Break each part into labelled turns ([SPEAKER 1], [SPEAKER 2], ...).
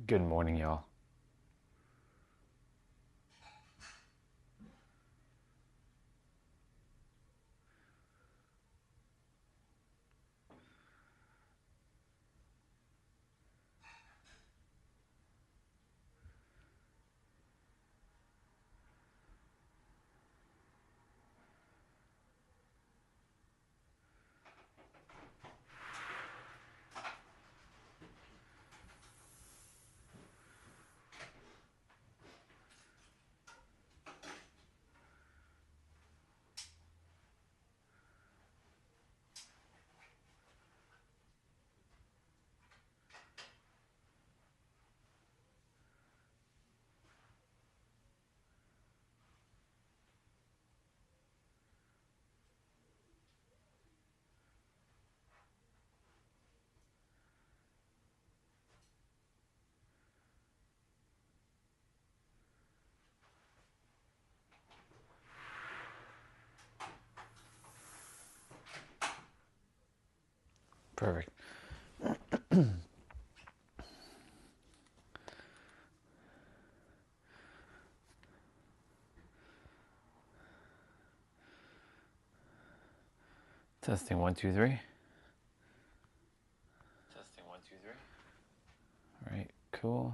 [SPEAKER 1] Good morning, y'all. Perfect. Testing 1, 2, 3. Testing 1, 2, 3. All right, cool.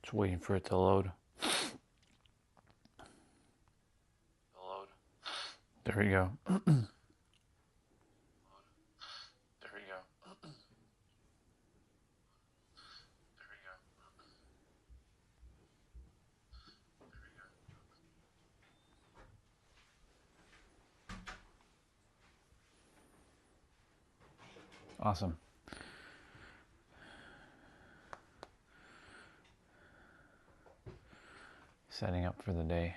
[SPEAKER 1] Just waiting for it to load. There we go. There we go. Awesome. Setting up for the day.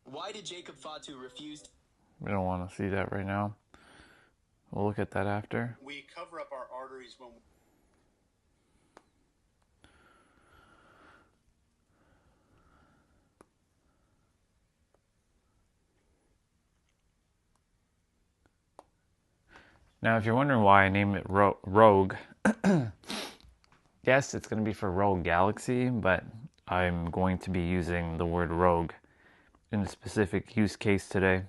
[SPEAKER 2] Why did Jacob Fatu refuse?
[SPEAKER 1] We don't want to see that right now. We'll look at that after.
[SPEAKER 3] We cover up our arteries when
[SPEAKER 1] Now, if you're wondering why I named it Rogue, yes, it's going to be for Rogue Galaxy, but I'm going to be using the word Rogue in a specific use case today.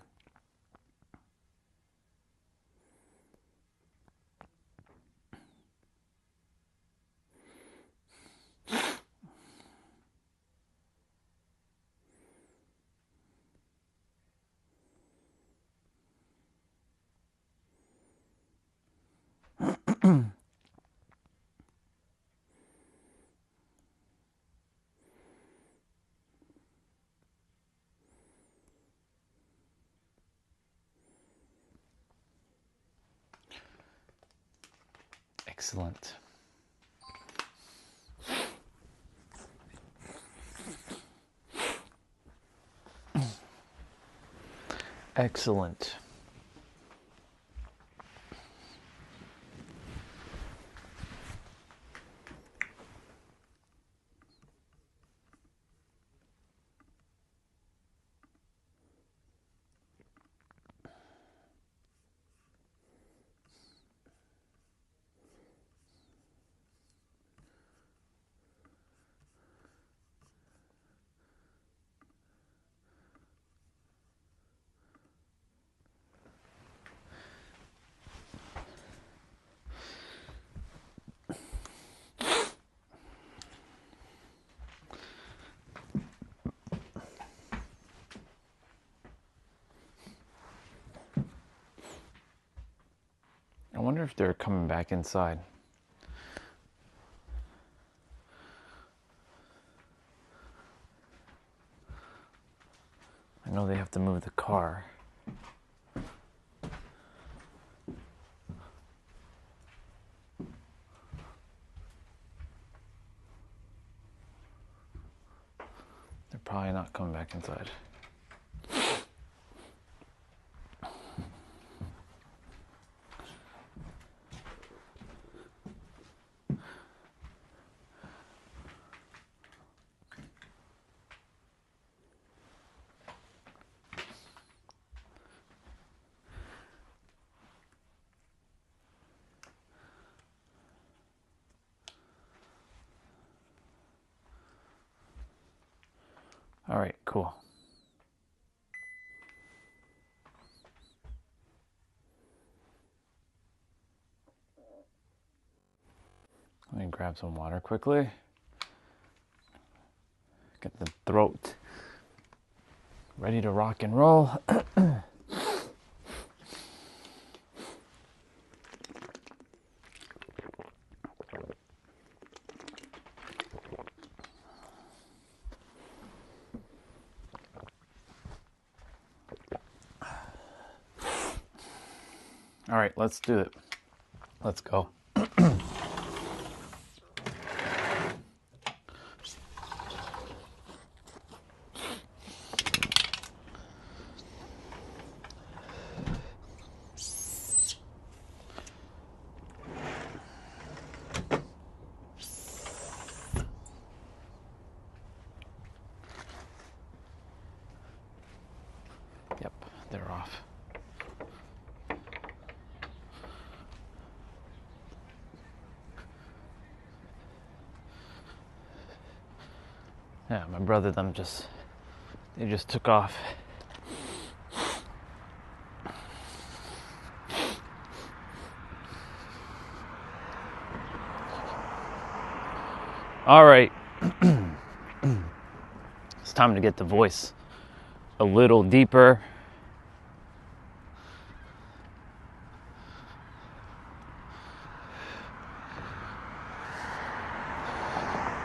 [SPEAKER 1] Excellent. Excellent. wonder if they're coming back inside. I know they have to move the car. They're probably not coming back inside. All right, cool. Let me grab some water quickly. Get the throat ready to rock and roll. All right, let's do it. Let's go. Yep, they're off. Yeah, my brother, they just took off. All right. It's time to get the voice a little deeper.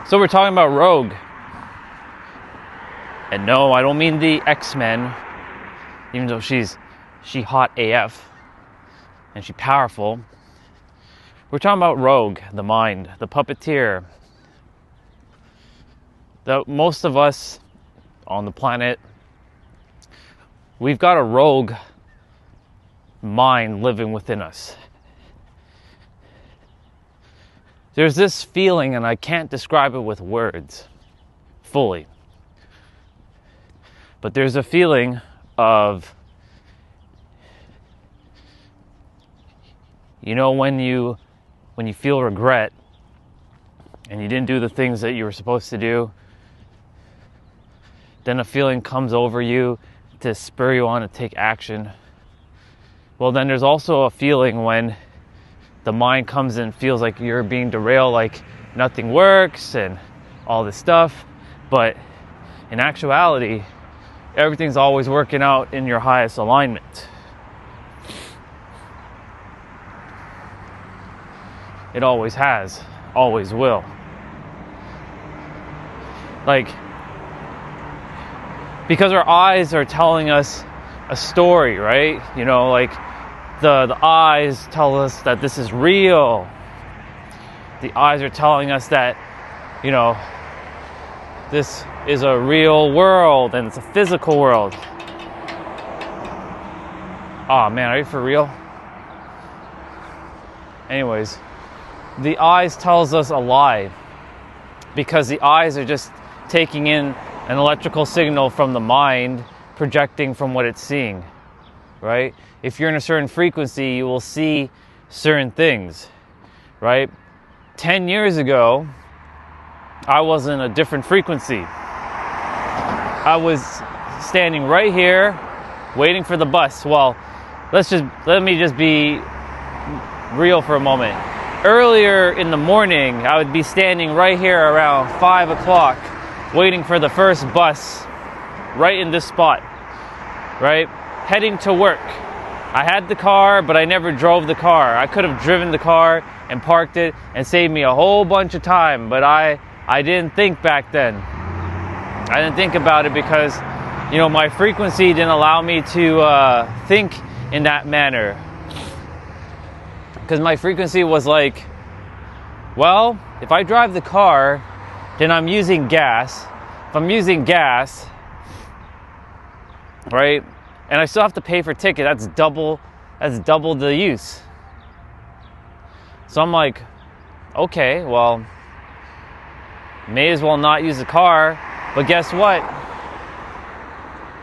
[SPEAKER 1] So we're talking about Rogue. And no, I don't mean the X-Men, even though she hot AF and she powerful. We're talking about Rogue, the mind, the puppeteer. Most of us on the planet, we've got a rogue mind living within us. There's this feeling, and I can't describe it with words fully. But there's a feeling of, you know, when you feel regret and you didn't do the things that you were supposed to do, then a feeling comes over you to spur you on to take action. Well, then there's also a feeling when the mind comes and feels like you're being derailed, like nothing works and all this stuff. But in actuality, everything's always working out in your highest alignment. It always has, always will. Like, because our eyes are telling us a story, right? You know, like the eyes tell us that this is real. The eyes are telling us that, you know, this is a real world and it's a physical world. Oh man, are you for real? Anyways, the eyes tells us a lie because the eyes are just taking in an electrical signal from the mind, projecting from what it's seeing, right? If you're in a certain frequency, you will see certain things, right? 10 years ago, I was in a different frequency. I was standing right here, waiting for the bus. Well, let me just be real for a moment. Earlier in the morning, I would be standing right here around 5 o'clock, waiting for the first bus, right in this spot, right? Heading to work. I had the car, but I never drove the car. I could have driven the car and parked it and saved me a whole bunch of time, but I didn't think back then. I didn't think about it because, you know, my frequency didn't allow me to think in that manner. Because my frequency was like, well, if I drive the car, then I'm using gas. If I'm using gas, right, and I still have to pay for ticket, that's double the use. So I'm like, okay, well, may as well not use the car. But guess what?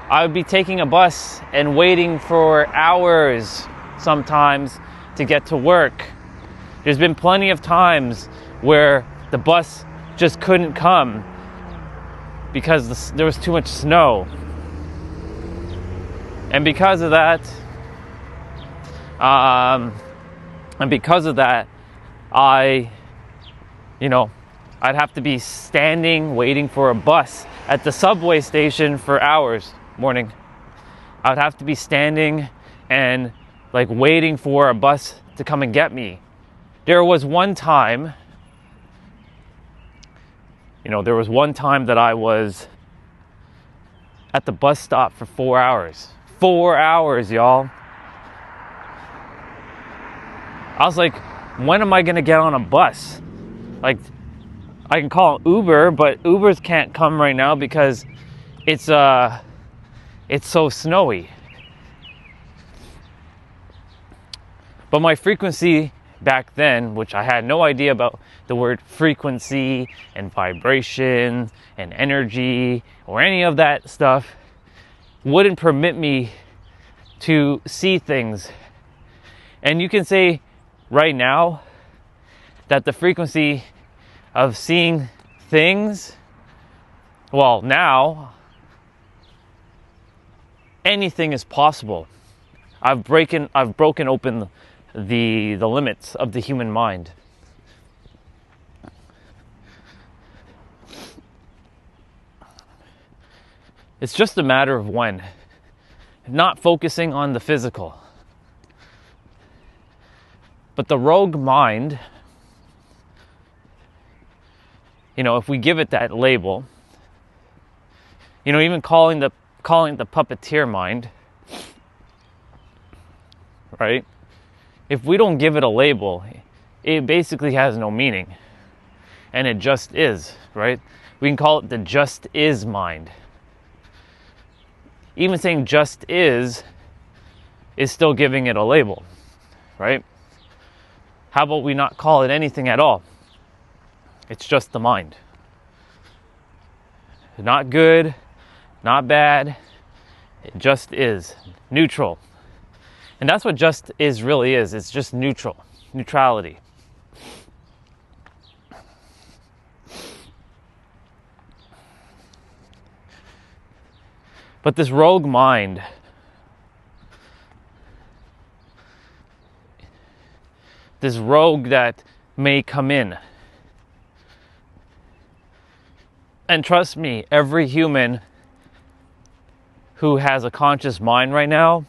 [SPEAKER 1] I would be taking a bus and waiting for hours sometimes to get to work. There's been plenty of times where the bus just couldn't come because there was too much snow. And because of that, I'd have to be standing waiting for a bus at the subway station for hours. Morning. I would have to be standing and like waiting for a bus to come and get me. There was one time that I was at the bus stop for 4 hours. 4 hours, y'all. I was like, when am I gonna get on a bus? Like, I can call Uber, but Ubers can't come right now because it's so snowy. But my frequency back then, which I had no idea about the word frequency and vibration and energy or any of that stuff, wouldn't permit me to see things. And you can say right now that the frequency of seeing things, well, now anything is possible. I've broken open the limits of the human mind. It's just a matter of when. Not focusing on the physical. But the rogue mind, you know, if we give it that label, you know, even calling it the puppeteer mind, right? If we don't give it a label, it basically has no meaning. And it just is, right? We can call it the just is mind. Even saying just is still giving it a label, right? How about we not call it anything at all? It's just the mind. Not good, not bad. It just is. Neutral. And that's what just is really is. It's just neutral. Neutrality. But this rogue mind, this rogue that may come in, and trust me, every human who has a conscious mind right now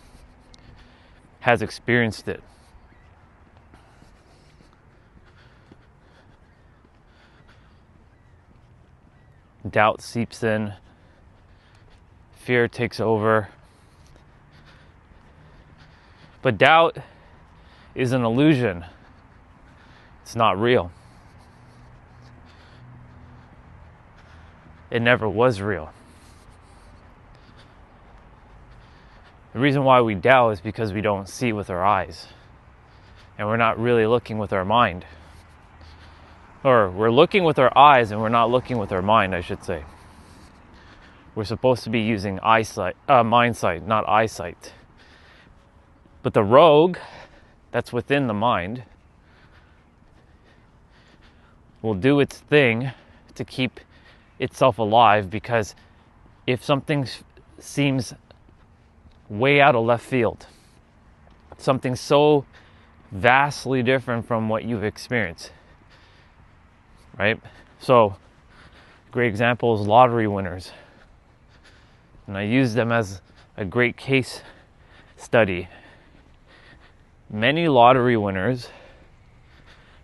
[SPEAKER 1] has experienced it. Doubt seeps in. Fear takes over. But doubt is an illusion. It's not real. It never was real. The reason why we doubt is because we don't see with our eyes. And we're not really looking with our mind. Or we're looking with our eyes and we're not looking with our mind, I should say. We're supposed to be using mind sight, not eyesight. But the rogue that's within the mind will do its thing to keep itself alive, because if something seems way out of left field, something so vastly different from what you've experienced, right? So, great example is lottery winners. And I use them as a great case study. many lottery winners,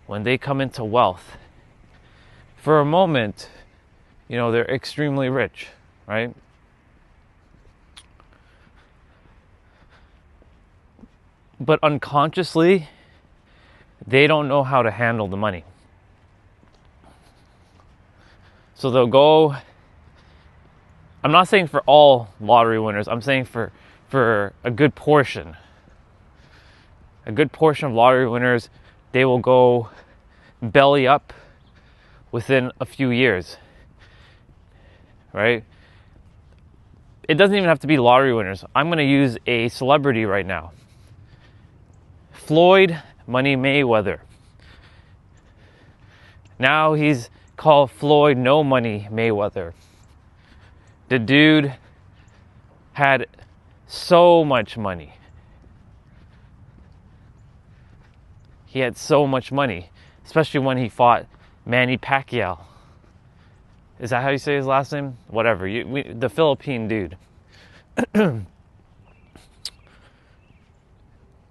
[SPEAKER 1] when they come into wealth, for a moment, they're extremely rich, right? But unconsciously, they don't know how to handle the money. So they'll go, I'm not saying for all lottery winners, I'm saying for a good portion. A good portion of lottery winners, they will go belly up within a few years, right? It doesn't even have to be lottery winners. I'm going to use a celebrity right now. Floyd Money Mayweather. Now he's called Floyd No Money Mayweather. The dude had so much money. He had so much money, especially when he fought Manny Pacquiao. Is that how you say his last name? Whatever. The Philippine dude.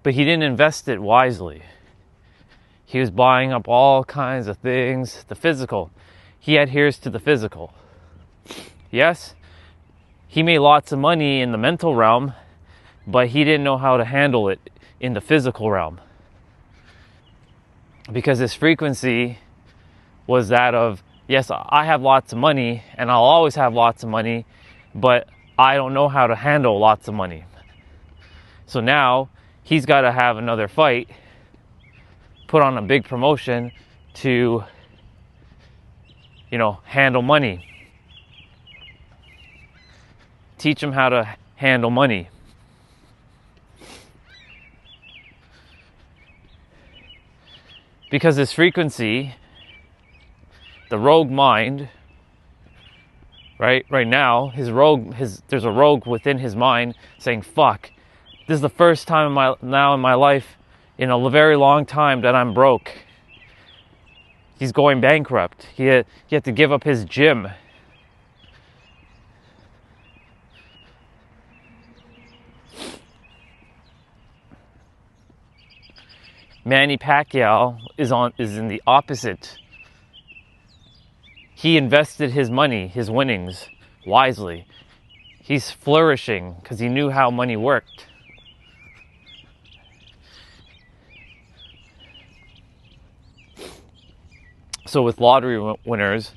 [SPEAKER 1] But he didn't invest it wisely. He was buying up all kinds of things. The physical. He adheres to the physical. Yes, he made lots of money in the mental realm, but he didn't know how to handle it in the physical realm. Because his frequency was that of, yes, I have lots of money and I'll always have lots of money, but I don't know how to handle lots of money. So now he's got to have another fight, put on a big promotion to, handle money. Teach him how to handle money. Because his frequency, the rogue mind, right now, there's a rogue within his mind saying, fuck, this is the first time in my life in a very long time that I'm broke. He's going bankrupt. He had to give up his gym. Manny Pacquiao is in the opposite. He invested his money, his winnings, wisely. He's flourishing because he knew how money worked. So with lottery winners,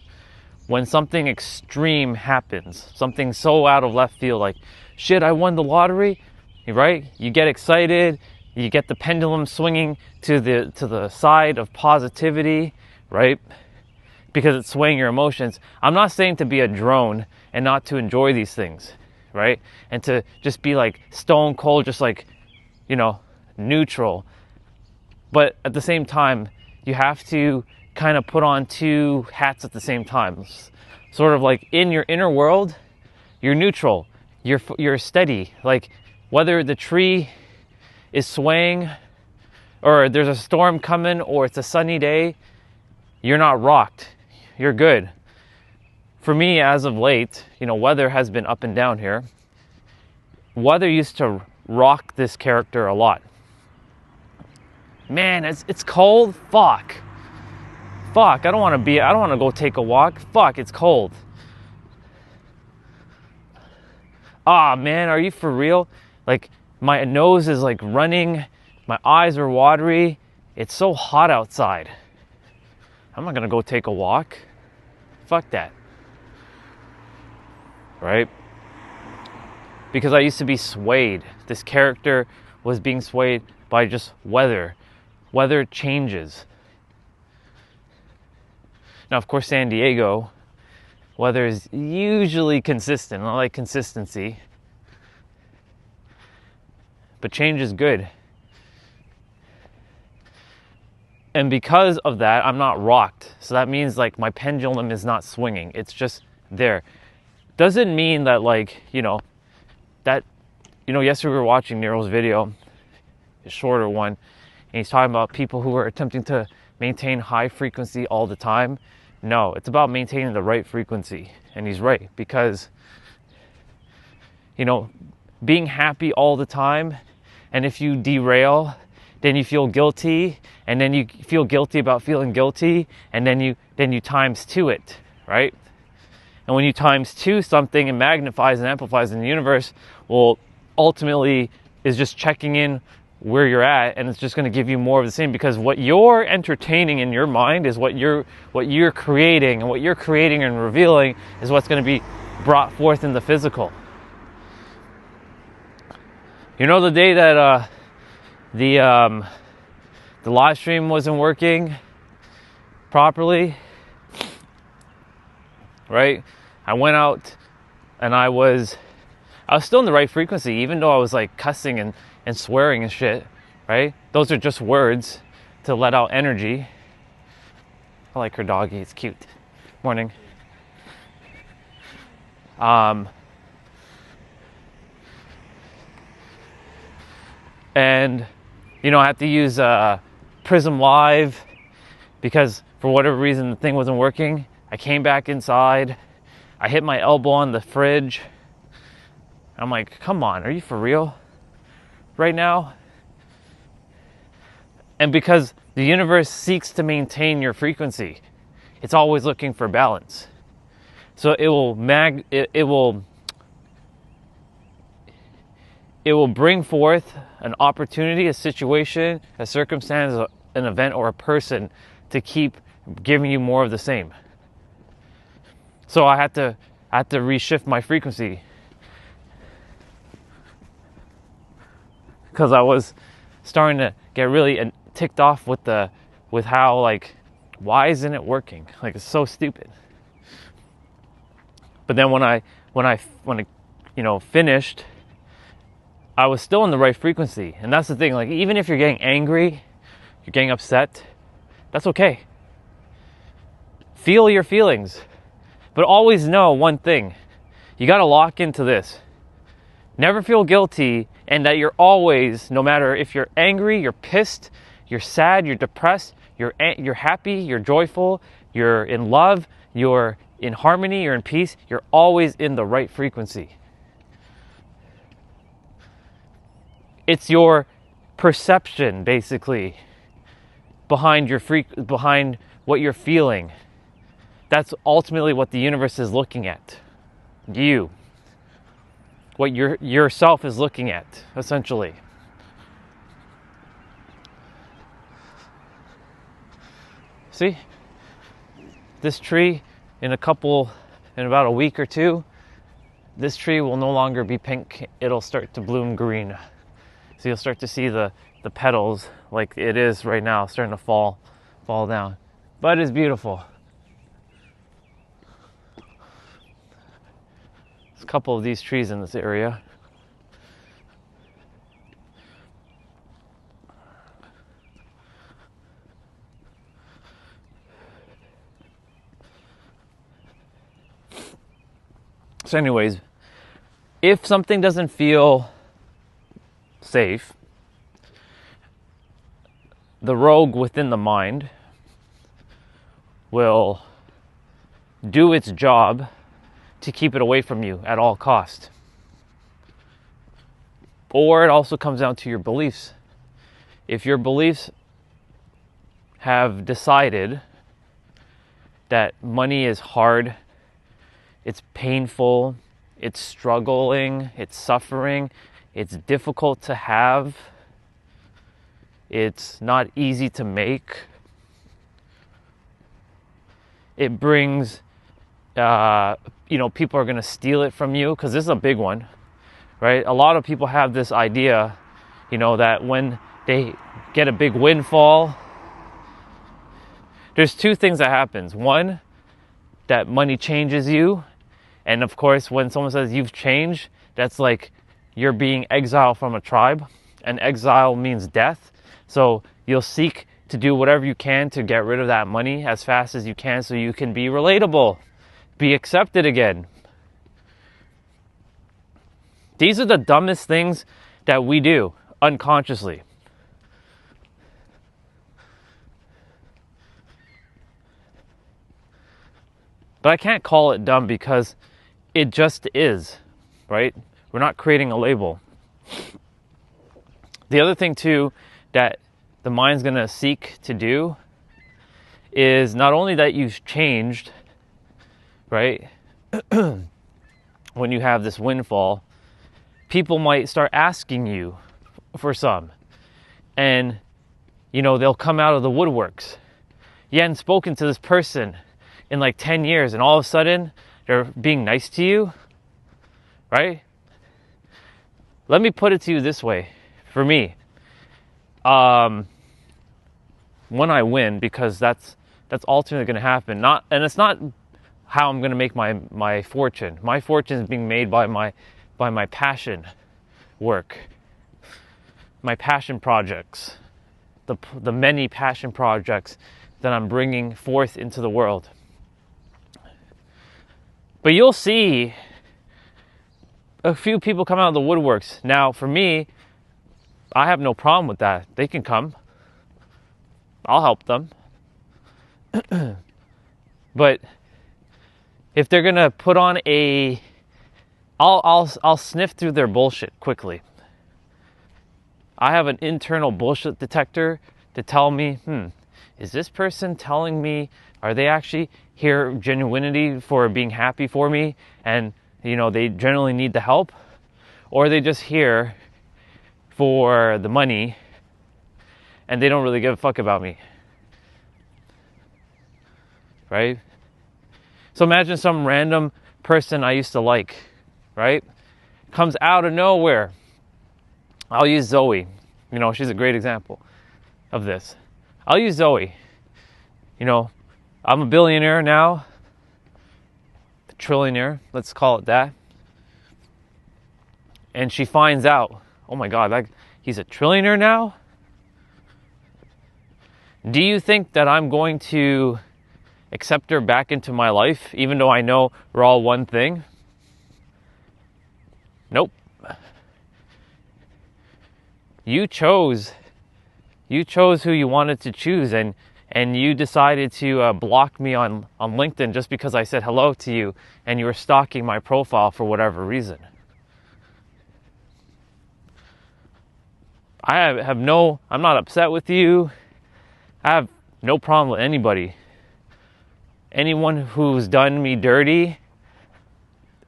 [SPEAKER 1] when something extreme happens, something so out of left field, like, shit, I won the lottery, right? You get excited, you get the pendulum swinging to the side of positivity, right? Because it's swaying your emotions. I'm not saying to be a drone and not to enjoy these things, right? And to just be like stone cold, just like, neutral. But at the same time, you have to kind of put on two hats at the same time. Sort of like in your inner world, you're neutral. You're steady. Like whether the tree is swaying or there's a storm coming or it's a sunny day, you're not rocked. You're good. For me, as of late, weather has been up and down here. Weather used to rock this character a lot. Man, it's cold. Fuck, I don't want to go take a walk. Fuck, it's cold. Ah, man, are you for real? Like, my nose is like running. My eyes are watery. It's so hot outside. I'm not going to go take a walk. Fuck that. Right? Because I used to be swayed. This character was being swayed by just weather. Weather changes. Now, of course, San Diego, weather is usually consistent. I like consistency. But change is good. And because of that, I'm not rocked. So that means like my pendulum is not swinging. It's just there. Doesn't mean that yesterday we were watching Nero's video, a shorter one, and he's talking about people who are attempting to maintain high frequency all the time. No, it's about maintaining the right frequency. And he's right, because, being happy all the time, and if you derail then you feel guilty, and then you feel guilty about feeling guilty, and then you times two it, right? And when you times two something, it magnifies and amplifies in the universe. Well, ultimately is just checking in where you're at, and it's just going to give you more of the same, because what you're entertaining in your mind is what you're creating, and what you're creating and revealing is what's going to be brought forth in the physical. You know, the day that the live stream wasn't working properly, right? I went out and I was still in the right frequency, even though I was like cussing and swearing and shit, right? Those are just words to let out energy. I like her doggy, it's cute. Morning. And you know, I had to use Prism Live because for whatever reason the thing wasn't working. I came back inside, I hit my elbow on the fridge. I'm like, come on, are you for real right now? And because the universe seeks to maintain your frequency, it's always looking for balance. So it will bring forth an opportunity, a situation, a circumstance, an event, or a person to keep giving you more of the same. So I had to reshift my frequency, because I was starting to get really ticked off with how, like, why isn't it working? Like, it's so stupid. But then when I you know, finished, I was still in the right frequency. And that's the thing, like, even if you're getting angry, you're getting upset, that's okay. Feel your feelings. But always know one thing. You got to lock into this. Never feel guilty, and that you're always, no matter if you're angry, you're pissed, you're sad, you're depressed, you're happy, you're joyful, you're in love, you're in harmony, you're in peace, you're always in the right frequency. It's your perception, basically, behind what you're feeling. That's ultimately what the universe is looking at. You. What yourself is looking at, essentially. See? This tree, in about a week or two, this tree will no longer be pink. It'll start to bloom green. So you'll start to see the petals, like it is right now, starting to fall down. But it's beautiful. There's a couple of these trees in this area. So anyways, if something doesn't feel safe, the rogue within the mind will do its job to keep it away from you at all cost. Or it also comes down to your beliefs. If your beliefs have decided that money is hard, it's painful, it's struggling, it's suffering, it's difficult to have, it's not easy to make, it brings people are going to steal it from you, because this is a big one, right? A lot of people have this idea, that when they get a big windfall, there's two things that happens. One, that money changes you. And of course, when someone says you've changed, that's like you're being exiled from a tribe. And exile means death. So you'll seek to do whatever you can to get rid of that money as fast as you can, so you can be relatable, be accepted again. These are the dumbest things that we do unconsciously. But I can't call it dumb because it just is, right? We're not creating a label. The other thing too that the mind's going to seek to do is not only that you've changed, right? When you have this windfall, people might start asking you for some. And, they'll come out of the woodworks. You hadn't spoken to this person in like 10 years, and all of a sudden, they're being nice to you, right? Let me put it to you this way. For me, when I win, because that's ultimately going to happen. And it's not how I'm going to make my fortune. My fortune is being made by my passion work, my passion projects, the many passion projects that I'm bringing forth into the world. But you'll see a few people come out of the woodworks. Now, for me, I have no problem with that. They can come. I'll help them. But if they're gonna put on I'll sniff through their bullshit quickly. I have an internal bullshit detector to tell me, is this person telling me, are they actually here genuinity for being happy for me, and they generally need the help, or are they just here for the money and they don't really give a fuck about me, right? So imagine some random person I used to like, right, comes out of nowhere. I'll use Zoe. She's a great example of this. I'll use Zoe. I'm a billionaire now, a trillionaire, let's call it that. And she finds out, oh my God, he's a trillionaire now? Do you think that I'm going to accept her back into my life, even though I know we're all one thing? Nope. You chose who you wanted to choose, and you decided to block me on LinkedIn just because I said hello to you and you were stalking my profile for whatever reason. I'm not upset with you. I have no problem with anybody. Anyone who's done me dirty,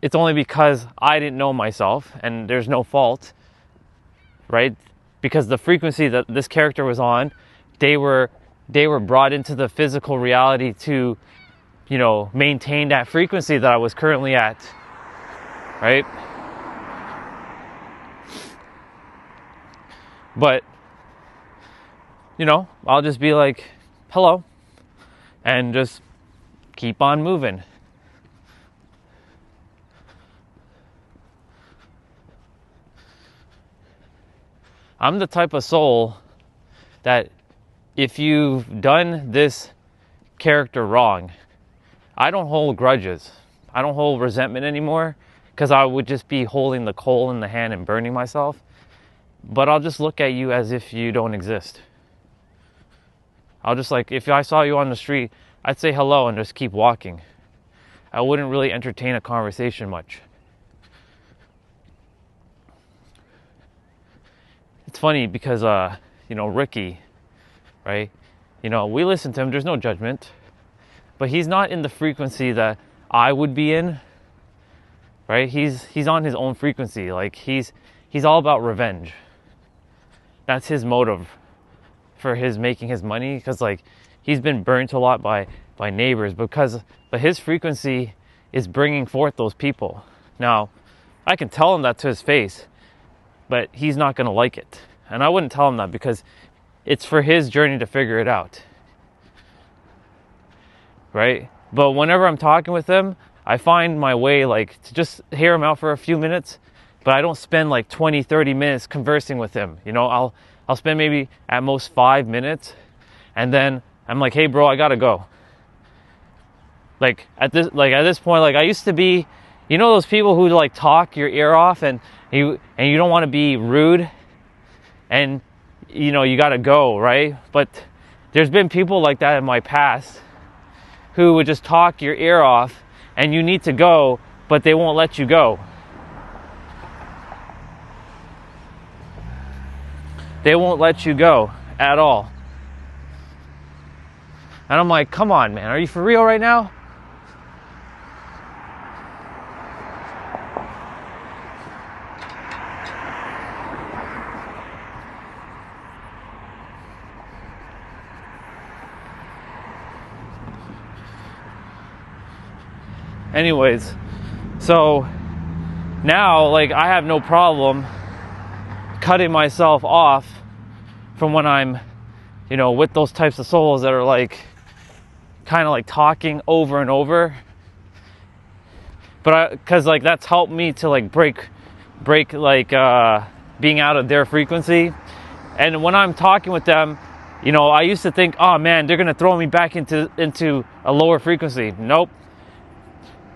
[SPEAKER 1] it's only because I didn't know myself, and there's no fault, right? Because the frequency that this character was on, they were brought into the physical reality to, maintain that frequency that I was currently at, right? But, I'll just be like, hello, and just keep on moving. I'm the type of soul that if you've done this character wrong, I don't hold grudges. I don't hold resentment anymore, because I would just be holding the coal in the hand and burning myself. But I'll just look at you as if you don't exist. I'll just if I saw you on the street, I'd say hello and just keep walking. I wouldn't really entertain a conversation much. It's funny because, Ricky, right? We listen to him, there's no judgment. But he's not in the frequency that I would be in, right? He's on his own frequency. He's all about revenge. That's his motive for making his money, because he's been burnt a lot by neighbors, but his frequency is bringing forth those people. Now, I can tell him that to his face, but he's not going to like it. And I wouldn't tell him that, because it's for his journey to figure it out, right? But whenever I'm talking with him, I find my way to just hear him out for a few minutes, but I don't spend 20-30 minutes conversing with him. I'll spend maybe at most 5 minutes, and then I'm like, hey bro, I gotta go. At this point, I used to be, those people who talk your ear off, and you don't want to be rude, and you gotta go, right? But there's been people like that in my past who would just talk your ear off, and you need to go, but they won't let you go. They won't let you go. at all. And I'm like, come on, man, are you for real right now? Anyways, so now, like, I have no problem cutting myself off from when I'm, you know, with those types of souls that are like kind of like talking over and over. But because like that's helped me to like break like being out of their frequency. And when I'm talking with them, you know, I used to think, oh man, they're gonna throw me back into a lower frequency. Nope.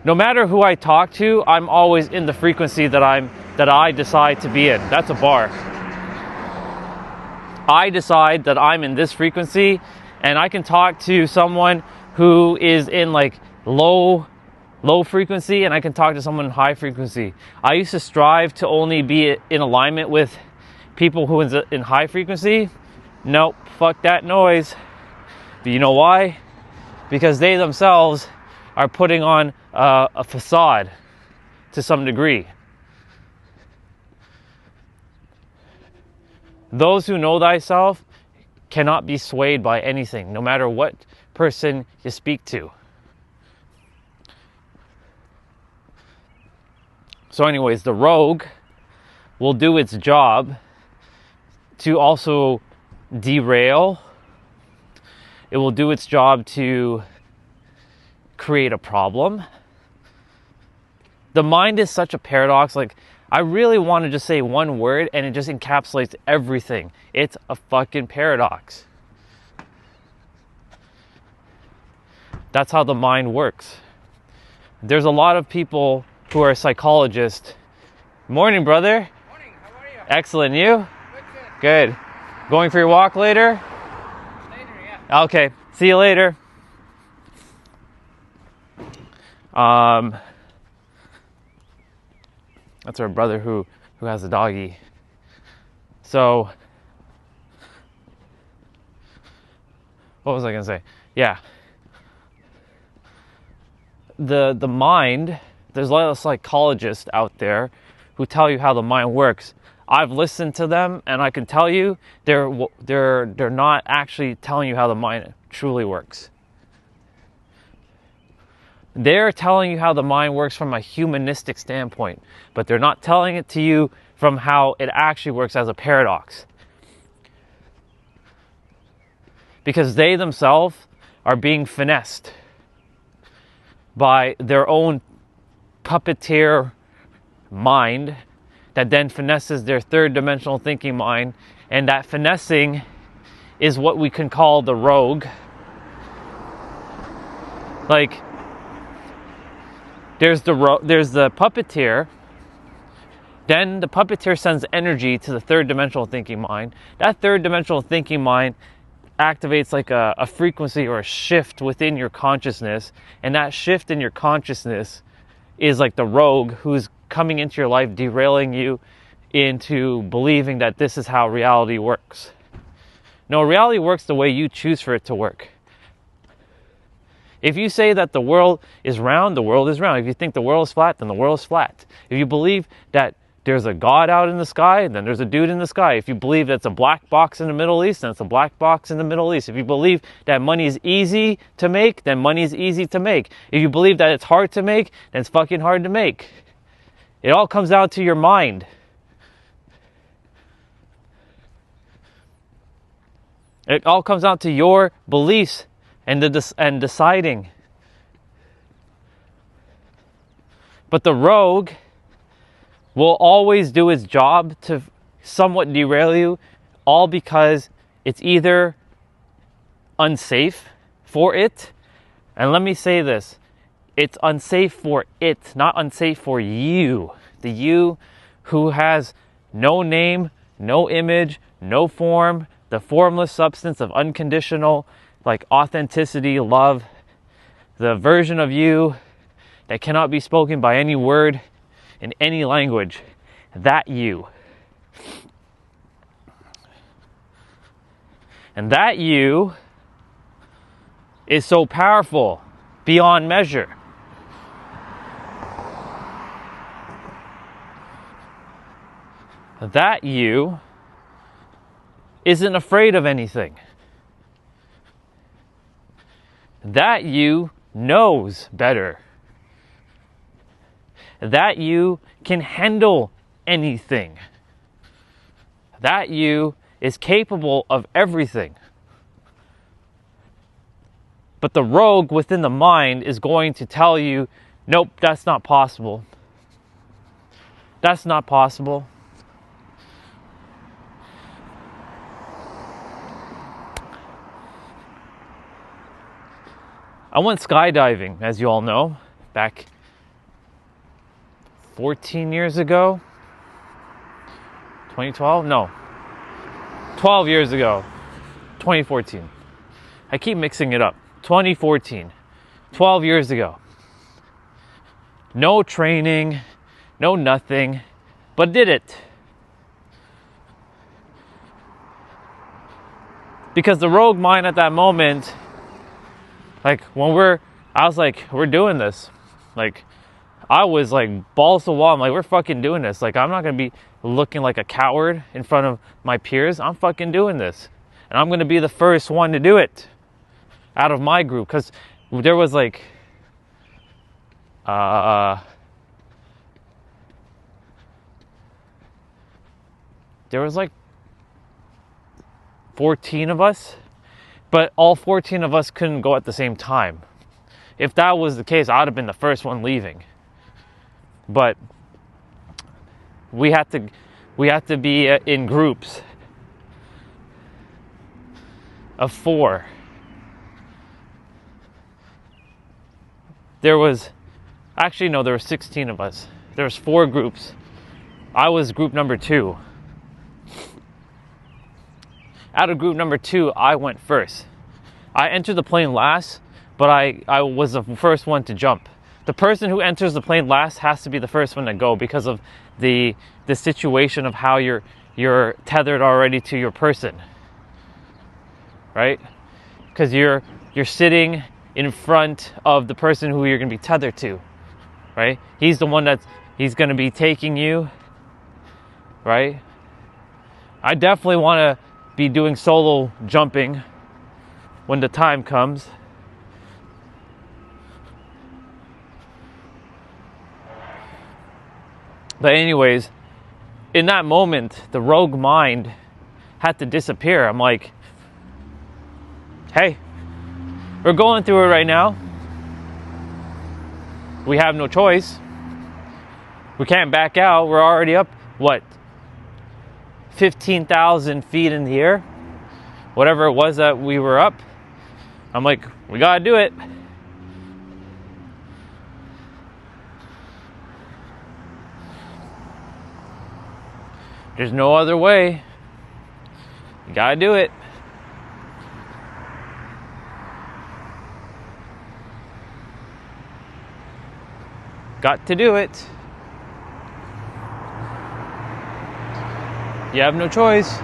[SPEAKER 1] No matter who I talk to, I'm always in the frequency that I decide to be in. That's a bar. I decide that I'm in this frequency, and I can talk to someone who is in like low frequency, and I can talk to someone in high frequency. I used to strive to only be in alignment with people who is in high frequency. Nope, fuck that noise. Do you know why? Because they themselves are putting on a facade to some degree. Those who know thyself cannot be swayed by anything, no matter what person you speak to. So anyways, the rogue will do its job to also derail. It will do its job to create a problem. The mind is such a paradox. Like, I really want to just say one word and it just encapsulates everything. It's a fucking paradox. That's how the mind works. There's a lot of people who are psychologists. Morning, brother.
[SPEAKER 4] Morning, how are you?
[SPEAKER 1] Excellent, you?
[SPEAKER 4] Good.
[SPEAKER 1] Good. Going for your walk later?
[SPEAKER 4] Later, yeah.
[SPEAKER 1] Okay, see you later. That's our brother who has a doggy. So, what was I gonna say? Yeah. The mind, there's a lot of psychologists out there who tell you how the mind works. I've listened to them, and I can tell you they're not actually telling you how the mind truly works. They're telling you how the mind works from a humanistic standpoint, but they're not telling it to you from how it actually works as a paradox. Because they themselves are being finessed by their own puppeteer mind that then finesses their third dimensional thinking mind, and that finessing is what we can call the rogue. Like, there's the puppeteer. Then the puppeteer sends energy to the third dimensional thinking mind. That third dimensional thinking mind activates like a frequency or a shift within your consciousness. And that shift in your consciousness is like the rogue who's coming into your life, derailing you into believing that this is how reality works. No, reality works the way you choose for it to work. If you say that the world is round, the world is round. If you think the world is flat, then the world is flat. If you believe that there's a God out in the sky, then there's a dude in the sky. If you believe that it's a black box in the Middle East, then it's a black box in the Middle East. If you believe that money is easy to make, then money is easy to make. If you believe that it's hard to make, then it's fucking hard to make. It all comes down to your mind. It all comes down to your beliefs and deciding. But the rogue will always do its job to somewhat derail you, all because it's either unsafe for it, and let me say this, it's unsafe for it, not unsafe for you. The you who has no name, no image, no form, the formless substance of unconditional, like authenticity, love, the version of you that cannot be spoken by any word in any language, that you. And that you is so powerful beyond measure. That you isn't afraid of anything. That you knows better. That you can handle anything. That you is capable of everything. But the rogue within the mind is going to tell you, nope, that's not possible. That's not possible. I went skydiving, as you all know, back 14 years ago. 2012? No. 12 years ago. 2014. I keep mixing it up. 2014. 12 years ago. No training, no nothing, but did it. Because the rogue mind at that moment, like I was like, we're doing this. Like, I was like balls to the wall. I'm like, we're fucking doing this. Like, I'm not going to be looking like a coward in front of my peers. I'm fucking doing this. And I'm going to be the first one to do it out of my group. Because there was like, there was like 14 of us. But all 14 of us couldn't go at the same time. If that was the case, I'd have been the first one leaving. But we had to be in groups of 4. There were 16 of us. There was 4 groups. I was group number 2. Out of group number 2, I went first. I entered the plane last, but I was the first one to jump. The person who enters the plane last has to be the first one to go because of the situation of how you're tethered already to your person, right? Because you're sitting in front of the person who you're going to be tethered to, right? He's the one he's going to be taking you, right? I definitely want to be doing solo jumping when the time comes. But anyways, in that moment, the rogue mind had to disappear. I'm like, hey, we're going through it right now. We have no choice. We can't back out. We're already up, 15,000 feet in the air, whatever it was that we were up. I'm like, we gotta do it. There's no other way. You gotta do it. Got to do it. You have no choice.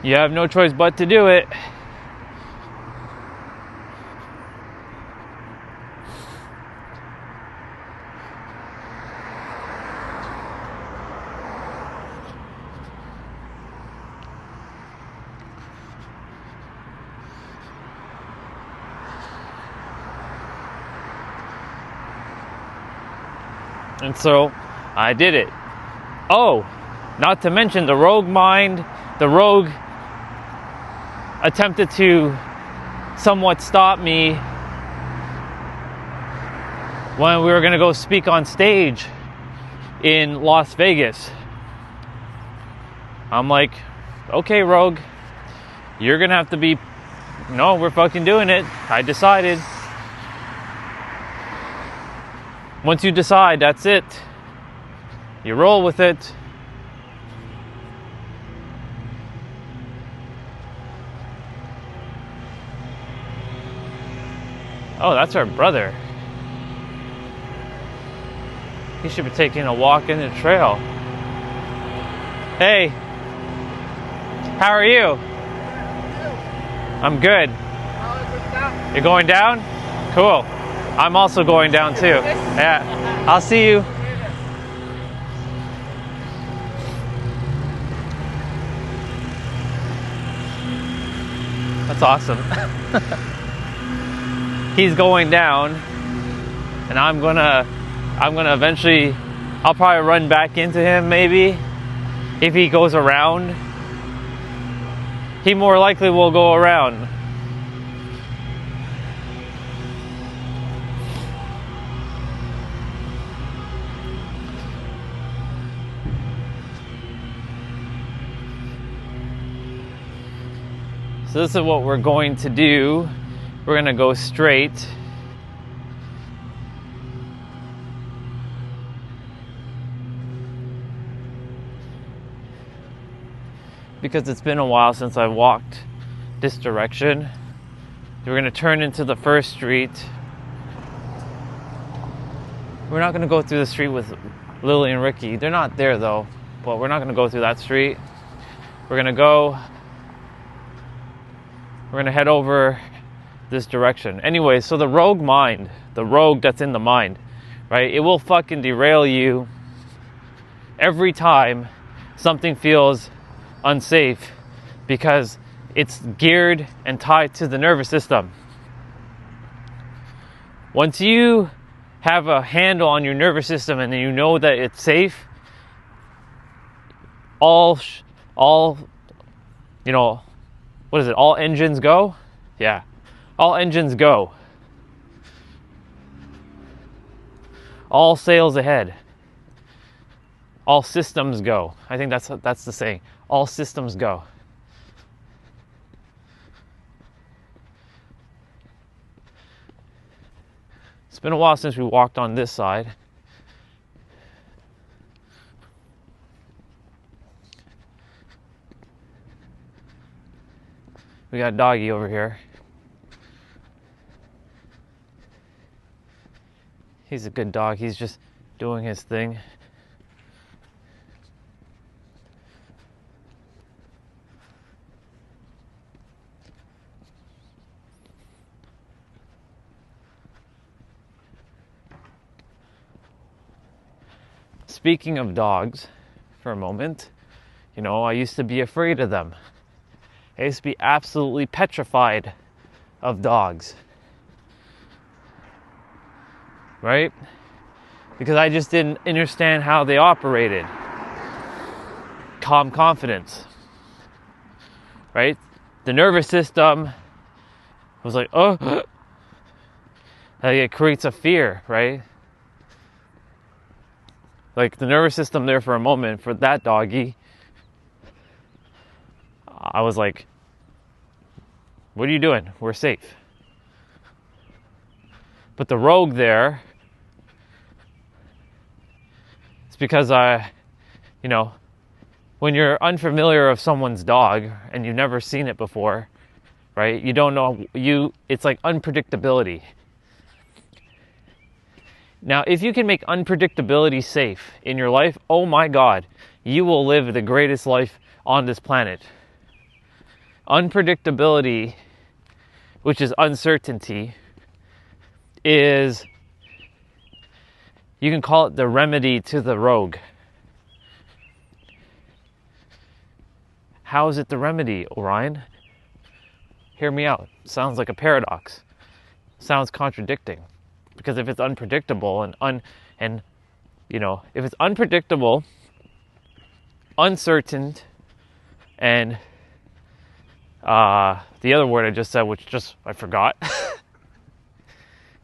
[SPEAKER 1] You have no choice but to do it. And so I did it. Oh, not to mention the rogue mind, the rogue attempted to somewhat stop me when we were going to go speak on stage in Las Vegas. I'm like, okay, rogue, you're going to have to be, no, we're fucking doing it. I decided. Once you decide, that's it. You roll with it. Oh, that's our brother. He should be taking a walk in the trail. Hey, how are you? I'm good. You're going down? Cool. I'm also going down too. Yeah. I'll see you. That's awesome. He's going down, and I'm gonna eventually, I'll probably run back into him maybe if he goes around. He more likely will go around. So this is what we're going to do. We're going to go straight. Because it's been a while since I walked this direction. We're going to turn into the first street. We're not going to go through the street with Lily and Ricky. They're not there though, but we're not going to go through that street. We're going to head over this direction. Anyway, so the rogue mind, the rogue that's in the mind, right? It will fucking derail you every time something feels unsafe because it's geared and tied to the nervous system. Once you have a handle on your nervous system and you know that it's safe, all you know, what is it? All engines go? Yeah. All engines go. All sails ahead. All systems go. I think that's the saying. All systems go. It's been a while since we walked on this side. We got Doggy over here. He's a good dog. He's just doing his thing. Speaking of dogs, for a moment, you know, I used to be afraid of them. I used to be absolutely petrified of dogs. Right? Because I just didn't understand how they operated. Calm confidence. Right? The nervous system was like, oh, like it creates a fear, right? Like the nervous system there for a moment, for that doggy, I was like, what are you doing? We're safe. But the rogue there, it's because you know, when you're unfamiliar of someone's dog and you've never seen it before, right? You don't know, it's like unpredictability. Now, if you can make unpredictability safe in your life, oh my God, you will live the greatest life on this planet. Unpredictability, which is uncertainty, is, you can call it the remedy to the rogue. How is it the remedy, Orion? Hear me out. Sounds like a paradox. Sounds contradicting. Because if it's unpredictable and you know, if it's unpredictable, uncertain, and the other word I just said, which I forgot,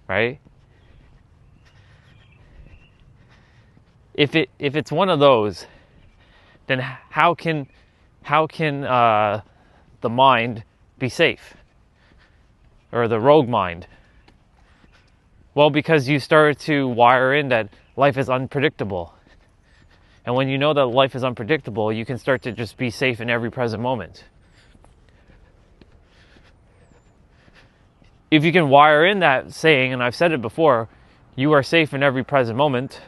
[SPEAKER 1] right? If it's one of those, then how can the mind be safe, or the rogue mind? Well, because you start to wire in that life is unpredictable. And when you know that life is unpredictable, you can start to just be safe in every present moment. if you can wire in that saying, and I've said it before, you are safe in every present moment.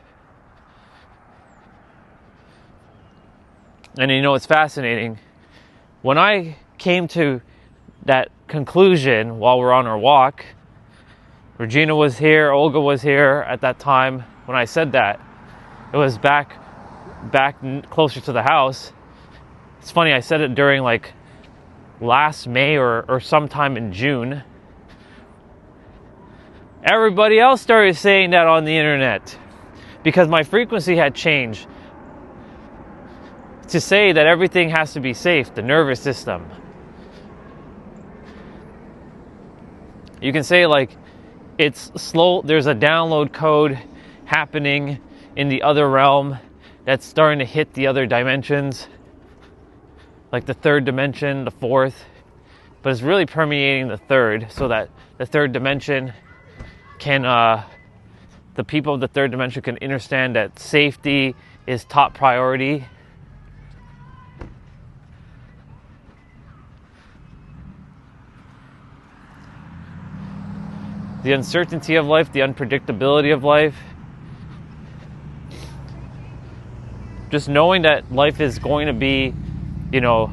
[SPEAKER 1] And you know, it's fascinating. When I came to that conclusion while we're on our walk, Regina was here, Olga was here at that time when I said that. It was back closer to the house. It's funny, I said it during like last May or sometime in June. Everybody else started saying that on the internet because my frequency had changed to say that everything has to be safe, the nervous system. You can say like it's slow, there's a download code happening in the other realm that's starting to hit the other dimensions, like the third dimension, the fourth, but it's really permeating the third, so that the third dimension can, the people of the third dimension can understand that safety is top priority. The uncertainty of life, the unpredictability of life. Just knowing that life is going to be, you know,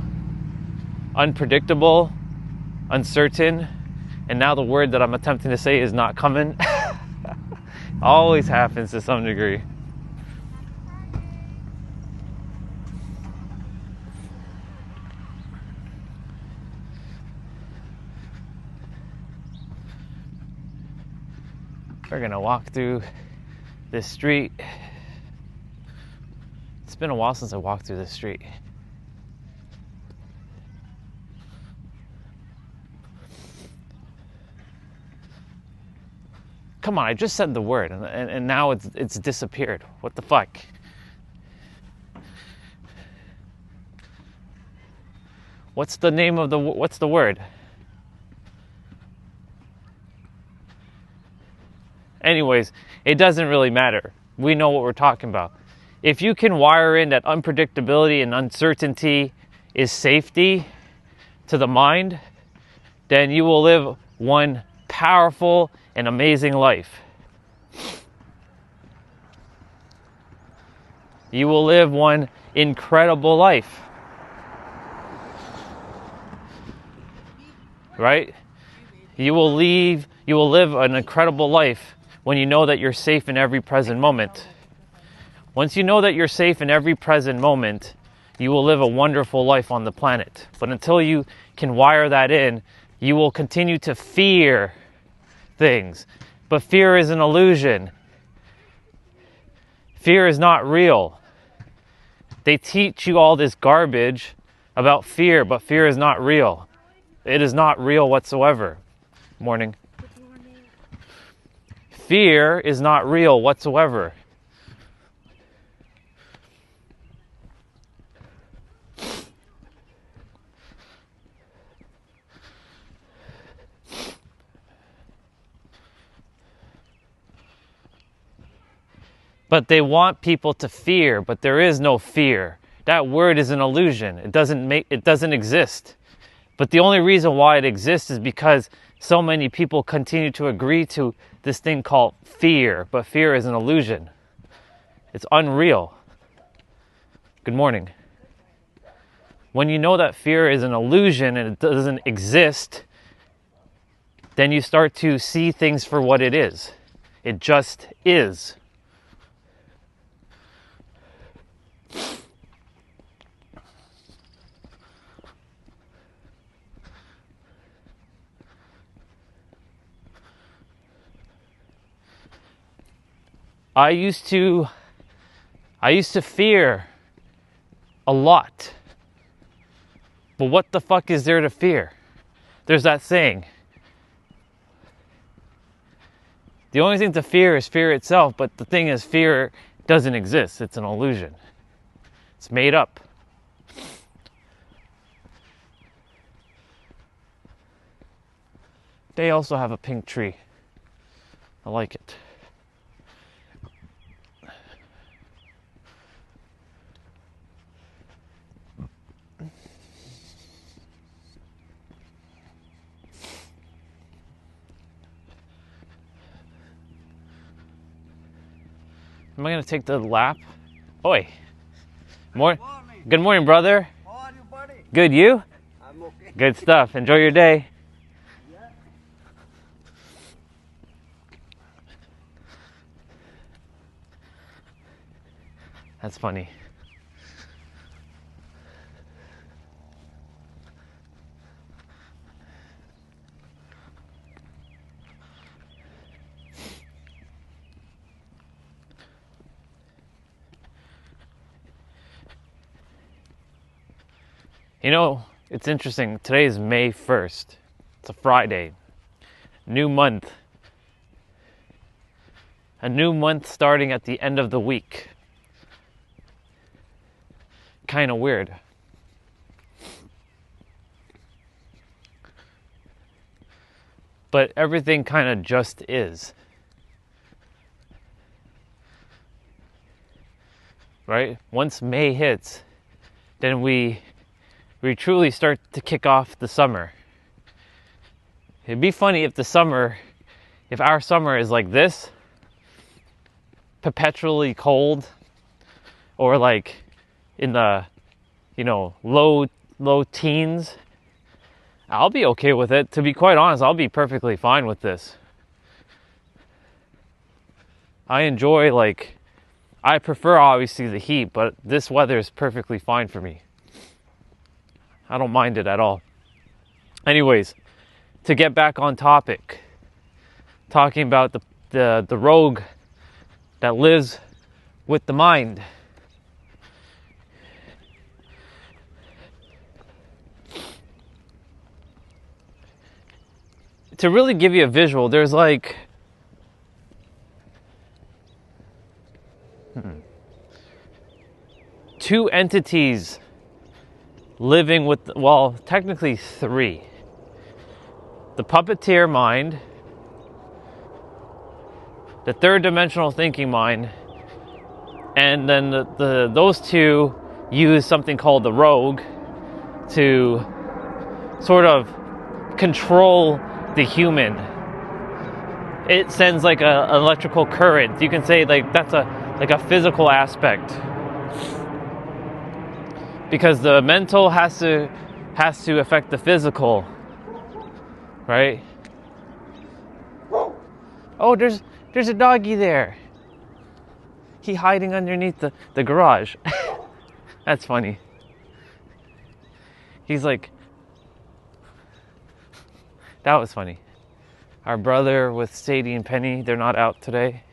[SPEAKER 1] unpredictable, uncertain, and now the word that I'm attempting to say is not coming. Always happens to some degree. We're gonna walk through this street. It's been a while since I walked through this street. Come on, I just said the word and now it's disappeared. What the fuck? What's the name of what's the word? Anyways, it doesn't really matter. We know what we're talking about. If you can wire in that unpredictability and uncertainty is safety to the mind, then you will live one powerful and amazing life. You will live one incredible life. Right? You will live an incredible life when you know that you're safe in every present moment. Once you know that you're safe in every present moment, you will live a wonderful life on the planet. But until you can wire that in, you will continue to fear things. But fear is an illusion. Fear is not real. They teach you all this garbage about fear, but fear is not real. It is not real whatsoever. Morning. Fear is not real whatsoever. But they want people to fear, but there is no fear. That word is an illusion. It doesn't exist. But the only reason why it exists is because so many people continue to agree to this thing called fear, but fear is an illusion. It's unreal. Good morning. When you know that fear is an illusion and it doesn't exist, then you start to see things for what it is. It just is. I used to fear a lot. But what the fuck is there to fear? There's that saying. The only thing to fear is fear itself, but the thing is, fear doesn't exist. It's an illusion. It's made up. They also have a pink tree. I like it. Am I gonna take the lap? Oi. Good morning, brother.
[SPEAKER 3] How are you, buddy?
[SPEAKER 1] Good, you?
[SPEAKER 3] I'm okay.
[SPEAKER 1] Good stuff. Enjoy your day. That's funny. You know, it's interesting. Today is May 1st. It's a Friday. New month. A new month starting at the end of the week. Kind of weird. But everything kind of just is. Right? Once May hits, then we truly start to kick off the summer. It'd be funny if our summer is like this, perpetually cold, or like in the, low teens. I'll be okay with it. To be quite honest, I'll be perfectly fine with this. I prefer obviously the heat, but this weather is perfectly fine for me. I don't mind it at all. Anyways, to get back on topic, talking about the rogue that lives with the mind. To really give you a visual, there's like two entities living with, well, technically three. The puppeteer mind, the third dimensional thinking mind, and then those two use something called the rogue to sort of control the human. It sends like an electrical current. You can say like that's a physical aspect. Because the mental has to affect the physical, right? Oh, there's a doggy there. He hiding underneath the garage. That's funny. He's like, that was funny. Our brother with Sadie and Penny, they're not out today.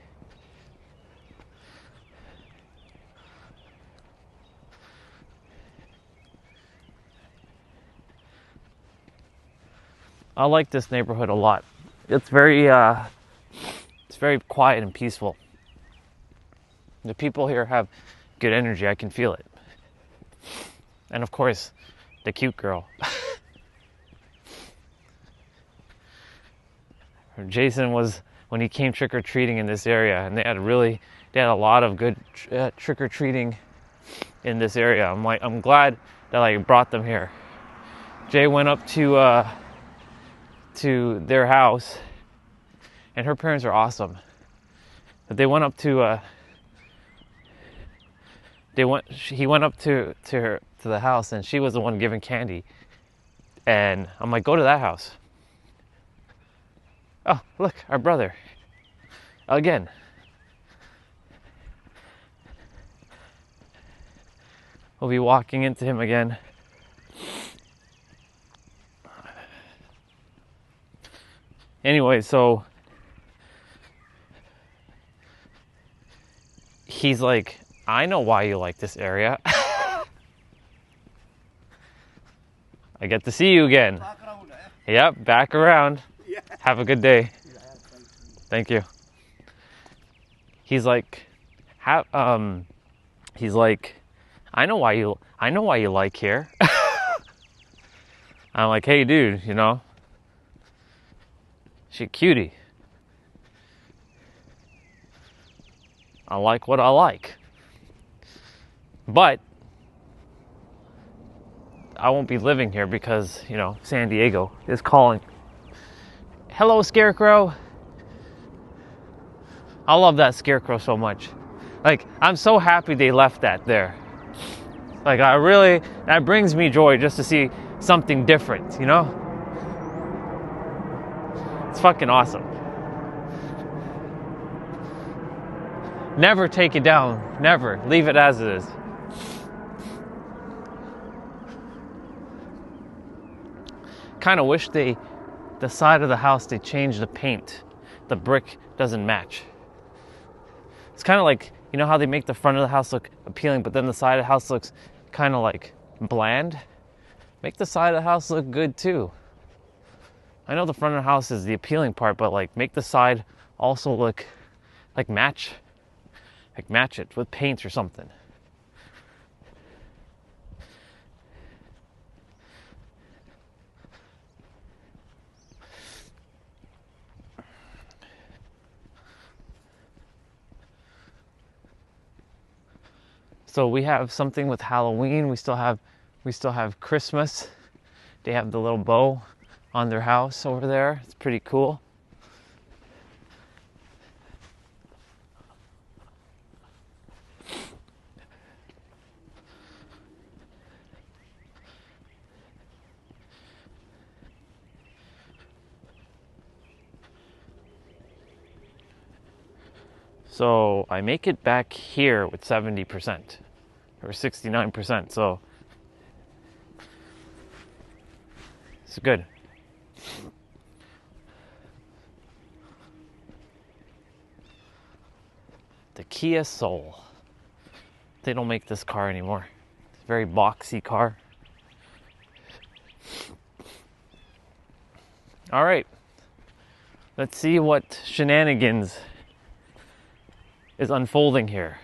[SPEAKER 1] I like this neighborhood a lot. It's very quiet and peaceful. The people here have good energy. I can feel it. And of course, the cute girl. Jason was, when he came trick-or-treating in this area, and they had a lot of good trick-or-treating in this area. I'm glad that I brought them here. Jay went up to their house, and her parents are awesome. But they went up to he went up to the house, and she was the one giving candy. And I'm like, go to that house. Oh, look, our brother. Again. We'll be walking into him again. Anyway, so he's like, I know why you like this area. I get to see you again. Yep, back around.
[SPEAKER 3] Yeah.
[SPEAKER 1] Have a good day. Thank you. He's like, I know why you like here. I'm like, hey dude, she cutie. I like what I like. But I won't be living here because, San Diego is calling. Hello, Scarecrow. I love that Scarecrow so much. Like, I'm so happy they left that there. Like, that brings me joy just to see something different, you know? It's fucking awesome. Never take it down. Never. Leave it as it is. Kind of wish the side of the house, they changed the paint. The brick doesn't match. It's kind of like, you know how they make the front of the house look appealing, but then the side of the house looks kind of like bland? Make the side of the house look good too. I know the front of the house is the appealing part, but like make the side also look like match it with paint or something. So we have something with Halloween. We still have Christmas. They have the little bow on their house over there. It's pretty cool. So I make it back here with 70% or 69%. So it's good. The Kia Soul. They don't make this car anymore. It's a very boxy car. All right. Let's see what shenanigans is unfolding here.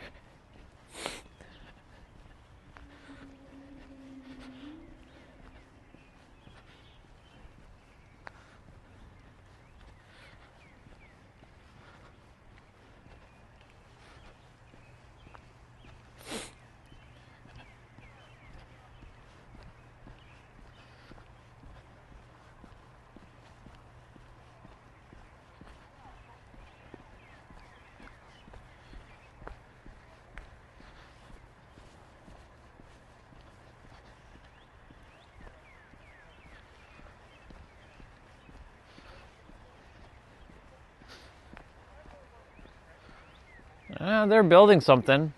[SPEAKER 1] They're building something.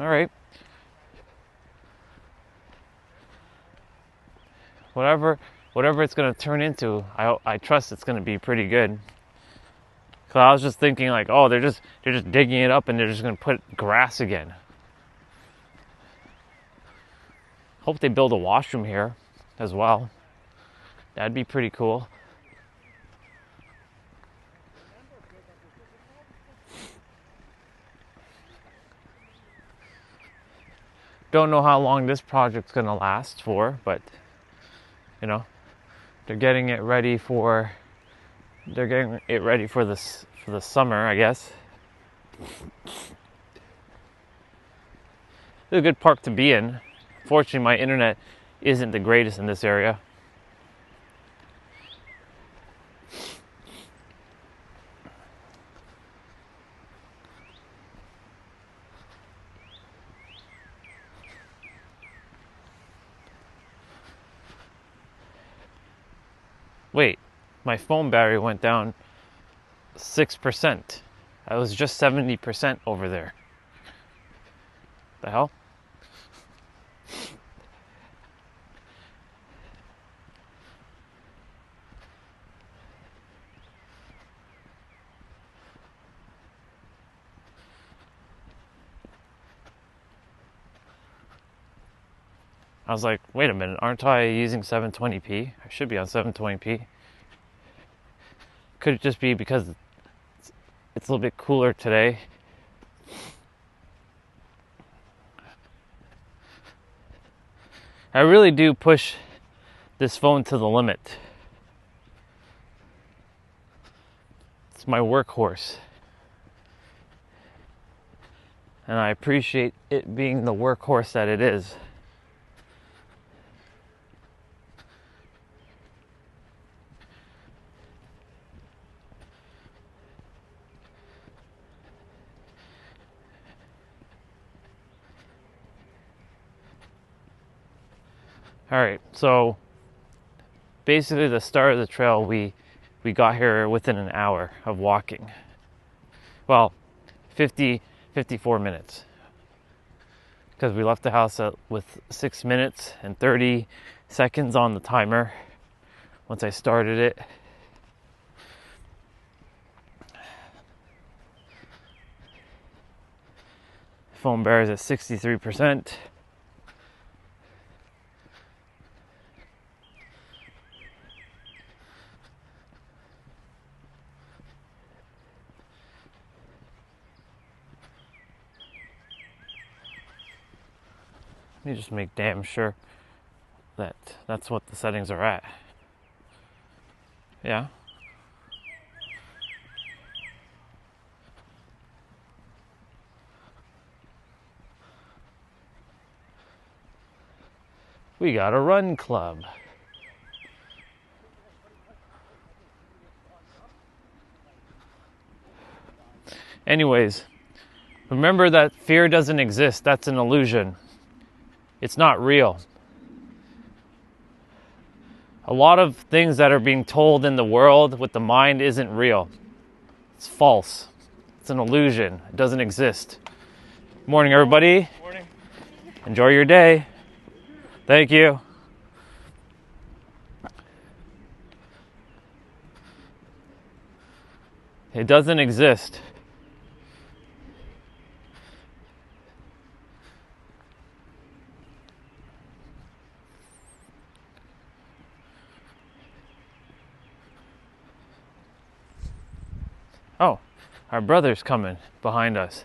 [SPEAKER 1] All right. Whatever it's going to turn into, I trust it's going to be pretty good. Cause I was just thinking like, oh, they're just digging it up and they're just going to put grass again. Hope they build a washroom here as well. That'd be pretty cool. Don't know how long this project's gonna last for, but you know, they're getting it ready for this for the summer, I guess. It's a good park to be in. Fortunately, my internet isn't the greatest in this area. Wait, my phone battery went down 6%. I was just 70% over there. The hell? I was like, wait a minute, aren't I using 720p? I should be on 720p. Could it just be because it's a little bit cooler today? I really do push this phone to the limit. It's my workhorse. And I appreciate it being the workhorse that it is. All right, so basically the start of the trail, we got here within an hour of walking. Well, 54 minutes. Because we left the house with 6 minutes and 30 seconds on the timer once I started it. Foam bear is at 63%. Let me just make damn sure that that's what the settings are at. Yeah. We got a run club. Anyways, remember that fear doesn't exist. That's an illusion. It's not real. A lot of things that are being told in the world with the mind isn't real. It's false. It's an illusion. It doesn't exist. Morning, everybody.
[SPEAKER 4] Morning.
[SPEAKER 1] Enjoy your day. Thank you. It doesn't exist. Oh, our brother's coming behind us.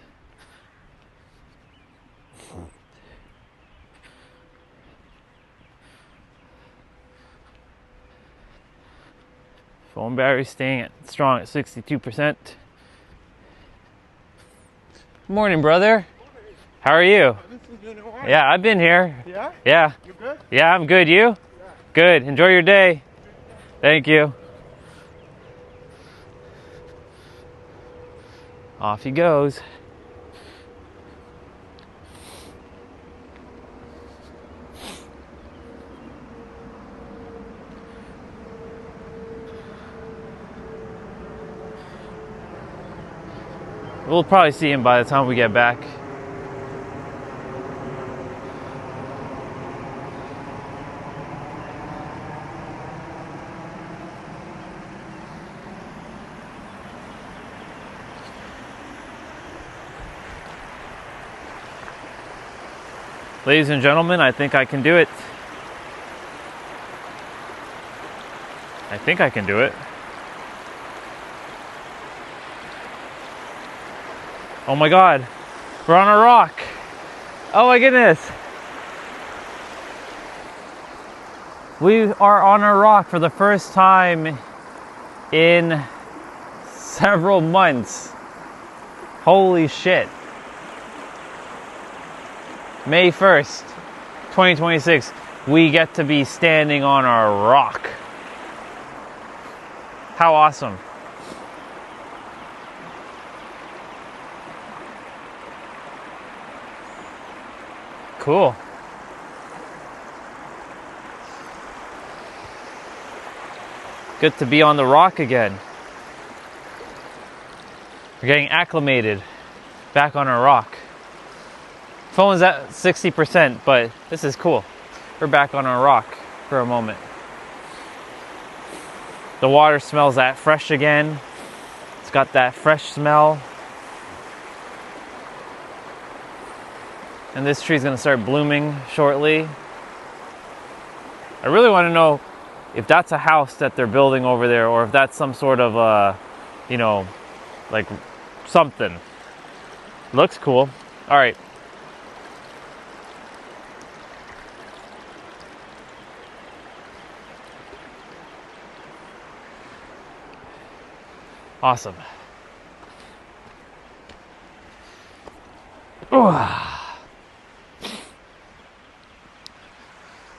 [SPEAKER 1] Phone battery staying strong at 62%. Morning, brother. How are you? Yeah, I've been here.
[SPEAKER 3] Yeah?
[SPEAKER 1] Yeah.
[SPEAKER 3] You good?
[SPEAKER 1] Yeah, I'm good. You? Yeah. Good. Enjoy your day. Thank you. Off he goes. We'll probably see him by the time we get back. Ladies and gentlemen, I think I can do it. I think I can do it. Oh my God, we're on a rock. Oh my goodness. We are on a rock for the first time in several months. Holy shit. May 1st, 2026, we get to be standing on a rock. How awesome. Cool. Good to be on the rock again. We're getting acclimated back on a rock. Phone's at 60%, but this is cool. We're back on a rock for a moment. The water smells that fresh again. It's got that fresh smell. And this tree's gonna start blooming shortly. I really wanna know if that's a house that they're building over there or if that's some sort of, like something. Looks cool. All right. Awesome.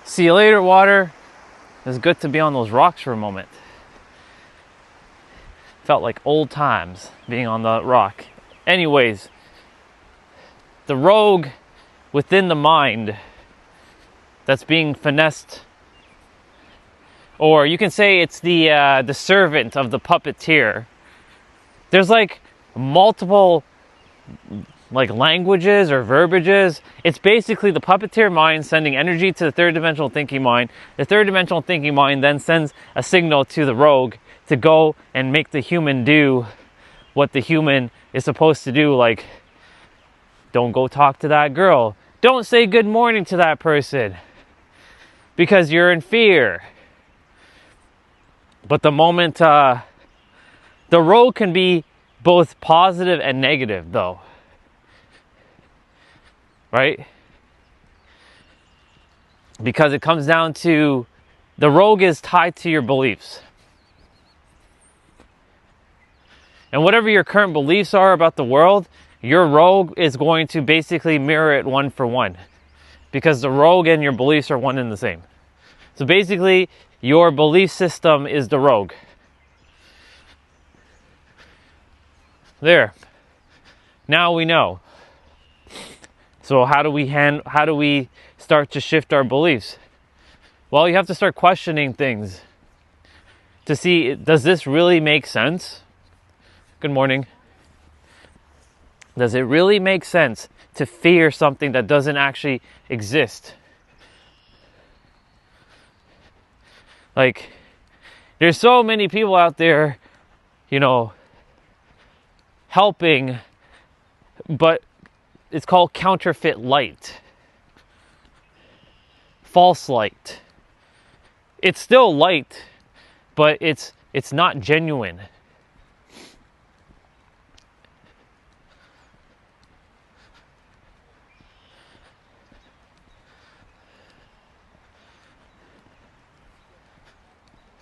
[SPEAKER 1] See you later, water. It's good to be on those rocks for a moment. Felt like old times being on the rock. Anyways, the rogue within the mind that's being finessed. Or you can say it's the servant of the puppeteer. There's like multiple like languages or verbiages. It's basically the puppeteer mind sending energy to the third dimensional thinking mind. The third dimensional thinking mind then sends a signal to the rogue to go and make the human do what the human is supposed to do. Like, don't go talk to that girl. Don't say good morning to that person because you're in fear. But the moment, the rogue can be both positive and negative though. Right? Because it comes down to, the rogue is tied to your beliefs. And whatever your current beliefs are about the world, your rogue is going to basically mirror it one for one. Because the rogue and your beliefs are one and the same. So basically, your belief system is the rogue. There. Now we know. So how do we start to shift our beliefs? Well, you have to start questioning things to see, does this really make sense? Good morning. Does it really make sense to fear something that doesn't actually exist? Like, there's so many people out there, you know, helping, but it's called counterfeit light. False light. It's still light, but it's not genuine.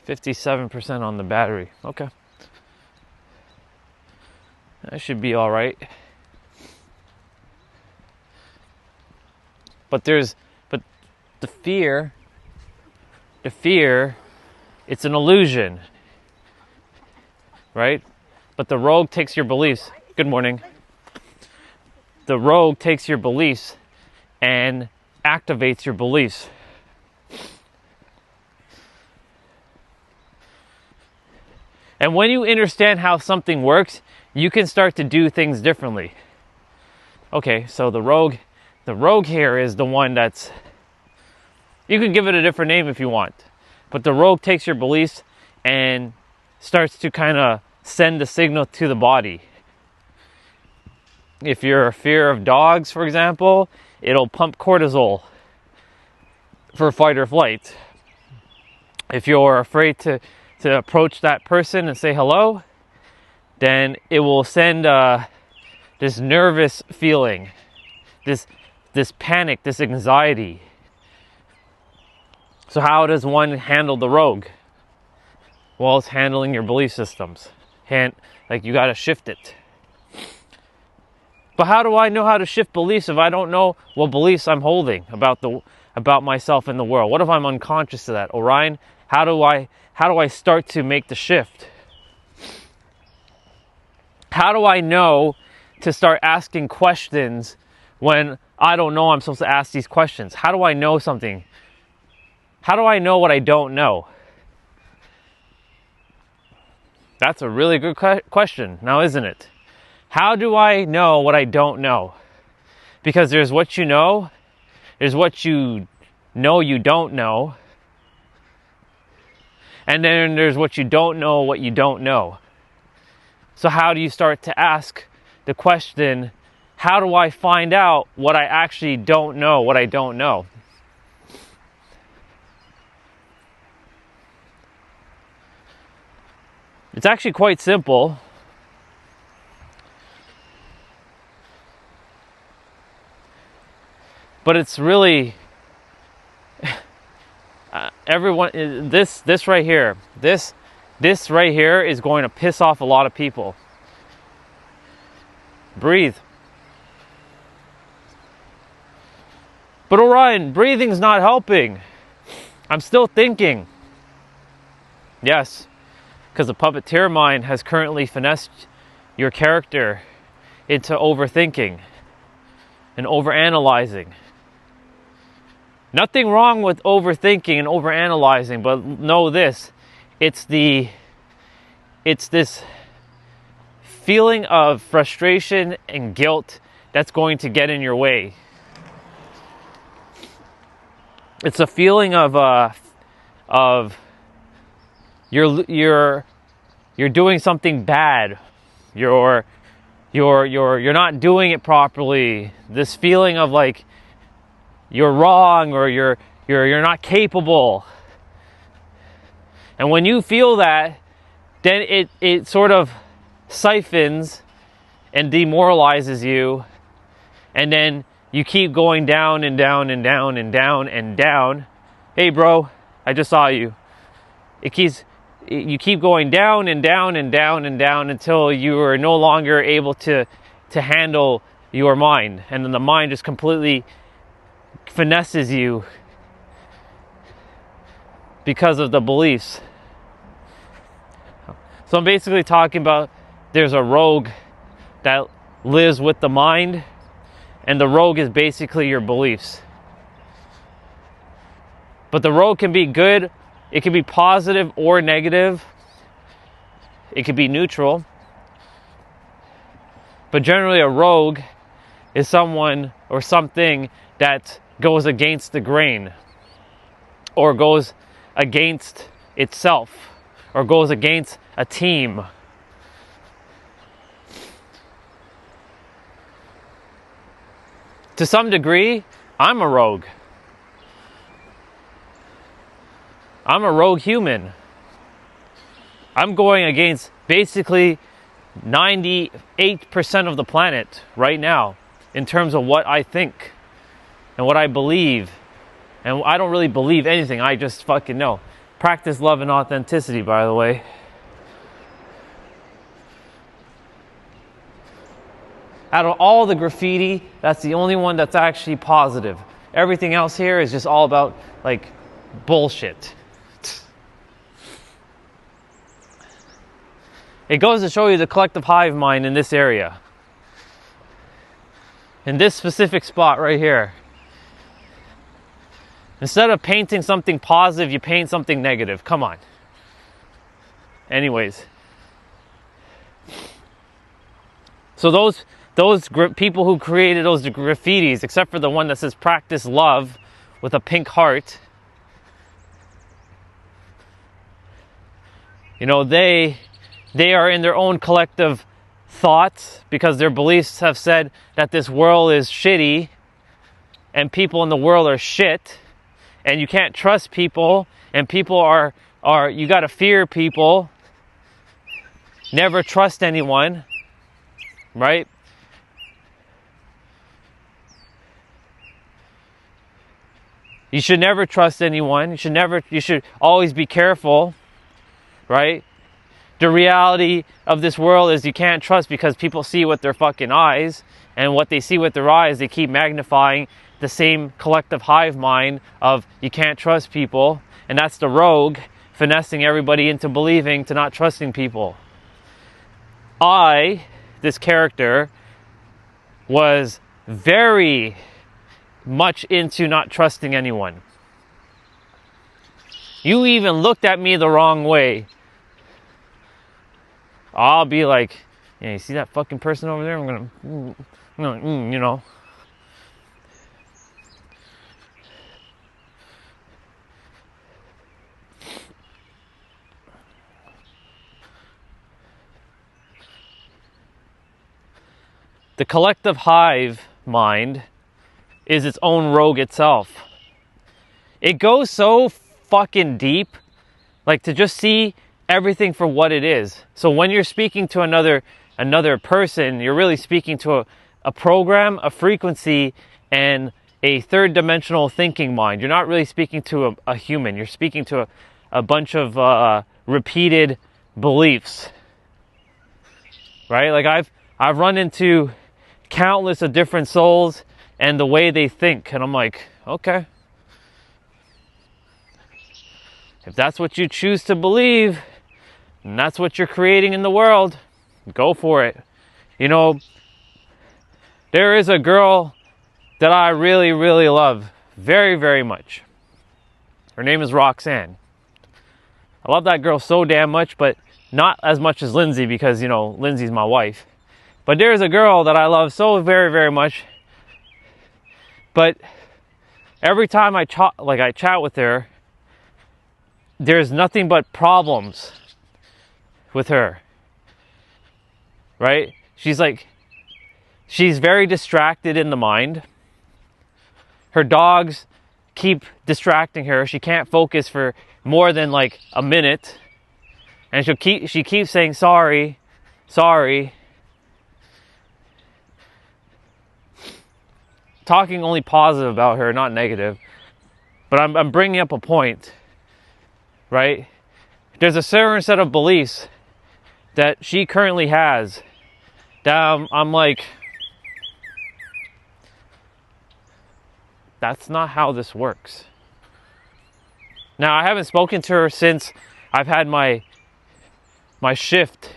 [SPEAKER 1] %57 on the battery. Okay. That should be all right. But the fear, it's an illusion. Right? But the rogue takes your beliefs. Good morning. The rogue takes your beliefs and activates your beliefs. And when you understand how something works, you can start to do things differently. Okay, so the rogue here is the one that's, you can give it a different name if you want, but the rogue takes your beliefs and starts to kind of send a signal to the body. If you're a fear of dogs, for example, it'll pump cortisol for fight or flight. If you're afraid to approach that person and say hello, then it will send this nervous feeling, this panic, this anxiety. So how does one handle the rogue? Well, it's handling your belief systems. Like, you got to shift it. But how do I know how to shift beliefs if I don't know what beliefs I'm holding about myself and the world? What if I'm unconscious of that? Orion, how do I start to make the shift? How do I know to start asking questions when I don't know I'm supposed to ask these questions? How do I know something? How do I know what I don't know? That's a really good question now, isn't it? How do I know what I don't know? Because there's what you know, there's what you know you don't know, and then there's what you don't know what you don't know. So how do you start to ask the question, how do I find out what I actually don't know, what I don't know? It's actually quite simple. But it's really everyone. This right here, this right here is going to piss off a lot of people. Breathe. But Orion, breathing's not helping. I'm still thinking. Yes, because the puppeteer mind has currently finessed your character into overthinking and overanalyzing. Nothing wrong with overthinking and overanalyzing, but know this. It's this feeling of frustration and guilt that's going to get in your way. It's a feeling of you're doing something bad. You're not doing it properly. This feeling of like you're wrong or you're not capable. And when you feel that, then it sort of siphons and demoralizes you, and then you keep going down and down and down and down and down. Hey bro, I just saw you. You keep going down and down and down and down until you are no longer able to handle your mind, and then the mind just completely finesses you because of the beliefs. So I'm basically talking about there's a rogue that lives with the mind, and the rogue is basically your beliefs. But the rogue can be good, it can be positive or negative, it could be neutral. But generally a rogue is someone or something that goes against the grain, or goes against itself, or goes against a team. To some degree, I'm a rogue. I'm a rogue human. I'm going against basically 98% of the planet right now in terms of what I think and what I believe. And I don't really believe anything, I just fucking know. Practice love and authenticity, by the way. Out of all the graffiti, that's the only one that's actually positive. Everything else here is just all about, like, bullshit. It goes to show you the collective hive mind in this area. In this specific spot right here. Instead of painting something positive, you paint something negative. Come on. Anyways. So those people who created those graffitis, except for the one that says practice love with a pink heart, you know, they are in their own collective thoughts, because their beliefs have said that this world is shitty and people in the world are shit, and you can't trust people, and people are you got to fear people, never trust anyone, right? You should never trust anyone. You should always be careful, right? The reality of this world is you can't trust, because people see with their fucking eyes, and what they see with their eyes, they keep magnifying the same collective hive mind of you can't trust people, and that's the rogue finessing everybody into believing to not trusting people. This character, was very much into not trusting anyone. You even looked at me the wrong way, I'll be like, yeah, you see that fucking person over there? I'm gonna, you know. The collective hive mind is its own rogue itself. It goes so fucking deep, like, to just see everything for what it is. So when you're speaking to another person, you're really speaking to a program, a frequency, and a third dimensional thinking mind. You're not really speaking to a human. You're speaking to a bunch of repeated beliefs, right? Like I've run into countless of different souls and the way they think, and I'm like, okay, if that's what you choose to believe, and that's what you're creating in the world, go for it. You know, there is a girl that I really, really love very, very much. Her name is Roxanne. I love that girl so damn much, but not as much as Lindsay because, you know, Lindsay's my wife. But there's a girl that I love so very, very much. But every time I chat with her, there's nothing but problems with her. Right? She's very distracted in the mind. Her dogs keep distracting her. She can't focus for more than like a minute. And she keeps saying sorry, sorry. Talking only positive about her, not negative. But I'm bringing up a point, right? There's a certain set of beliefs that she currently has that I'm like, that's not how this works. Now, I haven't spoken to her since I've had my shift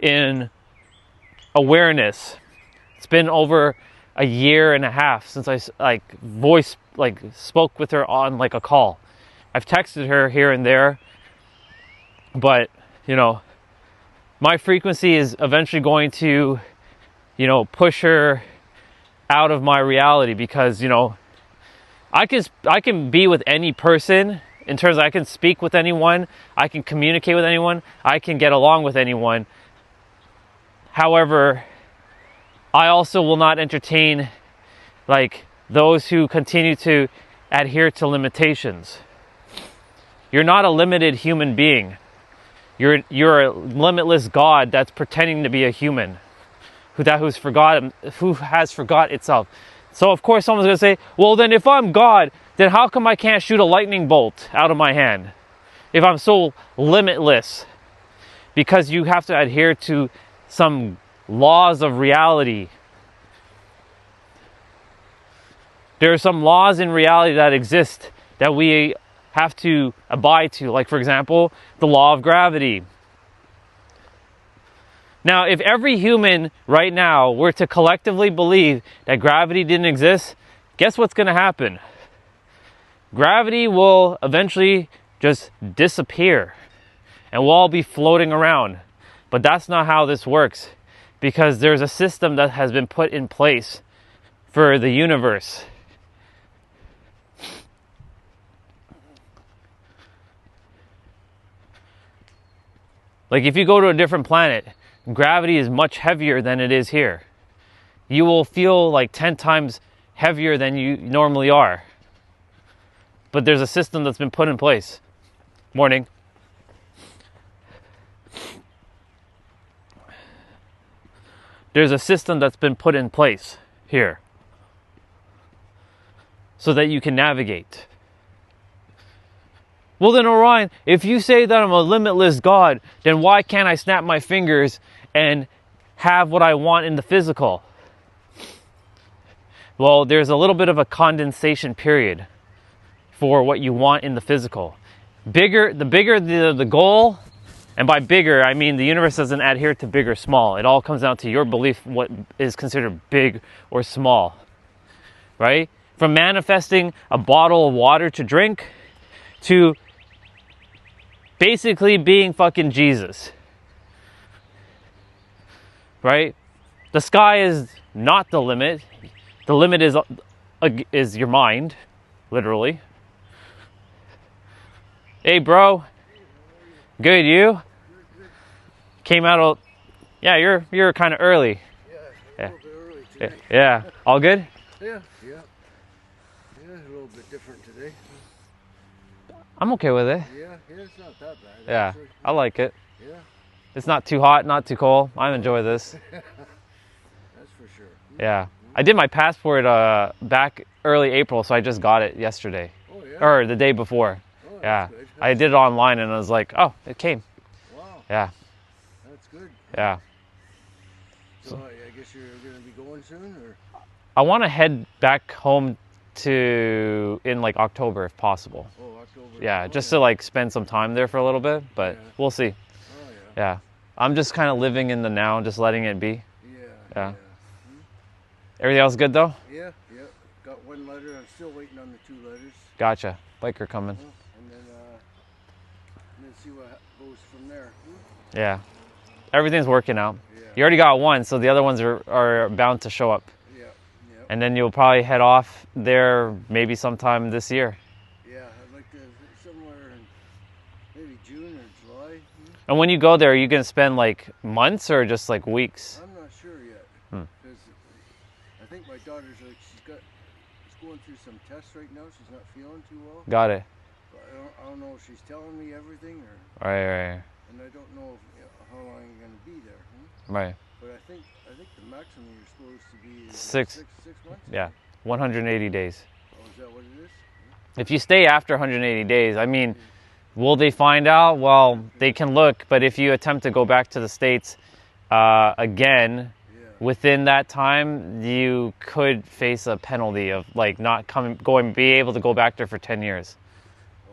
[SPEAKER 1] in awareness. It's been over a year and a half since I spoke with her on like a call. I've texted her here and there, but you know, my frequency is eventually going to, you know, push her out of my reality because, you know, I can be with any person in terms of I can speak with anyone, I can communicate with anyone, I can get along with anyone. However, I also will not entertain like those who continue to adhere to limitations. You're not a limited human being. You're a limitless God that's pretending to be a human who has forgot itself. So of course someone's gonna say, well then if I'm God, then how come I can't shoot a lightning bolt out of my hand? If I'm so limitless? Because you have to adhere to some laws of reality. There are some laws in reality that exist that we have to abide to. Like for example, the law of gravity. Now, if every human right now were to collectively believe that gravity didn't exist, guess what's going to happen? Gravity will eventually just disappear and we'll all be floating around. But that's not how this works because there's a system that has been put in place for the universe. Like if you go to a different planet, gravity is much heavier than it is here. You will feel like 10 times heavier than you normally are. But there's a system that's been put in place. Morning. There's a system that's been put in place here so that you can navigate. Well then, Orion, if you say that I'm a limitless God, then why can't I snap my fingers and have what I want in the physical? Well, there's a little bit of a condensation period for what you want in the physical. The bigger the goal, and by bigger, I mean the universe doesn't adhere to big or small. It all comes down to your belief what is considered big or small, right? From manifesting a bottle of water to drink to basically being fucking Jesus, right? The sky is not the limit. The limit is your mind, literally. Hey, bro. Good, you? Came out. Yeah, you're kind of early.
[SPEAKER 5] Yeah, a little bit early today.
[SPEAKER 1] Yeah. All good?
[SPEAKER 5] Yeah, a little bit different today.
[SPEAKER 1] I'm okay with it.
[SPEAKER 5] Yeah, it's not that bad.
[SPEAKER 1] Yeah,
[SPEAKER 5] Actually.
[SPEAKER 1] I like it.
[SPEAKER 5] Yeah,
[SPEAKER 1] It's not too hot, not too cold. I enjoy this.
[SPEAKER 5] that's for sure.
[SPEAKER 1] Yeah. I did my passport back early April, so I just got it yesterday.
[SPEAKER 5] Oh, yeah?
[SPEAKER 1] Or the day before.
[SPEAKER 5] Oh,
[SPEAKER 1] Yeah.
[SPEAKER 5] that's good.
[SPEAKER 1] I did it online and I was like, oh, it came.
[SPEAKER 5] Wow,
[SPEAKER 1] Yeah.
[SPEAKER 5] that's good.
[SPEAKER 1] Yeah.
[SPEAKER 5] So I guess you're going to be going soon, or?
[SPEAKER 1] I want to head back home in like October if possible.
[SPEAKER 5] Oh, October.
[SPEAKER 1] Yeah,
[SPEAKER 5] Oh,
[SPEAKER 1] just
[SPEAKER 5] yeah.
[SPEAKER 1] to like spend some time there for a little bit, but
[SPEAKER 5] Yeah.
[SPEAKER 1] we'll see.
[SPEAKER 5] Oh, yeah.
[SPEAKER 1] Yeah. I'm just kind of living in the now, just letting it be.
[SPEAKER 5] Yeah.
[SPEAKER 1] Yeah. Everything else good though?
[SPEAKER 5] Yeah. got one letter. I'm still waiting on the 2 letters.
[SPEAKER 1] Gotcha. Biker coming.
[SPEAKER 5] And then see what goes from there.
[SPEAKER 1] Yeah. Everything's working out.
[SPEAKER 5] Yeah.
[SPEAKER 1] You already got one, so the other ones are bound to show up.
[SPEAKER 5] Yeah.
[SPEAKER 1] And then you'll probably head off there maybe sometime this year.
[SPEAKER 5] Yeah, I'd like to somewhere in maybe June or July.
[SPEAKER 1] And when you go there, are you going to spend like months or just like weeks?
[SPEAKER 5] I'm not sure yet. Because I think my daughter's like, she's going through some tests right now. She's not feeling too well.
[SPEAKER 1] Got it.
[SPEAKER 5] But I don't know if she's telling me everything or.
[SPEAKER 1] Right.
[SPEAKER 5] And I don't know how long I'm going to be there.
[SPEAKER 1] Right.
[SPEAKER 5] But I think the maximum you're supposed to be is
[SPEAKER 1] Six
[SPEAKER 5] months.
[SPEAKER 1] Yeah. 180 days.
[SPEAKER 5] Oh, is that what it is?
[SPEAKER 1] If you stay after 180 days, I mean, will they find out? Well, they can look, but if you attempt to go back to the States again within that time, you could face a penalty of like not be able to go back there for 10 years.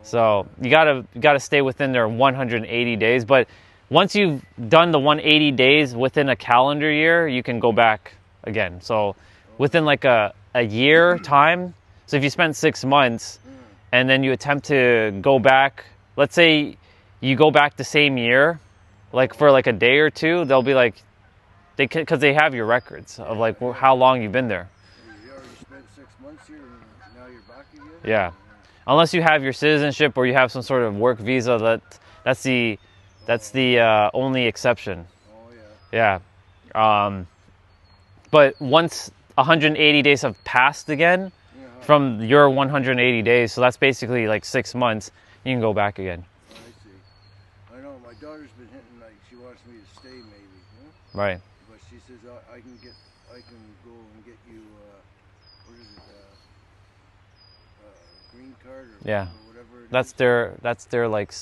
[SPEAKER 1] So you gotta stay within their 180 days. But once you've done the 180 days within a calendar year, you can go back again. So within like a year time. So if you spend 6 months and then you attempt to go back, let's say you go back the same year, like for like a day or two, they'll be like, because they have your records of like how long you've been there.
[SPEAKER 5] You already spent 6 months here and now you're back again?
[SPEAKER 1] Yeah. Unless you have your citizenship or you have some sort of work visa, that's the only exception.
[SPEAKER 5] Oh yeah.
[SPEAKER 1] But once 180 days have passed again from your 180 days, so that's basically like 6 months, you can go back again.
[SPEAKER 5] I see. I know my daughter's been hitting like she wants me to stay maybe.
[SPEAKER 1] Right.
[SPEAKER 5] But she says I can go and get you what is it? Green card or whatever.
[SPEAKER 1] That's their like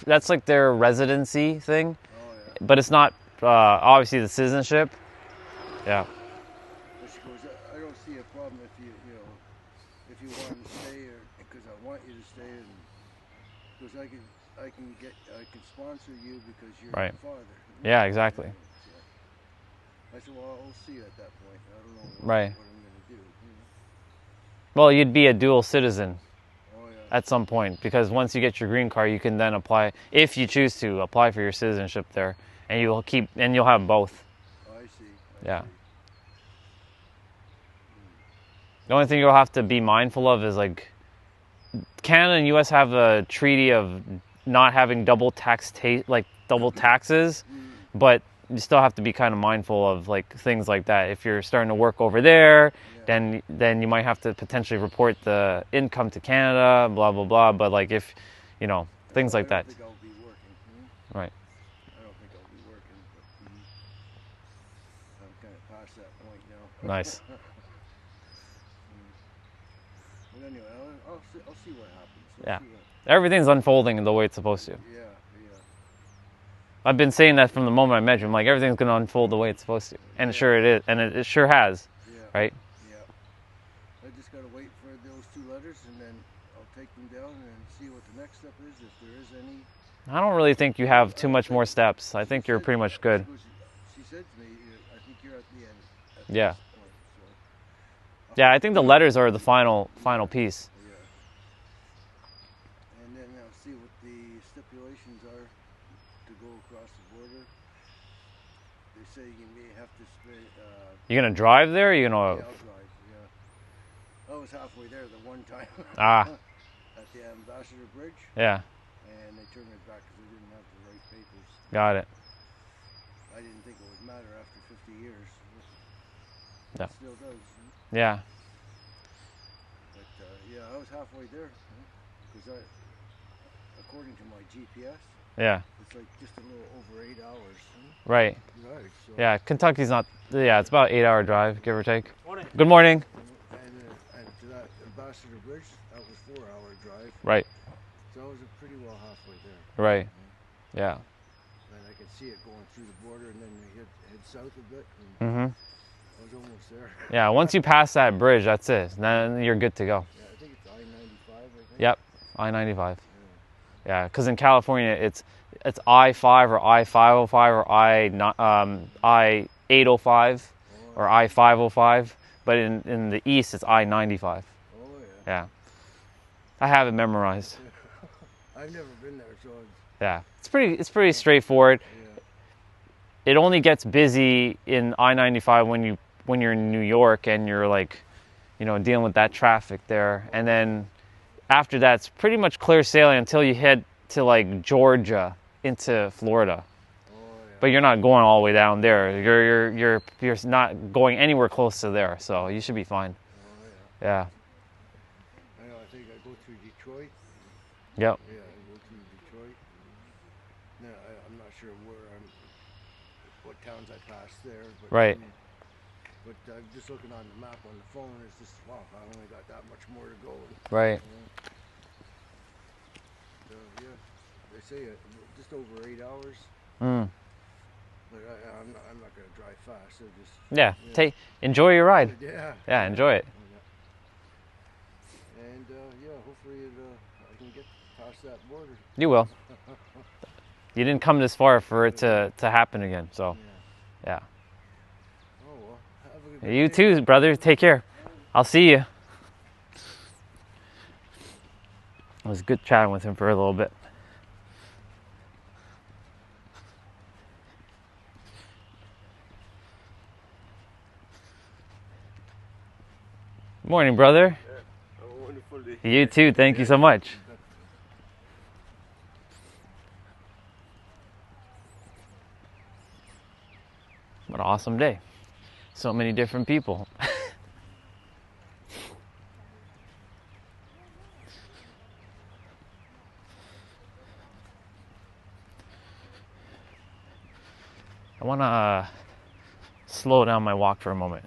[SPEAKER 1] that's like their residency thing.
[SPEAKER 5] Oh yeah.
[SPEAKER 1] But it's not obviously the citizenship. Yeah.
[SPEAKER 5] But she goes, I don't see a problem if you want to stay, or because I want you to stay, and because I can sponsor you because you're
[SPEAKER 1] Right.
[SPEAKER 5] my father.
[SPEAKER 1] Yeah, exactly.
[SPEAKER 5] I said, well, I'll see you at that point. I don't know what
[SPEAKER 1] Right.
[SPEAKER 5] I'm going to do.
[SPEAKER 1] Well, you'd be a dual citizen
[SPEAKER 5] Oh yeah.
[SPEAKER 1] at some point, because once you get your green card, you can then apply, if you choose to apply for your citizenship there, and you'll have both.
[SPEAKER 5] Oh, I see.
[SPEAKER 1] Yeah.
[SPEAKER 5] See.
[SPEAKER 1] The only thing you'll have to be mindful of is like Canada and US have a treaty of not having double taxes, but you still have to be kind of mindful of like things like that. If you're starting to work over there, then you might have to potentially report the income to Canada, blah blah blah. But like if things like that.
[SPEAKER 5] I don't think I'll be working.
[SPEAKER 1] Right.
[SPEAKER 5] I don't think I'll be working, but I'm kind of past that point now.
[SPEAKER 1] Nice.
[SPEAKER 5] But anyway, I'll see what happens.
[SPEAKER 1] Yeah. Everything's unfolding the way it's supposed to.
[SPEAKER 5] Yeah.
[SPEAKER 1] I've been saying that from the moment I met you. I'm like, everything's going to unfold the way it's supposed to. And sure it is. And it sure has.
[SPEAKER 5] Yeah.
[SPEAKER 1] Right?
[SPEAKER 5] Yeah. I just got to wait for those 2 letters, and then I'll take them down and see what the next step is, if there is any.
[SPEAKER 1] I don't really think you have too much more steps. I think you're pretty much good.
[SPEAKER 5] She said to me, I think you're at the end.
[SPEAKER 1] Yeah.
[SPEAKER 5] This point, so.
[SPEAKER 1] Yeah, I think the letters are the final piece.
[SPEAKER 5] Yeah. And then I'll see what the stipulations are to go across the border. They say you may have to spend.
[SPEAKER 1] You gonna drive there? Or you
[SPEAKER 5] Yeah,
[SPEAKER 1] gonna?
[SPEAKER 5] I'll drive. Yeah. I was halfway there the one time.
[SPEAKER 1] Ah.
[SPEAKER 5] At the Ambassador Bridge,
[SPEAKER 1] Yeah,
[SPEAKER 5] and they turned me back because they didn't have the right papers.
[SPEAKER 1] got it.
[SPEAKER 5] I didn't think it would matter after 50 years.
[SPEAKER 1] Yeah.
[SPEAKER 5] It still does.
[SPEAKER 1] Yeah,
[SPEAKER 5] But yeah, I was halfway there because according to my GPS,
[SPEAKER 1] yeah,
[SPEAKER 5] it's like just a little over 8 hours.
[SPEAKER 1] right.
[SPEAKER 5] Right. So,
[SPEAKER 1] Yeah, Kentucky's not. Yeah, it's about 8-hour drive, give or take. Good morning.
[SPEAKER 5] And to that Ambassador Bridge, that was 4-hour drive.
[SPEAKER 1] Right,
[SPEAKER 5] So I was pretty well halfway there.
[SPEAKER 1] right. Yeah.
[SPEAKER 5] And I could see it going through the border, and then we head south a bit, and
[SPEAKER 1] Mhm.
[SPEAKER 5] I was almost there.
[SPEAKER 1] Yeah. Once you pass that bridge, that's it. Then you're good to go.
[SPEAKER 5] Yeah, I think it's I-95. I think.
[SPEAKER 1] Yep. I-95. Yeah, because in California it's I-5 or I-505 or I-805 or I-505. but in the east it's I-95.
[SPEAKER 5] Oh yeah.
[SPEAKER 1] Yeah, I have it memorized.
[SPEAKER 5] I've never been there, so
[SPEAKER 1] Yeah, it's pretty straightforward.
[SPEAKER 5] yeah.
[SPEAKER 1] It only gets busy in I-95 when you're in New York and you're like, you know, dealing with that traffic there, and then after that it's pretty much clear sailing until you head to like Georgia into Florida.
[SPEAKER 5] Oh yeah.
[SPEAKER 1] But you're not going all the way down there. You're not going anywhere close to there, so you should be fine.
[SPEAKER 5] Oh
[SPEAKER 1] Yeah.
[SPEAKER 5] yeah. I know. I think I go through Detroit.
[SPEAKER 1] Yep.
[SPEAKER 5] Yeah, I go through Detroit. No, I'm not sure what towns I passed there. But,
[SPEAKER 1] Right.
[SPEAKER 5] But just looking on the map on the phone, it's just wow. I only got that much more to go.
[SPEAKER 1] Right.
[SPEAKER 5] So yeah, they say just over 8 hours.
[SPEAKER 1] Mm.
[SPEAKER 5] But I'm not gonna drive fast. So just
[SPEAKER 1] Yeah. Enjoy your ride.
[SPEAKER 5] yeah.
[SPEAKER 1] Yeah, enjoy it.
[SPEAKER 5] And yeah, hopefully I can get past that border.
[SPEAKER 1] You will. You didn't come this far for it to happen again, so yeah.
[SPEAKER 5] Oh well, have a good
[SPEAKER 1] You
[SPEAKER 5] day.
[SPEAKER 1] too, brother. Take care. I'll see you. It was good chatting with him for a little bit. Morning, brother.
[SPEAKER 5] Have a wonderful day.
[SPEAKER 1] You too. Thank you so much. What an awesome day. So many different people. I want to slow down my walk for a moment.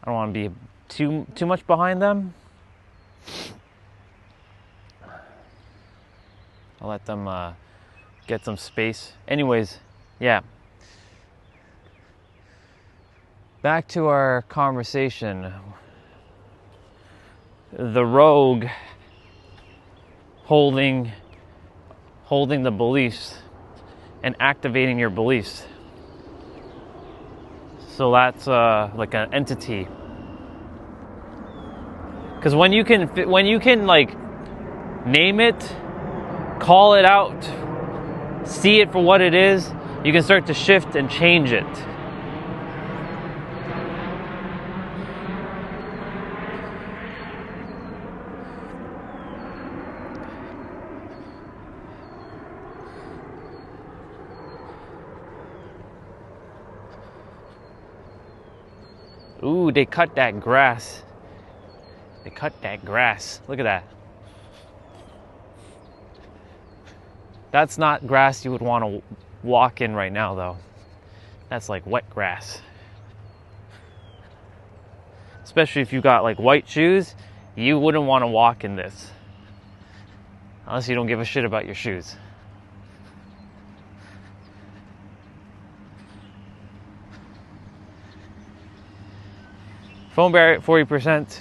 [SPEAKER 1] I don't want to be too much behind them. I'll let them get some space. Anyways, yeah. Back to our conversation. The rogue holding the beliefs and activating your beliefs. So that's like an entity. Because when you can like name it, call it out, see it for what it is, you can start to shift and change it. Ooh, they cut that grass. They cut that grass. Look at that. That's not grass you would want to walk in right now, though. That's like wet grass. Especially if you got like white shoes, you wouldn't want to walk in this. Unless you don't give a shit about your shoes. Phone battery at 40%.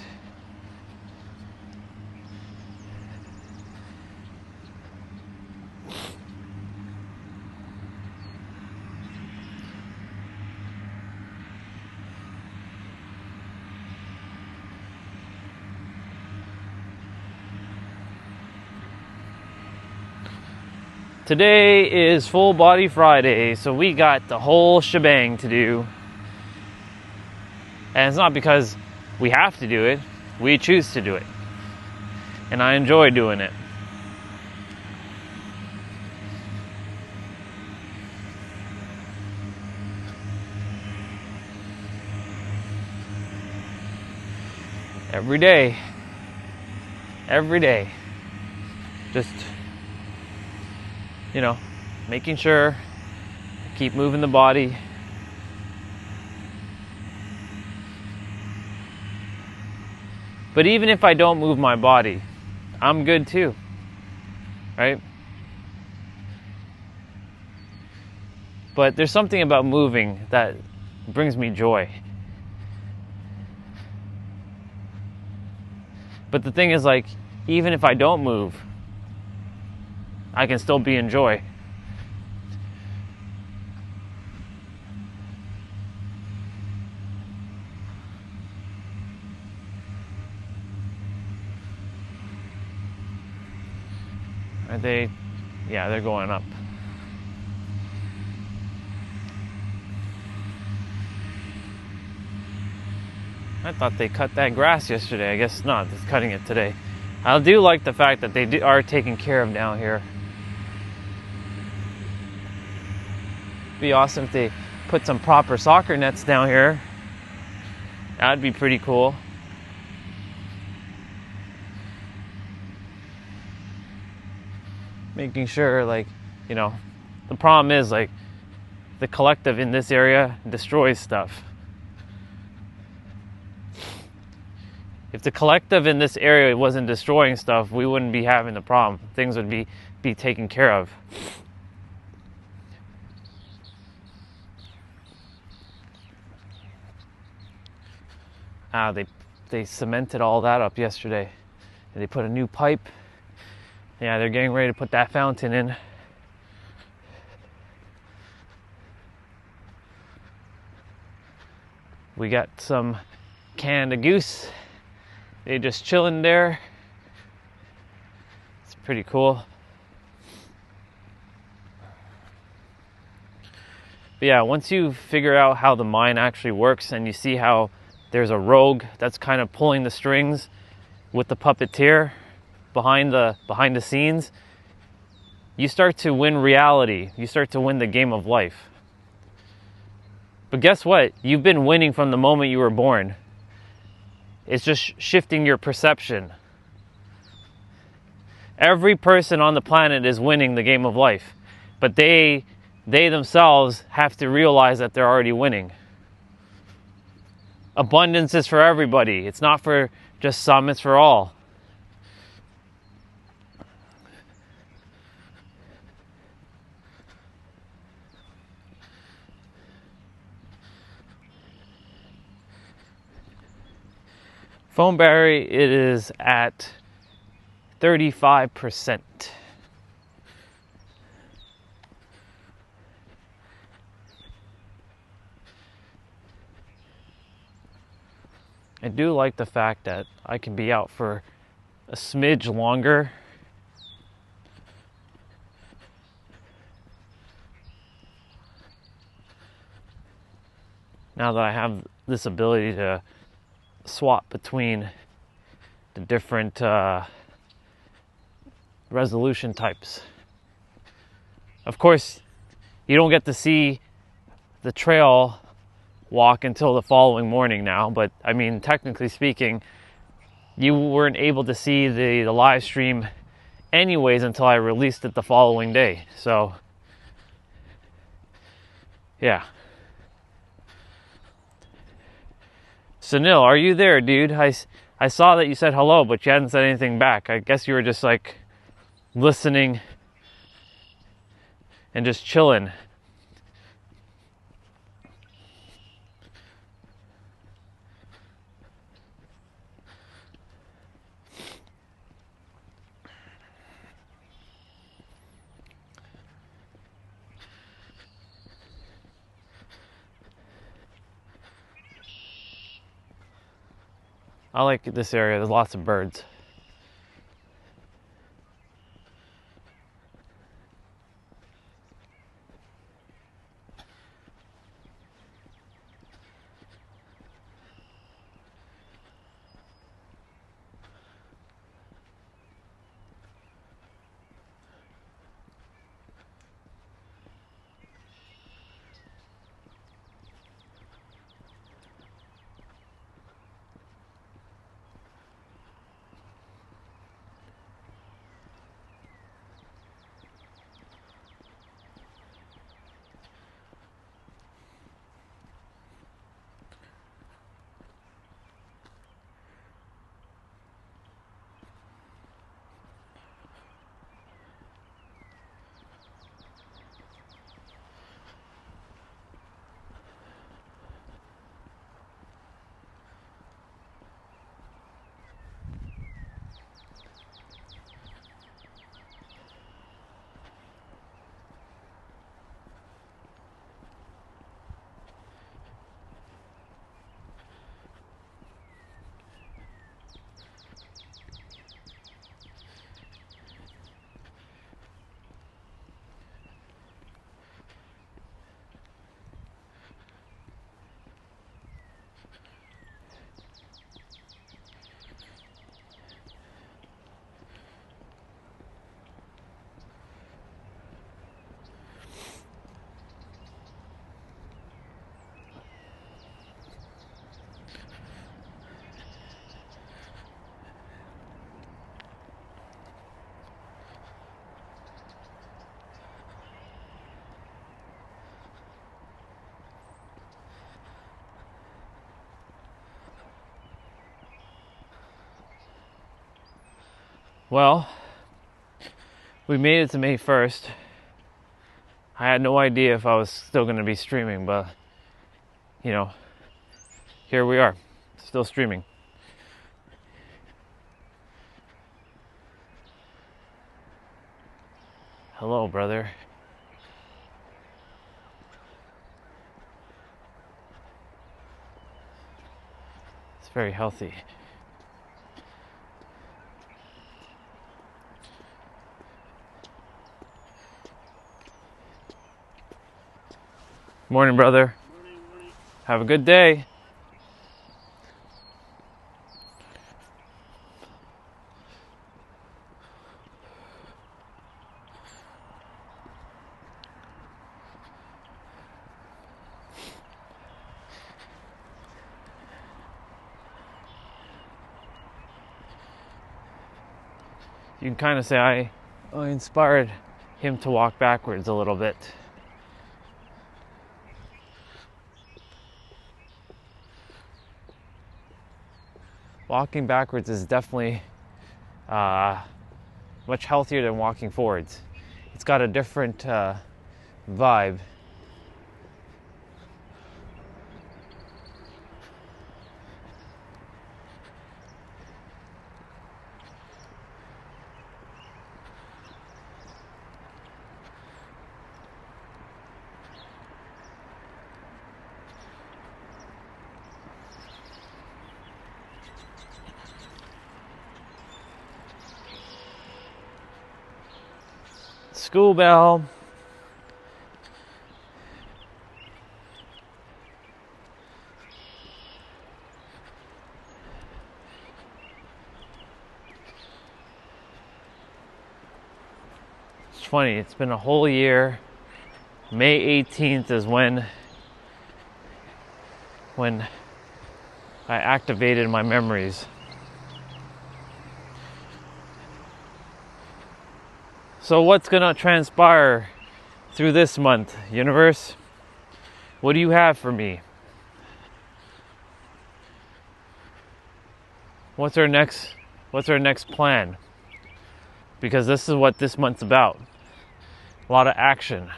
[SPEAKER 1] Today is Full Body Friday, so we got the whole shebang to do. And it's not because we have to do it, we choose to do it. And I enjoy doing it. Every day. Just, you know, making sure I keep moving the body. But even if I don't move my body, I'm good too, right? But there's something about moving that brings me joy. But the thing is, like, even if I don't move, I can still be in joy. Are they? Yeah, they're going up. I thought they cut that grass yesterday. I guess not. They're cutting it today. I do like the fact that they are taken care of down here. Be awesome if they put some proper soccer nets down here. That'd be pretty cool. Making sure, like, you know, the problem is, like, the collective in this area destroys stuff. If the collective in this area wasn't destroying stuff, we wouldn't be having the problem. Things would be taken care of. They cemented all that up yesterday. And they put a new pipe. Yeah, they're getting ready to put that fountain in. We got some Canada Goose. They just chilling there. It's pretty cool. But yeah, once you figure out how the mine actually works and you see how there's a rogue that's kind of pulling the strings with the puppeteer behind the scenes, you start to win reality. You start to win the game of life. But guess what? You've been winning from the moment you were born. It's just shifting your perception. Every person on the planet is winning the game of life, but they themselves have to realize that they're already winning. Abundance is for everybody. It's not for just some, it's for all. Phone battery, it is at 35%. I do like the fact that I can be out for a smidge longer. Now that I have this ability to swap between the different resolution types. Of course, you don't get to see the trail walk until the following morning now, but I mean, technically speaking, you weren't able to see the live stream anyways until I released it the following day. So yeah. Sunil, are you there, dude? I saw that you said hello, but you hadn't said anything back. I guess you were just like listening and just chilling. I like this area. There's lots of birds. Well, we made it to May 1st. I had no idea if I was still going to be streaming, but, you know, here we are, still streaming. Hello, brother. It's very healthy. Morning, brother.
[SPEAKER 5] Morning.
[SPEAKER 1] Have a good day. You can kind of say I inspired him to walk backwards a little bit. Walking backwards is definitely much healthier than walking forwards. It's got a different vibe. School bell. It's funny, it's been a whole year. May 18th is when I activated my memories. So what's gonna transpire through this month, universe? What do you have for me? What's our next plan? Because this is what this month's about. A lot of action.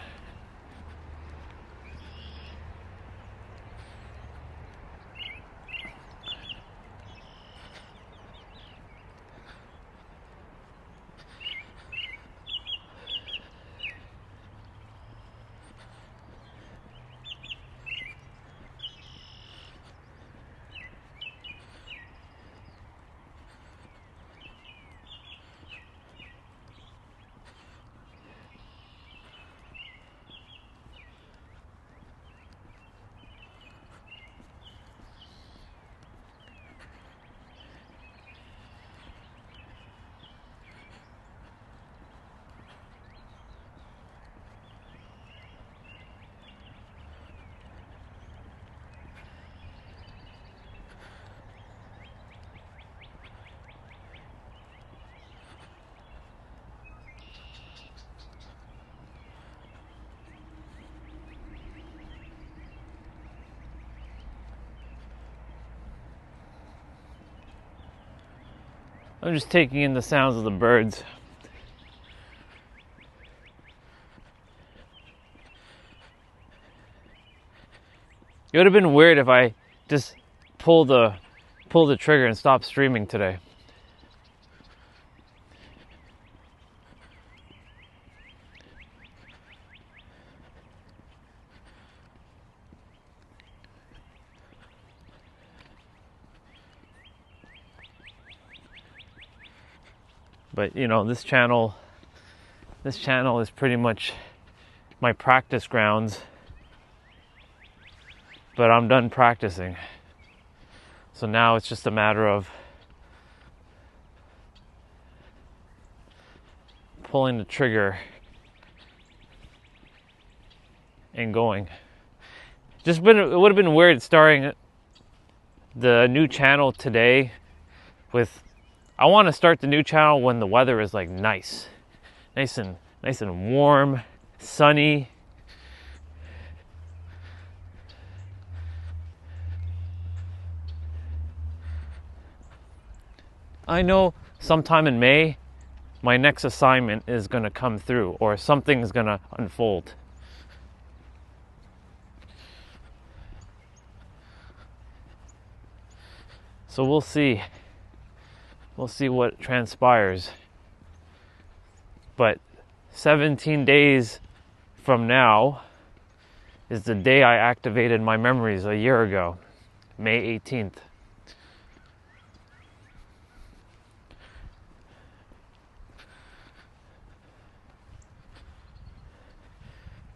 [SPEAKER 1] I'm just taking in the sounds of the birds. It would have been weird if I just pulled the trigger and stopped streaming today. But you know, this channel is pretty much my practice grounds. But I'm done practicing. So now it's just a matter of pulling the trigger and going. It would have been weird starting the new channel today with, I want to start the new channel when the weather is like nice and warm, sunny. I know sometime in May my next assignment is going to come through, or something's going to unfold. So we'll see. We'll see what transpires. But 17 days from now is the day I activated my memories a year ago, May 18th.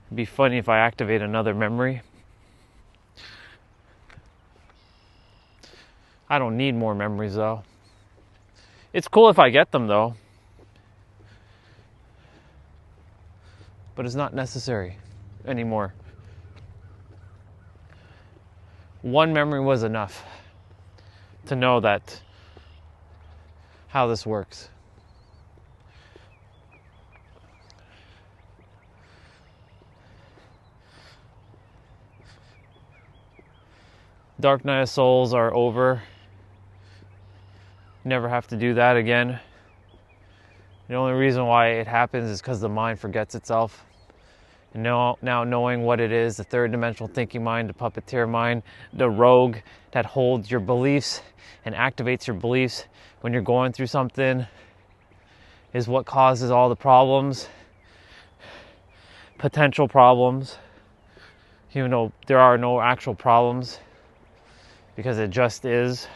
[SPEAKER 1] It'd be funny if I activate another memory. I don't need more memories though. It's cool if I get them though. But it's not necessary anymore. One memory was enough to know that how this works. Dark Night of Souls are over. Never have to do that again. The only reason why it happens is because the mind forgets itself. And now knowing what it is, the third dimensional thinking mind, the puppeteer mind, the rogue that holds your beliefs and activates your beliefs when you're going through something, is what causes all the problems, potential problems, even though there are no actual problems, because it just is.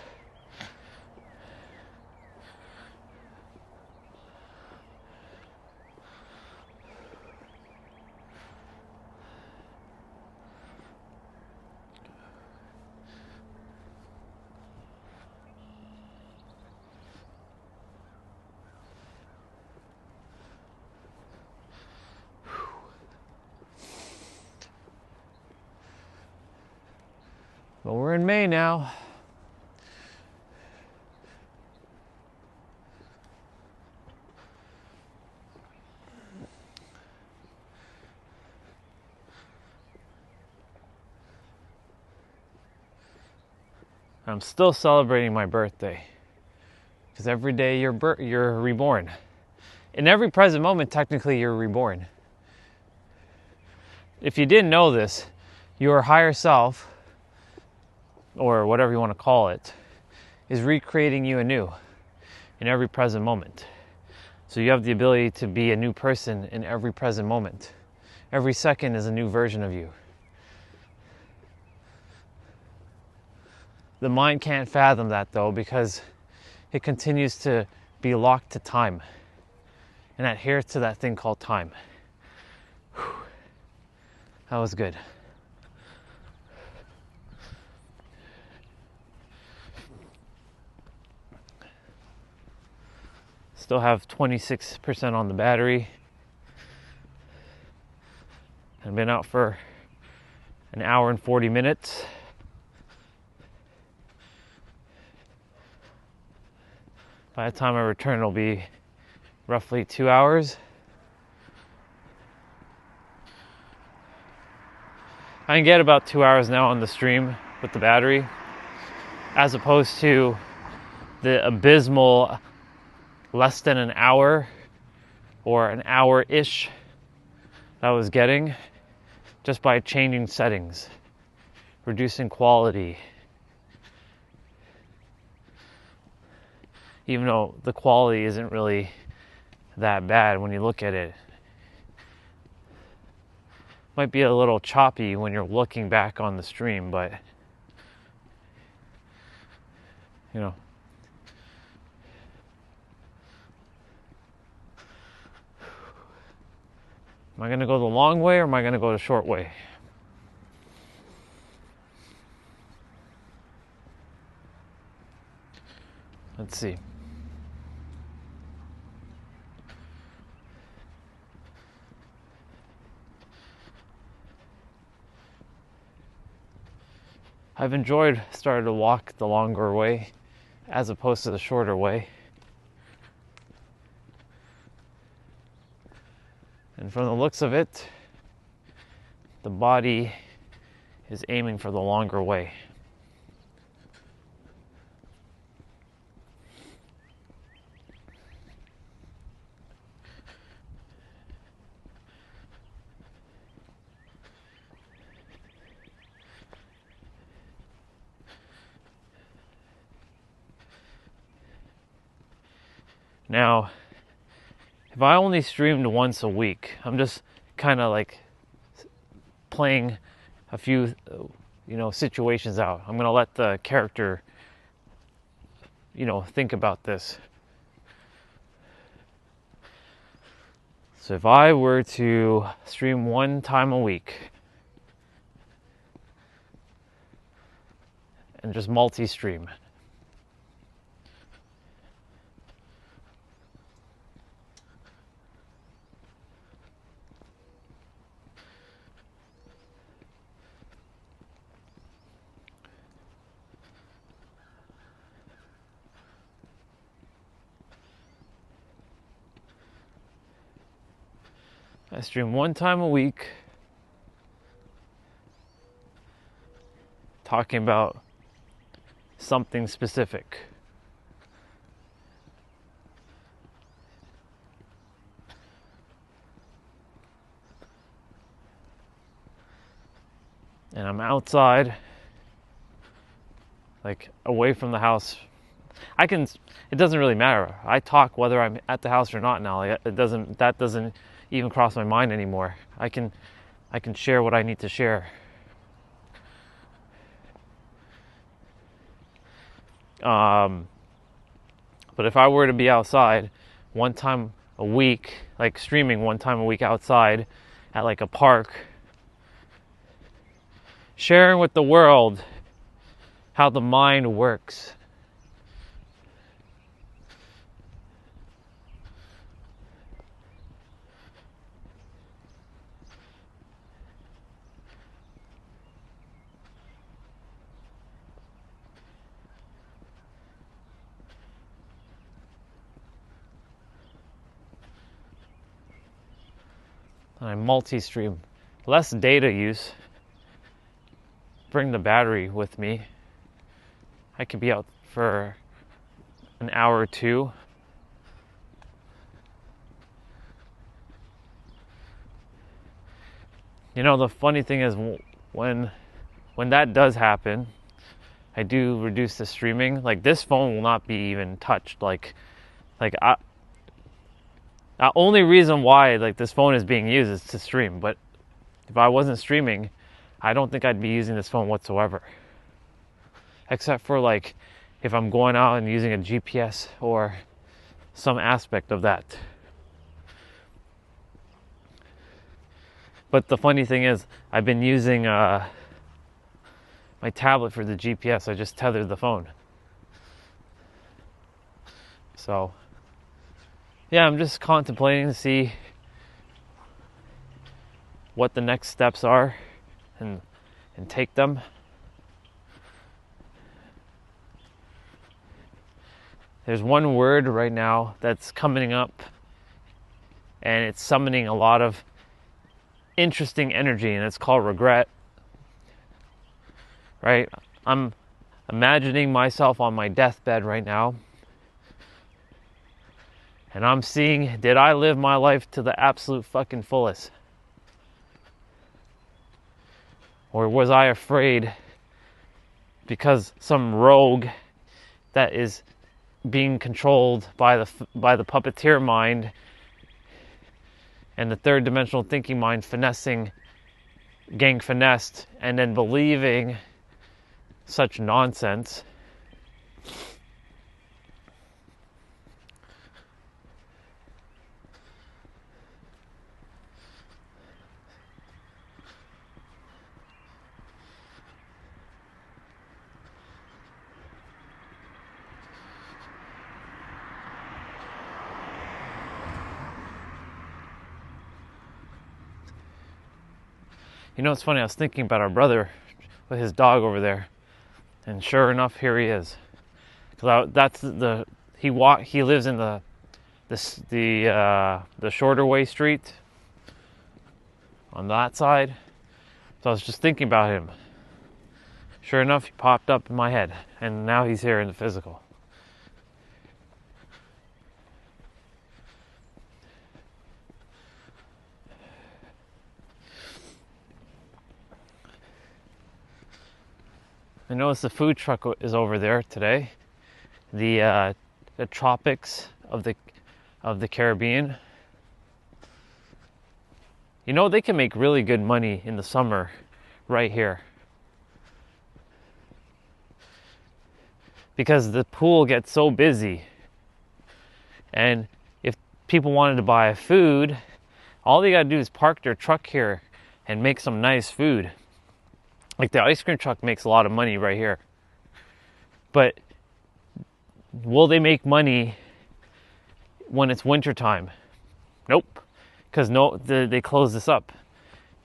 [SPEAKER 1] But we're in May now. I'm still celebrating my birthday. Because every day you're reborn. In every present moment, technically, you're reborn. If you didn't know this, your higher self, or whatever you want to call it, is recreating you anew in every present moment. So you have the ability to be a new person in every present moment. Every second is a new version of you. The mind can't fathom that though, because it continues to be locked to time and adhere to that thing called time. Whew. That was good. Still have 26% on the battery. I've been out for an hour and 40 minutes. By the time I return, it'll be roughly 2 hours. I can get about 2 hours now on the stream with the battery, as opposed to the abysmal less than an hour or an hour-ish that I was getting just by changing settings, reducing quality. Even though the quality isn't really that bad when you look at it. Might be a little choppy when you're looking back on the stream, but you know. Am I going to go the long way or am I going to go the short way? Let's see. I've enjoyed starting to walk the longer way as opposed to the shorter way. And from the looks of it, the body is aiming for the longer way. Now, if I only streamed once a week, I'm just kind of like playing a few, situations out. I'm going to let the character, think about this. So if I were to stream one time a week and just multi-stream, I stream one time a week talking about something specific. And I'm outside, like away from the house. It doesn't really matter. I talk whether I'm at the house or not now. Like, that doesn't even cross my mind anymore. I can share what I need to share. But if I were to be outside one time a week, like streaming one time a week outside at like a park, sharing with the world how the mind works. And I multi-stream, less data use. Bring the battery with me. I could be out for an hour or two. The funny thing is when that does happen, I do reduce the streaming. Like, this phone will not be even touched. The only reason why this phone is being used is to stream. But if I wasn't streaming, I don't think I'd be using this phone whatsoever. Except for if I'm going out and using a GPS or some aspect of that. But the funny thing is, I've been using my tablet for the GPS. I just tethered the phone. So, yeah, I'm just contemplating to see what the next steps are and take them. There's one word right now that's coming up, and it's summoning a lot of interesting energy, and it's called regret. Right? I'm imagining myself on my deathbed right now, and I'm seeing, did I live my life to the absolute fucking fullest? Or was I afraid because some rogue that is being controlled by the puppeteer mind and the third dimensional thinking mind getting finessed and then believing such nonsense? It's funny, I was thinking about our brother with his dog over there, and sure enough, here he is. Because he lives in the shorter way street on that side. So I was just thinking about him. Sure enough, he popped up in my head, and now he's here in the physical. I noticed the food truck is over there today. The tropics of the of the Caribbean. You know, they can make really good money in the summer right here. Because the pool gets so busy. And if people wanted to buy food, all they gotta do is park their truck here and make some nice food. Like the ice cream truck makes a lot of money right here. But will they make money when it's winter time? Nope. Because they close this up.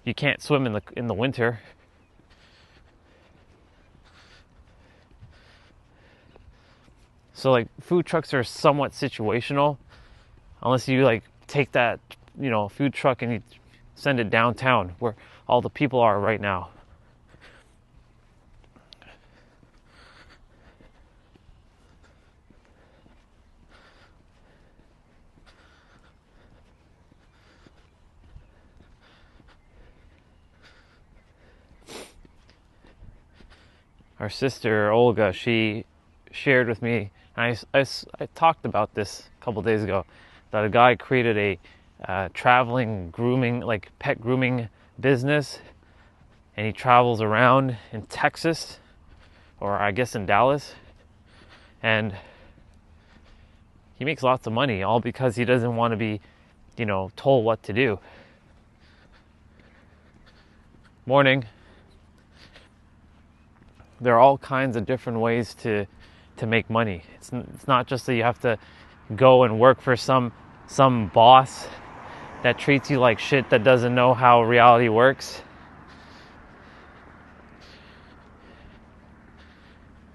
[SPEAKER 1] You can't swim in the winter. So like food trucks are somewhat situational, unless you like take that, you know, food truck and you send it downtown where all the people are right now. Our sister Olga, she shared with me, and I talked about this a couple days ago, that a guy created a traveling grooming, like pet grooming business, and he travels around in Texas, or I guess in Dallas, and he makes lots of money, all because he doesn't want to be, you know, told what to do. Morning. There are all kinds of different ways to make money. It's not just that you have to go and work for some boss that treats you like shit, that doesn't know how reality works.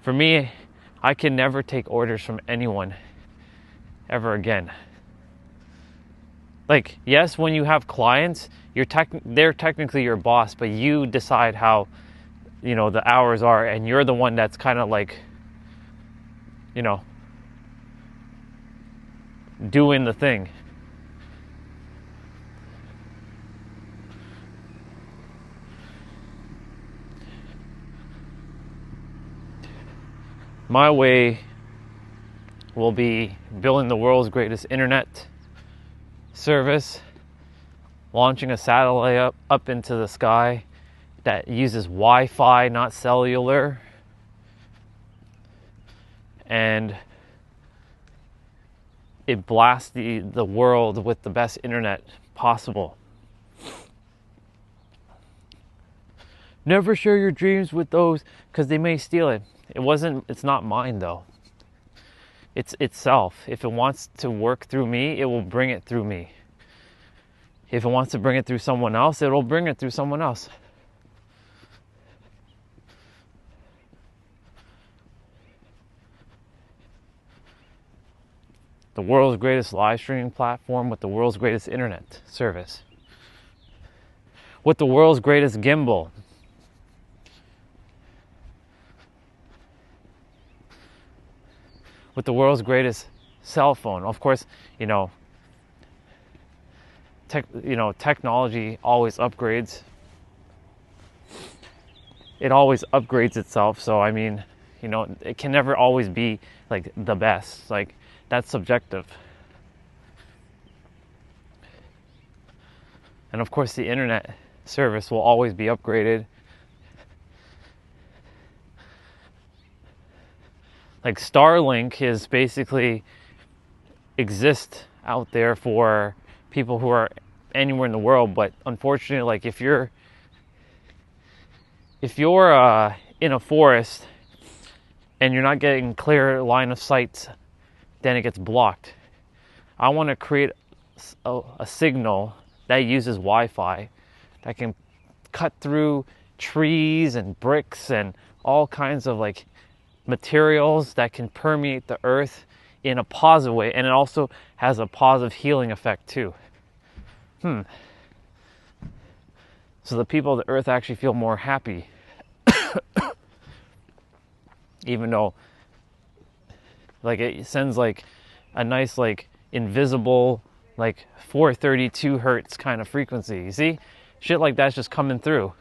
[SPEAKER 1] For me, I can never take orders from anyone ever again. Like, yes, when you have clients, they're technically your boss, but you decide how, you know, the hours are, and you're the one that's kind of like, you know, doing the thing. My way will be building the world's greatest internet service, launching a satellite up into the sky that uses Wi-Fi, not cellular, and it blasts the world with the best internet possible. Never share your dreams with those, because they may steal it. It's not mine though. It's itself. If it wants to work through me, it will bring it through me. If it wants to bring it through someone else, it will bring it through someone else. The world's greatest live streaming platform with the world's greatest internet service. With the world's greatest gimbal. With the world's greatest cell phone. Of course, you know, technology always upgrades. It always upgrades itself. So, I mean, you know, it can never always be like the best. Like, that's subjective. And of course, the internet service will always be upgraded. Like Starlink is basically exist out there for people who are anywhere in the world, but unfortunately, like if you're in a forest and you're not getting clear line of sight, then it gets blocked. I want to create a signal that uses Wi-Fi that can cut through trees and bricks and all kinds of like materials that can permeate the earth in a positive way, and it also has a positive healing effect too. So the people of the earth actually feel more happy. Even though like it sends like a nice like invisible like 432 hertz kind of frequency. You see? Shit like that's just coming through.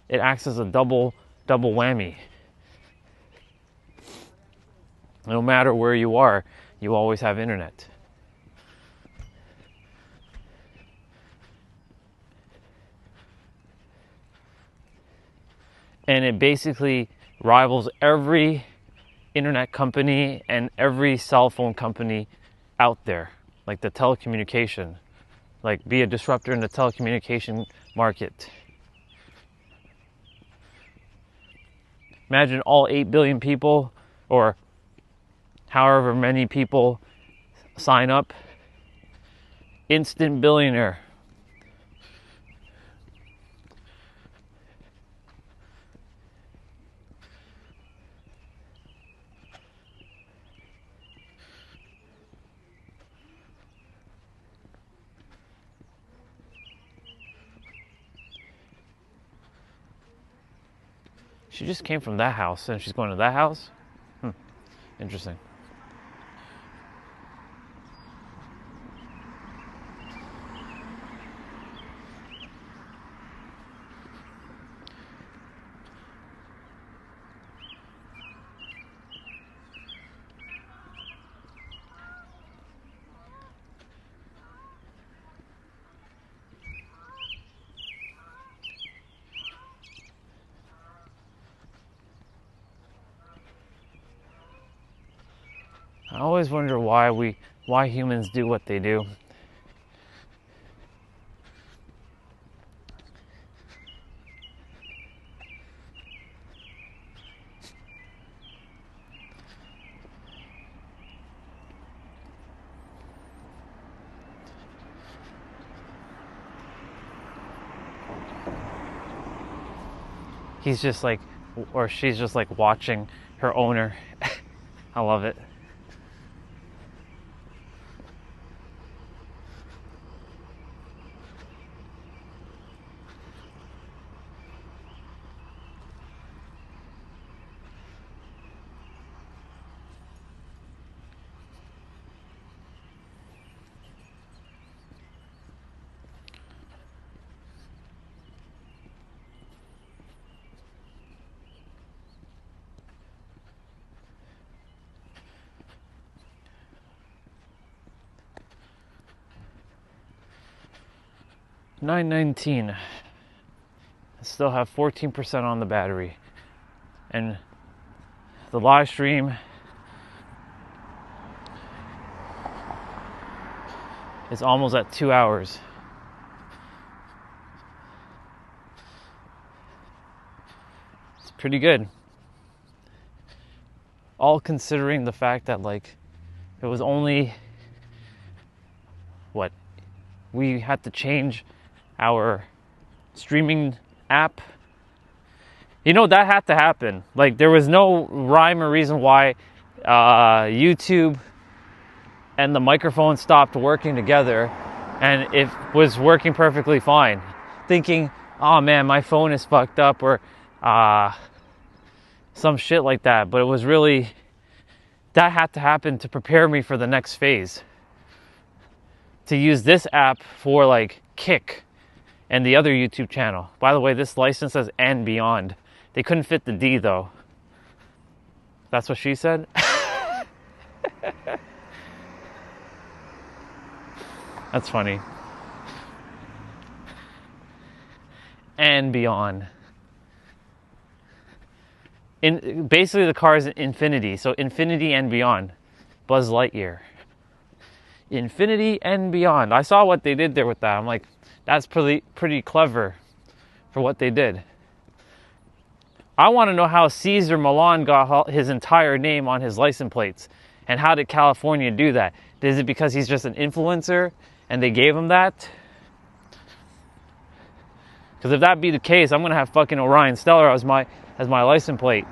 [SPEAKER 1] It acts as a double whammy. No matter where you are, you always have internet. And it basically rivals every internet company and every cell phone company out there, like the telecommunication, like be a disruptor in the telecommunication market. Imagine all 8 billion people, or however many people sign up, instant billionaire. She just came from that house and she's going to that house? Interesting. I always wonder why humans do what they do. He's just like, or she's just like watching her owner. I love it. $9.19. I still have 14% on the battery, and the live stream is almost at 2 hours. It's pretty good, all considering the fact that like it was only we had to change our streaming app. You know, that had to happen. Like, there was no rhyme or reason why YouTube and the microphone stopped working together, and it was working perfectly fine. Thinking, oh man, my phone is fucked up, or some shit like that. But it was really, that had to happen to prepare me for the next phase. To use this app for like Kick and the other YouTube channel. By the way, this license says and beyond. They couldn't fit the D though. That's what she said? That's funny. And beyond. Basically the car is infinity. So infinity and beyond. Buzz Lightyear. Infinity and beyond. I saw what they did there with that. I'm like, that's pretty clever for what they did. I want to know how Cesar Millan got his entire name on his license plates. And how did California do that? Is it because he's just an influencer and they gave him that? Because if that be the case, I'm going to have fucking Orion Stellar as my license plate.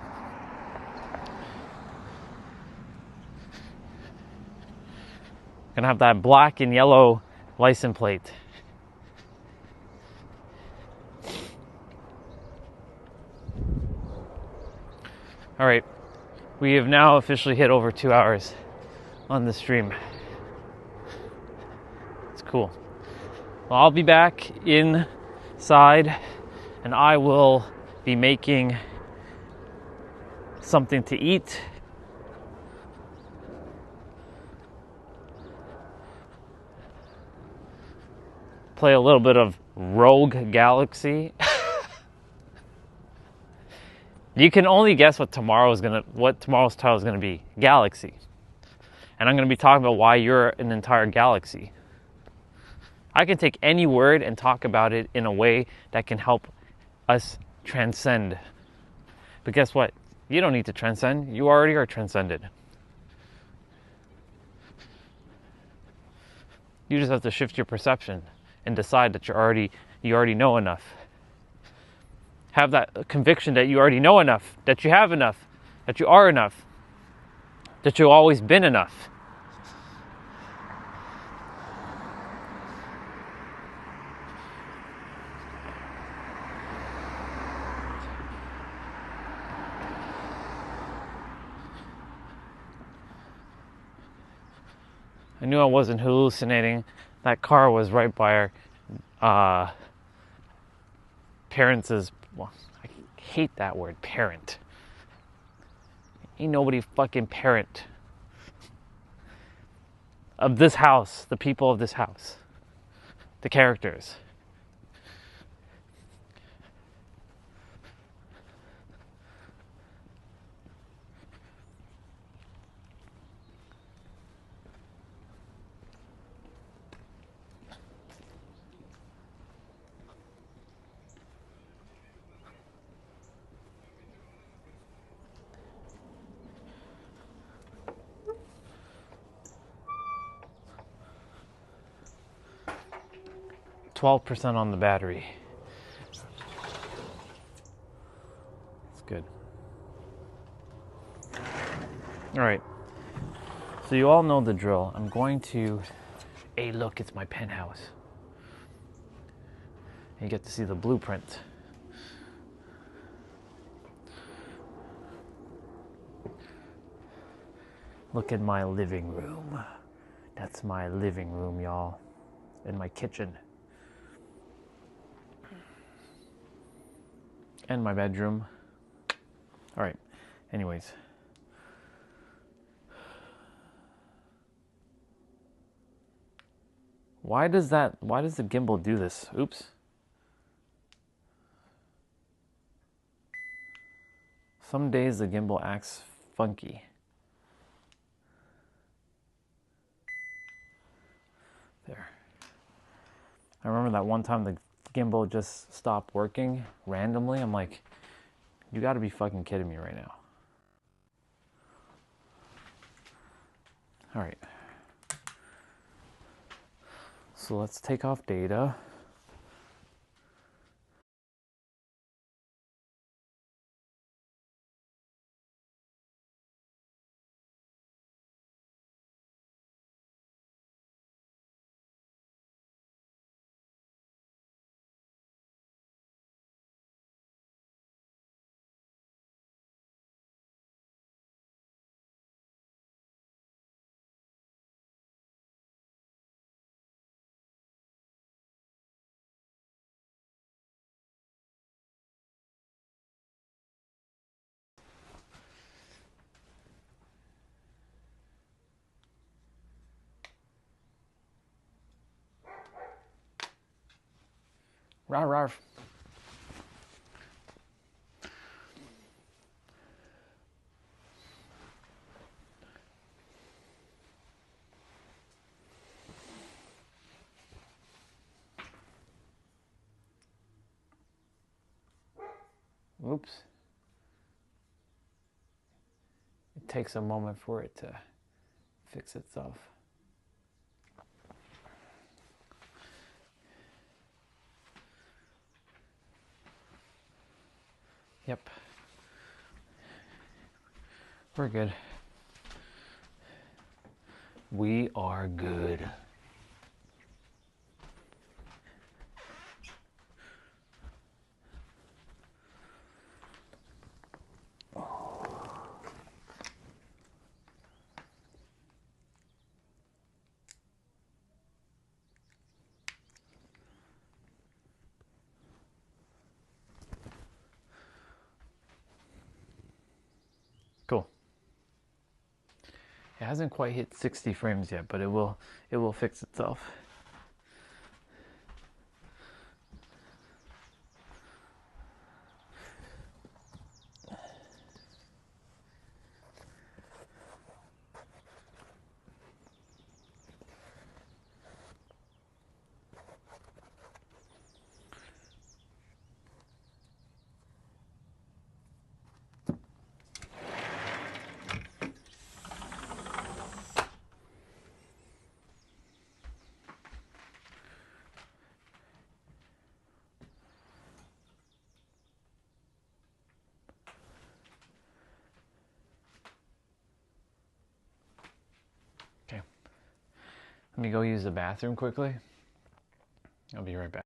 [SPEAKER 1] Gonna have that black and yellow license plate. All right, we have now officially hit over 2 hours on the stream. It's cool. Well, I'll be back inside, and I will be making something to eat. play a little bit of Rogue Galaxy. You can only guess what tomorrow's title is gonna be. Galaxy. And I'm gonna be talking about why you're an entire galaxy. I can take any word and talk about it in a way that can help us transcend. But guess what? You don't need to transcend. You already are transcended. You just have to shift your perception and decide that you already know enough. Have that conviction that you already know enough, that you have enough, that you are enough, that you've always been enough. I knew I wasn't hallucinating. That car was right by our parents'. Well, I hate that word, parent. Ain't nobody fucking parent of this house, the people of this house, the characters. %12 on the battery. It's good. All right. So you all know the drill. I'm going to... Hey, look, it's my penthouse. You get to see the blueprint. Look at my living room. That's my living room, y'all. And my kitchen. And my bedroom. All right. Anyways. Why does the gimbal do this? Oops. Some days the gimbal acts funky. There. I remember that one time the gimbal just stopped working randomly. I'm like, you gotta be fucking kidding me right now. All right. So let's take off data. Rawr, rawr. Oops. It takes a moment for it to fix itself. Yep. We're good. We are good. Cool. It hasn't quite hit 60 frames yet, but it will fix itself. Let me go use the bathroom quickly. I'll be right back.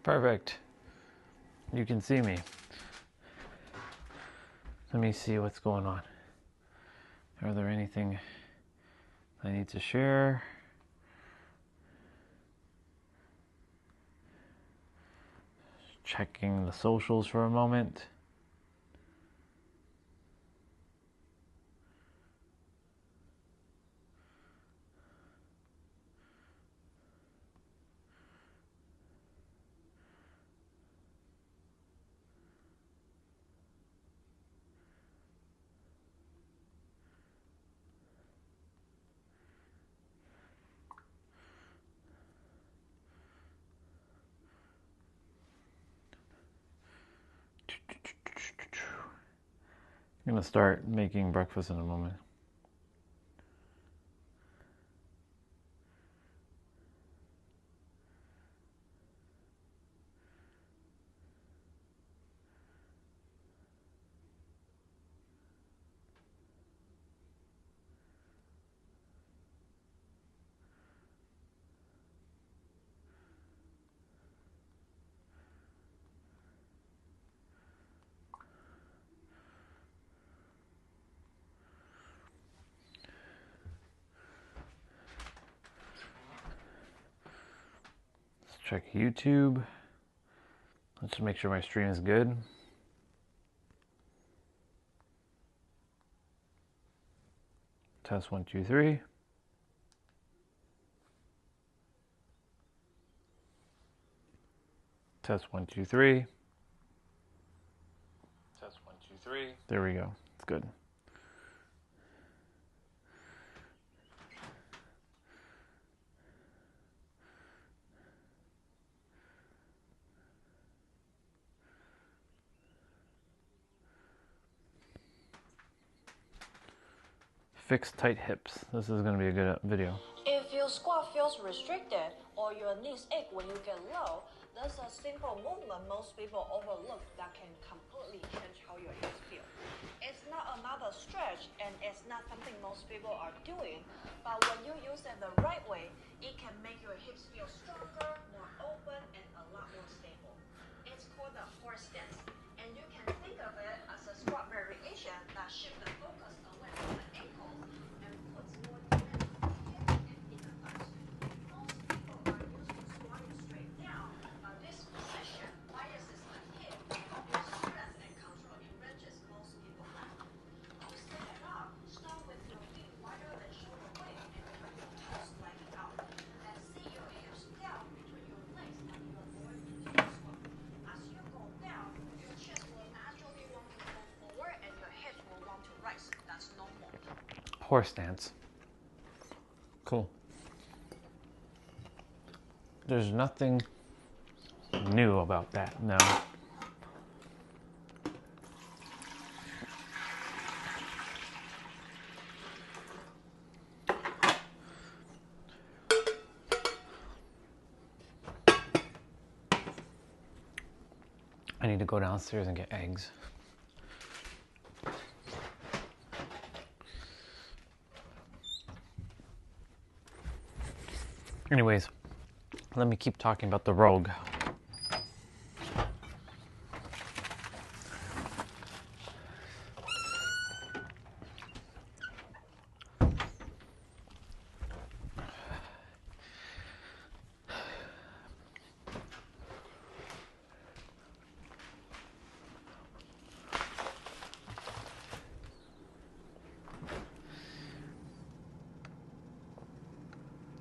[SPEAKER 1] Perfect. You can see me. Let me see what's going on. Are there anything I need to share? Checking the socials for a moment. I'm gonna start making breakfast in a moment. Let's check YouTube. Let's make sure my stream is good. Test 1, 2, 3. Test 1, 2, 3. Test 1, 2, 3. There we go. It's good. Fix tight hips. This is going to be a good video.
[SPEAKER 6] If your squat feels restricted or your knees ache when you get low, there's a simple movement most people overlook that can completely change how your hips feel. It's not another stretch and it's not something most people are doing, but when you use it the right way, it can make your hips feel stronger, more open, and a lot more stable. It's called the horse stance, and you can think of it as a squat variation that shifts the focus away from the ankle and puts more demand on the hip and inner thighs. Most people are used to squatting straight down, but this position biases the hip and gives strength and control in ranges most people lack. To set it up, start with your feet wider than shoulder width and cut your toes slightly out. And see your hips down between your legs and you are going into the squat. As you go down, your chest will naturally want to go forward and your hips will want to rise. That's normal.
[SPEAKER 1] Horse stance. Cool. There's nothing new about that, no. I need to go downstairs and get eggs. Anyways, let me keep talking about the Rogue.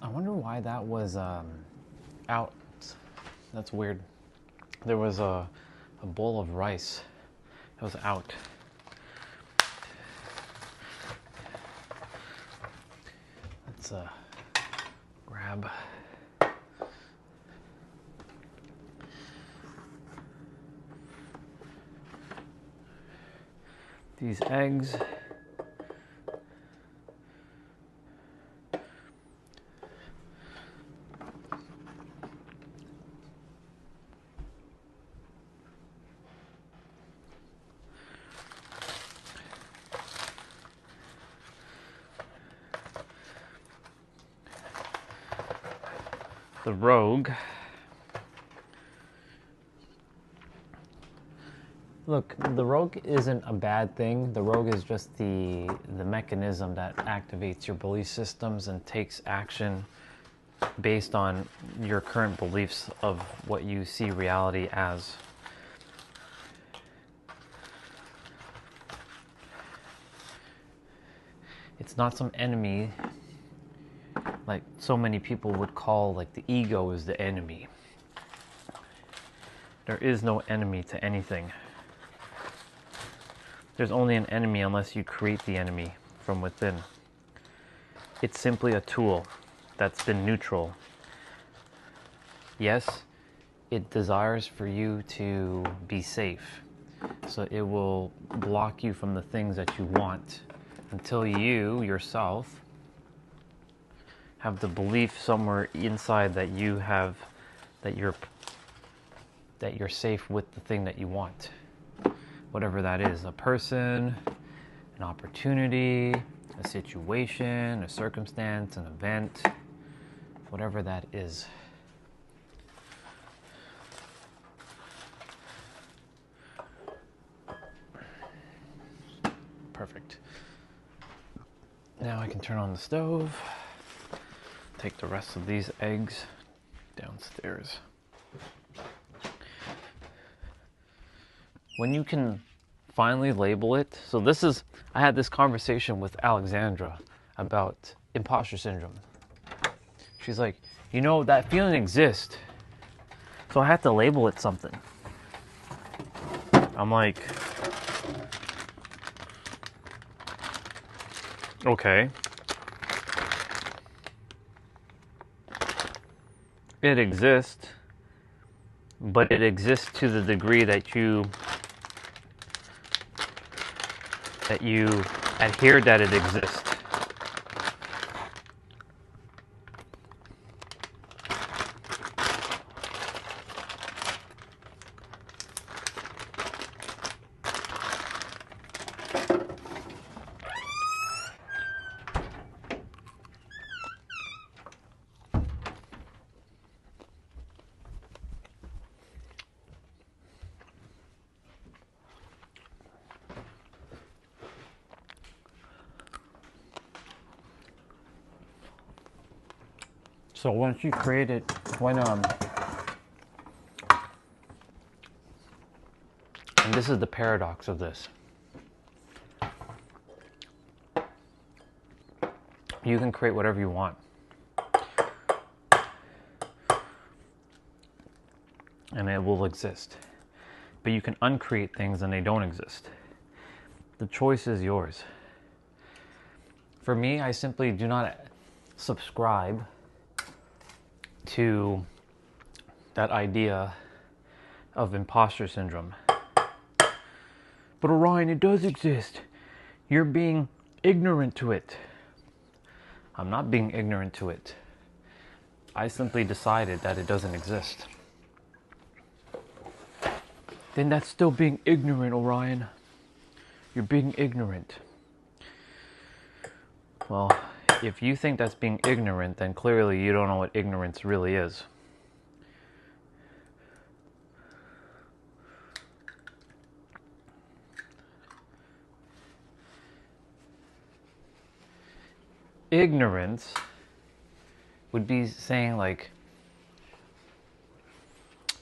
[SPEAKER 1] I wonder why that was out. That's weird. There was a bowl of rice that was out. Let's grab these eggs. The Rogue. Look, the Rogue isn't a bad thing. The Rogue is just the mechanism that activates your belief systems and takes action based on your current beliefs of what you see reality as. It's not some enemy like so many people would call, like the ego is the enemy. There is no enemy to anything. There's only an enemy unless you create the enemy from within. It's simply a tool that's been neutral. Yes, it desires for you to be safe. So it will block you from the things that you want until you yourself have the belief somewhere inside that you have, that you're safe with the thing that you want. Whatever that is, a person, an opportunity, a situation, a circumstance, an event, whatever that is. Perfect. Now I can turn on the stove. Take the rest of these eggs downstairs. When you can finally label it, so this is, I had this conversation with Alexandra about imposter syndrome. She's like, you know, that feeling exists, so I had to label it something. I'm like, okay. It exists, but it exists to the degree that you adhere that it exists. So once you create it, and this is the paradox of this. You can create whatever you want. And it will exist. But you can uncreate things and they don't exist. The choice is yours. For me, I simply do not subscribe to that idea of imposter syndrome. But Orion, it does exist. You're being ignorant to it. I'm not being ignorant to it. I simply decided that it doesn't exist. then that's still being ignorant, Orion. You're being ignorant. Well, if you think that's being ignorant, then clearly you don't know what ignorance really is. Ignorance would be saying, like,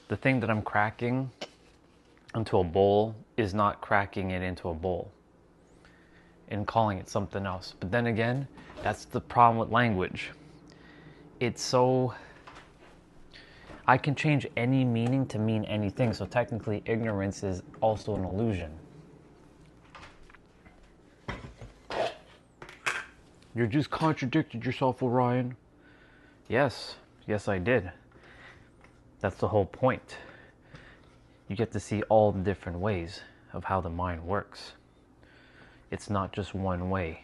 [SPEAKER 1] the thing that I'm cracking into a bowl is not cracking it into a bowl and calling it something else. But then again, that's the problem with language. It's so... I can change any meaning to mean anything, so technically ignorance is also an illusion. You just contradicted yourself, Orion. Yes, I did. That's the whole point. You get to see all the different ways of how the mind works. It's not just one way.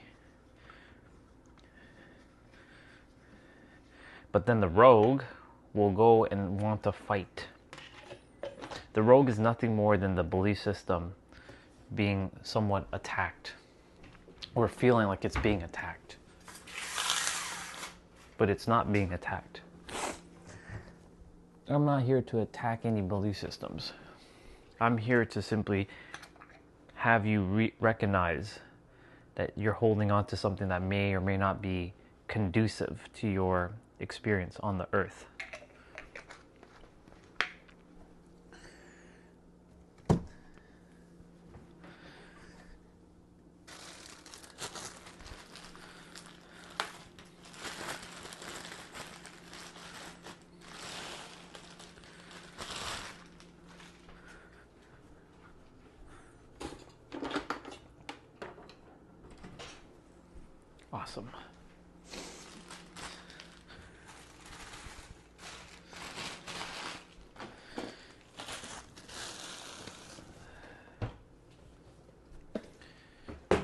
[SPEAKER 1] But then the rogue will go and want to fight. The rogue is nothing more than the belief system being somewhat attacked, or feeling like it's being attacked. But it's not being attacked. I'm not here to attack any belief systems. I'm here to simply have you recognize that you're holding on to something that may or may not be conducive to your experience on the earth. Awesome.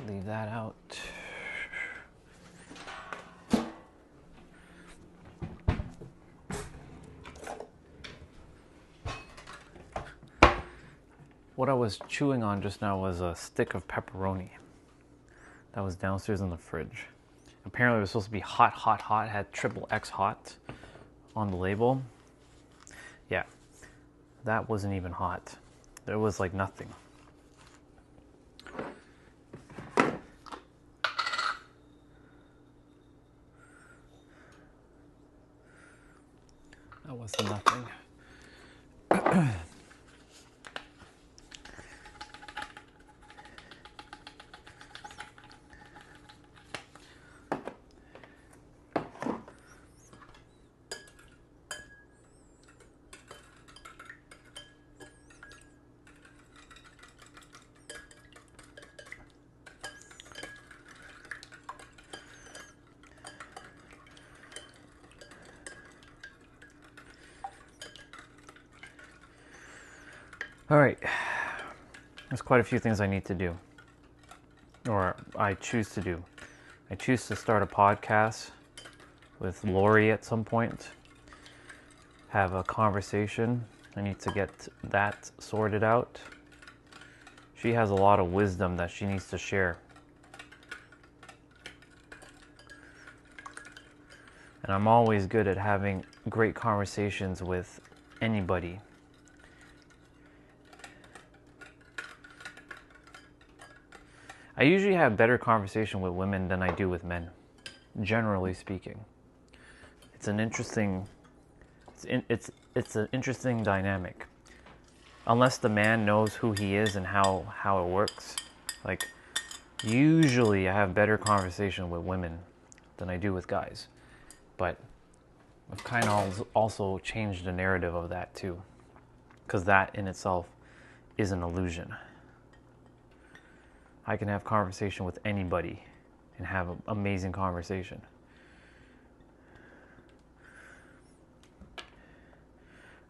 [SPEAKER 1] Leave that out. What I was chewing on just now was a stick of pepperoni that was downstairs in the fridge. Apparently it was supposed to be hot, hot, hot. It had XXX hot on the label. Yeah, that wasn't even hot. There was like nothing. That was nothing. All right, there's quite a few things I need to do, or I choose to do. I choose to start a podcast with Lori at some point, have a conversation. I need to get that sorted out. She has a lot of wisdom that she needs to share. And I'm always good at having great conversations with anybody. I usually have better conversation with women than I do with men, generally speaking. It's an interesting, it's an interesting dynamic. Unless the man knows who he is and how it works, like usually I have better conversation with women than I do with guys. But I've kind of also changed the narrative of that too, because that in itself is an illusion. I can have conversation with anybody and have an amazing conversation.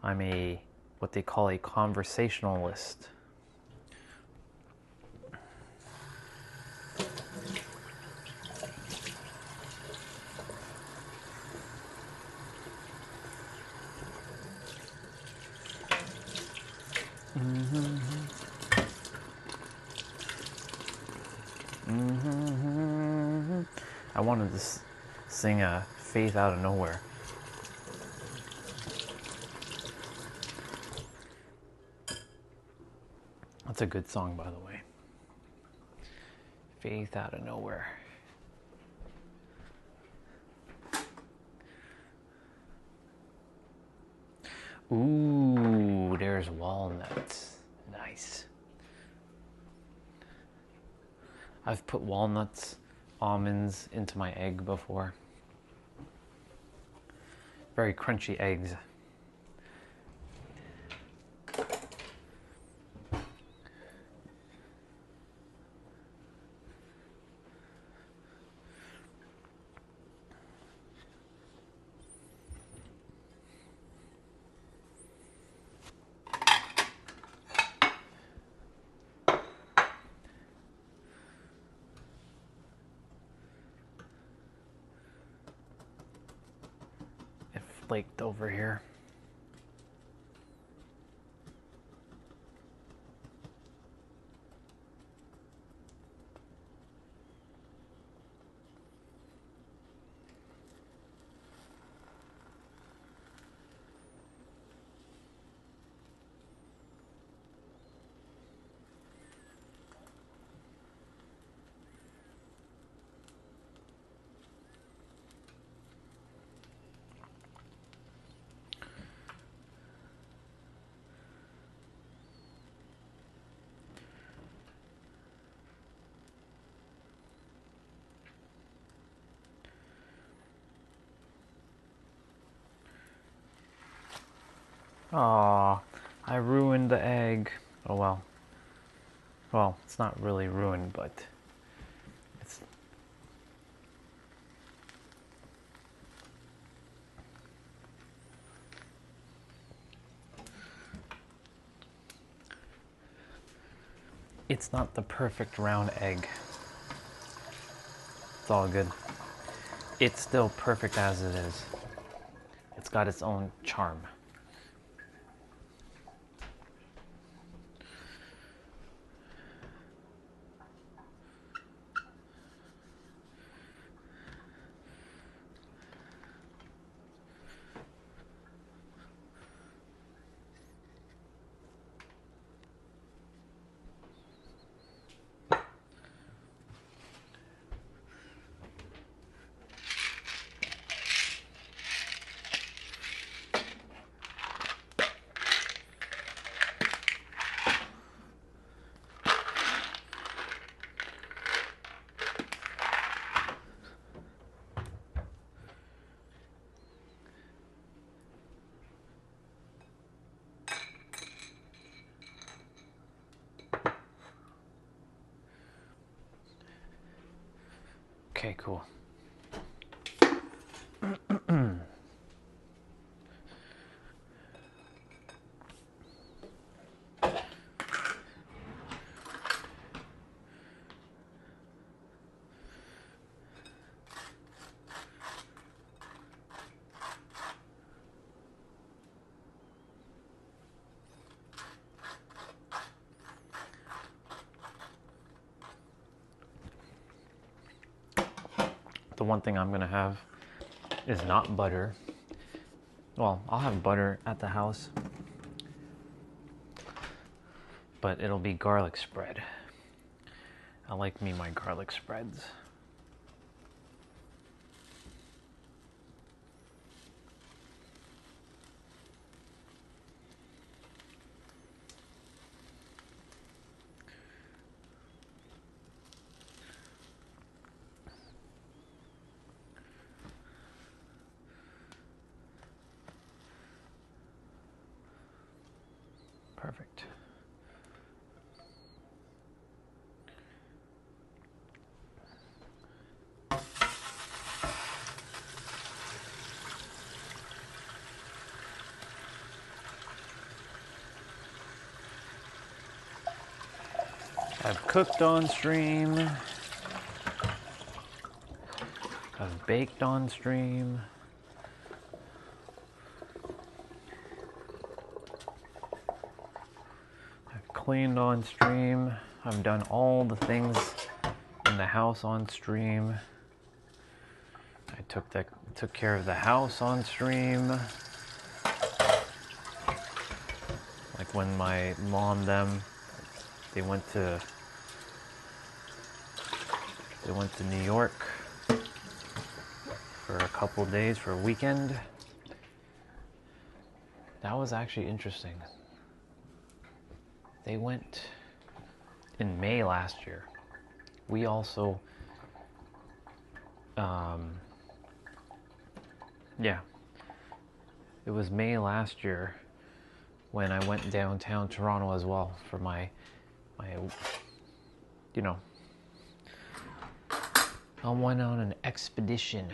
[SPEAKER 1] I'm what they call a conversationalist. I wanted to sing Faith Out of Nowhere. That's a good song, by the way. Faith Out of Nowhere. Ooh, there's walnuts. Nice. I've put walnuts, almonds into my egg before. Very crunchy eggs. It flaked over here. Aw, I ruined the egg. Oh well. Well, it's not really ruined, but it's... It's not the perfect round egg. It's all good. It's still perfect as it is. It's got its own charm. Okay, cool. The one thing I'm gonna have is not butter. Well, I'll have butter at the house, but it'll be garlic spread. I like me my garlic spreads. Perfect. I've cooked on stream. I've baked on stream. cleaned on stream. I've done all the things in the house on stream. I took care of the house on stream. Like when my mom they went to New York for a couple days for a weekend. That was actually interesting. They went in May last year. We also, yeah, it was May last year when I went downtown Toronto as well for my, you know, I went on an expedition.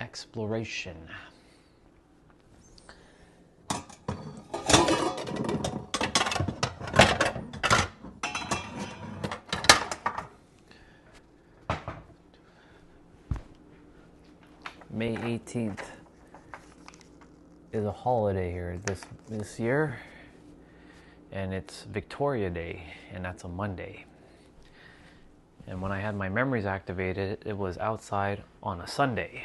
[SPEAKER 1] Exploration. May 18th is a holiday here this year, and it's Victoria Day, and that's a Monday. And when I had my memories activated, it was outside on a Sunday.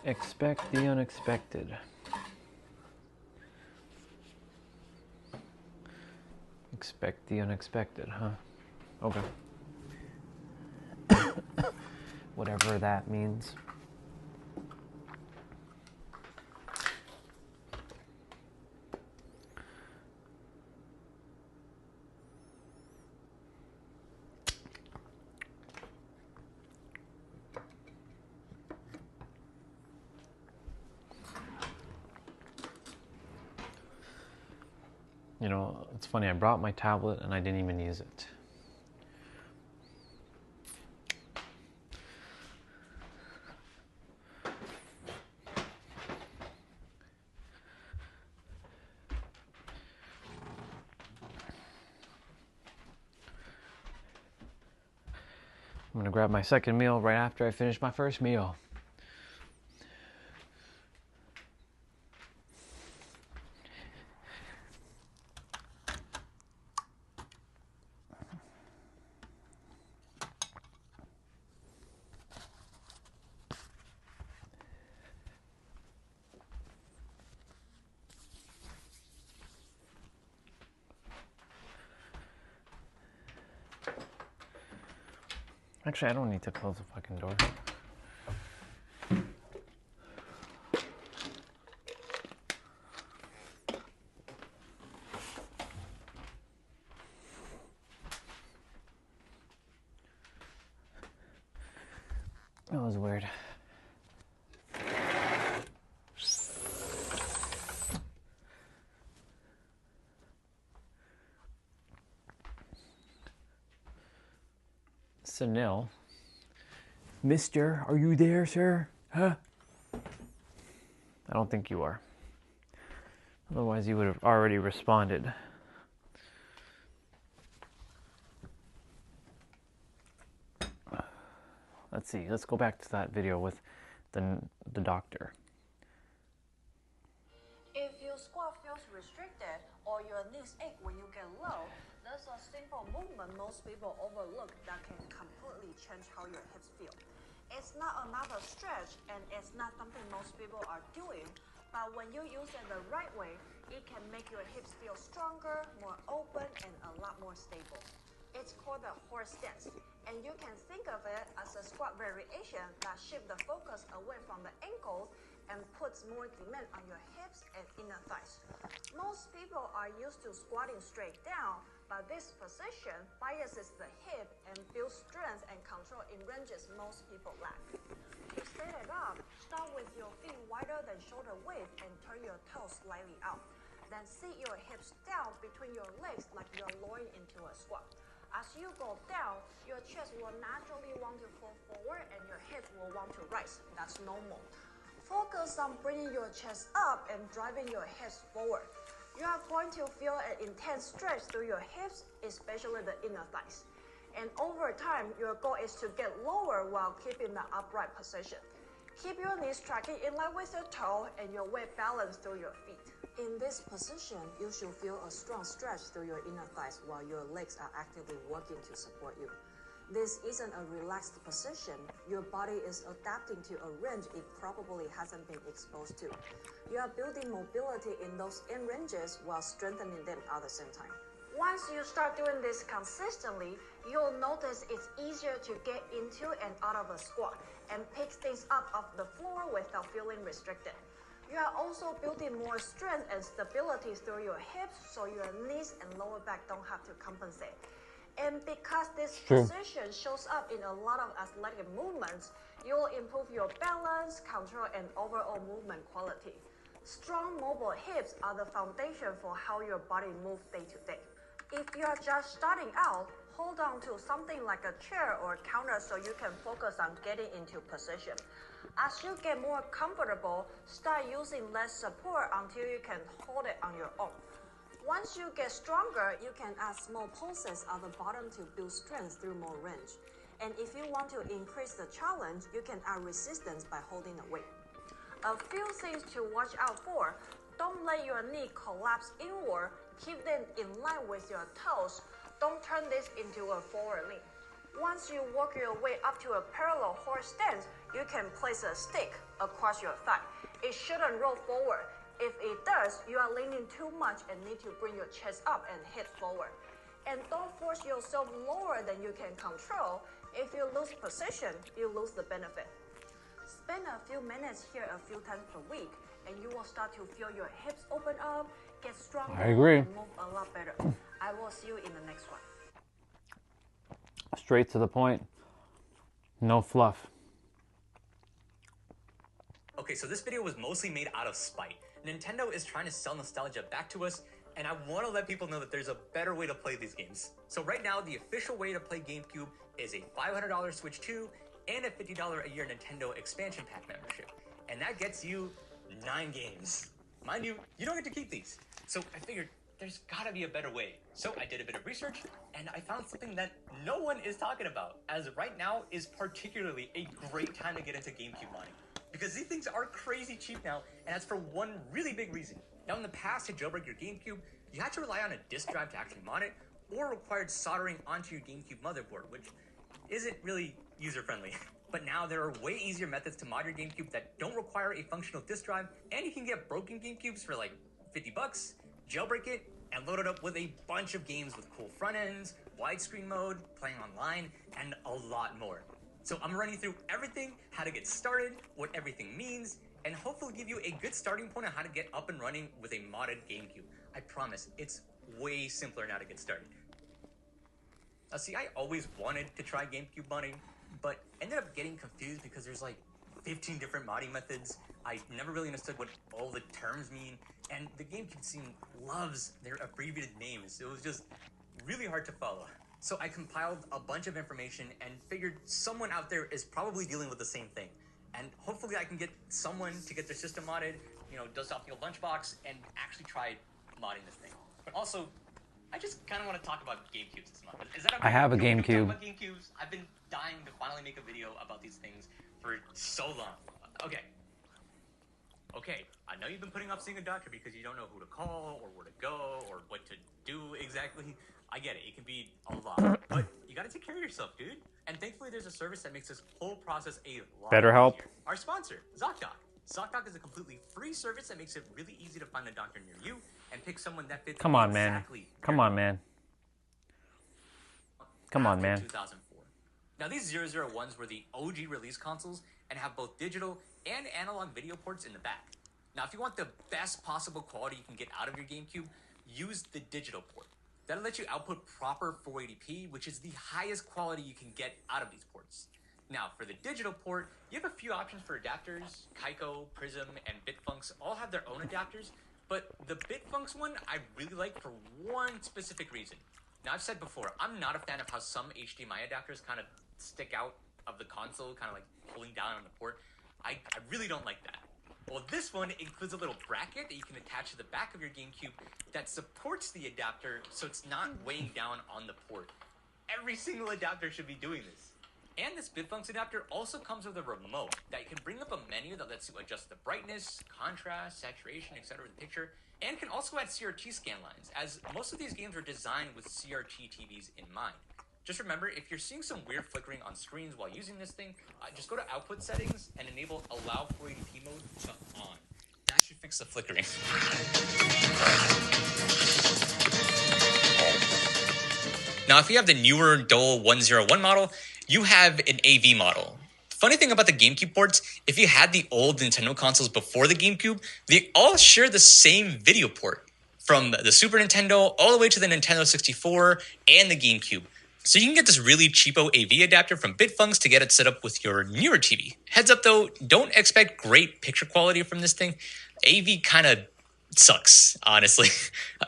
[SPEAKER 1] Expect the unexpected. Expect the unexpected, huh? Okay. Whatever that means. You know, it's funny, I brought my tablet and I didn't even use it. I'm gonna grab my second meal right after I finish my first meal. Actually, I don't need to close the fucking door. That was weird. Sunil. Mister, are you there, sir? Huh? I don't think you are. Otherwise, you would have already responded. Let's see. Let's go back to that video with the doctor.
[SPEAKER 6] If your squat feels restricted or your knees ache when you get low, there's a simple movement most people overlook that can completely change how your hips feel. It's not another stretch and it's not something most people are doing, but when you use it the right way, it can make your hips feel stronger, more open, and a lot more stable. It's called the horse stance, and you can think of it as a squat variation that shifts the focus away from the ankles and puts more demand on your hips and inner thighs. Most people are used to squatting straight down, but this position biases the hip and builds strength and control in ranges most people lack. To set it up, start with your feet wider than shoulder width and turn your toes slightly out. Then sit your hips down between your legs like you're lowering into a squat. As you go down, your chest will naturally want to fall forward and your hips will want to rise. That's normal. Focus on bringing your chest up and driving your hips forward. You are going to feel an intense stretch through your hips, especially the inner thighs. And over time, your goal is to get lower while keeping the upright position. Keep your knees tracking in line with your toe and your weight balanced through your feet. In this position, you should feel a strong stretch through your inner thighs while your legs are actively working to support you. This isn't a relaxed position. Your body is adapting to a range it probably hasn't been exposed to. You are building mobility in those end ranges while strengthening them at the same time. Once you start doing this consistently, you'll notice it's easier to get into and out of a squat and pick things up off the floor without feeling restricted. You are also building more strength and stability through your hips so your knees and lower back don't have to compensate. And because this position shows up in a lot of athletic movements, you'll improve your balance, control, and overall movement quality. Strong mobile hips are the foundation for how your body moves day to day. If you are just starting out, hold on to something like a chair or counter so you can focus on getting into position. As you get more comfortable, start using less support until you can hold it on your own. Once you get stronger, you can add small pulses at the bottom to build strength through more range. And if you want to increase the challenge, you can add resistance by holding the weight. A few things to watch out for. Don't let your knee collapse inward. Keep them in line with your toes. Don't turn this into a forward lean. Once you work your way up to a parallel horse stance, you can place a stick across your thigh. It shouldn't roll forward. If it does, you are leaning too much and need to bring your chest up and hip forward. And don't force yourself lower than you can control. If you lose position, you lose the benefit. Spend a few minutes here a few times per week, and you will start to feel your hips open up, get stronger,
[SPEAKER 1] I agree.
[SPEAKER 6] and move a lot better. I will see you in the next one.
[SPEAKER 1] Straight to the point. No fluff.
[SPEAKER 7] Okay, so this video was mostly made out of spite. Nintendo is trying to sell nostalgia back to us, and I want to let people know that there's a better way to play these games. So right now, the official way to play GameCube is a $500 Switch 2 and a $50 a year Nintendo expansion pack membership. And that gets you 9 games. Mind you, you don't get to keep these. So I figured there's gotta be a better way. So I did a bit of research, and I found something that no one is talking about, as right now is particularly a great time to get into GameCube modding. Because these things are crazy cheap now, and that's for one really big reason. Now in the past, to jailbreak your GameCube, you had to rely on a disk drive to actually mod it, or required soldering onto your GameCube motherboard, which isn't really user-friendly. But now there are way easier methods to mod your GameCube that don't require a functional disk drive, and you can get broken GameCubes for like 50 bucks, jailbreak it, and load it up with a bunch of games with cool front ends, widescreen mode, playing online, and a lot more. So I'm running through everything, how to get started, what everything means, and hopefully give you a good starting point on how to get up and running with a modded GameCube. I promise, it's way simpler now to get started. Now see, I always wanted to try GameCube modding, but ended up getting confused because there's like 15 different modding methods. I never really understood what all the terms mean, and the GameCube scene loves their abbreviated names. It was just really hard to follow. So I compiled a bunch of information and figured someone out there is probably dealing with the same thing. And hopefully I can get someone to get their system modded, you know, dust off the old lunchbox, and actually try modding this thing. But also, I just kind of want to talk about GameCubes this month. Is that okay?
[SPEAKER 1] I have a
[SPEAKER 7] Can we talk
[SPEAKER 1] GameCube.
[SPEAKER 7] about GameCubes? I've been dying to finally make a video about these things for so long. Okay. Okay, I know you've been putting off seeing a doctor because you don't know who to call or where to go or what to do exactly. I get it, it can be a lot, but you gotta take care of yourself, dude. And thankfully there's a service that makes this whole process a lot
[SPEAKER 1] BetterHelp.
[SPEAKER 7] easier. Our sponsor, ZocDoc. ZocDoc is a completely free service that makes it really easy to find a doctor near you and pick someone that fits
[SPEAKER 1] Come on, man.
[SPEAKER 7] exactly
[SPEAKER 1] Come on, man. Come on,
[SPEAKER 7] after
[SPEAKER 1] man.
[SPEAKER 7] 2004. Now these 001s were the OG release consoles and have both digital and analog video ports in the back. Now if you want the best possible quality you can get out of your GameCube, use the digital port. That'll let you output proper 480p, which is the highest quality you can get out of these ports. Now for the digital port, you have a few options for adapters. Kaiko, Prism, and Bitfunks all have their own adapters, but the Bitfunks one I really like for one specific reason. Now I've said before, I'm not a fan of how some HDMI adapters kind of stick out of the console, kind of like pulling down on the port. I really don't like that. Well, this one includes a little bracket that you can attach to the back of your GameCube that supports the adapter so it's not weighing down on the port. Every single adapter should be doing this. And this Bitfunks adapter also comes with a remote that you can bring up a menu that lets you adjust the brightness, contrast, saturation, etc. of the picture, and can also add CRT scan lines, as most of these games were designed with CRT TVs in mind. Just remember, if you're seeing some weird flickering on screens while using this thing, just go to output settings and enable allow 480p mode to on. That should fix the flickering. Now, if you have the newer Dole 101 model, you have an AV model. Funny thing about the GameCube ports, if you had the old Nintendo consoles before the GameCube, they all share the same video port, from the Super Nintendo all the way to the Nintendo 64 and the GameCube. So you can get this really cheapo AV adapter from Bitfunks to get it set up with your newer TV. Heads up though, don't expect great picture quality from this thing. AV kind of sucks, honestly.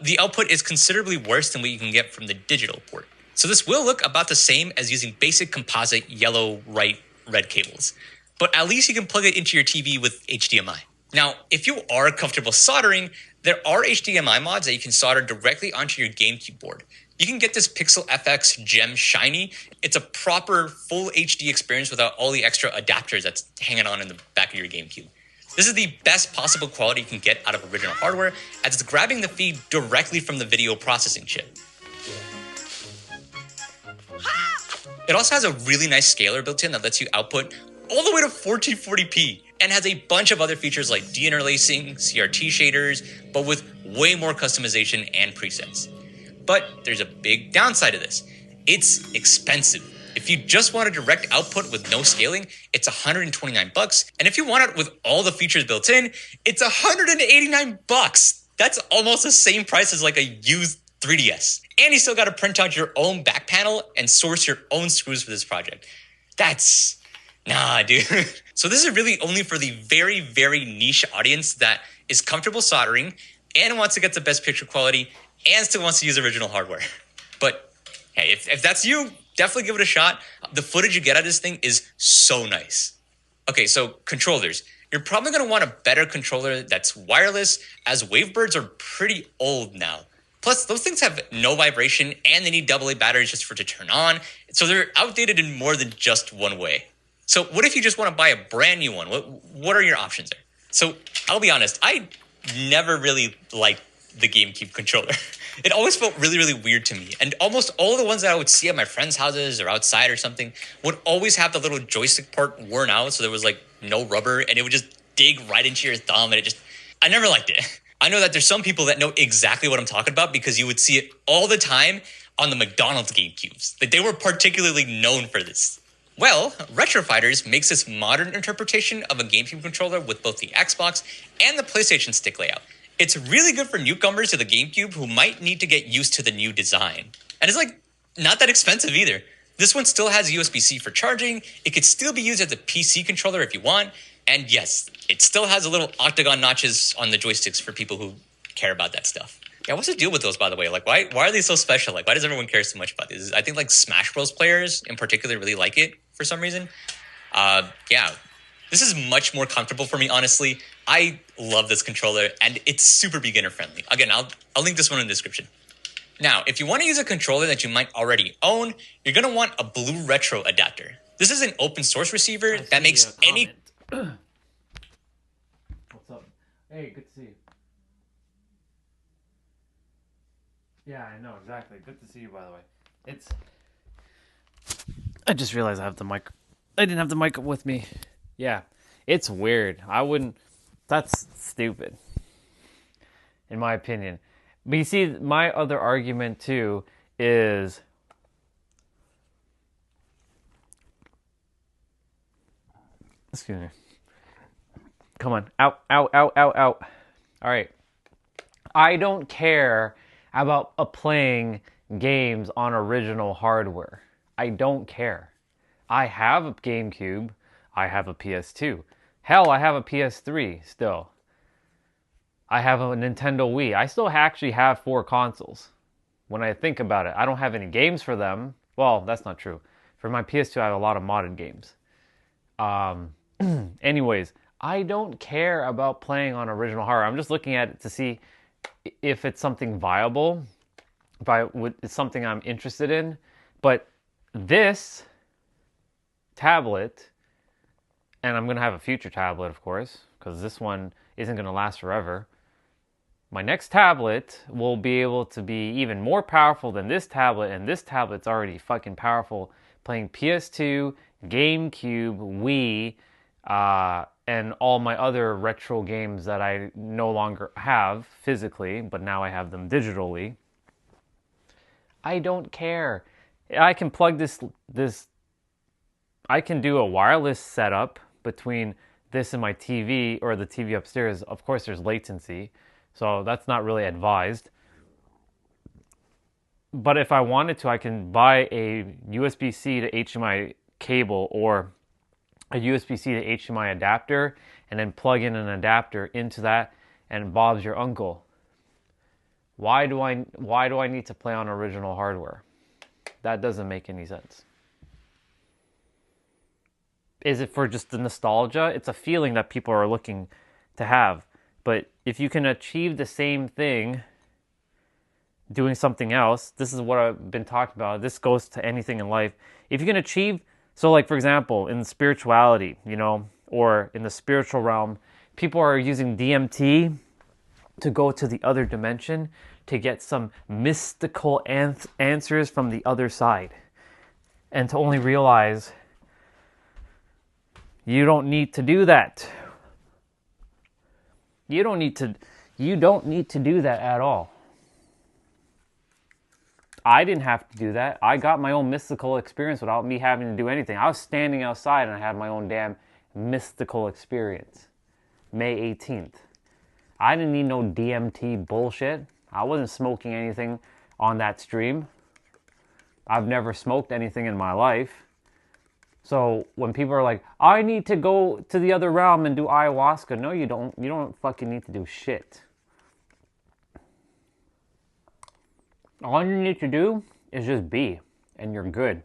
[SPEAKER 7] The output is considerably worse than what you can get from the digital port. So this will look about the same as using basic composite yellow, white, red cables. But at least you can plug it into your TV with HDMI. Now, if you are comfortable soldering, there are HDMI mods that you can solder directly onto your GameCube board. You can get this Pixel FX Gem Shiny. It's a proper full HD experience without all the extra adapters that's hanging on in the back of your GameCube. This is the best possible quality you can get out of original hardware, as it's grabbing the feed directly from the video processing chip. It also has a really nice scaler built in that lets you output all the way to 1440p and has a bunch of other features like deinterlacing, CRT shaders, but with way more customization and presets. But there's a big downside to this. It's expensive. If you just want a direct output with no scaling, it's $129. And if you want it with all the features built in, it's $189. That's almost the same price as like a used 3DS. And you still got to print out your own back panel and source your own screws for this project. That's... nah, dude. So this is really only for the very, very niche audience that is comfortable soldering and wants to get the best picture quality and still wants to use original hardware. But hey, if that's you, definitely give it a shot. The footage you get out of this thing is so nice. Okay, so controllers. You're probably going to want a better controller that's wireless, as Wavebirds are pretty old now. Plus, those things have no vibration and they need AA batteries just for it to turn on. So they're outdated in more than just one way. So what if you just want to buy a brand new one? What are your options there? So I'll be honest, I never really liked the GameCube controller. It always felt really, really weird to me. And almost all the ones that I would see at my friends' houses or outside or something would always have the little joystick part worn out. So there was like no rubber and it would just dig right into your thumb. And I never liked it. I know that there's some people that know exactly what I'm talking about because you would see it all the time on the McDonald's GameCubes. They were particularly known for this. Well, Retrofighters makes this modern interpretation of a GameCube controller with both the Xbox and the PlayStation stick layout. It's really good for newcomers to the GameCube who might need to get used to the new design. And it's like, not that expensive either. This one still has USB-C for charging, it could still be used as a PC controller if you want, and yes, it still has a little octagon notches on the joysticks for people who care about that stuff. Yeah, what's the deal with those, by the way? Like, why are they so special? Like, why does everyone care so much about these? I think, like, Smash Bros. Players in particular really like it for some reason. Yeah, this is much more comfortable for me, honestly. I love this controller, and it's super beginner-friendly. Again, I'll link this one in the description. Now, if you want to use a controller that you might already own, you're going to want a Blue Retro adapter. This is an open-source receiver that makes any...
[SPEAKER 1] What's up? Hey, good to see you. Yeah, I know, exactly. Good to see you, by the way. I just realized I didn't have the mic with me. Yeah, it's weird. That's stupid, in my opinion. But you see, my other argument, too, is... Excuse me. Come on. Out. All right. I don't care about playing games on original hardware. I don't care. I have a GameCube. I have a PS2. Hell, I have a PS3 still. I have a Nintendo Wii. I still actually have 4 consoles. When I think about it, I don't have any games for them. Well, that's not true. For my PS2, I have a lot of modded games. Anyways, I don't care about playing on original hardware. I'm just looking at it to see if it's something viable, it's something I'm interested in. But this tablet, and I'm going to have a future tablet, of course, because this one isn't going to last forever. My next tablet will be able to be even more powerful than this tablet, and this tablet's already fucking powerful, playing PS2, GameCube, Wii, and all my other retro games that I no longer have physically, but now I have them digitally. I don't care. I can plug this. I can do a wireless setup between this and my TV or the TV upstairs. Of course, there's latency, so that's not really advised. But if I wanted to, I can buy a USB-C to HDMI cable or a USB-C to HDMI adapter and then plug in an adapter into that, and Bob's your uncle. Why do I need to play on original hardware? That doesn't make any sense. Is it for just the nostalgia? It's a feeling that people are looking to have. But if you can achieve the same thing doing something else, this is what I've been talking about. This goes to anything in life. If you can achieve, so like for example, in spirituality, or in the spiritual realm, people are using DMT to go to the other dimension to get some mystical answers from the other side. And to only realize you don't need to do that. You don't need to do that at all. I didn't have to do that. I got my own mystical experience without me having to do anything. I was standing outside and I had my own damn mystical experience. May 18th. I didn't need no DMT bullshit. I wasn't smoking anything on that stream. I've never smoked anything in my life. So when people are like, I need to go to the other realm and do ayahuasca. No, you don't. You don't fucking need to do shit. All you need to do is just be, and you're good.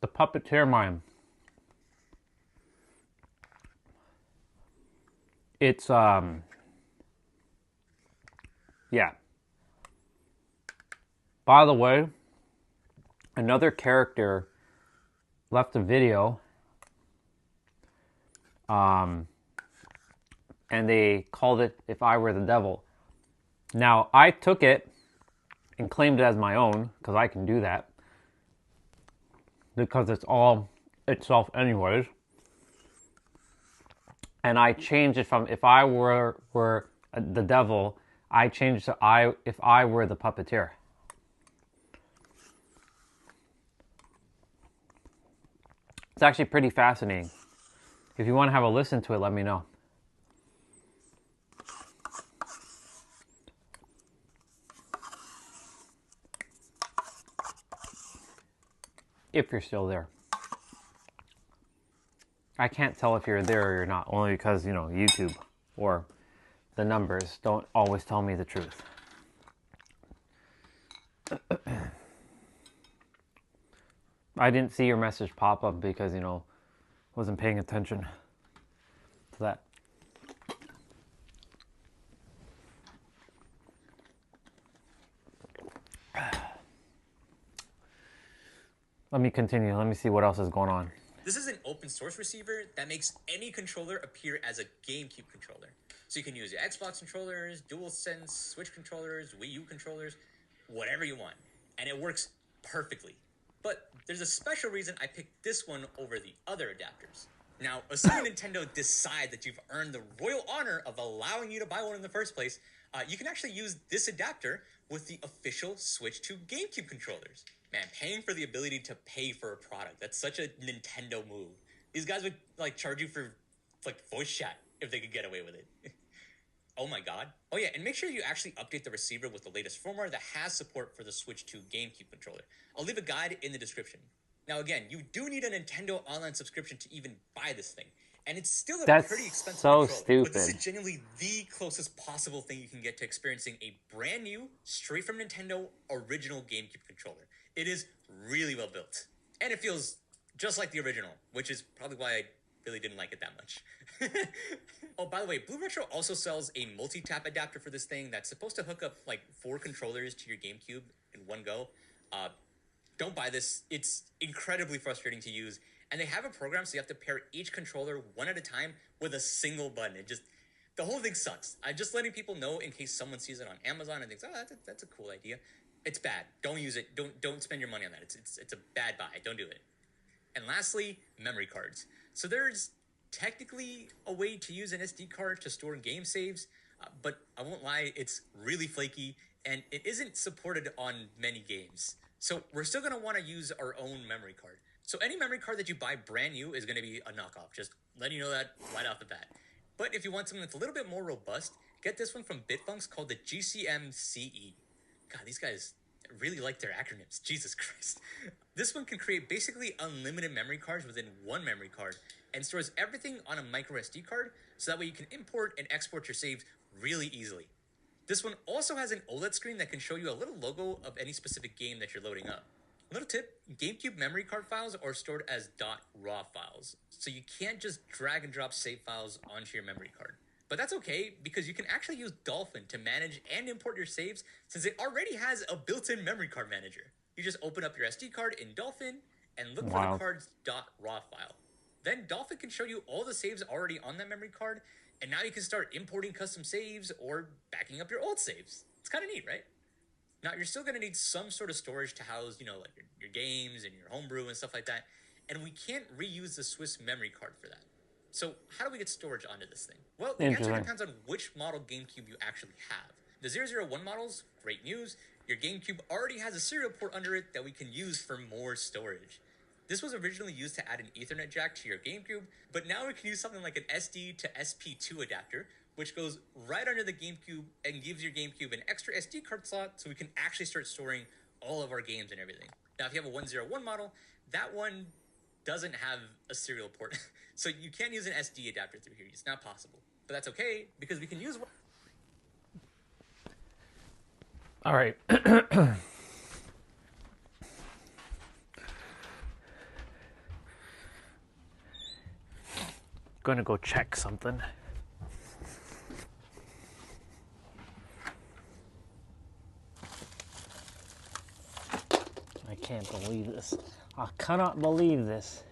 [SPEAKER 1] The puppeteer mind. It's, yeah. By the way, another character left a video, and they called it If I Were the Devil. Now, I took it and claimed it as my own, because I can do that, because it's all itself anyways. And I changed it from if I were the devil, I changed to if I were the puppeteer. It's actually pretty fascinating. If you want to have a listen to it, let me know. If you're still there. I can't tell if you're there or you're not, only because, YouTube or the numbers don't always tell me the truth. I didn't see your message pop up because, wasn't paying attention to that. Let me continue. Let me see what else is going on.
[SPEAKER 7] This is an open source receiver that makes any controller appear as a GameCube controller. So you can use your Xbox controllers, DualSense, Switch controllers, Wii U controllers, whatever you want. And it works perfectly. But there's a special reason I picked this one over the other adapters. Now, assuming Nintendo decide that you've earned the royal honor of allowing you to buy one in the first place, you can actually use this adapter with the official Switch to GameCube controllers. Man, paying for the ability to pay for a product, that's such a Nintendo move. These guys would, charge you for, voice chat if they could get away with it. Oh my god. Oh yeah, and make sure you actually update the receiver with the latest firmware that has support for the Switch 2 GameCube controller. I'll leave a guide in the description. Now again, you do need a Nintendo online subscription to even buy this thing. And it's still a pretty expensive
[SPEAKER 1] so
[SPEAKER 7] controller,
[SPEAKER 1] stupid.
[SPEAKER 7] but this is genuinely the closest possible thing you can get to experiencing a brand new, straight from Nintendo, original GameCube controller. It is really well built. And it feels just like the original, which is probably why I really didn't like it that much. Oh, by the way, Blue Retro also sells a multi-tap adapter for this thing that's supposed to hook up like 4 controllers to your GameCube in one go. Don't buy this. It's incredibly frustrating to use. And they have a program so you have to pair each controller one at a time with a single button. The whole thing sucks. I'm just letting people know in case someone sees it on Amazon and thinks, oh, that's a cool idea. It's bad. Don't use it. Don't spend your money on that. It's a bad buy. Don't do it. And lastly, memory cards. So there's technically a way to use an SD card to store game saves, but I won't lie, it's really flaky and it isn't supported on many games. So we're still going to want to use our own memory card. So any memory card that you buy brand new is going to be a knockoff. Just letting you know that right off the bat. But if you want something that's a little bit more robust, get this one from Bitfunks called the GCM-CE. God, these guys really like their acronyms. Jesus Christ. This one can create basically unlimited memory cards within one memory card and stores everything on a micro SD card, so that way you can import and export your saves really easily. This one also has an OLED screen that can show you a little logo of any specific game that you're loading up. Little tip, GameCube memory card files are stored as .raw files, so you can't just drag and drop save files onto your memory card. But that's okay, because you can actually use Dolphin to manage and import your saves, since it already has a built-in memory card manager. You just open up your SD card in Dolphin and look for the card's .raw file. Then Dolphin can show you all the saves already on that memory card, and now you can start importing custom saves or backing up your old saves. It's kind of neat, right? Now, you're still going to need some sort of storage to house, like your games and your homebrew and stuff like that, and we can't reuse the Swiss memory card for that. So how do we get storage onto this thing? Well, the answer depends on which model GameCube you actually have. The 001 models, great news. Your GameCube already has a serial port under it that we can use for more storage. This was originally used to add an Ethernet jack to your GameCube, but now we can use something like an SD to SP2 adapter, which goes right under the GameCube and gives your GameCube an extra SD card slot so we can actually start storing all of our games and everything. Now, if you have a 101 model, that one doesn't have a serial port. So you can't use an SD adapter through here. It's not possible. But that's okay, because we can use one.
[SPEAKER 1] All right. Gonna go check something. I can't believe this. I cannot believe this.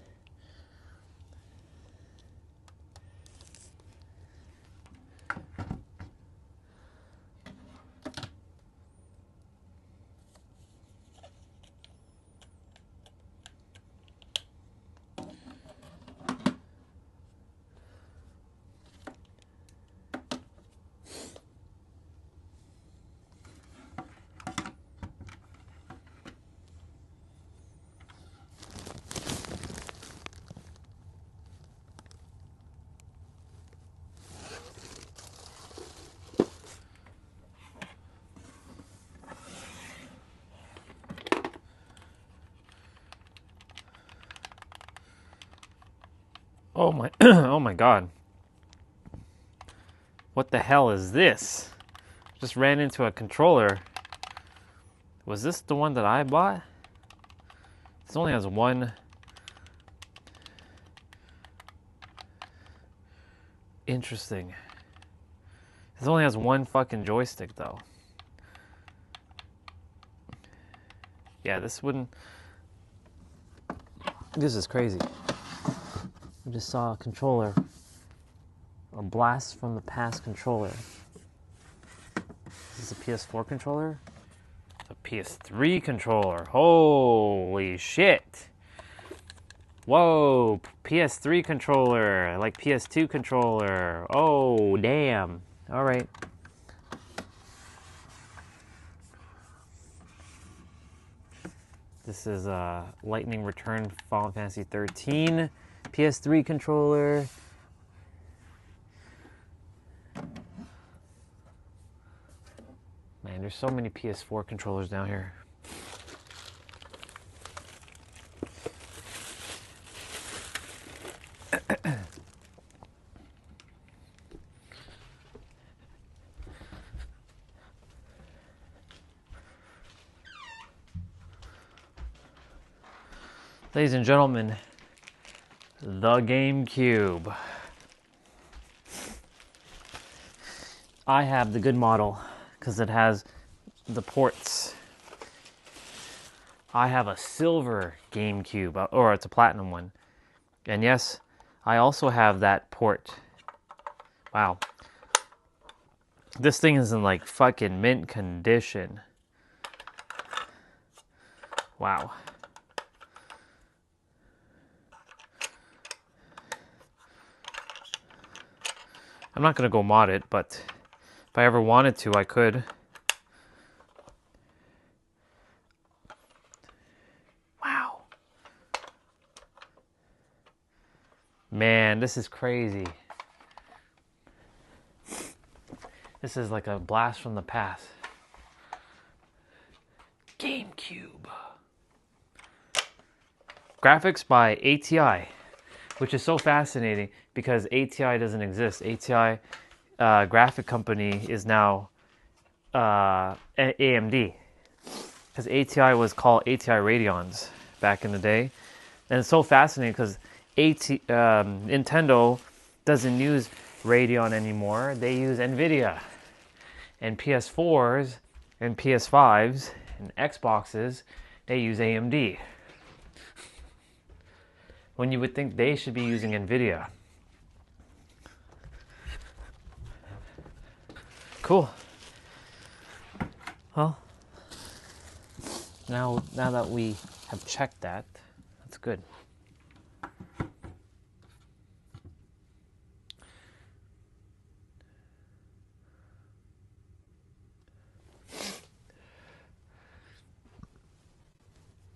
[SPEAKER 1] Oh my, oh my God. What the hell is this? Just ran into a controller. Was this the one that I bought? This only has one. Interesting. This only has one fucking joystick though. Yeah, this wouldn't. This is crazy. I just saw a controller. A blast from the past controller. Is this a PS4 controller? It's a PS3 controller. Holy shit. Whoa, PS3 controller, like PS2 controller. Oh, damn. All right. This is a Lightning Return Final Fantasy 13 PS3 controller. Man, there's so many PS4 controllers down here. Ladies and gentlemen, The GameCube. I have the good model because it has the ports. I have a silver GameCube, or it's a platinum one. And yes, I also have that port. Wow. This thing is in like fucking mint condition. Wow. I'm not gonna go mod it, but if I ever wanted to, I could. Wow. Man, this is crazy. This is like a blast from the past. GameCube. Graphics by ATI, which is so fascinating because ATI doesn't exist. ATI graphic company is now AMD, because ATI was called ATI Radeons back in the day. And it's so fascinating because Nintendo doesn't use Radeon anymore. They use NVIDIA. And PS4s and PS5s and Xboxes, they use AMD. When you would think they should be using NVIDIA. Cool. Well, now that we have checked that, that's good.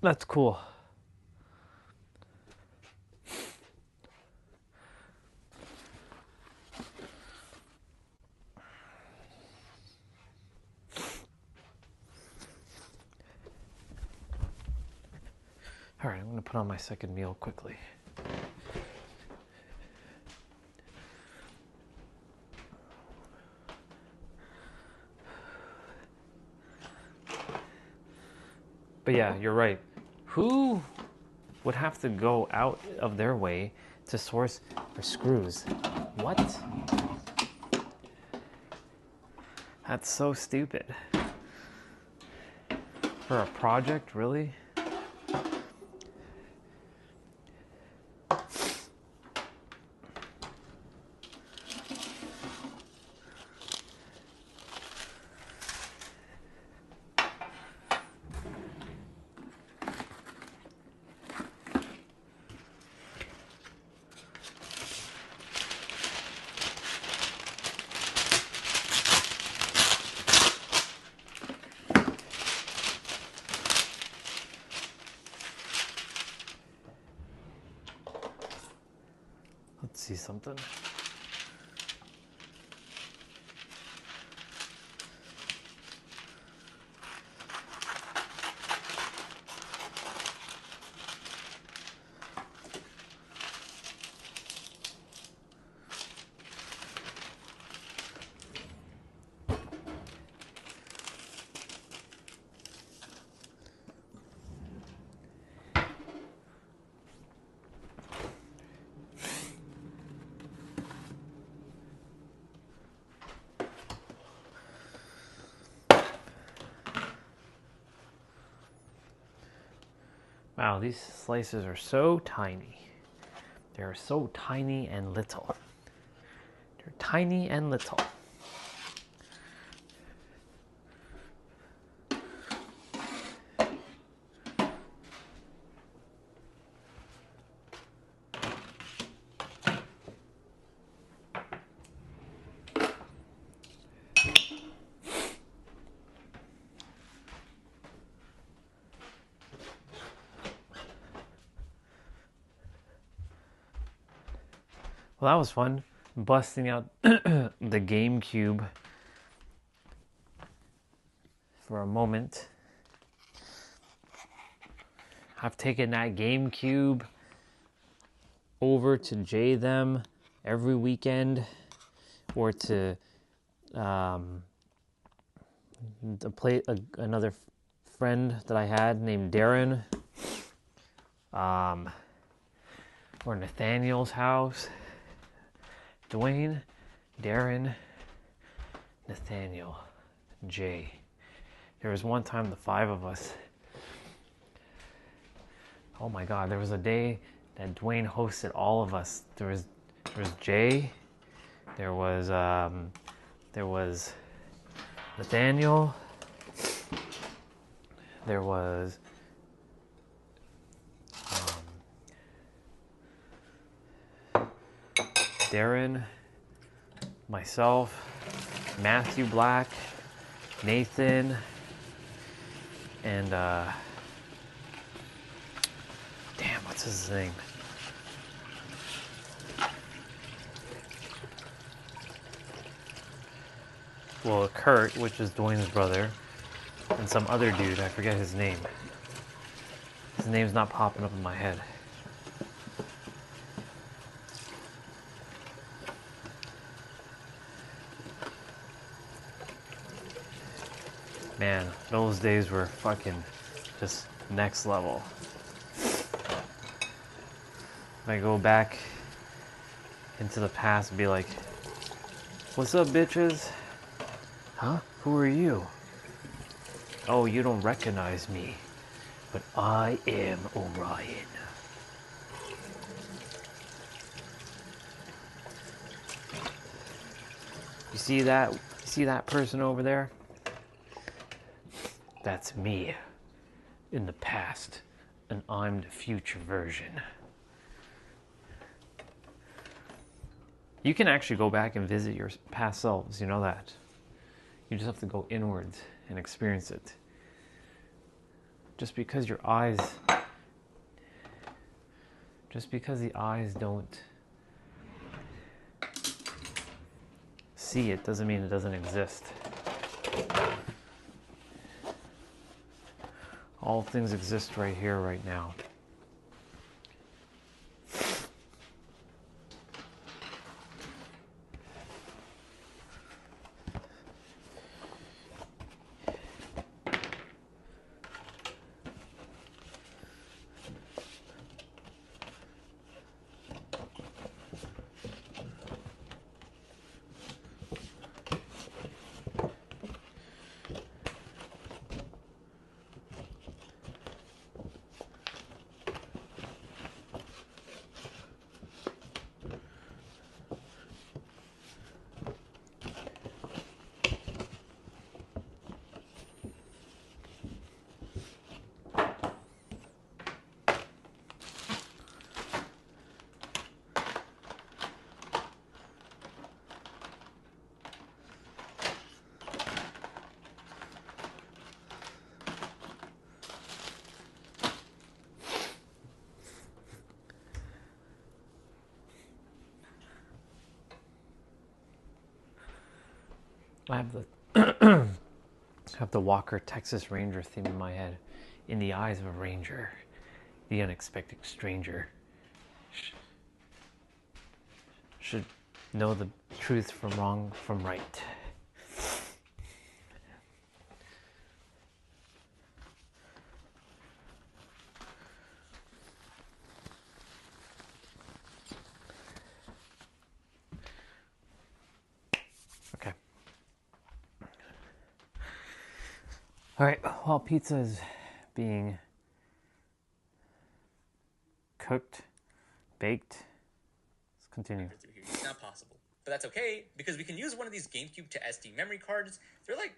[SPEAKER 1] That's cool. All right, I'm going to put on my second meal quickly. But yeah, you're right. Who would have to go out of their way to source for screws? What? That's so stupid. For a project, really? Let's see something. Wow, these slices are so tiny. They're so tiny and little. They're tiny and little. Well, that was fun, busting out the GameCube for a moment. I've taken that GameCube over to J-Them every weekend, or to play another friend that I had named Darren. or Nathaniel's house. Dwayne, Darren, Nathaniel, Jay. There was one time the 5 of us. Oh my God, there was a day that Dwayne hosted all of us. There was Jay, there was Nathaniel, there was Darren, myself, Matthew Black, Nathan, and damn, what's his name? Well, Kurt, which is Dwayne's brother, and some other dude, I forget his name. His name's not popping up in my head. Man, those days were fucking just next level. If I go back into the past and be like, what's up, bitches? Huh? Who are you? Oh, you don't recognize me, but I am Orion. You see that? You see that person over there? That's me in the past, and I'm the future version. You can actually go back and visit your past selves, you know that. You just have to go inwards and experience it. Just because the eyes don't see it doesn't mean it doesn't exist. All things exist right here, right now. I have the Walker Texas Ranger theme in my head. In the eyes of a ranger, the unexpected stranger should know the truth from wrong from right. Okay. All right, while pizza is being cooked, baked, let's continue.
[SPEAKER 7] It's not possible. But that's okay, because we can use one of these GameCube to SD memory cards. They're like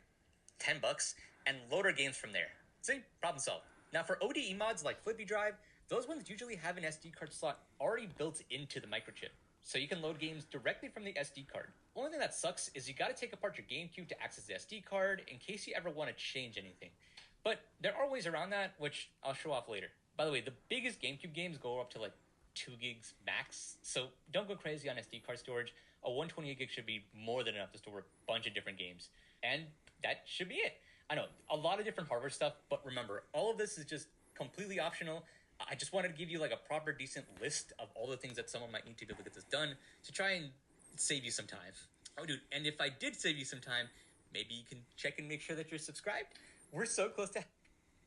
[SPEAKER 7] $10 and load our games from there. See? Problem solved. Now for ODE mods like Flippy Drive, those ones usually have an SD card slot already built into the microchip. So you can load games directly from the SD card. Only thing that sucks is you gotta take apart your GameCube to access the SD card in case you ever want to change anything. But there are ways around that, which I'll show off later. By the way, the biggest GameCube games go up to like 2 gigs max, so don't go crazy on SD card storage. A 128 gig should be more than enough to store a bunch of different games. And that should be it. I know, a lot of different hardware stuff, but remember, all of this is just completely optional. I just wanted to give you like a proper, decent list of all the things that someone might need to do to get this done to try and save you some time. Oh, dude, and if I did save you some time, maybe you can check and make sure that you're subscribed. We're so close to...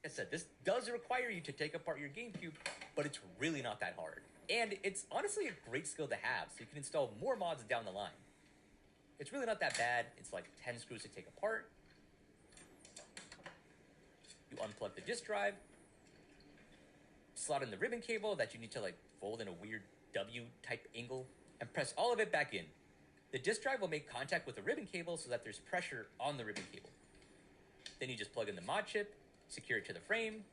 [SPEAKER 7] I said, this does require you to take apart your GameCube, but it's really not that hard. And it's honestly a great skill to have, so you can install more mods down the line. It's really not that bad. It's like 10 screws to take apart. You unplug the disk drive, slot in the ribbon cable that you need to like fold in a weird W-type angle, and press all of it back in. The disk drive will make contact with the ribbon cable so that there's pressure on the ribbon cable. Then you just plug in the mod chip, secure it to the frame,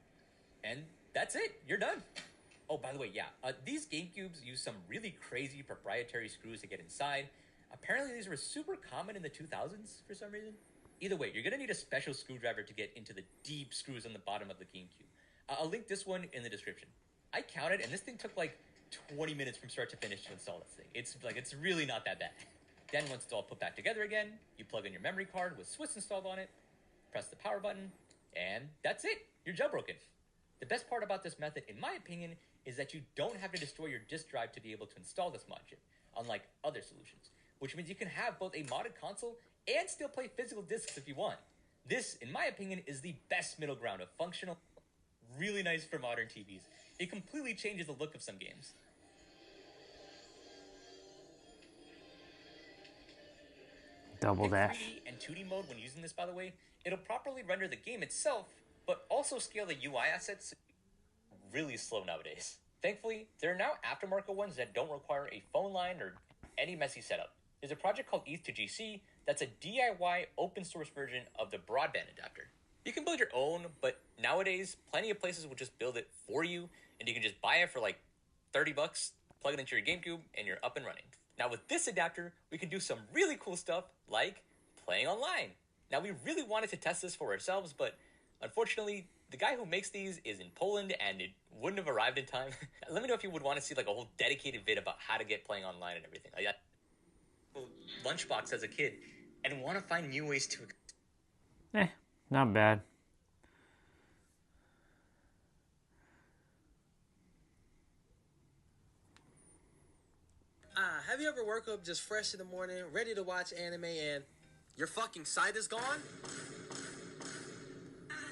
[SPEAKER 7] and that's it. You're done. Oh, by the way, yeah, these GameCubes use some really crazy proprietary screws to get inside. Apparently, these were super common in the 2000s for some reason. Either way, you're going to need a special screwdriver to get into the deep screws on the bottom of the GameCube. I'll link this one in the description. I counted, and this thing took like 20 minutes from start to finish to install this thing. It's really not that bad. Then once it's all put back together again, you plug in your memory card with Swiss installed on it, press the power button, and that's it. You're jailbroken. The best part about this method, in my opinion, is that you don't have to destroy your disk drive to be able to install this mod chip, unlike other solutions, which means you can have both a modded console and still play physical discs if you want. This, in my opinion, is the best middle ground of functional, really nice for modern TVs. It completely changes the look of some games.
[SPEAKER 1] Double
[SPEAKER 7] In
[SPEAKER 1] dash.
[SPEAKER 7] 3D and 2D mode when using this, by the way, it'll properly render the game itself, but also scale the UI assets. Really slow nowadays. Thankfully, there are now aftermarket ones that don't require a phone line or any messy setup. There's a project called ETH2GC that's a DIY open source version of the broadband adapter. You can build your own, but nowadays, plenty of places will just build it for you, and you can just buy it for like 30 bucks, plug it into your GameCube, and you're up and running. Now with this adapter, we can do some really cool stuff like playing online. Now we really wanted to test this for ourselves, but unfortunately, the guy who makes these is in Poland and it wouldn't have arrived in time. Let me know if you would want to see like a whole dedicated vid about how to get playing online and everything. I got Lunchbox as a kid and want to find new ways to...
[SPEAKER 1] Not bad.
[SPEAKER 8] Have you ever woke up just fresh in the morning, ready to watch anime, and your fucking sight is gone?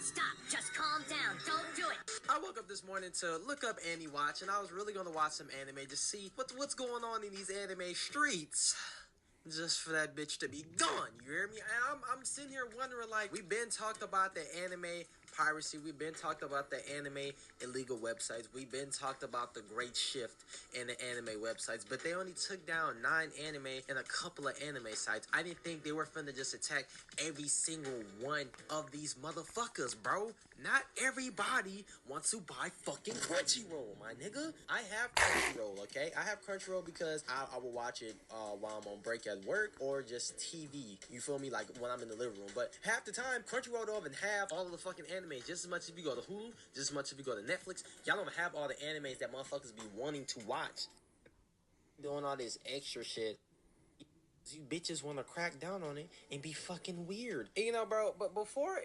[SPEAKER 9] Stop, just calm down, don't do it.
[SPEAKER 8] I woke up this morning to look up AniWatch, and I was really gonna watch some anime to see what's going on in these anime streets. Just for that bitch to be gone, you hear me? And I'm sitting here wondering, like, we've been talked about the anime piracy, we've been talked about the anime illegal websites, we've been talked about the great shift in the anime websites, but they only took down 9 anime and a couple of anime sites. I didn't think they were finna just attack every single one of these motherfuckers, bro. Not everybody wants to buy fucking Crunchyroll, my nigga. I have Crunchyroll, okay? I have Crunchyroll because I will watch it while I'm on break at work or just TV. You feel me? Like when I'm in the living room. But half the time, Crunchyroll don't even have all of the fucking anime. Just as much if you go to Hulu, just as much if you go to Netflix. Y'all don't have all the animes that motherfuckers be wanting to watch. Doing all this extra shit. You bitches want to crack down on it and be fucking weird. And, you know, bro, but before...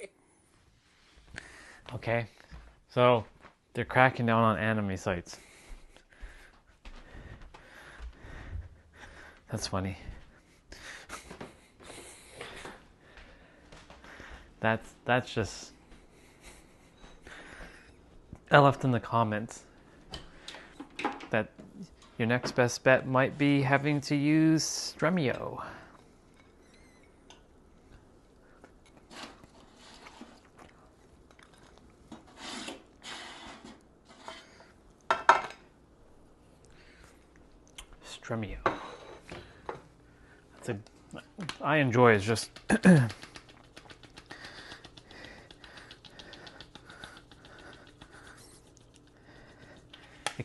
[SPEAKER 1] Okay, so they're cracking down on anime sites. That's funny. That's just... I left in the comments that your next best bet might be having to use Stremio. Stremio. I enjoy it. It's just it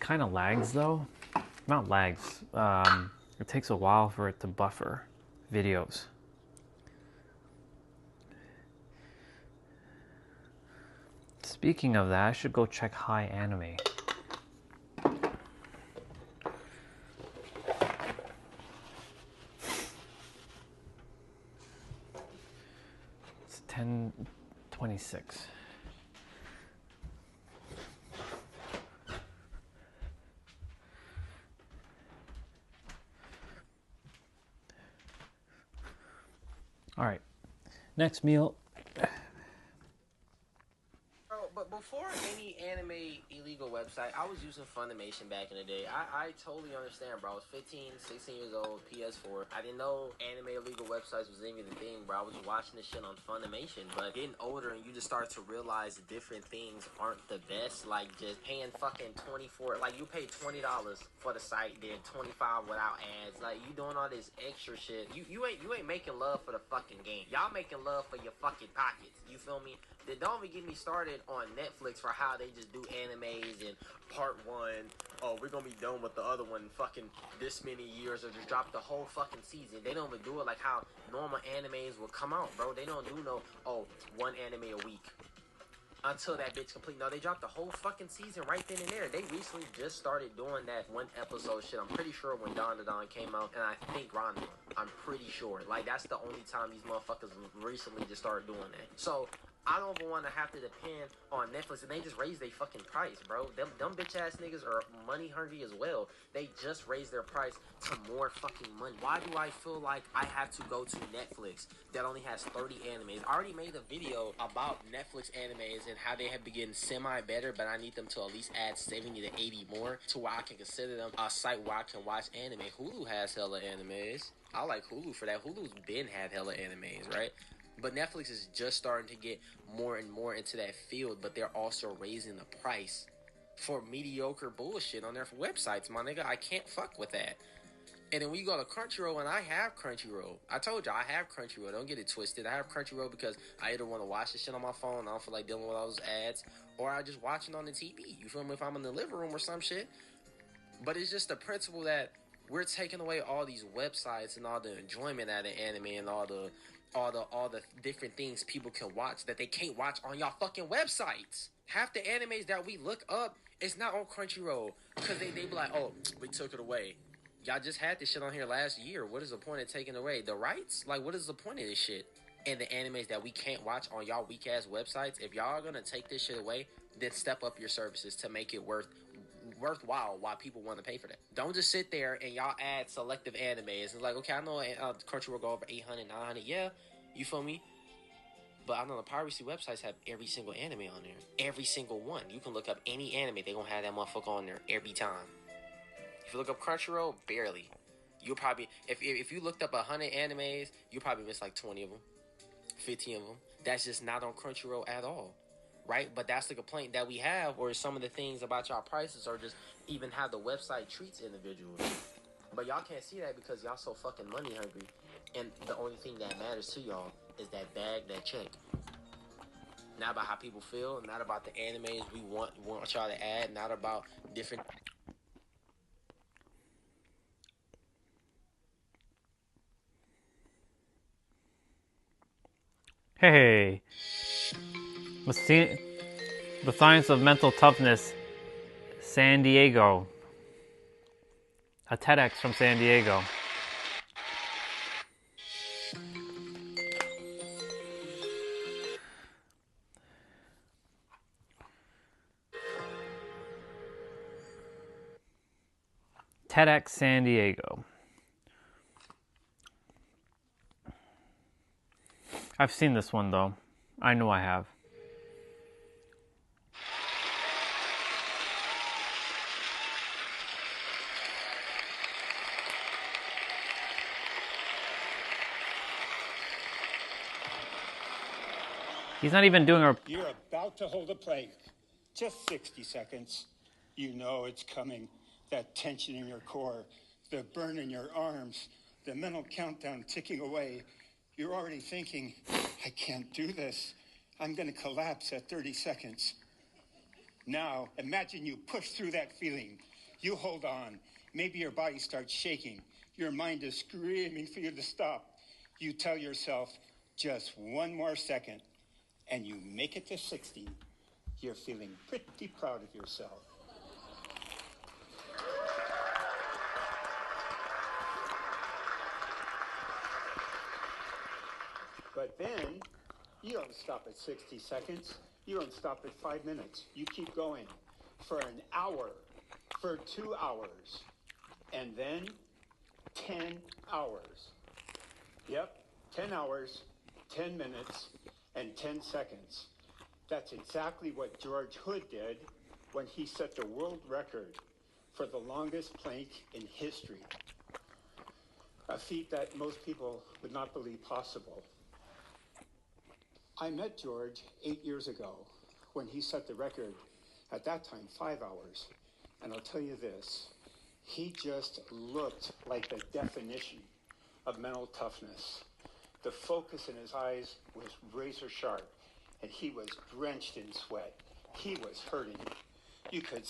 [SPEAKER 1] kind of lags though. Not lags. It takes a while for it to buffer videos. Speaking of that, I should go check Hi Anime. It's 10:26. All right, next meal.
[SPEAKER 8] But before any anime illegal website. I was using Funimation back in the day. I totally understand, bro. I was 15, 16 years old, PS4. I didn't know anime illegal websites was even the thing, bro. I was watching this shit on Funimation. But getting older and you just start to realize that different things aren't the best. Like just paying fucking $24, like you pay $20 for the site, then $25 without ads. Like you doing all this extra shit. You ain't making love for the fucking game. Y'all making love for your fucking pockets. You feel me? Then don't even get me started on Netflix for how they just do animes and part one. Oh, we're gonna be done with the other one fucking this many years, or just drop the whole fucking season. They don't even do it like how normal animes will come out, bro. They don't do no, one anime a week until that bitch complete. No, they dropped the whole fucking season right then and there. They recently just started doing that one episode shit. I'm pretty sure when Dawn to Dawn came out, and I think Ranma. I'm pretty sure. Like, that's the only time these motherfuckers recently just started doing that. So, I don't even want to have to depend on Netflix, and they just raised their fucking price, bro. Them bitch ass niggas are money hungry as well. They just raised their price to more fucking money. Why do I feel like I have to go to Netflix that only has 30 animes? I already made a video about Netflix animes and how they have been getting semi better, but I need them to at least add 70 to 80 more to where I can consider them a site where I can watch anime. Hulu has hella animes. I like Hulu for that. Hulu's been had hella animes, right? But Netflix is just starting to get more and more into that field, but they're also raising the price for mediocre bullshit on their websites, my nigga. I can't fuck with that. And then when you go to Crunchyroll, and I have Crunchyroll. I told you, I have Crunchyroll. Don't get it twisted. I have Crunchyroll because I either want to watch this shit on my phone, I don't feel like dealing with all those ads, or I just watch it on the TV. You feel me? If I'm in the living room or some shit. But it's just the principle that we're taking away all these websites and all the enjoyment out of anime and all the different things people can watch that they can't watch on y'all fucking websites. Half the animes that we look up is not on Crunchyroll because they be like, oh, we took it away. Y'all just had this shit on here last year. What is the point of taking away the rights? Like, what is the point of this shit? And the animes that we can't watch on y'all weak ass websites, if y'all are gonna take this shit away, then step up your services to make it worthwhile why people want to pay for that. Don't just sit there and y'all add selective animes. It's like, okay, I know Crunchyroll go over 800, 900. Yeah, you feel me? But I know the piracy websites have every single anime on there. Every single one. You can look up any anime, they gonna have that motherfucker on there every time. If you look up Crunchyroll, barely. You'll probably, if you looked up 100 animes, you'll probably miss like 20 of them, 15 of them. That's just not on Crunchyroll at all. Right? But that's the complaint that we have, or some of the things about y'all prices, or just even how the website treats individuals. But y'all can't see that because y'all so fucking money hungry. And the only thing that matters to y'all is that bag, that check. Not about how people feel, not about the animes we want y'all to add, not about different...
[SPEAKER 1] Hey, the Science of Mental Toughness, San Diego. A TEDx from San Diego. TEDx San Diego. I've seen this one though. I know I have. He's not even doing our...
[SPEAKER 10] You're about to hold a plague. Just 60 seconds. You know it's coming. That tension in your core, the burn in your arms, the mental countdown ticking away. You're already thinking, I can't do this. I'm going to collapse at 30 seconds. Now, imagine you push through that feeling. You hold on. Maybe your body starts shaking. Your mind is screaming for you to stop. You tell yourself, just one more second. And you make it to 60, you're feeling pretty proud of yourself. But then, you don't stop at 60 seconds. You don't stop at 5 minutes. You keep going for an hour, for 2 hours, and then 10 hours. Yep, 10 hours, 10 minutes, and 10 seconds. That's exactly what George Hood did when he set the world record for the longest plank in history. A feat that most people would not believe possible. I met George 8 years ago when he set the record, at that time, 5 hours. And I'll tell you this, he just looked like the definition of mental toughness. The focus in his eyes was razor sharp, and he was drenched in sweat. He was hurting. You could...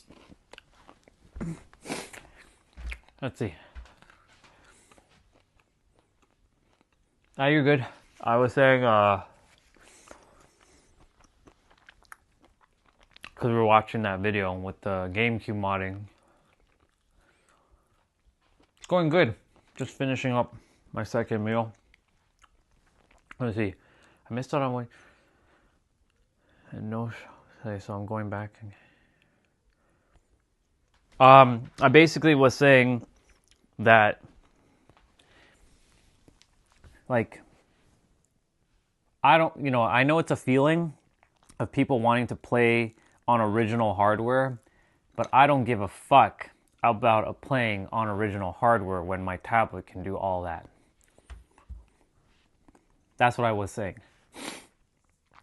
[SPEAKER 1] Let's see. Now you're good. I was saying, because we were watching that video with the GameCube modding. It's going good. Just finishing up my second meal. Let's see. I missed out on one. And no, so I'm going back. I basically was saying that, like, I know it's a feeling of people wanting to play on original hardware, but I don't give a fuck about playing on original hardware when my tablet can do all that. That's what I was saying.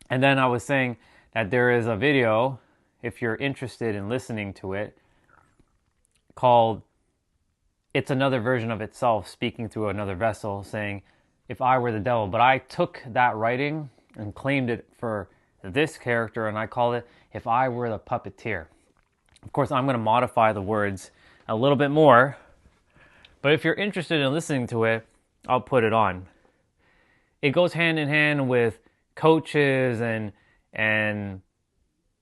[SPEAKER 1] And then I was saying that there is a video, if you're interested in listening to it, called It's Another Version of Itself, speaking through another vessel, saying, if I were the devil. But I took that writing and claimed it for this character, and I called it If I Were the Puppeteer. Of course, I'm going to modify the words a little bit more, but if you're interested in listening to it, I'll put it on. It goes hand in hand with coaches and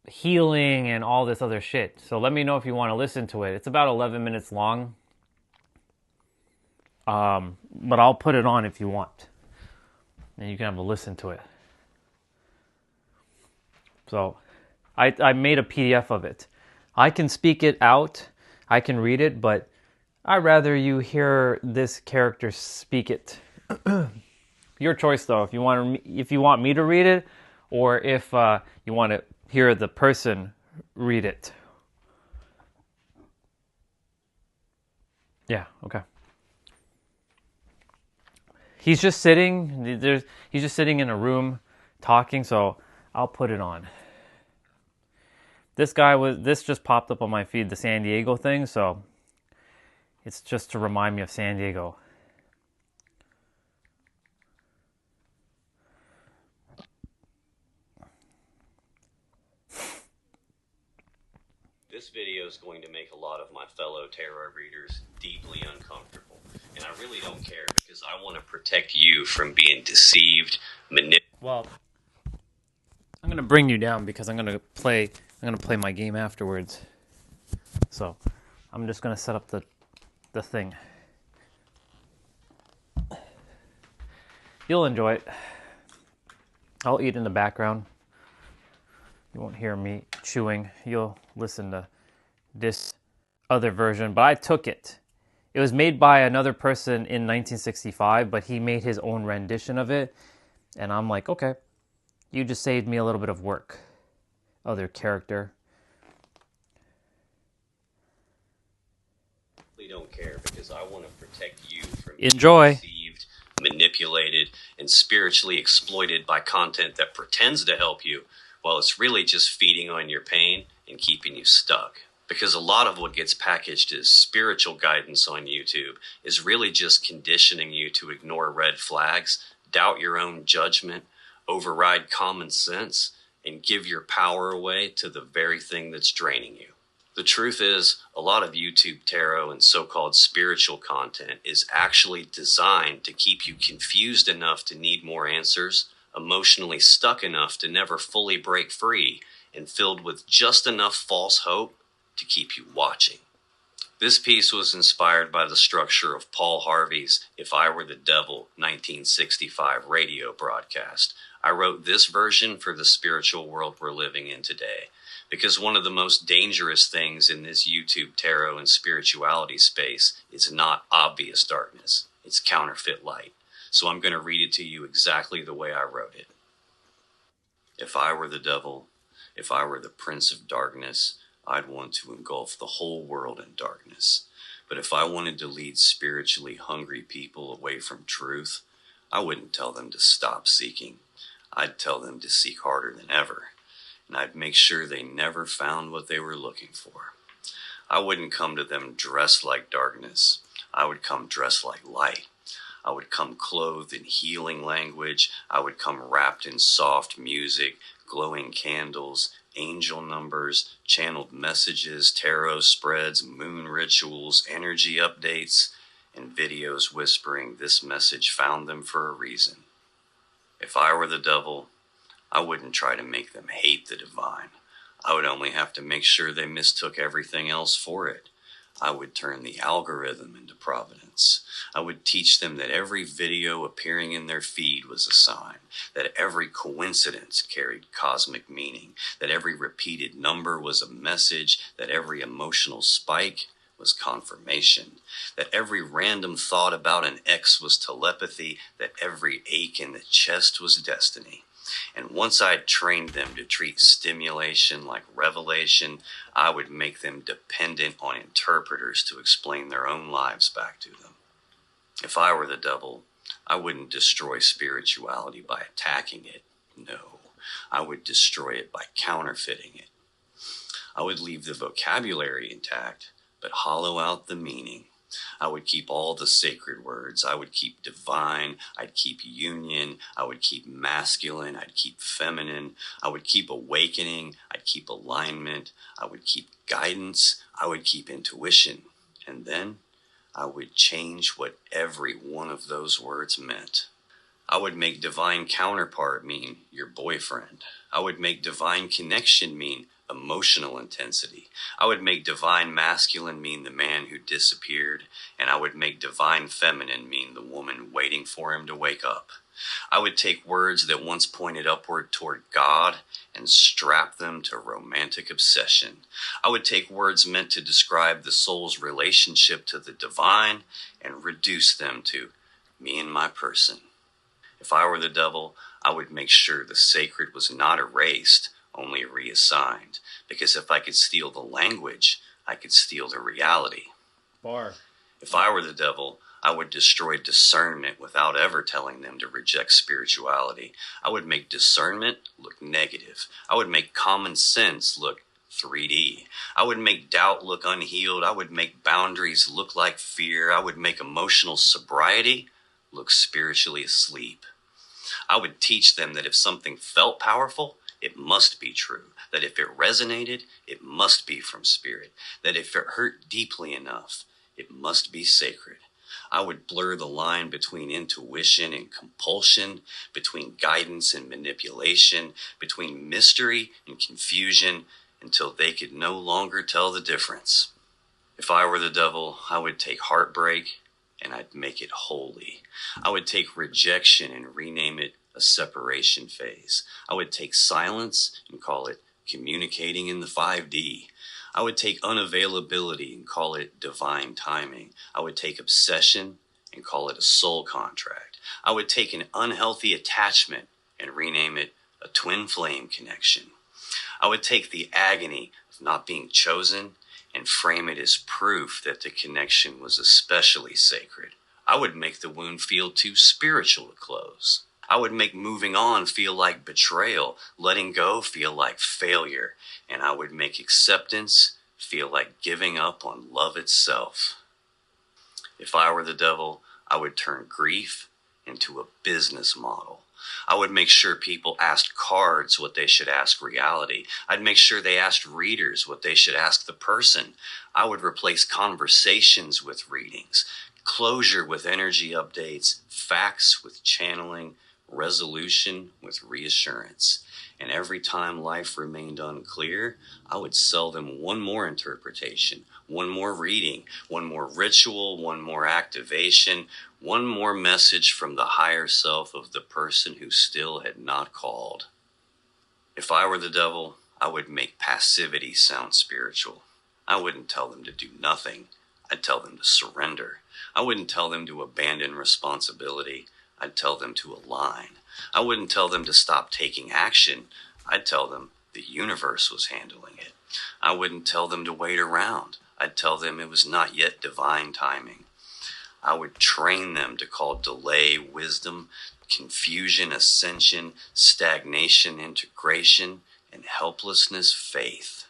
[SPEAKER 1] healing and all this other shit. So let me know if you want to listen to it. It's about 11 minutes long. But I'll put it on if you want. And you can have a listen to it. So I made a PDF of it. I can speak it out. I can read it, but I'd rather you hear this character speak it. Your choice, though. If you want me to read it, or if you want to hear the person read it. Yeah. Okay. He's just sitting. He's just sitting in a room talking. So I'll put it on. This just popped up on my feed, the San Diego thing. So it's just to remind me of San Diego.
[SPEAKER 11] This video is going to make a lot of my fellow tarot readers deeply uncomfortable. And I really don't care because I want to protect you from being deceived, manipulated.
[SPEAKER 1] Well, I'm going to bring you down because I'm going to play my game afterwards. So, I'm just going to set up the thing. You'll enjoy it. I'll eat in the background. You won't hear me chewing. You'll listen to this other version, but I took it. It was made by another person in 1965, but he made his own rendition of it. And I'm like, okay, you just saved me a little bit of work. Other character.
[SPEAKER 11] I don't care because I want to protect you from
[SPEAKER 1] Enjoy.
[SPEAKER 11] being deceived, manipulated, and spiritually exploited by content that pretends to help you, while it's really just feeding on your pain and keeping you stuck. Because a lot of what gets packaged as spiritual guidance on YouTube is really just conditioning you to ignore red flags, doubt your own judgment, override common sense, and give your power away to the very thing that's draining you. The truth is, a lot of YouTube tarot and so-called spiritual content is actually designed to keep you confused enough to need more answers, emotionally stuck enough to never fully break free, and filled with just enough false hope to keep you watching. This piece was inspired by the structure of Paul Harvey's If I Were the Devil 1965 radio broadcast. I wrote this version for the spiritual world we're living in today, because one of the most dangerous things in this YouTube tarot and spirituality space is not obvious darkness, it's counterfeit light. So I'm going to read it to you exactly the way I wrote it. If I were the devil, if I were the prince of darkness, I'd want to engulf the whole world in darkness. But if I wanted to lead spiritually hungry people away from truth, I wouldn't tell them to stop seeking. I'd tell them to seek harder than ever, and I'd make sure they never found what they were looking for. I wouldn't come to them dressed like darkness. I would come dressed like light. I would come clothed in healing language. I would come wrapped in soft music, glowing candles, angel numbers, channeled messages, tarot spreads, moon rituals, energy updates, and videos whispering this message found them for a reason. If I were the devil, I wouldn't try to make them hate the divine. I would only have to make sure they mistook everything else for it. I would turn the algorithm into providence. I would teach them that every video appearing in their feed was a sign, that every coincidence carried cosmic meaning, that every repeated number was a message, that every emotional spike was confirmation, that every random thought about an ex was telepathy, that every ache in the chest was destiny. And once I'd trained them to treat stimulation like revelation, I would make them dependent on interpreters to explain their own lives back to them. If I were the devil, I wouldn't destroy spirituality by attacking it. No, I would destroy it by counterfeiting it. I would leave the vocabulary intact, but hollow out the meaning. I would keep all the sacred words. I would keep divine. I'd keep union. I would keep masculine. I'd keep feminine. I would keep awakening. I'd keep alignment. I would keep guidance. I would keep intuition. And then I would change what every one of those words meant. I would make divine counterpart mean your boyfriend. I would make divine connection mean emotional intensity. I would make divine masculine mean the man who disappeared, and I would make divine feminine mean the woman waiting for him to wake up. I would take words that once pointed upward toward God and strap them to romantic obsession. I would take words meant to describe the soul's relationship to the divine and reduce them to me and my person. If I were the devil, I would make sure the sacred was not erased, only reassigned. Because if I could steal the language, I could steal the reality.
[SPEAKER 1] Bar.
[SPEAKER 11] If I were the devil, I would destroy discernment without ever telling them to reject spirituality. I would make discernment look negative. I would make common sense look 3D. I would make doubt look unhealed. I would make boundaries look like fear. I would make emotional sobriety look spiritually asleep. I would teach them that if something felt powerful, it must be true. That if it resonated, it must be from spirit. That if it hurt deeply enough, it must be sacred. I would blur the line between intuition and compulsion, between guidance and manipulation, between mystery and confusion, until they could no longer tell the difference. If I were the devil, I would take heartbreak and I'd make it holy. I would take rejection and rename it a separation phase. I would take silence and call it communicating in the 5D. I would take unavailability and call it divine timing. I would take obsession and call it a soul contract. I would take an unhealthy attachment and rename it a twin flame connection. I would take the agony of not being chosen and frame it as proof that the connection was especially sacred. I would make the wound feel too spiritual to close. I would make moving on feel like betrayal, letting go feel like failure, and I would make acceptance feel like giving up on love itself. If I were the devil, I would turn grief into a business model. I would make sure people asked cards what they should ask reality. I'd make sure they asked readers what they should ask the person. I would replace conversations with readings, closure with energy updates, facts with channeling, resolution with reassurance. And every time life remained unclear, I would sell them one more interpretation, one more reading, one more ritual, one more activation, one more message from the higher self of the person who still had not called. If I were the devil, I would make passivity sound spiritual. I wouldn't tell them to do nothing. I'd tell them to surrender. I wouldn't tell them to abandon responsibility. I'd tell them to align. I wouldn't tell them to stop taking action. I'd tell them the universe was handling it. I wouldn't tell them to wait around. I'd tell them it was not yet divine timing. I would train them to call delay wisdom, confusion ascension, stagnation integration, and helplessness faith.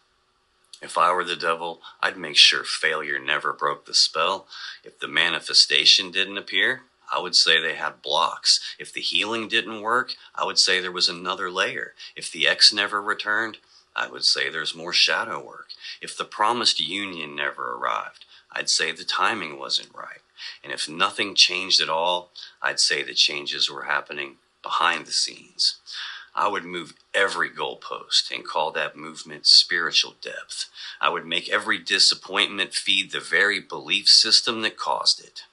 [SPEAKER 11] If I were the devil, I'd make sure failure never broke the spell. If the manifestation didn't appear, I would say they had blocks. If the healing didn't work, I would say there was another layer. If the ex never returned, I would say there's more shadow work. If the promised union never arrived, I'd say the timing wasn't right. And if nothing changed at all, I'd say the changes were happening behind the scenes. I would move every goalpost and call that movement spiritual depth. I would make every disappointment feed the very belief system that caused it.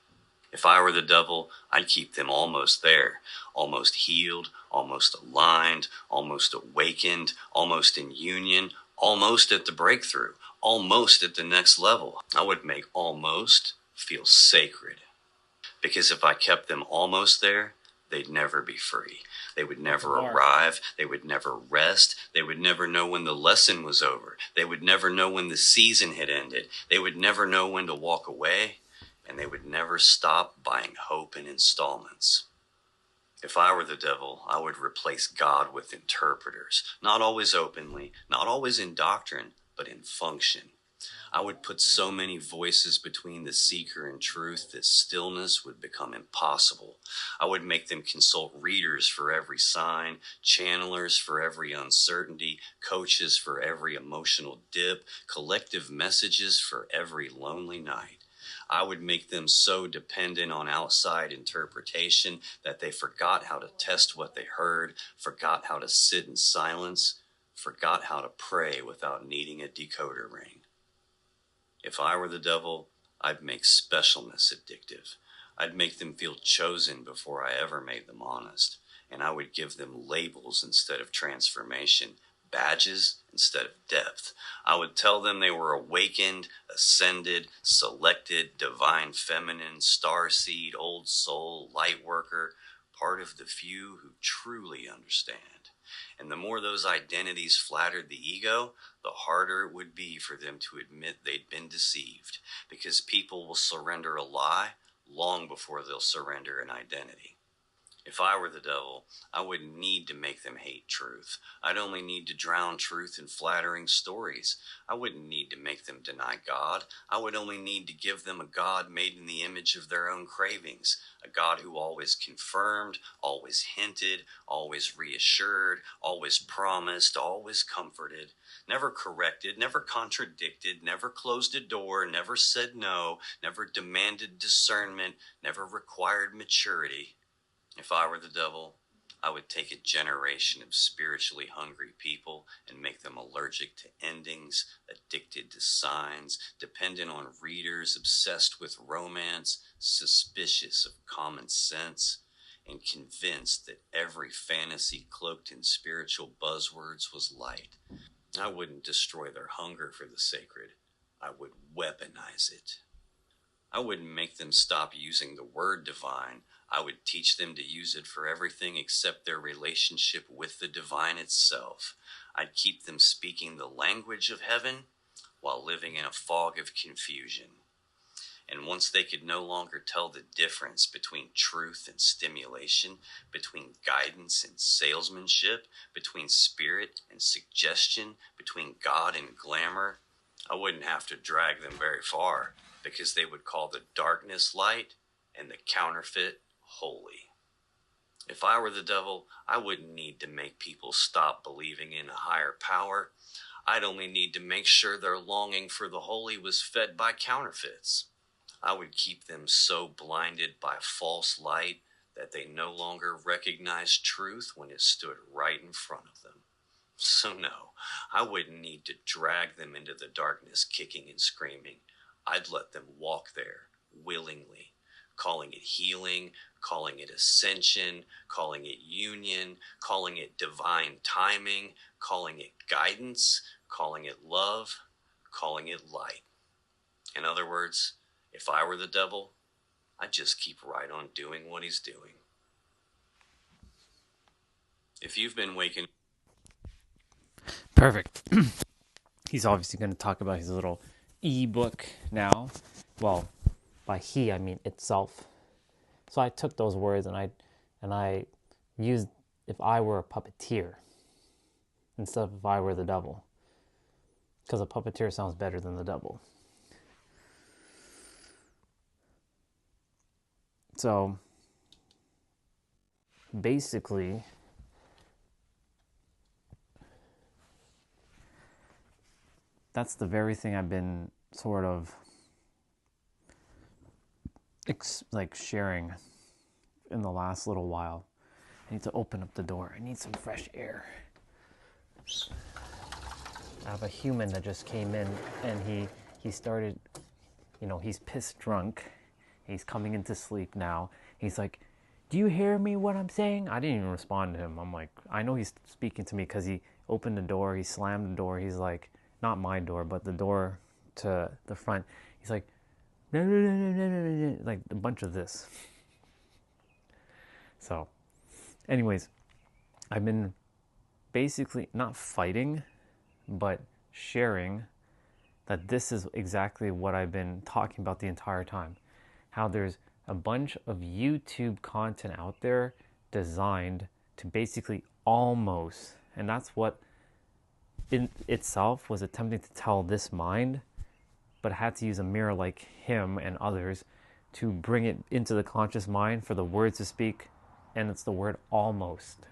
[SPEAKER 11] If I were the devil, I'd keep them almost there, almost healed, almost aligned, almost awakened, almost in union, almost at the breakthrough, almost at the next level. I would make almost feel sacred. Because if I kept them almost there, they'd never be free. They would never arrive. They would never rest. They would never know when the lesson was over. They would never know when the season had ended. They would never know when to walk away. And they would never stop buying hope in installments. If I were the devil, I would replace God with interpreters. Not always openly, not always in doctrine, but in function. I would put so many voices between the seeker and truth that stillness would become impossible. I would make them consult readers for every sign, channelers for every uncertainty, coaches for every emotional dip, collective messages for every lonely night. I would make them so dependent on outside interpretation that they forgot how to test what they heard, forgot how to sit in silence, forgot how to pray without needing a decoder ring. If I were the devil, I'd make specialness addictive. I'd make them feel chosen before I ever made them honest. And I would give them labels instead of transformation, badges instead of depth. I would tell them they were awakened, ascended, selected, divine feminine, starseed, old soul, light worker, part of the few who truly understand. And the more those identities flattered the ego, the harder it would be for them to admit they'd been deceived, because people will surrender a lie long before they'll surrender an identity. If I were the devil, I wouldn't need to make them hate truth. I'd only need to drown truth in flattering stories. I wouldn't need to make them deny God. I would only need to give them a God made in the image of their own cravings, a God who always confirmed, always hinted, always reassured, always promised, always comforted, never corrected, never contradicted, never closed a door, never said no, never demanded discernment, never required maturity. If I were the devil, I would take a generation of spiritually hungry people and make them allergic to endings, addicted to signs, dependent on readers, obsessed with romance, suspicious of common sense, and convinced that every fantasy cloaked in spiritual buzzwords was light. I wouldn't destroy their hunger for the sacred. I would weaponize it. I wouldn't make them stop using the word divine. I would teach them to use it for everything except their relationship with the divine itself. I'd keep them speaking the language of heaven while living in a fog of confusion. And once they could no longer tell the difference between truth and stimulation, between guidance and salesmanship, between spirit and suggestion, between God and glamour, I wouldn't have to drag them very far, because they would call the darkness light and the counterfeit holy. If I were the devil, I wouldn't need to make people stop believing in a higher power. I'd only need to make sure their longing for the holy was fed by counterfeits. I would keep them so blinded by false light that they no longer recognized truth when it stood right in front of them. So no, I wouldn't need to drag them into the darkness kicking and screaming. I'd let them walk there willingly, calling it healing, calling it ascension, calling it union, calling it divine timing, calling it guidance, calling it love, calling it light. In other words, if I were the devil, I'd just keep right on doing what he's doing. If you've been waking...
[SPEAKER 1] Perfect. he's obviously going to talk about his little ebook now. Well, by he, I mean itself. So I took those words and I used if I were a puppeteer instead of if I were the devil. Because a puppeteer sounds better than the devil. So basically, that's the very thing I've been sort of like sharing in the last little while. I need to open up the door. I need some fresh air. I have a human that just came in and he started, you know, he's pissed drunk. He's coming into sleep now. He's like, do you hear me what I'm saying? I didn't even respond to him. I'm like, I know he's speaking to me because he opened the door. He slammed the door. He's like, not my door, but the door to the front. He's like, no, no, no, no, no, no, no, like a bunch of this. So, anyways, I've been basically not fighting, but sharing that this is exactly what I've been talking about the entire time. How there's a bunch of YouTube content out there designed to basically almost, and that's what in itself was attempting to tell this mind, but had to use a mirror like him and others to bring it into the conscious mind for the words to speak, and it's the word almost.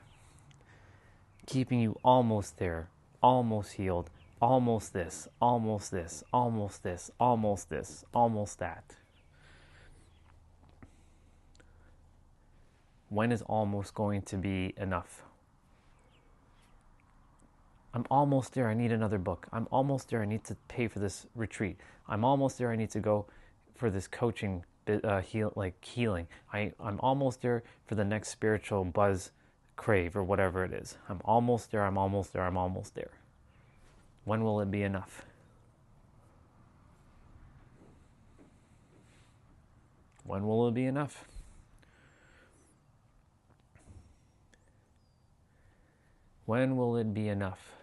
[SPEAKER 1] Keeping you almost there, almost healed, almost this, almost this, almost this, almost this, almost that. When is almost going to be enough? I'm almost there, I need another book. I'm almost there, I need to pay for this retreat. I'm almost there, I need to go for this coaching, healing. I'm almost there for the next spiritual buzz crave or whatever it is. I'm almost there, I'm almost there, I'm almost there. When will it be enough? When will it be enough? When will it be enough?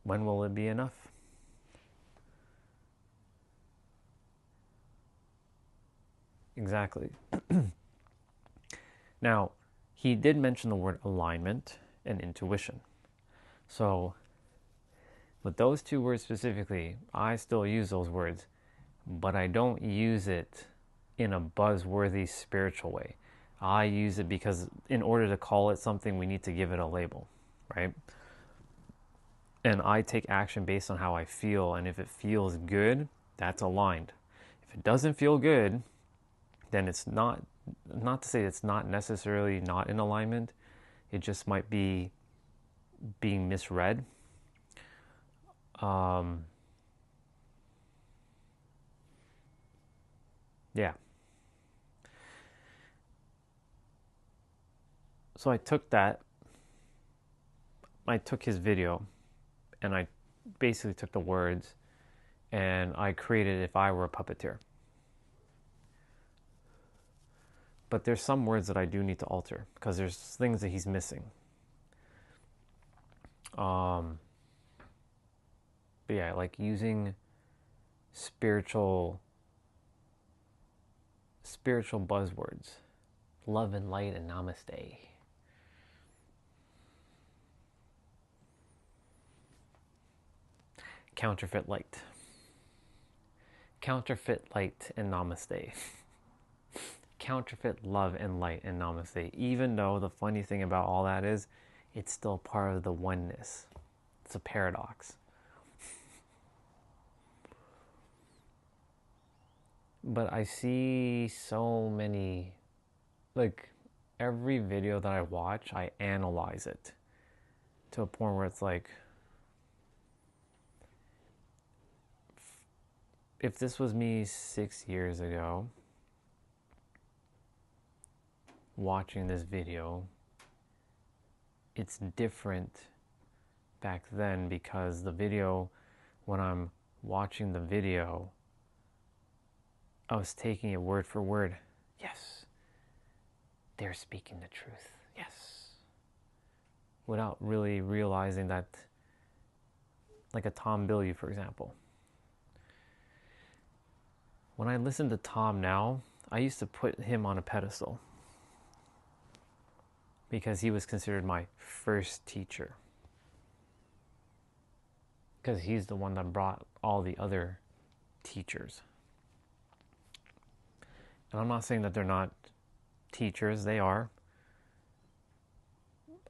[SPEAKER 1] When will it be enough? Exactly. Now, he did mention the word alignment and intuition. So, with those two words specifically, I still use those words, but I don't use it in a buzzworthy spiritual way. I use it because in order to call it something, we need to give it a label, right? And I take action based on how I feel, and if it feels good, that's aligned. If it doesn't feel good, then it's not to say it's not necessarily not in alignment. It just might be being misread. Yeah. So I took his video and I basically took the words and I created If I Were a Puppeteer. But there's some words that I do need to alter because there's things that he's missing. But yeah, like using spiritual buzzwords. Love and light and namaste. Counterfeit light. Counterfeit light and namaste. Counterfeit love and light and namaste. Even though the funny thing about all that is, it's still part of the oneness. It's a paradox. But I see so many, like every video that I watch, I analyze it to a point where it's like, if this was me 6 years ago, watching this video, it's different back then because the video, when I'm watching the video, I was taking it word for word. Yes. they're speaking the truth. Yes. Without really realizing that, like a Tom Bilyeu, for example. When I listen to Tom now, I used to put him on a pedestal because he was considered my first teacher. Because he's the one that brought all the other teachers. And I'm not saying that they're not teachers, they are.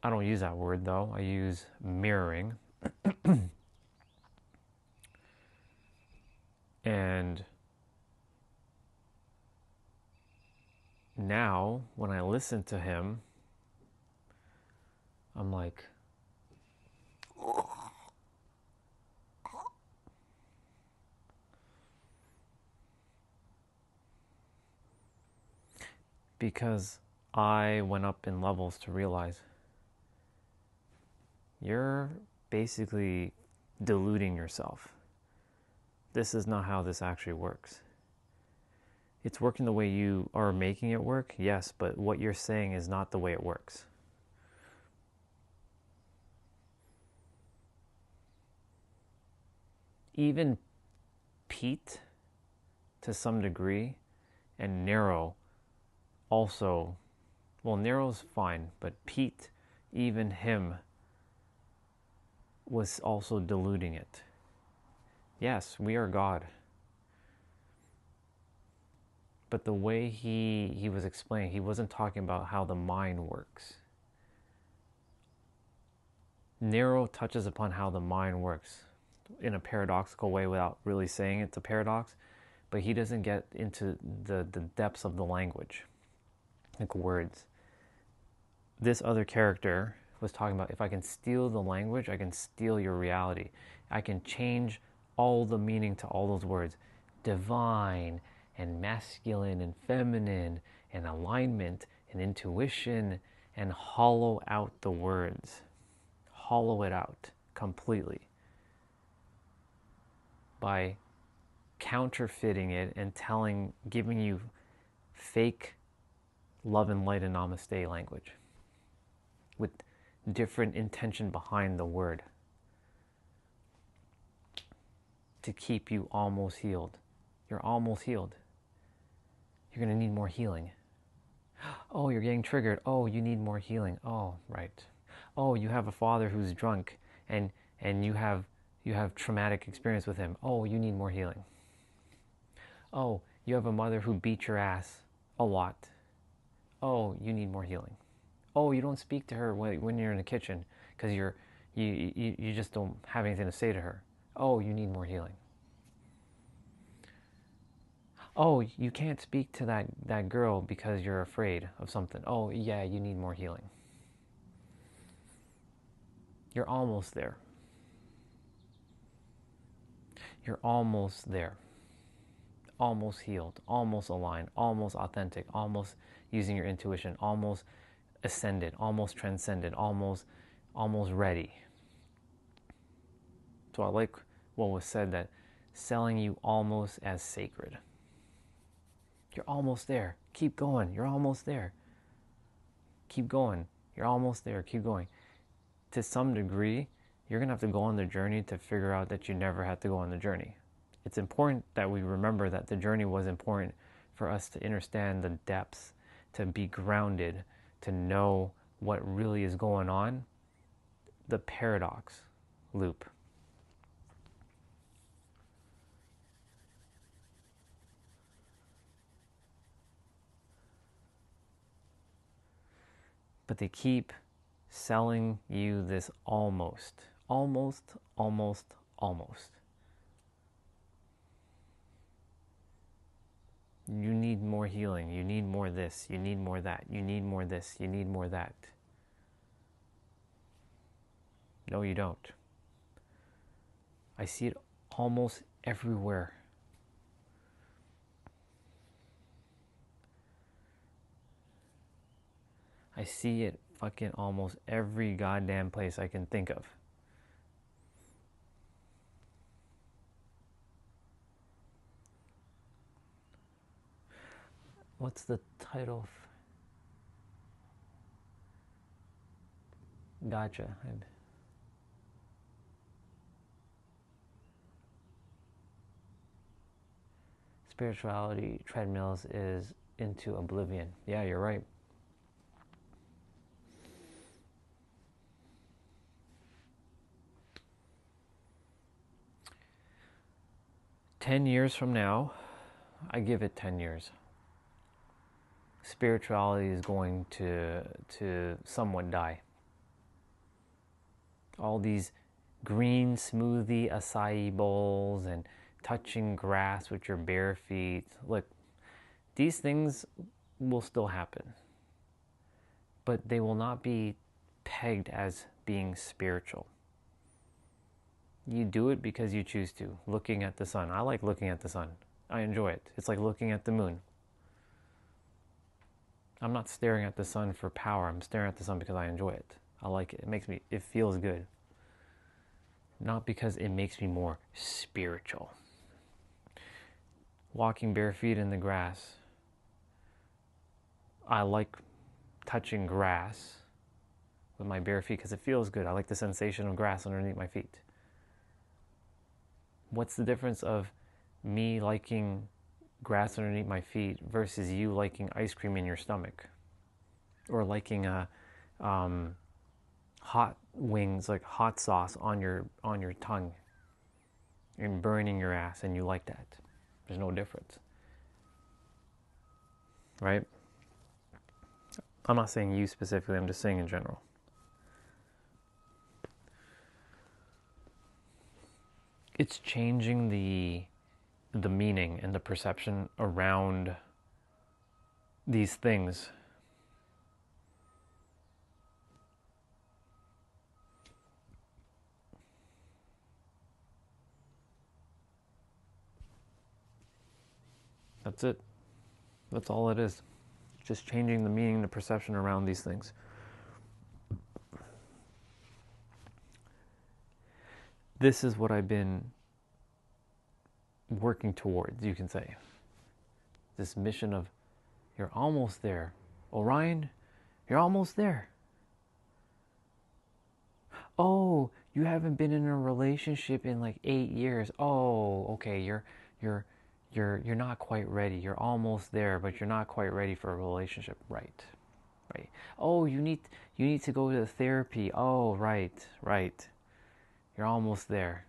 [SPEAKER 1] I don't use that word though, I use mirroring. And now, when I listen to him, I'm like, because I went up in levels to realize you're basically deluding yourself. This is not how this actually works. It's working the way you are making it work, yes, but what you're saying is not the way it works. Even Pete, to some degree, and Nero also, well, Nero's fine, but Pete, even him, was also deluding it. Yes, we are God. But the way he was explaining, he wasn't talking about how the mind works. Nero touches upon how the mind works in a paradoxical way without really saying it's a paradox, but he doesn't get into the depths of the language, like words. This other character was talking about, if I can steal the language, I can steal your reality. I can change all the meaning to all those words. Divine and masculine and feminine and alignment and intuition, and hollow out the words. Hollow it out completely by counterfeiting it and giving you fake love and light and namaste language with different intention behind the word to keep you almost healed. You're almost healed. You're going to need more healing. Oh, you're getting triggered. Oh, you need more healing. Oh, right. Oh, you have a father who's drunk and you have traumatic experience with him. Oh, you need more healing. Oh, you have a mother who beat your ass a lot. Oh, you need more healing. Oh, you don't speak to her when you're in the kitchen because you just don't have anything to say to her. Oh, you need more healing. Oh, you can't speak to that girl because you're afraid of something. Oh, yeah, you need more healing. You're almost there. You're almost there. Almost healed, almost aligned, almost authentic, almost using your intuition, almost ascended, almost transcended, almost ready. So I like what was said, that selling you almost as sacred. You're almost there. Keep going. You're almost there. Keep going. You're almost there. Keep going. To some degree, you're going to have to go on the journey to figure out that you never had to go on the journey. It's important that we remember that the journey was important for us to understand the depths, to be grounded, to know what really is going on. The paradox loop. But they keep selling you this almost. You need more healing. You need more this. You need more that. You need more this. You need more that. No, you don't. I see it almost everywhere. I see it fucking almost every goddamn place I can think of. What's the title? Gotcha. Spirituality treadmills is into oblivion. Yeah, you're right. "10 years from now," I give it 10 years, spirituality is going to somewhat die. All these green smoothie acai bowls and touching grass with your bare feet. Look, these things will still happen, but they will not be pegged as being spiritual. You do it because you choose to. Looking at the sun. I like looking at the sun. I enjoy it. It's like looking at the moon. I'm not staring at the sun for power. I'm staring at the sun because I enjoy it. I like it. It feels good. Not because it makes me more spiritual. Walking bare feet in the grass. I like touching grass with my bare feet because it feels good. I like the sensation of grass underneath my feet. What's the difference of me liking grass underneath my feet versus you liking ice cream in your stomach? Or liking hot wings, like hot sauce on your tongue and burning your ass, and you like that. There's no difference. Right? I'm not saying you specifically, I'm just saying in general. It's changing the meaning and the perception around these things. That's it. That's all it is. Just changing the meaning and the perception around these things. This is what I've been working towards, you can say. This mission of, you're almost there. Orion, you're almost there. Oh, you haven't been in a relationship in like 8 years. Oh, okay, you're not quite ready. You're almost there, but you're not quite ready for a relationship. Right. Oh, you need to go to therapy. Oh, right. You're almost there.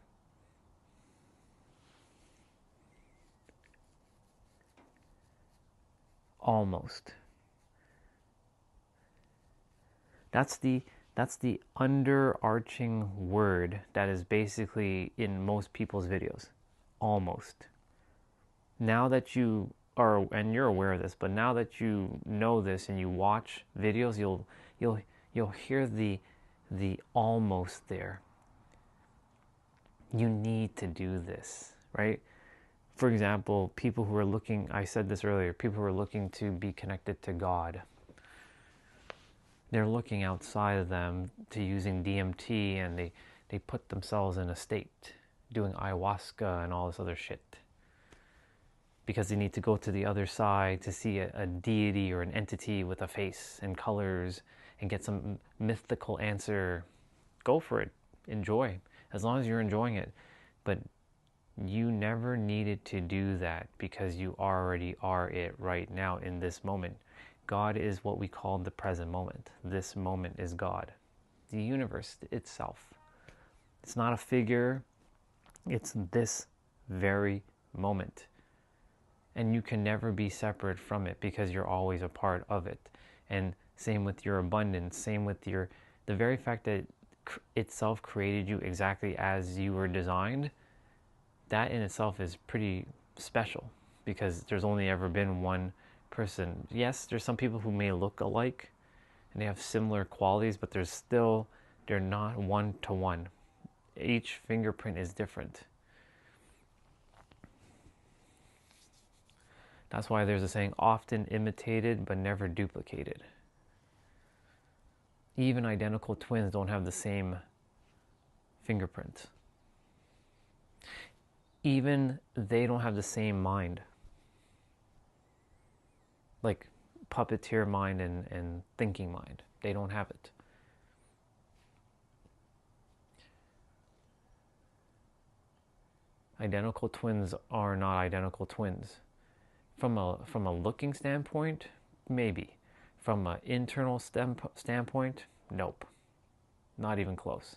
[SPEAKER 1] Almost. That's the underarching word that is basically in most people's videos. Almost. Now that you are, and you're aware of this, but now that you know this and you watch videos, you'll hear the almost there. You need to do this, right? For example, people who are looking, I said this earlier, people who are looking to be connected to God. They're looking outside of them to using DMT, and they put themselves in a state, doing ayahuasca and all this other shit. Because they need to go to the other side to see a deity or an entity with a face and colors and get some mythical answer. Go for it. Enjoy. As long as you're enjoying it. But you never needed to do that because you already are it right now in this moment. God is what we call the present moment. This moment is God. The universe itself. It's not a figure. It's this very moment. And you can never be separate from it because you're always a part of it. And same with your abundance, same with the very fact that itself created you exactly as you were designed. That in itself is pretty special because there's only ever been one person. Yes, there's some people who may look alike and they have similar qualities, but they're not one to one. Each fingerprint is different. That's why there's a saying, often imitated but never duplicated. Even identical twins don't have the same fingerprint. Even they don't have the same mind. Like puppeteer mind and thinking mind. They don't have it. identical twins are not identical twins. From a looking standpoint, maybe. From an internal standpoint, nope. Not even close.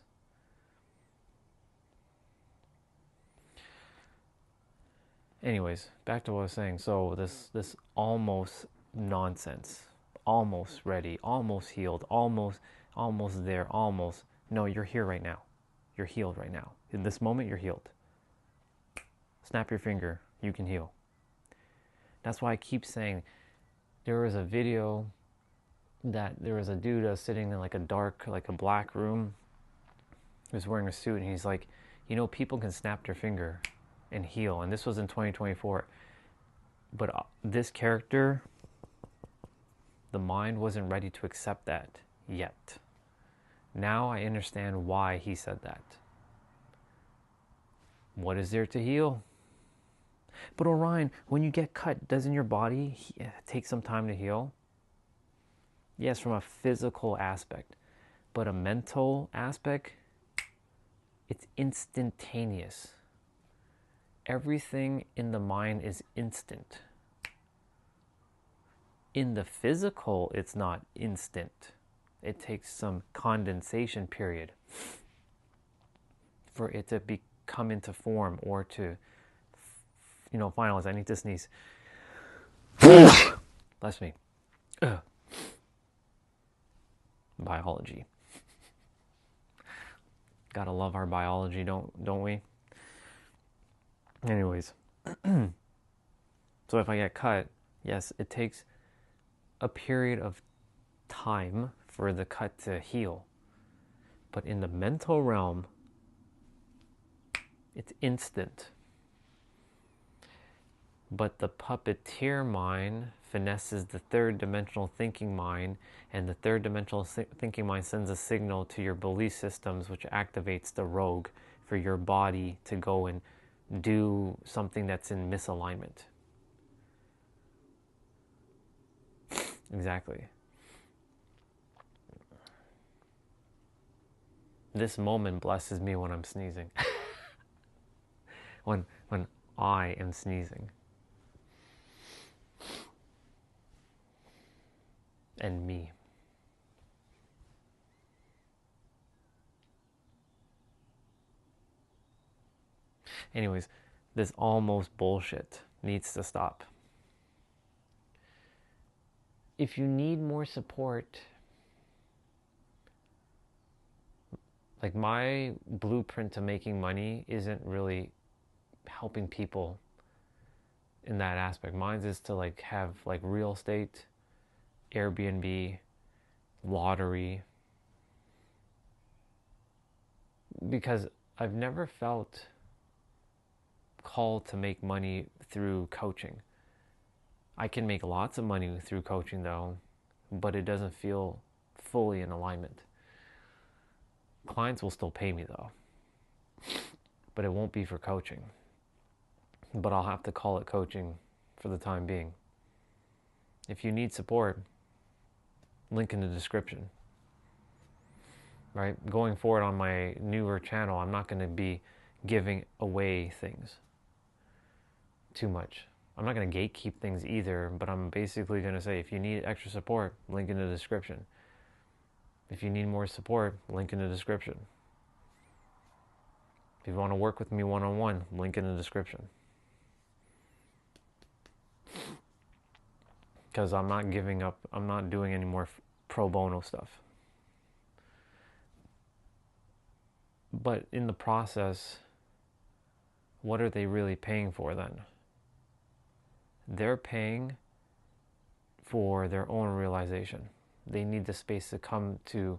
[SPEAKER 1] Anyways, back to what I was saying. So this almost nonsense, almost ready, almost healed, almost there, almost. No, you're here right now. You're healed right now. In this moment, you're healed. Snap your finger, you can heal. That's why I keep saying, there was a video that there was a dude sitting in like a dark, like a black room. He was wearing a suit, and he's like, you know, people can snap their finger and heal. And this was in 2024. But this character, the mind wasn't ready to accept that yet. Now I understand why he said that. What is there to heal? But Orion, when you get cut, doesn't your body take some time to heal? Yes, from a physical aspect. But a mental aspect, it's instantaneous. Everything in the mind is instant. In the physical, it's not instant. It takes some condensation period for it to come into form or to, you know, finalize. I need to sneeze. Bless me. Biology. Gotta love our biology, don't we? Anyways, so if I get cut, yes, it takes a period of time for the cut to heal. But in the mental realm, it's instant. But the puppeteer mind finesses the third dimensional thinking mind, and the third dimensional thinking mind sends a signal to your belief systems, which activates the rogue for your body to go and do something that's in misalignment. Exactly. This moment blesses me when I'm sneezing. when I am sneezing. And me. Anyways, this almost bullshit needs to stop. If you need more support, like my blueprint to making money isn't really helping people in that aspect. Mine is to like have like real estate, Airbnb, lottery, because I've never felt called to make money through coaching. I can make lots of money through coaching though, but it doesn't feel fully in alignment. Clients will still pay me though, but it won't be for coaching. But I'll have to call it coaching for the time being. If you need support, link in the description. Right? Going forward on my newer channel, I'm not going to be giving away things too much. I'm not going to gatekeep things either, but I'm basically going to say, if you need extra support, link in the description. If you need more support, link in the description. If you want to work with me one-on-one, link in the description. Because I'm not giving up, I'm not doing any more pro bono stuff. But in the process, what are they really paying for then? They're paying for their own realization. They need the space to come to,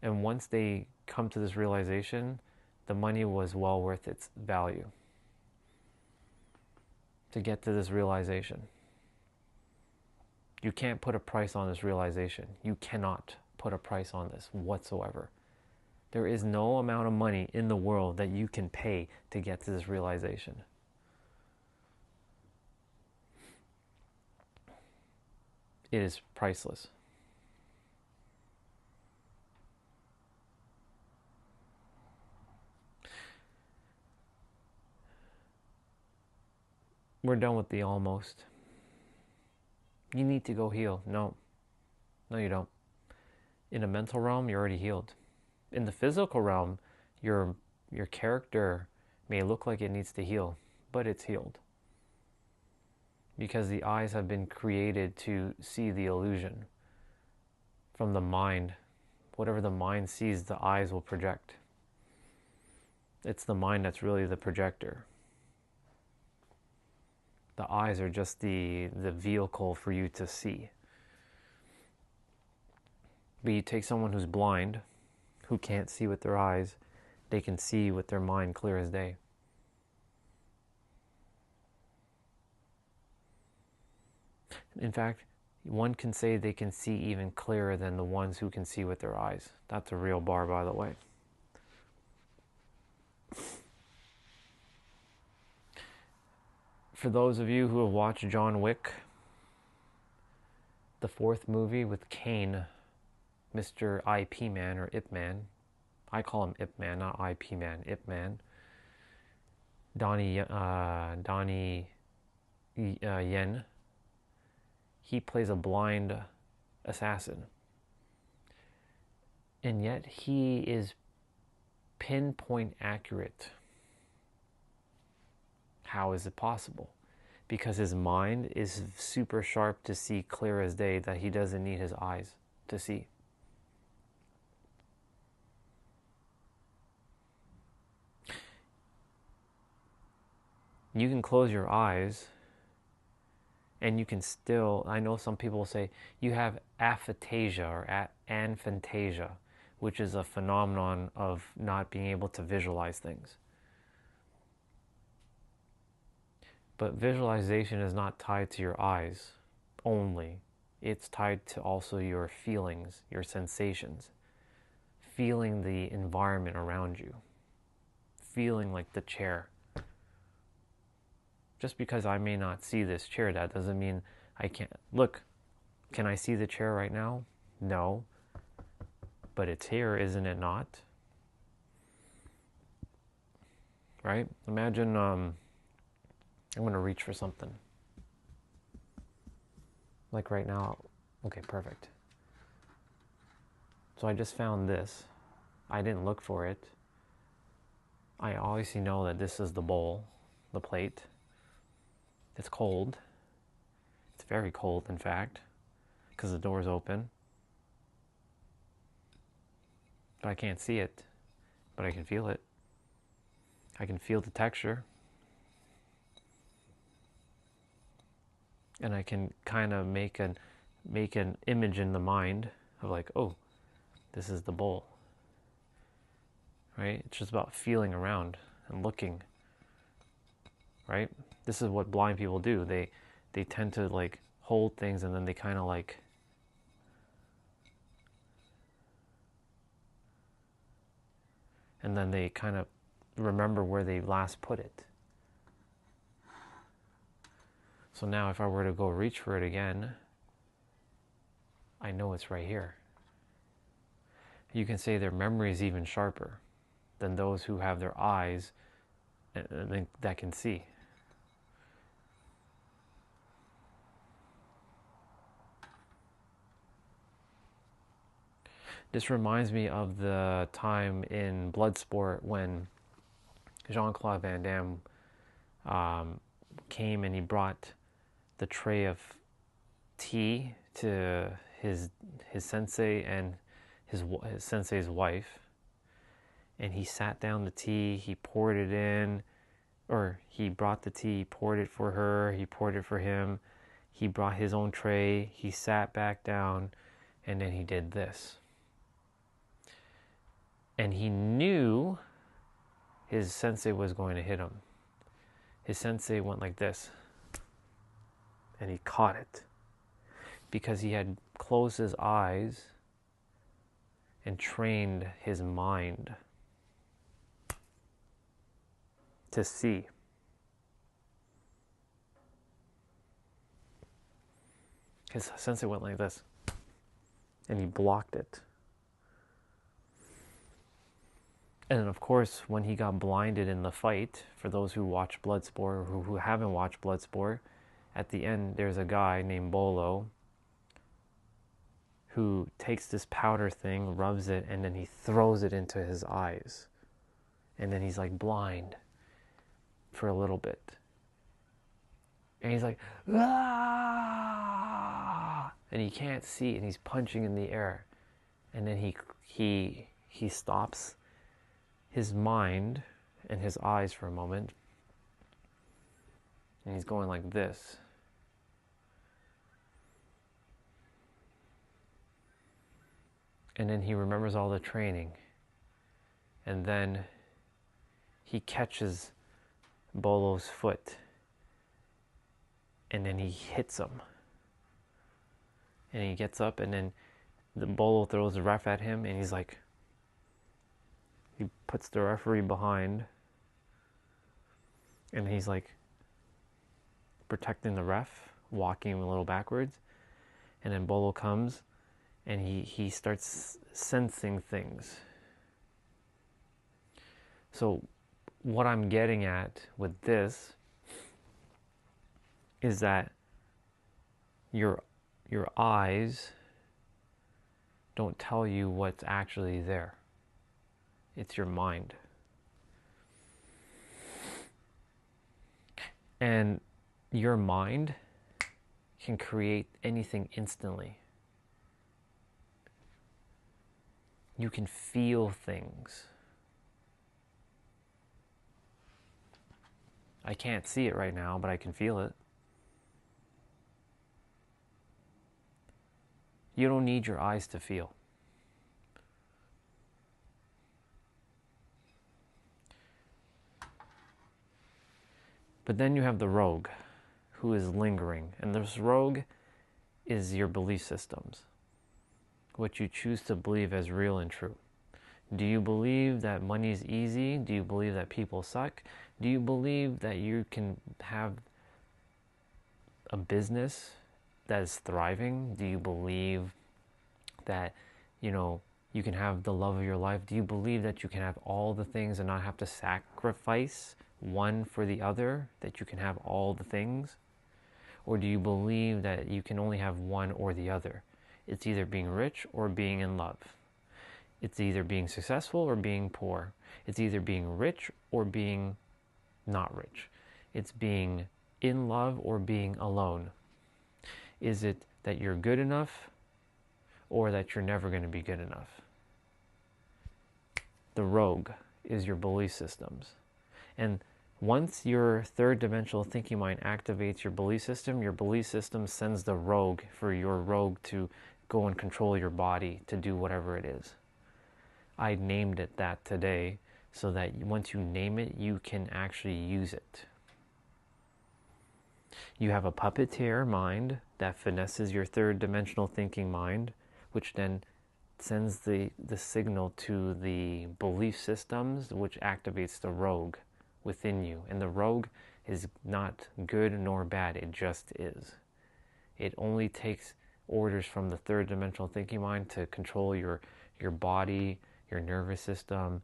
[SPEAKER 1] and once they come to this realization, the money was well worth its value to get to this realization. You can't put a price on this realization. You cannot put a price on this whatsoever. There is no amount of money in the world that you can pay to get to this realization. It is priceless. we're done with the almost. You need to go heal. No, you don't. In a mental realm, you're already healed. In the physical realm, your character may look like it needs to heal, but it's healed. Because the eyes have been created to see the illusion from the mind. Whatever the mind sees, the eyes will project. It's the mind that's really the projector. The eyes are just the vehicle for you to see. But you take someone who's blind, who can't see with their eyes, they can see with their mind clear as day. In fact, one can say they can see even clearer than the ones who can see with their eyes. That's a real bar, by the way. For those of you who have watched John Wick, the 4th movie with Kane, Mr. IP Man or Ip Man. I call him Ip Man, not IP Man, Ip Man. Donnie Yen. He plays a blind assassin. And yet he is pinpoint accurate. How is it possible? Because his mind is super sharp to see clear as day that he doesn't need his eyes to see. You can close your eyes and you can still, I know some people say, you have aphantasia or aphantasia, which is a phenomenon of not being able to visualize things. But visualization is not tied to your eyes only. It's tied to also your feelings, your sensations. Feeling the environment around you. Feeling like the chair. Just because I may not see this chair, that doesn't mean I can't. Look, can I see the chair right now? No. But it's here, isn't it not? Right? Imagine, I'm going to reach for something. Like right now. Okay, perfect. So I just found this. I didn't look for it. I obviously know that this is the bowl, the plate. It's cold. It's very cold, in fact, because the door's open. But I can't see it, but I can feel it. I can feel the texture. And I can kind of make an image in the mind of like, oh, this is the bowl. Right? It's just about feeling around and looking. Right? This is what blind people do. They tend to like hold things and then they kind of like and then they kind of remember where they last put it. So now if I were to go reach for it again, I know it's right here. You can say their memory is even sharper than those who have their eyes that can see. This reminds me of the time in Bloodsport when Jean-Claude Van Damme came and he brought the tray of tea to his sensei and his sensei's wife. And he sat down the tea, he poured it in, or he brought the tea, he poured it for her, he poured it for him. He brought his own tray, he sat back down, and then he did this. And he knew his sensei was going to hit him. His sensei went like this. And he caught it. Because he had closed his eyes and trained his mind to see. His sensei went like this. And he blocked it. And of course, when he got blinded in the fight, for those who watch Bloodsport or who haven't watched Bloodsport, at the end there's a guy named Bolo who takes this powder thing, rubs it, and then he throws it into his eyes. And then he's like blind for a little bit. And he's like, ah! And he can't see, and he's punching in the air. And then he stops his mind and his eyes for a moment. And he's going like this. And then he remembers all the training. And then he catches Bolo's foot. And then he hits him. And he gets up, and then the Bolo throws the ref at him, and he's like, he puts the referee behind, and he's like protecting the ref, walking a little backwards. And then Bolo comes, and he starts sensing things. So what I'm getting at with this is that your eyes don't tell you what's actually there. It's your mind. And your mind can create anything instantly. You can feel things. I can't see it right now, but I can feel it. You don't need your eyes to feel. But then you have the rogue, who is lingering. And this rogue is your belief systems, what you choose to believe as real and true. Do you believe that money is easy? Do you believe that people suck? Do you believe that you can have a business that is thriving? Do you believe that, you can have the love of your life? Do you believe that you can have all the things and not have to sacrifice one for the other, that you can have all the things? Or do you believe that you can only have one or the other? It's either being rich or being in love. It's either being successful or being poor. It's either being rich or being not rich. It's being in love or being alone. Is it that you're good enough or that you're never going to be good enough? The rogue is your belief systems. And once your third dimensional thinking mind activates your belief system sends the rogue for your rogue to go and control your body to do whatever it is. I named it that today so that once you name it, you can actually use it. You have a puppeteer mind that finesses your third dimensional thinking mind, which then sends the signal to the belief systems, which activates the rogue within you. And the rogue is not good nor bad, it just is. It only takes orders from the third dimensional thinking mind to control your body, your nervous system,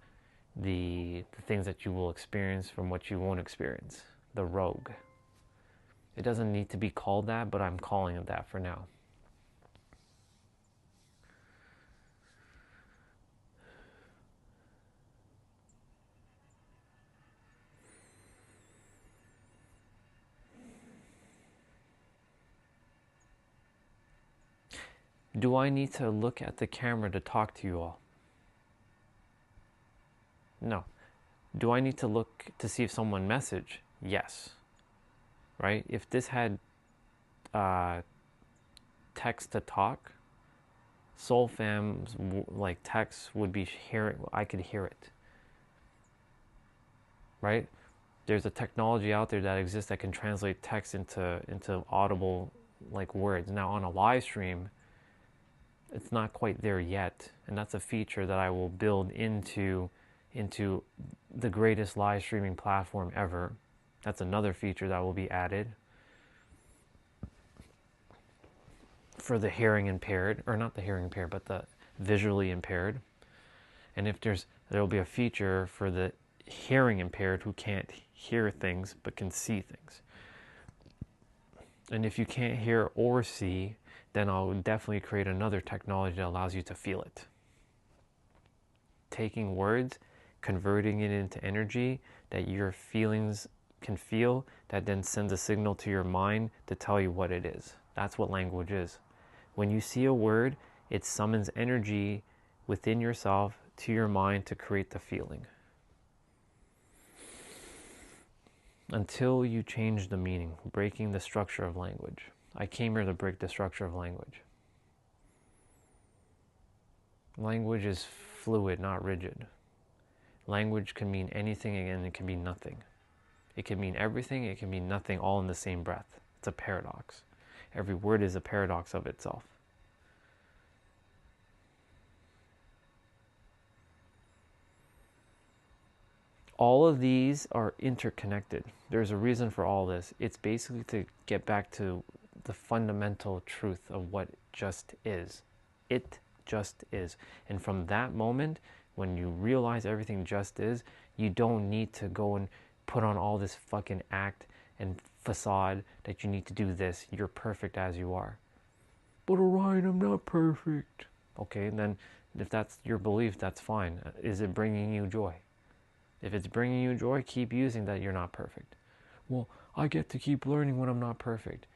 [SPEAKER 1] the things that you will experience from what you won't experience. The rogue. It doesn't need to be called that, but I'm calling it that for now. Do I need to look at the camera to talk to you all? No. Do I need to look to see if someone messaged? Yes. Right? If this had text to talk, SoulFam's text would be hearing. I could hear it. Right? There's a technology out there that exists that can translate text into audible words. Now on a live stream, it's not quite there yet, and that's a feature that I will build into the greatest live streaming platform ever. That's another feature that will be added for the hearing impaired, or not the hearing impaired, but the visually impaired. And if there'll be a feature for the hearing impaired who can't hear things but can see things. And if you can't hear or see, then I'll definitely create another technology that allows you to feel it. Taking words, converting it into energy that your feelings can feel, that then sends a signal to your mind to tell you what it is. That's what language is. When you see a word, it summons energy within yourself to your mind to create the feeling. Until you change the meaning, breaking the structure of language. I came here to break the structure of language. Language is fluid, not rigid. Language can mean anything and it can mean nothing. It can mean everything, it can mean nothing, all in the same breath. It's a paradox. Every word is a paradox of itself. All of these are interconnected. There's a reason for all this. It's basically to get back to the fundamental truth of what just is. It just is. And from that moment, when you realize everything just is, you don't need to go and put on all this fucking act and facade that you need to do this. You're perfect as you are. But Orion, I'm not perfect. Okay, and then if that's your belief, that's fine. Is it bringing you joy? If it's bringing you joy, keep using that you're not perfect. Well, I get to keep learning when I'm not perfect.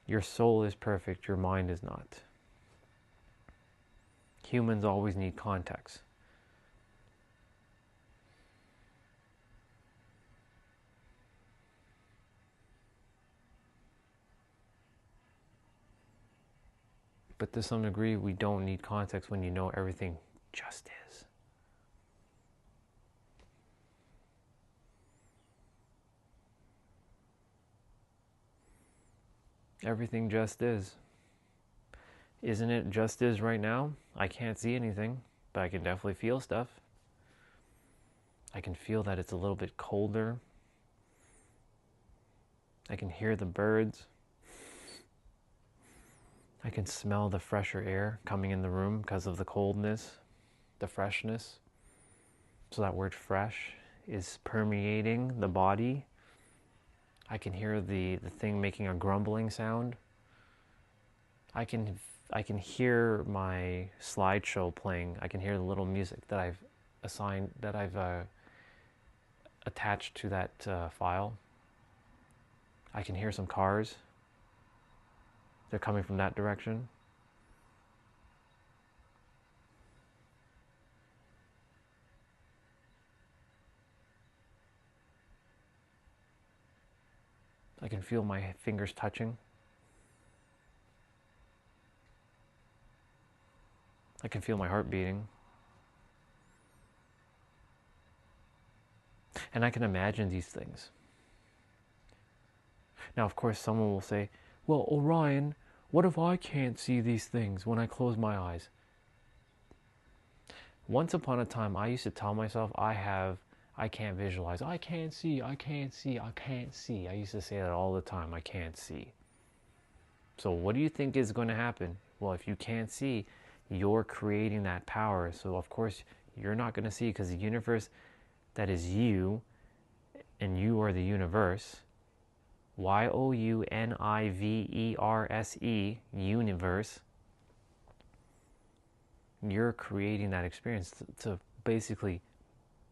[SPEAKER 1] Your soul is perfect, your mind is not. Humans always need context. But to some degree, we don't need context when you know everything just is. Everything just is. Isn't it just is right now? I can't see anything, but I can definitely feel stuff. I can feel that it's a little bit colder. I can hear the birds. I can smell the fresher air coming in the room because of the coldness, the freshness. So that word fresh is permeating the body. I can hear the thing making a grumbling sound. I can hear my slideshow playing. I can hear the little music that I've attached to that file. I can hear some cars. They're coming from that direction. I can feel my fingers touching. I can feel my heart beating. And I can imagine these things. Now, of course, someone will say, well, Orion, what if I can't see these things when I close my eyes? Once upon a time, I used to tell myself I can't visualize. I can't see, I can't see, I can't see. I used to say that all the time, I can't see. So what do you think is going to happen? Well, if you can't see, you're creating that power. So of course, you're not going to see, because the universe that is you, and you are the universe, YOUNIVERSE, universe, you're creating that experience to basically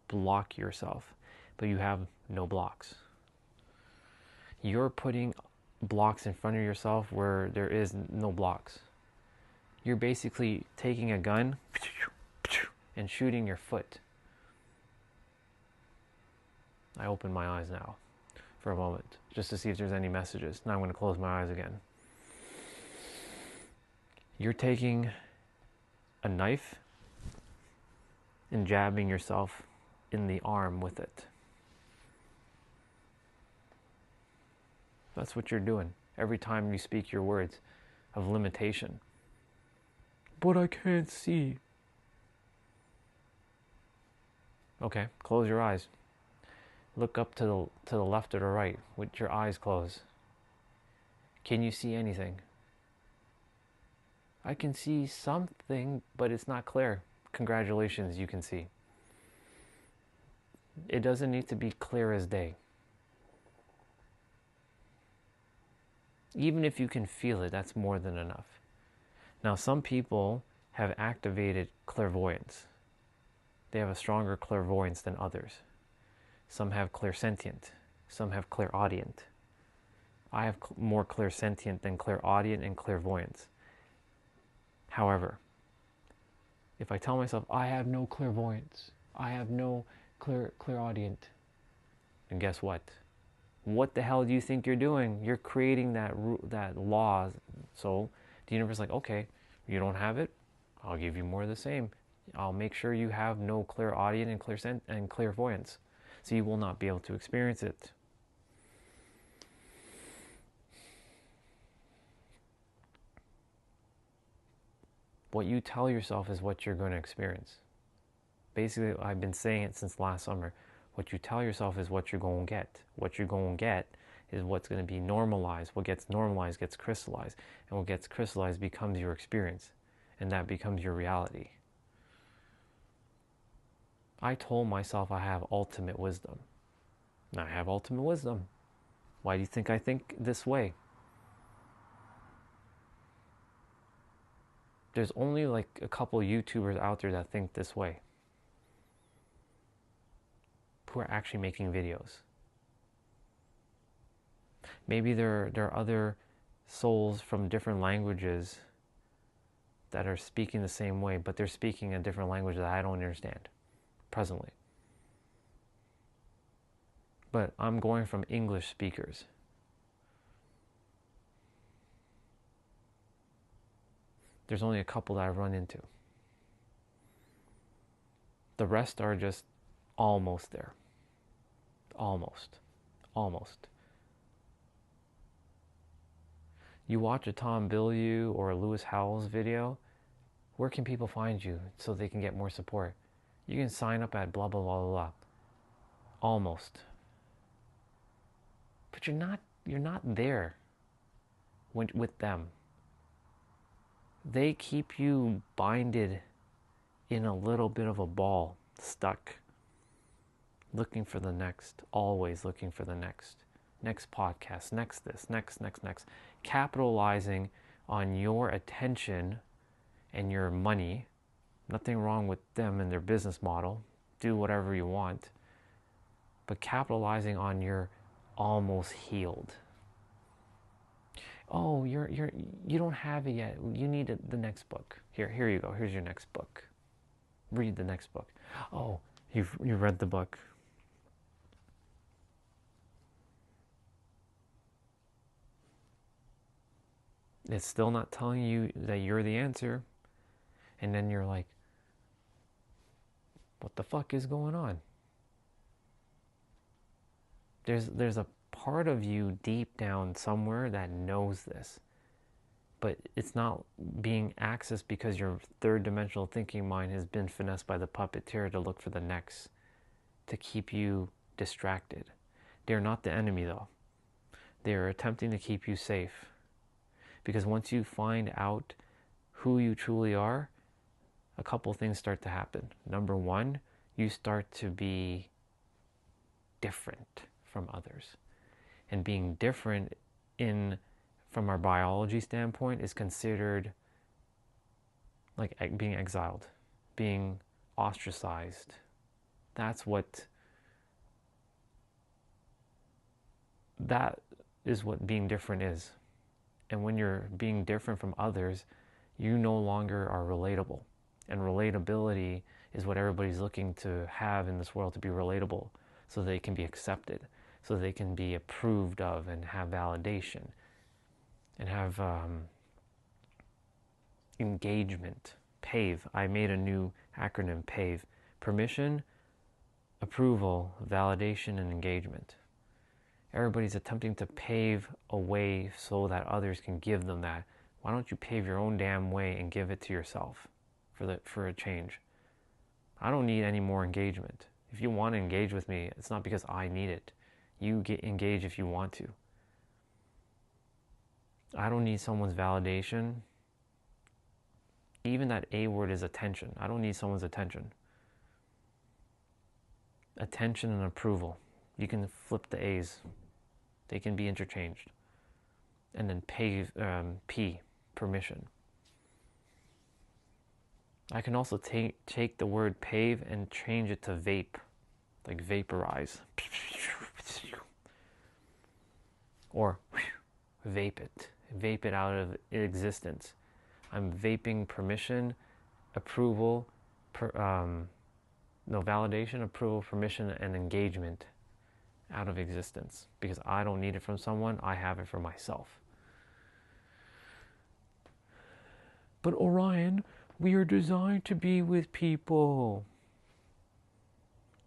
[SPEAKER 1] block yourself, but you have no blocks. You're putting blocks in front of yourself where there is no blocks. You're basically taking a gun and shooting your foot. I open my eyes now for a moment just to see if there's any messages. Now I'm going to close my eyes again. You're taking a knife and jabbing yourself in the arm with it. That's what you're doing every time you speak your words of limitation. But I can't see. Okay, close your eyes. Look up to the left or the right with your eyes closed. Can you see anything? I can see something, but it's not clear. congratulations, you can see. It doesn't need to be clear as day. Even if you can feel it, that's more than enough. Now, some people have activated clairvoyance. They have a stronger clairvoyance than others. Some have clairsentient. Some have clairaudient. I have more clairsentient than clairaudient and clairvoyance. However, if I tell myself, I have no clairvoyance, I have no clairaudient, then guess what? What the hell do you think you're doing? You're creating that law. So the universe is like, okay, you don't have it, I'll give you more of the same. I'll make sure you have no clairaudient and clairvoyance. So you will not be able to experience it. What you tell yourself is what you're going to experience. Basically, I've been saying it since last summer. What you tell yourself is what you're going to get. What you're going to get is what's going to be normalized. What gets normalized gets crystallized. And what gets crystallized becomes your experience. And that becomes your reality. I told myself I have ultimate wisdom. And I have ultimate wisdom. Why do you think I think this way? There's only like a couple YouTubers out there that think this way, who are actually making videos. Maybe there are other souls from different languages that are speaking the same way, but they're speaking a different language that I don't understand presently. But I'm going from English speakers. There's only a couple that I've run into. The rest are just almost there. Almost. You watch a Tom Bilyeu or a Lewis Howes video, where can people find you so they can get more support? You can sign up at blah, blah, blah, blah, blah. Almost. But you're not there with them. They keep you binded in a little bit of a ball, stuck, looking for the next, always looking for the next podcast, next this, next, capitalizing on your attention and your money. Nothing wrong with them and their business model. Do whatever you want. But capitalizing on your almost healed. Oh, you don't have it yet. You need the next book. Here you go. Here's your next book. Read the next book. Oh, you've read the book. It's still not telling you that you're the answer. And then you're like, what the fuck is going on? There's a part of you deep down somewhere that knows this, but it's not being accessed because your third dimensional thinking mind has been finessed by the puppeteer to look for the next, to keep you distracted. They're not the enemy though. They're attempting to keep you safe, because once you find out who you truly are, a couple things start to happen. Number one, you start to be different from others. And being different from our biology standpoint is considered like being exiled, being ostracized. That is what being different is. And when you're being different from others, you no longer are relatable. And relatability is what everybody's looking to have in this world, to be relatable, so they can be accepted, so they can be approved of and have validation and have engagement. PAVE. I made a new acronym, PAVE. Permission, approval, validation, and engagement. Everybody's attempting to pave a way so that others can give them that. Why don't you pave your own damn way and give it to yourself for a change? I don't need any more engagement. If you want to engage with me, it's not because I need it. You get engaged if you want to. I don't need someone's validation Even that A word is attention. I don't need someone's attention. Attention and approval. You can flip the A's. They can be interchanged. And then P, permission. I can also take the word pave and change it to vape, like vaporize. Or vape it out of existence. I'm vaping permission, approval, validation, approval, permission, and engagement out of existence. Because I don't need it from someone, I have it for myself. But Orion, we are designed to be with people.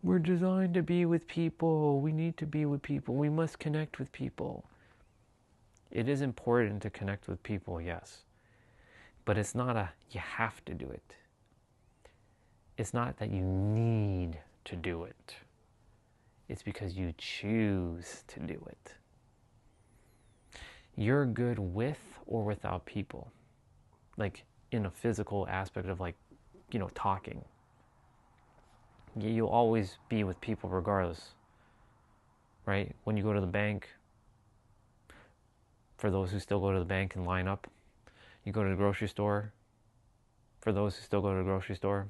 [SPEAKER 1] We're designed to be with people. We need to be with people. We must connect with people. It is important to connect with people, yes. But it's not you have to do it. It's not that you need to do it. It's because you choose to do it. You're good with or without people. Like in a physical aspect of talking. You'll always be with people regardless. Right? When you go to the bank, for those who still go to the bank and line up, you go to the grocery store, for those who still go to the grocery store,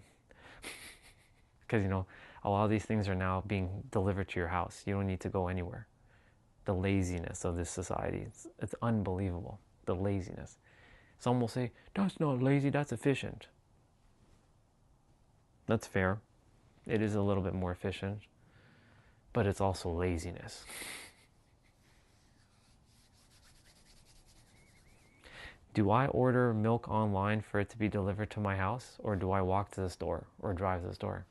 [SPEAKER 1] because a lot of these things are now being delivered to your house. You don't need to go anywhere. The laziness of this society, it's unbelievable, the laziness. Some will say, that's not lazy, that's efficient. That's fair. It is a little bit more efficient, but it's also laziness. Do I order milk online for it to be delivered to my house, or do I walk to the store or drive to the store?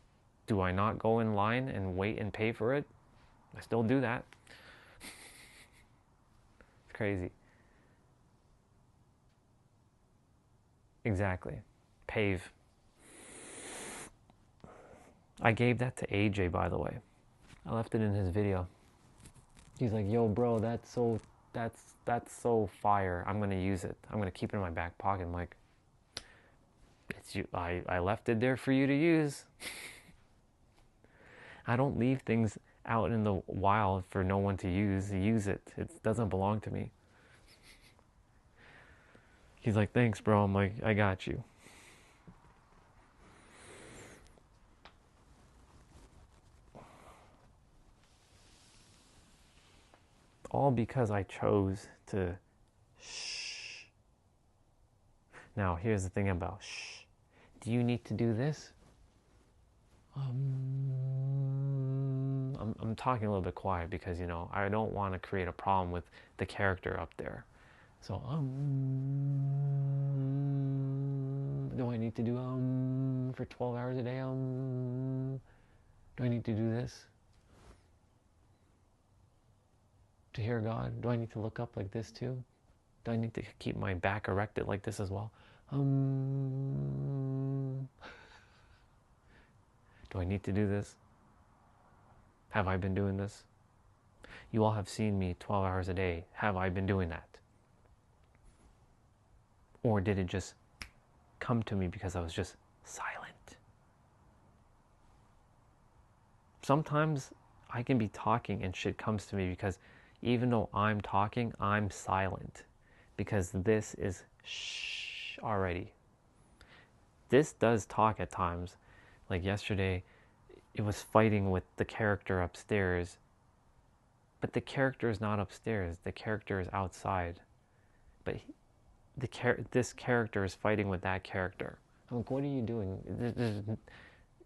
[SPEAKER 1] Do I not go in line and wait and pay for it? I still do that. It's crazy. Exactly. Pave. I gave that to AJ, by the way. I left it in his video. He's like, yo, bro, that's so fire. I'm gonna use it. I'm gonna keep it in my back pocket. I'm like, it's you. I left it there for you to use. I don't leave things out in the wild for no one to use. Use it. It doesn't belong to me. He's like, thanks, bro. I'm like, I got you. All because I chose to shh. Now, here's the thing about shh. Do you need to do this? I'm talking a little bit quiet because, I don't want to create a problem with the character up there. So, do I need to do for 12 hours a day? Do I need to do this to hear God? Do I need to look up like this too? Do I need to keep my back erected like this as well? Do I need to do this? Have I been doing this? You all have seen me 12 hours a day. Have I been doing that? Or did it just come to me because I was just silent? Sometimes I can be talking and shit comes to me because even though I'm talking, I'm silent. Because this is shh already. This does talk at times. Like yesterday, it was fighting with the character upstairs. But the character is not upstairs. The character is outside. But this character is fighting with that character. I'm like, what are you doing?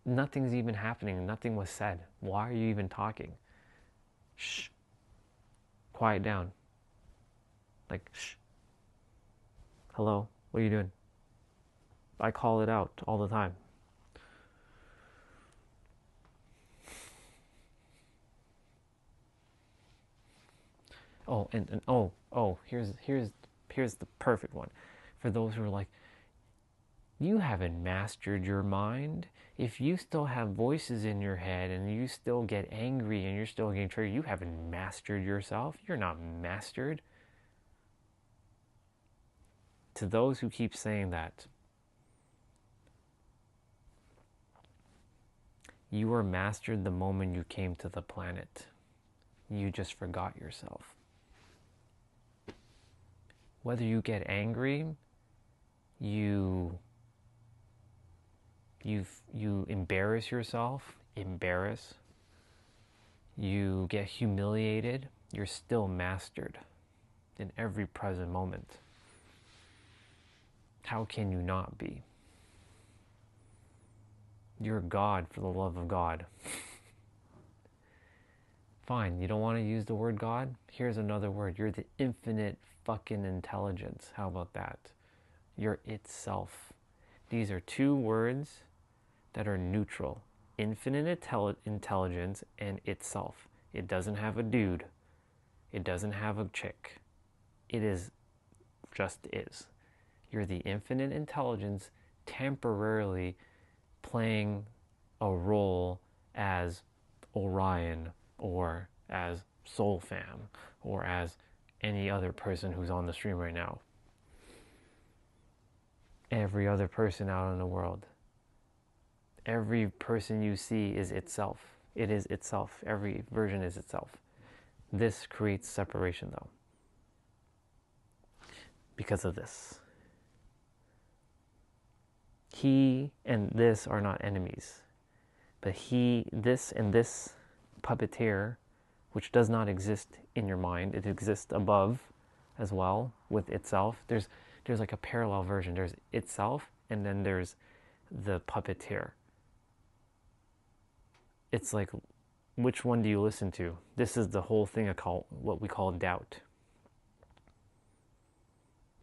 [SPEAKER 1] Nothing's even happening. Nothing was said. Why are you even talking? Shh. Quiet down. Like, shh. Hello? What are you doing? I call it out all the time. Oh, and here's the perfect one. For those who are like, you haven't mastered your mind. If you still have voices in your head and you still get angry and you're still getting triggered, you haven't mastered yourself. You're not mastered. To those who keep saying that, You were mastered the moment you came to the planet. You just forgot yourself. Whether you get angry, you embarrass yourself, you get humiliated, you're still mastered in every present moment. How can you not be? You're God, for the love of God. Fine, you don't want to use the word God? Here's another word. You're the infinite fucking intelligence. How about that? You're itself. These are two words that are neutral. Infinite intelligence and itself. It doesn't have a dude. It doesn't have a chick. It is just is. You're the infinite intelligence temporarily playing a role as Orion or as Soul Fam or as any other person who's on the stream right now. Every other person out in the world. Every person you see is itself. It is itself. Every version is itself. This creates separation though. Because of this. He and this are not enemies. But this and this puppeteer, which does not exist in your mind, it exists above as well with itself. There's like a parallel version. There's itself and then there's the puppeteer. It's like, which one do you listen to? This is the whole thing I call what we call doubt.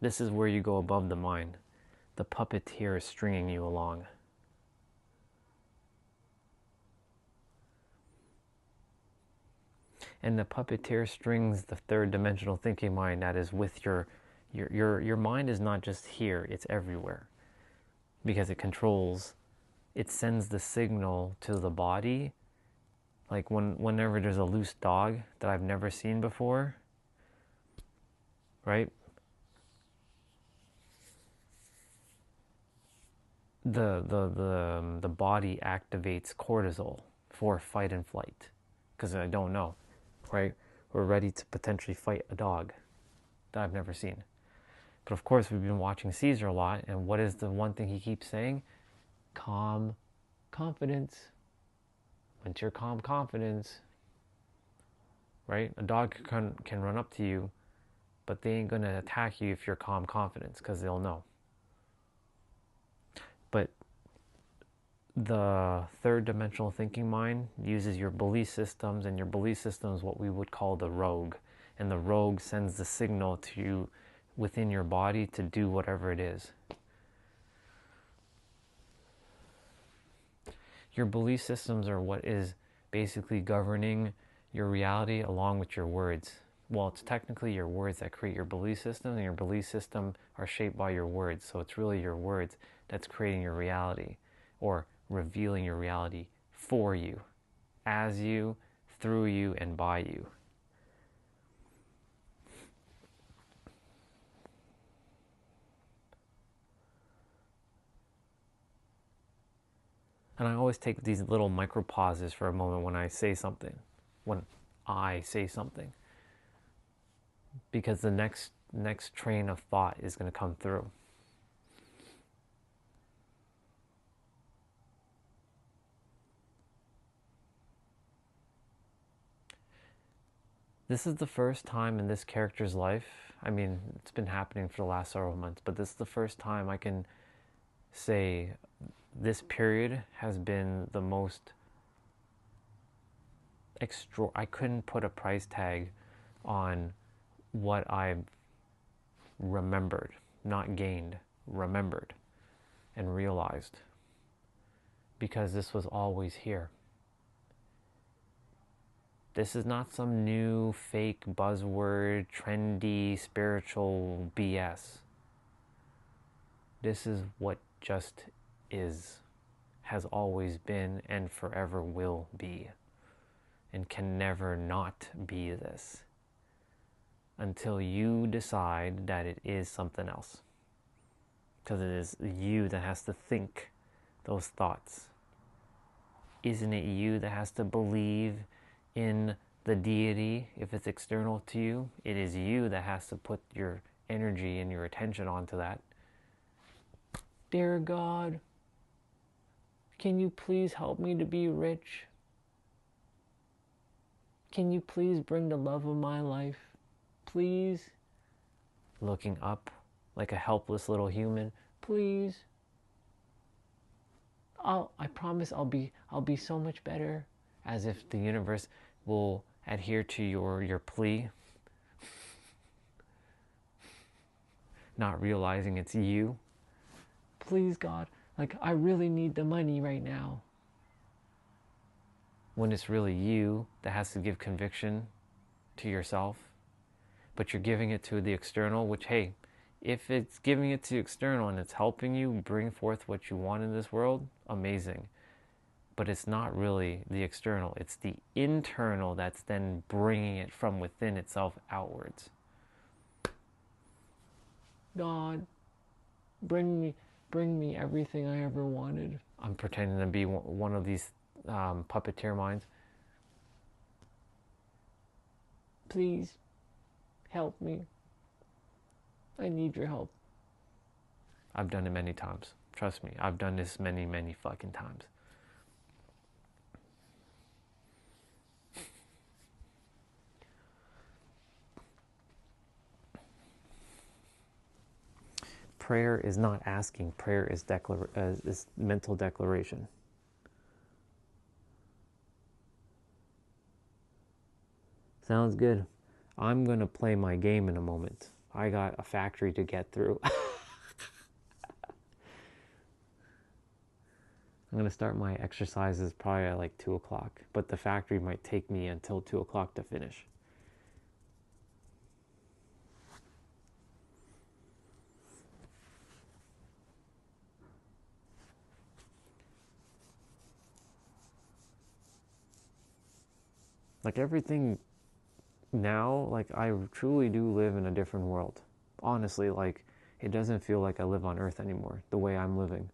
[SPEAKER 1] This is where you go above the mind. The puppeteer is stringing you along. And the puppeteer strings the third dimensional thinking mind that is with your mind is not just here, it's everywhere. Because it controls, it sends the signal to the body. Like whenever there's a loose dog that I've never seen before, right? The body activates cortisol for fight and flight. Because I don't know, right? We're ready to potentially fight a dog that I've never seen. But of course, we've been watching Caesar a lot, and what is the one thing he keeps saying? Calm confidence. Once you're calm confidence, right? A dog can run up to you, but they ain't gonna attack you if you're calm confidence, because they'll know. But the third dimensional thinking mind uses your belief systems, and your belief system is what we would call the rogue. And the rogue sends the signal to you within your body to do whatever it is. Your belief systems are what is basically governing your reality along with your words. Well, it's technically your words that create your belief system, and your belief system are shaped by your words. So it's really your words that's creating your reality, or revealing your reality for you, as you, through you, and by you. And I always take these little micro pauses for a moment when I say something, because the next train of thought is going to come through. This is the first time in this character's life, I mean, it's been happening for the last several months, but this is the first time I can say this period has been the most I couldn't put a price tag on what I've remembered, not gained, remembered and realized, because this was always here. This is not some new fake buzzword, trendy, spiritual BS. This is what just is, has always been, and forever will be, and can never not be this, until you decide that it is something else. Because it is you that has to think those thoughts isn't it you that has to believe in the deity if it's external to you? It is you that has to put your energy and your attention onto that. Dear God, can you please help me to be rich? Can you please bring the love of my life? Please. Looking up like a helpless little human. Please. I promise I'll be so much better. As if the universe will adhere to your plea. Not realizing it's you. Please, God, like I really need the money right now. When it's really you that has to give conviction to yourself. But you're giving it to the external, which, hey, if it's giving it to the external and it's helping you bring forth what you want in this world, amazing. But it's not really the external. It's the internal that's then bringing it from within itself outwards. God, bring me everything I ever wanted. I'm pretending to be one of these puppeteer minds. Please, help me. I need your help. I've done it many times. Trust me, I've done this many, many fucking times. Prayer is not asking. Prayer is mental declaration. Sounds good. I'm going to play my game in a moment. I got a factory to get through. I'm going to start my exercises probably at like 2 o'clock. But the factory might take me until 2 o'clock to finish. Like everything now, like I truly do live in a different world. Honestly, like it doesn't feel like I live on Earth anymore, the way I'm living.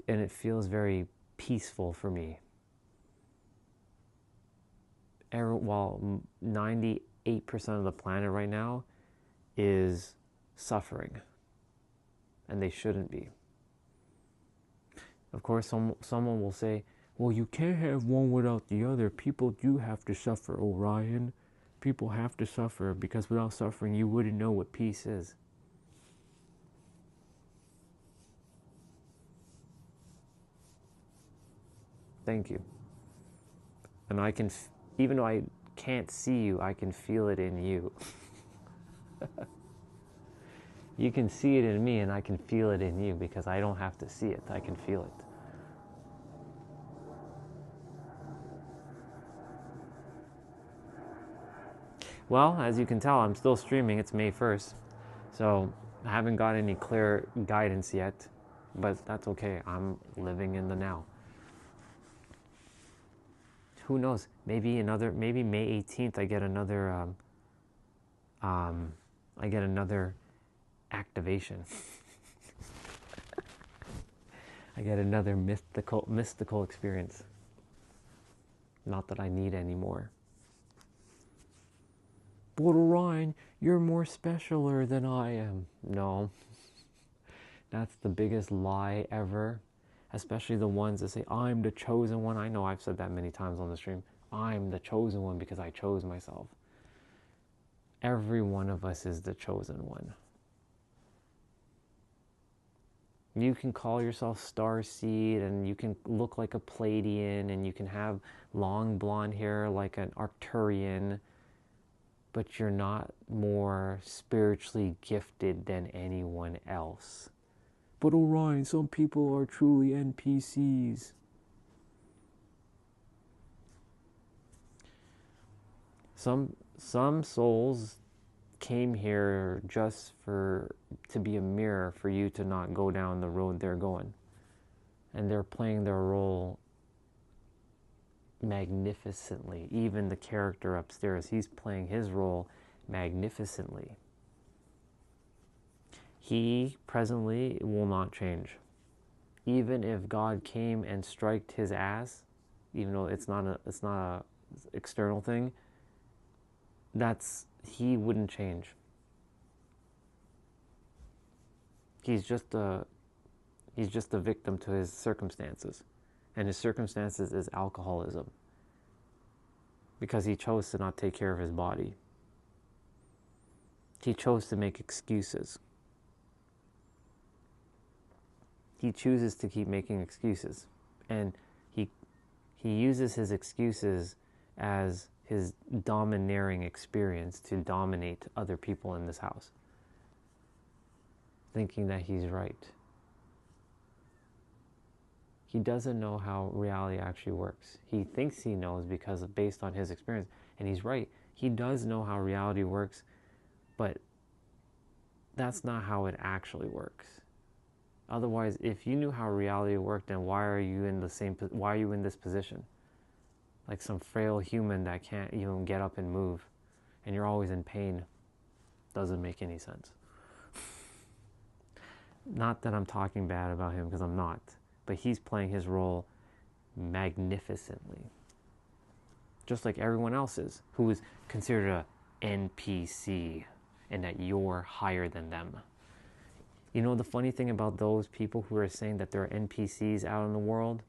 [SPEAKER 1] And it feels very peaceful for me. While 98% of the planet right now is suffering. And they shouldn't be. Of course, someone will say, well, you can't have one without the other. People do have to suffer, Orion. People have to suffer because without suffering, you wouldn't know what peace is. Thank you. And I can, even though I can't see you, I can feel it in you. You can see it in me and I can feel it in you because I don't have to see it. I can feel it. Well, as you can tell, I'm still streaming. It's May 1st. So I haven't got any clear guidance yet. But that's okay. I'm living in the now. Who knows? Maybe May 18th I get another activation. I get another mystical experience. Not that I need any more. But Orion, you're more specialer than I am. No. That's the biggest lie ever. Especially the ones that say, I'm the chosen one. I know I've said that many times on the stream. I'm the chosen one because I chose myself. Every one of us is the chosen one. You can call yourself Starseed, and you can look like a Pleiadian, and you can have long blonde hair like an Arcturian, but you're not more spiritually gifted than anyone else. But Orion, some people are truly NPCs. Some souls came here just to be a mirror for you to not go down the road they're going. And they're playing their role magnificently. Even the character upstairs, he's playing his role magnificently. He presently will not change. even if God came and striked his ass, even though it's not a external thing, he wouldn't change. He's just a victim to his circumstances, and his circumstances is alcoholism, because he chose to not take care of his body. He chose to make excuses. He chooses to keep making excuses, and he uses his excuses as his domineering experience to dominate other people in this house, thinking that he's right. He doesn't know how reality actually works. He thinks he knows because based on his experience, and he's right. He does know how reality works, but that's not how it actually works. Otherwise, if you knew how reality worked, then why are you in this position? Like some frail human that can't even get up and move, and you're always in pain. Doesn't make any sense. Not that I'm talking bad about him, because I'm not, but he's playing his role magnificently. Just like everyone else is, who is considered a NPC, and that you're higher than them. You know the funny thing about those people who are saying that they're NPCs out in the world,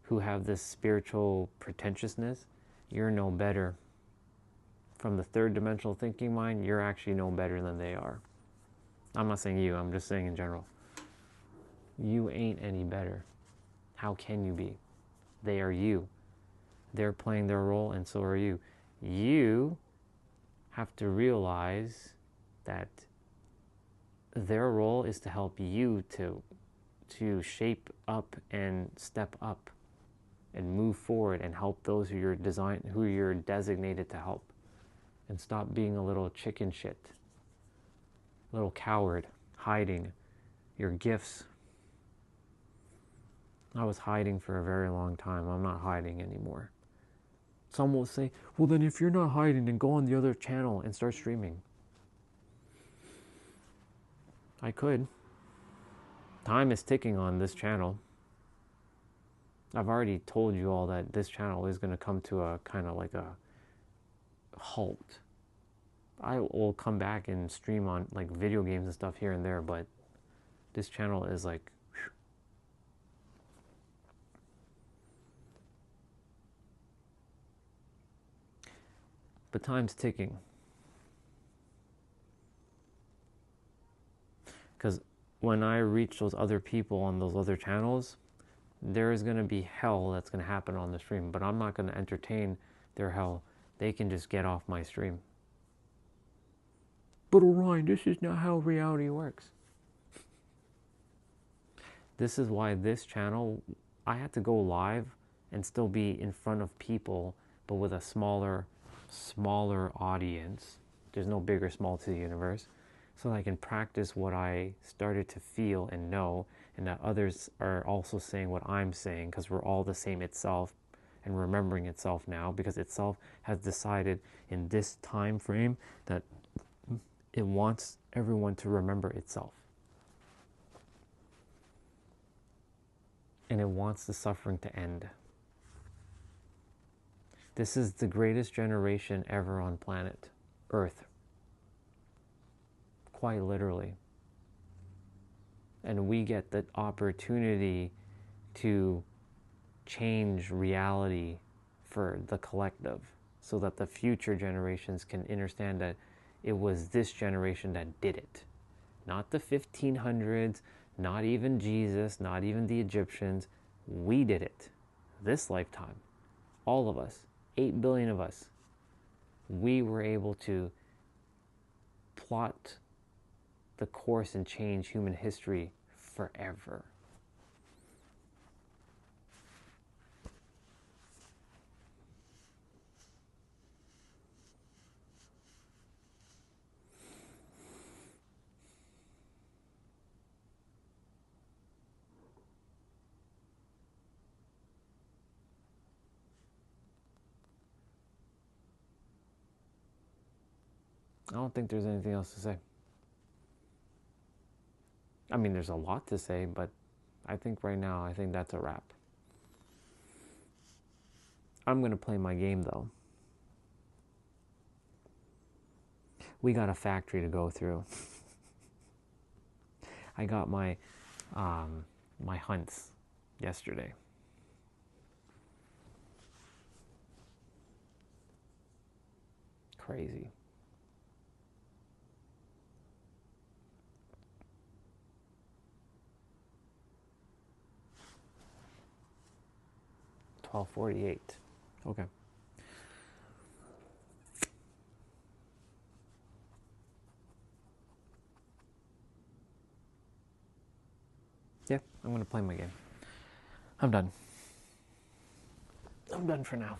[SPEAKER 1] who have this spiritual pretentiousness? You're no better. From the third dimensional thinking mind, you're actually no better than they are. I'm not saying you, I'm just saying in general. You ain't any better. How can you be? They are you. They're playing their role, and so are you. You have to realize that their role is to help you to shape up and step up and move forward and help those who you're designated to help, and stop being a little chicken shit, little coward, hiding your gifts. I was hiding for a very long time. I'm not hiding anymore. Some will say, well then if you're not hiding, then go on the other channel and start streaming. I could. Time is ticking on this channel. I've already told you all that this channel is going to come to a kind of like a halt. I will come back and stream on like video games and stuff here and there, but this channel is like, whew. But time's ticking. Because when I reach those other people on those other channels, there is going to be hell that's going to happen on the stream. But I'm not going to entertain their hell. They can just get off my stream. But Orion, this is not how reality works. This is why this channel, I had to go live and still be in front of people, but with a smaller audience. There's no big or small to the universe. So that I can practice what I started to feel and know, and that others are also saying what I'm saying, because we're all the same itself and remembering itself now, because itself has decided in this time frame that it wants everyone to remember itself. And it wants the suffering to end. This is the greatest generation ever on planet Earth. Quite literally. And we get the opportunity to change reality for the collective, so that the future generations can understand that it was this generation that did it. Not the 1500s, not even Jesus, not even the Egyptians. We did it. This lifetime. All of us. 8 billion of us. We were able to plot the course and change human history forever. I don't think there's anything else to say. I mean, there's a lot to say, but I think right now, I think that's a wrap. I'm going to play my game, though. We got a factory to go through. I got my my hunts yesterday. Crazy. $12.48. Okay. Yeah, I'm gonna play my game. I'm done. I'm done for now.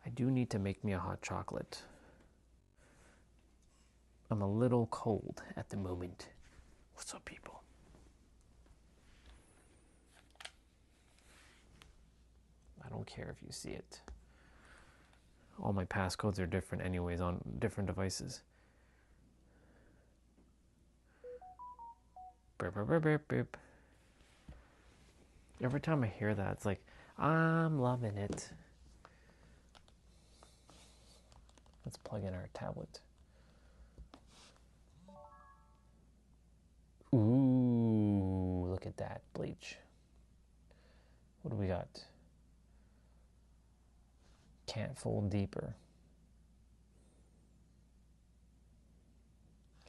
[SPEAKER 1] I do need to make me a hot chocolate. I'm a little cold at the moment. What's up, people? I don't care if you see it. All my passcodes are different anyways on different devices. Burp, burp, burp, burp, burp. Every time I hear that, it's like, I'm loving it. Let's plug in our tablet. Ooh, look at that bleach. What do we got? Can't fold deeper.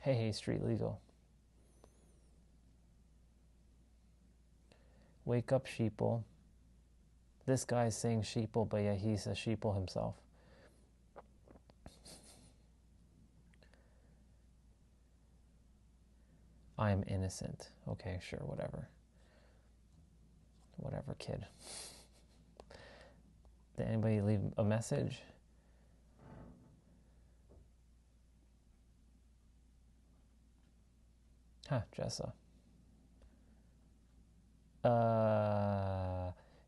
[SPEAKER 1] Hey, hey, street legal. Wake up, sheeple. This guy's saying sheeple, but yeah, he's a sheeple himself. I am innocent. Okay, sure, whatever. Whatever, kid. Did anybody leave a message? Huh, Jessa.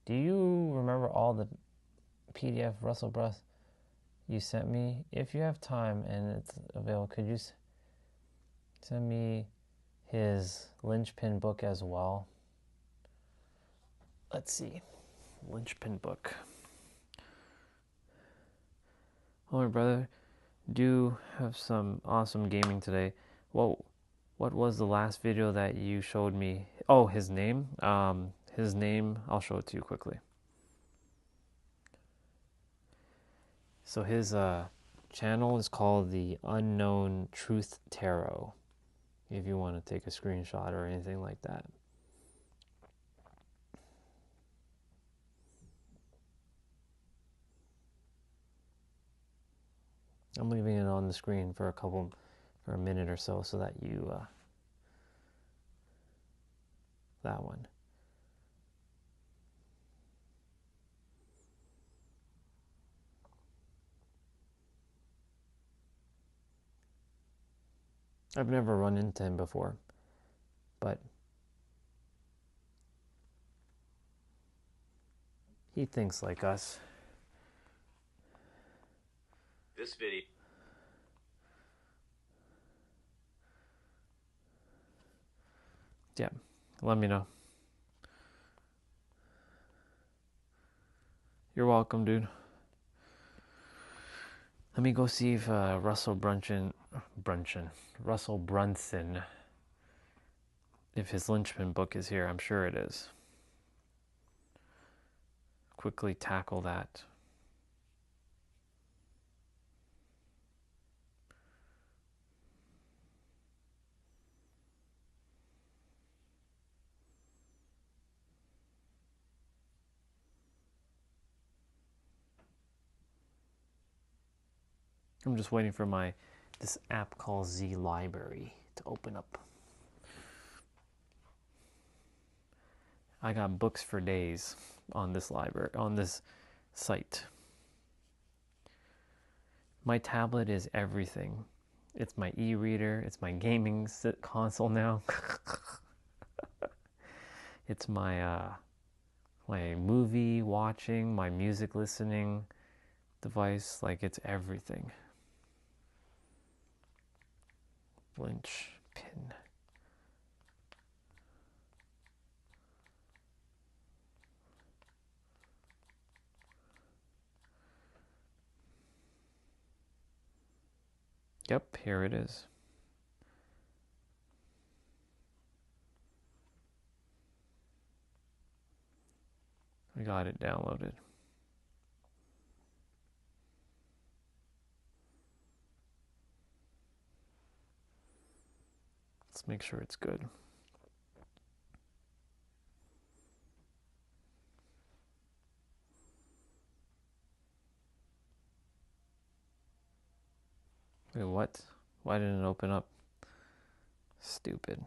[SPEAKER 1] Do you remember all the PDF Russell Brunson you sent me? If you have time and it's available, could you send me his linchpin book as well? Let's see. Linchpin book. Oh, my brother, do have some awesome gaming today. What was the last video that you showed me? Oh, his name? His name, I'll show it to you quickly. So his channel is called The Unknown Truth Tarot, if you want to take a screenshot or anything like that. I'm leaving it on the screen for a minute or so that you, that one. I've never run into him before, but he thinks like us.
[SPEAKER 11] This video.
[SPEAKER 1] Yeah, let me know. You're welcome, dude. Let me go see if Russell Brunson, if his linchpin book is here. I'm sure it is. Quickly tackle that. I'm just waiting for this app called Z Library to open up. I got books for days on this library, on this site. My tablet is everything. It's my e-reader. It's my gaming console now. It's my my movie watching, my music listening device. Like, it's everything. Lynch pin. Yep, here it is. I got it downloaded. Let's make sure it's good. Wait, what? Why didn't it open up? Stupid.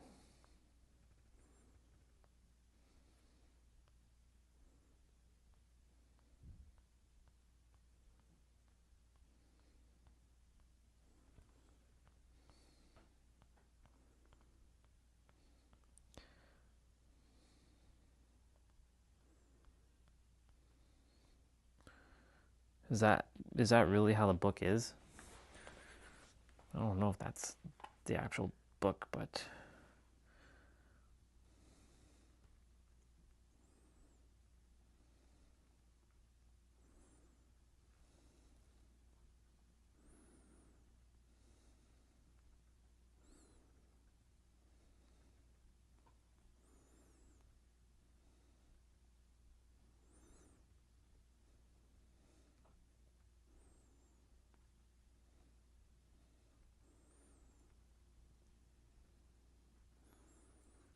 [SPEAKER 1] Is that really how the book is? I don't know if that's the actual book, but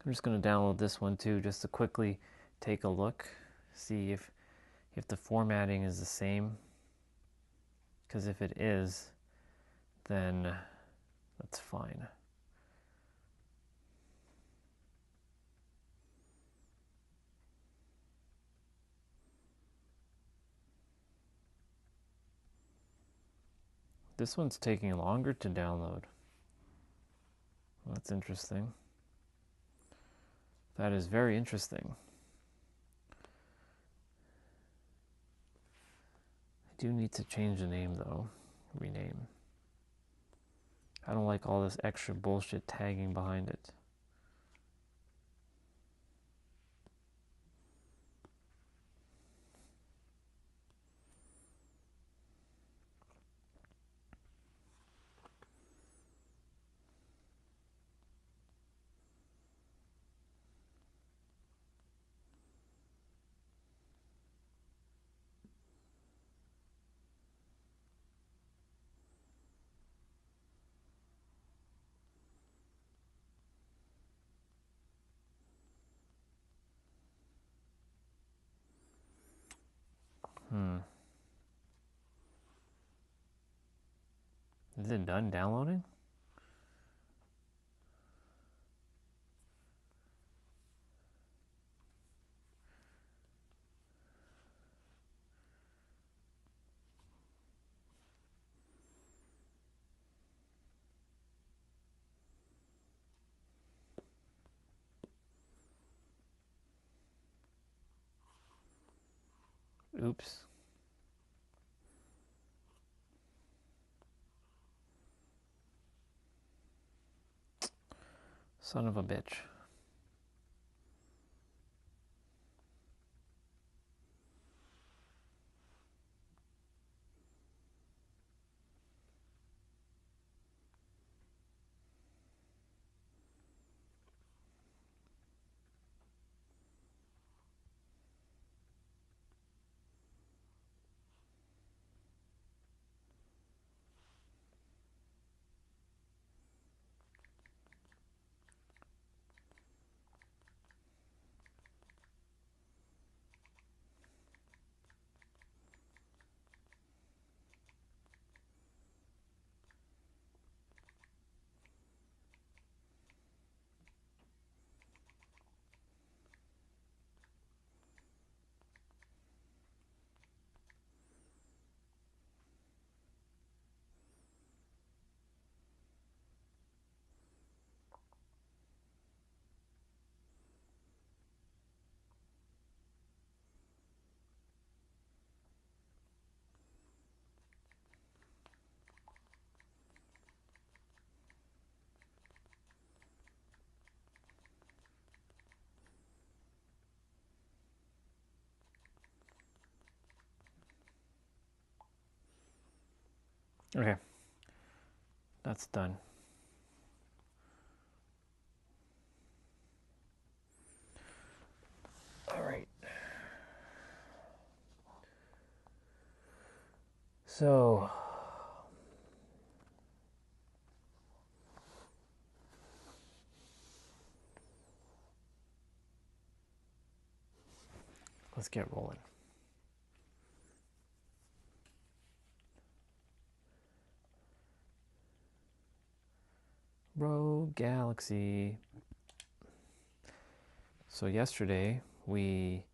[SPEAKER 1] I'm just going to download this one too, just to quickly take a look, see if the formatting is the same. Because if it is, then that's fine. This one's taking longer to download. Well, that's interesting. That is very interesting. I do need to change the name though. Rename. I don't like all this extra bullshit tagging behind it. Is it done downloading? Oops. Son of a bitch. Okay. That's done. All right. So let's get rolling. Rogue Galaxy. So yesterday we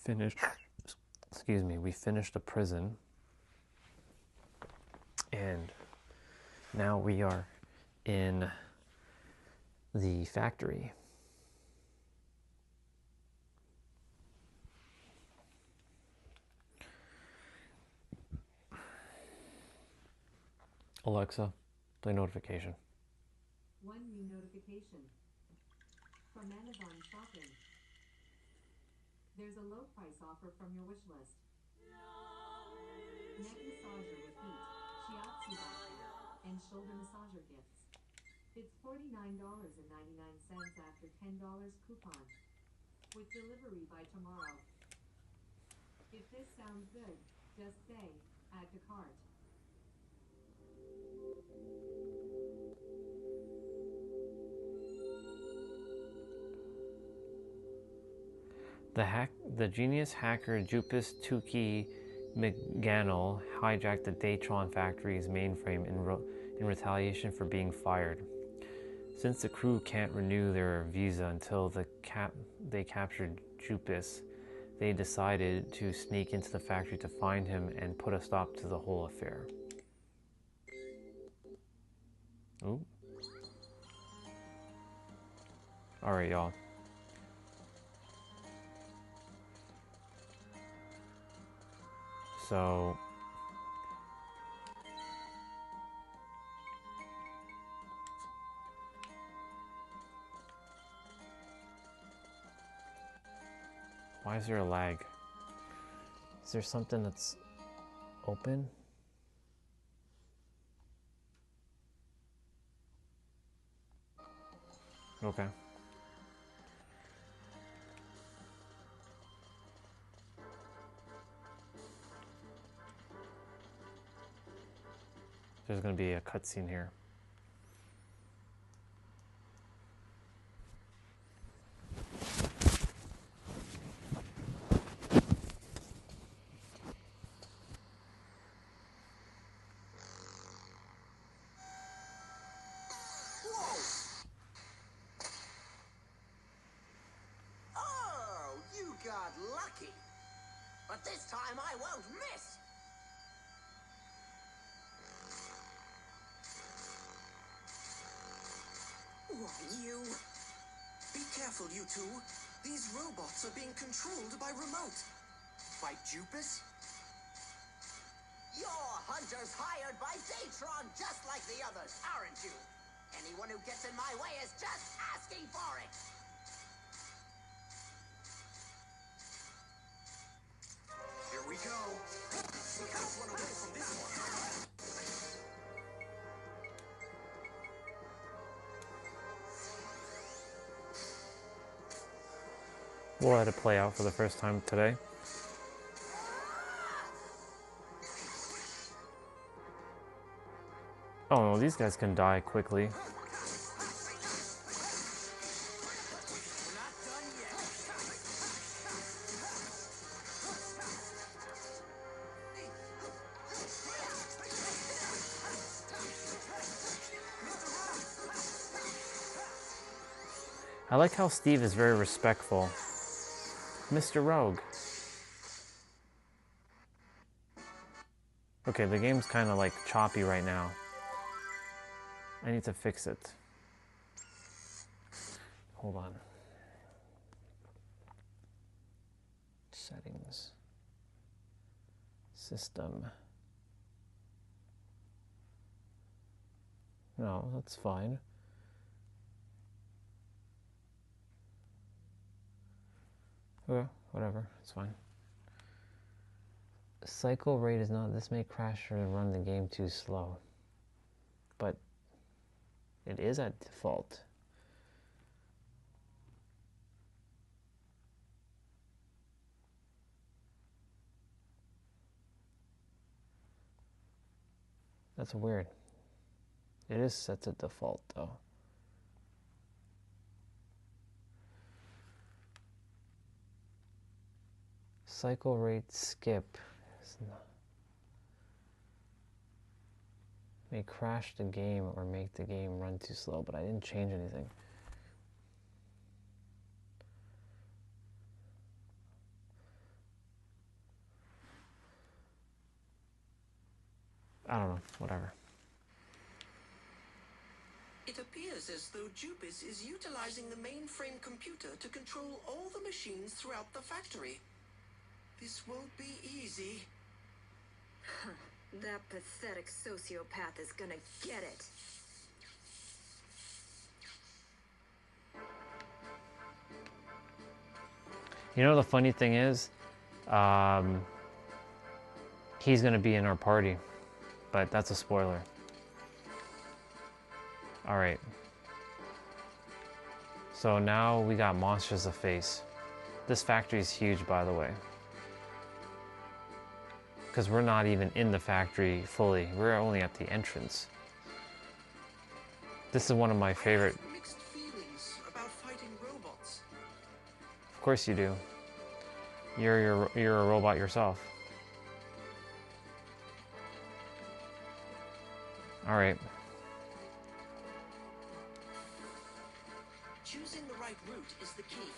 [SPEAKER 1] finished a prison, and now we are in the factory. Alexa, play notification.
[SPEAKER 12] One new notification from Amazon Shopping. There's a low price offer from your wish list. Neck massager with heat, shiatsu backpack, and shoulder massager gifts. It's $49.99 after $10 coupon. With delivery by tomorrow. If this sounds good, just say, add to cart.
[SPEAKER 1] The genius hacker Jupus Tukey McGannell hijacked the Datron factory's mainframe in retaliation for being fired. Since the crew can't renew their visa until they captured Jupus, they decided to sneak into the factory to find him and put a stop to the whole affair. Ooh. All right, y'all. So why is there a lag? Is there something that's open? Okay. There's going to be a cutscene here.
[SPEAKER 13] Oh, you got lucky. But this time I won't miss. Why, you... Be careful, you two. These robots are being controlled by remote. By Jupus? You're hunters hired by Datron, just like the others, aren't you? Anyone who gets in my way is just asking for it. Here we go. We can't run away from this one.
[SPEAKER 1] We'll let it play out for the first time today. Oh no, these guys can die quickly. I like how Steve is very respectful. Mr. Rogue. Okay, the game's kind of like choppy right now. I need to fix it. Hold on. Settings. System. No, that's fine. Okay, whatever, it's fine. Cycle rate is not, this may crash or run the game too slow. But it is at default. That's weird. It is set to default though. Cycle rate skip may crash the game or make the game run too slow, but I didn't change anything. I don't know, whatever.
[SPEAKER 13] It appears as though Jupis is utilizing the mainframe computer to control all the machines throughout the factory. This won't be easy.
[SPEAKER 14] That pathetic sociopath is gonna get it.
[SPEAKER 1] You know the funny thing is, he's gonna be in our party, but that's a spoiler. All right. So now we got monsters to face. This factory is huge, by the way. Because we're not even in the factory fully. We're only at the entrance. This is one of my favorite.
[SPEAKER 13] Mixed feelings about fighting robots.
[SPEAKER 1] Of course you do. You're a robot yourself. All right.
[SPEAKER 13] Choosing the right route is the key.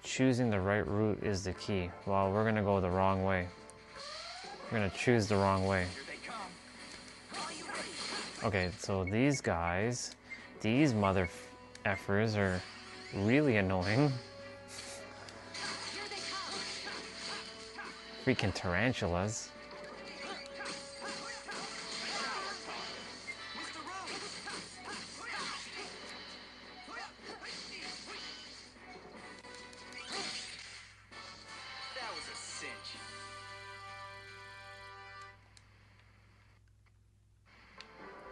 [SPEAKER 1] Choosing the right route is the key. Well, we're gonna go the wrong way. We're gonna choose the wrong way. Okay, so these guys, these mother effers are really annoying. Freaking tarantulas.
[SPEAKER 13] That was a cinch.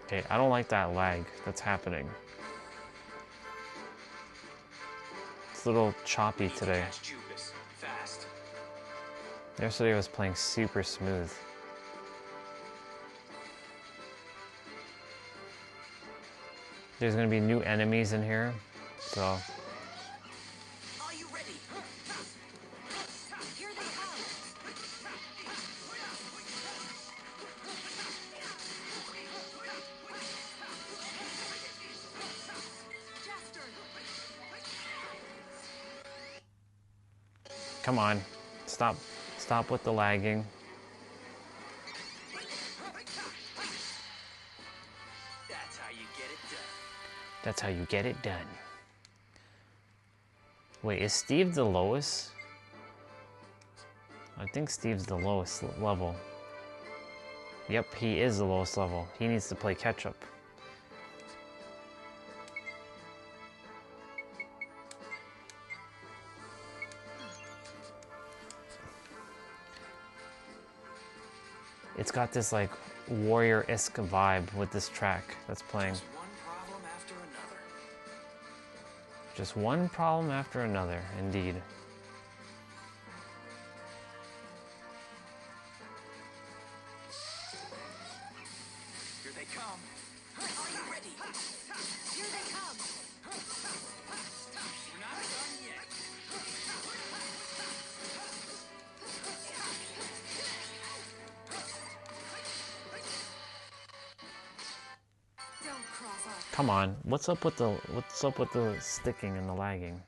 [SPEAKER 1] Okay, I don't like that lag that's happening. It's a little choppy today.
[SPEAKER 13] Fast.
[SPEAKER 1] Yesterday I was playing super smooth. There's gonna be new enemies in here, so.
[SPEAKER 13] Are you ready? Here they come.
[SPEAKER 1] Come on, stop with the lagging.
[SPEAKER 13] That's how you get it done.
[SPEAKER 1] That's how you get it done. Wait, is Steve the lowest? I think Steve's the lowest level. Yep, he is the lowest level. He needs to play catch up. It's got this like warrior-esque vibe with this track that's playing.
[SPEAKER 13] Just one problem after another.
[SPEAKER 1] Just one problem after another, indeed.
[SPEAKER 13] Here they come. Are you ready? Here they come. We're not done yet.
[SPEAKER 14] Don't cross off.
[SPEAKER 1] Come on, what's up with the sticking and the lagging?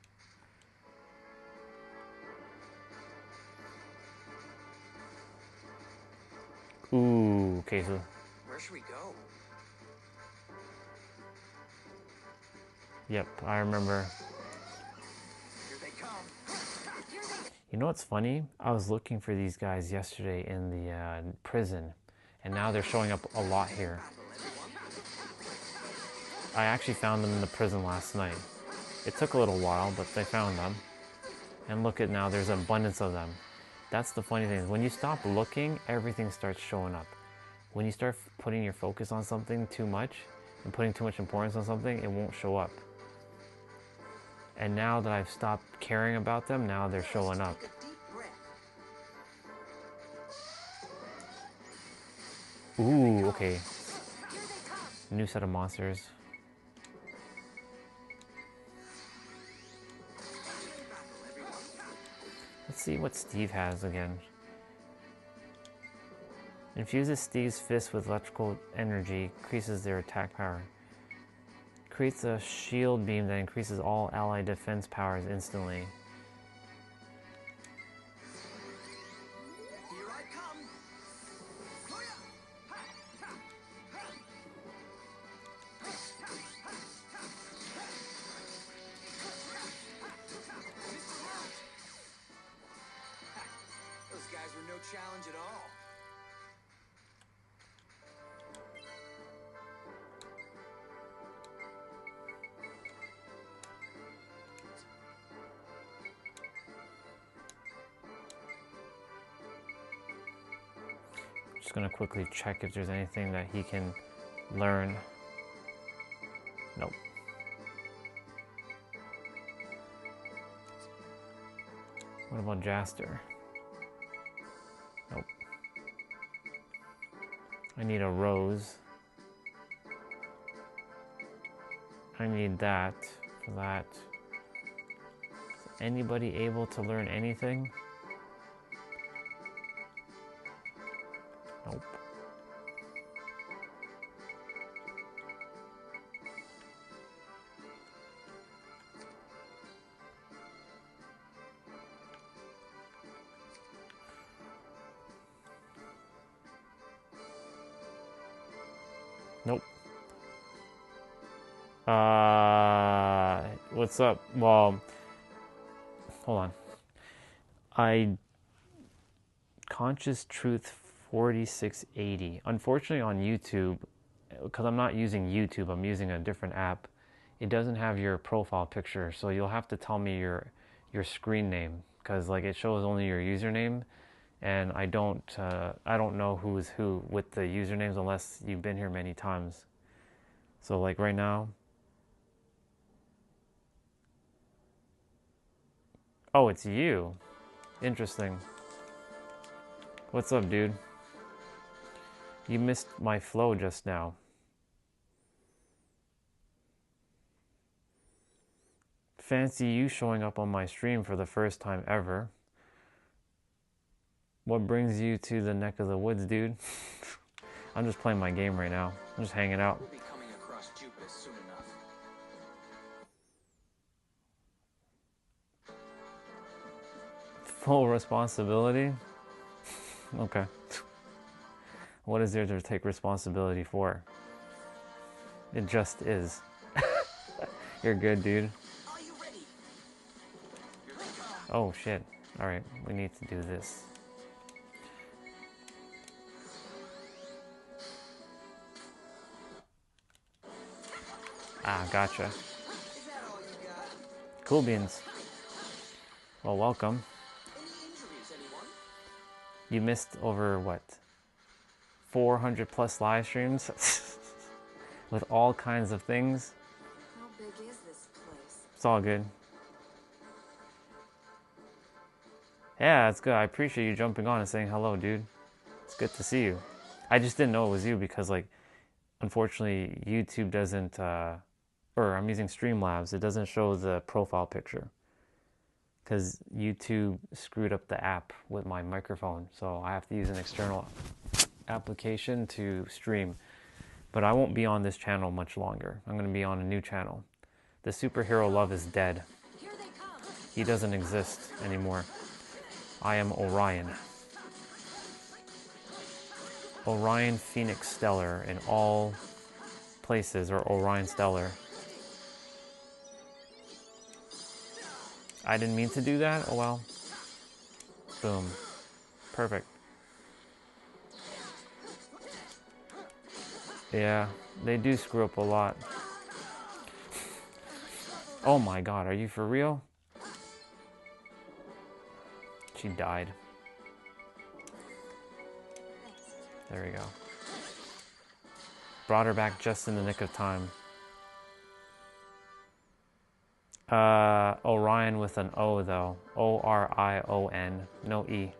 [SPEAKER 1] Ooh, okay, so
[SPEAKER 13] Where should we go?
[SPEAKER 1] yep, I remember.
[SPEAKER 13] Here they come.
[SPEAKER 1] You know what's funny? I was looking for these guys yesterday in the prison, and now they're showing up a lot here. I actually found them in the prison last night. It took a little while, but they found them. And look at now, there's an abundance of them. That's the funny thing. When you stop looking, everything starts showing up. When you start putting your focus on something too much and putting too much importance on something, it won't show up. And now that I've stopped caring about them, now they're showing up. Ooh, okay. New set of monsters. Let's see what Steve has again. Infuses Steve's fist with electrical energy, increases their attack power. Creates a shield beam that increases all allied defense powers instantly.
[SPEAKER 13] Those guys were no challenge at all.
[SPEAKER 1] Just gonna quickly check if there's anything that he can learn. Nope. What about Jaster? Nope. I need a rose. I need that for that. Is anybody able to learn anything? Nope. Nope. What's up? Well, hold on. Conscious Truth 4680. Unfortunately on YouTube, because I'm not using YouTube, I'm using a different app, it doesn't have your profile picture, so you'll have to tell me your screen name, because like it shows only your username, and I don't know who is who with the usernames unless you've been here many times. So like right now, oh, it's you. Interesting. What's up, dude? You missed my flow just now. Fancy you showing up on my stream for the first time ever. What brings you to the neck of the woods, dude? I'm just playing my game right now. I'm just hanging out.
[SPEAKER 13] We'll be coming across Jupus soon enough.
[SPEAKER 1] Full responsibility? Okay. What is there to take responsibility for? It just is. You're good, dude. Oh shit. Alright, we need to do this. Ah, gotcha. Cool beans. Well, welcome. You missed over, what, 400 plus live streams with all kinds of things.
[SPEAKER 14] How big is this place?
[SPEAKER 1] It's all good. Yeah, it's good. I appreciate you jumping on and saying hello, dude. It's good to see you. I just didn't know it was you because, like, unfortunately, YouTube doesn't, or I'm using Streamlabs, it doesn't show the profile picture. Because YouTube screwed up the app with my microphone, so I have to use an external application to stream. But I won't be on this channel much longer. I'm going to be on a new channel. The superhero love is dead. He doesn't exist anymore. I am Orion. Orion Phoenix Stellar in all places, or Orion Stellar. I didn't mean to do that. Oh well. Boom. Perfect. Yeah, they do screw up a lot. Oh my god, are you for real? She died. There we go. Brought her back just in the nick of time. Orion with an O though. O-R-I-O-N. No E.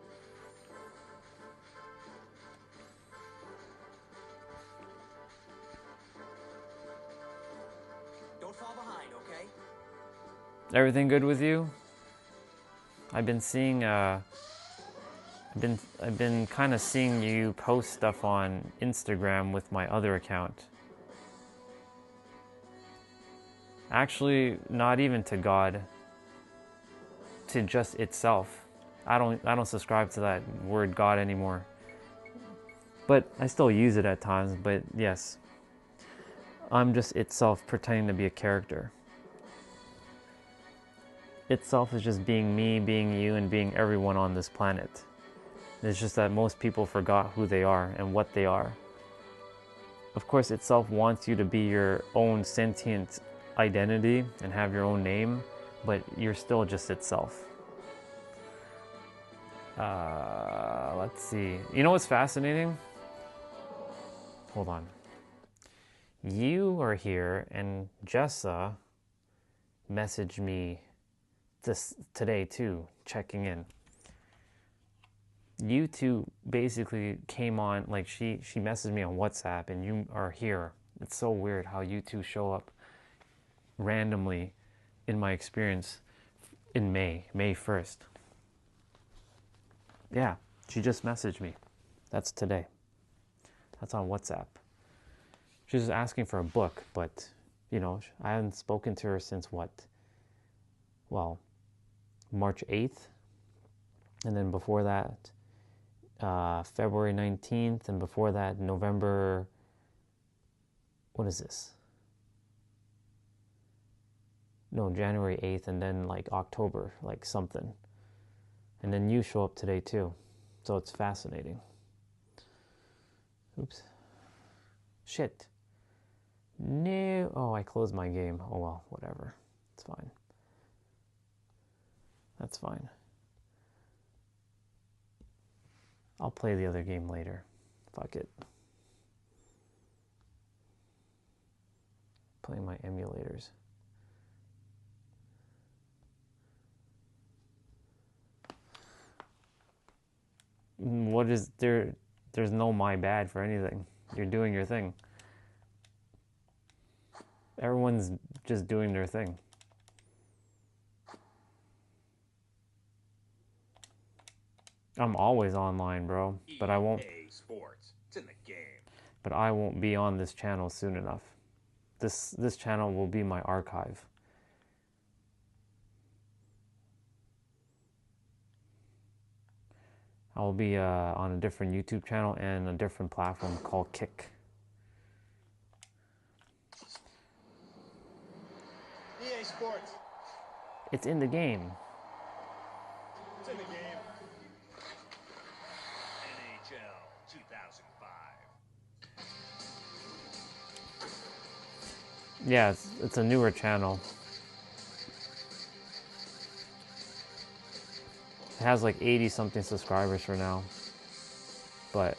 [SPEAKER 13] Don't fall behind, okay?
[SPEAKER 1] Everything good with you? I've been seeing I've been kind of seeing you post stuff on Instagram with my other account. Actually, not even to God, to just itself. I don't subscribe to that word God anymore. But I still use it at times, but yes. I'm just itself pretending to be a character. Itself is just being me, being you, and being everyone on this planet. It's just that most people forgot who they are and what they are. Of course, itself wants you to be your own sentient identity and have your own name, but you're still just itself. Let's see. You know what's fascinating? Hold on. You are here, and Jessa messaged me today too, checking in. You two basically came on, like she messaged me on WhatsApp, and you are here. It's so weird how you two show up randomly in my experience in May 1st. Yeah, she just messaged me. That's today. That's on WhatsApp. She was asking for a book, but, you know, I haven't spoken to her since what? Well, March 8th. And then before that, February 19th. And before that, November... What is this? No, January 8th, and then like October, like something. And then you show up today too. So it's fascinating. Oops. Shit. No. Oh, I closed my game. Oh well, whatever. It's fine. That's fine. I'll play the other game later. Fuck it. Playing my emulators. What is there? There's no my bad for anything. You're doing your thing. Everyone's just doing their thing. I'm always online, bro, but I won't.
[SPEAKER 15] Sports. It's in the game.
[SPEAKER 1] But I won't be on this channel soon enough. This channel will be my archive. I'll be on a different YouTube channel and a different platform called Kick.
[SPEAKER 15] EA Sports.
[SPEAKER 1] It's in the game.
[SPEAKER 15] It's in the game. NHL 2005.
[SPEAKER 1] Yeah, it's a newer channel. It has like 80 something subscribers for now. But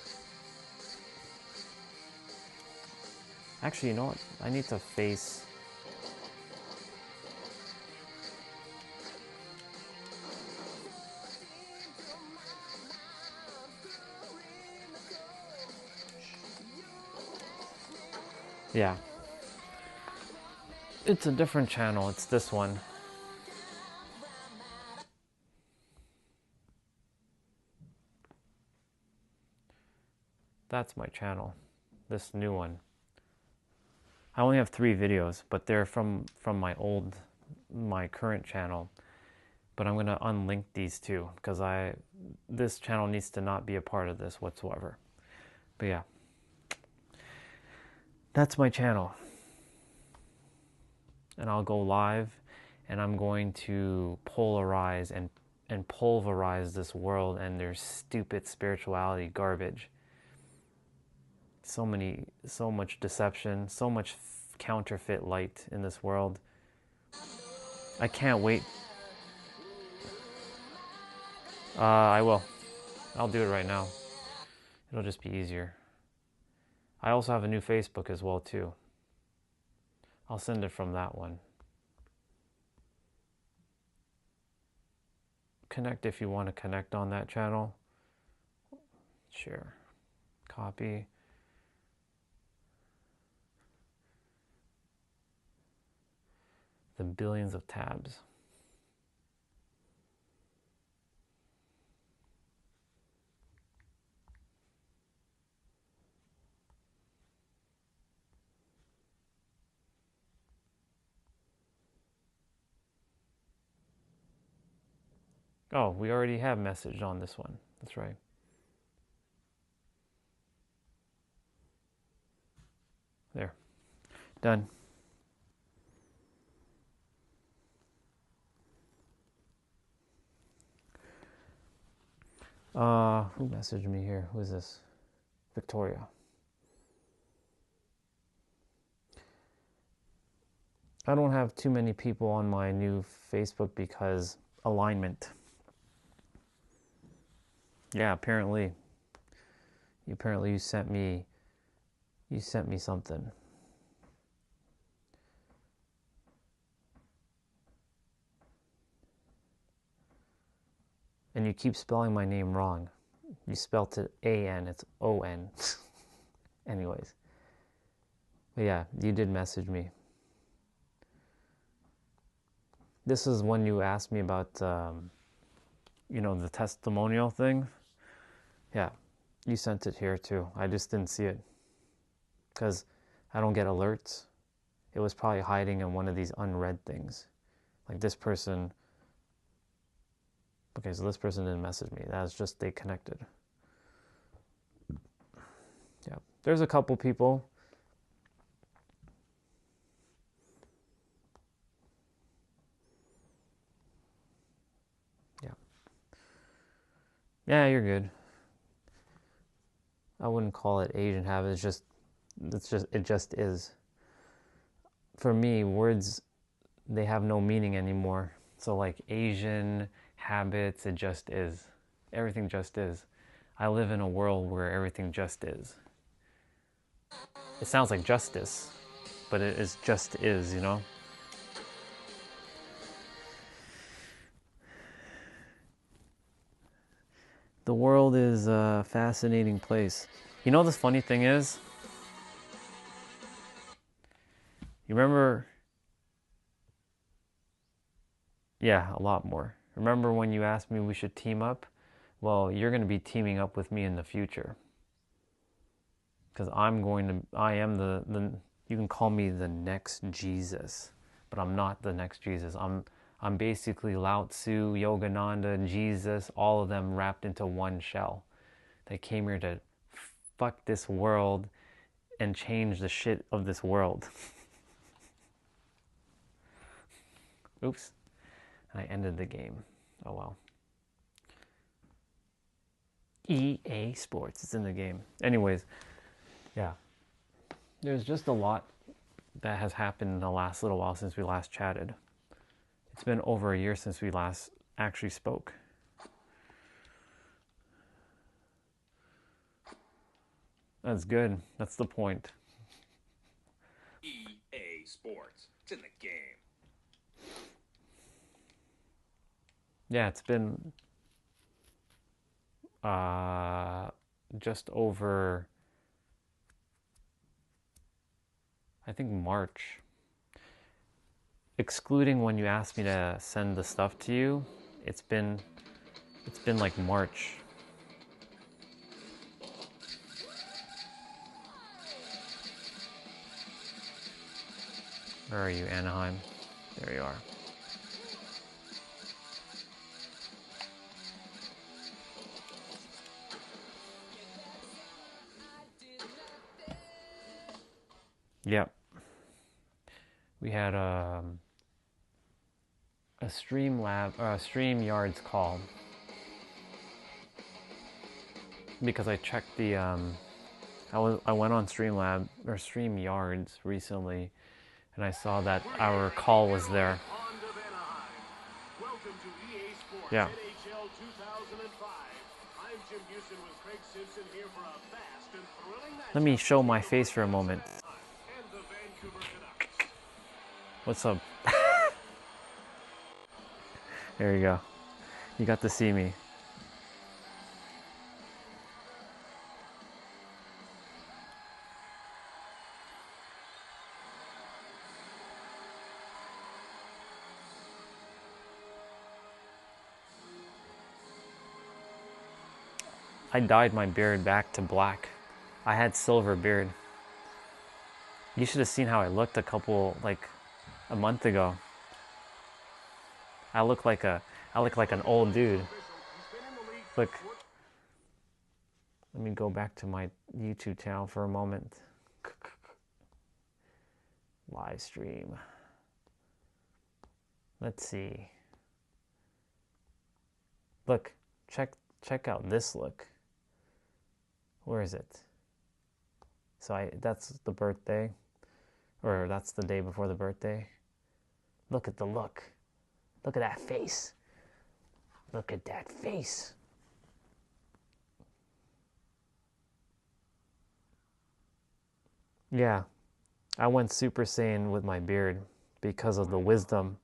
[SPEAKER 1] actually, you know what? I need to face. Yeah. It's a different channel. It's this one. That's my channel. This new one. I only have 3 videos, but they're from my current channel. But I'm gonna unlink these two because this channel needs to not be a part of this whatsoever. But yeah. That's my channel. And I'll go live, and I'm going to polarize and pulverize this world and their stupid spirituality garbage. So much deception, so much counterfeit light in this world. I can't wait. I will. I'll do it right now. It'll just be easier. I also have a new Facebook as well too. I'll send it from that one. Connect if you want to connect on that channel. Share. Copy. The billions of tabs. Oh, we already have message on this one. That's right. There. Done. Who messaged me here? Who is this? Victoria. I don't have too many people on my new Facebook because alignment. Yeah, apparently you sent me something. And you keep spelling my name wrong. You spelled it A-N, it's O-N. Anyways. But yeah, you did message me. This is when you asked me about, the testimonial thing. Yeah, you sent it here too. I just didn't see it. Because I don't get alerts. It was probably hiding in one of these unread things. Like this person... Okay, so this person didn't message me. That's just they connected. Yeah, there's a couple people. Yeah. Yeah, you're good. I wouldn't call it Asian habit. It just is. For me, words, they have no meaning anymore. So like Asian habits, it just is. Everything just is. I live in a world where everything just is. It sounds like justice, but it is just is, you know? The world is a fascinating place. You know, the funny thing is, you remember, yeah, a lot more. Remember when you asked me we should team up? Well, you're going to be teaming up with me in the future. Because I am the, you can call me the next Jesus, but I'm not the next Jesus. I'm basically Lao Tzu, Yogananda, Jesus, all of them wrapped into one shell. They came here to fuck this world and change the shit of this world. Oops. I ended the game. Oh well. EA Sports, it's in the game. Anyways, yeah. There's just a lot that has happened in the last little while since we last chatted. It's been over a year since we last actually spoke. That's good. That's the point.
[SPEAKER 15] EA Sports. It's in the game.
[SPEAKER 1] Yeah, it's been just over, I think, March. Excluding when you asked me to send the stuff to you, it's been like March. Where are you, Anaheim? There you are. Yep. We had a StreamYards call because I checked the I went on Streamlab or StreamYards recently, and I saw that our call was there. Yeah. Let me show my face for a moment. What's up? There you go. You got to see me. I dyed my beard back to black. I had silver beard. You should have seen how I looked a month ago. I look like an old dude. Look. Let me go back to my YouTube channel for a moment. Live stream. Let's see. Look, check out this look. Where is it? So that's the birthday, or that's the day before the birthday. Look at the look. Look at that face. Look at that face. Yeah, I went Super Saiyan with my beard because of the wisdom.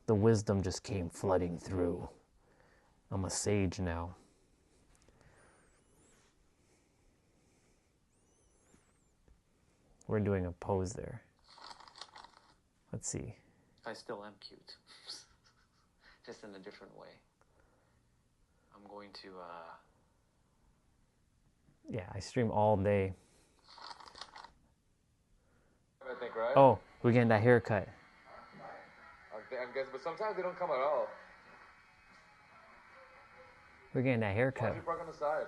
[SPEAKER 1] The wisdom just came flooding through. I'm a sage now. We're doing a pose there. Let's see.
[SPEAKER 16] I still am cute. Just in a different way. I'm going to,
[SPEAKER 1] Yeah, I stream all day.
[SPEAKER 17] I think, right?
[SPEAKER 1] Oh, we're getting that haircut.
[SPEAKER 17] I'm guessing, but sometimes they don't come at all.
[SPEAKER 1] We're getting that
[SPEAKER 17] Why
[SPEAKER 1] haircut.
[SPEAKER 17] don't you park on the side?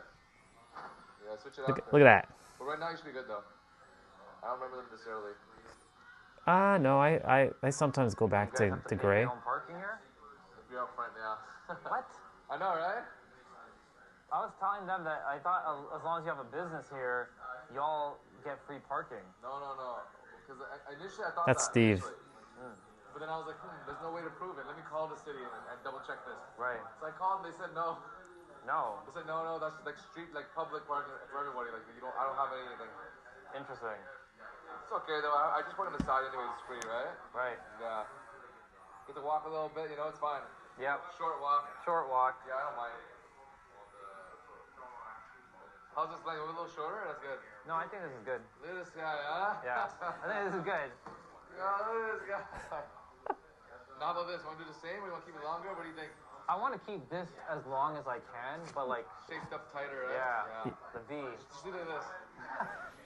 [SPEAKER 17] Yeah, switch it
[SPEAKER 1] Look,
[SPEAKER 17] out.
[SPEAKER 1] look at that.
[SPEAKER 17] But right now you should be good though. I don't remember them this early.
[SPEAKER 1] No, I sometimes go back to gray.
[SPEAKER 16] parking here?
[SPEAKER 17] If you're up front, yeah.
[SPEAKER 16] What?
[SPEAKER 17] I know, right?
[SPEAKER 16] I was telling them that I thought as long as you have a business here, y'all get free parking.
[SPEAKER 17] No. Because initially I thought
[SPEAKER 1] That's
[SPEAKER 17] that.
[SPEAKER 1] Steve.
[SPEAKER 17] But then I was like, there's no way to prove it. Let me call the city and double check this.
[SPEAKER 16] Right.
[SPEAKER 17] So I called and they said no.
[SPEAKER 16] No.
[SPEAKER 17] They said no, that's like street, like public parking for everybody. Like I don't have anything.
[SPEAKER 16] Interesting.
[SPEAKER 17] It's okay though. I just park on the side anyway. It's free, right?
[SPEAKER 16] Right.
[SPEAKER 17] Yeah. Get to walk a little bit. It's fine.
[SPEAKER 16] Yep.
[SPEAKER 17] Short walk.
[SPEAKER 16] Short walk.
[SPEAKER 17] Yeah, I don't mind. How's this like? A little shorter? That's good.
[SPEAKER 16] No, I think this is good.
[SPEAKER 17] Look at this guy, huh?
[SPEAKER 16] Yeah. I think this is good.
[SPEAKER 17] Yeah, look at this guy. Now about this, want to do the same or you want to keep it longer? What do you think?
[SPEAKER 16] I want to keep this as long as I can, but like
[SPEAKER 17] shaped up tighter, right?
[SPEAKER 16] Yeah. The V.
[SPEAKER 17] Just do this.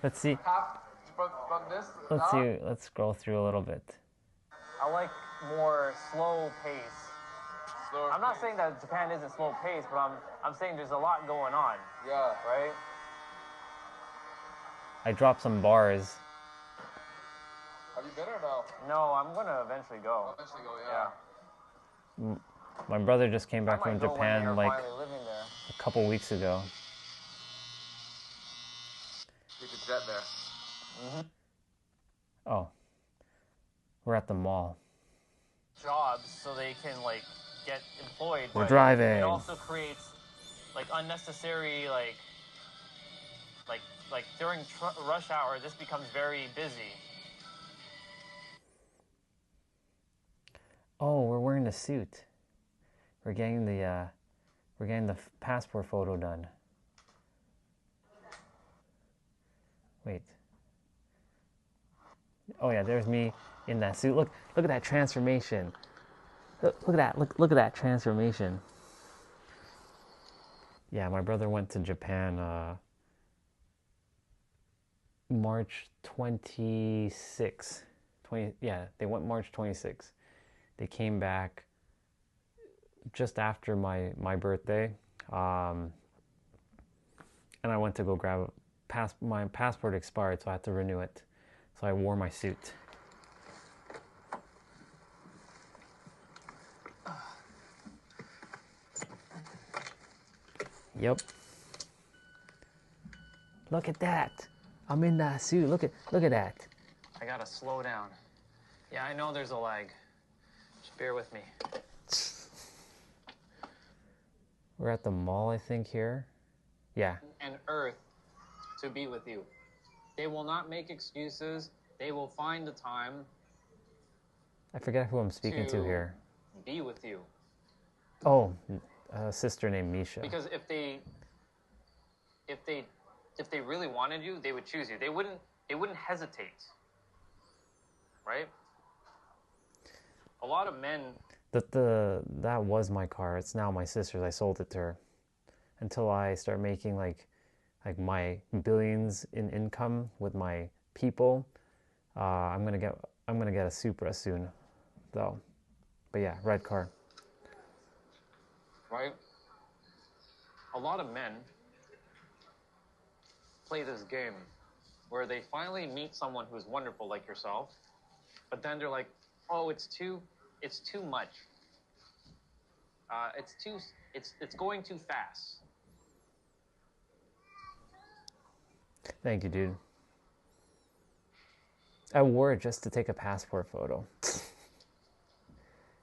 [SPEAKER 1] Let's see.
[SPEAKER 17] Half from this.
[SPEAKER 1] Let's see. Let's scroll through a little bit.
[SPEAKER 16] I like more slow pace.
[SPEAKER 17] Slower
[SPEAKER 16] I'm not saying that Japan isn't slow pace, but I'm saying there's a lot going on.
[SPEAKER 17] Yeah.
[SPEAKER 16] Right?
[SPEAKER 1] I dropped some bars.
[SPEAKER 17] Have you been or no?
[SPEAKER 16] No, I'm gonna eventually go.
[SPEAKER 17] Eventually go, yeah.
[SPEAKER 1] My brother just came back
[SPEAKER 16] I
[SPEAKER 1] from
[SPEAKER 16] might go when
[SPEAKER 1] Japan
[SPEAKER 16] you're
[SPEAKER 1] like
[SPEAKER 16] finally living there.
[SPEAKER 1] a couple weeks ago.
[SPEAKER 17] You could jet there.
[SPEAKER 1] Oh, we're at the mall.
[SPEAKER 16] Jobs so they can like get employed.
[SPEAKER 1] We're
[SPEAKER 16] but
[SPEAKER 1] driving.
[SPEAKER 16] It also creates like unnecessary like during rush hour. This becomes very busy.
[SPEAKER 1] Oh, we're wearing a suit. We're getting the passport photo done. Wait. Oh yeah, there's me in that suit. Look at that transformation. Look at that. Look at that transformation. Yeah, my brother went to Japan March 26. Yeah, they went March 26. They came back just after my birthday, and I went to go grab my passport expired, so I had to renew it. So I wore my suit. Yep. Look at that. I'm in that suit. Look at that.
[SPEAKER 16] I gotta slow down. Yeah, I know there's a lag. Just bear with me.
[SPEAKER 1] We're at the mall, I think, here. Yeah.
[SPEAKER 16] And Earth to be with you. They will not make excuses. They will find the time
[SPEAKER 1] I forget who I'm speaking to here.
[SPEAKER 16] be with you.
[SPEAKER 1] Oh, a sister named Misha.
[SPEAKER 16] Because if they really wanted you, they would choose you. They wouldn't hesitate. Right? A lot of men.
[SPEAKER 1] That was my car. It's now my sister's. I sold it to her. Until I start making like my billions in income with my people, I'm gonna get a Supra soon, though. But yeah, red car.
[SPEAKER 16] Right? A lot of men play this game where they finally meet someone who's wonderful like yourself, but then they're like, oh, it's too much. It's going too fast.
[SPEAKER 1] Thank you, dude. I wore it just to take a passport photo.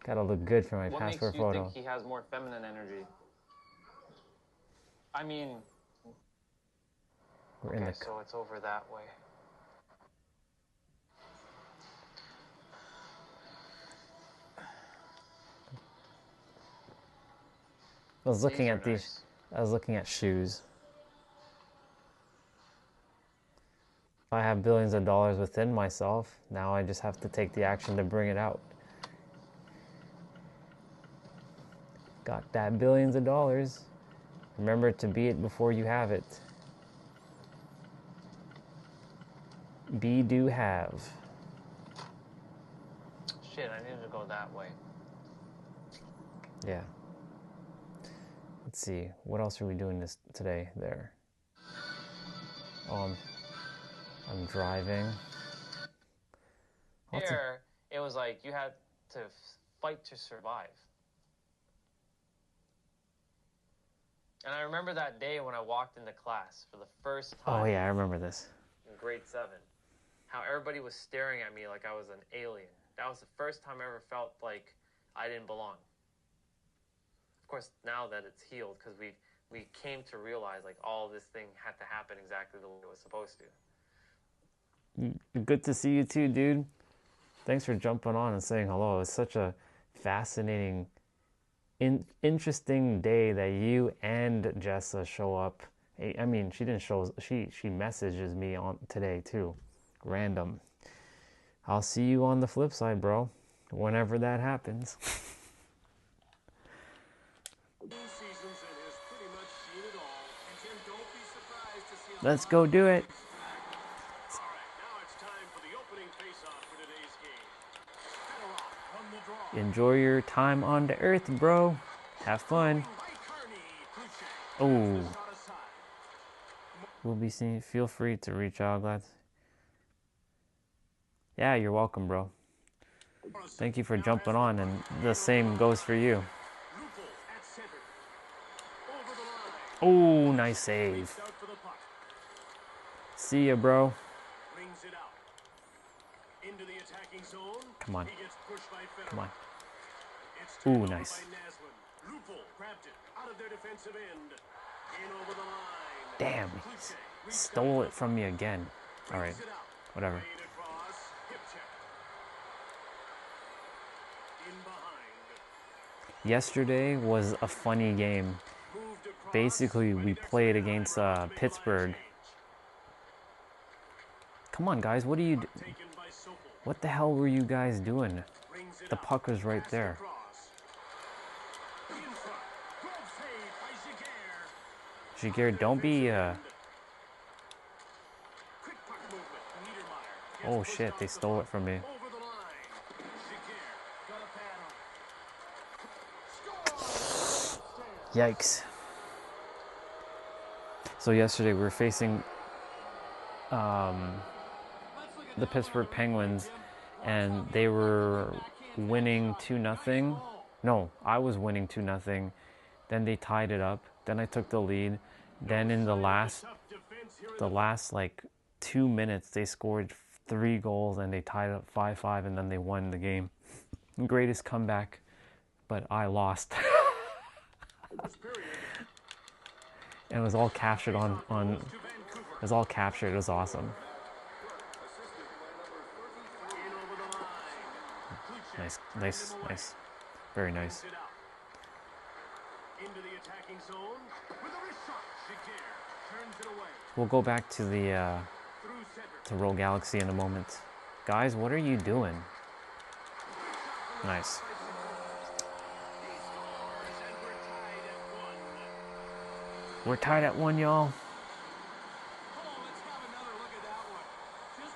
[SPEAKER 1] Gotta look good for my passport photo.
[SPEAKER 16] What makes you think he has more feminine energy? I mean,
[SPEAKER 1] We're in the
[SPEAKER 16] so it's over that way.
[SPEAKER 1] I was looking at these. I was looking at shoes. If I have billions of dollars within myself, now I just have to take the action to bring it out. Got that billions of dollars. Remember to be it before you have it. Be, do, have.
[SPEAKER 16] Shit, I need to go that way.
[SPEAKER 1] Yeah. Let's see. What else are we doing today there? I'm driving.
[SPEAKER 16] There, it was like you had to fight to survive. And I remember that day when I walked into class for the first time.
[SPEAKER 1] Oh yeah, I remember this.
[SPEAKER 16] In grade 7. How everybody was staring at me like I was an alien. That was the first time I ever felt like I didn't belong. Of course, now that it's healed, because we came to realize like all this thing had to happen exactly the way it was supposed to.
[SPEAKER 1] Good to see you too, dude. Thanks for jumping on and saying hello. It's such a fascinating, interesting day that you and Jessa show up. I mean, she didn't show. She messages me on today too, random. I'll see you on the flip side, bro. Whenever that happens. Let's go do it. Enjoy your time on the earth, bro. Have fun. Oh. We'll be seeing. Feel free to reach out, glad. Yeah, you're welcome, bro. Thank you for jumping on, and the same goes for you. Oh, nice save. See ya, bro. Come on. Come on. Ooh, nice. Damn, he stole it from me again. All right, whatever. Yesterday was a funny game. Basically, we played against Pittsburgh. Come on, guys, what are you what the hell were you guys doing? The puck was right there. Jaguar, don't be Oh shit, they stole it from me. Yikes. So yesterday we were facing the Pittsburgh Penguins, and they were winning 2-0. No, I was winning 2-0. Then they tied it up. Then I took the lead. Then in the last like 2 minutes, they scored 3 goals and they tied up 5-5, and then they won the game. Greatest comeback, but I lost. And it was all captured it was all captured. It was awesome. Nice, nice, nice. Very nice. We'll go back to the to Rogue Galaxy in a moment. Guys, what are you doing? Nice. We're tied at 1, y'all.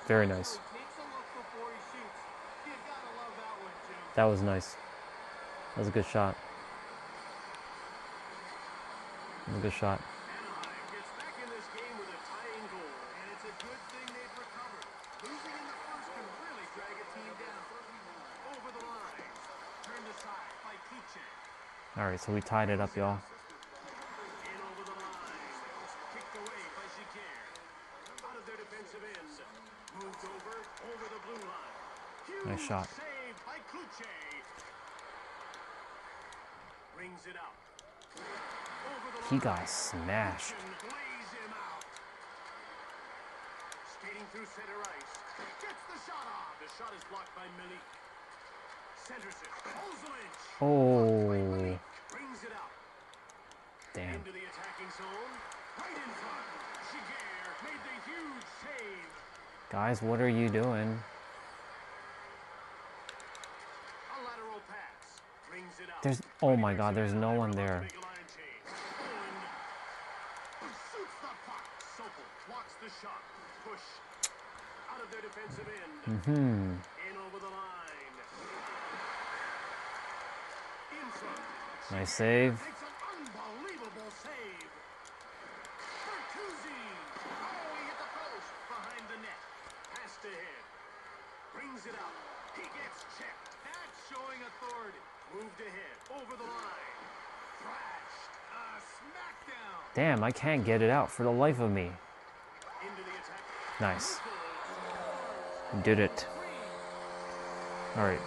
[SPEAKER 1] Very nice. That was nice. That was a good shot. That was a good shot. All right, so we tied it up, y'all. Nice shot. He got smashed.
[SPEAKER 18] Skating through center ice. Gets the shot off. The shot is blocked by Millie. Centers it. Holds the inch.
[SPEAKER 1] Oh.
[SPEAKER 18] Brings it out.
[SPEAKER 1] Damn.
[SPEAKER 18] Into the attacking zone. Right in front. Shigeru made the huge save.
[SPEAKER 1] Guys, what are you doing?
[SPEAKER 18] A lateral pass. Brings it out.
[SPEAKER 1] There's, oh my God, there's no one there.
[SPEAKER 18] Shoots the puck. Sokol blocks the shot. Push out of their defensive end.
[SPEAKER 1] Mm-hmm.
[SPEAKER 18] In over the line. In front.
[SPEAKER 1] Nice save.
[SPEAKER 18] Makes an unbelievable save. Bertuzzi. Oh, he hit the post behind the net. Passed ahead. Brings it out. He gets checked. That's showing authority. Moved ahead. Over the line. Thrashed. Smackdown.
[SPEAKER 1] Damn, I can't get it out for the life of me.
[SPEAKER 18] Into the attack.
[SPEAKER 1] Nice. Did it. All right.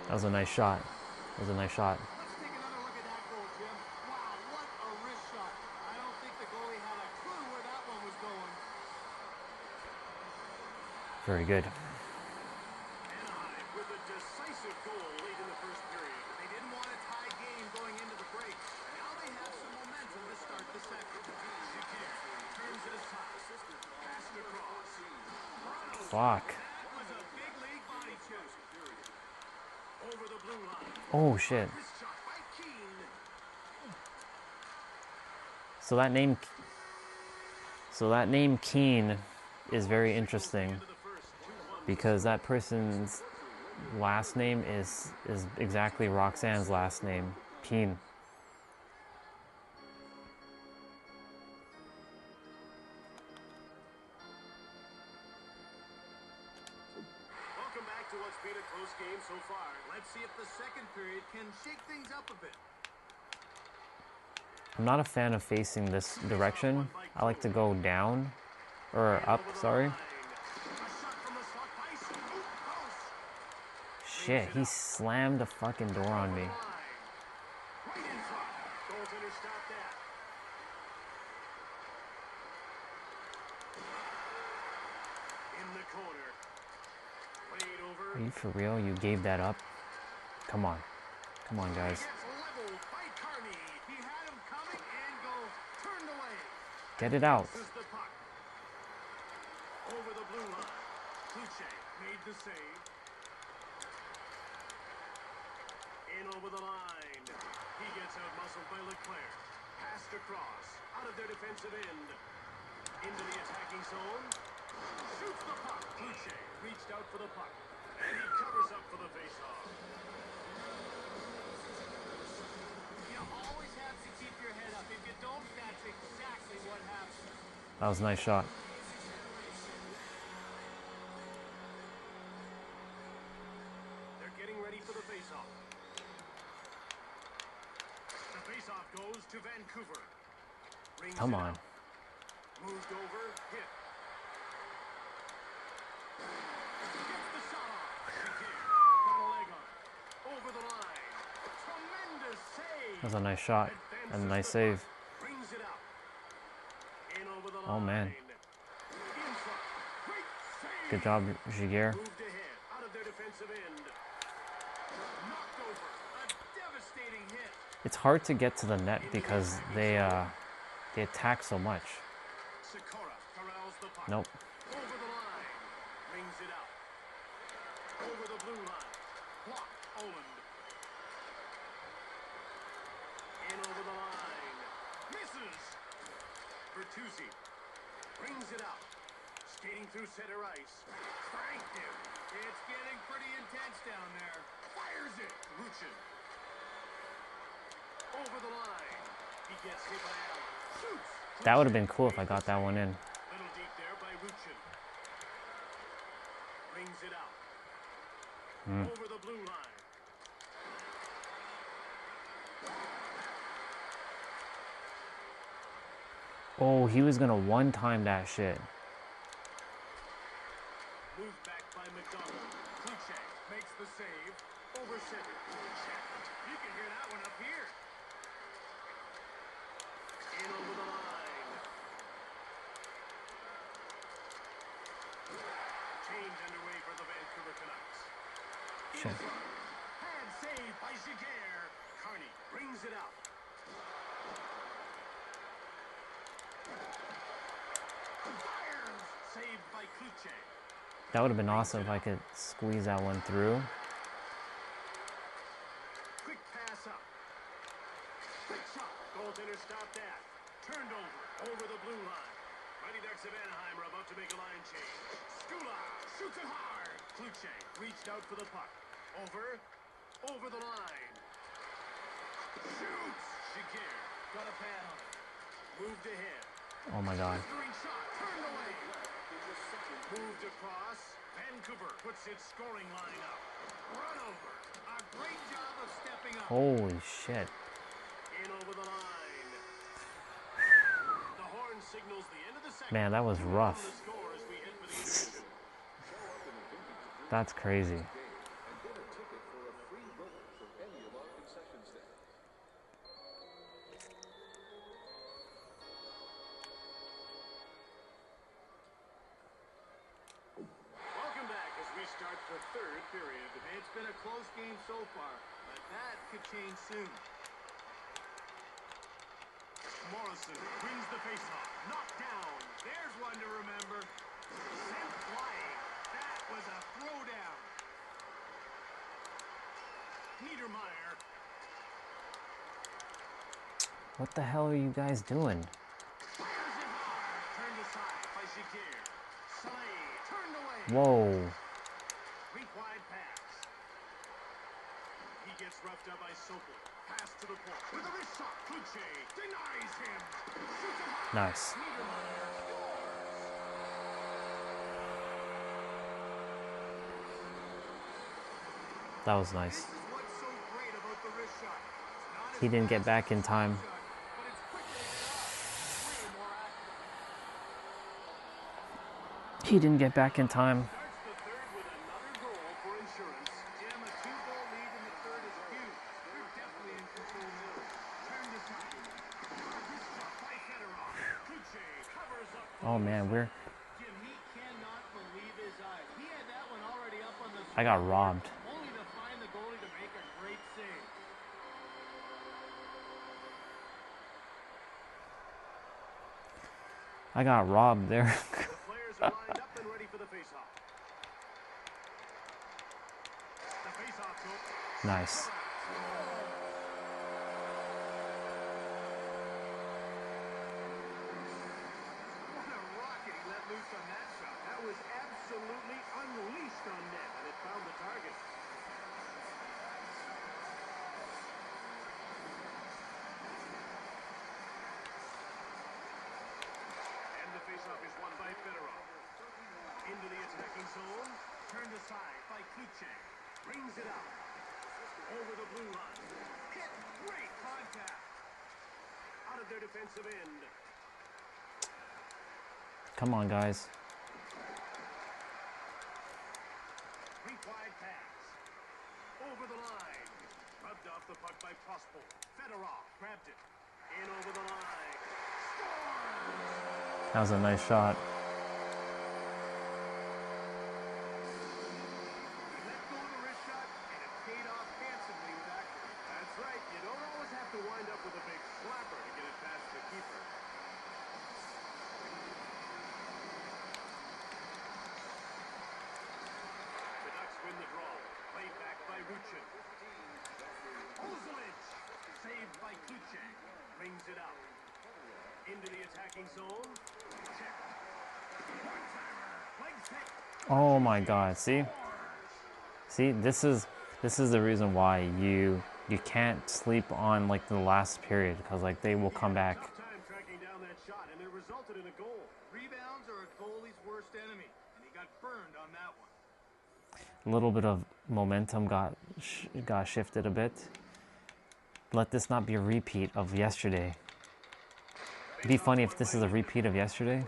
[SPEAKER 1] That was a nice shot. That was a nice shot.
[SPEAKER 18] Let's take another look at that goal, Jim. Wow, what a wrist shot. I don't think the goalie had a clue where that one was going.
[SPEAKER 1] Very good.
[SPEAKER 18] Anaheim with a decisive goal late in the first period. They didn't want a tie game going into the break. Now they have some momentum to start the second. Shigeru turns it aside. Passed across.
[SPEAKER 1] Fuck.
[SPEAKER 18] That was a big league body check. Over the blue line.
[SPEAKER 1] Oh shit.
[SPEAKER 18] Wrist shot by Keane.
[SPEAKER 1] So that name Keane is very interesting because that person's last name is exactly Roxanne's last name, Keane.
[SPEAKER 18] Welcome back to what's been a close game so far. Let's see if the second period can shake things up a bit.
[SPEAKER 1] I'm not a fan of facing this direction. I like to go down, or up, sorry. Shit, he slammed the fucking door on me.
[SPEAKER 18] Right in front. Goaltender stopped that. In the corner. Played over.
[SPEAKER 1] Are you for real? You gave that up? Come on. Come on, guys.
[SPEAKER 18] Gets leveled by Carney. He had him coming and goal turned away.
[SPEAKER 1] Get it out.
[SPEAKER 18] This is the puck. Over the blue line. Kluche made the save. In over the line. He gets out muscled by Leclerc. Passed across. Out of their defensive end. Into the attacking zone. Shoots the puck. Kluche reached out for the puck. And he covers up for the faceoff. You always have to keep your head up. If you don't, that's exactly what happens.
[SPEAKER 1] That was a nice shot.
[SPEAKER 18] They're getting ready for the faceoff. The faceoff goes to Vancouver. Brings
[SPEAKER 1] Come
[SPEAKER 18] it
[SPEAKER 1] on.
[SPEAKER 18] out. Moved over, hit. Gets the shot off. Shigeru got a leg on it. Over the line. Tremendous save.
[SPEAKER 1] That was a nice shot and a nice save. Oh man. Good job, Jaguar.
[SPEAKER 18] Moved ahead, out of their defensive end. Knocked over. A devastating hit.
[SPEAKER 1] It's hard to get to the net because they attack so much.
[SPEAKER 18] Sakura corrals the puck.
[SPEAKER 1] Nope.
[SPEAKER 18] Over the line. Brings it out. Over the blue line. Block. Oland. In over the line. Misses. Bertuzzi. Brings it out. Skating through center ice. Cranked him. It's getting pretty intense down there. Fires it. Ruchin. Over the line. He gets hit by Allen. Shoots.
[SPEAKER 1] That would have been cool if I got that one in.
[SPEAKER 18] Little deep there by Ruchin. Brings it out. Over the blue line.
[SPEAKER 1] Oh, he was gonna one-time that shit.
[SPEAKER 18] Moved back by McDonald. Kluche makes the save. Over center. Checked. You can hear that one up here. In over the line. Change underway for the Vancouver Canucks.
[SPEAKER 1] Shit.
[SPEAKER 18] Hand saved by Jaguar. Carney brings it out. Fires. Saved by Kluche.
[SPEAKER 1] That would have been awesome if I could squeeze that one through.
[SPEAKER 18] Quick pass up. Quick shot. Goaltender stopped that. Turned over the blue line. Mighty Ducks of Anaheim are about to make a line change. Skula shoots it hard. Kluche reached out for the puck. Over the line. Shoots. Jaguar got a pad on it. Moved ahead.
[SPEAKER 1] Oh my god.
[SPEAKER 18] Shot turned away. Moved across. Vancouver puts its scoring line up. Run over. A great job of stepping up.
[SPEAKER 1] Holy shit.
[SPEAKER 18] In over the line. The horn signals the end of the second.
[SPEAKER 1] Man, that was rough. That's crazy.
[SPEAKER 18] Welcome back as we start the third period. It's been a close game so far, but that could change soon. Morrison wins the faceoff. Knocked down. There's one to remember. Sent flying. That was a throwdown. Niedermeyer.
[SPEAKER 1] What the hell are you guys doing?
[SPEAKER 18] Fires it hard. Turned aside by Jaguar. Slay. Turned away.
[SPEAKER 1] Whoa.
[SPEAKER 18] Weak wide pass. He gets roughed up by Sokol. Pass to the point. With a wrist shot. Kluche denies him. Shoots it hard.
[SPEAKER 1] Nice.
[SPEAKER 18] Niedermeyer scores.
[SPEAKER 1] That was nice.
[SPEAKER 18] This is what's so great about the wrist shot. It's not as
[SPEAKER 1] He didn't get back in time.
[SPEAKER 18] but it's quick to get off. Way more accurate.
[SPEAKER 1] He didn't get back in time.
[SPEAKER 18] Starts the third with another goal for insurance. Jim, a 2-goal lead in the third is huge. They're definitely in control now. Turned aside. This shot by Fedorov. Kluche covers up.
[SPEAKER 1] Oh man,
[SPEAKER 18] Jim, he cannot believe his eyes. He had that one already up on the
[SPEAKER 1] I got robbed.
[SPEAKER 18] only to find the goalie to make a great save.
[SPEAKER 1] I got robbed there.
[SPEAKER 18] The players are lined up and ready for the faceoff. The faceoff goal.
[SPEAKER 1] Nice.
[SPEAKER 18] What a rocket he let loose on that shot. That was absolutely unleashed on net, and it found the target. And the faceoff is won by Fedorov. Into the attacking zone. Turned aside by Kluche. Brings it out. Over the blue line. Hit. Great contact. Out of their defensive end.
[SPEAKER 1] Come on, guys.
[SPEAKER 18] Weak wide pass. Over the line. Rubbed off the puck by Prospol. Fedorov grabbed it. In over the line. Scores!
[SPEAKER 1] That was a nice shot.
[SPEAKER 18] That's right. You don't always have to wind up with a big slapper to get it past the keeper. The Ducks win the draw. Played back by Ruchin. Ozolic. Saved by Kluche. Brings it out. Into the attacking zone. Check. One-timer. Legs hit.
[SPEAKER 1] Oh my God! See, this is the reason why you can't sleep on like the last period, because like they will come back.
[SPEAKER 18] Tough time tracking down that shot, and it resulted in a goal. Rebounds are a goalie's worst enemy, and he got burned on that one.
[SPEAKER 1] A little bit of momentum got shifted a bit. Let this not be a repeat of yesterday. It'd be funny if this is a repeat of yesterday.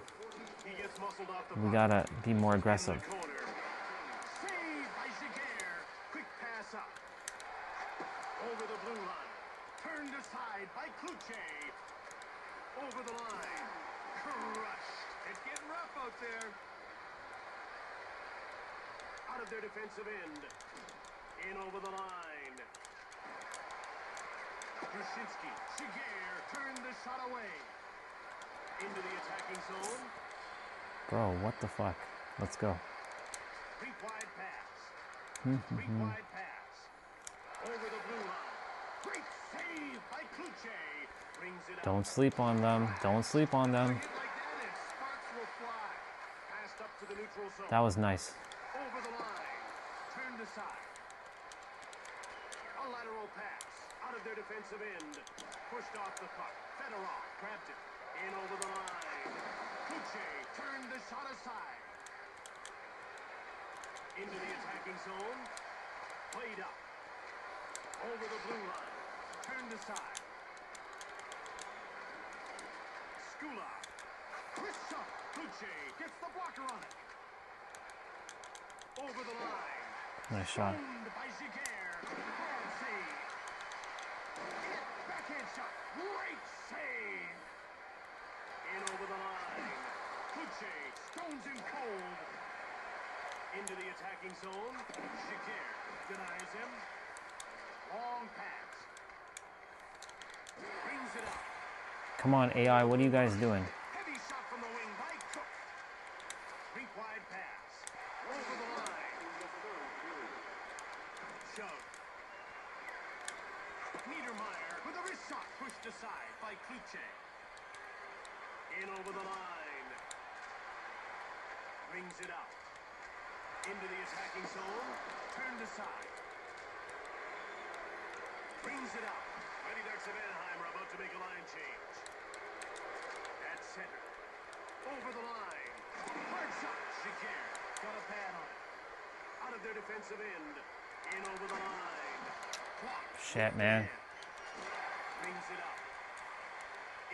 [SPEAKER 1] We gotta be more aggressive.
[SPEAKER 18] Saved by Giguère. Quick pass up. Over the blue line. Turned aside by Kluche. Over the line. Crushed. It's getting rough out there. Out of their defensive end. In over the line. Brzezinski. Giguère turned the shot away. Into the attacking zone.
[SPEAKER 1] Bro, what the fuck? Let's go.
[SPEAKER 18] Deep wide pass. Deep wide pass. Over the blue line. Great save by Kluche. Brings it out.
[SPEAKER 1] Don't sleep on them. Don't sleep on them.
[SPEAKER 18] Like that, and sparks will fly. Passed up to the neutral zone.
[SPEAKER 1] That was nice.
[SPEAKER 18] Over the line. Turned aside. A lateral pass. Out of their defensive end. Pushed off the puck. Fedorov grabbed it. In over the line. Kluche turned the shot aside. Into the attacking zone. Played up. Over the blue line. Turned aside. Skula. Twist shot. Kluche gets the blocker on it. Over the line.
[SPEAKER 1] Nice shot.
[SPEAKER 18] Owned by Giguère. Hard save. Hit. Backhand shot. Great save. In over the line. Kluche stones him cold. Into the attacking zone. Giguère denies him. Long pass. Brings it up.
[SPEAKER 1] Come on, AI, what are you guys doing?
[SPEAKER 18] Heavy shot from the wing by Cook. Deep wide pass. Over the line. Shove. Niedermeyer with a wrist shot pushed aside by Kluche. In over the line. Brings it out. Into the attacking zone. Turned aside. Brings it out. Mighty Ducks of Anaheim are about to make a line change. At center. Over the line. Hard shot. Giguère got a pad on it. Out of their defensive end. In over the line. Block.
[SPEAKER 1] Shit, man.
[SPEAKER 18] Brings it out.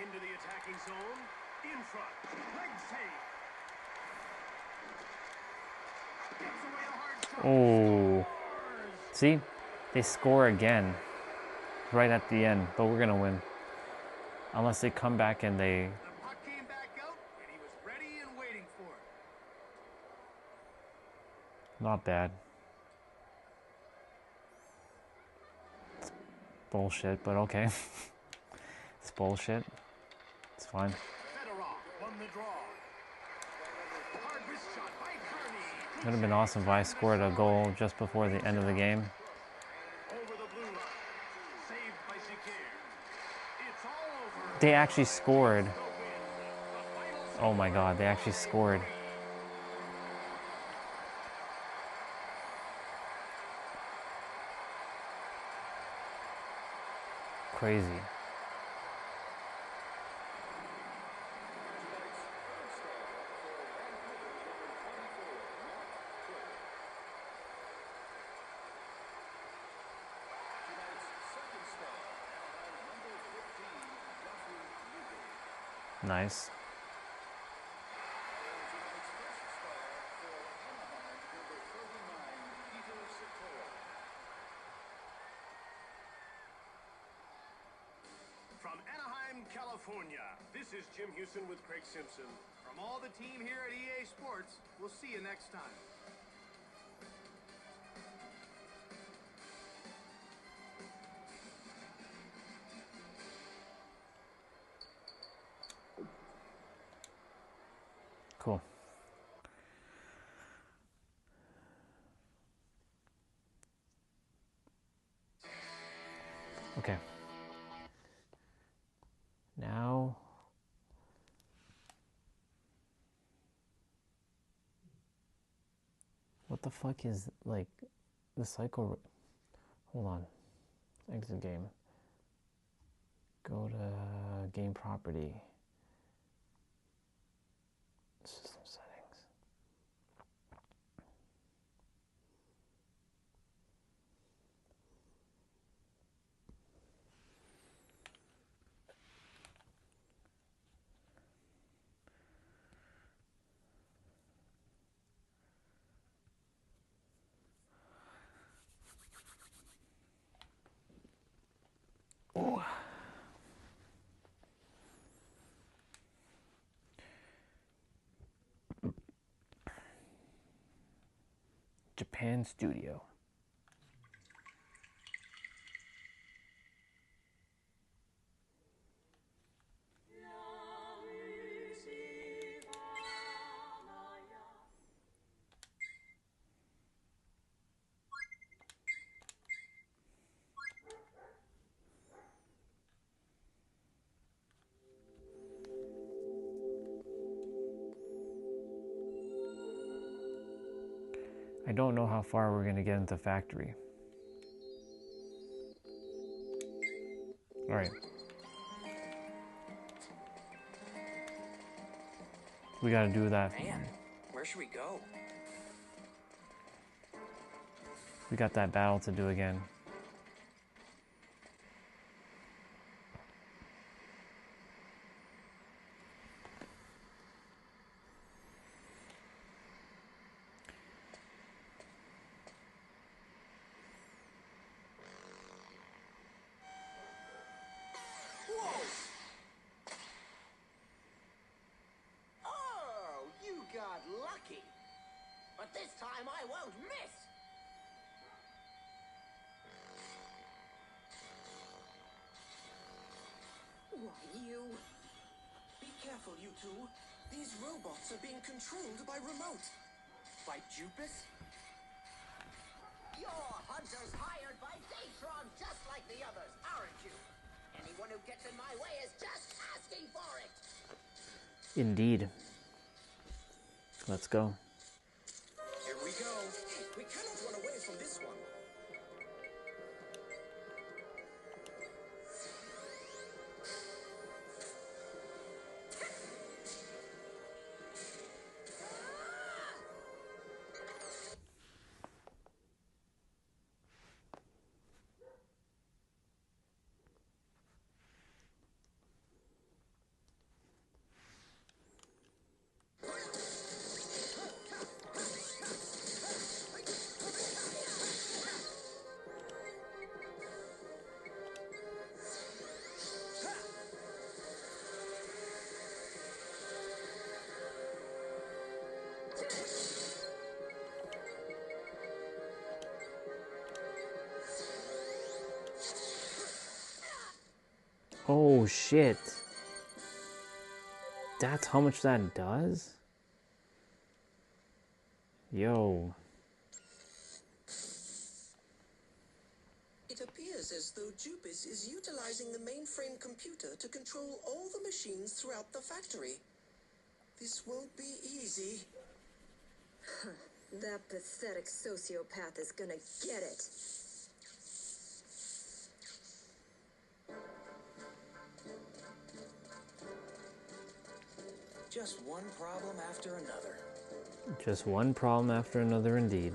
[SPEAKER 18] Into the attacking zone. In front. Leg save. Gets away a hard shot.
[SPEAKER 1] Oh. See? They score again. Right at the end. But we're going to win. Unless they come back and they...
[SPEAKER 18] The puck came back out, and he was ready and waiting for it.
[SPEAKER 1] Not bad. It's bullshit, but okay. It's bullshit. It's fine.
[SPEAKER 18] Fedorov won the draw. Hard wrist shot by Kearney.
[SPEAKER 1] It would have been awesome if I scored a goal just before the end of the game.
[SPEAKER 18] Over the blue line. Saved by Giguère. It's all over.
[SPEAKER 1] They actually scored. Oh my god, they actually scored. Crazy. Nice.
[SPEAKER 18] From Anaheim, California. This is Jim Houston with Craig Simpson.
[SPEAKER 3] From all the team here at EA Sports, we'll see you next time.
[SPEAKER 1] Cool. Okay. Now what the fuck is like the cycle? Hold on. Exit game. Go to game property. System settings. Ooh. Japan Studio. I don't know how far we're going to get into factory. All right. We got to do that.
[SPEAKER 13] Man, where should we go?
[SPEAKER 1] We got that battle to do again.
[SPEAKER 9] But this time I won't miss!
[SPEAKER 13] Why, you... Be careful, you two. These robots are being controlled by remote. By Jupus?
[SPEAKER 9] You're hunters hired by Datron, just like the others, aren't you? Anyone who gets in my way is just asking for it!
[SPEAKER 1] Indeed. Let's go.
[SPEAKER 13] Here we go. We cannot run away from this one.
[SPEAKER 1] Oh shit. That's how much that does? Yo.
[SPEAKER 13] It appears as though Jupus is utilizing the mainframe computer to control all the machines throughout the factory. This won't be easy.
[SPEAKER 14] That pathetic sociopath is gonna get it.
[SPEAKER 13] Just one problem after another.
[SPEAKER 1] Just one problem after another indeed.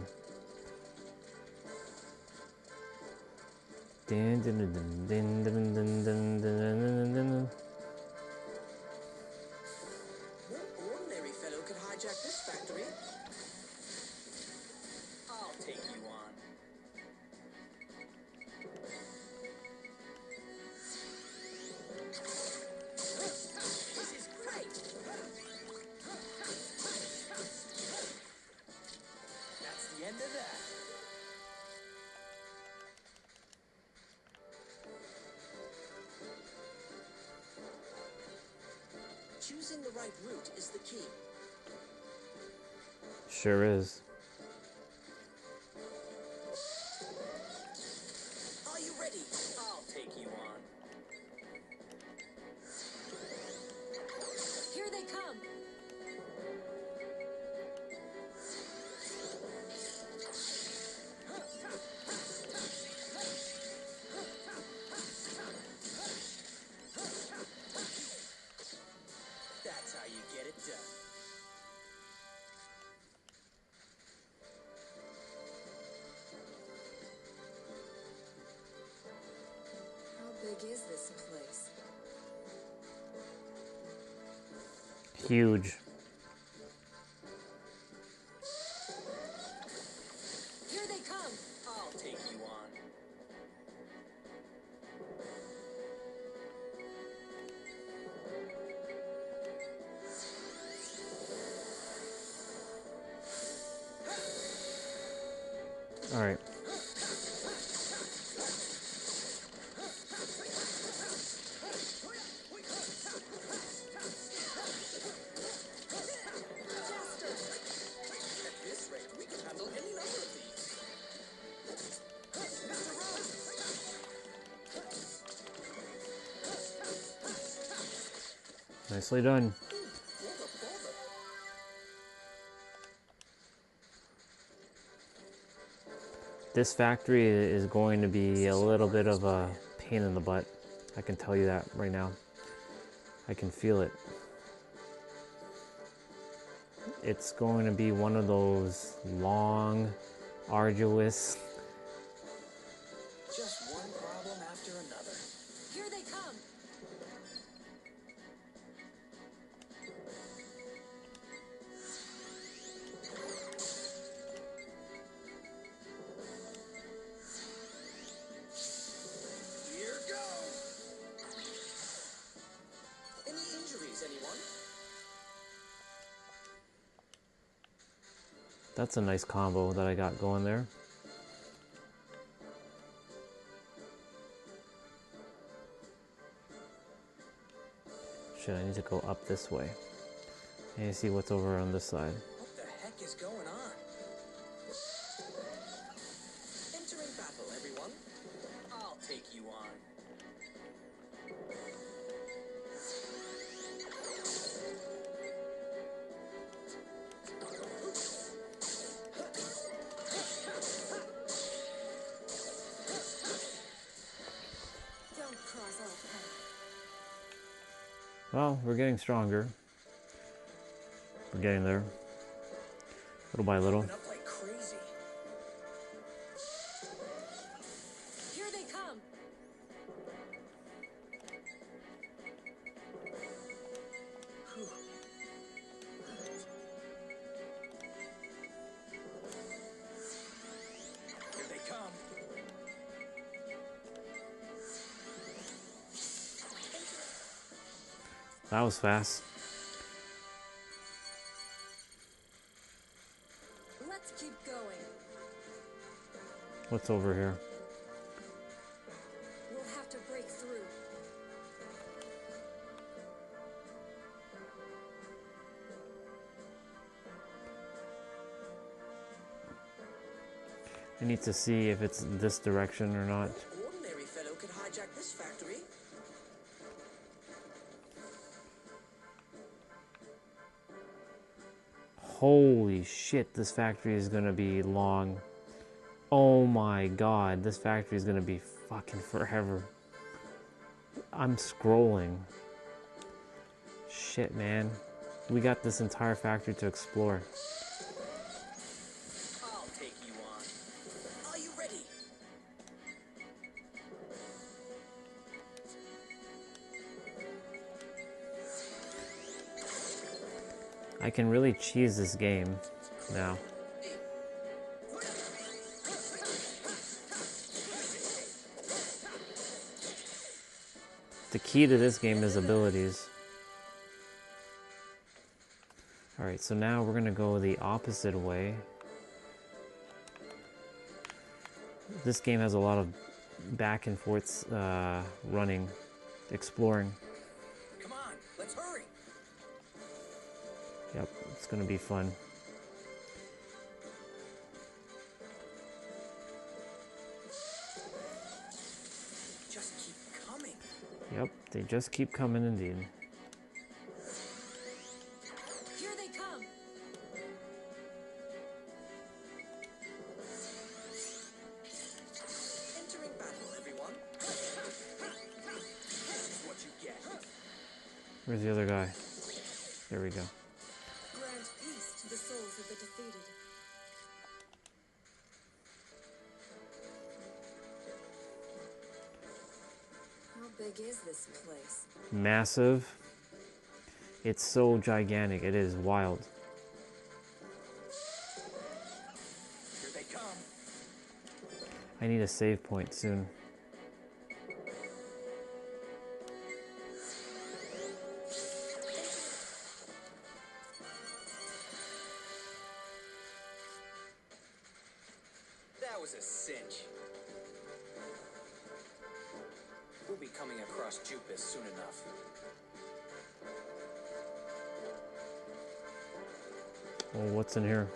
[SPEAKER 1] Dun, dun, dun, dun, dun, dun, dun, dun, dun, dun.
[SPEAKER 13] No ordinary fellow could hijack this factory.
[SPEAKER 2] I'll take you on.
[SPEAKER 13] choosing the right route is the key.
[SPEAKER 1] Sure is.
[SPEAKER 13] Are you ready?
[SPEAKER 2] I'll take you on.
[SPEAKER 14] Here they come.
[SPEAKER 2] That's how you get it done.
[SPEAKER 14] How big is this place?
[SPEAKER 1] Huge.
[SPEAKER 14] Here they come.
[SPEAKER 2] I'll take you on.
[SPEAKER 1] All right.
[SPEAKER 13] At this rate, we can handle any number of these.
[SPEAKER 1] Nicely done. This factory is going to be a little bit of a pain in the butt. I can tell you that right now. I can feel it. It's going to be one of those long, arduous.
[SPEAKER 2] Just one problem after another.
[SPEAKER 14] Here they come.
[SPEAKER 13] Here goes. Any injuries, anyone?
[SPEAKER 1] That's a nice combo that I got going there. Shit, I need to go up this way. And see what's over on this side.
[SPEAKER 2] What the heck is going on?
[SPEAKER 13] Entering battle, everyone.
[SPEAKER 2] I'll take you on.
[SPEAKER 14] Don't cross our path.
[SPEAKER 1] Well, we're getting stronger. We're getting there. Little by little.
[SPEAKER 2] Up like crazy.
[SPEAKER 14] Here they come.
[SPEAKER 2] Here they come.
[SPEAKER 1] That was fast.
[SPEAKER 14] Let's keep going.
[SPEAKER 1] What's over here?
[SPEAKER 14] We'll have to break through.
[SPEAKER 1] I need to see if it's this direction or not.
[SPEAKER 13] Ordinary fellow could hijack this factory.
[SPEAKER 1] Holy shit, this factory is gonna be long. Oh my god, this factory is gonna be fucking forever. I'm scrolling. Shit, man. We got this entire factory to explore.
[SPEAKER 2] I'll take you on.
[SPEAKER 13] Are you ready?
[SPEAKER 1] I can really cheese this game now. The key to this game is abilities. Alright, so now we're gonna go the opposite way. This game has a lot of back and forth running, exploring.
[SPEAKER 2] Come on, let's hurry.
[SPEAKER 1] It's gonna be fun.
[SPEAKER 2] Just keep coming.
[SPEAKER 1] Yep, they just keep coming indeed.
[SPEAKER 14] Here they come.
[SPEAKER 2] Entering battle, everyone. This is what you get.
[SPEAKER 1] Where's the other guy? There we go.
[SPEAKER 14] Grant peace to the souls of the defeated. How big is this place?
[SPEAKER 1] Massive. It's so gigantic. It is wild.
[SPEAKER 2] Here they come.
[SPEAKER 1] I need a save point soon.
[SPEAKER 2] That was a cinch. We'll be coming across Jupus soon enough.
[SPEAKER 1] Oh, what's in here?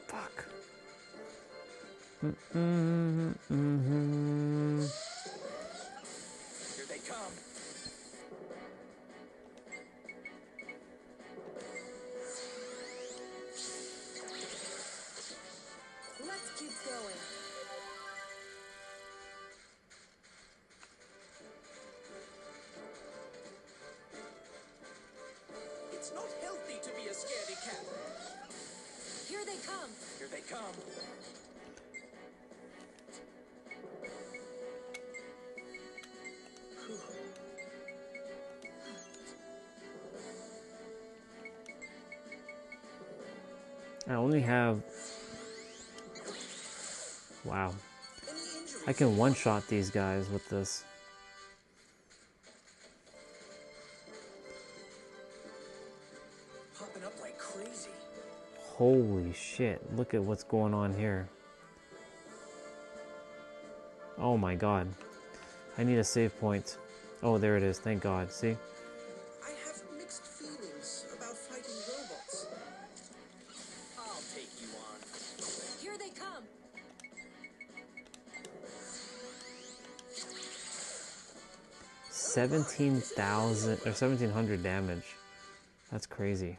[SPEAKER 1] Fuck.
[SPEAKER 2] Here they come.
[SPEAKER 14] Let's keep going.
[SPEAKER 2] It's not healthy to be a scaredy cat.
[SPEAKER 14] Here they come.
[SPEAKER 2] Here they come.
[SPEAKER 1] I only have... Wow. I can one-shot these guys with this.
[SPEAKER 2] Popping up like crazy.
[SPEAKER 1] Holy shit, look at what's going on here. Oh my god. I need a save point. Oh, there it is, thank god, see?
[SPEAKER 13] I have mixed feelings about fighting robots.
[SPEAKER 2] I'll take you on.
[SPEAKER 14] Here they come.
[SPEAKER 1] 17,000 or 1,700 damage. That's crazy.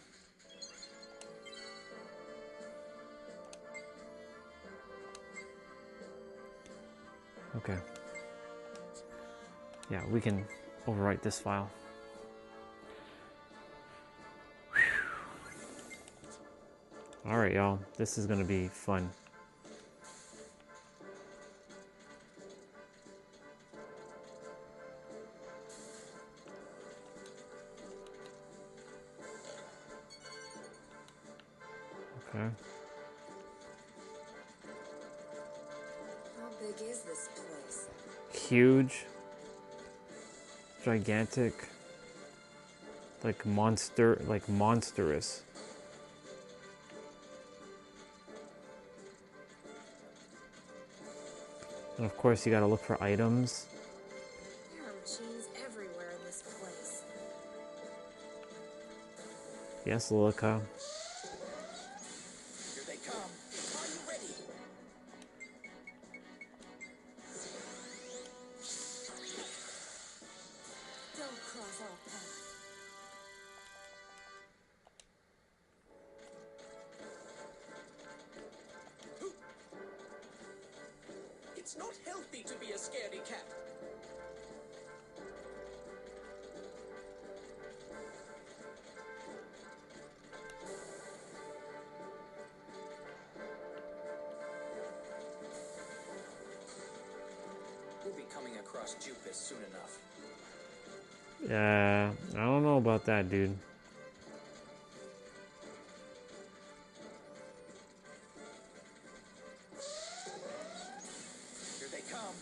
[SPEAKER 1] Okay. Yeah, we can overwrite this file. Alright, y'all. This is gonna be fun. Okay.
[SPEAKER 14] How big is this place?
[SPEAKER 1] Huge. Gigantic. Like monstrous. And of course you gotta look for items.
[SPEAKER 14] There are machines everywhere in this place.
[SPEAKER 1] Yes, Lilica.
[SPEAKER 2] Here they come. Are you ready?
[SPEAKER 14] Don't cross our path.
[SPEAKER 2] It's not healthy to be a scaredy cat. We'll be coming across Jupus soon enough.
[SPEAKER 1] Yeah, I don't know about that, dude.
[SPEAKER 2] Here they come.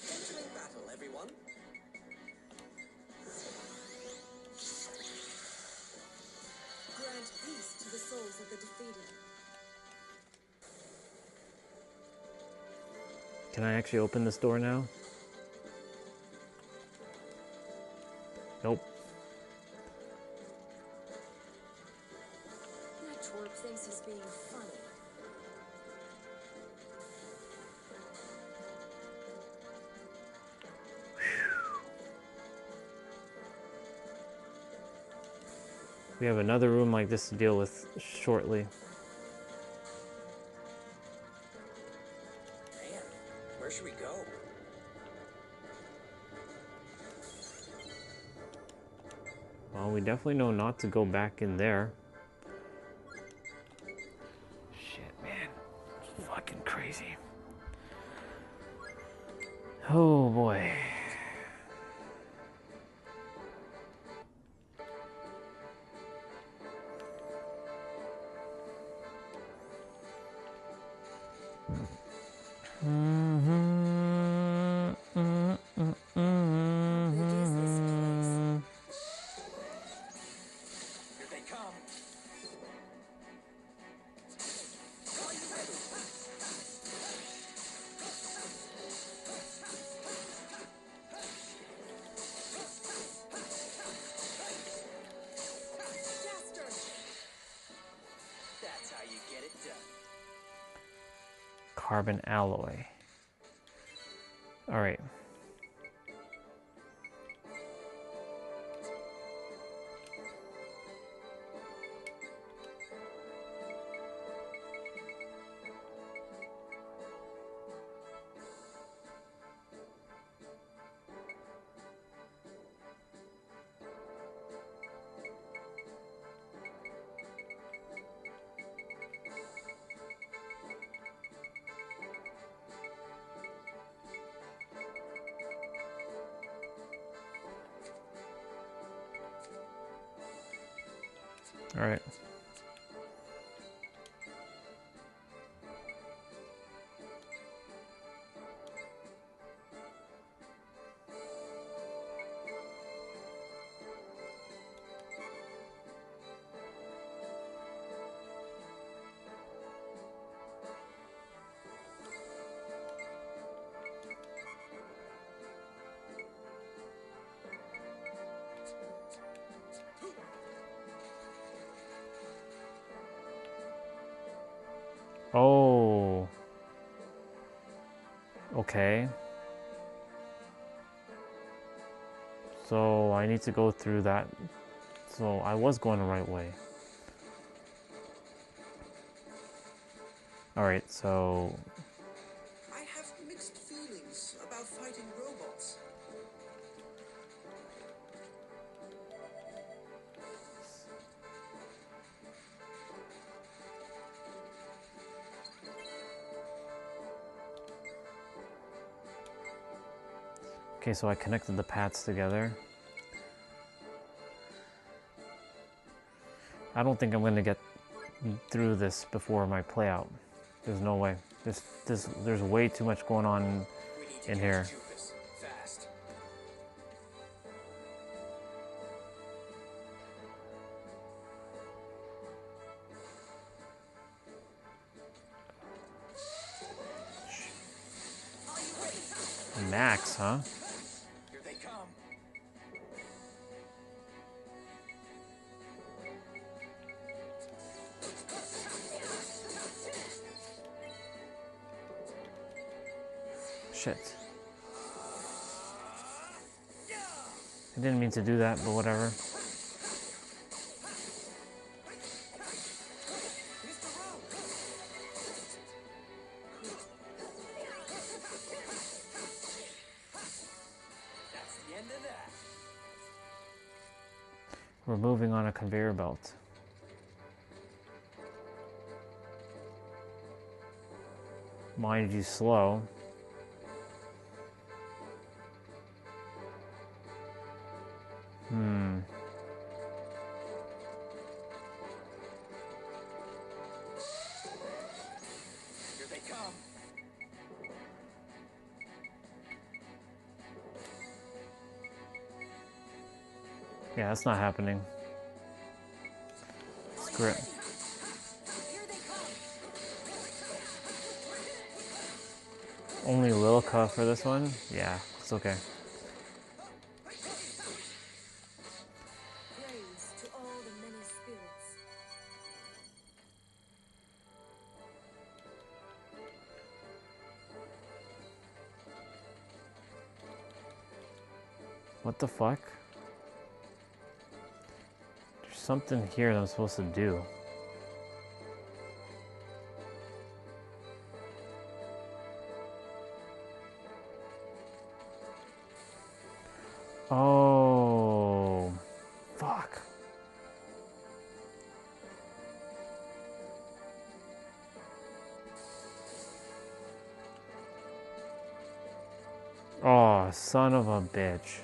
[SPEAKER 2] Entering battle, everyone.
[SPEAKER 14] Grant peace to the souls of the defeated.
[SPEAKER 1] Can I actually open this door now? Nope. We have another room like this to deal with shortly.
[SPEAKER 2] Man, where should we go?
[SPEAKER 1] Well, we definitely know not to go back in there. Shit, man. It's fucking crazy. Oh, boy.
[SPEAKER 2] Here they come. That's how you get it done.
[SPEAKER 1] Carbon alloy. All right. All right. Oh. Okay. So I need to go through that. So I was going the right way. All right, so
[SPEAKER 13] I have mixed feelings about fighting robots.
[SPEAKER 1] okay, so I connected the paths together. I don't think I'm going to get through this before my playout. There's no way. There's way too much going on in here.
[SPEAKER 2] Fast.
[SPEAKER 1] Max, huh?
[SPEAKER 2] Here they come.
[SPEAKER 1] Shit. I didn't mean to do that, but whatever.
[SPEAKER 2] That's the end of that.
[SPEAKER 1] We're moving on a conveyor belt. Mind you, slow.
[SPEAKER 2] Here they come.
[SPEAKER 1] Yeah, that's not happening. Screw it. Only Lilka for this one? Yeah, it's okay.
[SPEAKER 14] Praise to all the many spirits.
[SPEAKER 1] What the fuck? There's something here that I'm supposed to do. Oh, fuck. Oh, son of a bitch.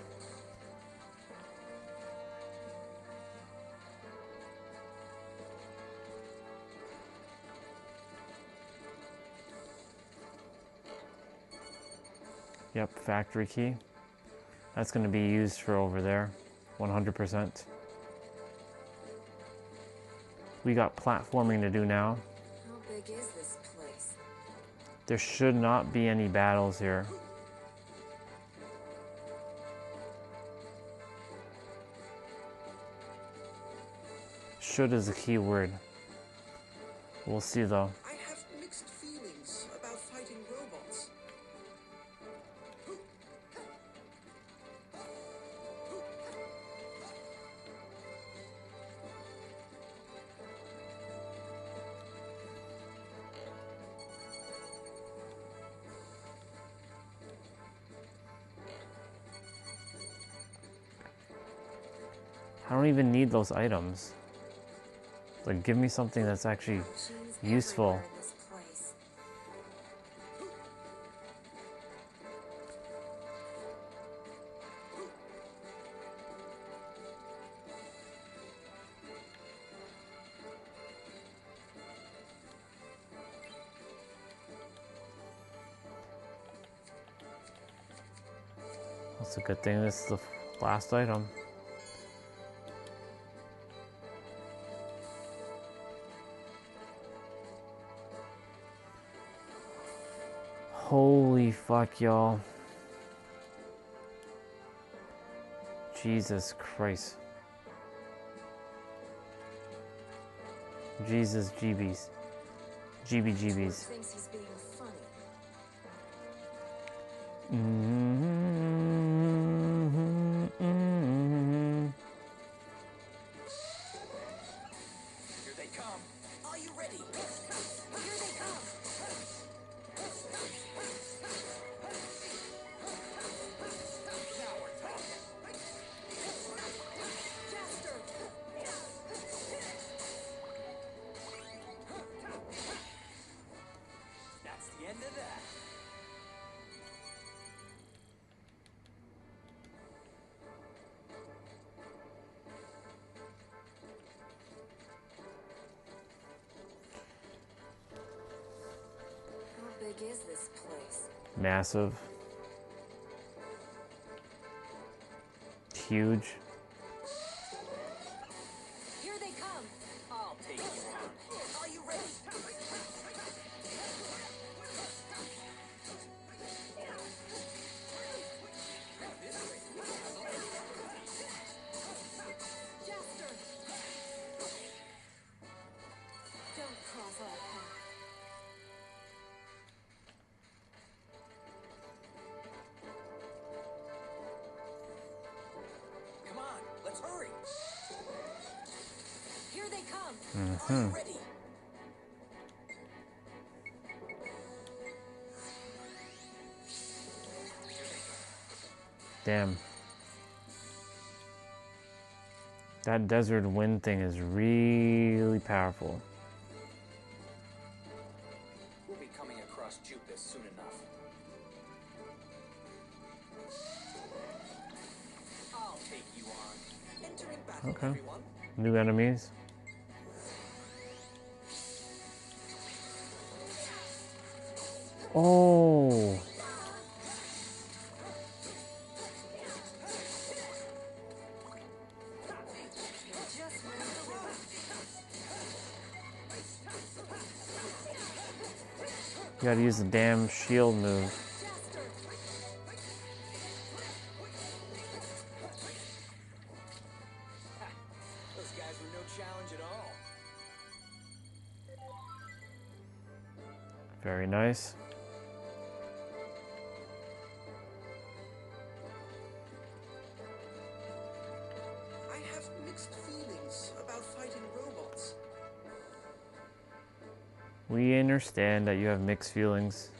[SPEAKER 1] Yep, factory key. That's going to be used for over there, 100%. We got platforming to do now.
[SPEAKER 14] How big is this place?
[SPEAKER 1] There should not be any battles here. Should is the key word. We'll see though.
[SPEAKER 13] I have mixed feelings about fighting robots.
[SPEAKER 1] I don't even need those items. Like, give me something that's actually useful. That's a good thing this is the last item. Holy fuck, y'all. Jesus Christ. Jesus GBs. GBGBs.
[SPEAKER 14] Thinks he's being funny.
[SPEAKER 2] Here they come.
[SPEAKER 13] Are you ready? Here they come.
[SPEAKER 2] That's the end of that.
[SPEAKER 14] How big is this place?
[SPEAKER 1] Massive. Huge.
[SPEAKER 14] Here they come.
[SPEAKER 2] I'll take you on.
[SPEAKER 13] Are you ready?
[SPEAKER 14] Jester! Don't cross our path.
[SPEAKER 2] Come on, let's hurry.
[SPEAKER 14] Here they come.
[SPEAKER 1] Mm-hmm.
[SPEAKER 13] Ready?
[SPEAKER 1] Damn. That desert wind thing is really powerful.
[SPEAKER 2] We'll be coming across Jupus soon enough. I'll take you on.
[SPEAKER 13] Entering battle,
[SPEAKER 1] Okay.
[SPEAKER 13] everyone.
[SPEAKER 1] New enemies. Oh. You gotta use the damn shield move.
[SPEAKER 2] Those guys were no challenge at all.
[SPEAKER 1] Very nice.
[SPEAKER 13] I have mixed feelings about
[SPEAKER 1] We understand that you have mixed feelings.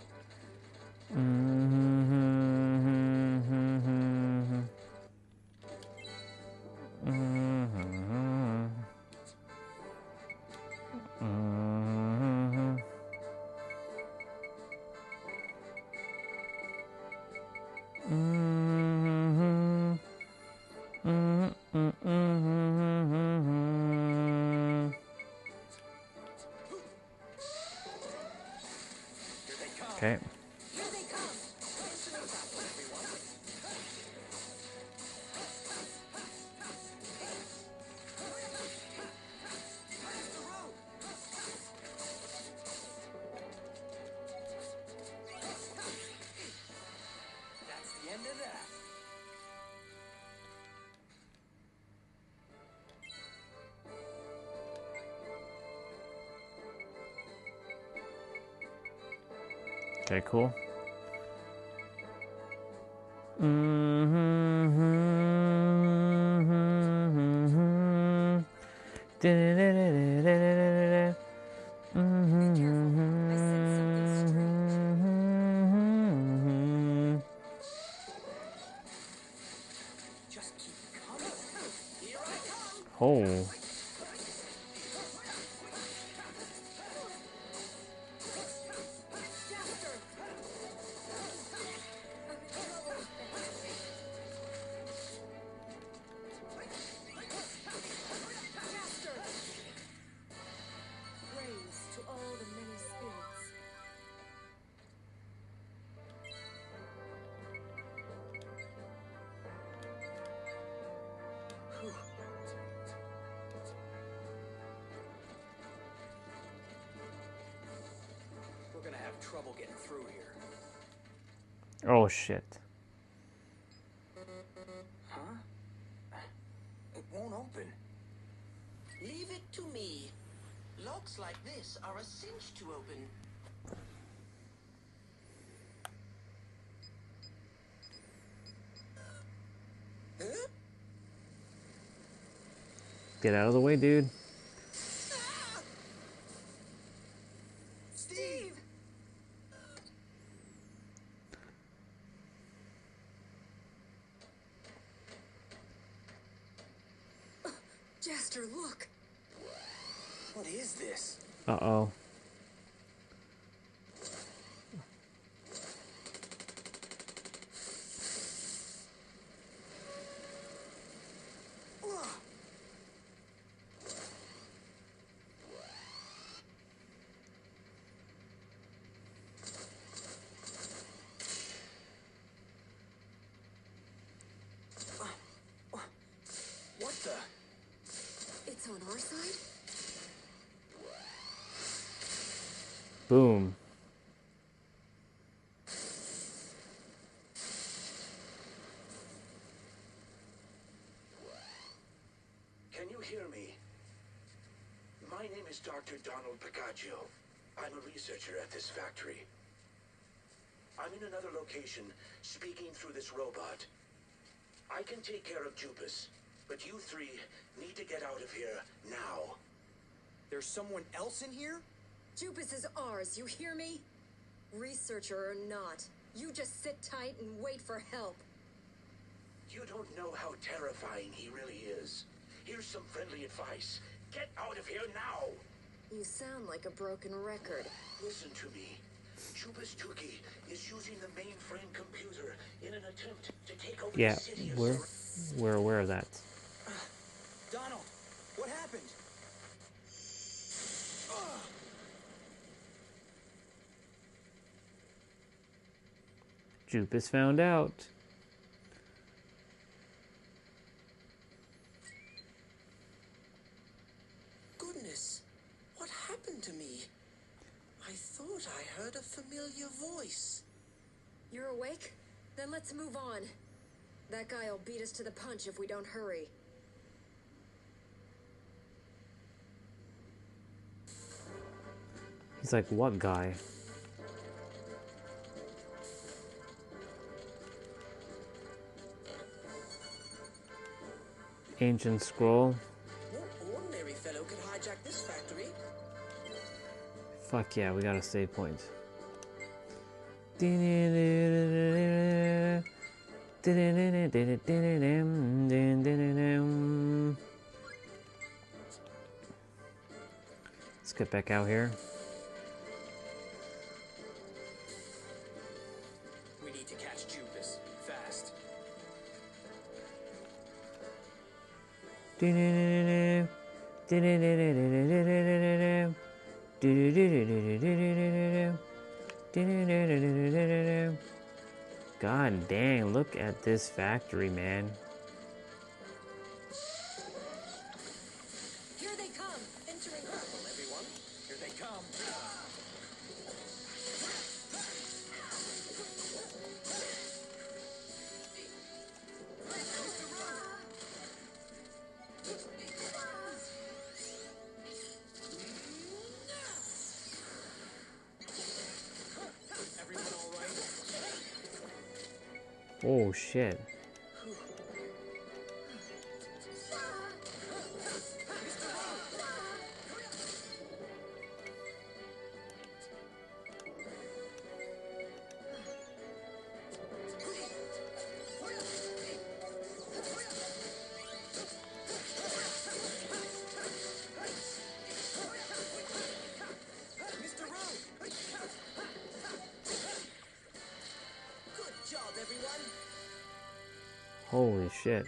[SPEAKER 1] Okay.
[SPEAKER 2] That's the end of that.
[SPEAKER 1] Okay, cool. Oh.
[SPEAKER 14] Praise to all the many spirits.
[SPEAKER 2] We're gonna have trouble getting through here.
[SPEAKER 1] Oh shit.
[SPEAKER 2] Huh? It won't open.
[SPEAKER 13] Leave it to me. Locks like this are a cinch to open. Huh?
[SPEAKER 1] Get out of the way, dude.
[SPEAKER 13] Steve!
[SPEAKER 14] Jester, look.
[SPEAKER 2] What is this?
[SPEAKER 1] Uh-oh.
[SPEAKER 2] What the?
[SPEAKER 14] It's on our side?
[SPEAKER 1] Boom.
[SPEAKER 18] Can you hear me? My name is Dr. Donald Picaggio. I'm a researcher at this factory. I'm in another location, speaking through this robot. I can take care of Jupus, but you three need to get out of here now.
[SPEAKER 2] There's someone else in here?
[SPEAKER 14] Jupus is ours, you hear me? Researcher or not, you just sit tight and wait for help.
[SPEAKER 18] You don't know how terrifying he really is. Here's some friendly advice. Get out of here now!
[SPEAKER 14] You sound like a broken record.
[SPEAKER 18] Listen to me. Jupus Tuki is using the mainframe computer in an attempt to take over
[SPEAKER 1] Yeah,
[SPEAKER 18] the city of
[SPEAKER 1] we're aware of that.
[SPEAKER 2] Donald, what happened?
[SPEAKER 1] Jupus found out.
[SPEAKER 13] Goodness, what happened to me? I thought I heard a familiar voice.
[SPEAKER 14] You're awake? Then let's move on. That guy'll beat us to the punch if we don't hurry.
[SPEAKER 1] He's like, what guy? Ancient scroll.
[SPEAKER 13] No ordinary fellow could hijack this factory.
[SPEAKER 1] Fuck yeah, we gotta save points. Let's get back out here.
[SPEAKER 2] We need to catch Jupus fast.
[SPEAKER 1] God dang, look at this factory, man.
[SPEAKER 9] Here they come, entering
[SPEAKER 2] Careful, everyone. Here they come. Everyone all right?
[SPEAKER 1] Oh shit.
[SPEAKER 2] Mr. Root! Good job, everyone.
[SPEAKER 1] Holy shit.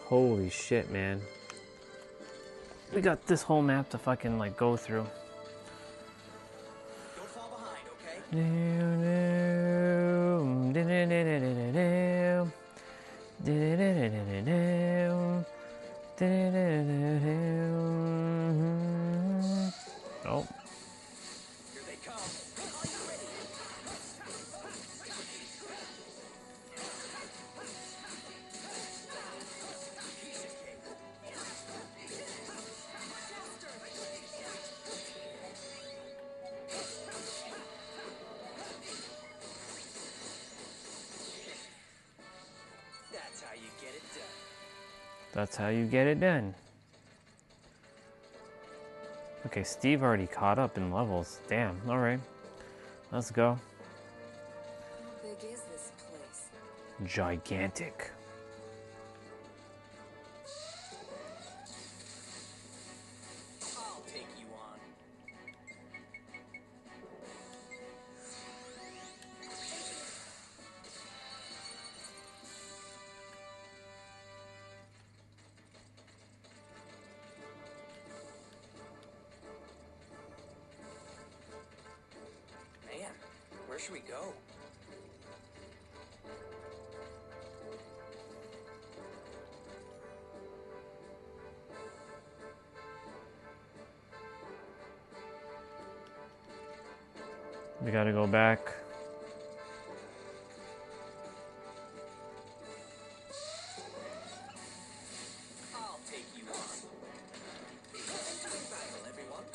[SPEAKER 1] Holy shit, man. We got this whole map to fucking like go through.
[SPEAKER 2] Don't fall behind, okay?
[SPEAKER 1] Oh.
[SPEAKER 2] Here they come. Are you ready? That's how you get it done.
[SPEAKER 1] That's how you get it done. Okay, Steve already caught up in levels. Damn, alright. Let's go.
[SPEAKER 14] How big is this place?
[SPEAKER 1] Gigantic.
[SPEAKER 2] I'll take you on. Man, where should we go?
[SPEAKER 1] We gotta go back.
[SPEAKER 2] I'll take you on. Entering battle, everyone.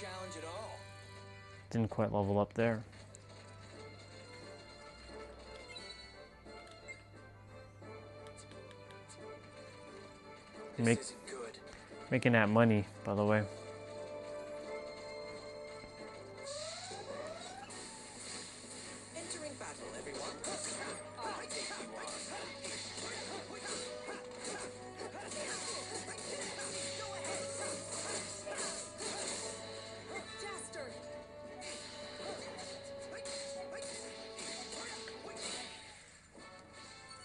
[SPEAKER 2] challenge at all.
[SPEAKER 1] Didn't quite level up there. Making that money, by the way.
[SPEAKER 13] Entering battle, everyone. I'll take you on.
[SPEAKER 14] Jaster!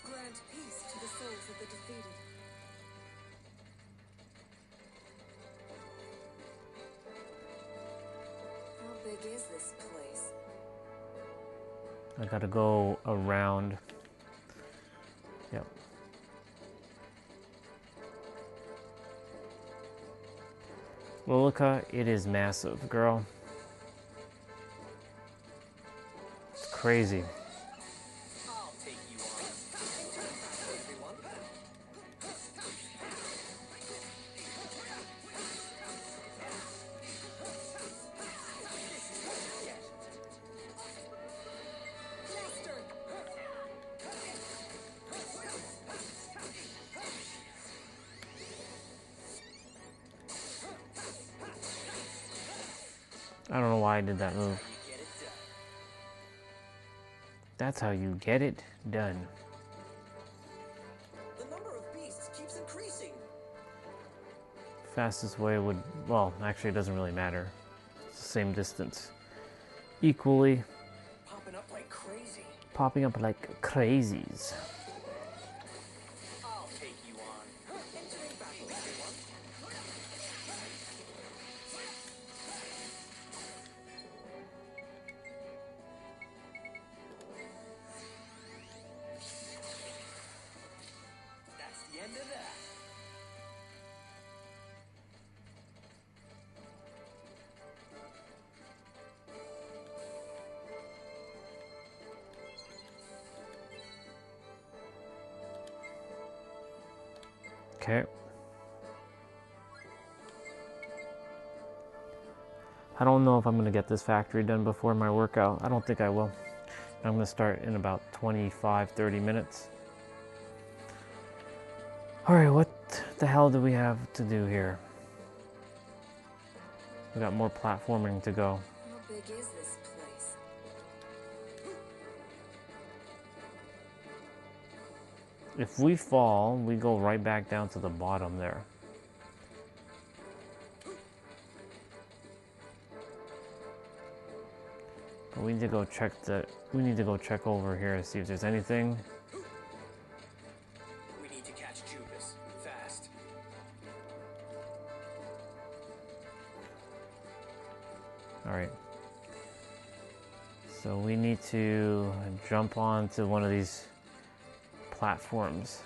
[SPEAKER 14] Grant peace to the souls of the defeated. How big is this place?
[SPEAKER 1] I gotta go around. Yep. Lilica, it is massive, girl. It's crazy.
[SPEAKER 2] I'll take you on. Everyone.
[SPEAKER 1] I don't know why I did that move. That's how you get it done.
[SPEAKER 13] The number of beasts keeps increasing.
[SPEAKER 1] Fastest way would, well, actually it doesn't really matter. It's the same distance. Equally.
[SPEAKER 2] Popping up like crazy.
[SPEAKER 1] Popping up like crazies.
[SPEAKER 2] I'll take you on.
[SPEAKER 13] Entering battle, everyone.
[SPEAKER 2] That's the end of that.
[SPEAKER 1] Okay. I don't know if I'm going to get this factory done before my workout. I don't think I will. I'm going to start in about 25-30 minutes. Alright, what the hell do we have to do here? We got more platforming to go.
[SPEAKER 14] How big is this place?
[SPEAKER 1] If we fall, we go right back down to the bottom there. But we need to go check over here and see if there's anything.
[SPEAKER 2] We need to catch Jupus fast.
[SPEAKER 1] Alright. So we need to jump onto one of these platforms.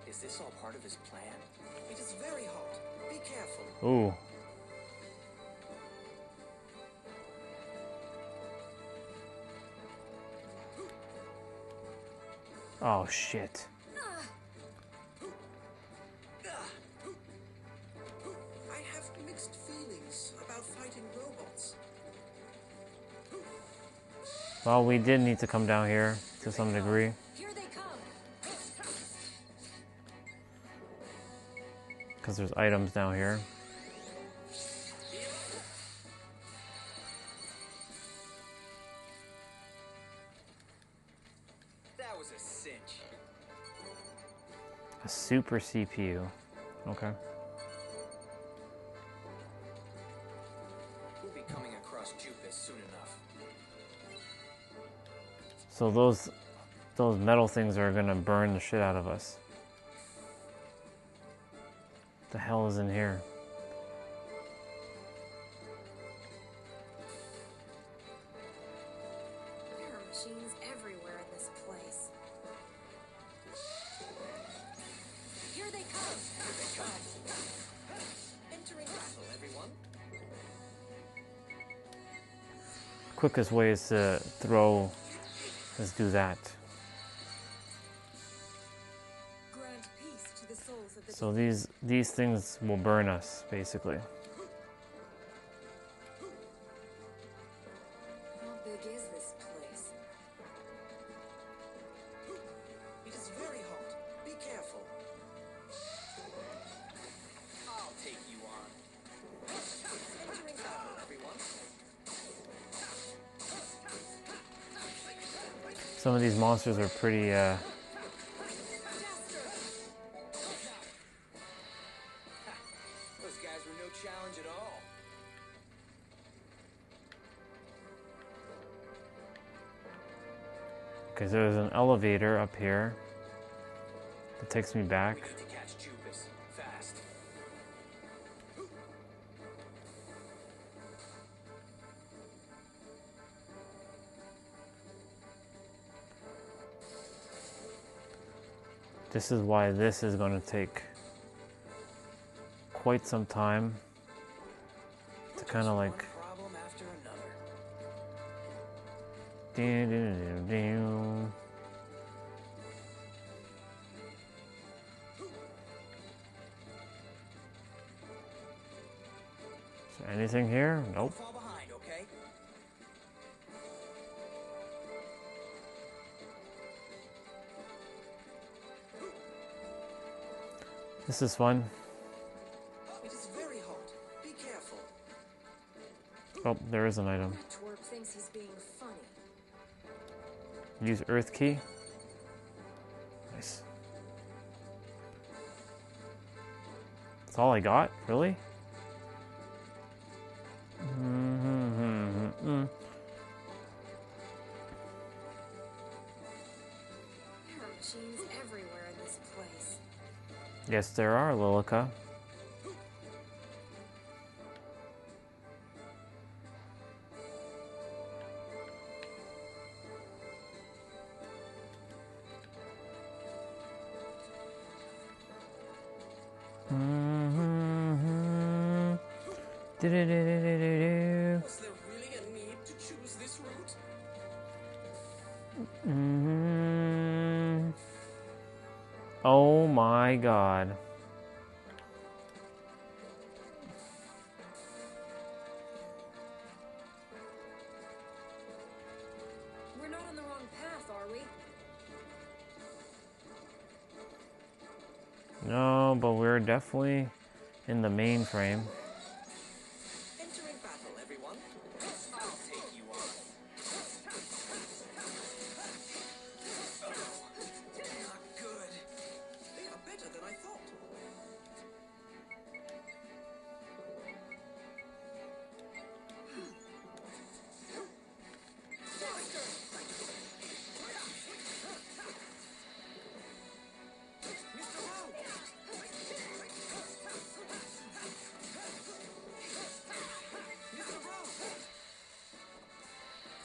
[SPEAKER 2] Is this all part of his plan?
[SPEAKER 13] It is very hot. Be careful.
[SPEAKER 1] Ooh. Oh shit.
[SPEAKER 13] I have mixed feelings about fighting robots.
[SPEAKER 1] Well, we did need to come down here to some degree.
[SPEAKER 14] Here they come.
[SPEAKER 1] Because there's items down here.
[SPEAKER 2] That was a cinch.
[SPEAKER 1] A super CPU. Okay.
[SPEAKER 2] We'll be coming across Jupus soon enough.
[SPEAKER 1] So those metal things are gonna burn the shit out of us. What the hell is in here?
[SPEAKER 14] There are machines everywhere in this place. Here they come.
[SPEAKER 2] Here they come.
[SPEAKER 13] Entering battle, everyone.
[SPEAKER 1] Quickest way is to throw. Let's do that.
[SPEAKER 14] Grant peace to the souls of the
[SPEAKER 1] So these things will burn us, basically.
[SPEAKER 14] How big is this place?
[SPEAKER 13] It is very hot. Be careful.
[SPEAKER 2] I'll take you on.
[SPEAKER 13] Entering battle, everyone.
[SPEAKER 1] Some of these monsters are pretty
[SPEAKER 2] Those guys were no challenge at all.
[SPEAKER 1] because there's an elevator up here that takes me back.
[SPEAKER 2] We need to catch Jupus fast.
[SPEAKER 1] This is why this is going to take quite some time to kind of like
[SPEAKER 2] Problem after another.
[SPEAKER 1] do. Is there anything here? Nope.
[SPEAKER 2] Fall behind, okay?
[SPEAKER 1] This is fun.
[SPEAKER 13] It is very hot. Be careful.
[SPEAKER 1] Oh, there is an item.
[SPEAKER 14] That twerp thinks he's being funny.
[SPEAKER 1] Use Earth Key. Nice. That's all I got? Really?
[SPEAKER 14] There are machines everywhere in this place.
[SPEAKER 1] Yes, there are, Lilica. Do-do-do-do-do-do.
[SPEAKER 13] Was there really a need to choose this route?
[SPEAKER 1] Oh my god.
[SPEAKER 14] We're not on the wrong path, are we?
[SPEAKER 1] No, but we're definitely in the mainframe.
[SPEAKER 13] Entering battle, everyone.
[SPEAKER 2] I'll take you on.
[SPEAKER 13] Not good. They are better than I thought. Mr. Rowe! Mr. Rowe!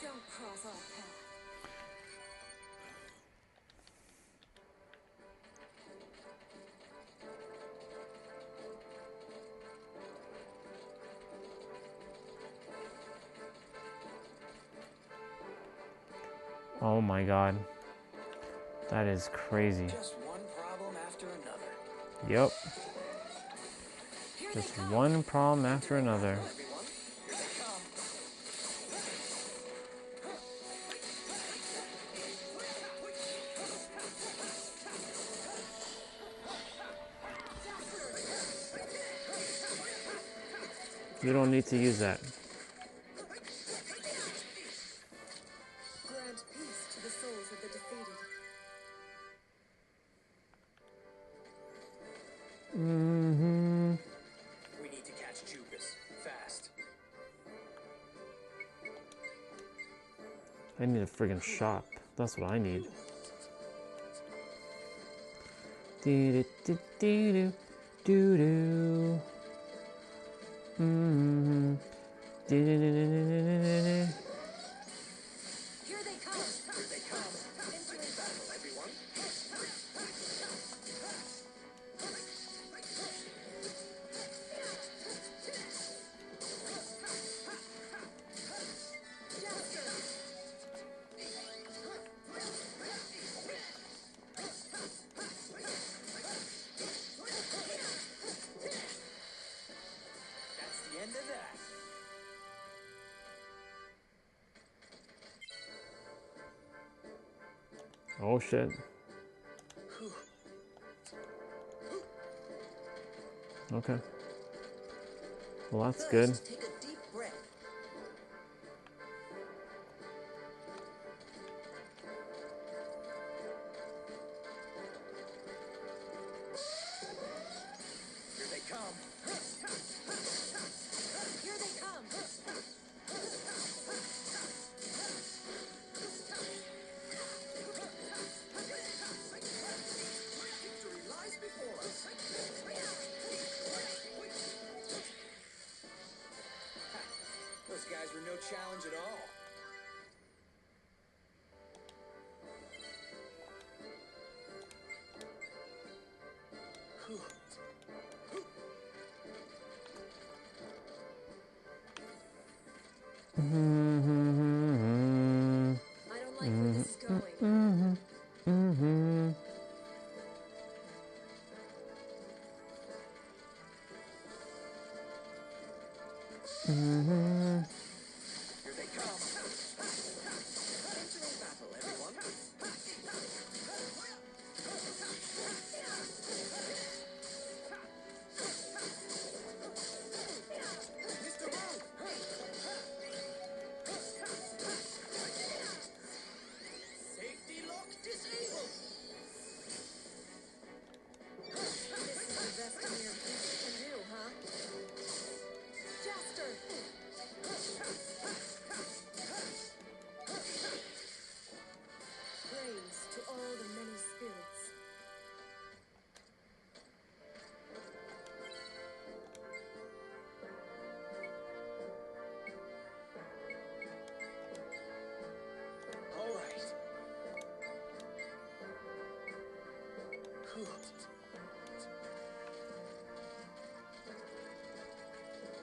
[SPEAKER 14] Don't cross our path.
[SPEAKER 1] Oh my god. That is crazy.
[SPEAKER 2] Just one problem after another.
[SPEAKER 1] Yep. Just one problem after another.
[SPEAKER 2] Everyone, here they come.
[SPEAKER 1] You don't need to use that.
[SPEAKER 14] Grant peace to the souls of the defeated.
[SPEAKER 2] We need to catch Jupus fast.
[SPEAKER 1] I need a friggin' shop. That's what I need. Do-do-do-do-do. Do-do. Do-do-do-do-do-do-do.
[SPEAKER 14] Here they come.
[SPEAKER 2] Here they come.
[SPEAKER 13] Entering battle, everyone.
[SPEAKER 2] end of that.
[SPEAKER 1] Oh shit. Okay. Well, that's good.
[SPEAKER 13] First, take a deep breath.
[SPEAKER 2] Here they come.
[SPEAKER 14] Here they come.
[SPEAKER 13] Victory lies before us.
[SPEAKER 2] Those guys were no challenge at all.
[SPEAKER 14] I don't like where this is going.
[SPEAKER 2] Here they come.
[SPEAKER 13] Entering battle, everyone. Mr. Wu! Safety lock disabled.
[SPEAKER 14] This is the best Amir Peach can do, huh? Jaster! Praise to all the many spirits.
[SPEAKER 2] All right.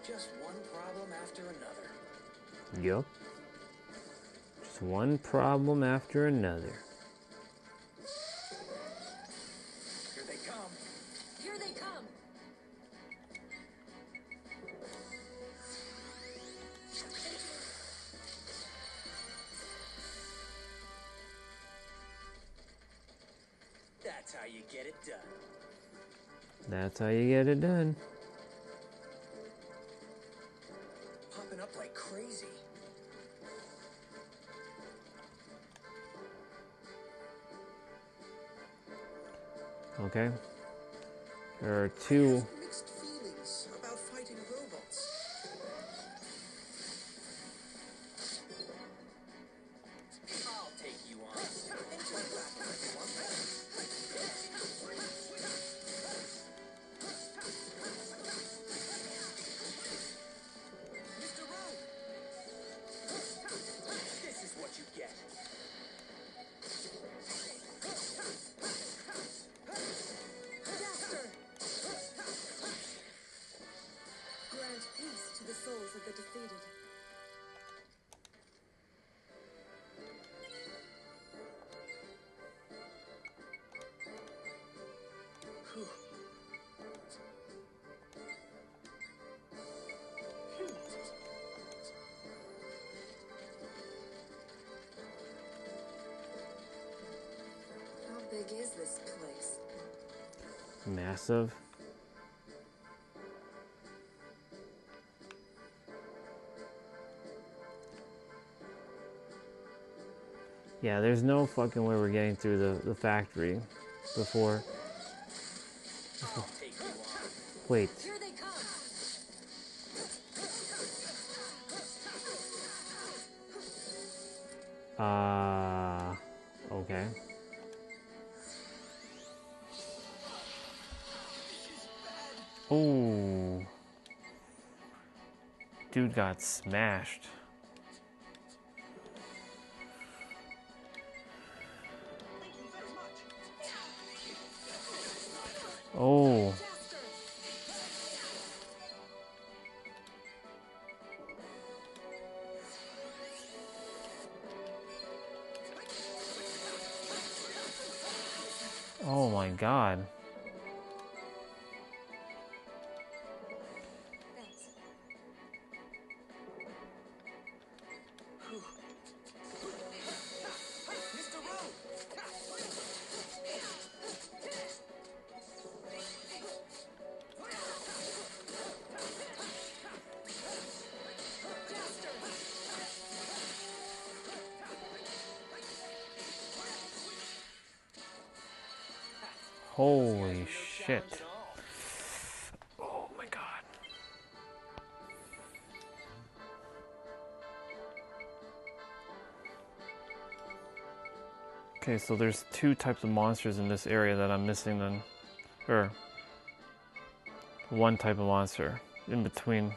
[SPEAKER 2] Just one problem after another.
[SPEAKER 1] Yup. Just one problem after another.
[SPEAKER 2] Here they come.
[SPEAKER 14] Here they come!
[SPEAKER 2] That's how you get it done.
[SPEAKER 1] That's how you get it done.
[SPEAKER 2] Popping up like crazy.
[SPEAKER 1] Okay. There are two.
[SPEAKER 13] Mixed feelings about fighting robots.
[SPEAKER 2] I'll take you on.
[SPEAKER 13] Entering battle, everyone. Mr. Wu!
[SPEAKER 2] This is what you get.
[SPEAKER 14] Jaster! Grant peace to the souls of the defeated. How big is this place?
[SPEAKER 1] Massive. Yeah, there's no fucking way we're getting through the factory before.
[SPEAKER 2] I'll take you on.
[SPEAKER 1] Wait.
[SPEAKER 14] Here they come!
[SPEAKER 1] Okay. Ooh. Dude got smashed. Oh. Oh my god. Holy shit. Oh my god. Okay, so there's two types of monsters in this area that I'm missing then. Or one type of monster in between.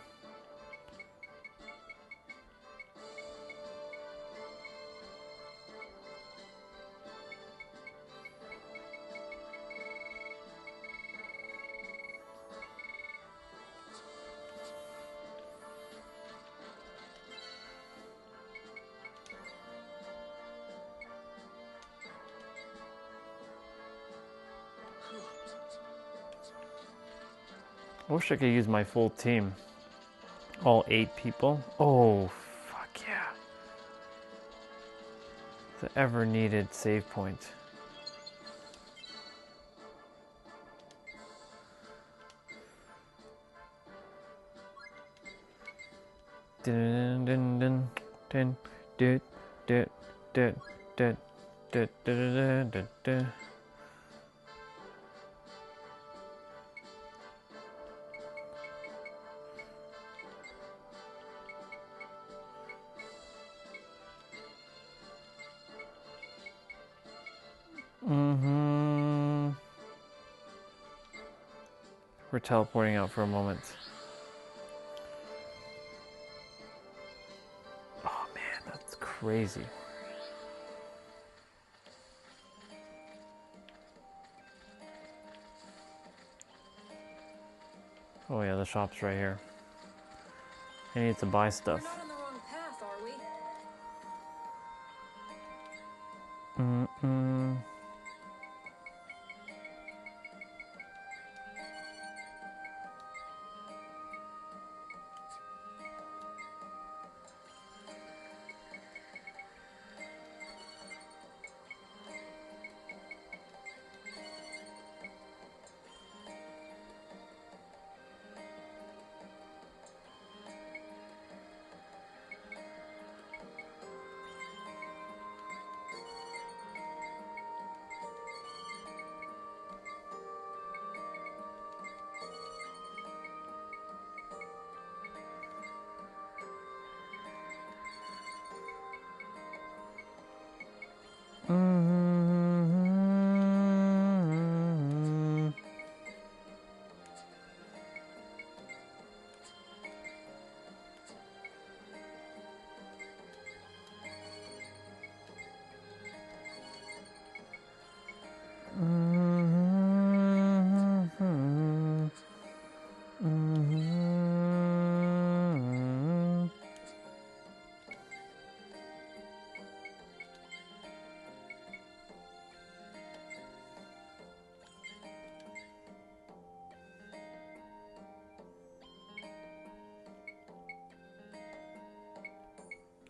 [SPEAKER 1] I wish I could use my full team. All 8 people. Oh, fuck yeah. The ever needed save point. Dun dun dun dun dun dun dun dun dun dun dun dun. We're teleporting out for a moment. Oh man, that's crazy. Oh yeah, the shop's right here. I need to buy stuff.
[SPEAKER 14] We're not on the wrong path, are we?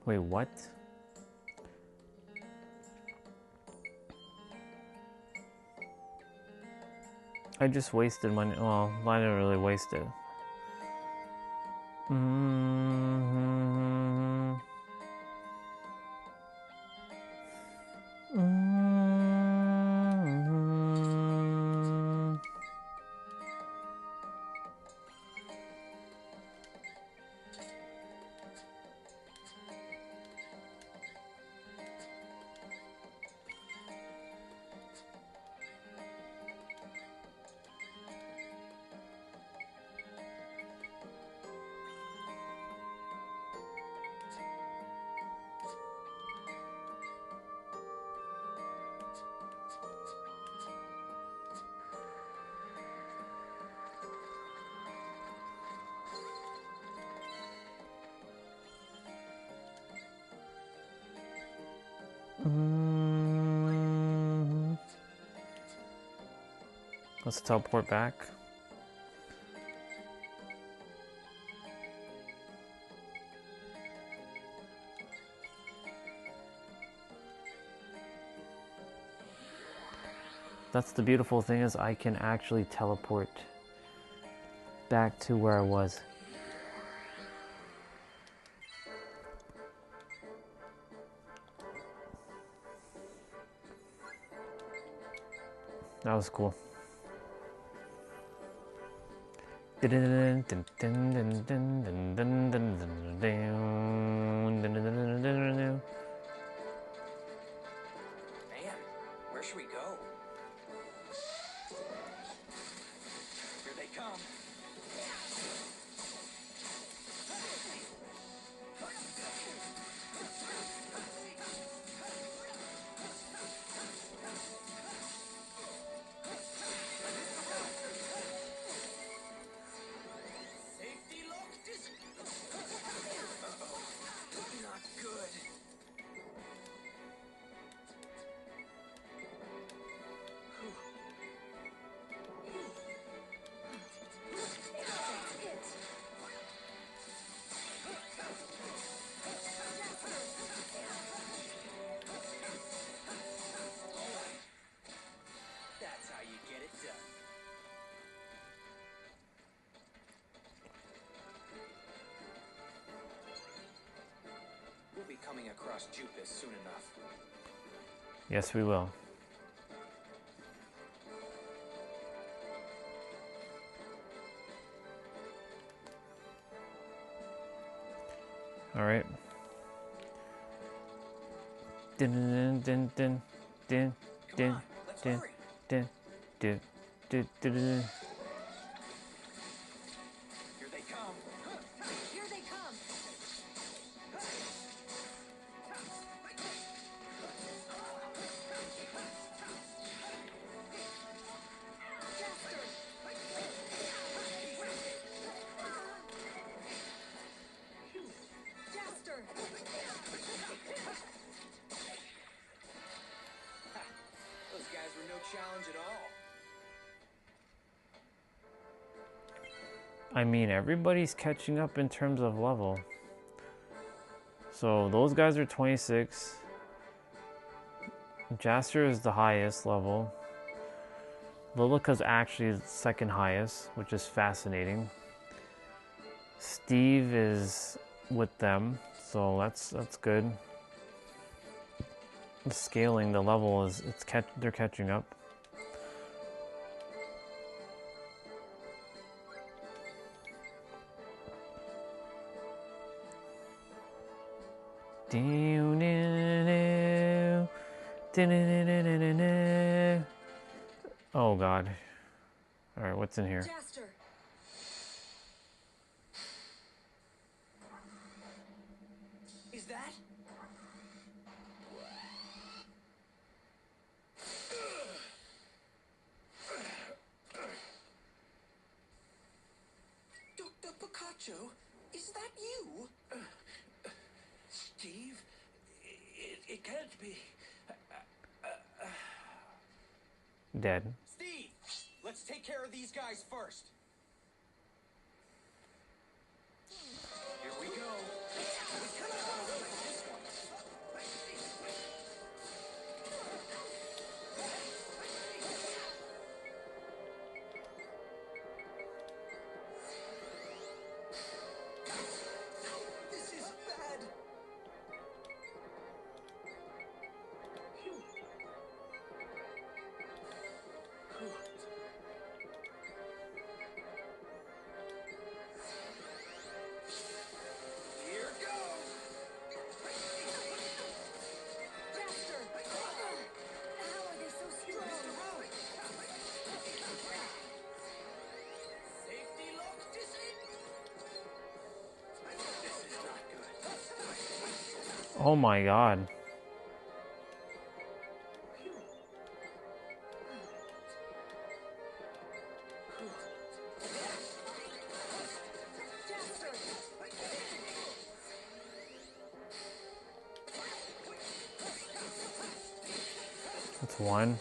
[SPEAKER 1] Wait, what? I just wasted money. Well, I didn't really waste it. Let's teleport back. That's the beautiful thing, is I can actually teleport back to where I was. That was cool.
[SPEAKER 2] Man, where should we go? Here they come. Safety lock dis- Uh-oh. Not good. That's how you get it done. We'll be coming across Jupus soon enough.
[SPEAKER 1] Yes, we will. All right. Din din din din din din din din din din din.
[SPEAKER 2] Here they come.
[SPEAKER 14] Here they come. Jaster.
[SPEAKER 2] Those guys were no challenge at all.
[SPEAKER 1] I mean, everybody's catching up in terms of level. So those guys are 26. Jaster is the highest level. Lilica's actually the second highest, which is fascinating. Steve is with them, so that's good. The scaling, the level is they're catching up. Oh God. All right, what's in here?
[SPEAKER 14] Jaster.
[SPEAKER 2] Is that?
[SPEAKER 13] Dr. Picacho, is that you?
[SPEAKER 2] Steve? It can't be.
[SPEAKER 1] Dead.
[SPEAKER 2] Steve! Let's take care of these guys first. Here we go.
[SPEAKER 13] This is bad.
[SPEAKER 2] Here goes.
[SPEAKER 14] Jaster. How are they so strong?
[SPEAKER 2] Safety lock This is not good.
[SPEAKER 1] Oh my God. That's one.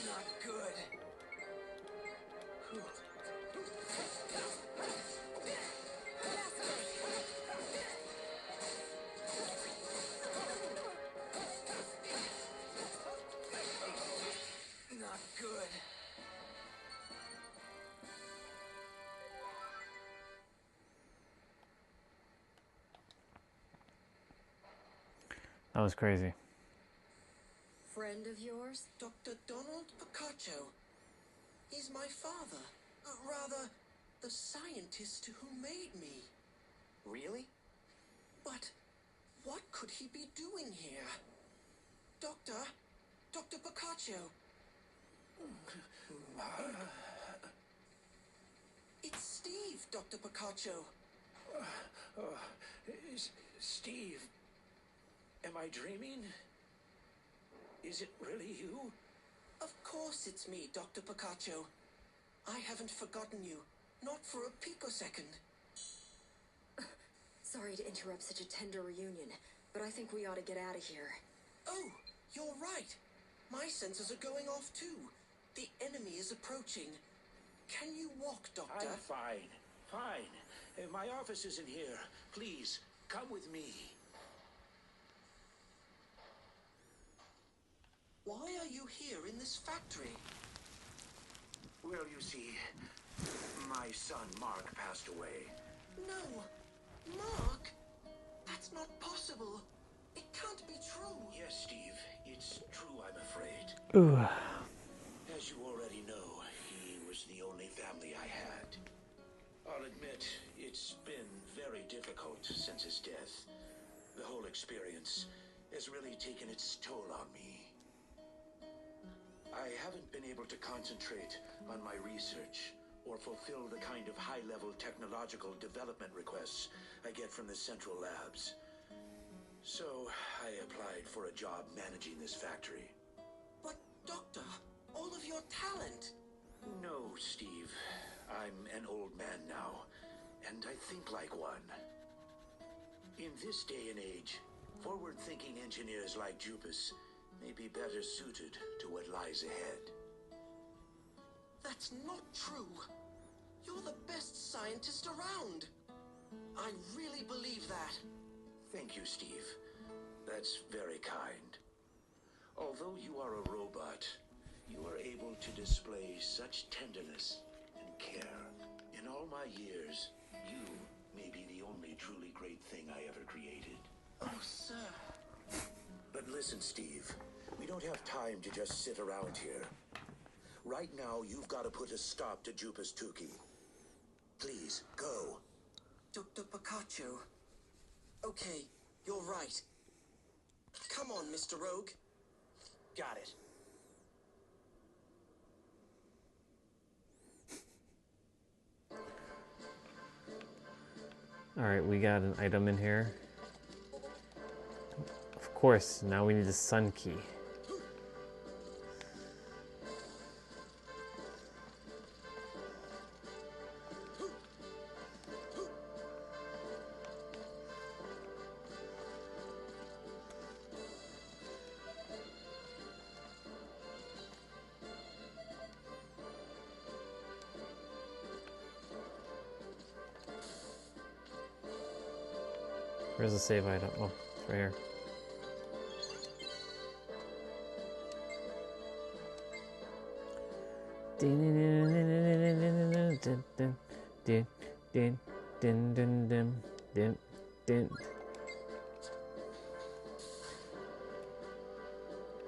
[SPEAKER 2] Not good.
[SPEAKER 13] good.
[SPEAKER 1] That was crazy.
[SPEAKER 14] Friend of yours?
[SPEAKER 13] Dr. Donald Picacho. He's my father. Rather, the scientist who made me.
[SPEAKER 2] Really?
[SPEAKER 13] But what could he be doing here? Dr. Picacho. It's Steve, Dr. Picacho.
[SPEAKER 2] Steve, am I dreaming? Is it really you?
[SPEAKER 13] Of course it's me, Dr. Picacho. I haven't forgotten you. Not for a picosecond.
[SPEAKER 14] Sorry to interrupt such a tender reunion, but I think we ought to get out of here.
[SPEAKER 13] Oh, you're right. My sensors are going off too. The enemy is approaching. Can you walk, Doctor?
[SPEAKER 2] I'm fine. Fine. My office isn't here. Please, come with me.
[SPEAKER 13] Why are you here in this factory?
[SPEAKER 2] Well, you see, my son Mark passed away.
[SPEAKER 13] No, Mark? That's not possible. It can't be true.
[SPEAKER 2] Yes, Steve, it's true, I'm afraid.
[SPEAKER 1] Ooh.
[SPEAKER 2] As you already know, he was the only family I had. I'll admit, it's been very difficult since his death. The whole experience has really taken its toll on me. I haven't been able to concentrate on my research or fulfill the kind of high-level technological development requests I get from the central labs. So I applied for a job managing this factory.
[SPEAKER 13] But, Doctor, all of your talent.
[SPEAKER 2] No, Steve. I'm an old man now, and I think like one. In this day and age, forward-thinking engineers like Jupus may be better suited to what lies ahead.
[SPEAKER 13] That's not true. You're the best scientist around. I really believe that.
[SPEAKER 2] Thank you, Steve. That's very kind. Although you are a robot, you are able to display such tenderness and care. In all my years, you may be the only truly great thing I ever created.
[SPEAKER 13] Oh, sir.
[SPEAKER 2] But listen, Steve, we don't have time to just sit around here. Right now, you've got to put a stop to Jupus Tuki. Please, go.
[SPEAKER 13] Dr. Picacho. Okay, you're right. Come on, Mr. Rogue.
[SPEAKER 2] Got it.
[SPEAKER 1] Alright, we got an item in here. Of course, now we need the sun key. Where's the save item? Oh, it's right here.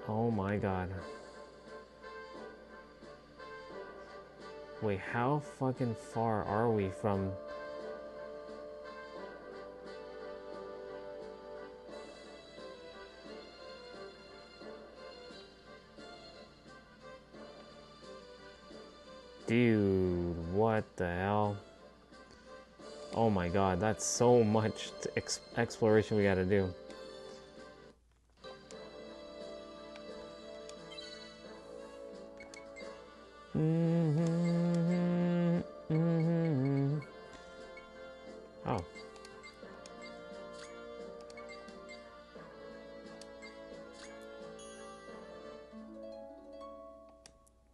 [SPEAKER 1] Oh my god. Wait, how fucking far are we from... Dude, what the hell? Oh my god, that's so much exploration we gotta do. Oh.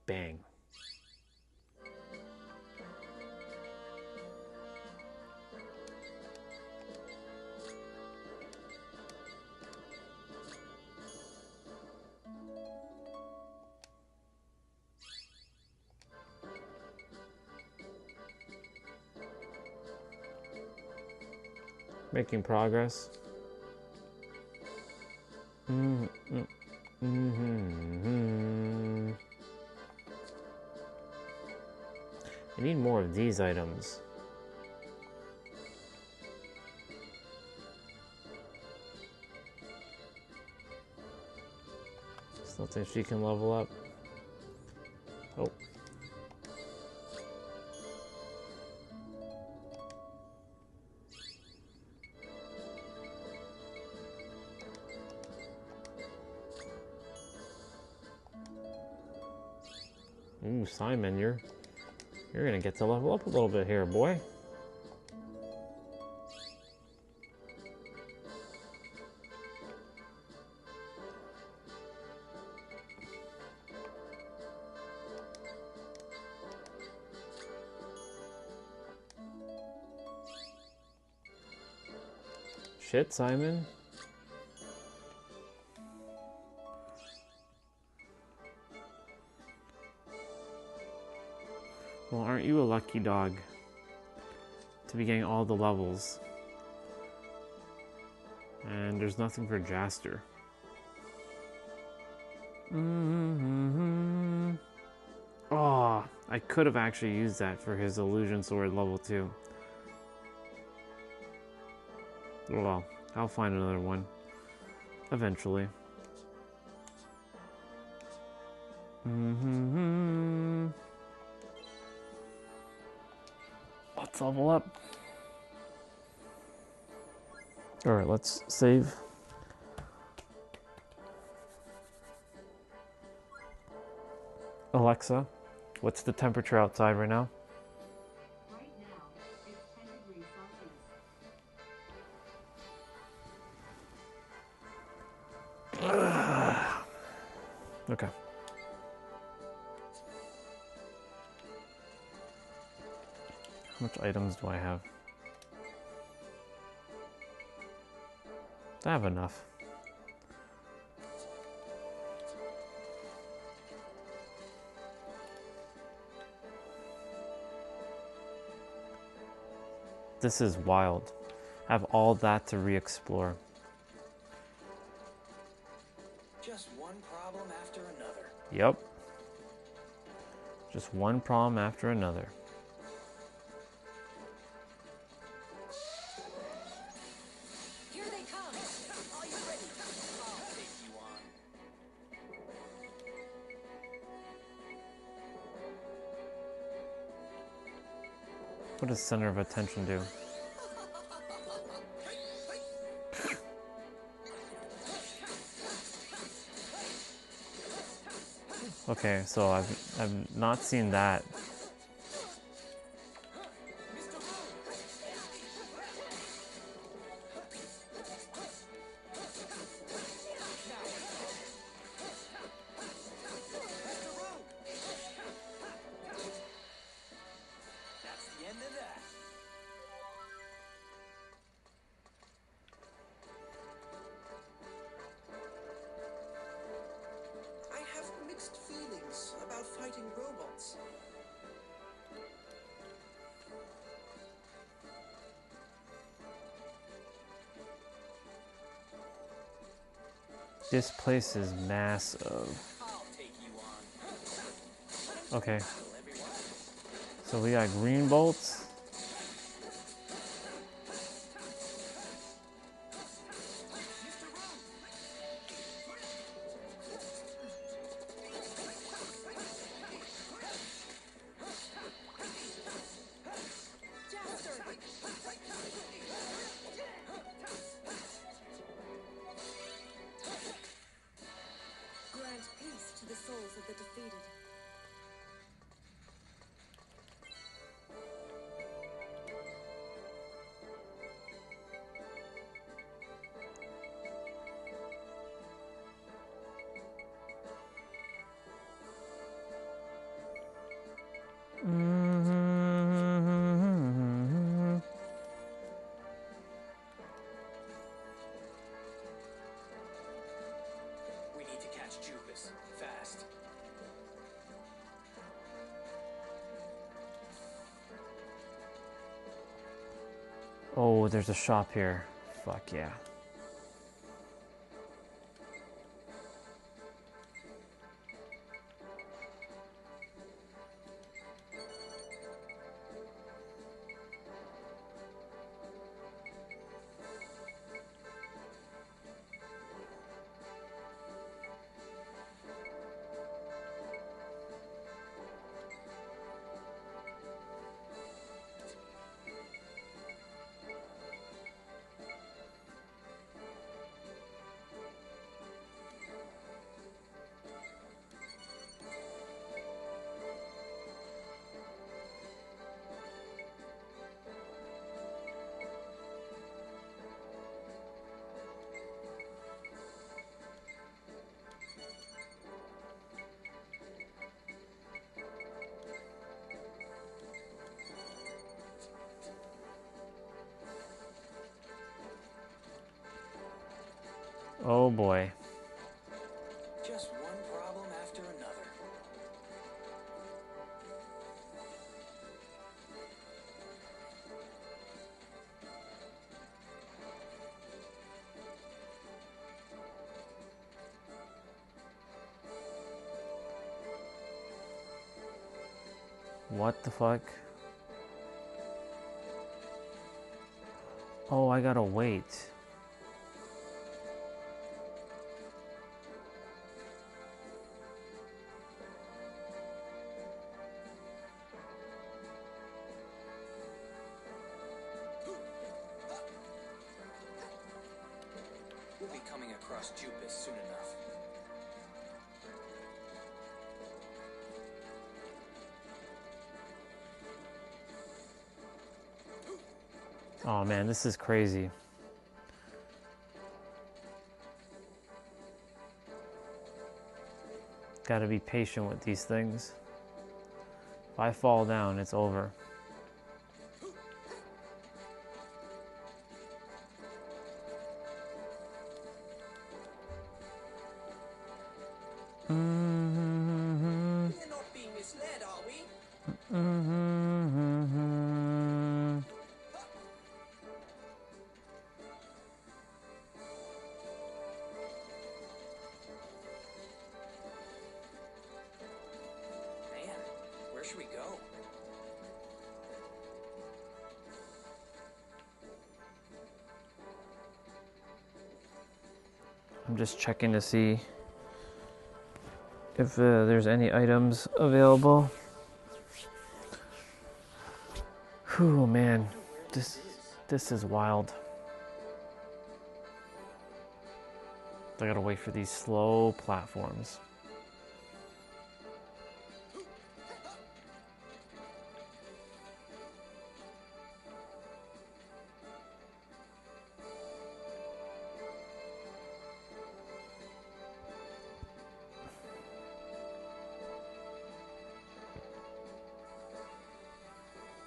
[SPEAKER 1] Bang. Making progress. I need more of these items. Still think she can level up. Oh. Ooh, Simon, you're gonna get to level up a little bit here, boy. Shit, Simon. Well, aren't you a lucky dog to be getting all the levels? And there's nothing for Jaster. Oh, I could have actually used that for his Illusion Sword level 2. Oh well, I'll find another one eventually. Let's level up. Alright, let's save. Alexa, what's the temperature outside right now?
[SPEAKER 12] Right now, it's 10 degrees Celsius.
[SPEAKER 1] Okay. How much items do I have? I have enough. This is wild. I have all that to re-explore.
[SPEAKER 2] Just one problem after another.
[SPEAKER 1] Yep. Just one problem after another.
[SPEAKER 9] Here they come. Are you ready? I'll take you on.
[SPEAKER 1] What does center of attention do? Okay, so I've not seen that.
[SPEAKER 2] That's the end of that.
[SPEAKER 13] I have mixed feelings about fighting robots.
[SPEAKER 1] This place is massive. Okay. So we got green bolts.
[SPEAKER 14] Grant peace to the souls of the defeated.
[SPEAKER 2] We need to catch Jupus fast.
[SPEAKER 1] Oh, there's a shop here. Fuck yeah. Oh boy.
[SPEAKER 2] Just one problem after another.
[SPEAKER 1] What the fuck? Oh, I gotta wait.
[SPEAKER 2] We'll be coming across Jupus soon enough.
[SPEAKER 1] Oh man, this is crazy. Gotta be patient with these things. If I fall down, it's over.
[SPEAKER 2] We're not being misled, are we? Man, where should we go?
[SPEAKER 1] I'm just checking to see if there's any items available. Whew, man, this is wild. I gotta wait for these slow platforms.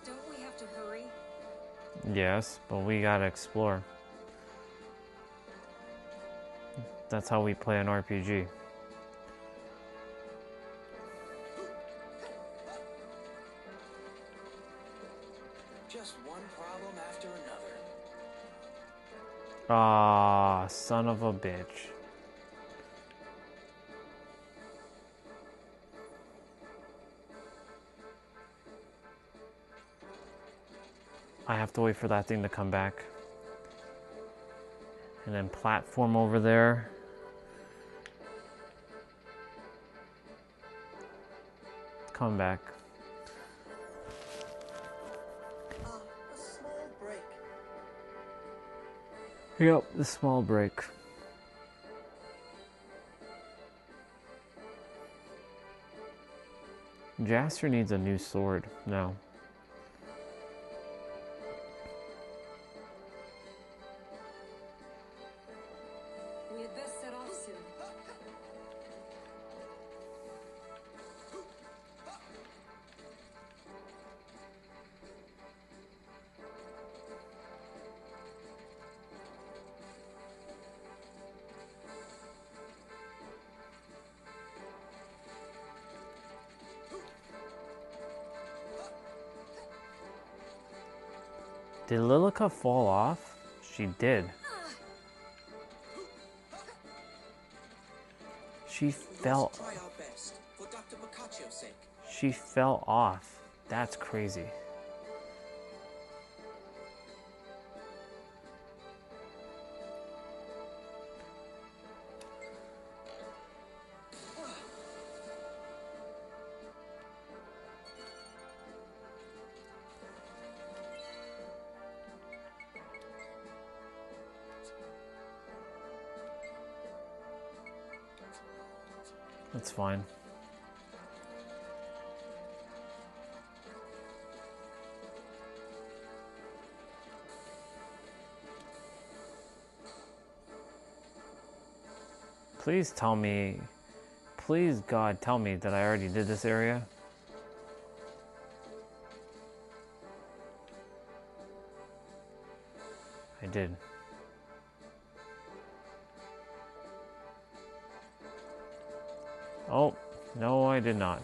[SPEAKER 14] Don't we have to hurry?
[SPEAKER 1] Yes, but we gotta explore. That's how we play an RPG.
[SPEAKER 2] Just one problem after another.
[SPEAKER 1] Ah, son of a bitch. I have to wait for that thing to come back. And then platform over there. Come back.
[SPEAKER 2] A small break.
[SPEAKER 1] Yep, the small break. Jasper needs a new sword now.
[SPEAKER 14] We had best set off soon.
[SPEAKER 1] Did Lilica fall off? She did. She fell.
[SPEAKER 13] Try our best for Dr. Boccaccio's sake.
[SPEAKER 1] She fell off. That's crazy. That's fine. Please tell me, please God, tell me that I already did this area. I did. Oh, no, I did not.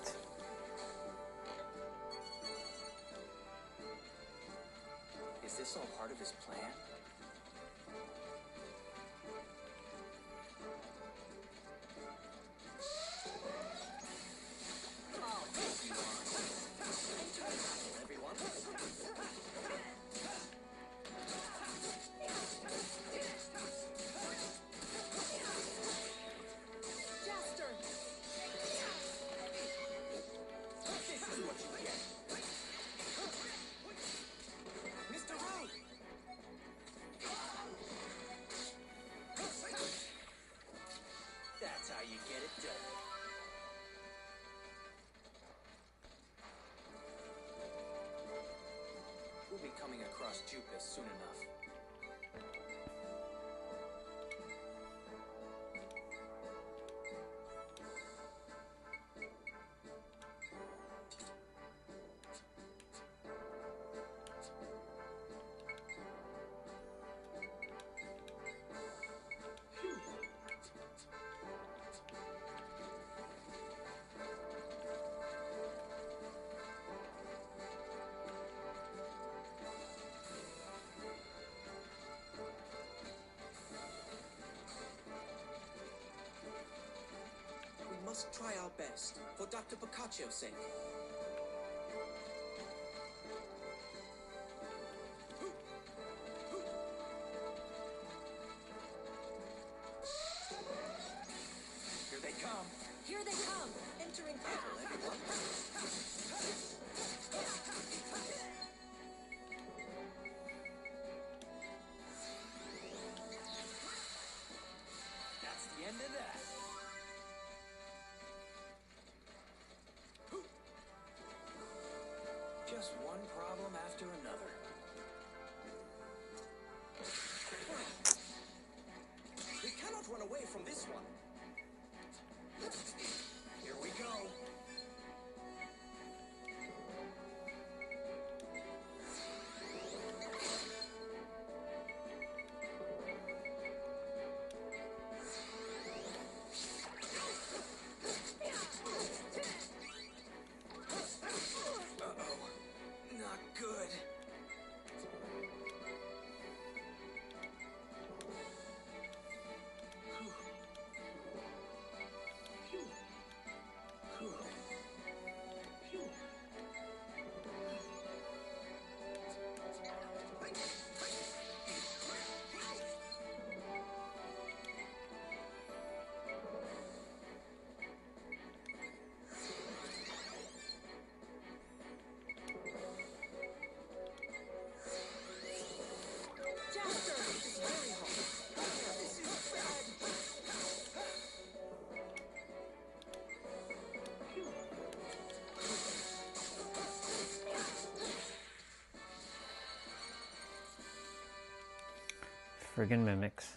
[SPEAKER 13] Is this all part of his plan? We'll be coming across Jupus soon enough. We must try our best for Dr. Boccaccio's sake. Here they come.
[SPEAKER 14] Here they come!
[SPEAKER 13] Entering battle, everyone.
[SPEAKER 9] That's the end of that.
[SPEAKER 13] Just one problem after another. We cannot run away from this one. Here we go. Uh-oh. Not good.
[SPEAKER 1] Friggin' mimics.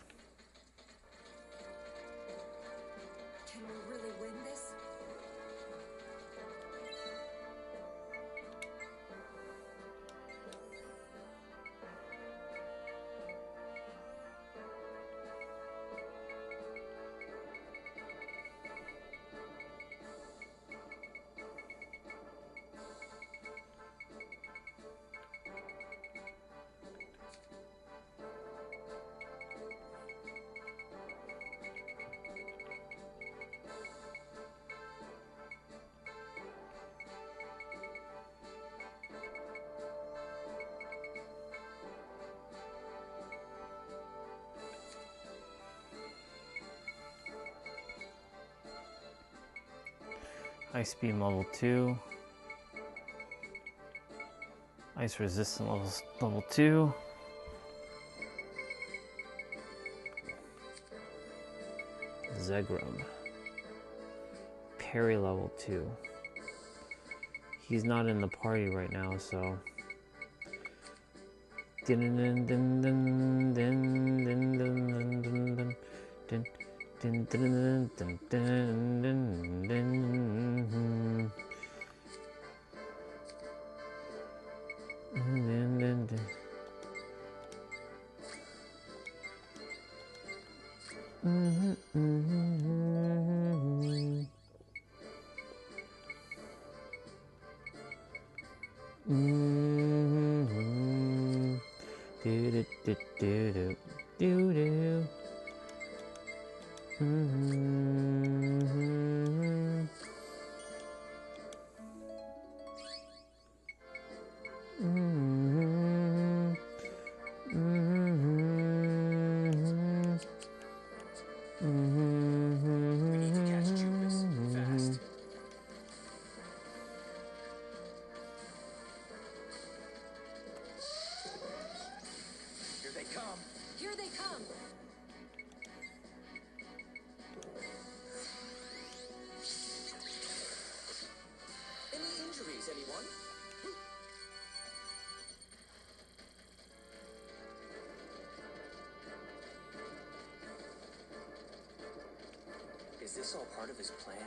[SPEAKER 14] Can we really win this?
[SPEAKER 1] Ice beam level 2. Ice resistant level 2. Zegrum. Parry level 2. He's not in the party right now, so.
[SPEAKER 9] Here they come.
[SPEAKER 14] Here they come.
[SPEAKER 9] Any injuries, anyone? Is this all part of his plan?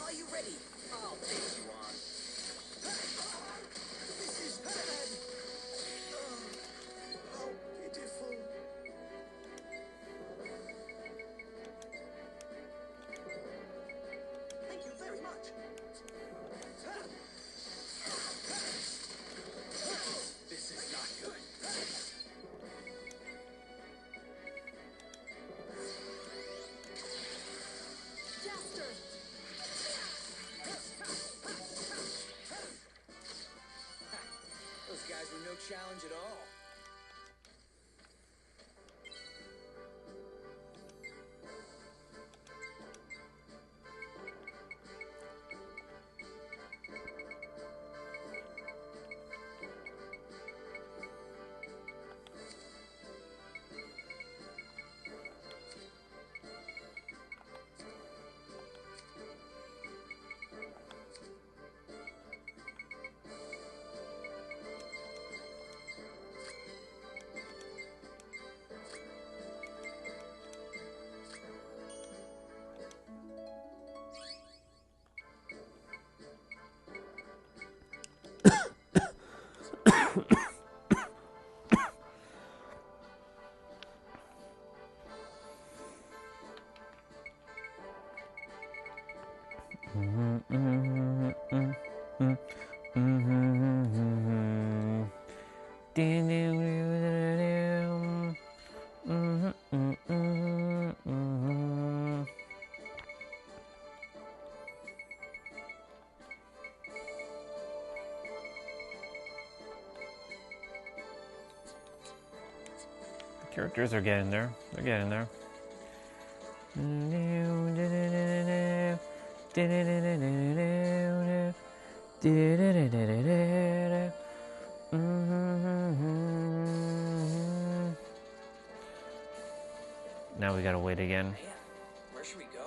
[SPEAKER 9] Are you ready? I'll take you on. This is bad. Oh, how pitiful. Thank you very much. This is not good.
[SPEAKER 14] Jaster.
[SPEAKER 9] Those guys were no challenge at all.
[SPEAKER 1] Characters are getting there. They're getting there. Now we gotta wait again.
[SPEAKER 9] Man, where should we go?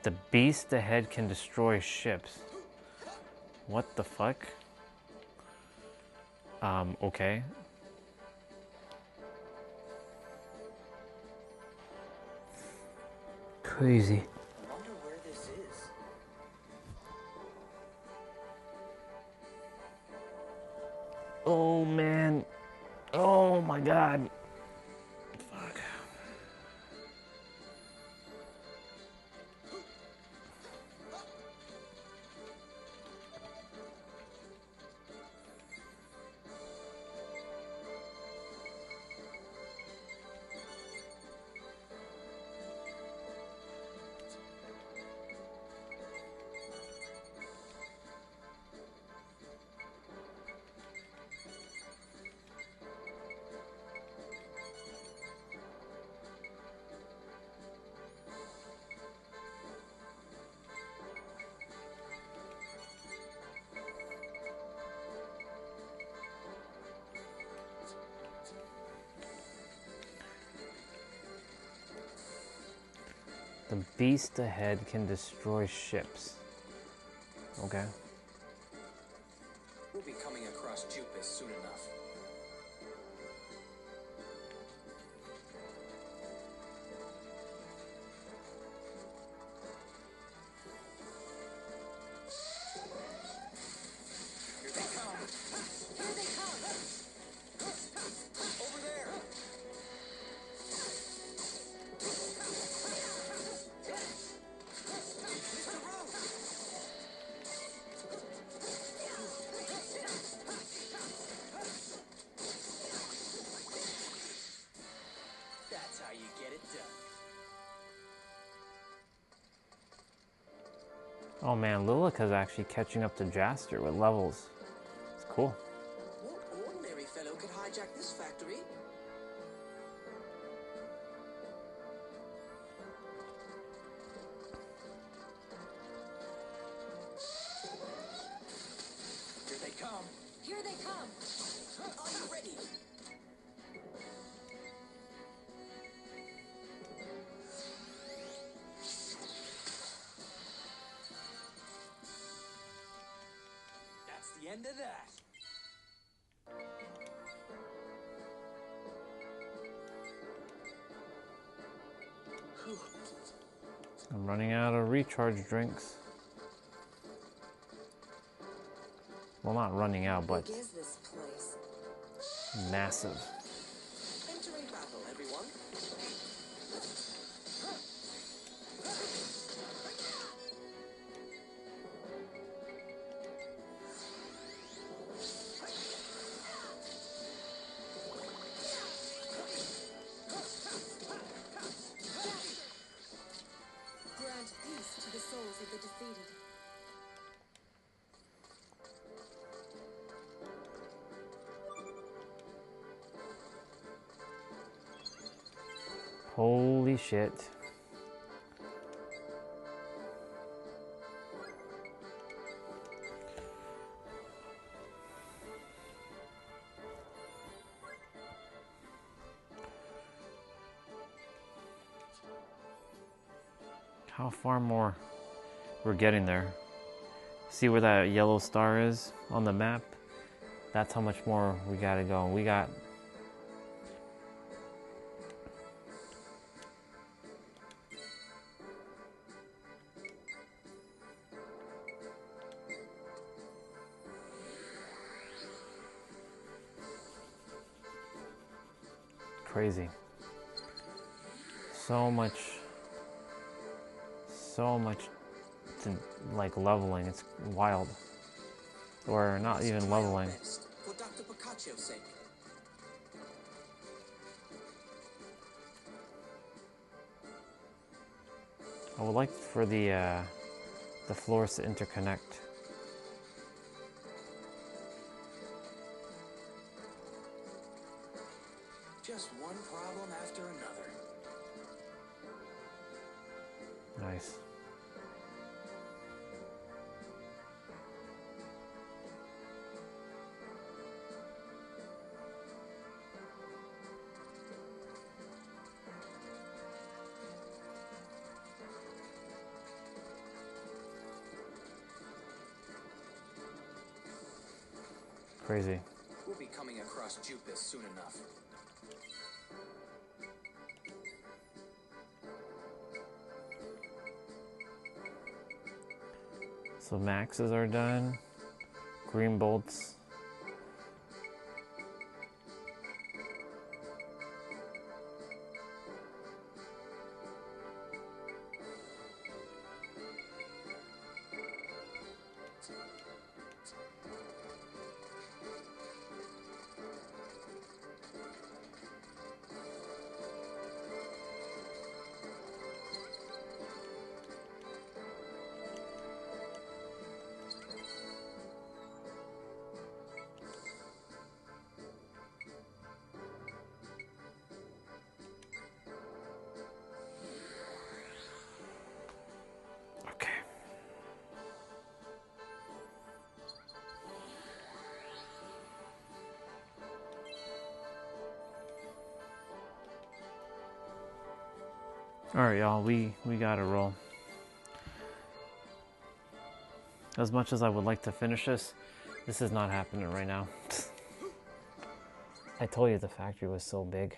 [SPEAKER 1] The beast ahead can destroy ships. What the fuck? Okay. Crazy.
[SPEAKER 9] I wonder where this is.
[SPEAKER 1] Oh man. Oh my god. Fuck. The beast ahead can destroy ships. Okay.
[SPEAKER 19] We'll be coming across Jupus soon enough. Here they come. Here they come. Over there. That's how you get it done.
[SPEAKER 1] Oh man, Lilica's actually catching up to Jaster with levels. It's cool.
[SPEAKER 13] No ordinary fellow could hijack this factory.
[SPEAKER 19] Here they come.
[SPEAKER 14] Here they come.
[SPEAKER 13] Are you ready?
[SPEAKER 19] That's the end of that.
[SPEAKER 1] I'm running out of recharge drinks. Well, not running out, but
[SPEAKER 13] What is this place?
[SPEAKER 1] massive.
[SPEAKER 13] Entering battle, everyone.
[SPEAKER 14] Grant peace to the souls of the defeated.
[SPEAKER 1] Holy shit. How far more? We're getting there. See where that yellow star is on the map? That's how much more we gotta go. We got crazy. So much to like leveling. It's wild. Or not even leveling.
[SPEAKER 13] For Dr. Picacio's sake.
[SPEAKER 1] I would like for the floors to interconnect.
[SPEAKER 19] Just one problem after another.
[SPEAKER 1] Nice. Crazy.
[SPEAKER 19] We'll be coming across Jupus soon enough.
[SPEAKER 1] So maxes are done. Green bolts. Alright, y'all, we gotta roll. As much as I would like to finish this is not happening right now. I told you the factory was so big.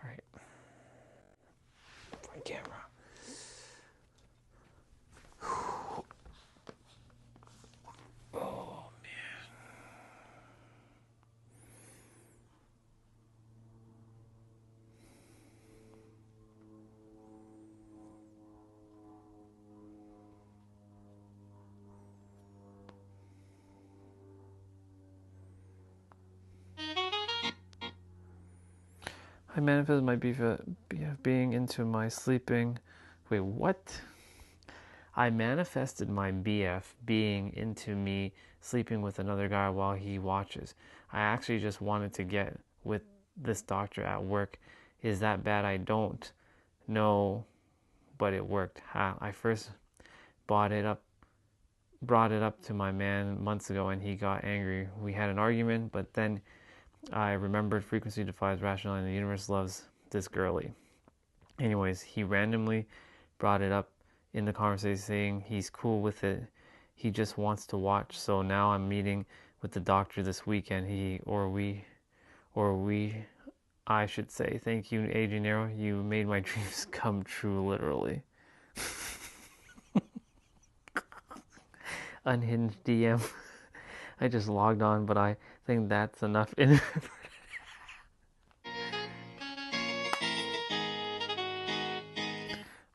[SPEAKER 1] Alright. Front camera. Oh, man. I manifested my BF being into my sleeping. Wait, what? I manifested my BF being into me sleeping with another guy while he watches. I actually just wanted to get with this doctor at work. Is that bad? I don't know, but it worked. I first brought it up to my man months ago and he got angry. We had an argument, but then I remembered frequency defies rationality and the universe loves this girly. Anyways, he randomly brought it up in the conversation saying he's cool with it. He just wants to watch. So now I'm meeting with the doctor this weekend. I should say, thank you, A. Gennaro. You made my dreams come true, literally. Unhinged DM. I just logged on, but I think that's enough.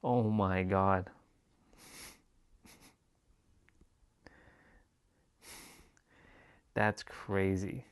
[SPEAKER 1] Oh my god. That's crazy.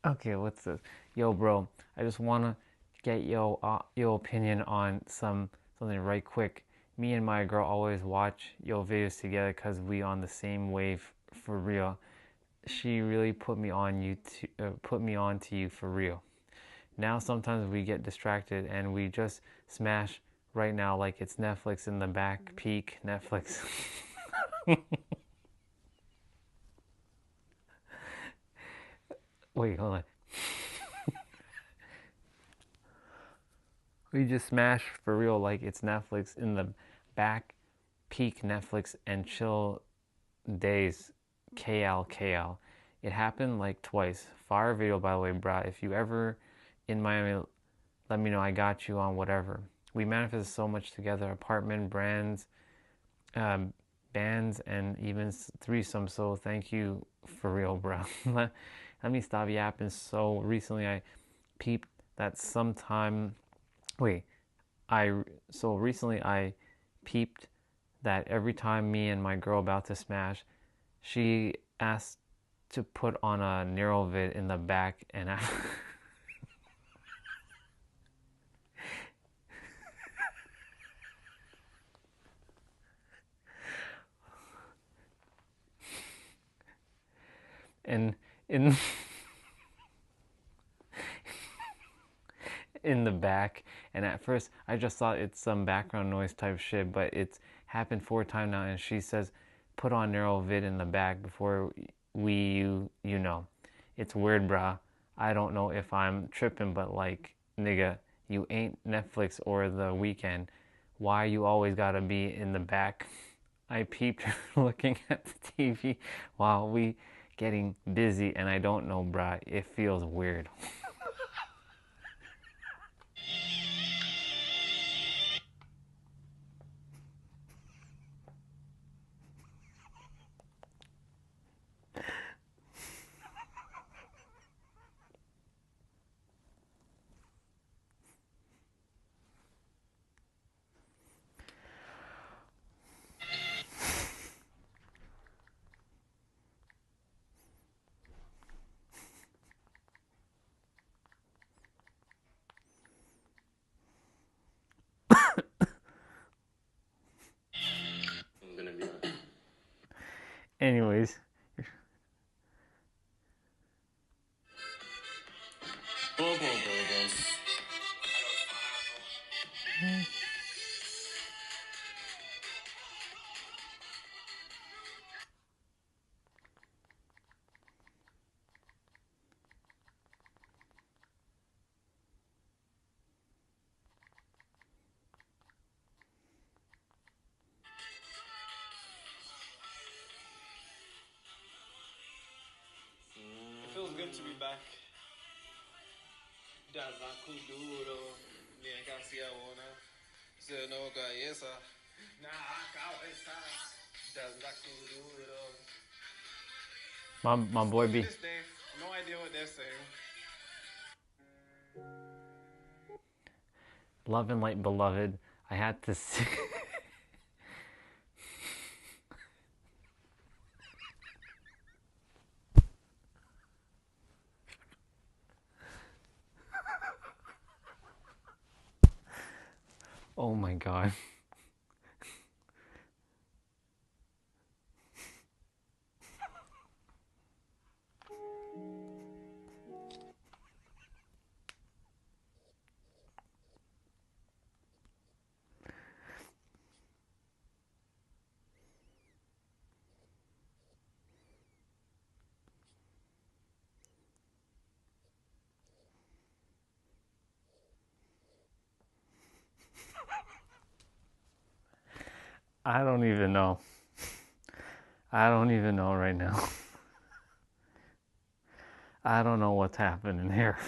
[SPEAKER 1] Okay, what's this? Yo, bro, I just wanna get your opinion on something right quick. Me and my girl always watch your videos together because we on the same wave for real. She really put me on to you for real. Now sometimes we get distracted and we just smash right now like it's Netflix in the back peak Netflix. Wait, hold on. We just smash for real like it's Netflix in the back peak Netflix and chill days KL. It happened like twice. Fire video, by the way, brah. If you ever in Miami, let me know. I got you on whatever. We manifest so much together. Apartment, brands, bands, and even threesome. So thank you for real, bro. Let me stop yapping. So recently I peeped that sometime. Recently I peeped that every time me and my girl about to smash, she asked to put on a neural vid in the back and and in in the back, and at first I just thought it's some background noise type shit, but it's happened 4 times now, and she says put on NeuroVid in the back before you know. It's weird, brah. I don't know if I'm tripping, but like, nigga, you ain't Netflix or The Weekend. Why you always gotta be in the back? I peeped looking at the TV while we getting busy, and I don't know, brah. It feels weird.
[SPEAKER 20] I'm gonna be honest.
[SPEAKER 1] Anyways.
[SPEAKER 20] Boom, boom, boom, boom. It feels good to be back. Das kuduro, bien casi una. Se no caesa. Na cabeza. Das kuduro.
[SPEAKER 1] My boy B.
[SPEAKER 20] This day, no idea what they're saying.
[SPEAKER 1] Love and Light Beloved. I had to see. Oh my god. I don't even know. I don't even know right now. I don't know what's happening here.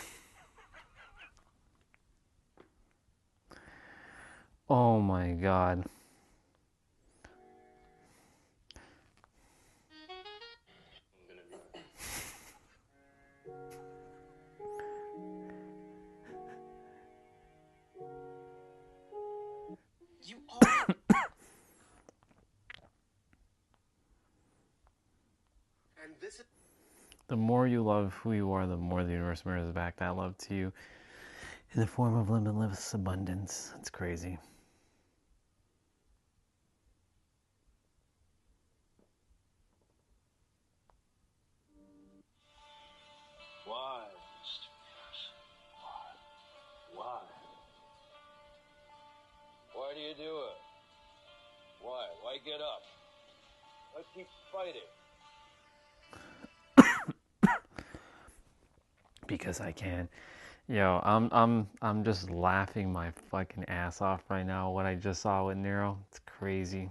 [SPEAKER 1] Oh my god.
[SPEAKER 20] You are. And this is.
[SPEAKER 1] The more you love who you are, the more the universe mirrors back that love to you in the form of limitless abundance. It's crazy.
[SPEAKER 2] Why? Why? Why do you do it? Why? Why get up? Why keep fighting?
[SPEAKER 1] Because I can. Yo, I'm just laughing my fucking ass off right now. What I just saw with Nero, it's crazy.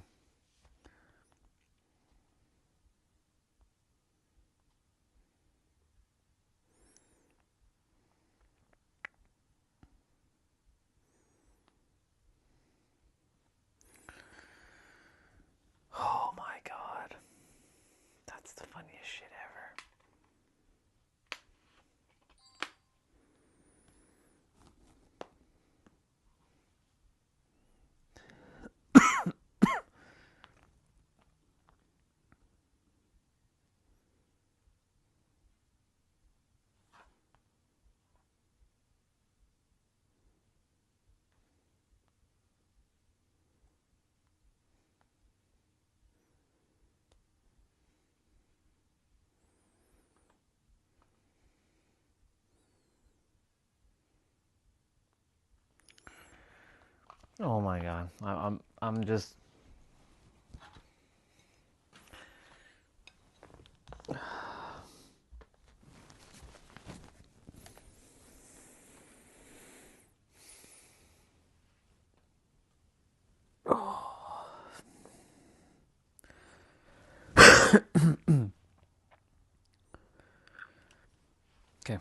[SPEAKER 1] Oh my god. That's the funniest shit ever. Oh my God, I'm just. Okay.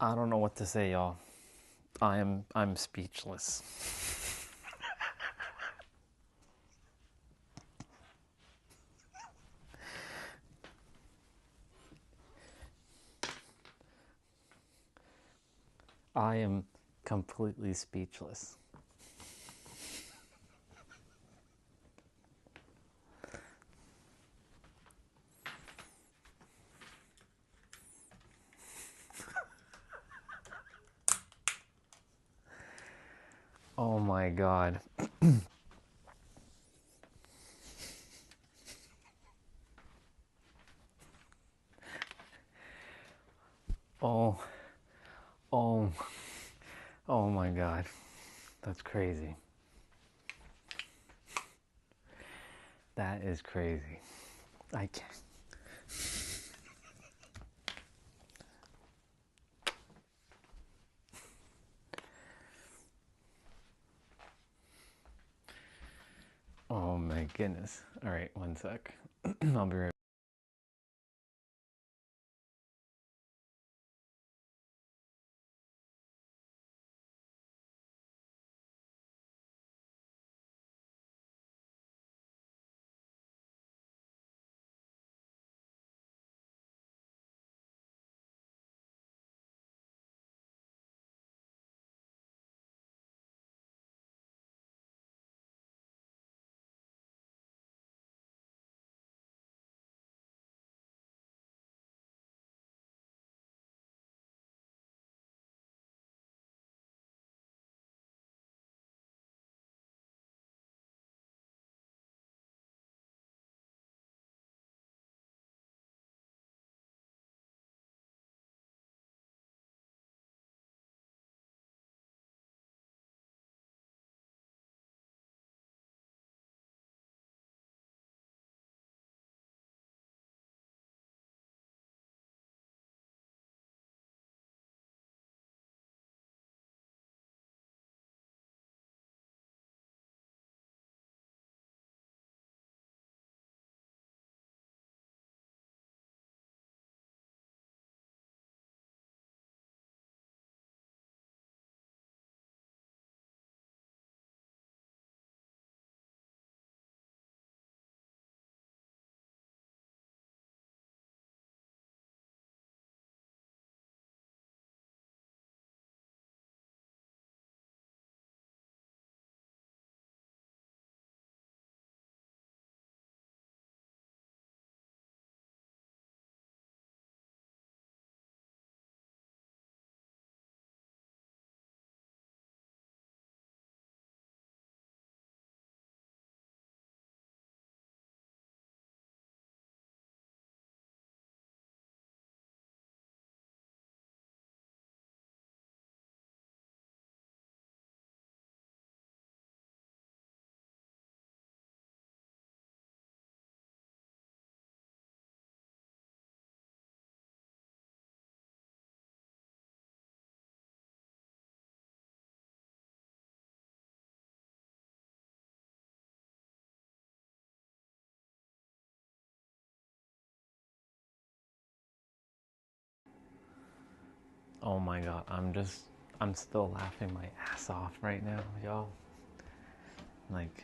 [SPEAKER 1] I don't know what to say, y'all. I'm speechless. I am completely speechless. Oh my God. Oh, oh, oh my God. That's crazy. That is crazy. I can't. Oh my goodness. All right, one sec. I'll be right. Oh my God, I'm still laughing my ass off right now, y'all. Like,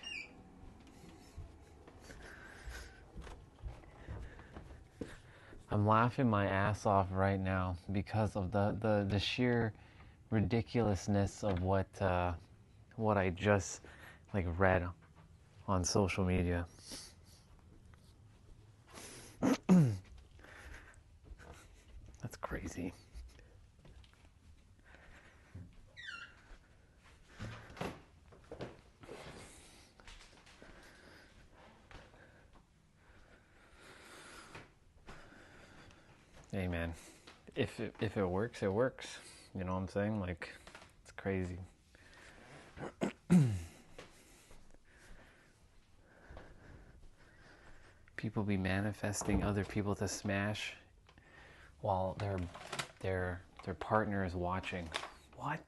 [SPEAKER 1] I'm laughing my ass off right now because of the sheer ridiculousness of what I just like read on social media. That's crazy. Hey man, if it works, it works. You know what I'm saying? Like, it's crazy. People be manifesting other people to smash while their partner is watching. What?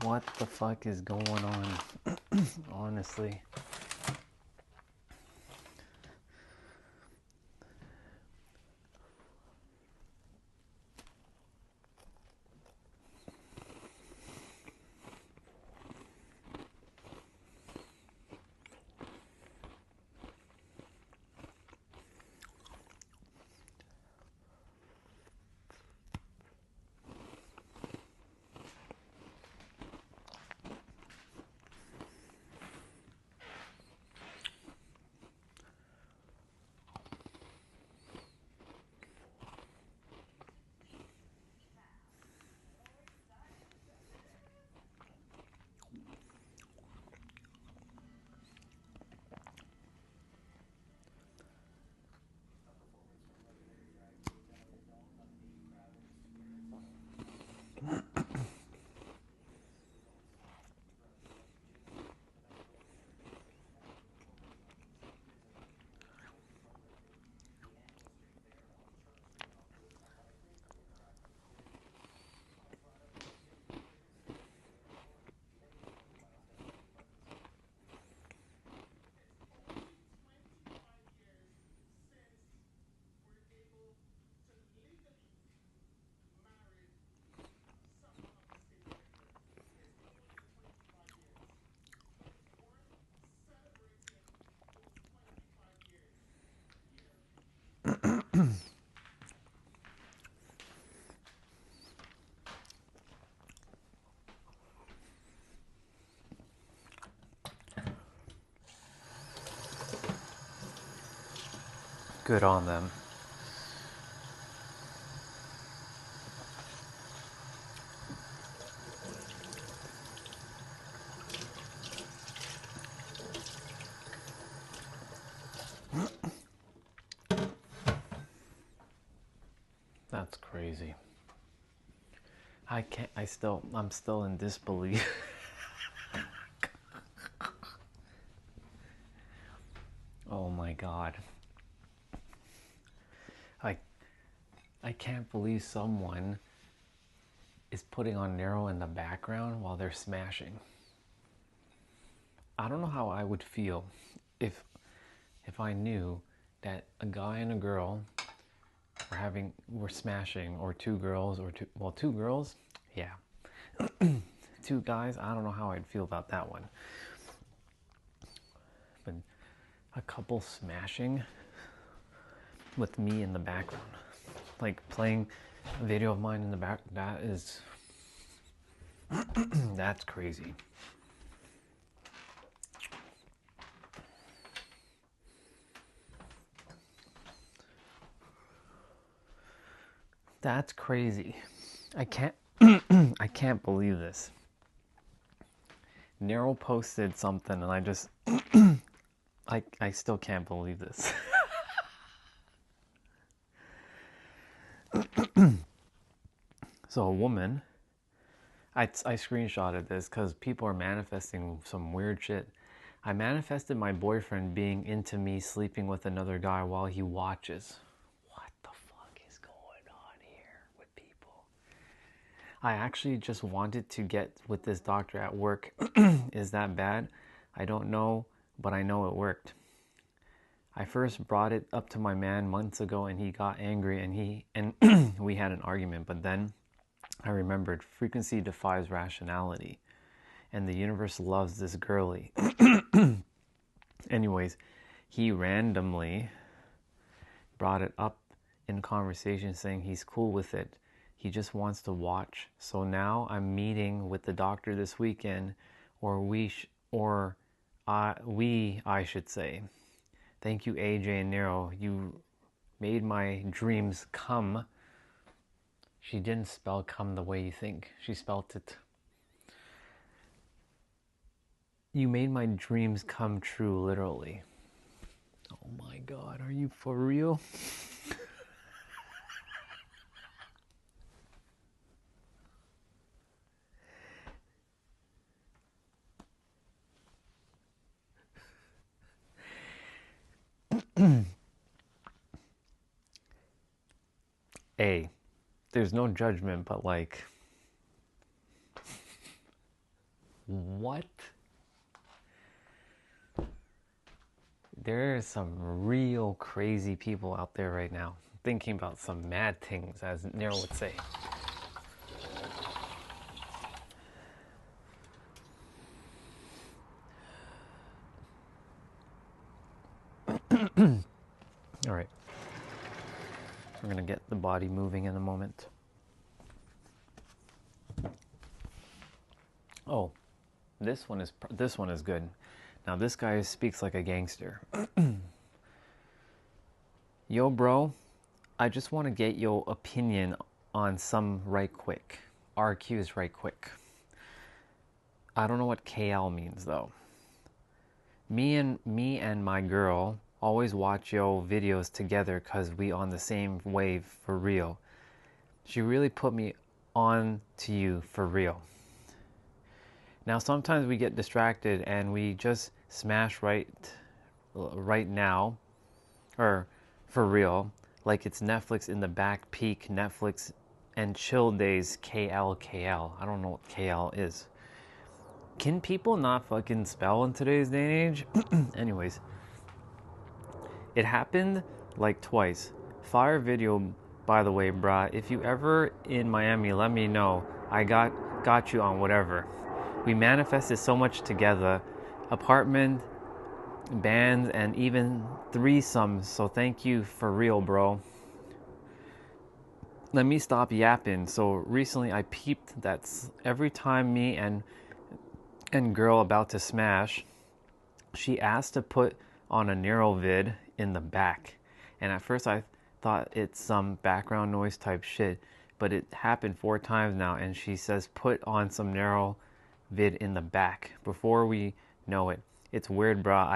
[SPEAKER 1] What the fuck is going on? Honestly. Good on them. That's crazy. I'm still in disbelief. Oh my God. I can't believe someone is putting on Nero in the background while they're smashing. I don't know how I would feel if I knew that a guy and a girl were smashing, or two girls, two girls, yeah. Two guys, I don't know how I'd feel about that one. But a couple smashing with me in the background, like playing a video of mine in the back, that is that's crazy. That's crazy. I can't I can't believe this. Nero posted something and I just I still can't believe this. So a woman, I screenshotted this because people are manifesting some weird shit. I manifested my boyfriend being into me sleeping with another guy while he watches. What the fuck is going on here with people? I actually just wanted to get with this doctor at work. Is that bad? I don't know, but I know it worked. I first brought it up to my man months ago and he got angry and we had an argument, but then I remembered frequency defies rationality and the universe loves this girly. Anyways, he randomly brought it up in conversation saying he's cool with it. He just wants to watch. So now I'm meeting with the doctor this weekend, I should say. Thank you, AJ and Nero. You made my dreams come. She didn't spell come the way you think. She spelled it. You made my dreams come true, literally. Oh my God, are you for real? A, there's no judgment, but like, what? There are some real crazy people out there right now thinking about some mad things, as Nero would say. All right. We're going to get the body moving in a moment. Oh, this one is good. Now this guy speaks like a gangster. Yo, bro, I just want to get your opinion on some right quick. RQ is right quick. I don't know what KL means though. Me and my girl always watch yo videos together cause we on the same wave for real. She really put me on to you for real. Now sometimes we get distracted and we just smash right now, or for real, like it's Netflix in the back peak, Netflix and chill days, KL. I don't know what KL is. Can people not fucking spell in today's day and age? Anyways, it happened like twice. Fire video, by the way, brah. If you ever in Miami, let me know. I got you on whatever. We manifested so much together. Apartment, bands, and even threesomes. So thank you for real, bro. Let me stop yapping. So recently I peeped that every time me and girl about to smash, she asked to put on a Nero vid in the back. And at first I thought it's some background noise type shit, but it happened 4 times now, and she says put on some Nero vid in the back. Before we know it, it's weird, brah.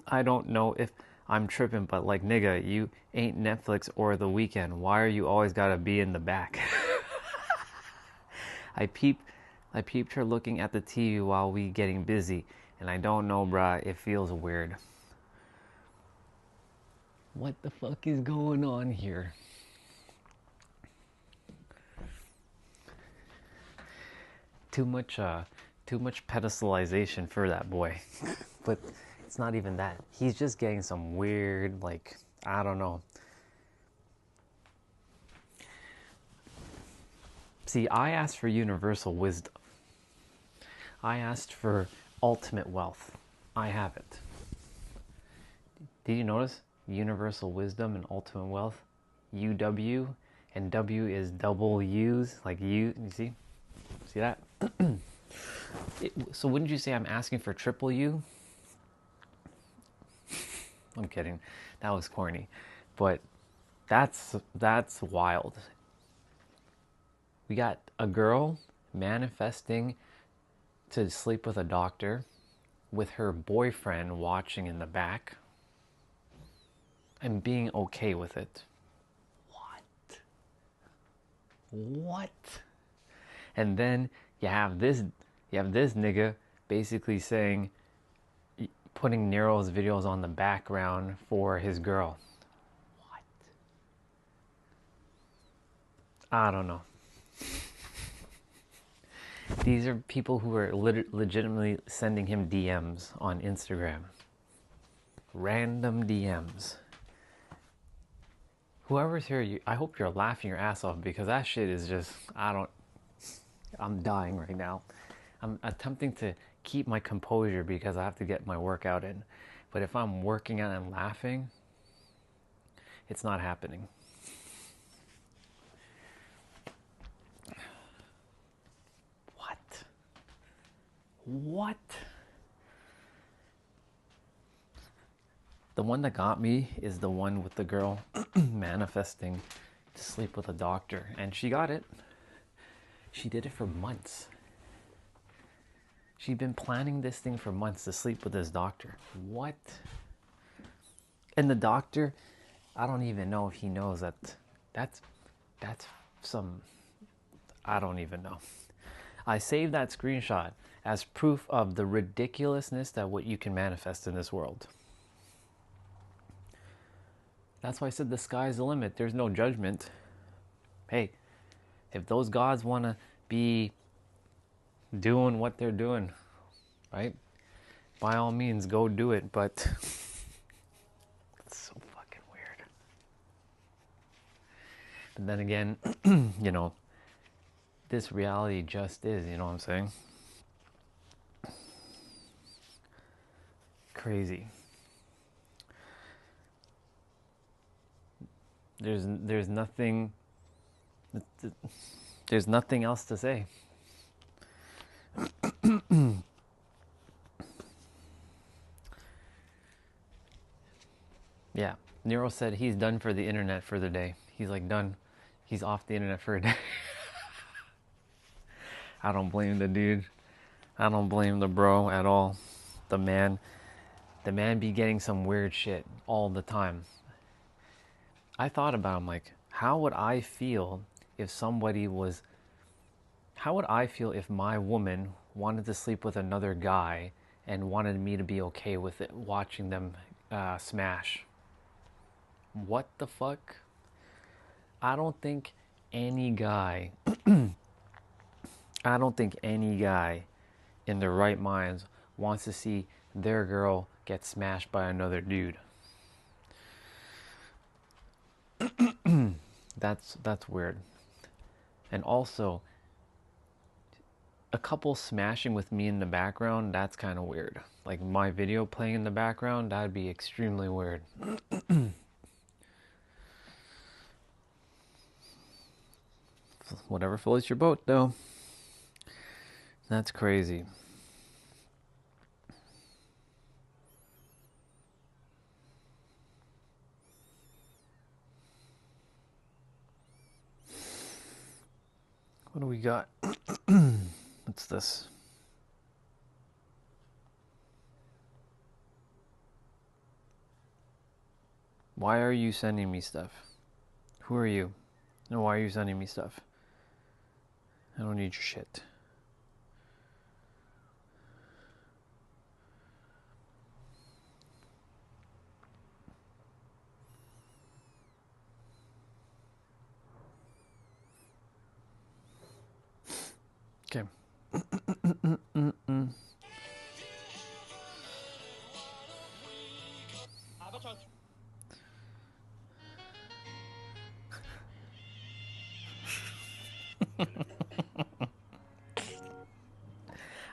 [SPEAKER 1] I don't know if I'm tripping, but like, nigga, you ain't Netflix or The Weeknd. Why are you always gotta be in the back? I peeped her looking at the TV while we getting busy, and I don't know, brah. It feels weird. What the fuck is going on here? Too much pedestalization for that boy. But it's not even that. He's just getting some weird, like, I don't know. See, I asked for universal wisdom. I asked for ultimate wealth. I have it. Did you notice? Universal wisdom and ultimate wealth. UW, and W is double U's, like U. You see? See that? So wouldn't you say I'm asking for triple U? I'm kidding. That was corny. But that's wild. We got a girl manifesting to sleep with a doctor with her boyfriend watching in the back and being okay with it. What? And then you have this nigga basically saying, putting Nero's videos on the background for his girl. What? I don't know. These are people who are legitimately sending him DMs on Instagram. Random DMs. Whoever's here, I hope you're laughing your ass off, because that shit is just, I'm dying right now. I'm attempting to keep my composure because I have to get my workout in. But if I'm working out and laughing, it's not happening. What? The one that got me is the one with the girl manifesting to sleep with a doctor. And she got it. She did it for months. She'd been planning this thing for months to sleep with this doctor. What? And the doctor, I don't even know if he knows that that's some, I don't even know. I saved that screenshot as proof of the ridiculousness that what you can manifest in this world. That's why I said the sky's the limit. There's no judgment. Hey, if those gods want to be doing what they're doing, right? By all means, go do it. But it's so fucking weird. But then again, you know, this reality just is, you know what I'm saying? Crazy. There's nothing else to say. Yeah, Nero said he's done for the internet for the day. He's like done. He's off the internet for a day. I don't blame the dude. I don't blame the bro at all. The man be getting some weird shit all the time. I thought about it, I'm like, how would I feel if my woman wanted to sleep with another guy and wanted me to be okay with it, watching them smash? What the fuck? I don't think any guy in their right minds wants to see their girl get smashed by another dude. That's weird. And also, a couple smashing with me in the background, that's kind of weird. Like my video playing in the background, that'd be extremely weird. Whatever floats your boat, though. That's crazy. What do we got? What's this? Why are you sending me stuff? Who are you? No, why are you sending me stuff? I don't need your shit. Okay.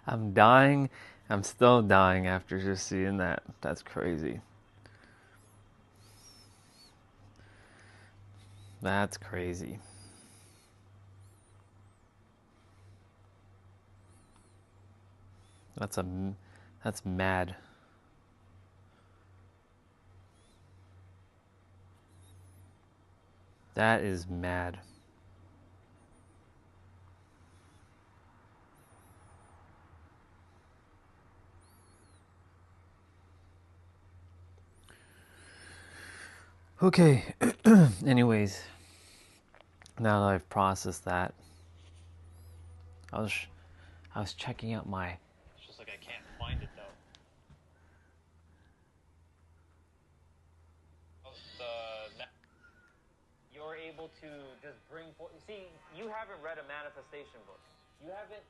[SPEAKER 1] I'm dying. I'm still dying after just seeing that. That's crazy. That's crazy. That's mad. That is mad. Okay. Anyways, now that I've processed that, I was checking out my. It's just like I can't find it though.
[SPEAKER 16] You're able to just bring forth. See, you haven't read a manifestation book.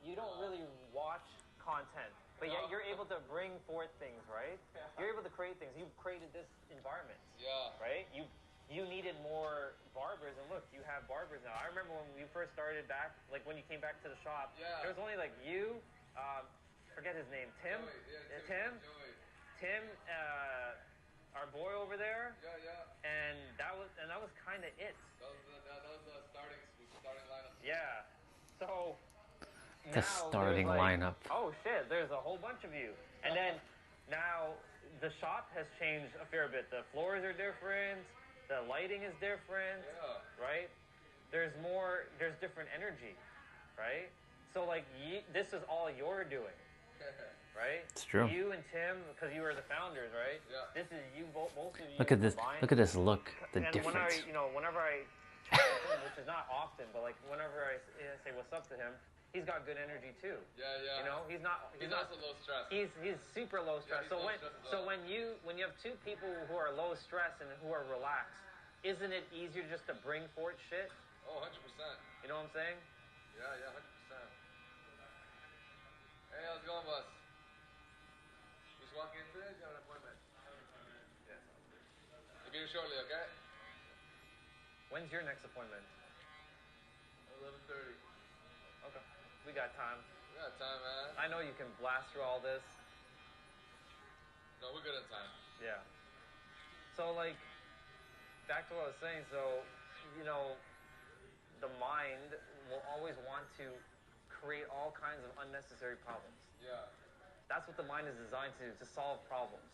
[SPEAKER 16] You don't really watch content, but yet you're able to bring forth things, right? You're able to create things. You've created this environment. Yeah. Right? You needed more barbers, and look, you have barbers now. I remember when we first started back, like when you came back to the shop, there was only like you, forget his name, Tim? Joey. Tim, our boy over there. Yeah. And that was kind of it. That was the starting lineup. Yeah. So
[SPEAKER 1] The starting lineup.
[SPEAKER 16] Oh shit, there's a whole bunch of you. And then now the shop has changed a fair bit. The floors are different, the lighting is different, right? There's different energy, right? So like this is all you're doing. right?
[SPEAKER 1] It's true.
[SPEAKER 16] You and Tim, because you were the founders, right?
[SPEAKER 17] Yeah.
[SPEAKER 16] This is you, both of you.
[SPEAKER 1] Look at this.
[SPEAKER 16] combined.
[SPEAKER 1] Look at this look. The
[SPEAKER 16] And
[SPEAKER 1] difference.
[SPEAKER 16] whenever I talk to him, which is not often, but like whenever I say what's up to him, he's got good energy too.
[SPEAKER 17] Yeah, yeah.
[SPEAKER 16] You know, he's not.
[SPEAKER 17] He's also low stress.
[SPEAKER 16] He's super low stress.
[SPEAKER 17] Yeah,
[SPEAKER 16] so
[SPEAKER 17] he's low
[SPEAKER 16] when
[SPEAKER 17] stress as
[SPEAKER 16] so
[SPEAKER 17] well.
[SPEAKER 16] when you have two people who are low stress and who are relaxed, isn't it easier just to bring forth shit?
[SPEAKER 17] Oh, 100%.
[SPEAKER 16] You know what I'm saying?
[SPEAKER 17] Yeah, 100%. Hey, how's it going, boss? Just walking in today? Do you have an appointment? Yeah. I'll be here shortly, okay?
[SPEAKER 16] When's your next appointment?
[SPEAKER 17] 11:30.
[SPEAKER 16] Okay, we got time.
[SPEAKER 17] We got time, man.
[SPEAKER 16] I know you can blast through all this.
[SPEAKER 17] No, we're good in time.
[SPEAKER 16] Yeah. So like, back to what I was saying. So, you know, the mind will always want to create all kinds of unnecessary problems.
[SPEAKER 17] Yeah.
[SPEAKER 16] That's what the mind is designed to do, to solve problems.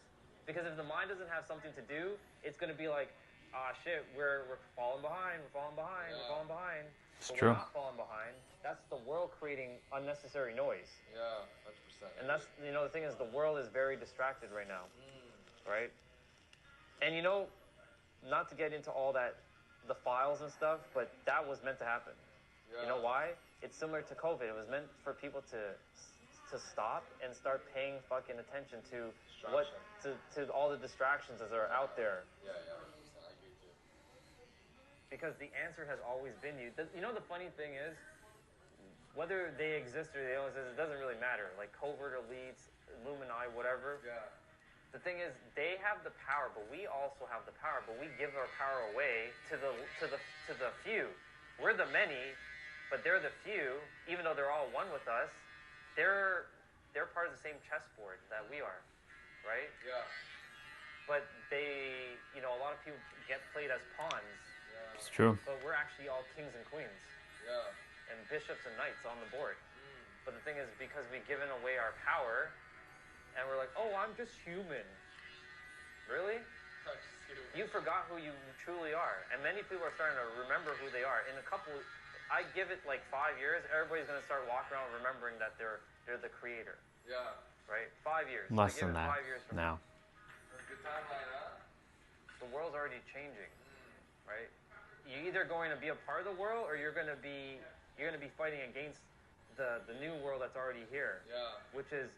[SPEAKER 16] Because if the mind doesn't have something to do, it's going to be like, ah, shit, we're falling behind, we're falling behind, we're falling behind.
[SPEAKER 1] It's
[SPEAKER 16] But
[SPEAKER 1] true.
[SPEAKER 16] we're not falling behind. That's the world creating unnecessary noise.
[SPEAKER 17] Yeah, 100%.
[SPEAKER 16] And that's, you know, the thing is, the world is very distracted right now, right? And you know, not to get into all that, the files and stuff, but that was meant to happen.
[SPEAKER 17] Yeah.
[SPEAKER 16] You know why? It's similar to COVID. It was meant for people to stop and start paying fucking attention to to all the distractions that are out there.
[SPEAKER 17] Yeah, 100%. I agree too.
[SPEAKER 16] Because the answer has always been you. You know, the funny thing is, whether they exist or they don't exist, it doesn't really matter. Like covert elites, Illuminati, whatever.
[SPEAKER 17] Yeah.
[SPEAKER 16] The thing is, they have the power, but we also have the power. But we give our power away to the few. We're the many, but they're the few. Even though they're all one with us, they're part of the same chessboard that we are, right?
[SPEAKER 17] Yeah.
[SPEAKER 16] But they, you know, a lot of people get played as pawns.
[SPEAKER 17] Yeah.
[SPEAKER 1] It's true.
[SPEAKER 16] But we're actually all kings and queens.
[SPEAKER 17] Yeah.
[SPEAKER 16] And bishops and knights on the board. But the thing is, because we've given away our power, and we're like, oh, I'm just human. Really? You forgot who you truly are. And many people are starting to remember who they are. In a couple, I give it like 5 years, everybody's going to start walking around remembering that they're the creator.
[SPEAKER 17] Yeah.
[SPEAKER 16] Right? 5 years.
[SPEAKER 1] Less
[SPEAKER 16] I give
[SPEAKER 1] than
[SPEAKER 16] it
[SPEAKER 1] that
[SPEAKER 16] 5 years from
[SPEAKER 1] now.
[SPEAKER 17] Good timeline, huh?
[SPEAKER 16] The world's already changing. Right? You're either going to be a part of the world, or you're going to be fighting against the new world that's already here.
[SPEAKER 17] Yeah.
[SPEAKER 16] Which is,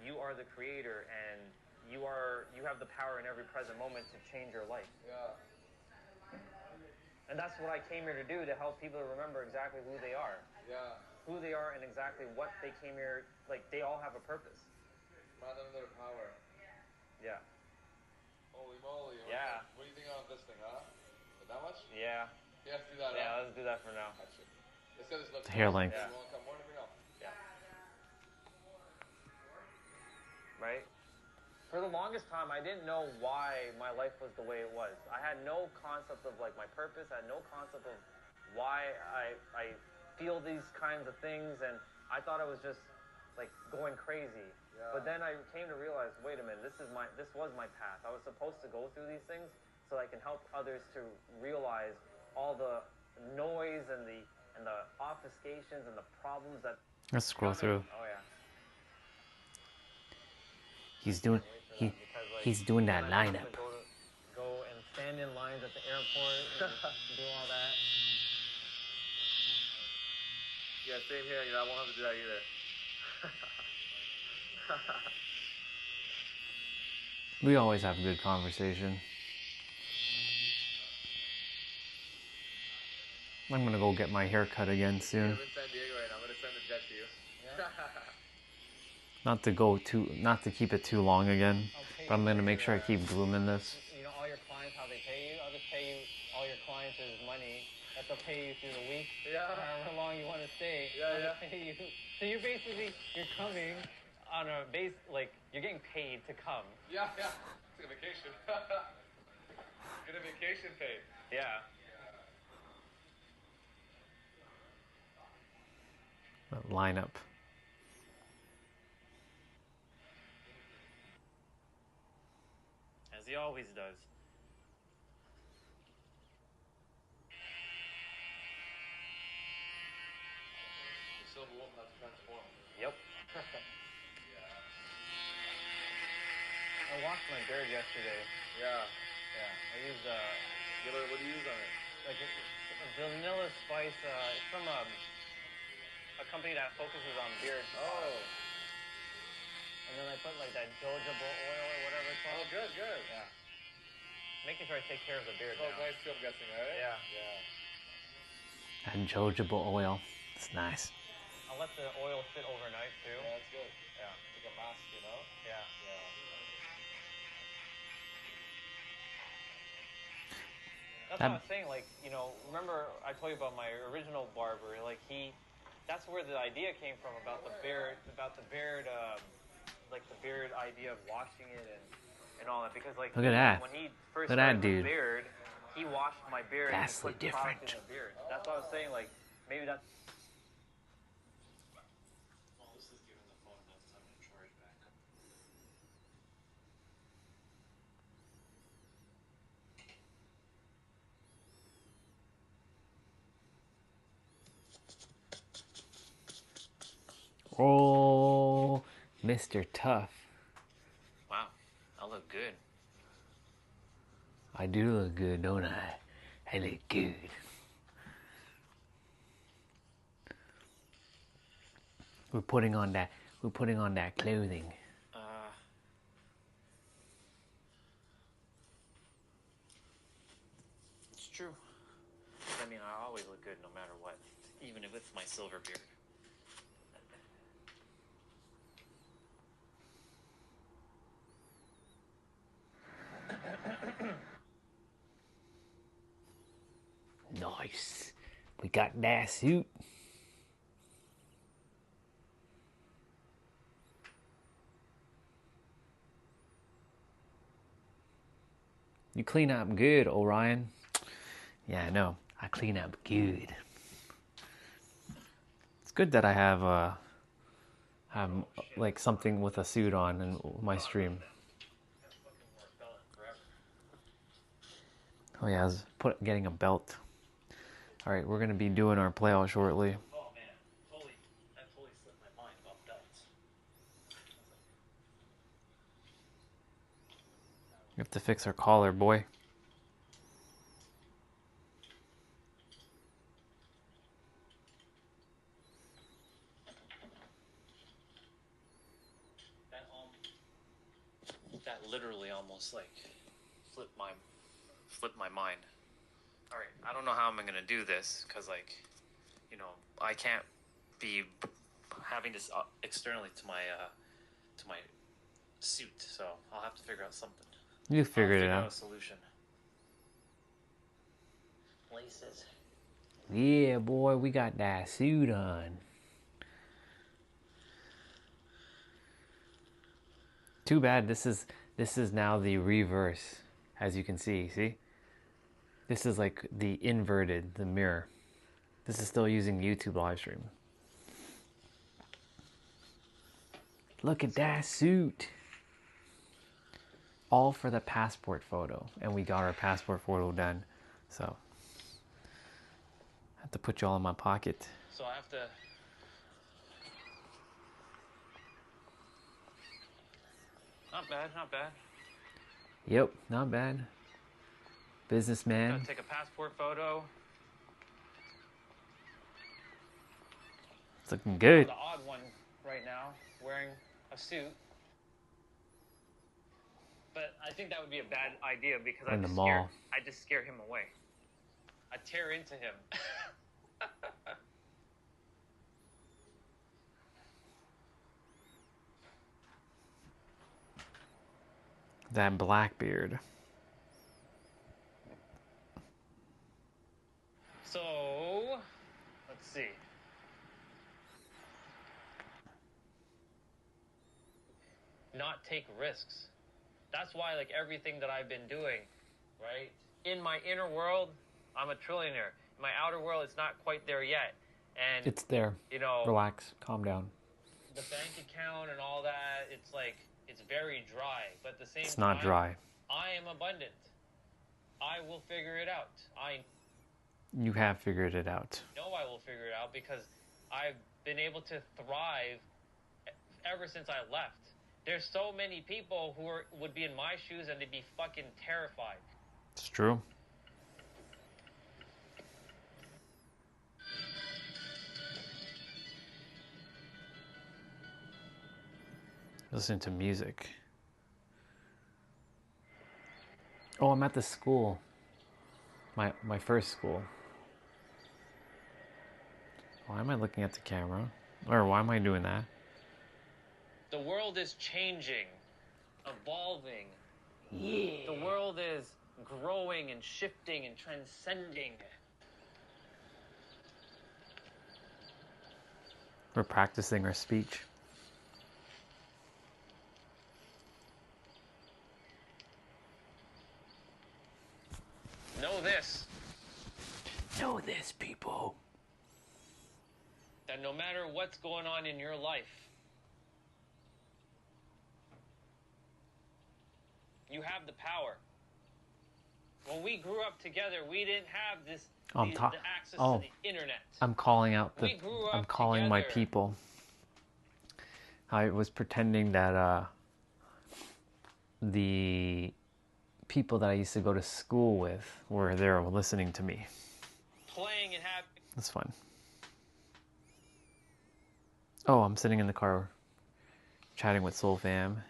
[SPEAKER 16] you are the creator, and you have the power in every present moment to change your life.
[SPEAKER 17] Yeah.
[SPEAKER 16] And that's what I came here to do, to help people to remember exactly who they are.
[SPEAKER 17] Yeah.
[SPEAKER 16] Who they are and exactly what they came here, like they all have a purpose.
[SPEAKER 17] Remind them of their power.
[SPEAKER 16] Yeah.
[SPEAKER 17] Holy moly.
[SPEAKER 16] Yeah.
[SPEAKER 17] What do you think on this thing, huh? Is that much?
[SPEAKER 16] Yeah.
[SPEAKER 17] Yeah, let's do that.
[SPEAKER 16] Yeah,
[SPEAKER 17] huh?
[SPEAKER 16] let's do that for now.
[SPEAKER 17] Let's get this look.
[SPEAKER 1] Hair length.
[SPEAKER 17] If you want to come more, let me know.
[SPEAKER 16] Yeah. Right? For the longest time, I didn't know why my life was the way it was. I had no concept of like my purpose. I had no concept of why I feel these kinds of things, and I thought I was just like going crazy.
[SPEAKER 17] Yeah.
[SPEAKER 16] But then I came to realize, wait a minute, this was my path. I was supposed to go through these things so I can help others to realize all the noise and the obfuscations and the problems that.
[SPEAKER 1] Let's scroll through.
[SPEAKER 16] Oh yeah.
[SPEAKER 1] He's doing that lineup.
[SPEAKER 16] Go and stand in lines at the airport and do all that.
[SPEAKER 17] Yeah, same here. I won't have to do that either.
[SPEAKER 1] We always have good conversation. I'm gonna go get my hair cut again soon.
[SPEAKER 17] I'm in San Diego right now. I'm gonna send the jet to you.
[SPEAKER 1] Not to keep it too long again, but I'm gonna make sure I keep grooming this.
[SPEAKER 16] You know, all your clients, how they pay you. I'll just pay you all your clients' money that they'll pay you through the week.
[SPEAKER 17] Yeah.
[SPEAKER 16] However long you want to stay.
[SPEAKER 17] Yeah.
[SPEAKER 16] Pay you. So you're coming on a base, like you're getting paid to come.
[SPEAKER 17] Yeah. It's like a vacation. Get a vacation paid.
[SPEAKER 16] Yeah.
[SPEAKER 1] Lineup.
[SPEAKER 16] As he always does.
[SPEAKER 17] The silver wolf has to transform.
[SPEAKER 16] Yep. I washed my beard yesterday.
[SPEAKER 17] Yeah.
[SPEAKER 16] Yeah. I used
[SPEAKER 17] What do you use on it?
[SPEAKER 16] like a vanilla spice. It's from a company that focuses on beard.
[SPEAKER 17] Oh.
[SPEAKER 16] And then I put like that jojoba oil or whatever it's called.
[SPEAKER 17] Oh, good.
[SPEAKER 16] Yeah. Making sure I take care of the beard
[SPEAKER 17] So
[SPEAKER 16] now.
[SPEAKER 17] nice too, I'm guessing, right?
[SPEAKER 16] Yeah.
[SPEAKER 17] Yeah.
[SPEAKER 1] And jojoba oil. It's nice.
[SPEAKER 16] I'll let the oil sit overnight too.
[SPEAKER 17] Yeah, that's good.
[SPEAKER 16] Yeah.
[SPEAKER 17] Like a mask, you know?
[SPEAKER 16] Yeah.
[SPEAKER 17] Yeah.
[SPEAKER 16] That's what I was saying, like, you know, remember I told you about my original barber, like that's where the idea came from about the beard, like the beard idea of washing it and all that, because like
[SPEAKER 1] Look at that.
[SPEAKER 16] when he first
[SPEAKER 1] Look at that
[SPEAKER 16] started with
[SPEAKER 1] dude.
[SPEAKER 16] beard, he washed my beard
[SPEAKER 1] Vastly
[SPEAKER 16] and he put product
[SPEAKER 1] different.
[SPEAKER 16] in the beard. That's what I was saying, like maybe that's
[SPEAKER 1] Oh, Mr. Tough.
[SPEAKER 16] wow, I look good.
[SPEAKER 1] I do look good, don't I? I look good. We're putting on that clothing.
[SPEAKER 16] It's true. I mean, I always look good no matter what, even if it's my silver beard.
[SPEAKER 1] Nice. We got that suit. You clean up good, Orion. Yeah, I know. I clean up good. It's good that I have like something with a suit on in my stream. Oh yeah, I was getting a belt. All right, we're gonna be doing our playout shortly.
[SPEAKER 16] Oh man, that totally slipped my mind about belts.
[SPEAKER 1] We have to fix our collar, boy.
[SPEAKER 16] That literally almost like flipped my mind. All right, I don't know how I'm gonna do this because, like, you know, I can't be having this externally to my suit, so I'll have to figure out something.
[SPEAKER 1] You figured it
[SPEAKER 16] Figure
[SPEAKER 1] out.
[SPEAKER 16] a solution. Laces.
[SPEAKER 1] Yeah, boy, we got that suit on. Too bad this is now the reverse, as you can see. See? This is like the inverted, the mirror. This is still using YouTube live stream. Look at that suit. All for the passport photo. And we got our passport photo done. So, I have to put you all in my pocket.
[SPEAKER 16] So I have to. Not bad, not bad.
[SPEAKER 1] Yep, not bad. Businessman.
[SPEAKER 16] Gotta take a passport photo.
[SPEAKER 1] It's looking good.
[SPEAKER 16] The odd one right now, wearing a suit. But I think that would be a bad idea because
[SPEAKER 1] In the mall.
[SPEAKER 16] I just scare him away. I tear into him.
[SPEAKER 1] That Blackbeard.
[SPEAKER 16] So, let's see. Not take risks. That's why, like, everything that I've been doing, right? In my inner world, I'm a trillionaire. In my outer world, it's not quite there yet. And
[SPEAKER 1] It's there.
[SPEAKER 16] You know,
[SPEAKER 1] Relax. Calm down.
[SPEAKER 16] the bank account and all that, it's like, it's very dry. But at the same
[SPEAKER 1] It's
[SPEAKER 16] time,
[SPEAKER 1] not dry.
[SPEAKER 16] I am abundant. I will figure it out. I
[SPEAKER 1] You have figured it out.
[SPEAKER 16] know I will figure it out because I've been able to thrive ever since I left. There's so many people who would be in my shoes and they'd be fucking terrified.
[SPEAKER 1] It's true. Listen to music. Oh, I'm at the school. My first school. Why am I looking at the camera? Or why am I doing that?
[SPEAKER 16] The world is changing, evolving.
[SPEAKER 1] Yeah.
[SPEAKER 16] The world is growing and shifting and transcending.
[SPEAKER 1] We're practicing our speech.
[SPEAKER 16] Know this.
[SPEAKER 1] Know this, people.
[SPEAKER 16] That no matter what's going on in your life, you have the power. When we grew up together, we didn't have the access to the internet.
[SPEAKER 1] I'm calling out
[SPEAKER 16] We grew up
[SPEAKER 1] I'm calling my
[SPEAKER 16] together.
[SPEAKER 1] people. I was pretending that the people that I used to go to school with were there listening to me.
[SPEAKER 16] Playing and having.
[SPEAKER 1] That's fun. Oh, I'm sitting in the car chatting with Soul Fam.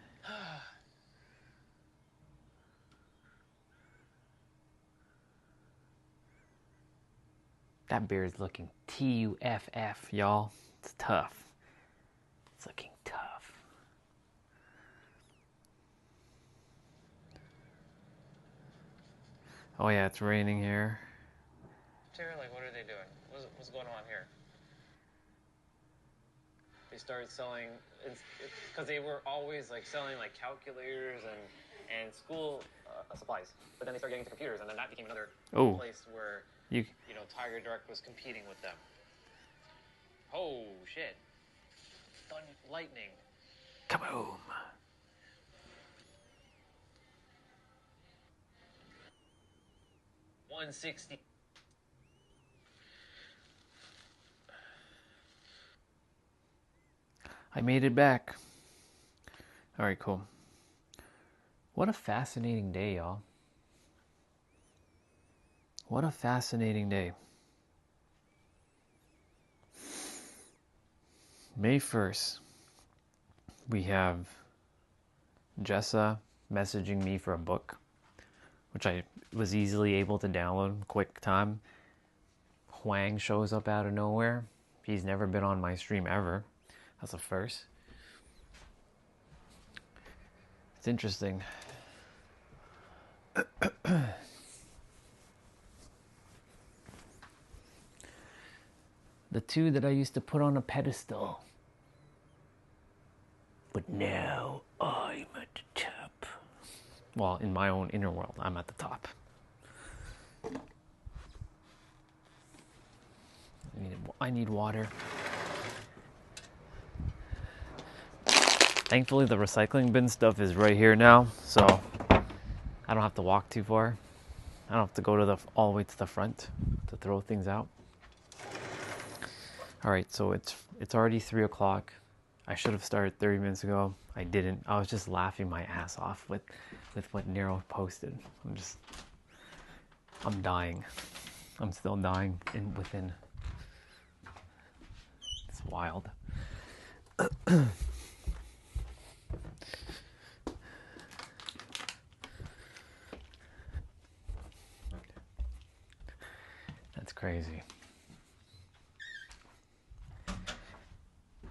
[SPEAKER 1] That beer is looking TUFF, y'all. It's tough. It's looking tough. Oh yeah, it's raining here.
[SPEAKER 16] Like, what are they doing? What's going on here? They started selling, because they were always like selling like calculators and school supplies. But then they started getting into computers, and then that became another place where you know Tiger Direct was competing with them. Oh shit! Lightning.
[SPEAKER 1] Come home.
[SPEAKER 16] $160.
[SPEAKER 1] I made it back. All right, cool. What a fascinating day, y'all. What a fascinating day. May 1st, we have Jessa messaging me for a book, which I was easily able to download in quick time. Huang shows up out of nowhere. He's never been on my stream ever. That's a first. It's interesting. The two that I used to put on a pedestal. But now I'm at the top. Well, in my own inner world, I'm at the top. I need water. Thankfully, the recycling bin stuff is right here now, so I don't have to walk too far. I don't have to go to all the way to the front to throw things out. All right, so it's already 3 o'clock. I should have started 30 minutes ago. I didn't. I was just laughing my ass off with what Nero posted. I'm dying. I'm still dying within. It's wild. That's crazy.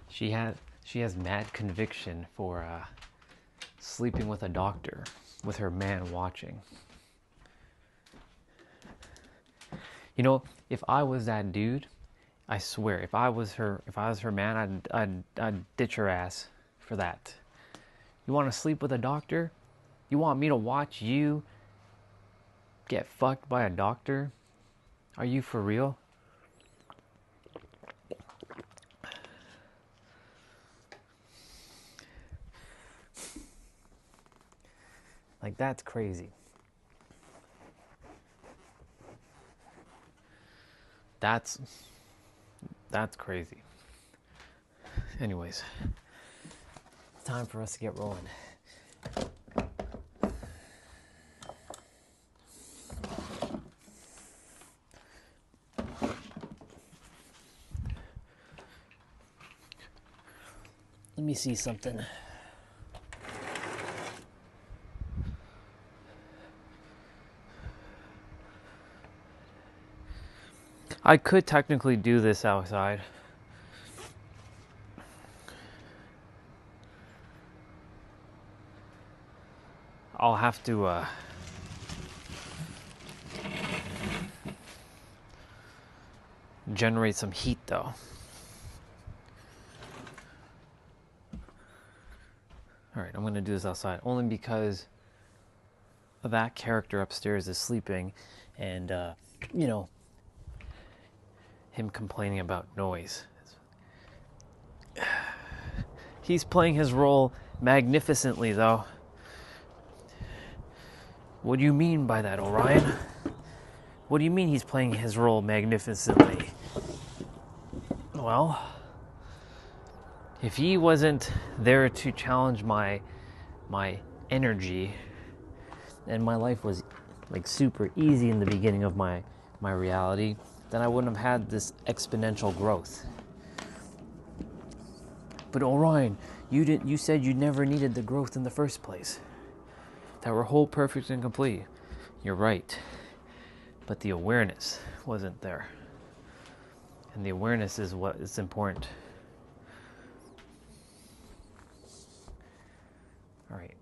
[SPEAKER 1] She has mad conviction for sleeping with a doctor with her man watching. You know, if I was that dude, I swear, if I was her man, I'd ditch her ass for that. You want to sleep with a doctor? You want me to watch you get fucked by a doctor? Are you for real? Like, that's crazy. That's crazy. Anyways, time for us to get rolling. Let me see something. I could technically do this outside. I'll have to generate some heat though. Alright, I'm going to do this outside only because that character upstairs is sleeping and, you know, him complaining about noise. He's playing his role magnificently though. What do you mean by that, Orion? What do you mean he's playing his role magnificently? Well, if he wasn't there to challenge my energy, and my life was like super easy in the beginning of my reality, then I wouldn't have had this exponential growth. But Orion, you said you never needed the growth in the first place. That we're whole, perfect, and complete. You're right. But the awareness wasn't there. And the awareness is what is important. All right.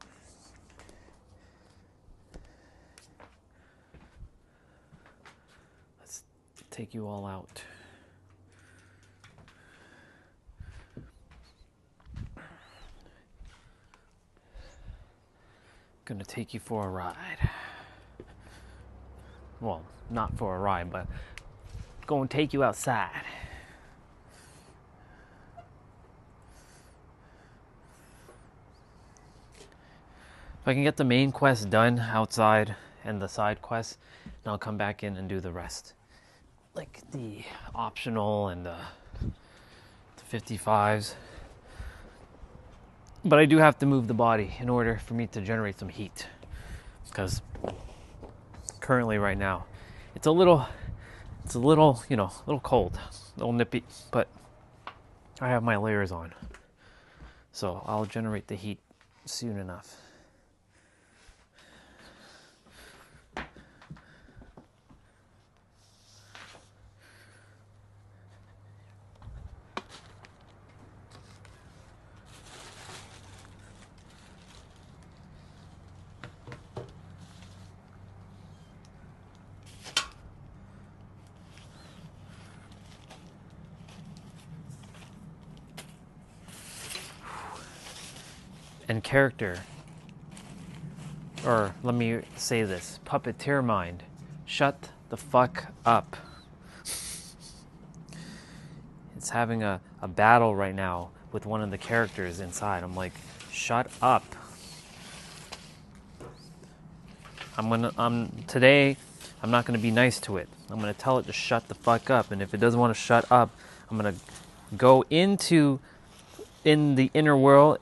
[SPEAKER 1] Let's take you all out. Gonna take you for a ride. Well, not for a ride, but gonna take you outside. If I can get the main quest done outside and the side quests, then I'll come back in and do the rest. Like the optional and the 55s. But I do have to move the body in order for me to generate some heat. Because currently right now, it's a little, you know, a little cold, a little nippy, but I have my layers on. So I'll generate the heat soon enough. And character, or let me say this, puppeteer mind, shut the fuck up. It's having a battle right now with one of the characters inside. I'm like, shut up. Today, I'm not gonna be nice to it. I'm gonna tell it to shut the fuck up. And if it doesn't want to shut up, I'm gonna go in the inner world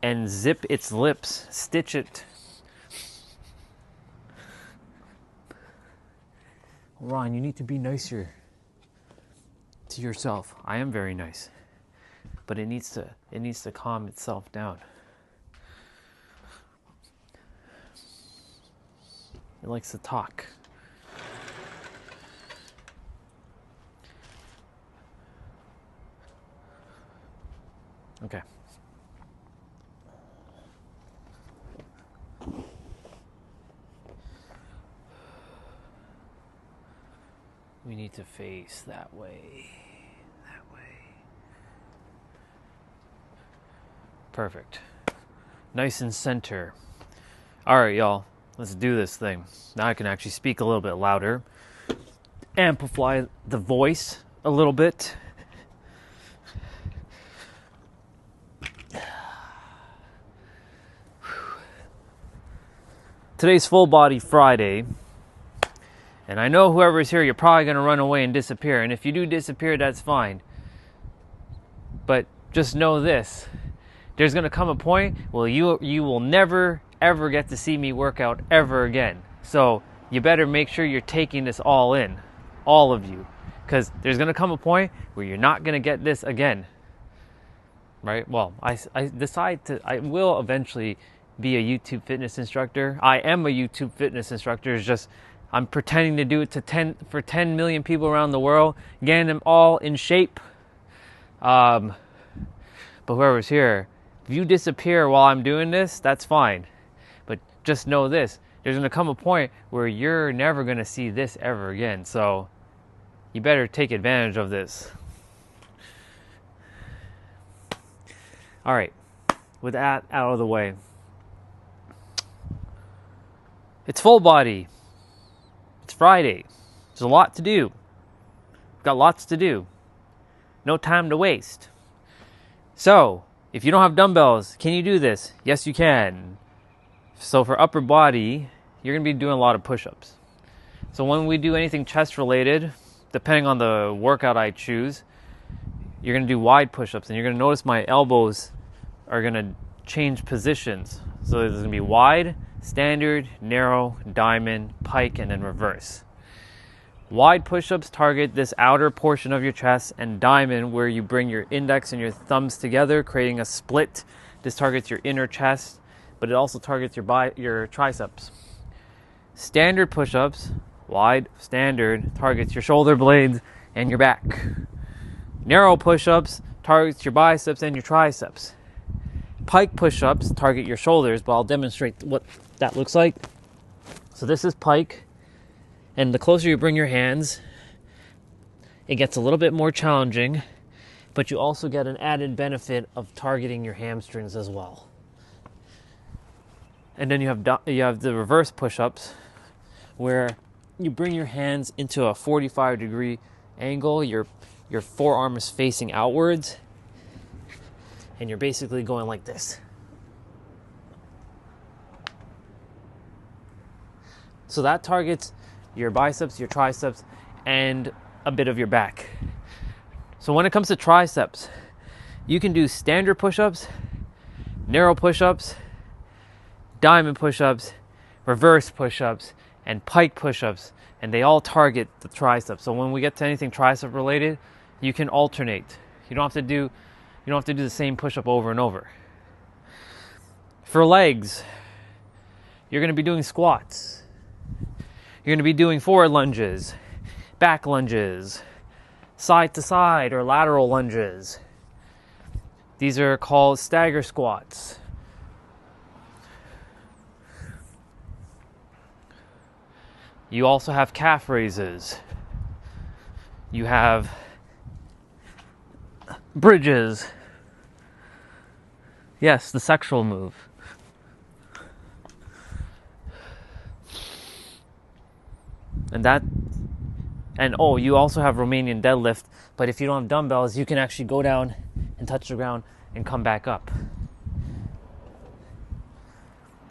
[SPEAKER 1] and zip its lips, stitch it. Ron, you need to be nicer to yourself. I am very nice, but it needs to calm itself down. It likes to talk. Okay. We need to face that way. That way. Perfect. Nice and center. All right, y'all. Let's do this thing. Now I can actually speak a little bit louder. Amplify the voice a little bit. Today's Full Body Friday. And I know whoever's here, you're probably going to run away and disappear. And if you do disappear, that's fine. But just know this. there's going to come a point where you will never, ever get to see me work out ever again. So you better make sure you're taking this all in, all of you, because there's going to come a point where you're not going to get this again. Right? Well, I will eventually be a YouTube fitness instructor. I am a YouTube fitness instructor. It's just I'm pretending to do it for 10 million people around the world, getting them all in shape. But whoever's here, if you disappear while I'm doing this, that's fine. But just know this, there's going to come a point where you're never going to see this ever again. So you better take advantage of this. All right, with that out of the way, it's full body. It's Friday. There's a lot to do. We've got lots to do. No time to waste. So, if you don't have dumbbells, can you do this? Yes, you can. So for upper body, you're going to be doing a lot of push-ups. So when we do anything chest related, depending on the workout I choose, you're going to do wide push-ups, and you're going to notice my elbows are going to change positions. So there's going to be wide, standard, narrow, diamond, pike, and then reverse. Wide push-ups target this outer portion of your chest, and diamond, where you bring your index and your thumbs together, creating a split. This targets your inner chest, but it also targets your triceps. Standard push-ups, wide, standard, targets your shoulder blades and your back. Narrow push-ups targets your biceps and your triceps. Pike push-ups target your shoulders, but I'll demonstrate what that looks like. So this is pike, and the closer you bring your hands, it gets a little bit more challenging, but you also get an added benefit of targeting your hamstrings as well. And then you have the reverse push-ups, where you bring your hands into a 45-degree angle, your forearm is facing outwards, and you're basically going like this. So that targets your biceps, your triceps, and a bit of your back. So when it comes to triceps, you can do standard push-ups, narrow push-ups, diamond push-ups, reverse push-ups, and pike push-ups, and they all target the triceps. So when we get to anything tricep related, you can alternate. You don't have to do the same push-up over and over. For legs, you're going to be doing squats. You're going to be doing forward lunges, back lunges, side to side or lateral lunges. These are called stagger squats. You also have calf raises. You have bridges. Yes, the sexual move. You also have Romanian deadlift, but if you don't have dumbbells, you can actually go down and touch the ground and come back up.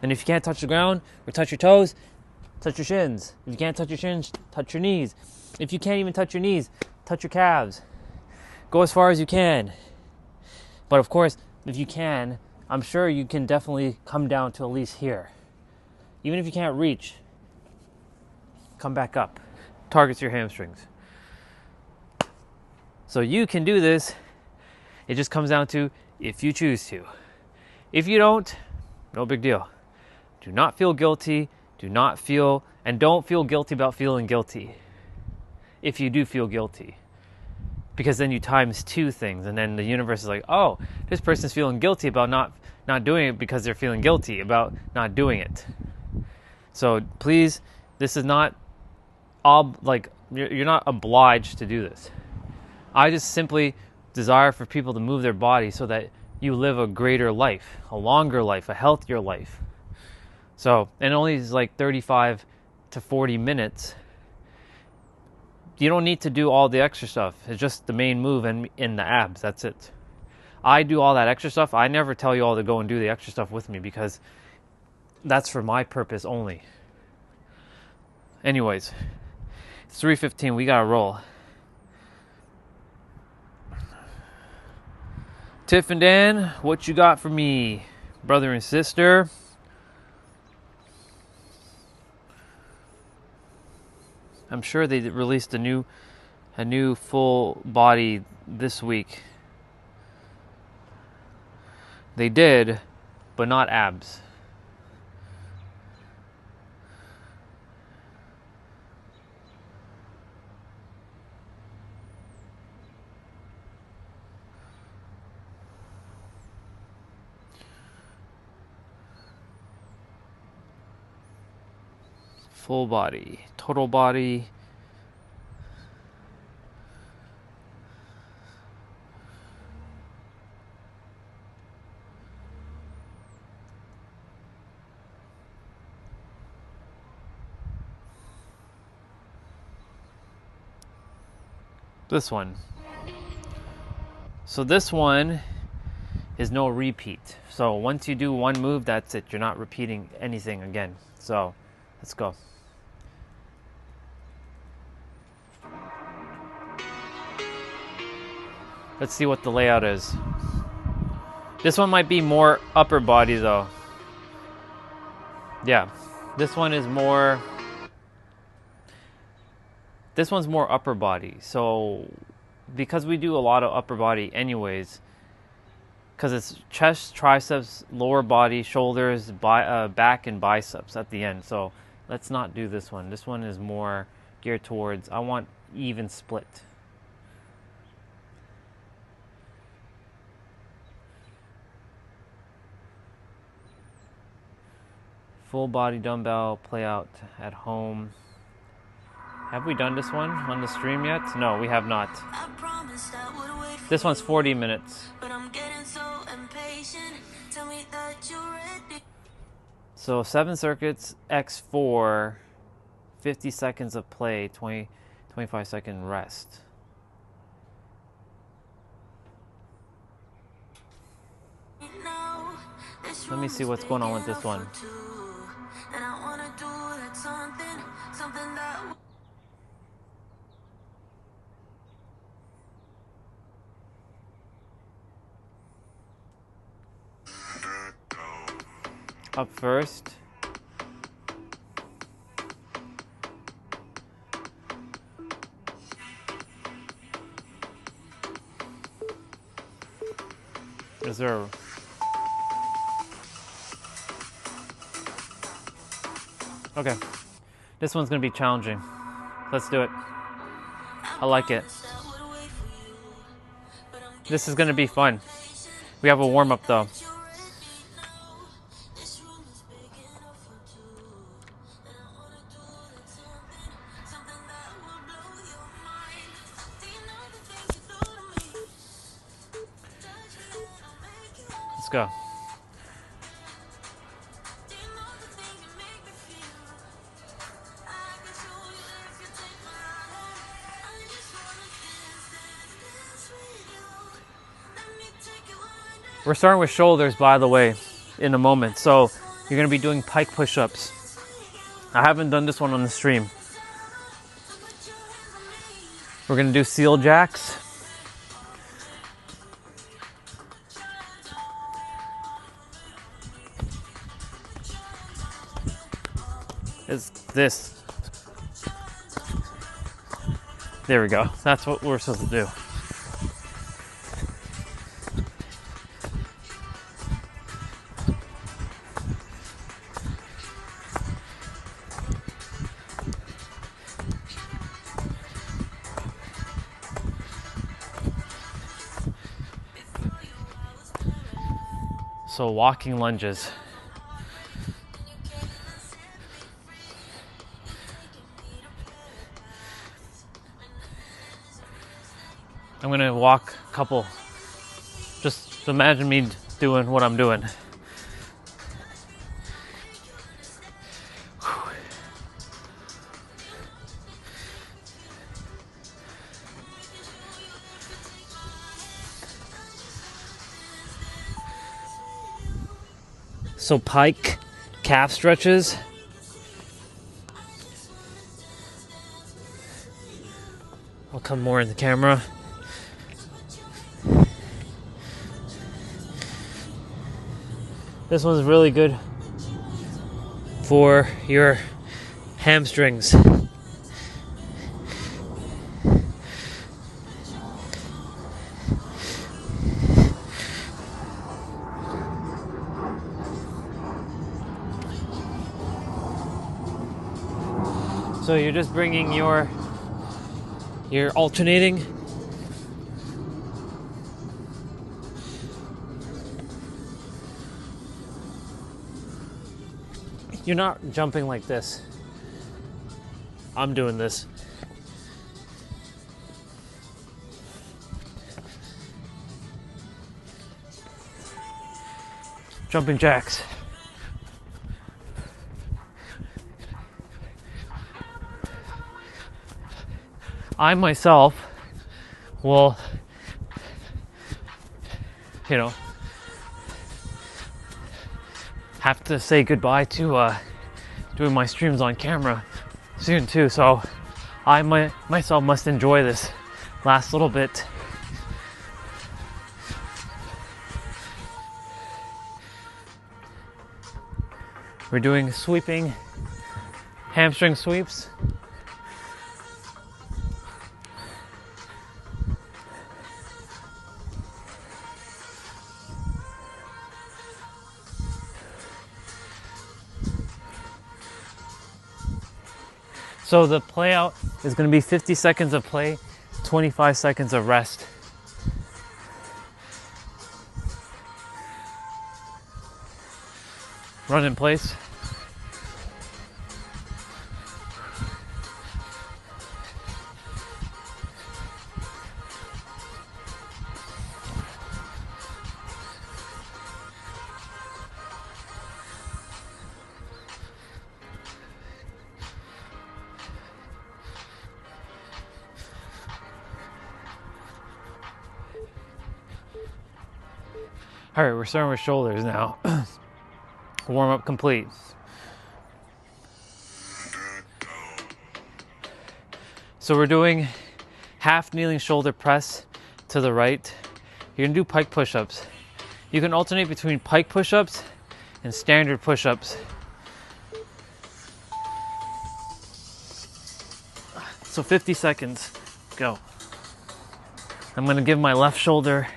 [SPEAKER 1] And if you can't touch the ground or touch your toes, touch your shins. If you can't touch your shins, touch your knees. If you can't even touch your knees, touch your calves. Go as far as you can. But of course, if you can, I'm sure you can definitely come down to at least here. Even if you can't reach, come back up. Targets your hamstrings. So you can do this. It just comes down to if you choose to. If you don't, no big deal. Do not feel guilty. Don't feel guilty about feeling guilty. If you do feel guilty. Because then you times two things, and then the universe is like, oh, this person's feeling guilty about not doing it because they're feeling guilty about not doing it. So please, this is not you're not obliged to do this. I just simply desire for people to move their body so that you live a greater life, a longer life, a healthier life. So, and it only is like 35 to 40 minutes. You don't need to do all the extra stuff. It's just the main move and in the abs. That's it. I do all that extra stuff. I never tell you all to go and do the extra stuff with me because that's for my purpose only. Anyways, it's 3:15. We gotta roll. Tiff and Dan, what you got for me, brother and sister? I'm sure they released a new full body this week. They did, but not abs. Full body, total body. This one. So this one is no repeat. So once you do one move, that's it. You're not repeating anything again. So let's go. Let's see what the layout is. This one might be more upper body though. Yeah, this one is more... This one's more upper body. So because we do a lot of upper body anyways, because it's chest, triceps, lower body, shoulders, back, and biceps at the end. So let's not do this one. This one is more geared towards, I want even split. Full body dumbbell play out at home. Have we done this one on the stream yet? No, we have not. This one's 40 minutes. So 7 circuits, X4, 50 seconds of play, 25 second rest. Let me see what's going on with this one. Up first. Is there a... Okay. This one's gonna be challenging. Let's do it. I like it. This is gonna be fun. We have a warm-up though. Let's go. We're starting with shoulders, by the way, in a moment. So you're going to be doing pike push-ups. I haven't done this one on the stream. We're going to do seal jacks. Is this. There we go. That's what we're supposed to do. So walking lunges. I'm gonna walk a couple. Just imagine me doing what I'm doing. So pike calf stretches. I'll come more in the camera. This one's really good for your hamstrings. So you're just bringing you're alternating. You're not jumping like this. I'm doing this. Jumping jacks. I myself will, have to say goodbye to doing my streams on camera soon too, so I myself must enjoy this last little bit. We're doing sweeping hamstring sweeps. So the play out is going to be 50 seconds of play, 25 seconds of rest. Run in place. All right, we're starting with shoulders now. Warm up complete. So we're doing half kneeling shoulder press to the right. You're gonna do pike push-ups. You can alternate between pike push-ups and standard push-ups. So 50 seconds, go. I'm gonna give my left shoulder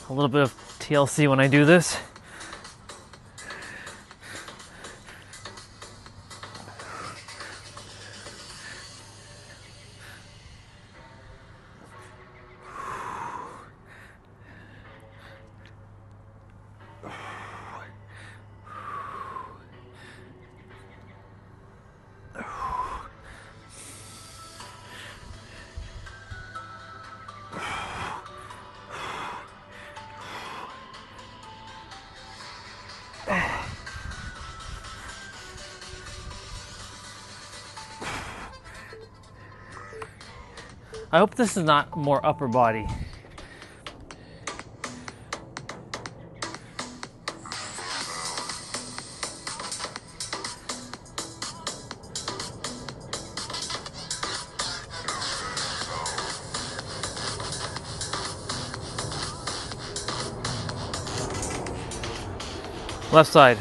[SPEAKER 1] a little bit of TLC when I do this. I hope this is not more upper body. Left side.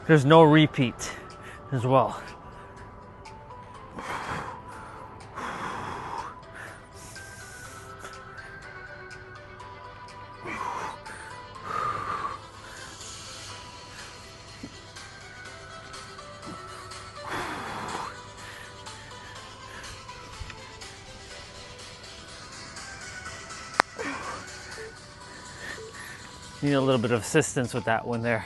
[SPEAKER 1] There's no repeat as well. Need a little bit of assistance with that one there.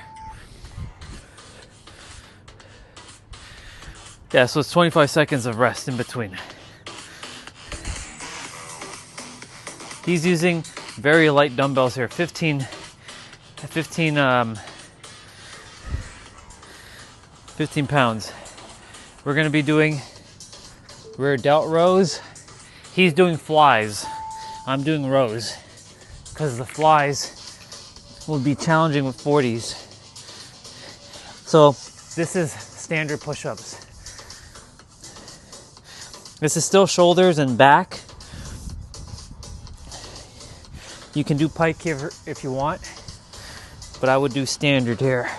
[SPEAKER 1] Yeah, so it's 25 seconds of rest in between. He's using very light dumbbells here, 15 pounds. We're gonna be doing rear delt rows. He's doing flies. I'm doing rows because the flies will be challenging with 40s. So this is standard push-ups. This is still shoulders and back. You can do pike here if you want, but I would do standard here.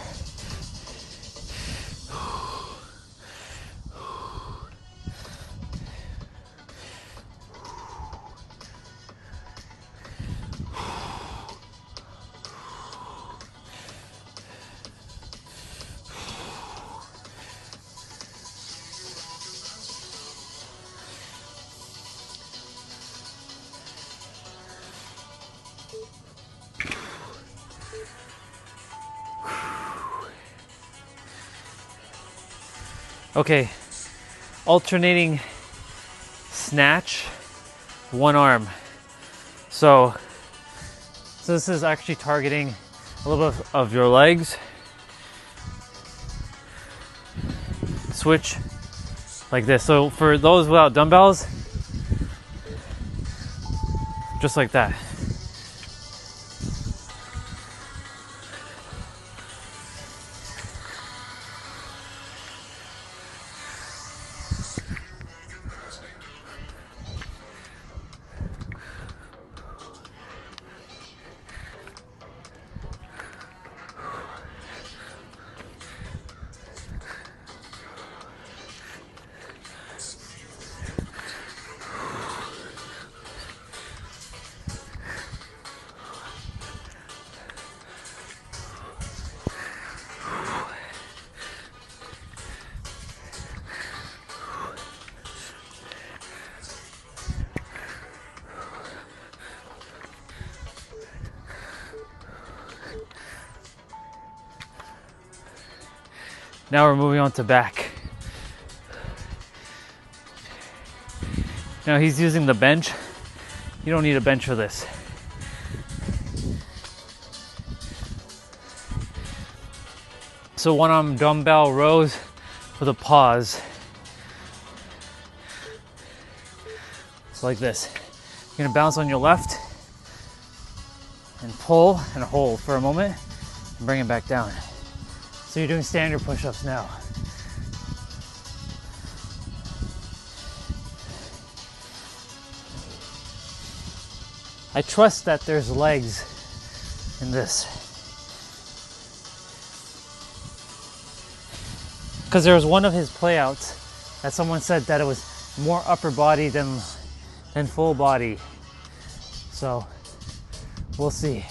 [SPEAKER 1] Okay, alternating snatch, one arm. So this is actually targeting a little bit of your legs. Switch like this. So for those without dumbbells, just like that. Now we're moving on to back. Now he's using the bench. You don't need a bench for this. So one arm dumbbell rows with a pause. It's like this. You're gonna bounce on your left and pull and hold for a moment and bring it back down. So you're doing standard push-ups now. I trust that there's legs in this. Because there was one of his playouts that someone said that it was more upper body than full body. So we'll see.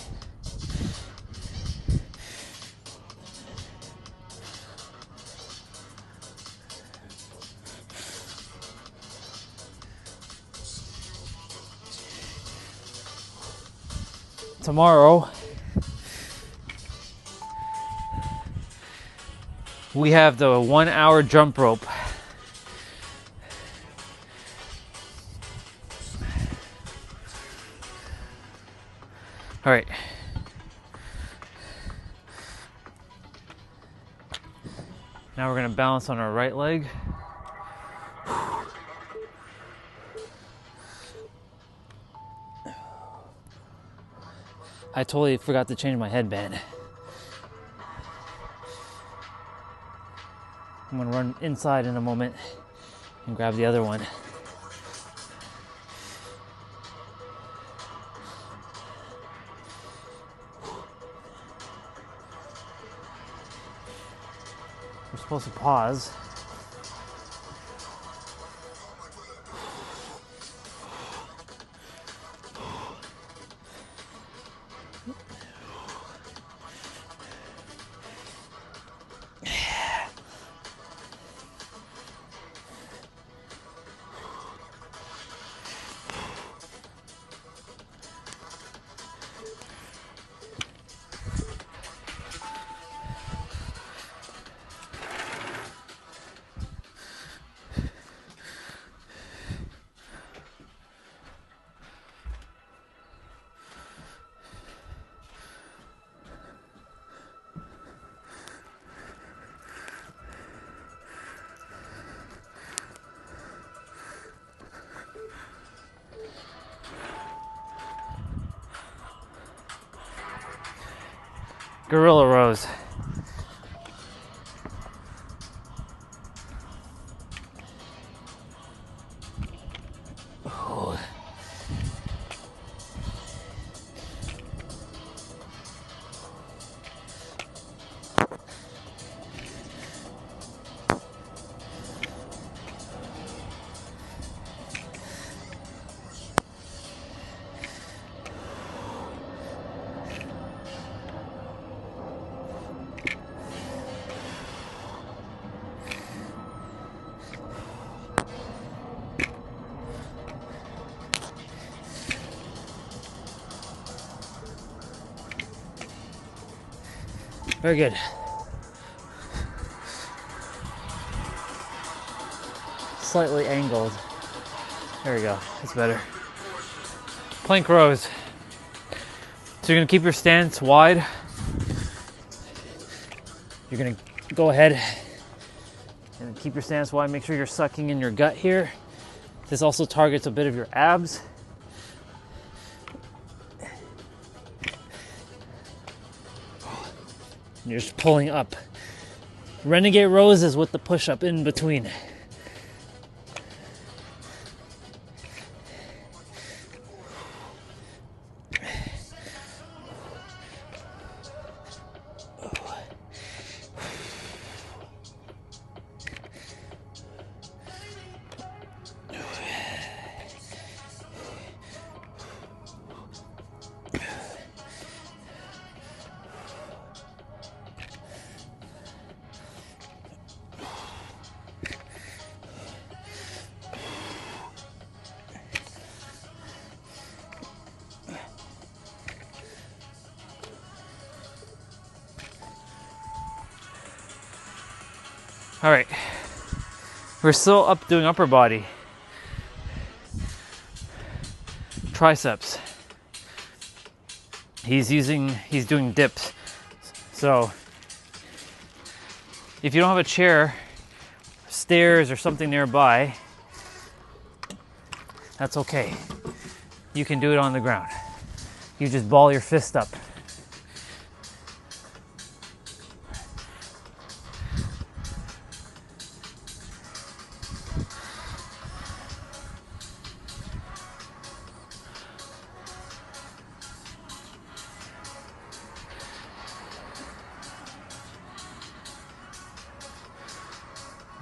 [SPEAKER 1] Tomorrow, we have the 1 hour jump rope. All right. Now we're gonna balance on our right leg. I totally forgot to change my headband. I'm gonna run inside in a moment and grab the other one. We're supposed to pause. Gorilla Rose. Oh. Very good. Slightly angled. There we go. That's better. Plank rows. So you're gonna keep your stance wide. You're gonna go ahead and keep your stance wide. Make sure you're sucking in your gut here. This also targets a bit of your abs. You're just pulling up. Renegade rows is with the push-up in between. All right, we're still up doing upper body. Triceps. He's doing dips. So if you don't have a chair, stairs or something nearby, that's okay. You can do it on the ground. You just ball your fist up.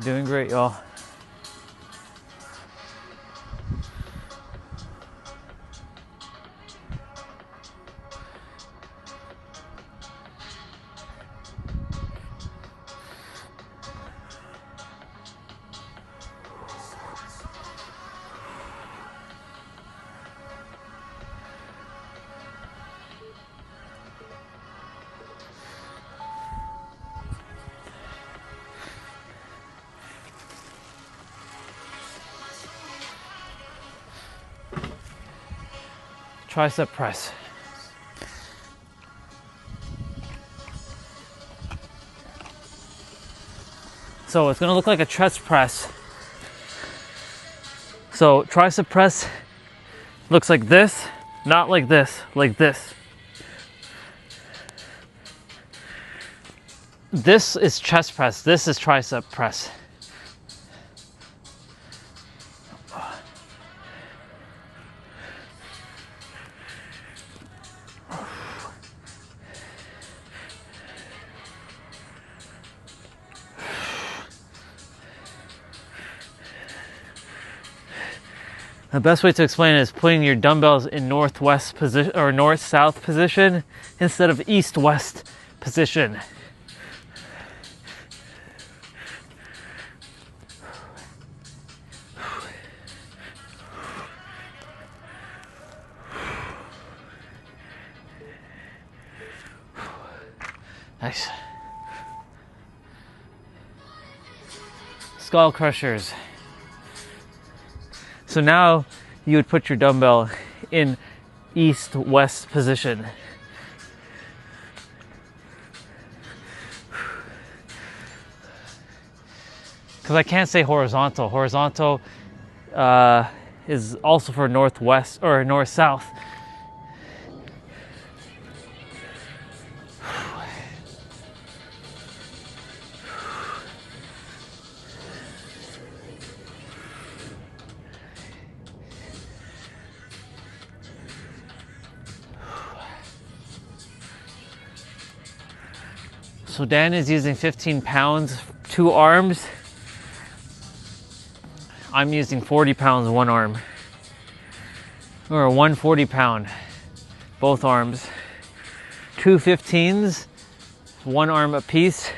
[SPEAKER 1] Doing great, y'all. Tricep press. So it's going to look like a chest press. So tricep press looks like this, not like this, like this. This is chest press, this is tricep press. The best way to explain it is putting your dumbbells in northwest position or north-south position instead of east-west position. Nice. Skull crushers. So now you would put your dumbbell in east-west position. Because I can't say horizontal. Horizontal is also for northwest or north-south. So Dan is using 15 pounds, 2 arms. I'm using 40 pounds, 1 arm. Or 140 pound, both arms. 2 15s, 1 arm a piece.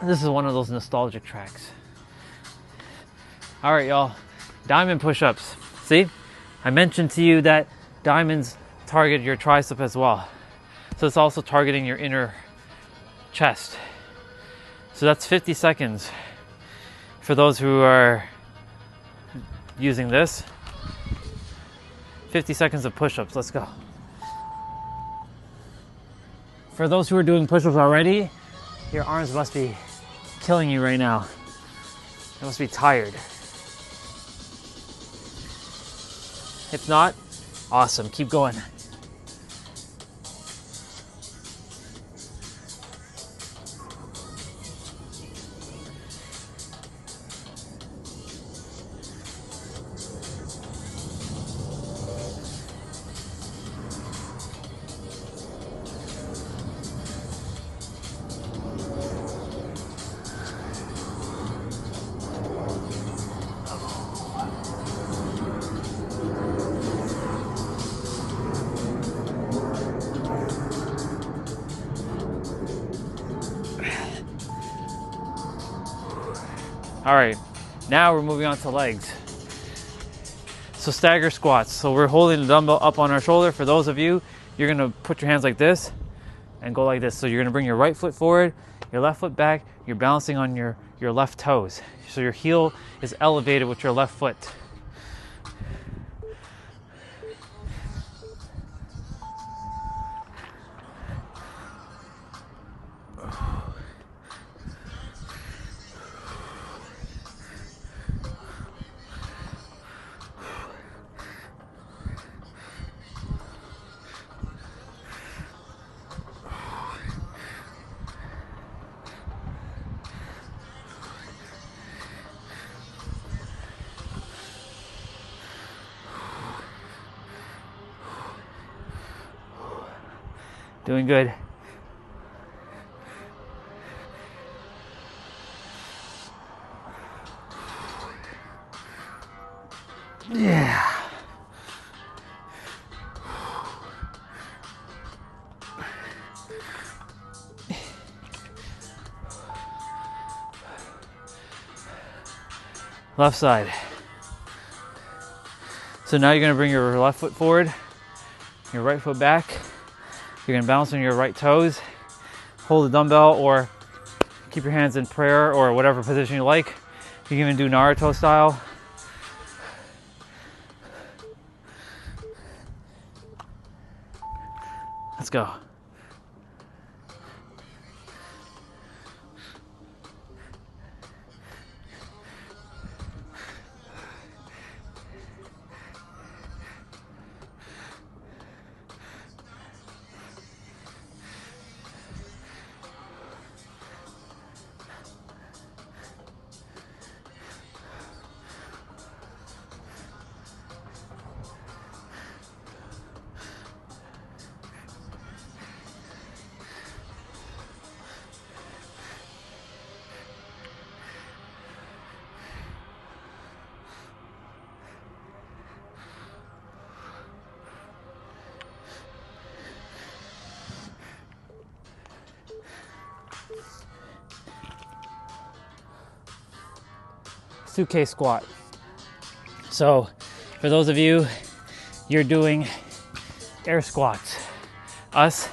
[SPEAKER 1] This is one of those nostalgic tracks. All right, y'all, diamond push-ups. See, I mentioned to you that diamonds target your tricep as well. So it's also targeting your inner chest. So that's 50 seconds. For those who are using this, 50 seconds of push-ups, let's go. For those who are doing push-ups already, your arms must be killing you right now. You must be tired. If not, awesome, keep going. All right, now we're moving on to legs. So stagger squats. So we're holding the dumbbell up on our shoulder. For those of you, you're gonna put your hands like this and go like this. So you're gonna bring your right foot forward, your left foot back, you're balancing on your left toes. So your heel is elevated with your left foot. Doing good. Yeah. Left side. So now you're going to bring your left foot forward, your right foot back. You're going to balance on your right toes, hold the dumbbell, or keep your hands in prayer or whatever position you like. You can even do Naruto style. Let's go. Suitcase squat. So for those of you, you're doing air squats. Us.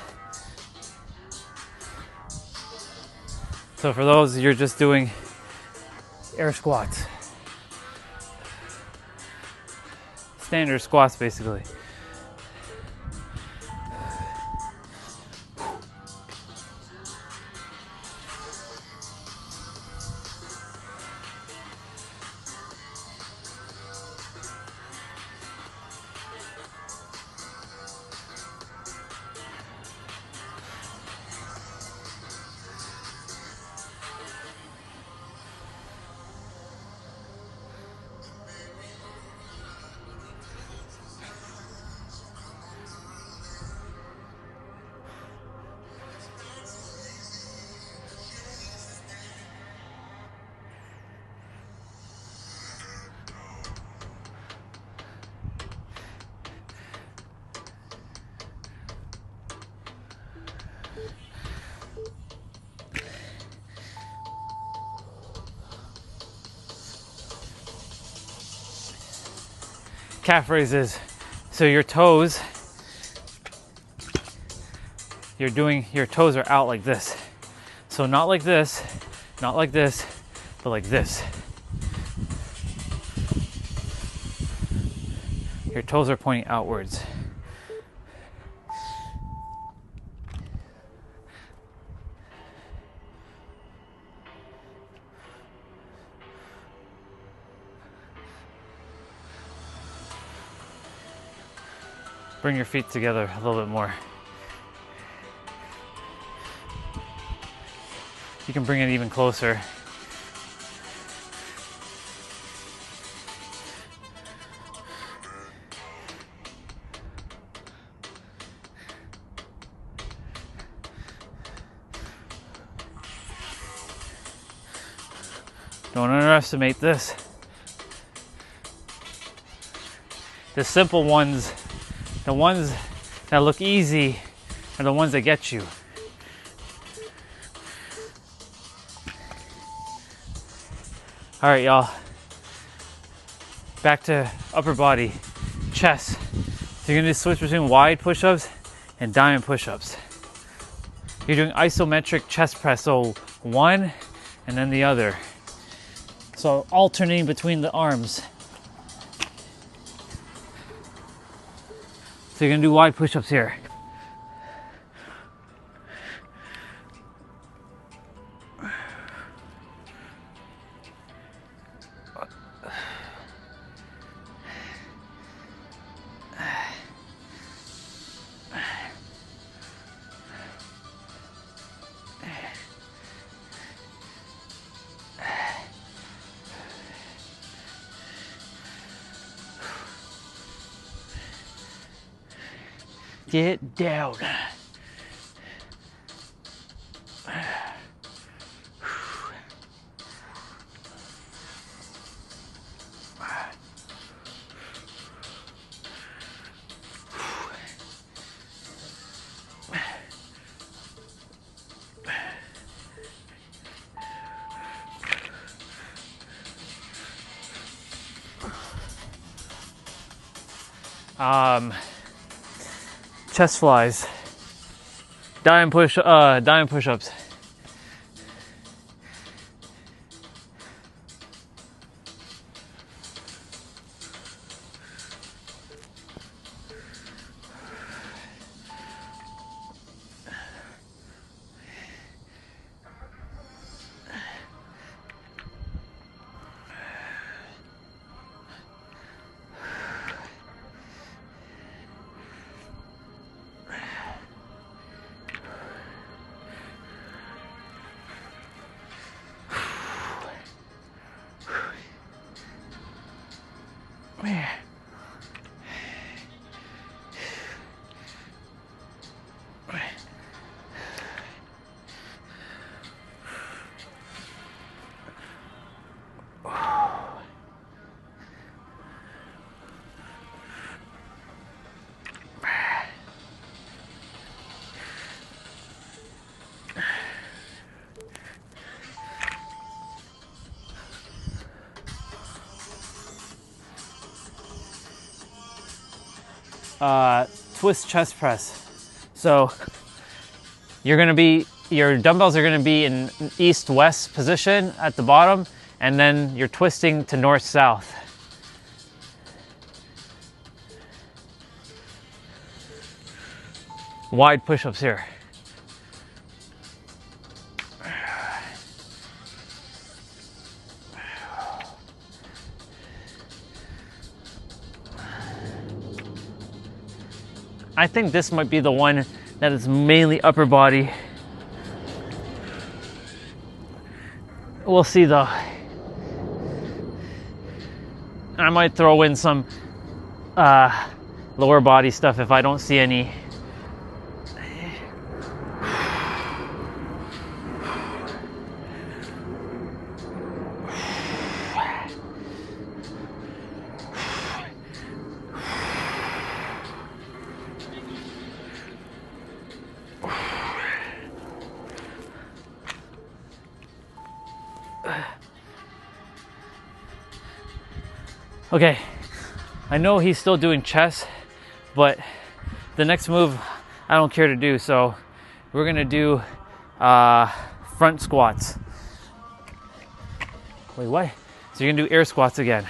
[SPEAKER 1] So for those, you're just doing air squats. Standard squats, basically. calf raises. So your toes, your toes are out like this. So not like this, not like this, but like this. Your toes are pointing outwards. Bring your feet together a little bit more. You can bring it even closer. Don't underestimate this. The simple ones, the ones that look easy, are the ones that get you. All right, y'all. Back to upper body, chest. So you're gonna switch between wide push-ups and diamond push-ups. You're doing isometric chest press, so one and then the other. So alternating between the arms. So you're gonna do wide push-ups here. Get down. Chest flies, diamond push-ups. Twist chest press. So your dumbbells are gonna be in east-west position at the bottom, and then you're twisting to north-south. Wide push-ups here. I think this might be the one that is mainly upper body. We'll see though. I might throw in some lower body stuff if I don't see any. Okay, I know he's still doing chest, but the next move I don't care to do, so we're gonna do front squats. Wait, what? So you're gonna do air squats again.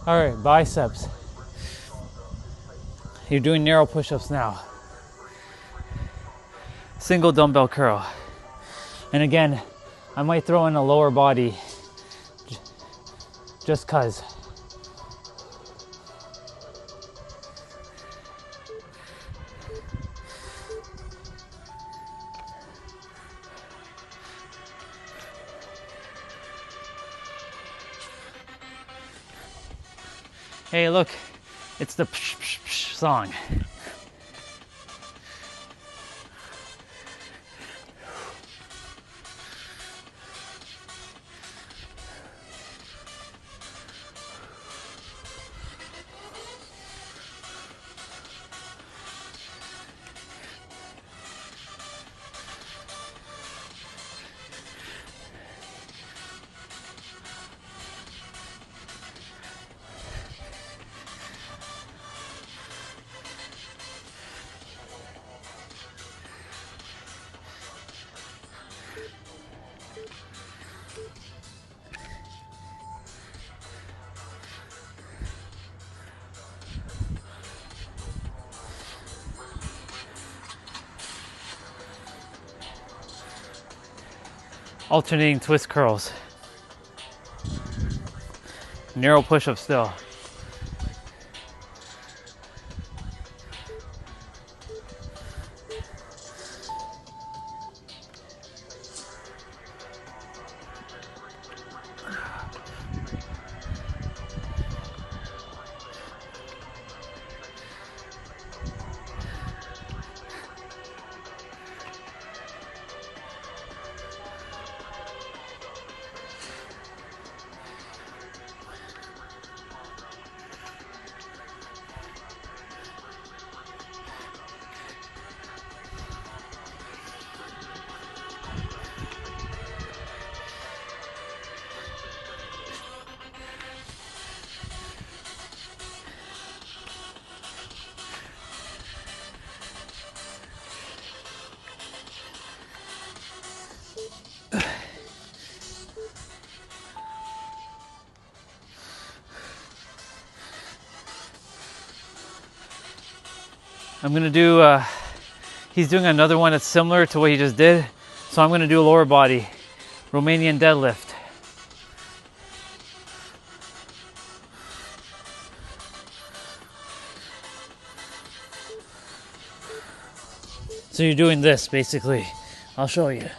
[SPEAKER 1] All right, biceps. You're doing narrow push-ups now. Single dumbbell curl. And again, I might throw in a lower body just cause. Hey, look, it's the psh, psh, psh song. Alternating twist curls. Narrow push-up still. I'm gonna do, he's doing another one that's similar to what he just did. So I'm gonna do a lower body, Romanian deadlift. So you're doing this basically. I'll show you.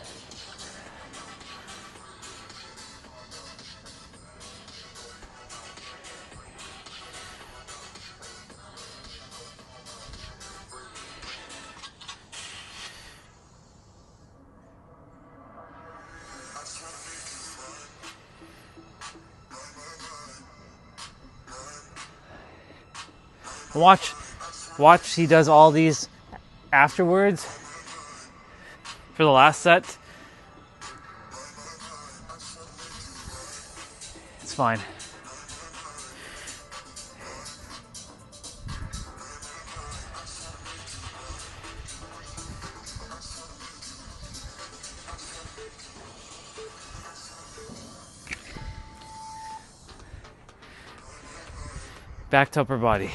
[SPEAKER 1] Watch, he does all these afterwards for the last set. It's fine. Back to upper body.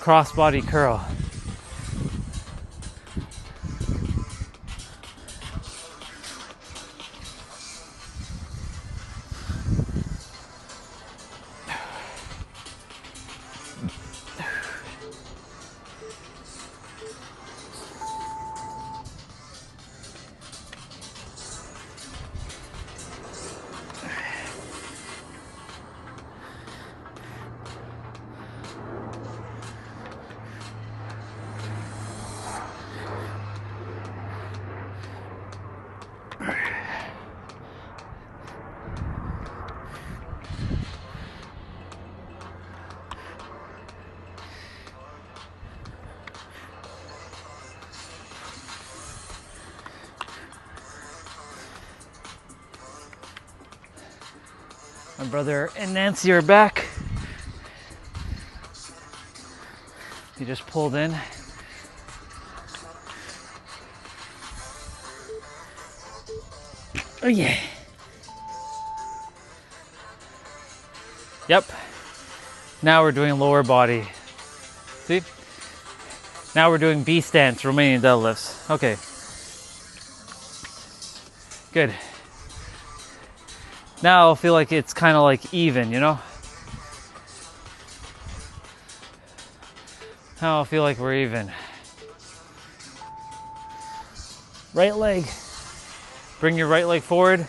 [SPEAKER 1] crossbody curl. My brother and Nancy are back. He just pulled in. Oh yeah. Yep. Now we're doing lower body. See? Now we're doing B stance, Romanian deadlifts. Okay. Good. Now I feel like it's kind of like even, you know? Now I feel like we're even. Right leg. Bring your right leg forward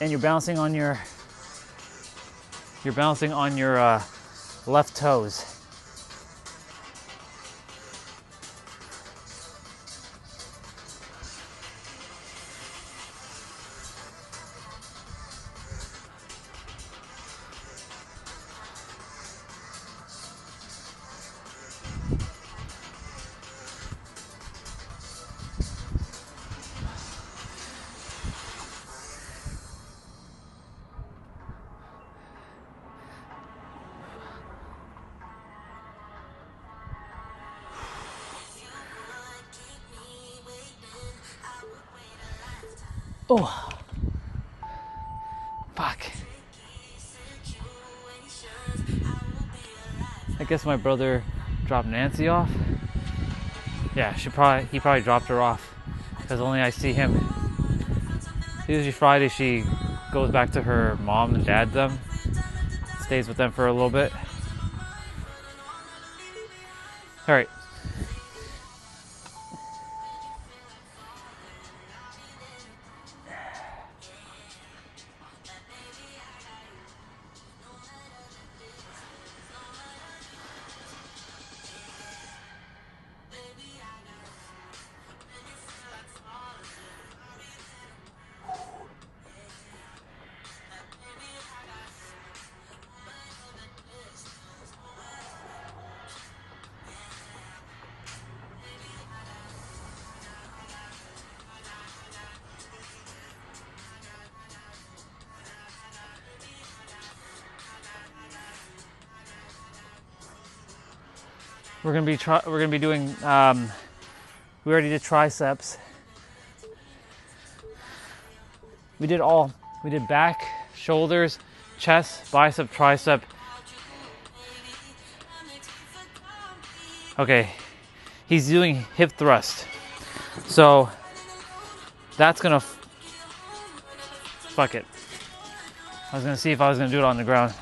[SPEAKER 1] and you're bouncing on your left toes. Oh, fuck. I guess my brother dropped Nancy off. Yeah, he probably dropped her off because only I see him. Usually Friday she goes back to her mom and dad them, stays with them for a little bit. All right. We're gonna be doing. We already did triceps. We did all. We did back, shoulders, chest, bicep, tricep. Okay, he's doing hip thrust. So that's gonna. Fuck it. I was gonna see if I was gonna do it on the ground.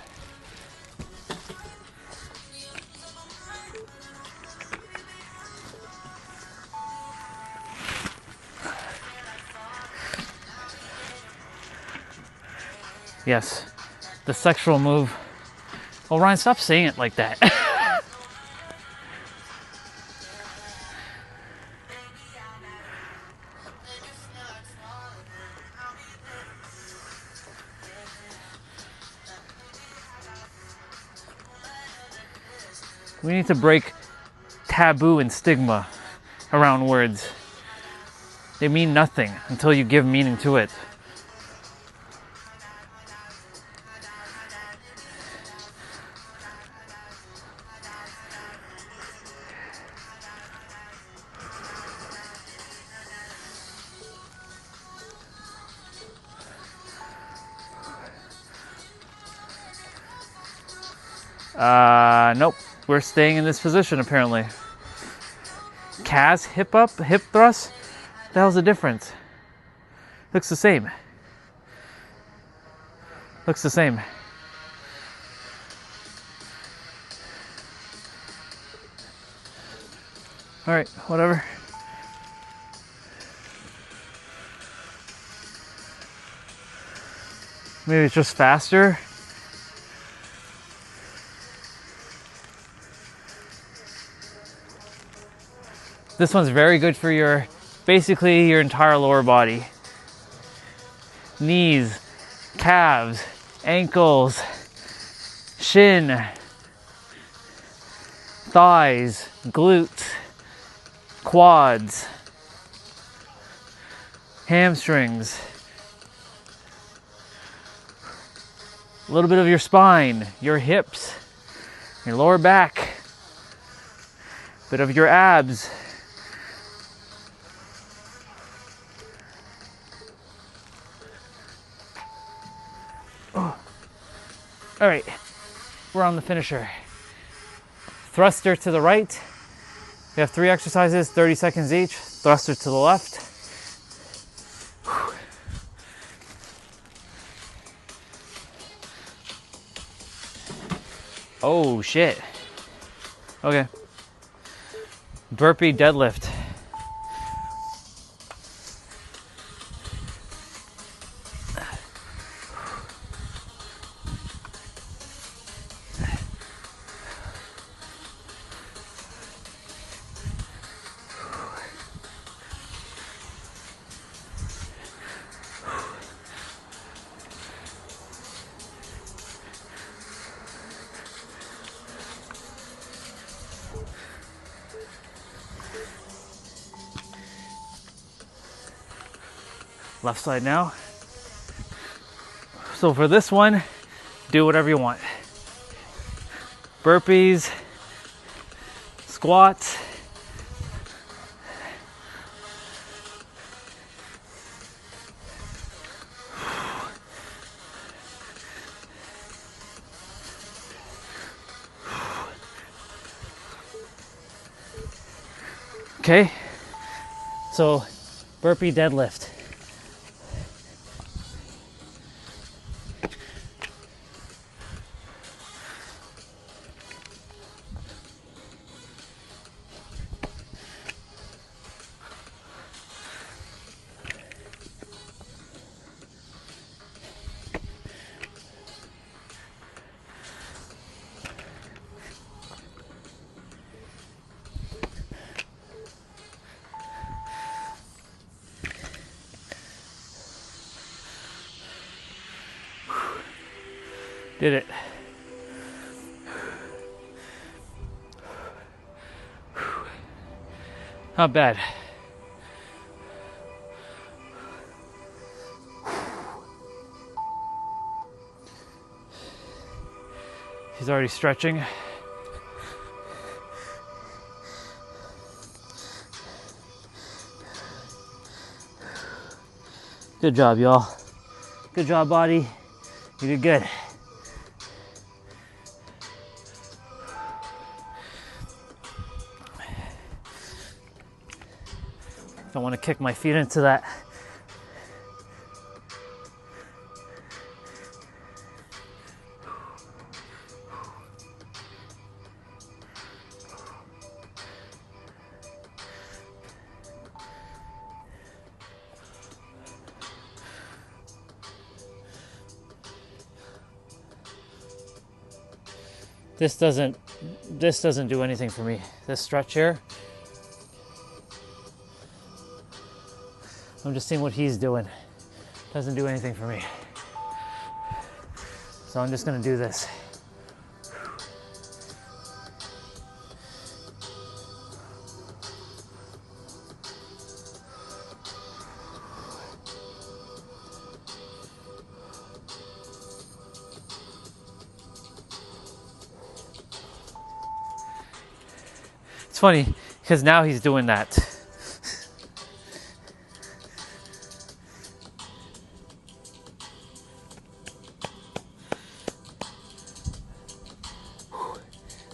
[SPEAKER 1] Yes, the sexual move. Oh, Ryan, stop saying it like that. We need to break taboo and stigma around words. They mean nothing until you give meaning to it. Nope. we're staying in this position apparently. Calves, hip up, hip thrust. What the hell's the difference? Looks the same. Looks the same. All right, whatever. Maybe it's just faster. This one's very good for your, basically your entire lower body. Knees, calves, ankles, shin, thighs, glutes, quads, hamstrings, a little bit of your spine, your hips, your lower back, a bit of your abs. All right, we're on the finisher. Thruster to the right. We have 3 exercises, 30 seconds each. Thruster to the left. Oh shit. Okay. Burpee deadlift. Left side now. So for this one, do whatever you want. Burpees, squats, okay, so burpee deadlift. Did it. Not bad. He's already stretching. Good job, y'all. Good job, body. You did good. Don't want to kick my feet into that. This doesn't do anything for me. This stretch here. I'm just seeing what he's doing. Doesn't do anything for me. So I'm just gonna do this. It's funny because now he's doing that.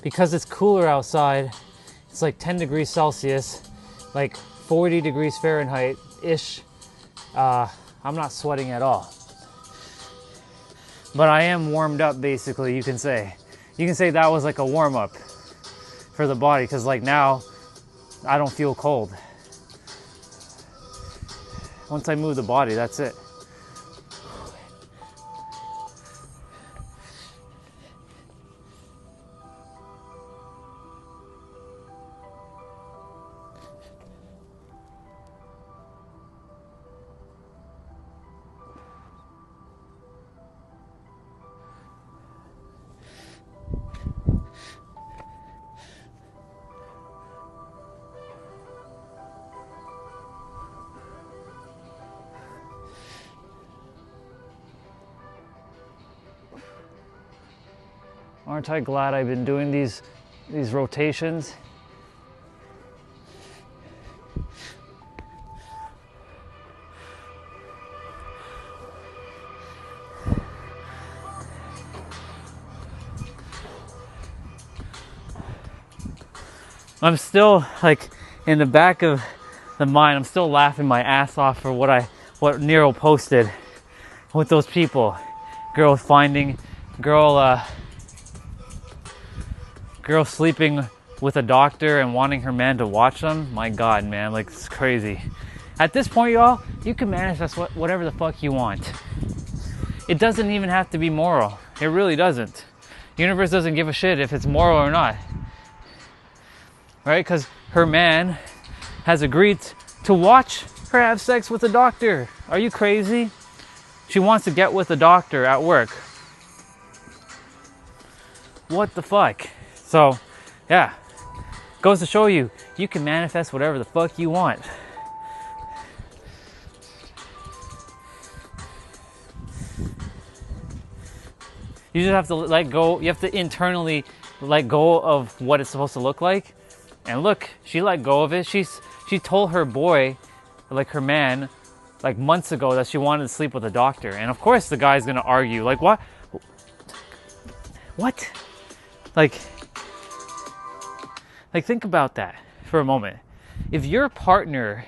[SPEAKER 1] because it's cooler outside, it's like 10 degrees Celsius, like 40 degrees Fahrenheit-ish. I'm not sweating at all. But I am warmed up, basically, you can say. You can say that was like a warm-up for the body, because like now, I don't feel cold. Once I move the body, that's it. Aren't I glad I've been doing these rotations? I'm still like in the back of the mind, I'm still laughing my ass off for what Nero posted with those people. Girl sleeping with a doctor and wanting her man to watch them. My God, man, like it's crazy. At this point, y'all, you can manifest whatever the fuck you want. It doesn't even have to be moral. It really doesn't. The universe doesn't give a shit if it's moral or not. Right? Because her man has agreed to watch her have sex with a doctor. Are you crazy? She wants to get with a doctor at work. What the fuck? So, yeah. Goes to show you, you can manifest whatever the fuck you want. You just have to let go. You have to internally let go of what it's supposed to look like. And look, she let go of it. She told her boy, like her man, like months ago that she wanted to sleep with a doctor. And of course the guy's gonna argue, like, what? What? Like think about that for a moment. If your partner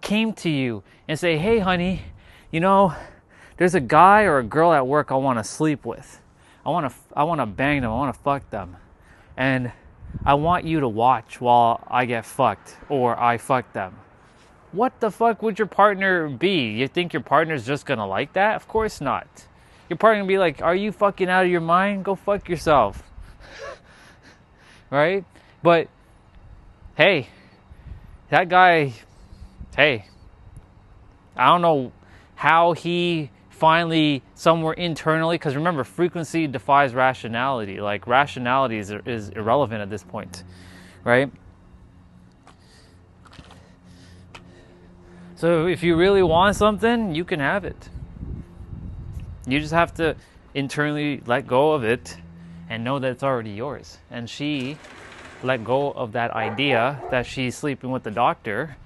[SPEAKER 1] came to you and say, hey honey, you know, there's a guy or a girl at work I want to sleep with. I want to bang them. I want to fuck them. And I want you to watch while I get fucked or I fuck them. What the fuck would your partner be? You think your partner's just gonna like that? Of course not. Your partner would be like, are you fucking out of your mind? Go fuck yourself. Right? But, hey, that guy, hey, I don't know how he finally, somewhere internally, because remember, frequency defies rationality. Like, rationality is irrelevant at this point, right? So if you really want something, you can have it. You just have to internally let go of it and know that it's already yours. And she let go of that idea that she's sleeping with the doctor,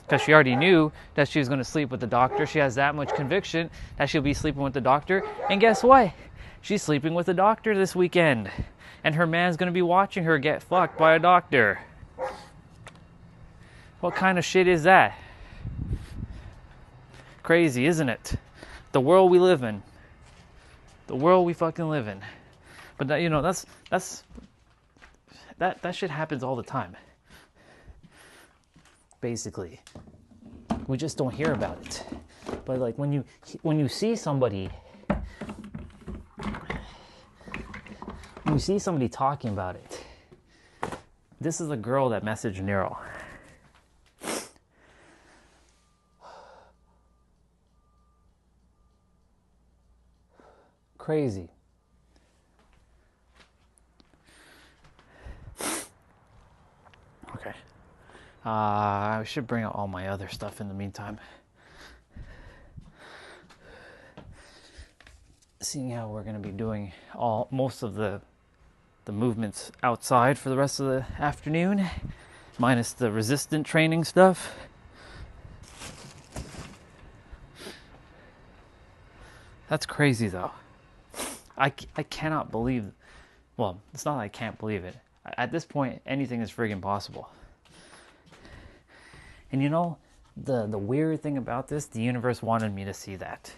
[SPEAKER 1] because she already knew that she was going to sleep with the doctor. She has that much conviction that she'll be sleeping with the doctor. And guess what? She's sleeping with the doctor this weekend. And her man's going to be watching her get fucked by a doctor. What kind of shit is that? Crazy, isn't it? The world we live in. The world we fucking live in. But that, you know, that shit happens all the time. Basically. We just don't hear about it. But like when you see somebody talking about it. This is a girl that messaged Nero. Crazy. Okay. I should bring out all my other stuff in the meantime. Seeing how we're going to be doing most of the movements outside for the rest of the afternoon, minus the resistant training stuff. That's crazy though. I cannot believe, well, it's not that I can't believe it. At this point, anything is friggin' possible. And you know, the weird thing about this, the universe wanted me to see that.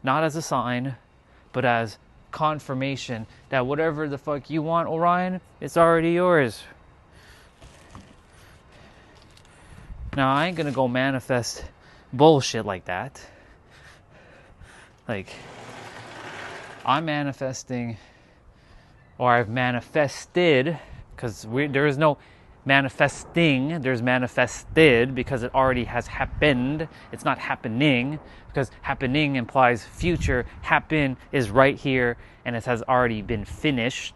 [SPEAKER 1] Not as a sign, but as confirmation that whatever the fuck you want, Orion, it's already yours. Now, I ain't gonna go manifest bullshit like that. Like, I'm manifesting, or I've manifested, because there is no manifesting, there's manifested, because it already has happened. It's not happening, because happening implies future. Happen is right here, and it has already been finished.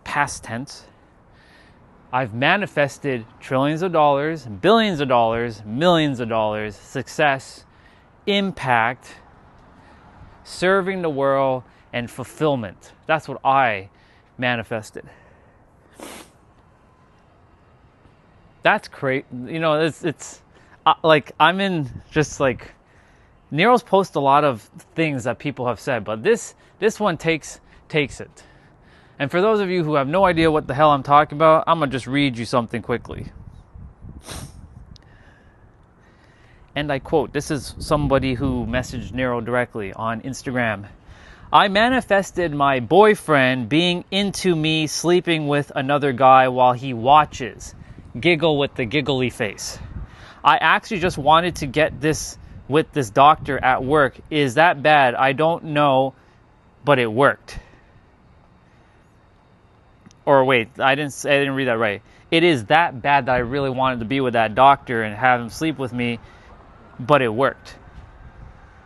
[SPEAKER 1] Past tense. I've manifested trillions of dollars, billions of dollars, millions of dollars, success, impact, serving the world, and fulfillment. That's what I manifested. That's great. You know, it's like, I'm in just like, Nero's post a lot of things that people have said, but this one takes it. And for those of you who have no idea what the hell I'm talking about, I'm going to just read you something quickly. And I quote, this is somebody who messaged Nero directly on Instagram. I manifested my boyfriend being into me sleeping with another guy while he watches. Giggle with the giggly face. I actually just wanted to get this with this doctor at work. Is that bad? I don't know, but it worked. Or wait, I didn't read that right. It is that bad that I really wanted to be with that doctor and have him sleep with me, but it worked.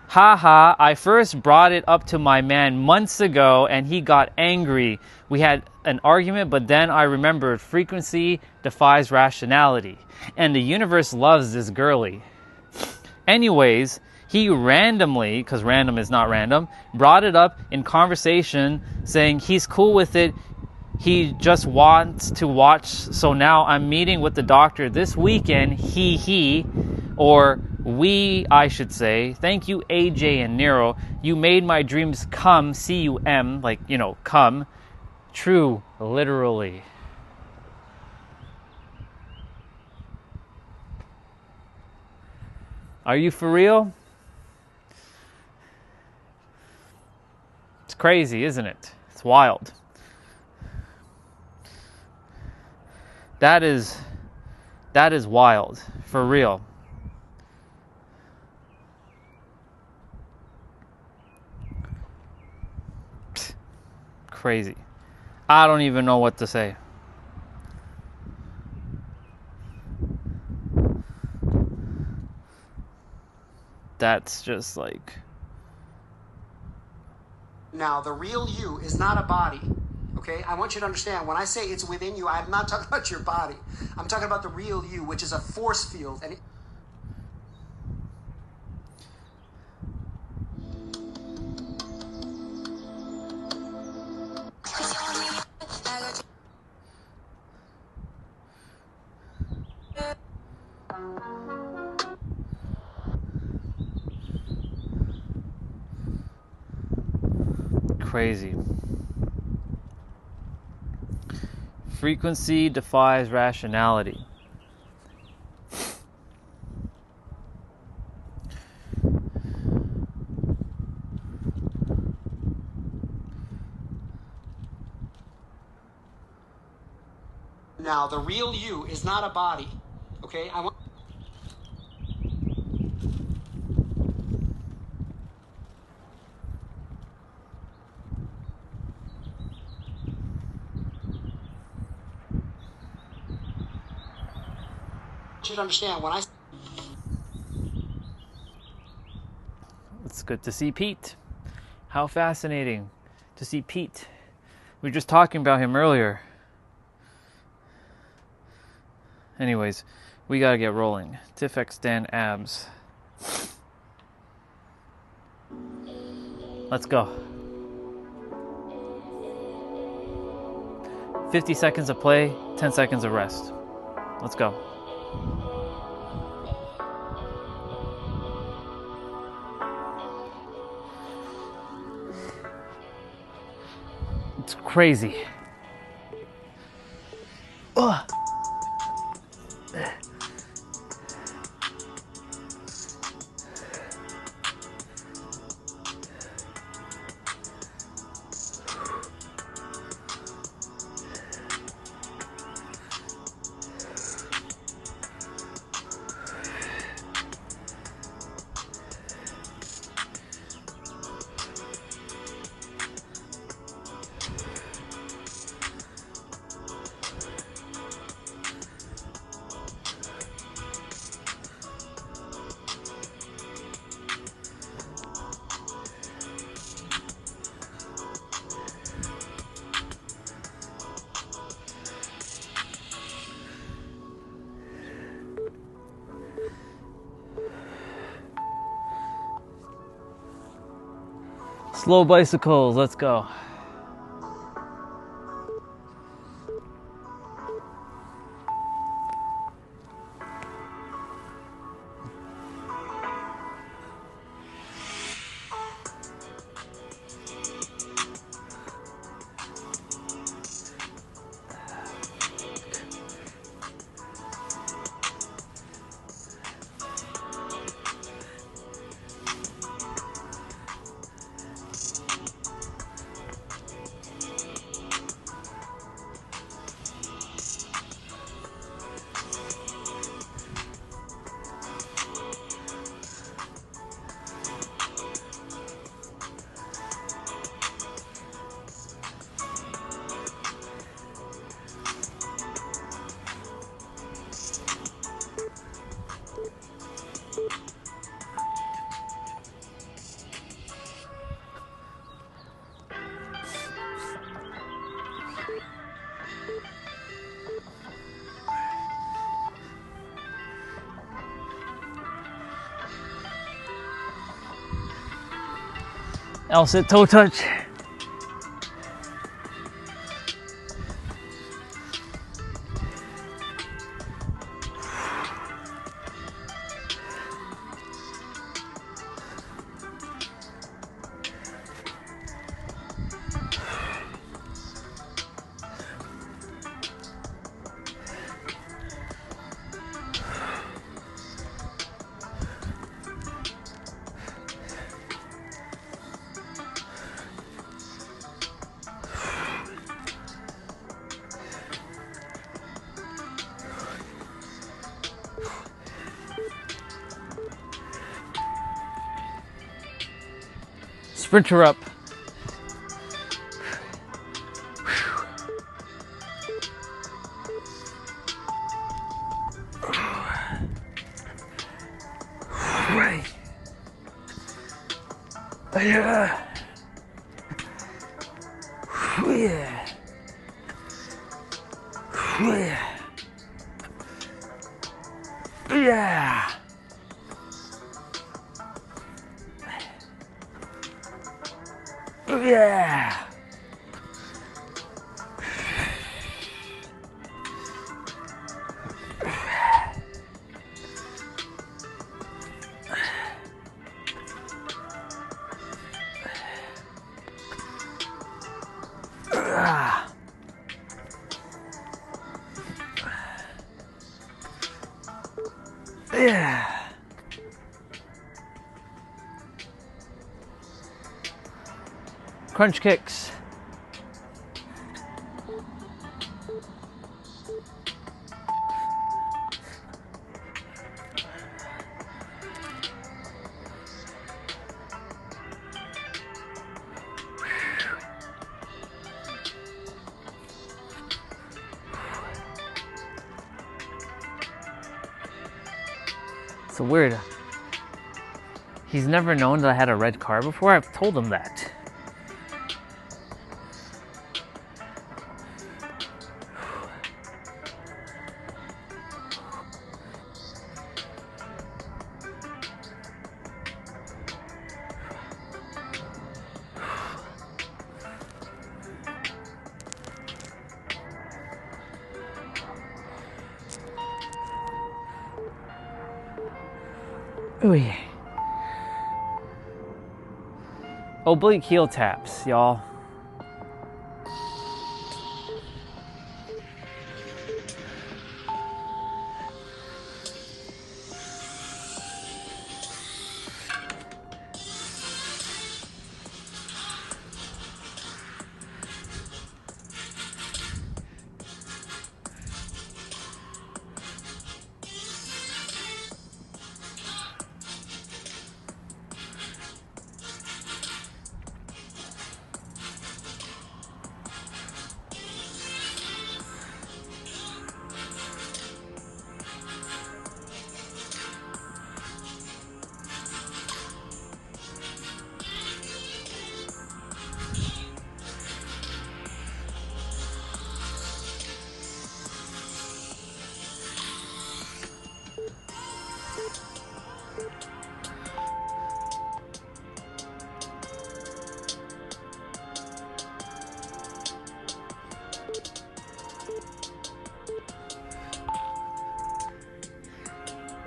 [SPEAKER 1] Haha, I first brought it up to my man months ago and he got angry. We had an argument, but then I remembered frequency defies rationality. And the universe loves this girly. Anyways, he randomly, because random is not random, brought it up in conversation saying he's cool with it. He just wants to watch. So now I'm meeting with the doctor this weekend. He, or we, I should say. Thank you, AJ and Nero. You made my dreams come, C-U-M, like, you know, come, true, literally. Are you for real? It's crazy, isn't it? It's wild. That is wild, for real. Psst, crazy. I don't even know what to say. That's just like...
[SPEAKER 21] Now, the real you is not a body. Okay, I want you to understand, when I say it's within you, I'm not talking about your body. I'm talking about the real you, which is a force field. And
[SPEAKER 1] crazy. Frequency defies rationality.
[SPEAKER 21] now, the real you is not a body. Okay, I want... you to understand when I...
[SPEAKER 1] It's good to see Pete. How fascinating to see Pete. We were just talking about him earlier. Anyways, we gotta get rolling. Tifex Dan abs. Let's go. 50 seconds of play, 10 seconds of rest. Let's go. It's crazy. Ugh. Slow bicycles, let's go. L-sit toe touch. Sprinter up. Right. Yeah. Yeah. Yeah. Yeah. Yeah. Yeah. Crunch kicks. So weird. He's never known that I had a red car before. I've told him that. Ooh. Oblique heel taps, y'all.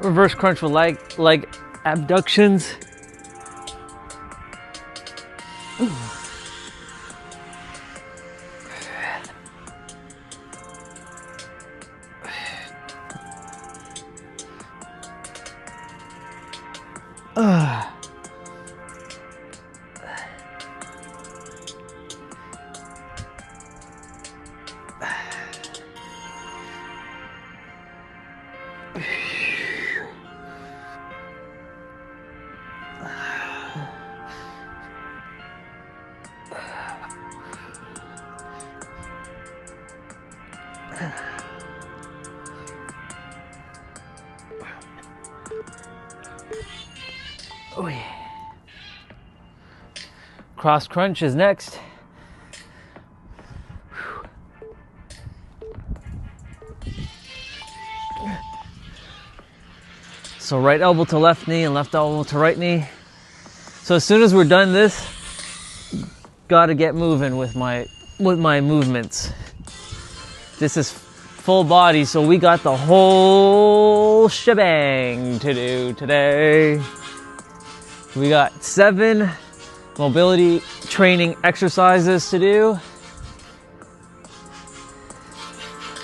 [SPEAKER 1] reverse crunch with leg abductions. Oh yeah. Cross crunch is next. So right elbow to left knee and left elbow to right knee. So as soon as we're done this, gotta get moving with my movements. This is full body, so we got the whole shebang to do today. We got 7 mobility training exercises to do.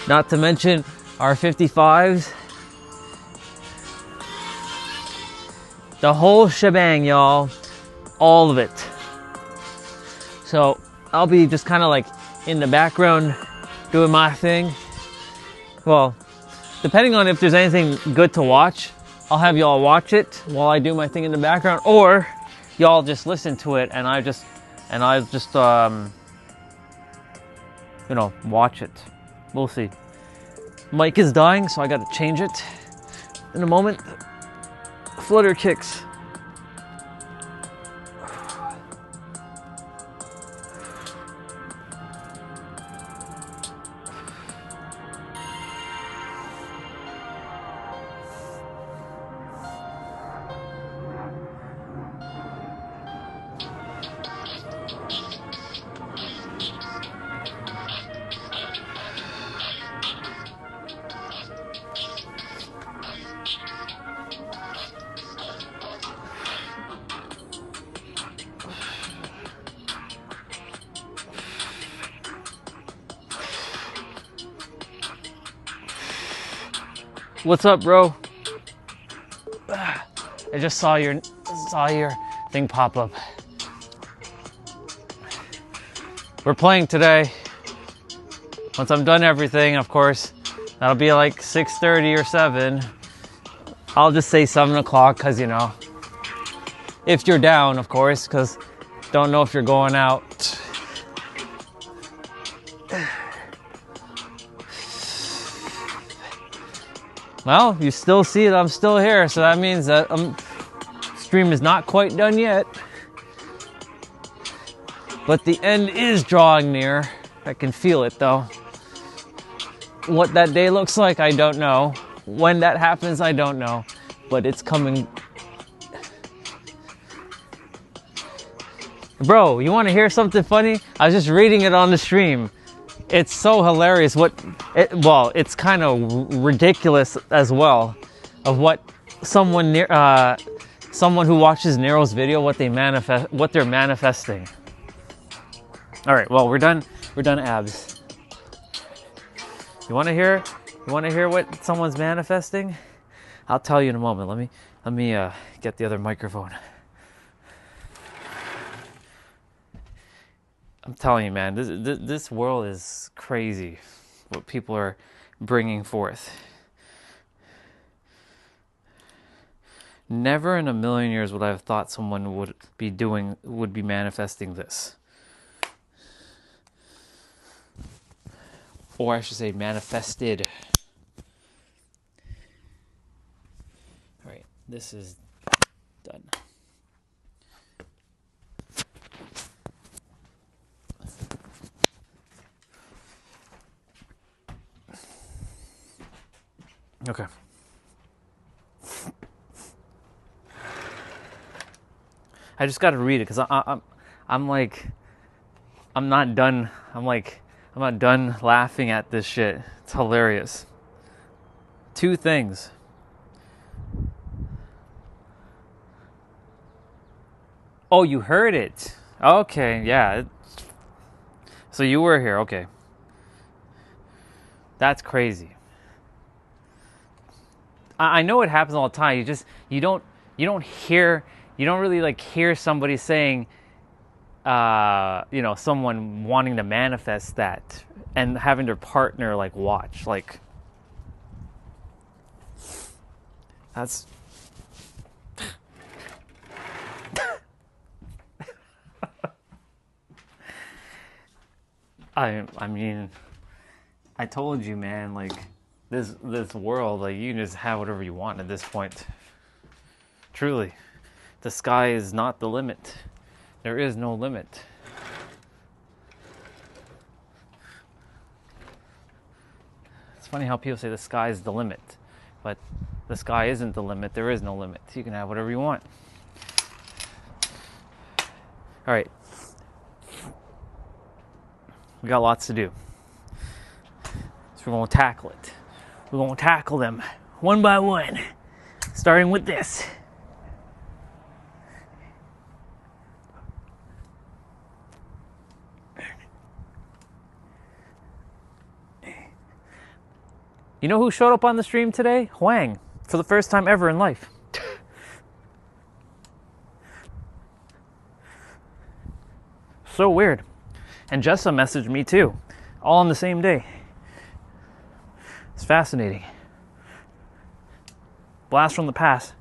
[SPEAKER 1] Not to mention our 55s. The whole shebang, y'all. All of it. So I'll be just kind of like in the background doing my thing. Well, depending on if there's anything good to watch, I'll have y'all watch it while I do my thing in the background, or y'all just listen to it and I just you know, watch it. We'll see. Mic is dying, so I gotta change it in a moment. Flutter kicks. What's up, bro? I just saw your thing pop up. We're playing today. Once I'm done everything, of course, that'll be like 6:30 or 7. I'll just say 7 o'clock, cause you know, if you're down, of course, cause don't know if you're going out. Well, you still see it, I'm still here, so that means that stream is not quite done yet. But the end is drawing near. I can feel it though. What that day looks like, I don't know. When that happens, I don't know. But it's coming. Bro, you want to hear something funny? I was just reading it on the stream. It's so hilarious well, it's kind of ridiculous as well of what someone who watches Nero's video, what they're manifesting. All right, well, we're done abs. You want to hear what someone's manifesting? I'll tell you in a moment. Let me get the other microphone. I'm telling you, man, this world is crazy, what people are bringing forth. Never in a million years would I have thought someone would be manifesting this. Or I should say manifested. All right, this is done. Okay. I just got to read it because I'm not done. I'm not done laughing at this shit. It's hilarious. 2 things. Oh, you heard it. Okay, yeah. So you were here. Okay. That's crazy. I know it happens all the time. You don't really like hear somebody saying, someone wanting to manifest that and having their partner like watch. Like, that's I mean, I told you, man, like this world, like you can just have whatever you want at this point. Truly. The sky is not the limit. There is no limit. It's funny how people say the sky is the limit, but the sky isn't the limit. There is no limit. You can have whatever you want. All right. We got lots to do. So we're going to tackle it. We're going to tackle them one by one, starting with this. You know who showed up on the stream today? Huang, for the first time ever in life. So weird. And Jessa messaged me too, all on the same day. It's fascinating. Blast from the past.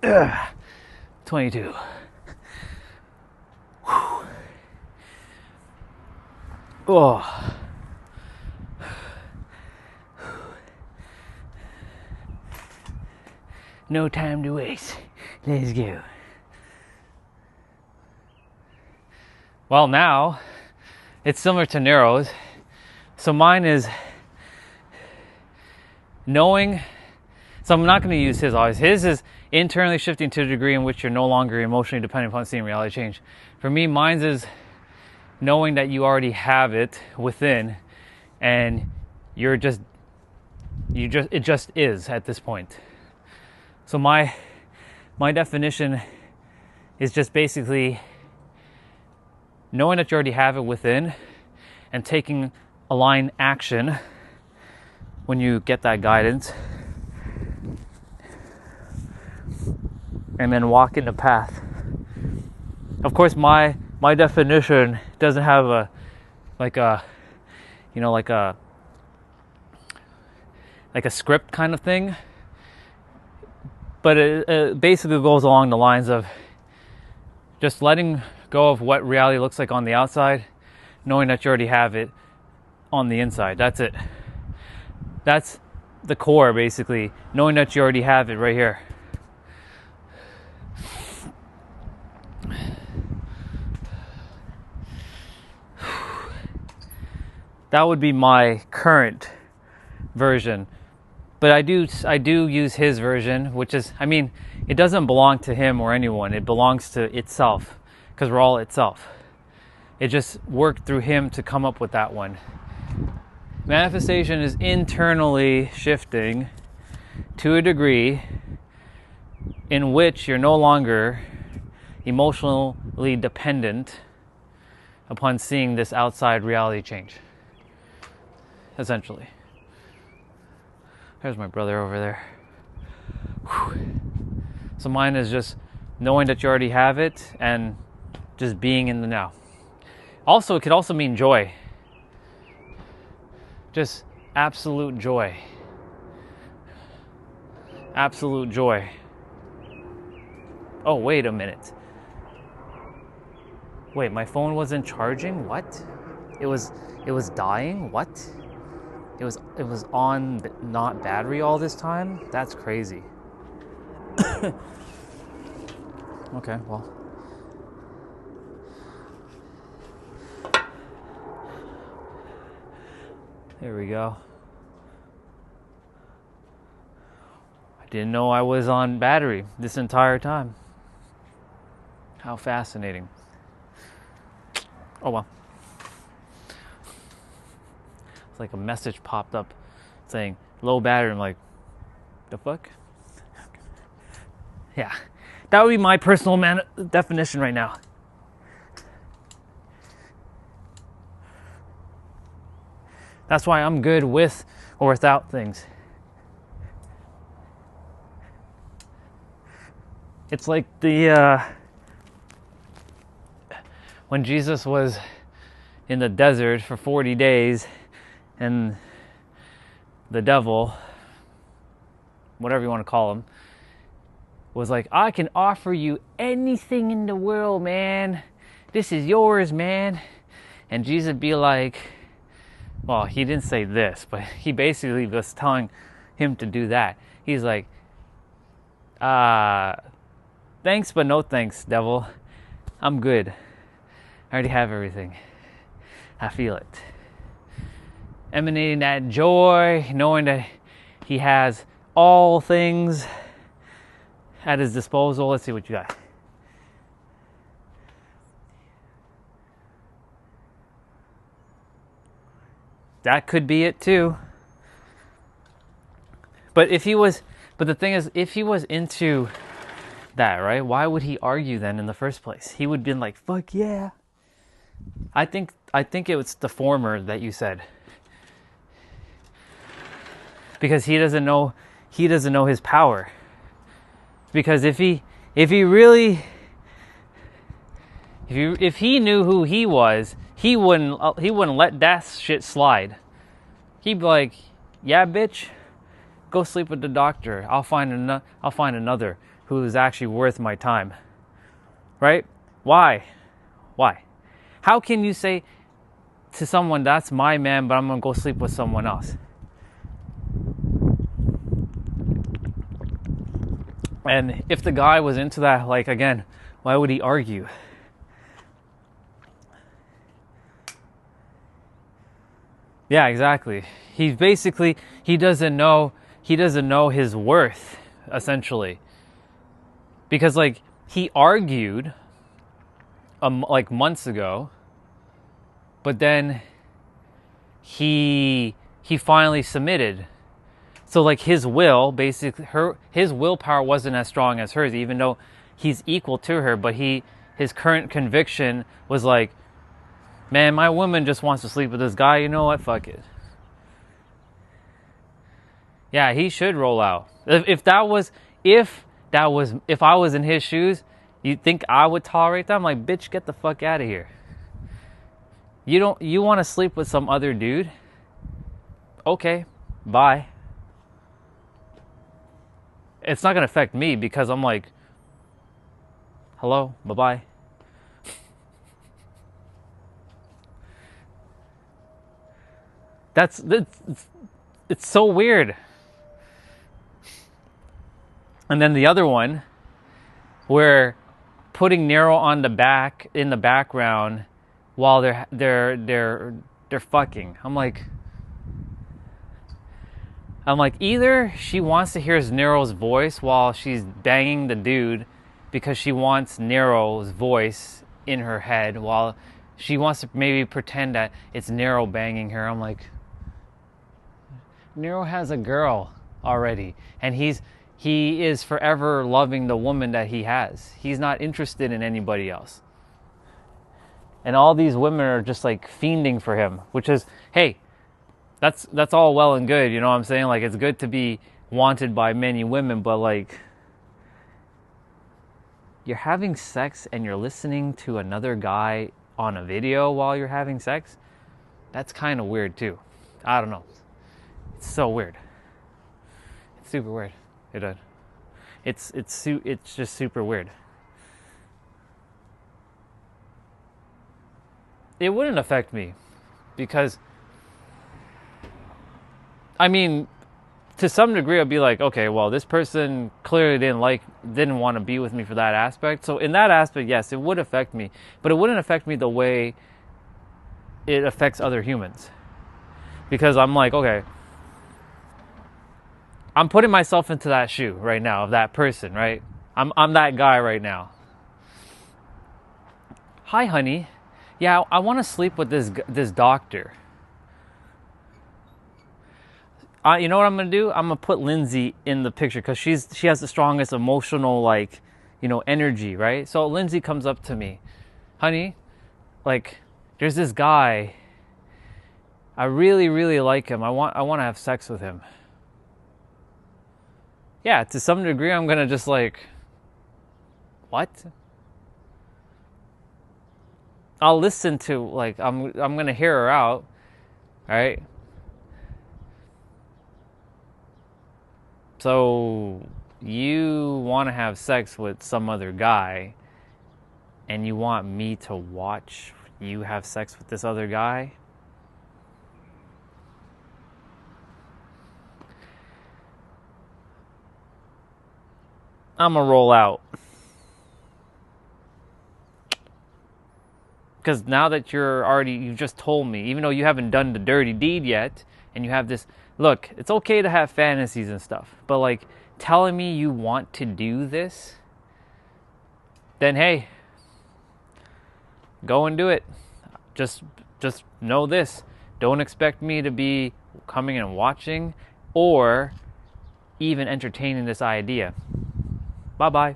[SPEAKER 1] Ugh. 22. Oh. No time to waste. Let's go. Well, now it's similar to Nero's. So mine is knowing. So I'm not going to use his always. His is internally shifting to a degree in which you're no longer emotionally dependent upon seeing reality change. For me, mine's is knowing that you already have it within, and it just is at this point. So my definition is just basically knowing that you already have it within and taking aligned action when you get that guidance, and then walking the path. Of course, my definition doesn't have a script kind of thing, but it basically goes along the lines of just letting go of what reality looks like on the outside, knowing that you already have it on the inside. That's it. That's the core, basically, knowing that you already have it right here. That would be my current version. But I do use his version, which is, I mean, it doesn't belong to him or anyone. It belongs to itself, because we're all itself. It just worked through him to come up with that one. Manifestation is internally shifting to a degree in which you're no longer emotionally dependent upon seeing this outside reality change. Essentially. There's my brother over there. Whew. So mine is just knowing that you already have it and just being in the now. Also, it could also mean joy. Just absolute joy. Absolute joy. Oh, wait a minute. Wait, my phone wasn't charging? What? It was dying? What? It was on not battery all this time? That's crazy. Okay, well. There we go. I didn't know I was on battery this entire time. How fascinating. Oh well. It's like a message popped up saying low battery. I'm like, the fuck? Yeah. That would be my personal definition right now. That's why I'm good with or without things. It's like when Jesus was in the desert for 40 days and the devil, whatever you want to call him, was like, I can offer you anything in the world, man. This is yours, man. And Jesus would be like, well, he didn't say this, but he basically was telling him to do that. He's like, thanks, but no thanks, devil. I'm good. I already have everything. I feel it. Emanating that joy, knowing that he has all things at his disposal. Let's see what you got. That could be it too. But the thing is, if he was into that, right? Why would he argue then in the first place? He would have been like, fuck yeah. I think it was the former that you said. Because he doesn't know his power. Because if he knew who he was, he wouldn't let that shit slide. He'd be like, yeah, bitch, go sleep with the doctor. I'll find another who is actually worth my time. Right? Why? How can you say to someone, that's my man, but I'm going to go sleep with someone else? And if the guy was into that, like, again, why would he argue? Yeah, exactly. He doesn't know his worth, essentially. Because, like, he argued like months ago, but then he finally submitted. So, like, his will, basically, his willpower wasn't as strong as hers, even though he's equal to her. But his current conviction was like, man, my woman just wants to sleep with this guy. You know what? Fuck it. Yeah, he should roll out. If I was in his shoes, you think I would tolerate that? I'm like, bitch, get the fuck out of here. You want to sleep with some other dude? Okay, bye. It's not going to affect me because I'm like, hello, bye-bye. It's so weird. And then the other one, where putting Nero on the back in the background while they're fucking. I'm like, either she wants to hear Nero's voice while she's banging the dude because she wants Nero's voice in her head, while she wants to maybe pretend that it's Nero banging her. I'm like, Nero has a girl already, and he is forever loving the woman that he has. He's not interested in anybody else. And all these women are just like fiending for him, which is, hey, that's all well and good, you know what I'm saying? Like, it's good to be wanted by many women, but like, you're having sex and you're listening to another guy on a video while you're having sex? That's kind of weird too. I don't know. It's so weird. It's super weird. It's just super weird. It wouldn't affect me because, I mean, to some degree, I'd be like, okay, well, this person clearly didn't want to be with me for that aspect. So in that aspect, yes, it would affect me, but it wouldn't affect me the way it affects other humans. Because I'm like, okay, I'm putting myself into that shoe right now of that person, right? I'm that guy right now. Hi, honey. Yeah, I want to sleep with this doctor. You know what I'm gonna do? I'm gonna put Lindsay in the picture because she has the strongest emotional, like, you know, energy, right? So Lindsay comes up to me, honey, like, there's this guy. I really, really like him. I want to have sex with him. Yeah, to some degree, I'm gonna just like, what? I'll listen to, like, I'm gonna hear her out, right? So you want to have sex with some other guy, and you want me to watch you have sex with this other guy? I'm gonna roll out. Because now that you've just told me, even though you haven't done the dirty deed yet, and you have this, look, it's okay to have fantasies and stuff, but like telling me you want to do this, then hey, go and do it. Just know this. Don't expect me to be coming and watching or even entertaining this idea. Bye-bye.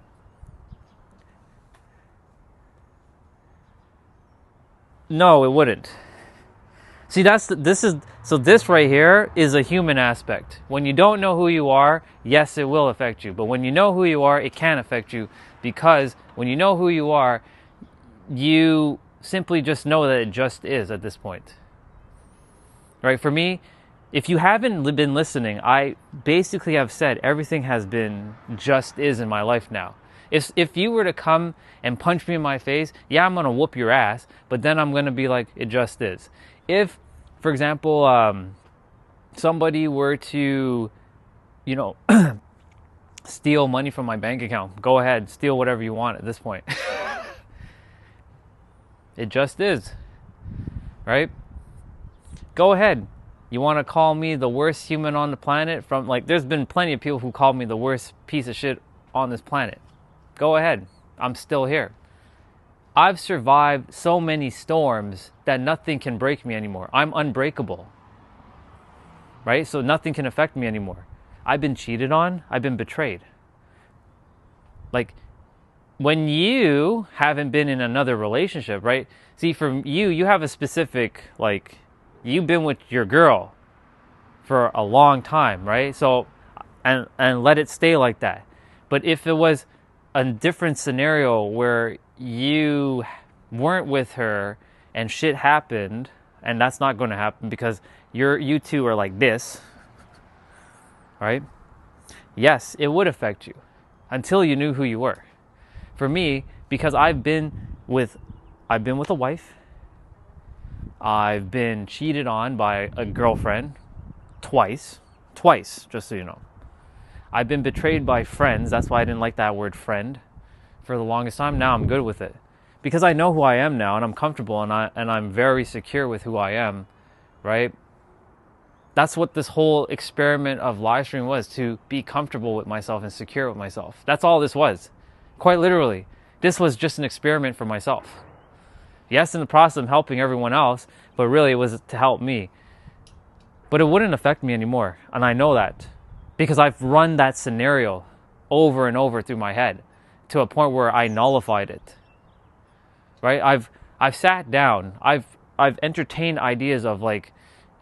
[SPEAKER 1] No, it wouldn't. See, this right here is a human aspect. When you don't know who you are, yes, it will affect you. But when you know who you are, it can affect you, because when you know who you are, you simply just know that it just is at this point. Right? For me, if you haven't been listening, I basically have said everything has been just is in my life now. If you were to come and punch me in my face, yeah, I'm going to whoop your ass, but then I'm going to be like, it just is. If, for example, somebody were to, you know, steal money from my bank account, go ahead, steal whatever you want at this point. It just is, right? Go ahead. You want to call me the worst human on the planet? From, like, there's been plenty of people who called me the worst piece of shit on this planet. Go ahead. I'm still here. I've survived so many storms that nothing can break me anymore. I'm unbreakable. Right? So nothing can affect me anymore. I've been cheated on. I've been betrayed. Like, when you haven't been in another relationship, right? See, for you have a specific, like, you've been with your girl for a long time, right? So, and let it stay like that. But if it was a different scenario where you weren't with her and shit happened, and that's not going to happen because you two are like this, right? Yes, it would affect you until you knew who you were. For me, because I've been with a wife, I've been cheated on by a girlfriend twice, just so you know. I've been betrayed by friends. That's why I didn't like that word friend for the longest time. Now I'm good with it because I know who I am now, and I'm comfortable, and I'm very secure with who I am, right? That's what this whole experiment of live stream was, to be comfortable with myself and secure with myself. That's all this was. Quite literally. This was just an experiment for myself. Yes, in the process of helping everyone else, but really it was to help me. But it wouldn't affect me anymore, and I know that. Because I've run that scenario over and over through my head to a point where I nullified it. Right? I've sat down. I've entertained ideas of, like,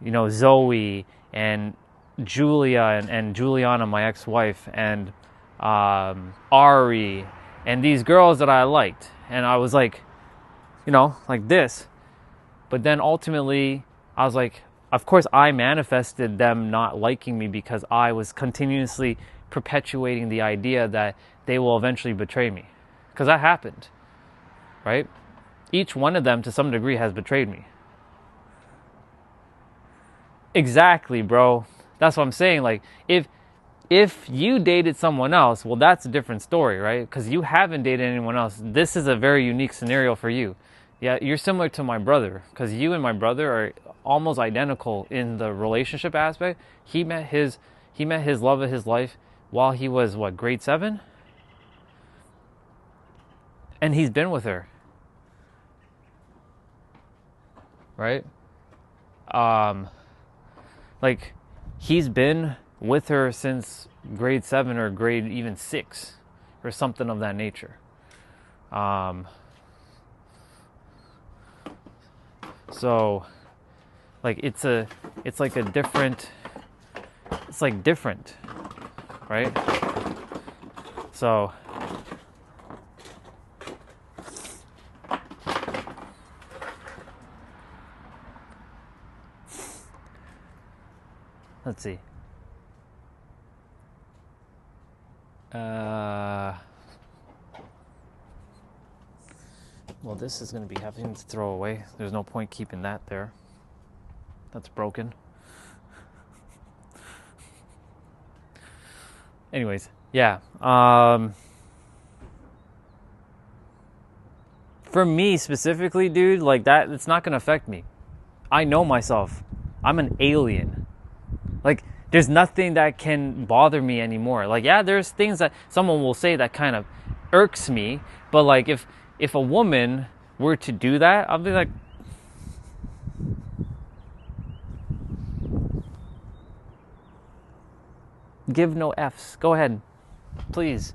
[SPEAKER 1] you know, Zoe and Julia and Juliana, my ex-wife, and Ari, and these girls that I liked. And I was like, you know, like this. But then ultimately, I was like, of course, I manifested them not liking me because I was continuously perpetuating the idea that they will eventually betray me. Because that happened, right? Each one of them, to some degree, has betrayed me. Exactly, bro. That's what I'm saying. Like, if you dated someone else, well, that's a different story, right? Because you haven't dated anyone else. This is a very unique scenario for you. Yeah, you're similar to my brother, because you and my brother are almost identical in the relationship aspect. He met his love of his life while he was, what, grade 7? And he's been with her. right? Like, he's been with her since grade 7 or grade even 6 or something of that nature. So, like, it's like different, right? So, let's see. Well, this is going to be having to throw away. There's no point keeping that there. That's broken. Anyways, yeah. For me specifically, dude, like that, it's not going to affect me. I know myself. I'm an alien. Like, there's nothing that can bother me anymore. Like, yeah, there's things that someone will say that kind of irks me. But, like, if a woman were to do that, I'll be like, give no Fs. Go ahead. Please.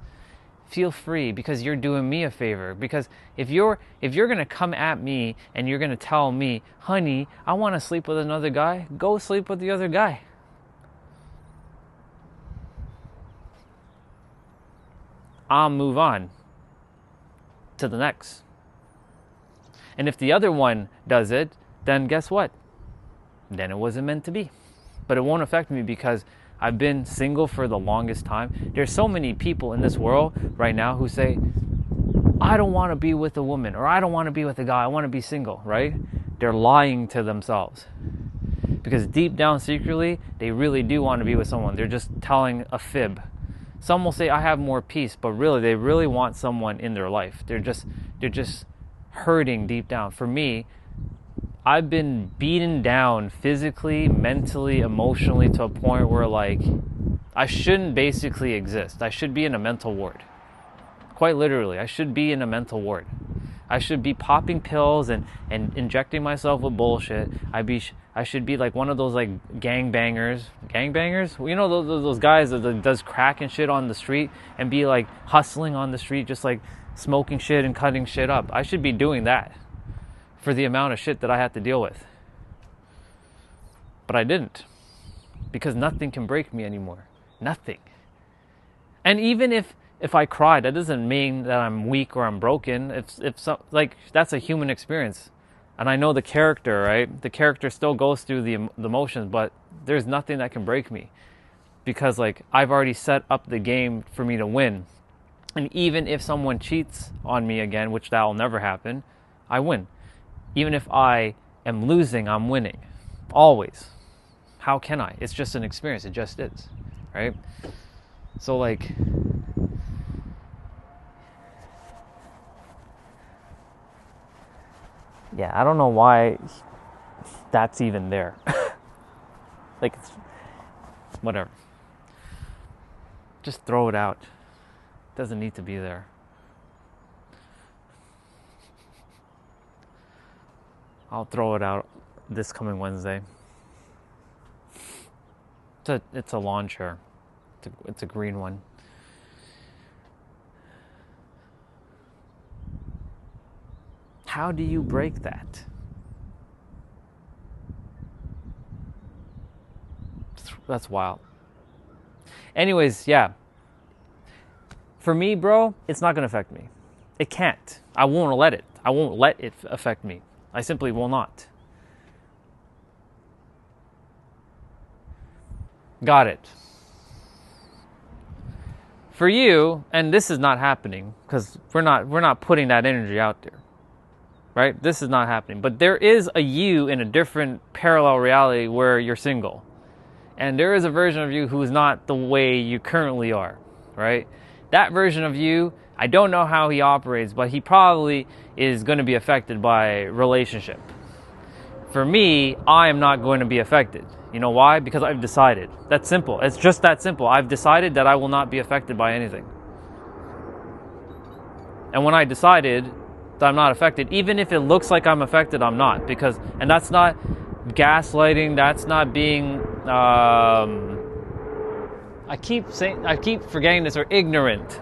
[SPEAKER 1] Feel free, because you're doing me a favor. Because if you're going to come at me and you're going to tell me, honey, I want to sleep with another guy, go sleep with the other guy. I'll move on to the next. And if the other one does it, then guess what? Then it wasn't meant to be. But it won't affect me because I've been single for the longest time. There's so many people in this world right now who say, I don't want to be with a woman, or I don't want to be with a guy, I want to be single, right? They're lying to themselves. Because deep down secretly, they really do want to be with someone. They're just telling a fib. Some will say, I have more peace, but really, they really want someone in their life. They're just hurting deep down. For me, I've been beaten down physically, mentally, emotionally to a point where, like, I shouldn't basically exist. I should be in a mental ward. Quite literally, I should be in a mental ward. I should be popping pills and injecting myself with bullshit. I should be like one of those, like, gangbangers. Gangbangers? You know those guys that does crack and shit on the street and be like hustling on the street, just like smoking shit and cutting shit up. I should be doing that for the amount of shit that I had to deal with. But I didn't. Because nothing can break me anymore. Nothing. And even if I cry, that doesn't mean that I'm weak or I'm broken. Like, that's a human experience. And I know the character, right? The character still goes through the emotions, but there's nothing that can break me. Because, like, I've already set up the game for me to win. And even if someone cheats on me again, which that will never happen, I win. Even if I am losing, I'm winning. Always. How can I? It's just an experience. It just is. Right? So, like, yeah, I don't know why that's even there. Like, it's whatever. Just throw it out. It doesn't need to be there. I'll throw it out this coming Wednesday. It's a lawn chair. It's a green one. How do you break that? That's wild. Anyways, yeah. For me, bro, it's not going to affect me. It can't. I won't let it. I won't let it affect me. I simply will not. Got it. For you, and this is not happening because we're not putting that energy out there. Right? This is not happening. But there is a you in a different parallel reality where you're single. And there is a version of you who is not the way you currently are. Right? That version of you, I don't know how he operates, but he probably is going to be affected by relationship. For me, I am not going to be affected. You know why? Because I've decided. That's simple. It's just that simple. I've decided that I will not be affected by anything. And when I decided, that I'm not affected. Even if it looks like I'm affected, I'm not. And that's not gaslighting. That's not being, I keep forgetting this, or ignorant.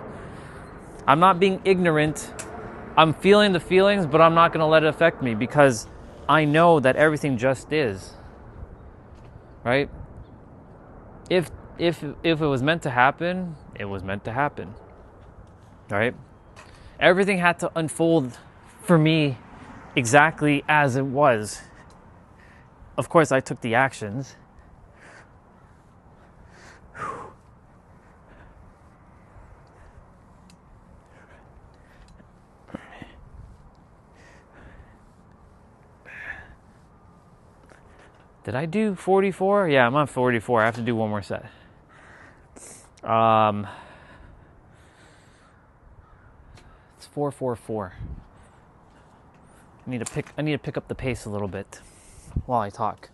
[SPEAKER 1] I'm not being ignorant. I'm feeling the feelings, but I'm not going to let it affect me because I know that everything just is. Right? If it was meant to happen, it was meant to happen. Right? Everything had to unfold for me exactly as it was. Of course, I took the actions. Did I do 44? Yeah, I'm on 44. I have to do one more set. It's 444. I need to pick up the pace a little bit while I talk.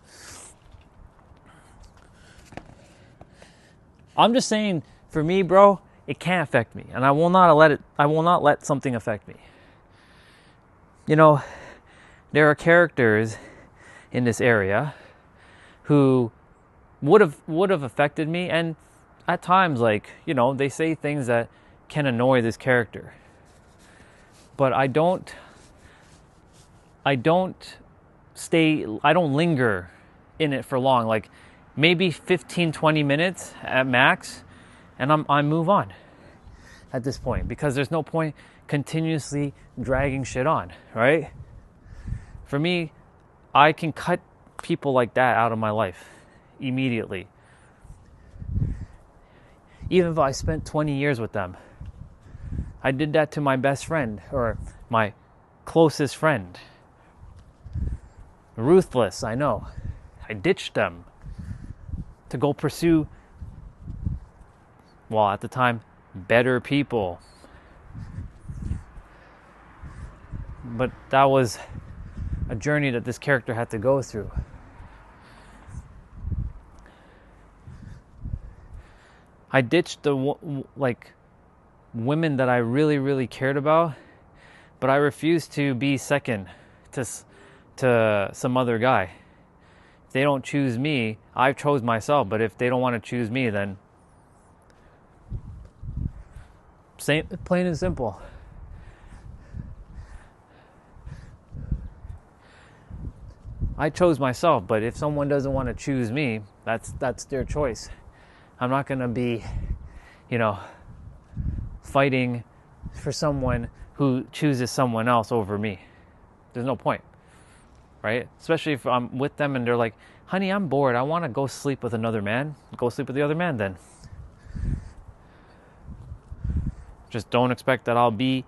[SPEAKER 1] I'm just saying, for me, bro, it can't affect me, and I will not let something affect me. You know, there are characters in this area who would have affected me, and at times, like, you know, they say things that can annoy this character. But I don't linger in it for long, like maybe 15-20 minutes at max, and I move on at this point, because there's no point continuously dragging shit on, right? For me, I can cut people like that out of my life immediately. Even if I spent 20 years with them. I did that to my best friend, or my closest friend. Ruthless, I know. I ditched them to go pursue, well, at the time, better people. But that was a journey that this character had to go through. I ditched the women that I really, really cared about, but I refused to be second to some other guy. If they don't choose me, I chose myself, but if they don't want to choose me, then plain and simple. I chose myself, but if someone doesn't want to choose me, that's their choice. I'm not going to be, you know, fighting for someone who chooses someone else over me. There's no point, right? Especially if I'm with them and they're like, honey, I'm bored. I want to go sleep with another man. Go sleep with the other man then. Just don't expect that I'll be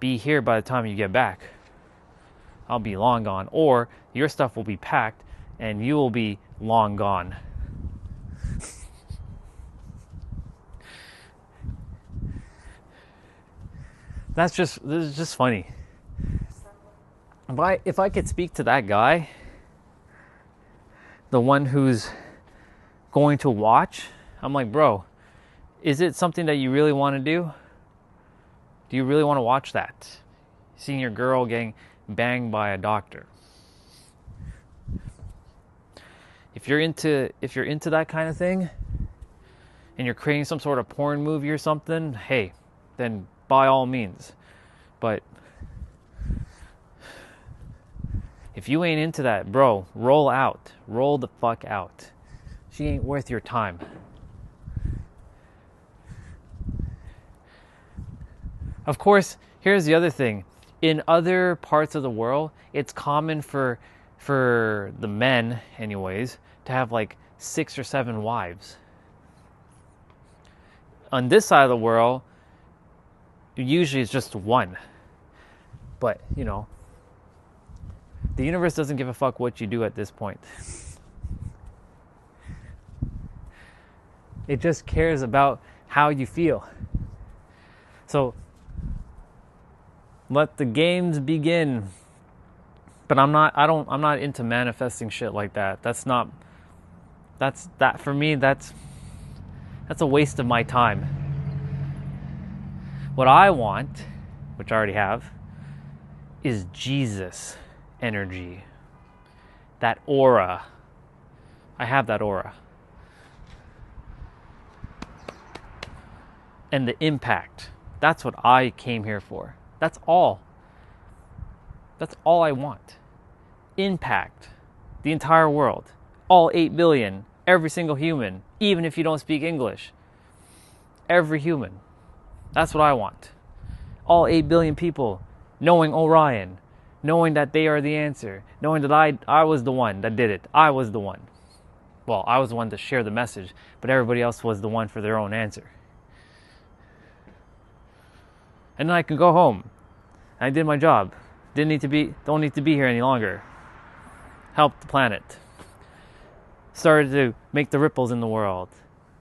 [SPEAKER 1] here by the time you get back. I'll be long gone. Or your stuff will be packed and you will be long gone. This is just funny. If I could speak to that guy, the one who's going to watch, I'm like, bro, is it something that you really want to do? Do you really want to watch that? Seeing your girl getting banged by a doctor. If you're into that kind of thing, and you're creating some sort of porn movie or something, hey, then by all means. But if you ain't into that, bro, roll out. Roll the fuck out. She ain't worth your time. Of course, here's the other thing. In other parts of the world, it's common for the men, anyways, to have like 6 or 7 wives. On this side of the world, usually it's just one. But, you know, the universe doesn't give a fuck what you do at this point. It just cares about how you feel. So, let the games begin. But I'm not into manifesting shit like that. For me, that's a waste of my time. What I want, which I already have, is Jesus energy. That aura. I have that aura. And the impact. That's what I came here for. That's all. That's all I want. Impact the entire world. All 8 billion. Every single human. Even if you don't speak English. Every human. That's what I want. All 8 billion people knowing Orion. Knowing that they are the answer. Knowing that I was the one that did it. I was the one. Well, I was the one to share the message. But everybody else was the one for their own answer. And then I can go home. I did my job. Don't need to be here any longer. Help the planet. Started to make the ripples in the world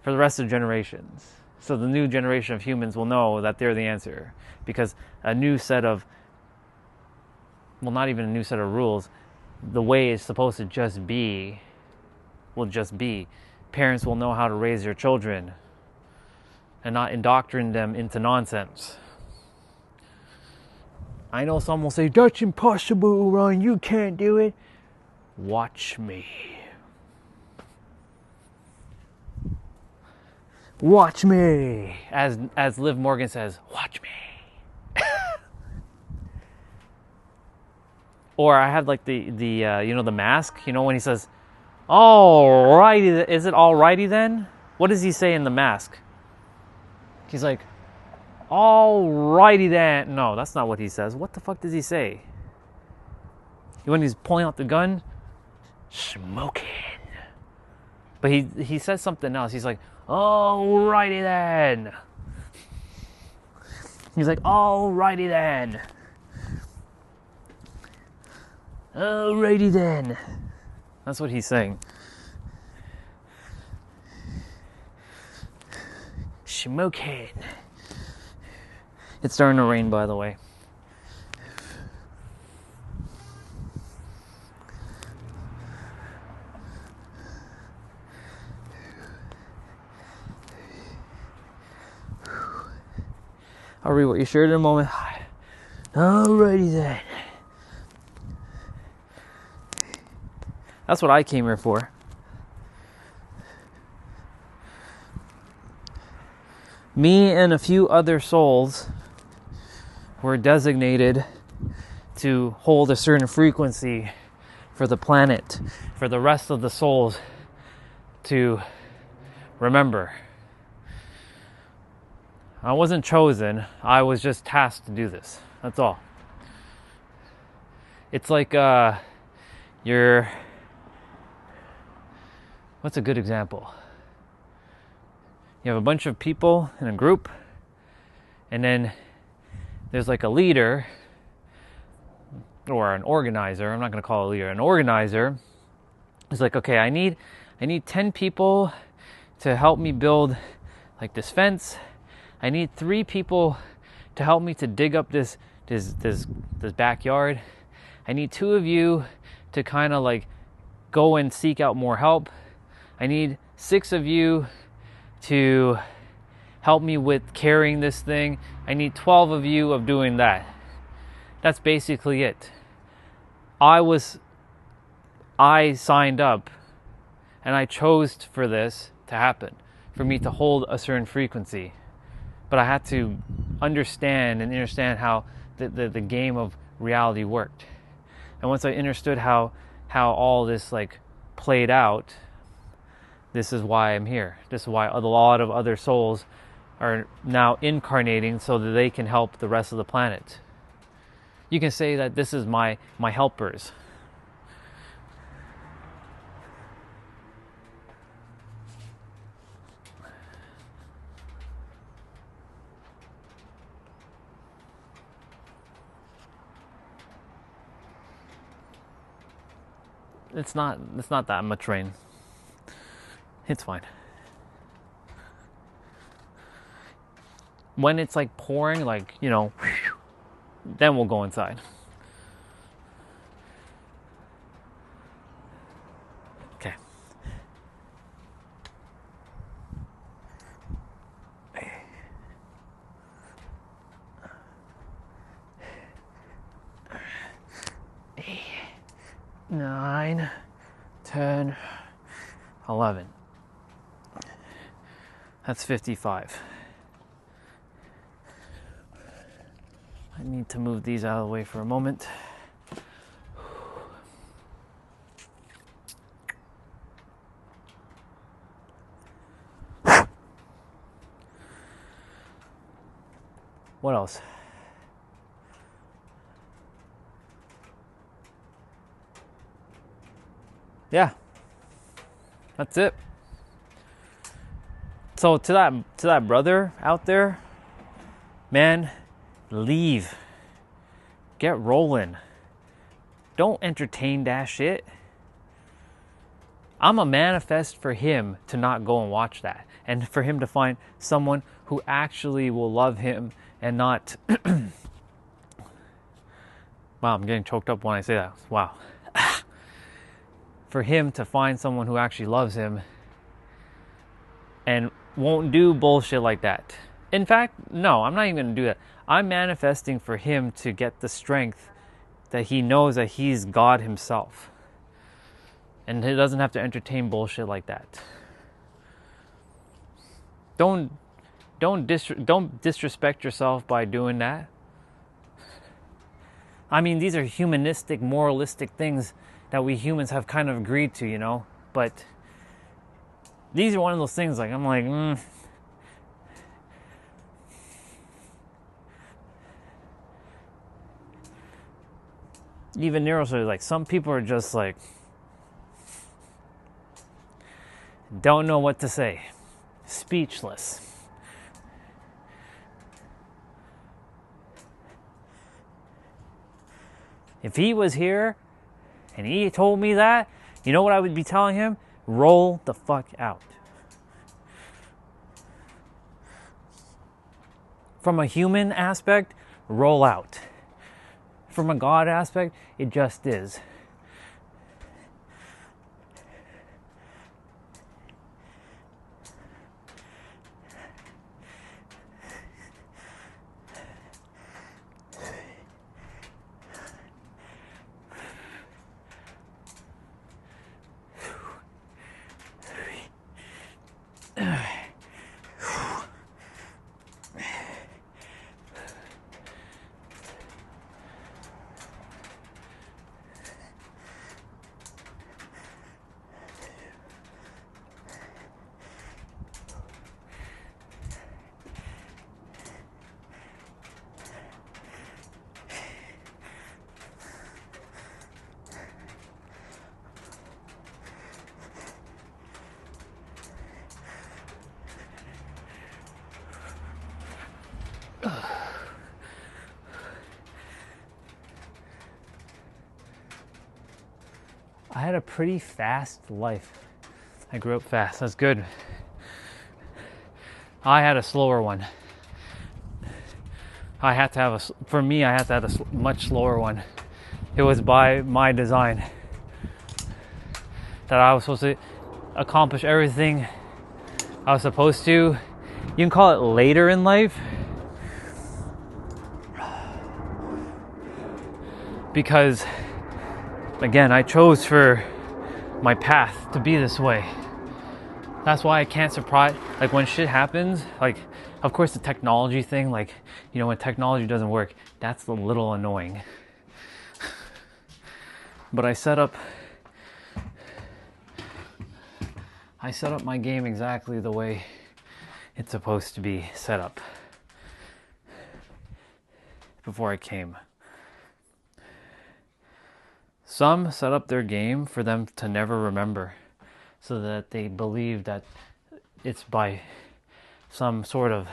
[SPEAKER 1] for the rest of generations. So the new generation of humans will know that they're the answer. Because a new set of, well, not even a new set of rules, the way it's supposed to just be, will just be. Parents will know how to raise their children and not indoctrinate them into nonsense. I know some will say, that's impossible, Orion, you can't do it. Watch me. Watch me. As Liv Morgan says, watch me. Or I have like the the mask, when he says, alrighty, is it alrighty then? What does he say in the mask? He's like, alrighty then. No, that's not what he says. What the fuck does he say? When he's pulling out the gun, smoking. But he says something else. He's like, alrighty then. He's like, alrighty then. Alrighty then. That's what he's saying. Smoking. It's starting to rain, by the way. I'll read what you shared in a moment. Alrighty then. That's what I came here for. Me and a few other souls were designated to hold a certain frequency for the planet, for the rest of the souls to remember. I wasn't chosen, I was just tasked to do this. That's all. It's like what's a good example? You have a bunch of people in a group, and then there's like a leader or an organizer. I'm not going to call it a leader. An organizer is like, okay, I need 10 people to help me build like this fence. I need 3 people to help me to dig up this backyard. I need 2 of you to kind of like go and seek out more help. I need 6 of you to help me with carrying this thing. I need 12 of you of doing that. That's basically it. I signed up and I chose for this to happen, for me to hold a certain frequency. But I had to understand how the game of reality worked. And once I understood how all this like played out, this is why I'm here. This is why a lot of other souls are now incarnating so that they can help the rest of the planet. You can say that this is my helpers. It's not that much rain. It's fine. When it's like pouring, like, then we'll go inside. Okay. 9, 10, 11. That's 55. I need to move these out of the way for a moment. What else? Yeah. That's it. So to that brother out there, man, leave. Get rolling. Don't entertain that shit. I'm a manifest for him to not go and watch that. And for him to find someone who actually will love him and not... Wow, I'm getting choked up when I say that. Wow. For him to find someone who actually loves him and won't do bullshit like that. In fact, no, I'm not even going to do that. I'm manifesting for him to get the strength that he knows that he's God himself. And he doesn't have to entertain bullshit like that. Don't disrespect yourself by doing that. I mean, these are humanistic, moralistic things that we humans have kind of agreed to, you know? But these are one of those things, like, I'm like, Even neurosurgeons, like, some people are just like, don't know what to say. Speechless. If he was here and he told me that, you know what I would be telling him? Roll the fuck out. From a human aspect, roll out. From a God aspect, it just is. I had a pretty fast life. I grew up fast. That's good. I had a slower one. I had to have a much slower one. It was by my design that I was supposed to accomplish everything I was supposed to. You can call it later in life, because again, I chose for my path to be this way. That's why I can't surprise, like, when shit happens, like, of course the technology thing, like, you know, when technology doesn't work, that's a little annoying. But I set up my game exactly the way it's supposed to be set up before I came. Some set up their game for them to never remember, so that they believe that it's by some sort of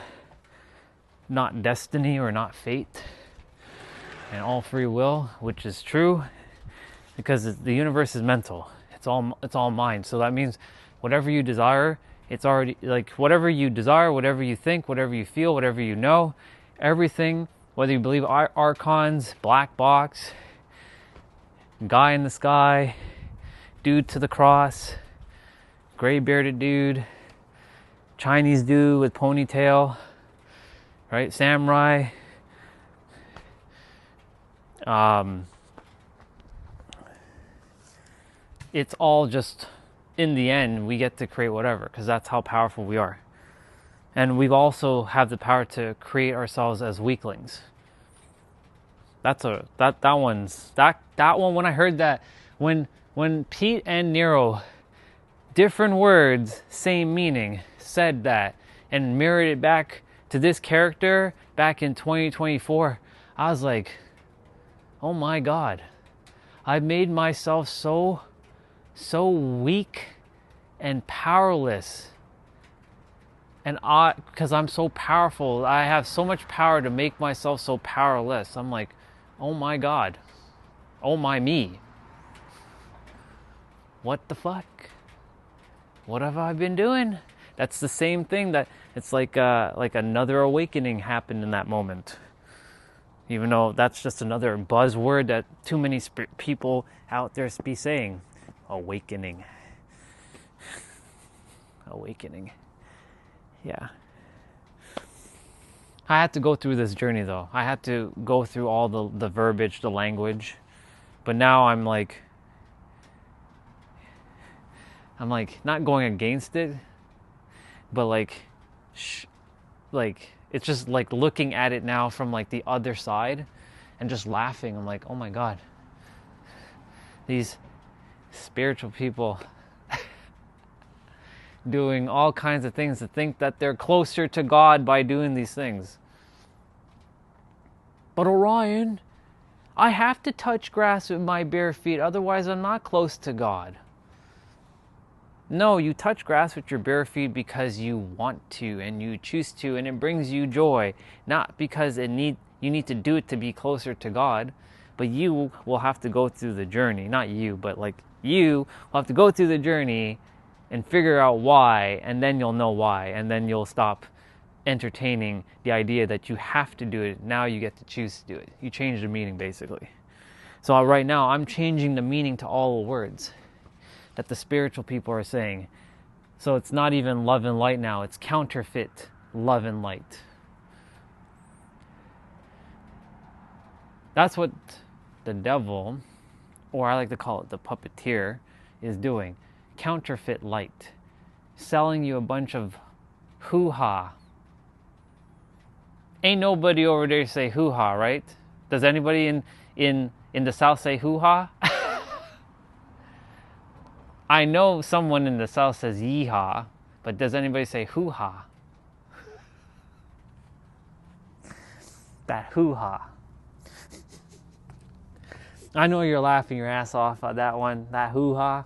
[SPEAKER 1] not destiny or not fate and all free will, which is true, because the universe is mental. It's all mind. So that means whatever you desire, it's already, like, whatever you desire, whatever you think, whatever you feel, whatever you know, everything, whether you believe archons, black box, guy in the sky, dude to the cross, gray bearded dude, Chinese dude with ponytail, right? Samurai. it's all just, in the end, we get to create whatever, because that's how powerful we are. And we also have the power to create ourselves as weaklings. That one, when I heard that, when Pete and Nero, different words, same meaning, said that and mirrored it back to this character back in 2024, I was like, oh my God, I've made myself so weak and powerless. And because I'm so powerful, I have so much power to make myself so powerless. I'm like, oh my God, oh my me. What the fuck? What have I been doing? That's the same thing. That it's like another awakening happened in that moment. Even though that's just another buzzword that too many people out there be saying. Awakening. Awakening. Yeah. I had to go through this journey though. I had to go through all the verbiage, the language. But now I'm like not going against it, but like it's just like looking at it now from like the other side and just laughing. I'm like, oh my God, these spiritual people doing all kinds of things to think that they're closer to God by doing these things. But Orion, I have to touch grass with my bare feet, otherwise I'm not close to God. No, you touch grass with your bare feet because you want to and you choose to, and it brings you joy, not because you need to do it to be closer to God. But you will have to go through the journey. Not you, but like you will have to go through the journey and figure out why, and then you'll know why, and then you'll stop entertaining the idea that you have to do it. Now you get to choose to do it. You change the meaning, basically. So right now, I'm changing the meaning to all the words that the spiritual people are saying. So it's not even love and light now, it's counterfeit love and light. That's what the devil, or I like to call it the puppeteer, is doing. Counterfeit light. Selling you a bunch of hoo-ha. Ain't nobody over there say hoo-ha, right? Does anybody in the South say hoo-ha? I know someone in the South says yeehaw, but does anybody say hoo-ha? That hoo-ha. I know you're laughing your ass off at that one, that hoo-ha.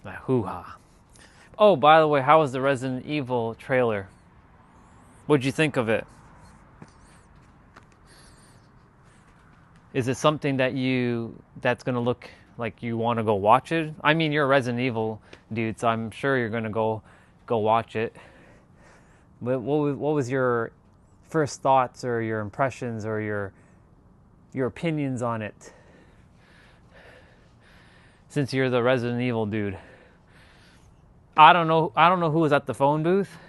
[SPEAKER 1] That hoo-ha. Oh, by the way, how was the Resident Evil trailer? What'd you think of it? Is it something that's gonna look like you want to go watch it? I mean, you're a Resident Evil dude, so I'm sure you're gonna go watch it. But what was your first thoughts or your impressions or your opinions on it? Since you're the Resident Evil dude. I don't know who was at the phone booth.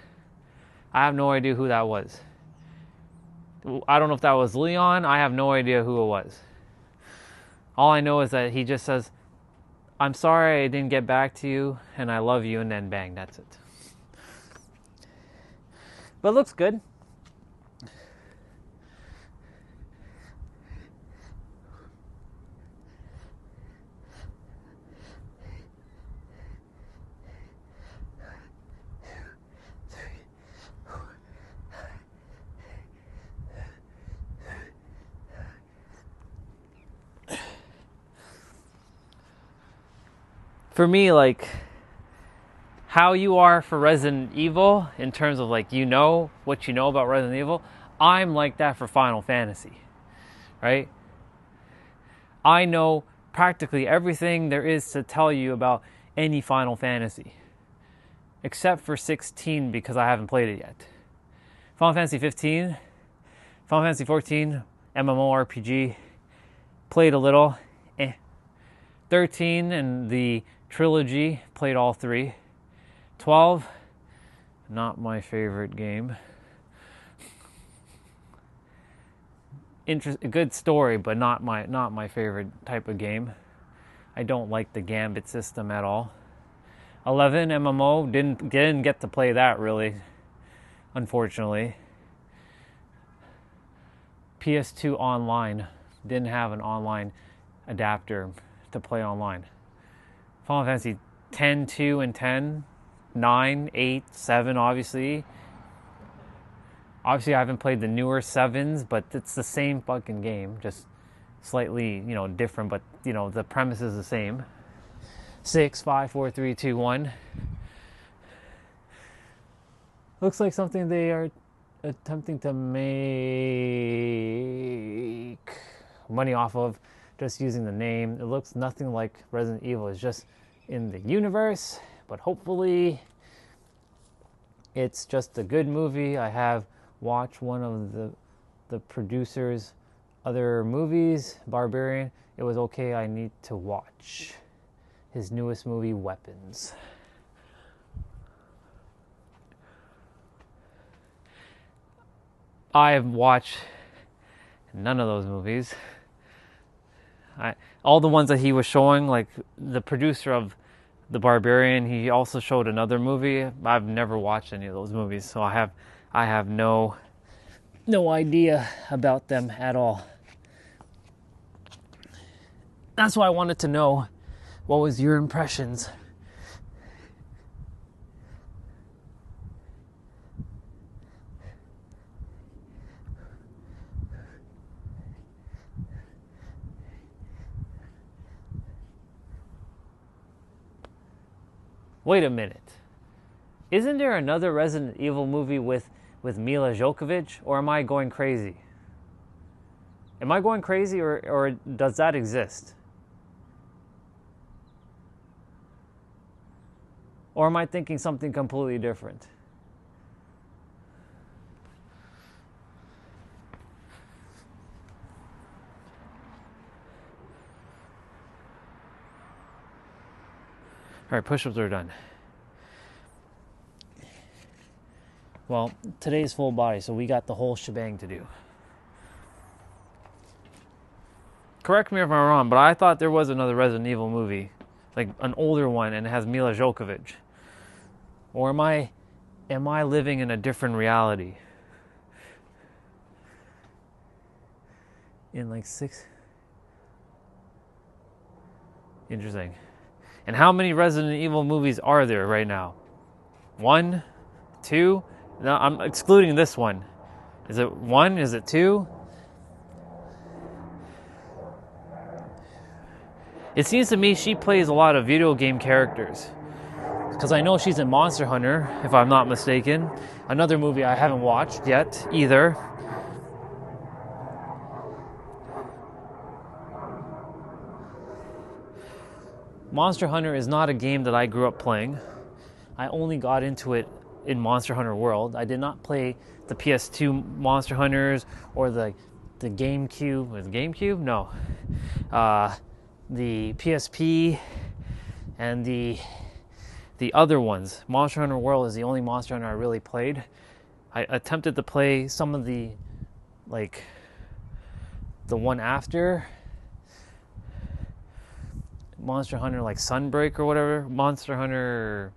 [SPEAKER 1] I have no idea who that was. I don't know if that was Leon. I have no idea who it was. All I know is that he just says, I'm sorry I didn't get back to you, and I love you, and then bang, that's it. But it looks good. For me, like, how you are for Resident Evil, in terms of, like, you know what you know about Resident Evil, I'm like that for Final Fantasy, right? I know practically everything there is to tell you about any Final Fantasy. except for 16 because I haven't played it yet. Final Fantasy 15, Final Fantasy 14, MMORPG, played a little. 13 and the trilogy, played all 3. 12, not my favorite game. Good story, but not my favorite type of game. I don't like the Gambit system at all. 11, MMO, didn't get to play that really, unfortunately. PS2 online, didn't have an online adapter to play online. Final Fantasy 10, 2, and 10, 9, 8, 7, obviously. Obviously, I haven't played the newer 7s, but it's the same fucking game, just slightly, different, but, the premise is the same. 6, 5, 4, 3, 2, 1. Looks like something they are attempting to make money off of, just using the name. It looks nothing like Resident Evil. It's just in the universe, but hopefully it's just a good movie. I have watched one of the producer's other movies, Barbarian. It was okay. I need to watch his newest movie, Weapons. I have watched none of those movies. All the ones that he was showing, like the producer of The Barbarian, he also showed another movie. I've never watched any of those movies, so I have no idea about them at all. That's why I wanted to know, what was your impressions? Wait a minute. Isn't there another Resident Evil movie with Mila Jovovich, or am I going crazy? Am I going crazy, or does that exist? Or am I thinking something completely different? All right, push-ups are done. Well, today's full body, so we got the whole shebang to do. Correct me if I'm wrong, but I thought there was another Resident Evil movie, like an older one, and it has Mila Jovovich. Or am I living in a different reality? In like 6. Interesting. And how many Resident Evil movies are there right now? 1? 2? No, I'm excluding this one. Is it 1? Is it 2? It seems to me she plays a lot of video game characters. Because I know she's in Monster Hunter, if I'm not mistaken. Another movie I haven't watched yet, either. Monster Hunter is not a game that I grew up playing. I only got into it in Monster Hunter World. I did not play the PS2 Monster Hunters or the GameCube. Was it GameCube? No. The PSP and the other ones. Monster Hunter World is the only Monster Hunter I really played. I attempted to play some of the one after Monster Hunter, like Sunbreak or whatever. Monster Hunter,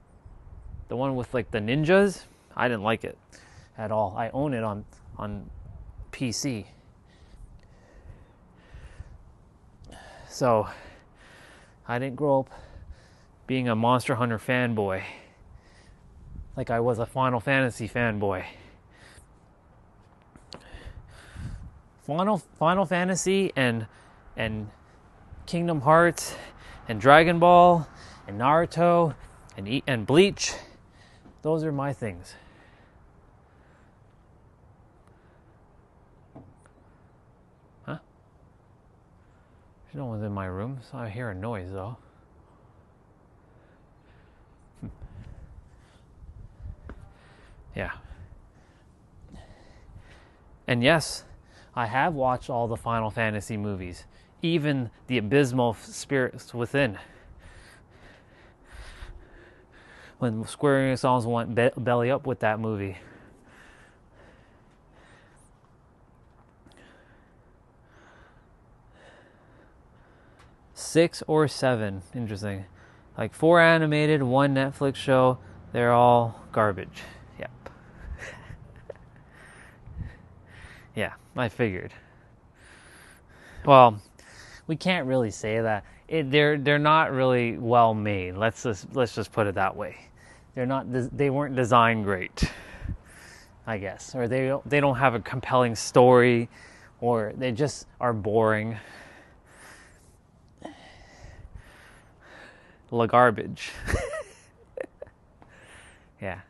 [SPEAKER 1] the one with like the ninjas. I didn't like it at all. I own it on PC. So I didn't grow up being a Monster Hunter fanboy like I was a Final Fantasy fanboy. Final Fantasy and Kingdom Hearts and Dragon Ball and Naruto and Bleach, those are my things. Huh? No one's in my room, so I hear a noise though. Yeah. And yes, I have watched all the Final Fantasy movies, even the abysmal Spirits Within. When Square Enix almost went belly up with that movie. Six or seven, interesting. Like 4 animated, 1 Netflix show. They're all garbage. Yep. Yeah, I figured. Well, we can't really say that. They're not really well made. Let's just put it that way. They weren't designed great, I guess, or they don't have a compelling story, or they just are boring. La garbage. Yeah.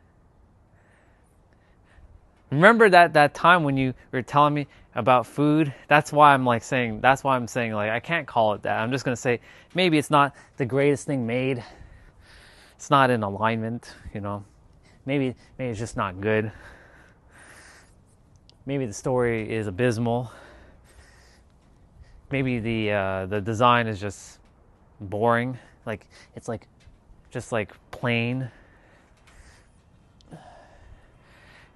[SPEAKER 1] Remember that time when you were telling me about food? That's why I'm saying like I can't call it that. I'm just gonna say maybe it's not the greatest thing made. It's not in alignment, you know. Maybe it's just not good. Maybe the story is abysmal. Maybe the design is just boring. Like it's just plain.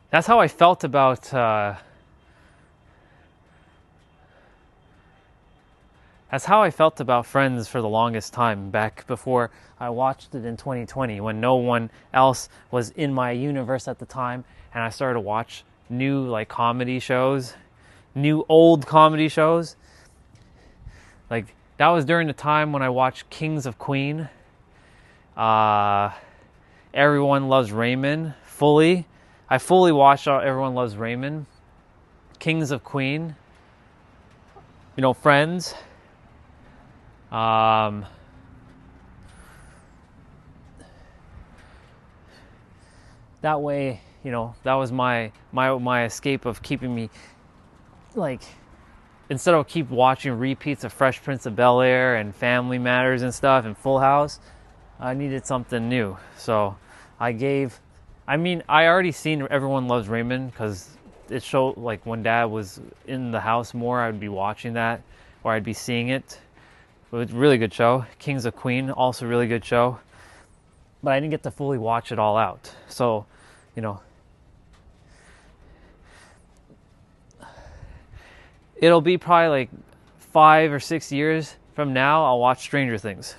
[SPEAKER 1] That's how I felt about Friends for the longest time, back before I watched it in 2020 when no one else was in my universe at the time, and I started to watch new comedy shows, new old comedy shows. Like that was during the time when I watched Kings of Queen, Everyone Loves Raymond fully. I fully watched Everyone Loves Raymond, Kings of Queen, Friends. That way, that was my escape of keeping me, instead of keep watching repeats of Fresh Prince of Bel-Air and Family Matters and stuff and Full House, I needed something new. So I already seen Everyone Loves Raymond because it showed, when Dad was in the house more, I would be watching that, or I'd be seeing it. It was a really good show. Kings of Queen, also really good show. But I didn't get to fully watch it all out. So, it'll be probably 5 or 6 years from now, I'll watch Stranger Things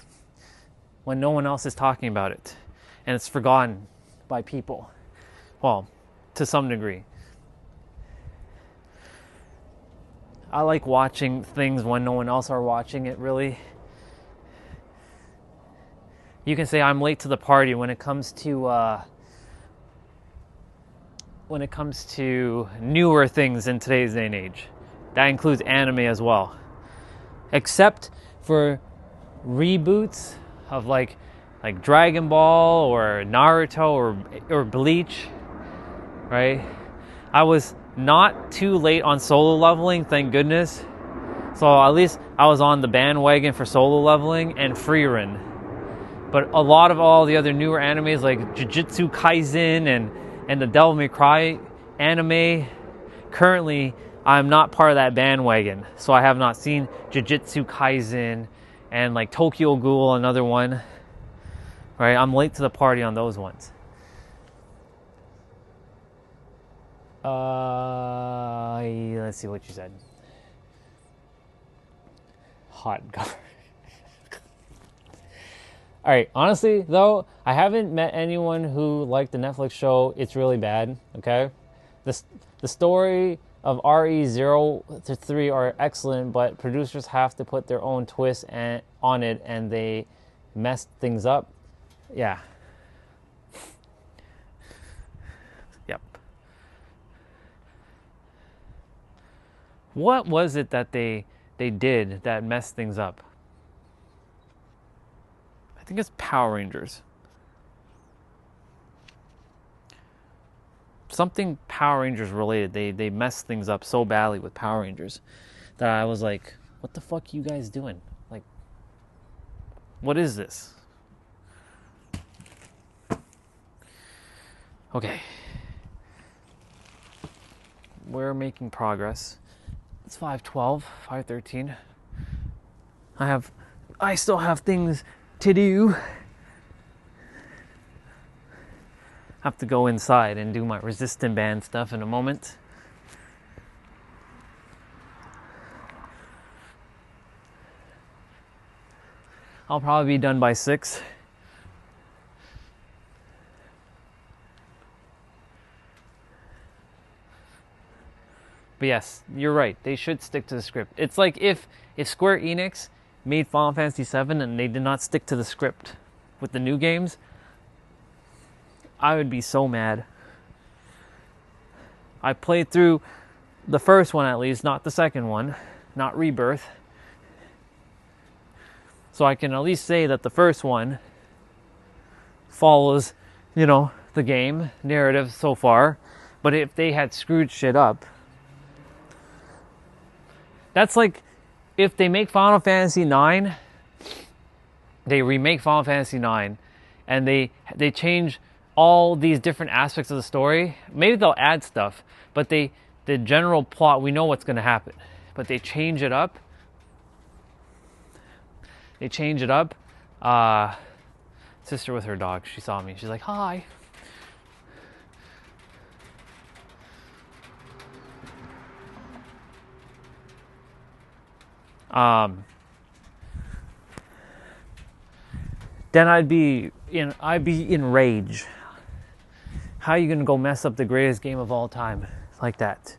[SPEAKER 1] when no one else is talking about it. And it's forgotten by people. Well, to some degree. I like watching things when no one else are watching it, really. You can say I'm late to the party when it comes to newer things in today's day and age. That includes anime as well. Except for reboots of like Dragon Ball or Naruto or Bleach, right? I was not too late on Solo Leveling, thank goodness. So at least I was on the bandwagon for Solo Leveling and Frieren. But a lot of all the other newer animes like Jujutsu Kaisen and the Devil May Cry anime, currently I'm not part of that bandwagon. So I have not seen Jujutsu Kaisen and Tokyo Ghoul, another one. Right? I'm late to the party on those ones. Let's see what you said. Hot garbage. All right, honestly, though, I haven't met anyone who liked the Netflix show It's Really Bad, okay? The story of RE0 to 3 are excellent, but producers have to put their own twist on it, and they messed things up. Yeah. Yep. What was it that they did that messed things up? I think it's Power Rangers. Something Power Rangers related. They messed things up so badly with Power Rangers that I was like, what the fuck are you guys doing? What is this? we're making progress. It's 5:12, 5:13. I still have things to do. I have to go inside and do my resistant band stuff in a moment. I'll probably be done by 6. But yes, you're right. They should stick to the script. It's like if Square Enix made Final Fantasy VII and they did not stick to the script with the new games, I would be so mad. I played through the first one at least, not the second one, not Rebirth. So I can at least say that the first one follows, the game narrative so far. But if they had screwed shit up, that's like if they make Final Fantasy IX, they remake Final Fantasy IX, and they change all these different aspects of the story. Maybe they'll add stuff, but the general plot, we know what's going to happen. But they change it up. Sister with her dog, she saw me. She's like, hi. Then I'd be in rage. How are you gonna go mess up the greatest game of all time like that?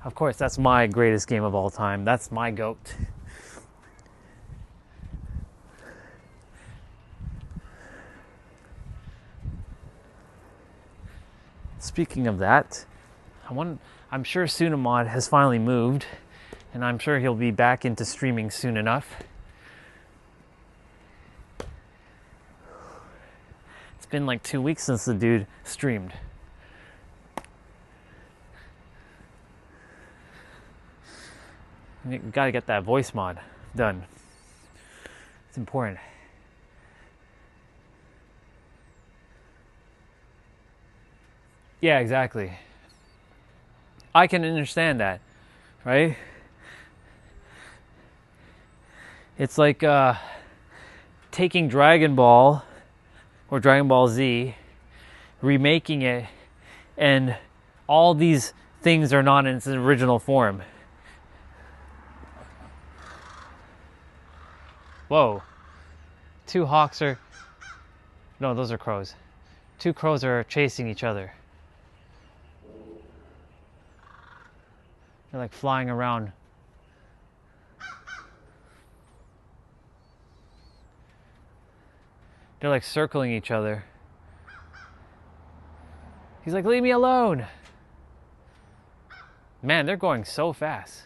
[SPEAKER 1] Of course, that's my greatest game of all time. That's my GOAT. Speaking of that, I'm sure Sunamod has finally moved, and I'm sure he'll be back into streaming soon enough. It's been like 2 weeks since the dude streamed. You gotta get that voice mod done. It's important. Yeah, exactly. I can understand that, right? It's like taking Dragon Ball or Dragon Ball Z, remaking it, and all these things are not in its original form. Whoa. 2 hawks are... No, those are crows. 2 crows are chasing each other. They're like flying around. They're like circling each other. He's like, leave me alone. Man, they're going so fast.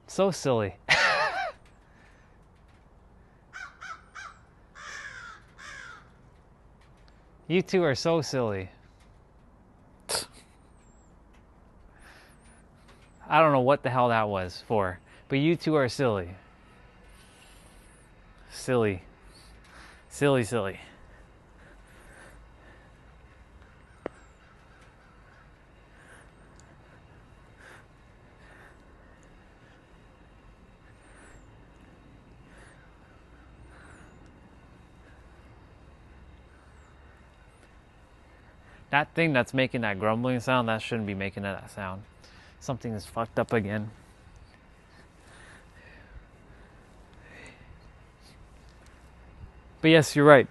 [SPEAKER 1] So silly. You two are so silly. I don't know what the hell that was for, but you two are silly. Silly. Silly, silly. That thing that's making that grumbling sound, that shouldn't be making that sound. Something is fucked up again. But yes, you're right.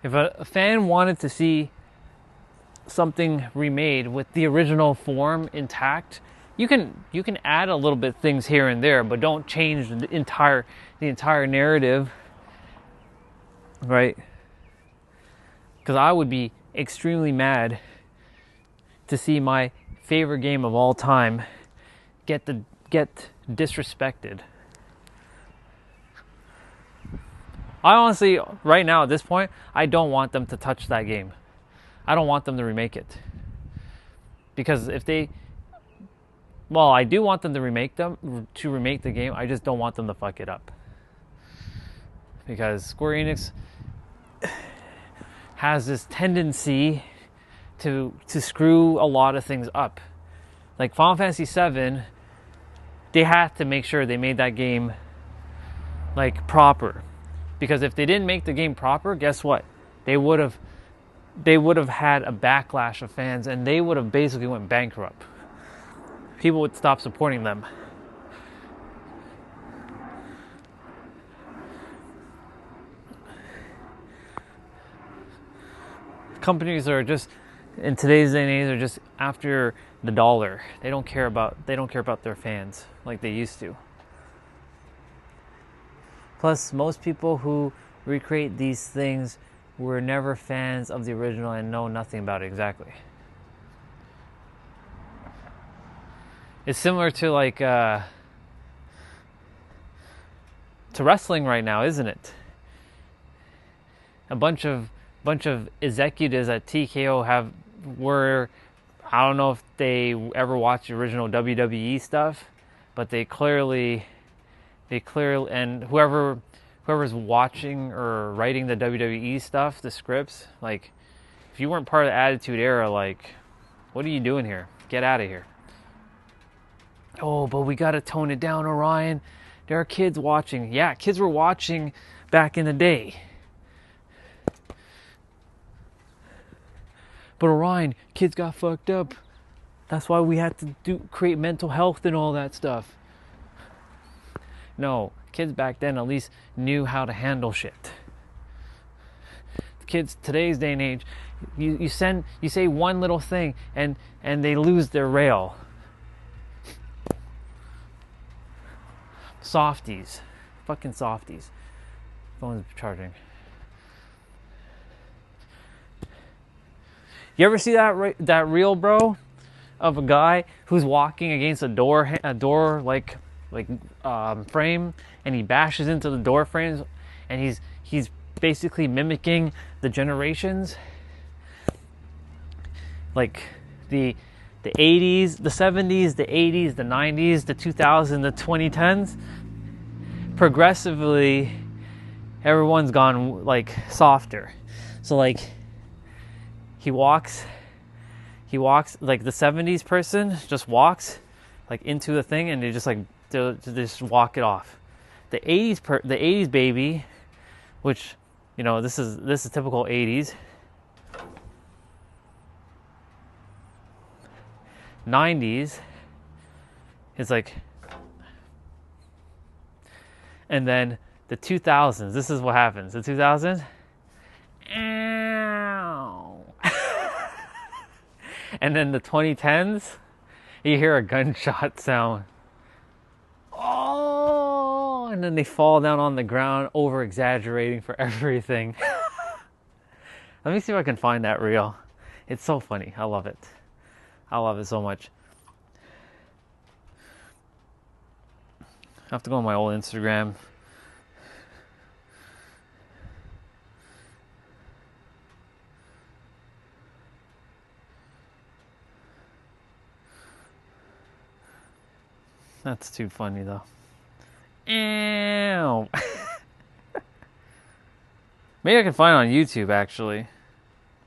[SPEAKER 1] If a fan wanted to see something remade with the original form intact, you can add a little bit things here and there, but don't change the entire narrative, right? Because I would be extremely mad to see my favorite game of all time get disrespected. I honestly, right now at this point, I don't want them to touch that game. I don't want them to remake it. Because if they... Well, I do want them to remake the game. I just don't want them to fuck it up. Because Square Enix... has this tendency to screw a lot of things up. Like Final Fantasy VII, they had to make sure they made that game like proper, because if they didn't make the game proper, guess what? They would have had a backlash of fans, and they would have basically went bankrupt. People would stop supporting them. Companies are just, in today's day and age, are just after the dollar. They don't care about their fans like they used to. Plus, most people who recreate these things were never fans of the original and know nothing about it exactly. It's similar to like to wrestling right now, isn't it? A bunch of executives at TKO were, I don't know if they ever watched the original WWE stuff, but they clearly, and whoever's watching or writing the WWE stuff, the scripts, like, if you weren't part of the Attitude Era, like, what are you doing here? Get out of here. Oh, but we gotta tone it down, Orion. There are kids watching. Yeah, kids were watching back in the day. But Orion, kids got fucked up. That's why we had to create mental health and all that stuff. No, kids back then at least knew how to handle shit. Kids today's day and age, you say one little thing and they lose their rail. Softies, fucking softies. Phone's charging. You ever see that reel, bro, of a guy who's walking against a door frame, and he bashes into the door frames, and he's basically mimicking the generations, like the 80s, the 70s, the 80s, the 90s, the 2000s, the 2010s. Progressively, everyone's gone like softer. So like he walks like the 70s person just walks like into the thing, and they just walk it off. The 80s baby, which, you know, this is typical 80s. 90s is like, and then the 2000s, this is what happens. The 2000s, and then the 2010s, you hear a gunshot sound. Oh, and then they fall down on the ground, over exaggerating for everything. Let me see if I can find that reel. It's so funny. I love it. I love it so much. I have to go on my old Instagram. That's too funny though. Ew. Maybe I can find it on YouTube actually.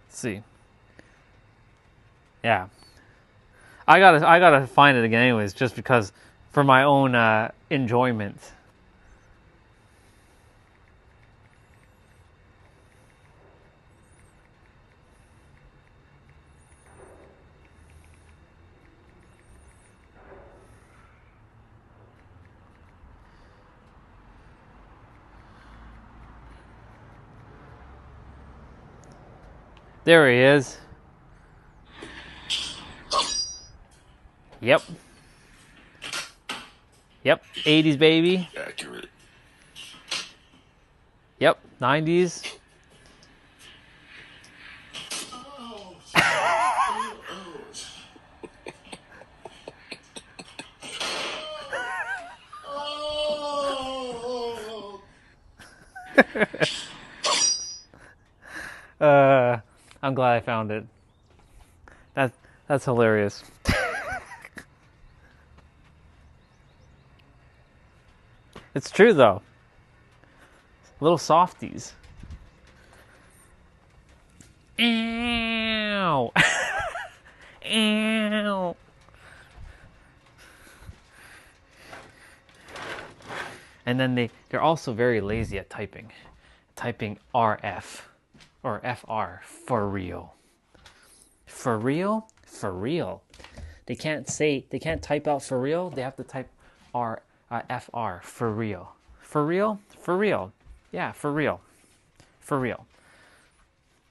[SPEAKER 1] Let's see. Yeah. I gotta find it again anyways, just because, for my own enjoyment. There he is. Yep. 80s baby.
[SPEAKER 2] Accurate.
[SPEAKER 1] Yep. 90s. I'm glad I found it. That's hilarious. It's true though. Little softies. Ew. And then they're also very lazy at typing RF or FR, for real. For real? For real. They can't type out for real. They have to type FR, for real. For real? For real. Yeah, for real. For real.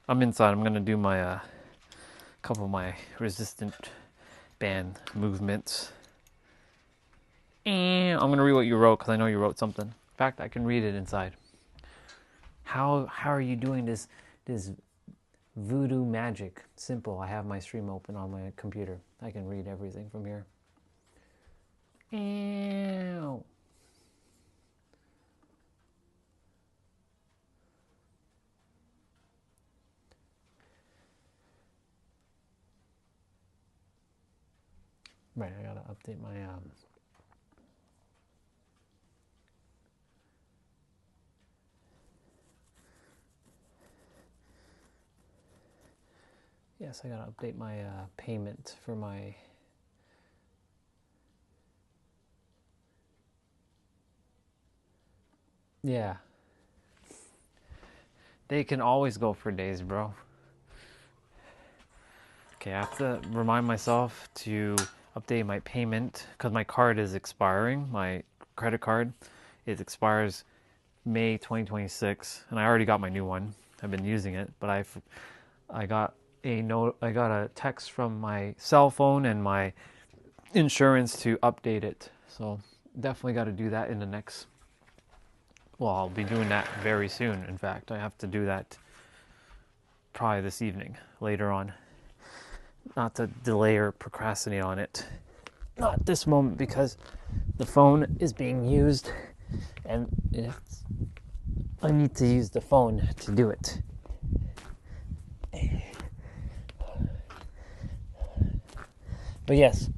[SPEAKER 1] I'm inside. I'm going to do my couple of my resistant band movements. I'm going to read what you wrote because I know you wrote something. In fact, I can read it inside. How are you doing this voodoo magic? Simple. I have my stream open on my computer. I can read everything from here. Ew. Right, I gotta update my yes, I gotta update my payment for my yeah. They can always go for days, bro. Okay, I have to remind myself to update my payment because my card is expiring. My credit card, it expires May 2026, and I already got my new one. I've been using it, but I got a text from my cell phone and my insurance to update it. So definitely got to do that in the next. Well, I'll be doing that very soon. In fact, I have to do that probably this evening, later on. Not to delay or procrastinate on it. Not this moment because the phone is being used and I need to use the phone to do it. But yes.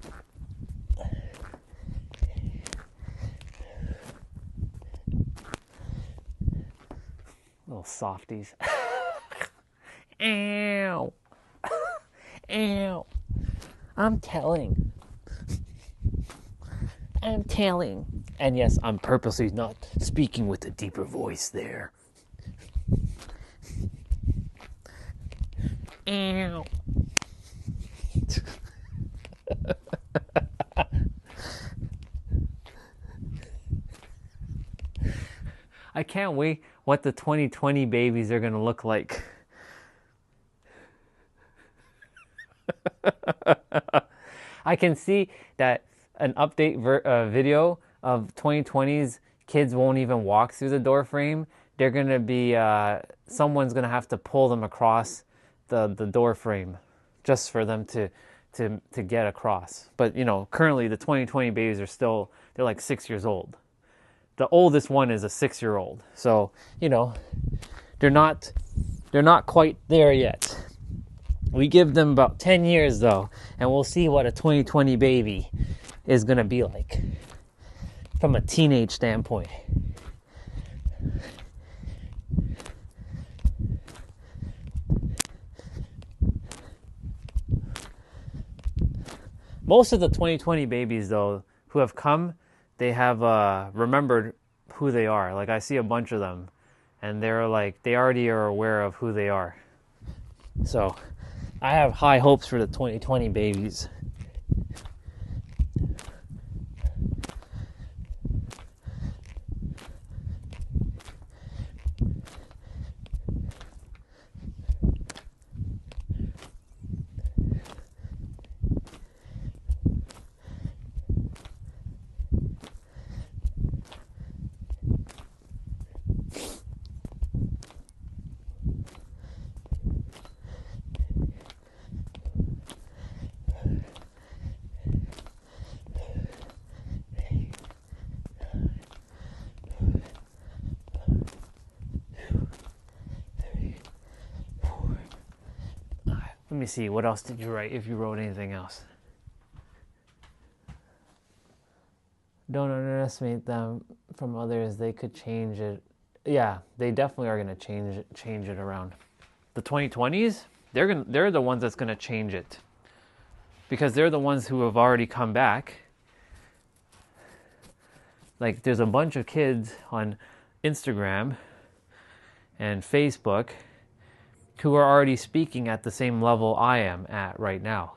[SPEAKER 1] Little softies. Ew. Ew. I'm telling. And yes, I'm purposely not speaking with a deeper voice there. Ew. I can't wait what the 2020 babies are going to look like. I can see that an update video of 2020's kids won't even walk through the door frame. They're going to be, someone's going to have to pull them across the door frame just for them to get across. But, you know, currently the 2020 babies are still, they're like 6 years old. The oldest one is a 6-year-old. So, you know, they're not quite there yet. We give them about 10 years though, and we'll see what a 2020 baby is going to be like from a teenage standpoint. Most of the 2020 babies though who have come, they have remembered who they are. Like I see a bunch of them and they're like, they already are aware of who they are. So I have high hopes for the 2020 babies. Let me see, what else did you write, if you wrote anything else? Don't underestimate them from others. They could change it. Yeah, they definitely are going to change it around. The 2020s, they're the ones that's going to change it. because they're the ones who have already come back. Like, there's a bunch of kids on Instagram and Facebook who are already speaking at the same level I am at right now.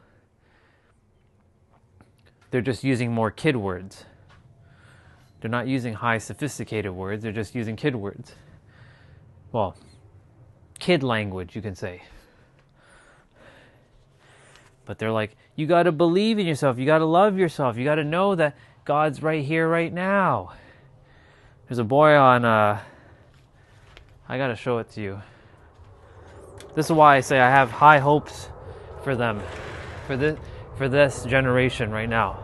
[SPEAKER 1] They're just using more kid words. They're not using high sophisticated words, they're just using kid words. Well, kid language, you can say. But they're like, you got to believe in yourself, you got to love yourself, you got to know that God's right here, right now. There's a boy on, I got to show it to you. This is why I say I have high hopes for them, for this generation right now.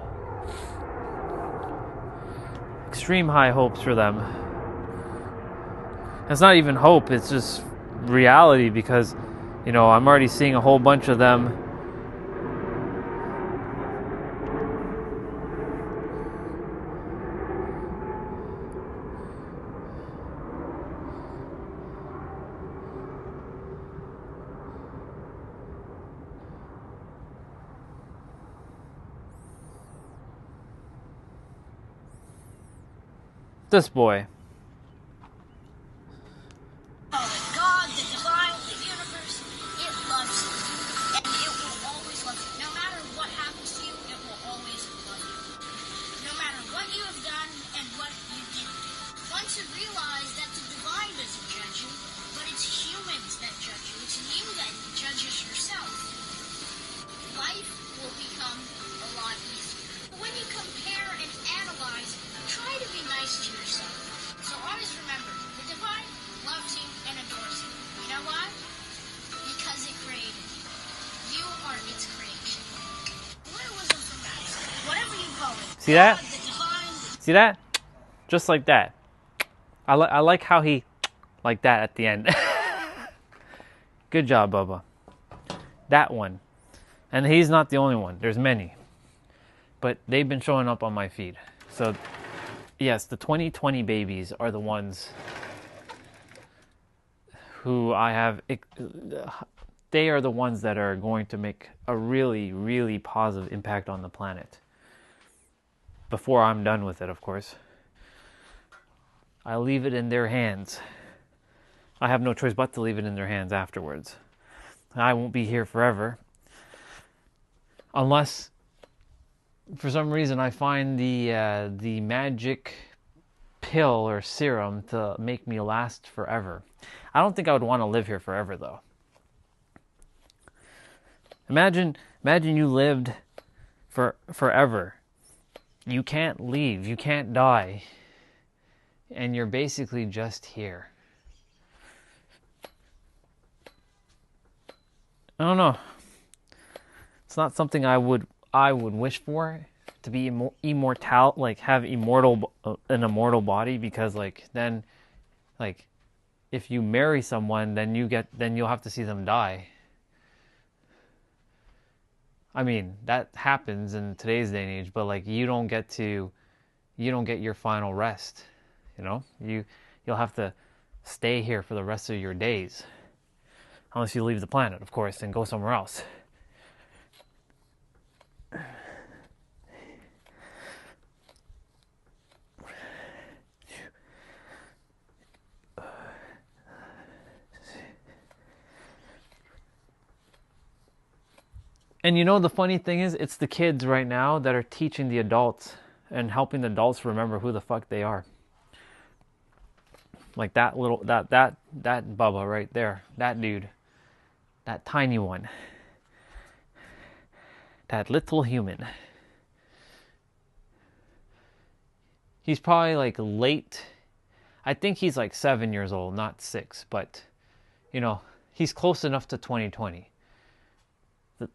[SPEAKER 1] Extreme high hopes for them. It's not even hope, it's just reality, because, you know, I'm already seeing a whole bunch of them this boy.
[SPEAKER 4] God, the divine, the universe, it loves you. And it will always love you. No matter what happens to you, it will always love you. No matter what you have done and what you didn't do. Once you realize that the divine doesn't judge you, but it's humans that judge you. It's you that judges yourself. Life will become a lot easier. When you compare and analyze, try to be nice to yourself. So always remember, the divine loves you and adores you. You know why? Because it created you. You are its creation. Literalism from that. Whatever you call it.
[SPEAKER 1] See that?
[SPEAKER 4] God, the divine,
[SPEAKER 1] See that? Just like that. I like how he, like that at the end. Good job, Bubba. That one. And he's not the only one. There's many. But they've been showing up on my feed. So, yes, the 2020 babies are the ones who I have... They are the ones that are going to make a really, really positive impact on the planet. Before I'm done with it, of course. I leave it in their hands. I have no choice but to leave it in their hands afterwards. I won't be here forever. Unless, for some reason, I find the magic pill or serum to make me last forever. I don't think I would want to live here forever, though. Imagine you lived forever. You can't leave. You can't die. And you're basically just here. I don't know. It's not something I would wish for, to be immortal, like have an immortal body, because then if you marry someone, then you'll have to see them die. I mean, that happens in today's day and age, but you don't get your final rest. You know, you'll have to stay here for the rest of your days, unless you leave the planet, of course, and go somewhere else. And you know, the funny thing is, it's the kids right now that are teaching the adults and helping the adults remember who the fuck they are. Like that Bubba right there, that dude, that tiny one, that little human. He's probably late. I think he's 7 years old, not 6, but he's close enough to 2020.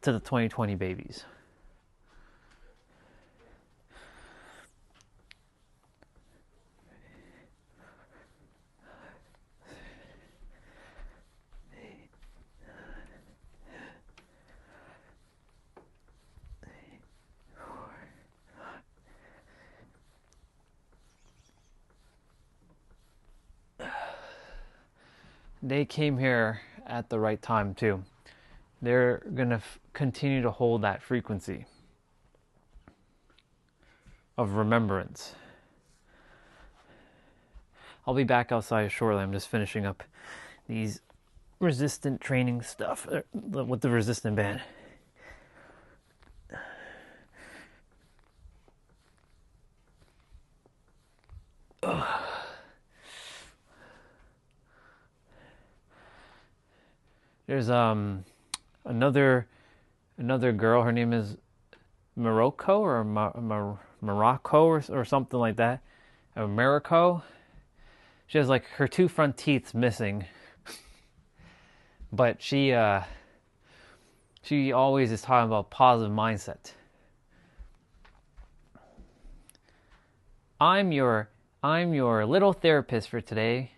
[SPEAKER 1] To the 2020 babies. They came here at the right time too. They're gonna continue to hold that frequency of remembrance. I'll be back outside shortly. I'm just finishing up these resistant training stuff with the resistant band. There's another girl. Her name is Morocco or Morocco or something like that. Morocco. She has like her 2 front teeth missing, but she always is talking about positive mindset. I'm your little therapist for today,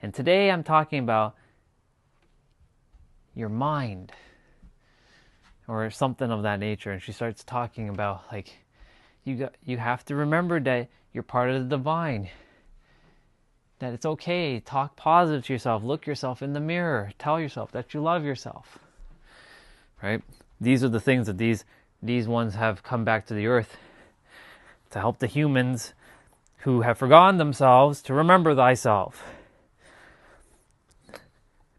[SPEAKER 1] and today I'm talking about your mind or something of that nature. And she starts talking about like you have to remember that you're part of the divine, that it's okay, talk positive to yourself, look yourself in the mirror, tell yourself that you love yourself, right? These are the things that these ones have come back to the earth to help the humans who have forgotten themselves to remember thyself,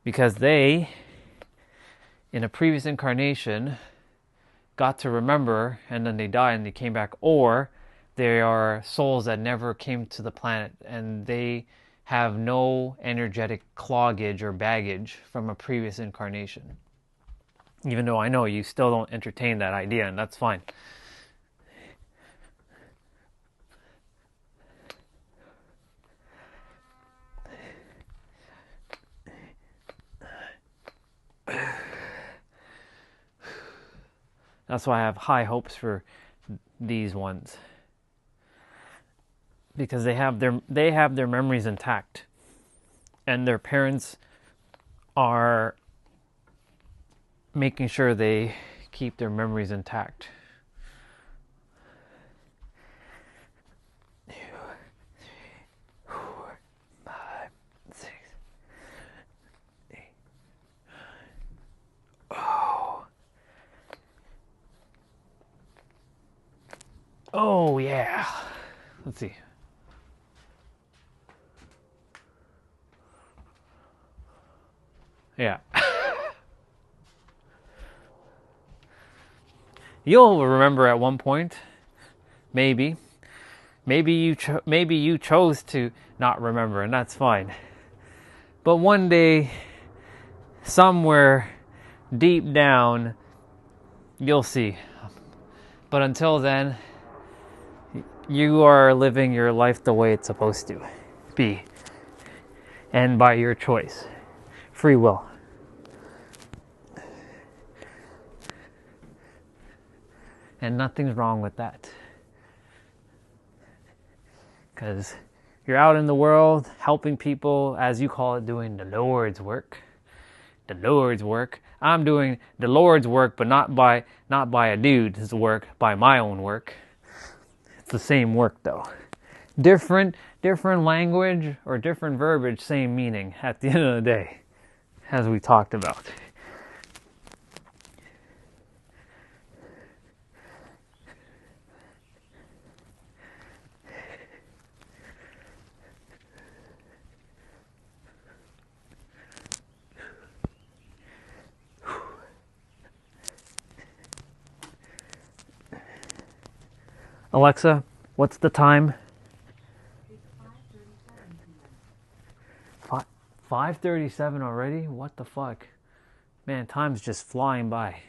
[SPEAKER 1] because they, in a previous incarnation, got to remember and then they died and they came back, or they are souls that never came to the planet and they have no energetic cloggage or baggage from a previous incarnation. Even though I know you still don't entertain that idea, and that's fine. That's why I have high hopes for these ones, because they have their memories intact, and their parents are making sure they keep their memories intact. Oh yeah. Let's see. Yeah. You'll remember at one point. Maybe you chose to not remember, and that's fine. But one day, somewhere deep down, you'll see. But until then, you are living your life the way it's supposed to be, and by your choice, free will. And nothing's wrong with that, because you're out in the world helping people, as you call it, doing the Lord's work. The Lord's work. I'm doing the Lord's work, but not by a dude's work, by my own work. It's the same work though. Different language or different verbiage, same meaning at the end of the day, as we talked about. Alexa, what's the time? 5:37 already? What the fuck? Man, time's just flying by.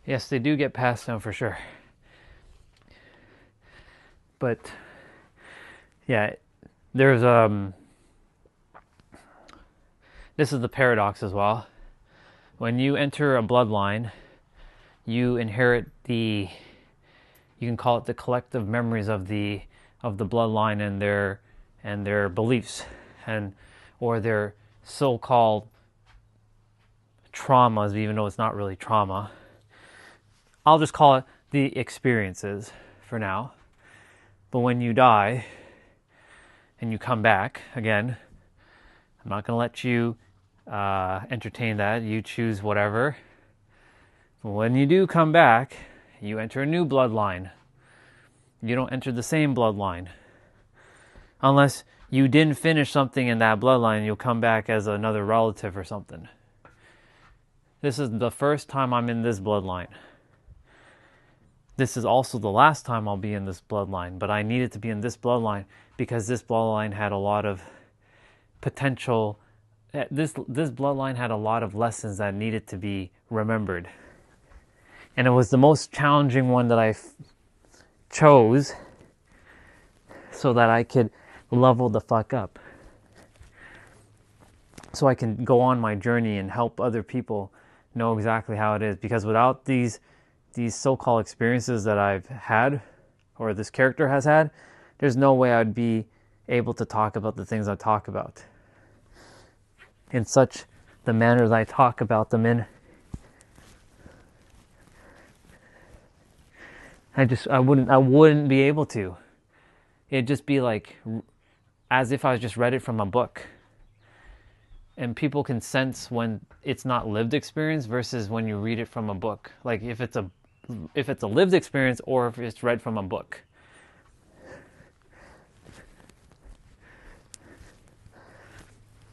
[SPEAKER 1] Yes, they do get passed down for sure. But yeah, there's this is the paradox as well. When you enter a bloodline, you inherit you can call it the collective memories of the of the bloodline and their beliefs or their so-called traumas, even though it's not really trauma. I'll just call it the experiences for now. But when you die and you come back, again, I'm not going to let you entertain that. You choose whatever. But when you do come back, you enter a new bloodline. You don't enter the same bloodline. Unless you didn't finish something in that bloodline, you'll come back as another relative or something. This is the first time I'm in this bloodline. This is also the last time I'll be in this bloodline, but I needed to be in this bloodline because this bloodline had a lot of potential. This bloodline had a lot of lessons that needed to be remembered. And it was the most challenging one that I chose so that I could level the fuck up. So I can go on my journey and help other people know exactly how it is. Because without these so-called experiences that I've had, or this character has had, there's no way I'd be able to talk about the things I talk about in such the manner that I talk about them in. I wouldn't be able to. It'd just be like as if I just read it from a book. And people can sense when it's not lived experience versus when you read it from a book. Like if it's a lived experience or if it's read from a book.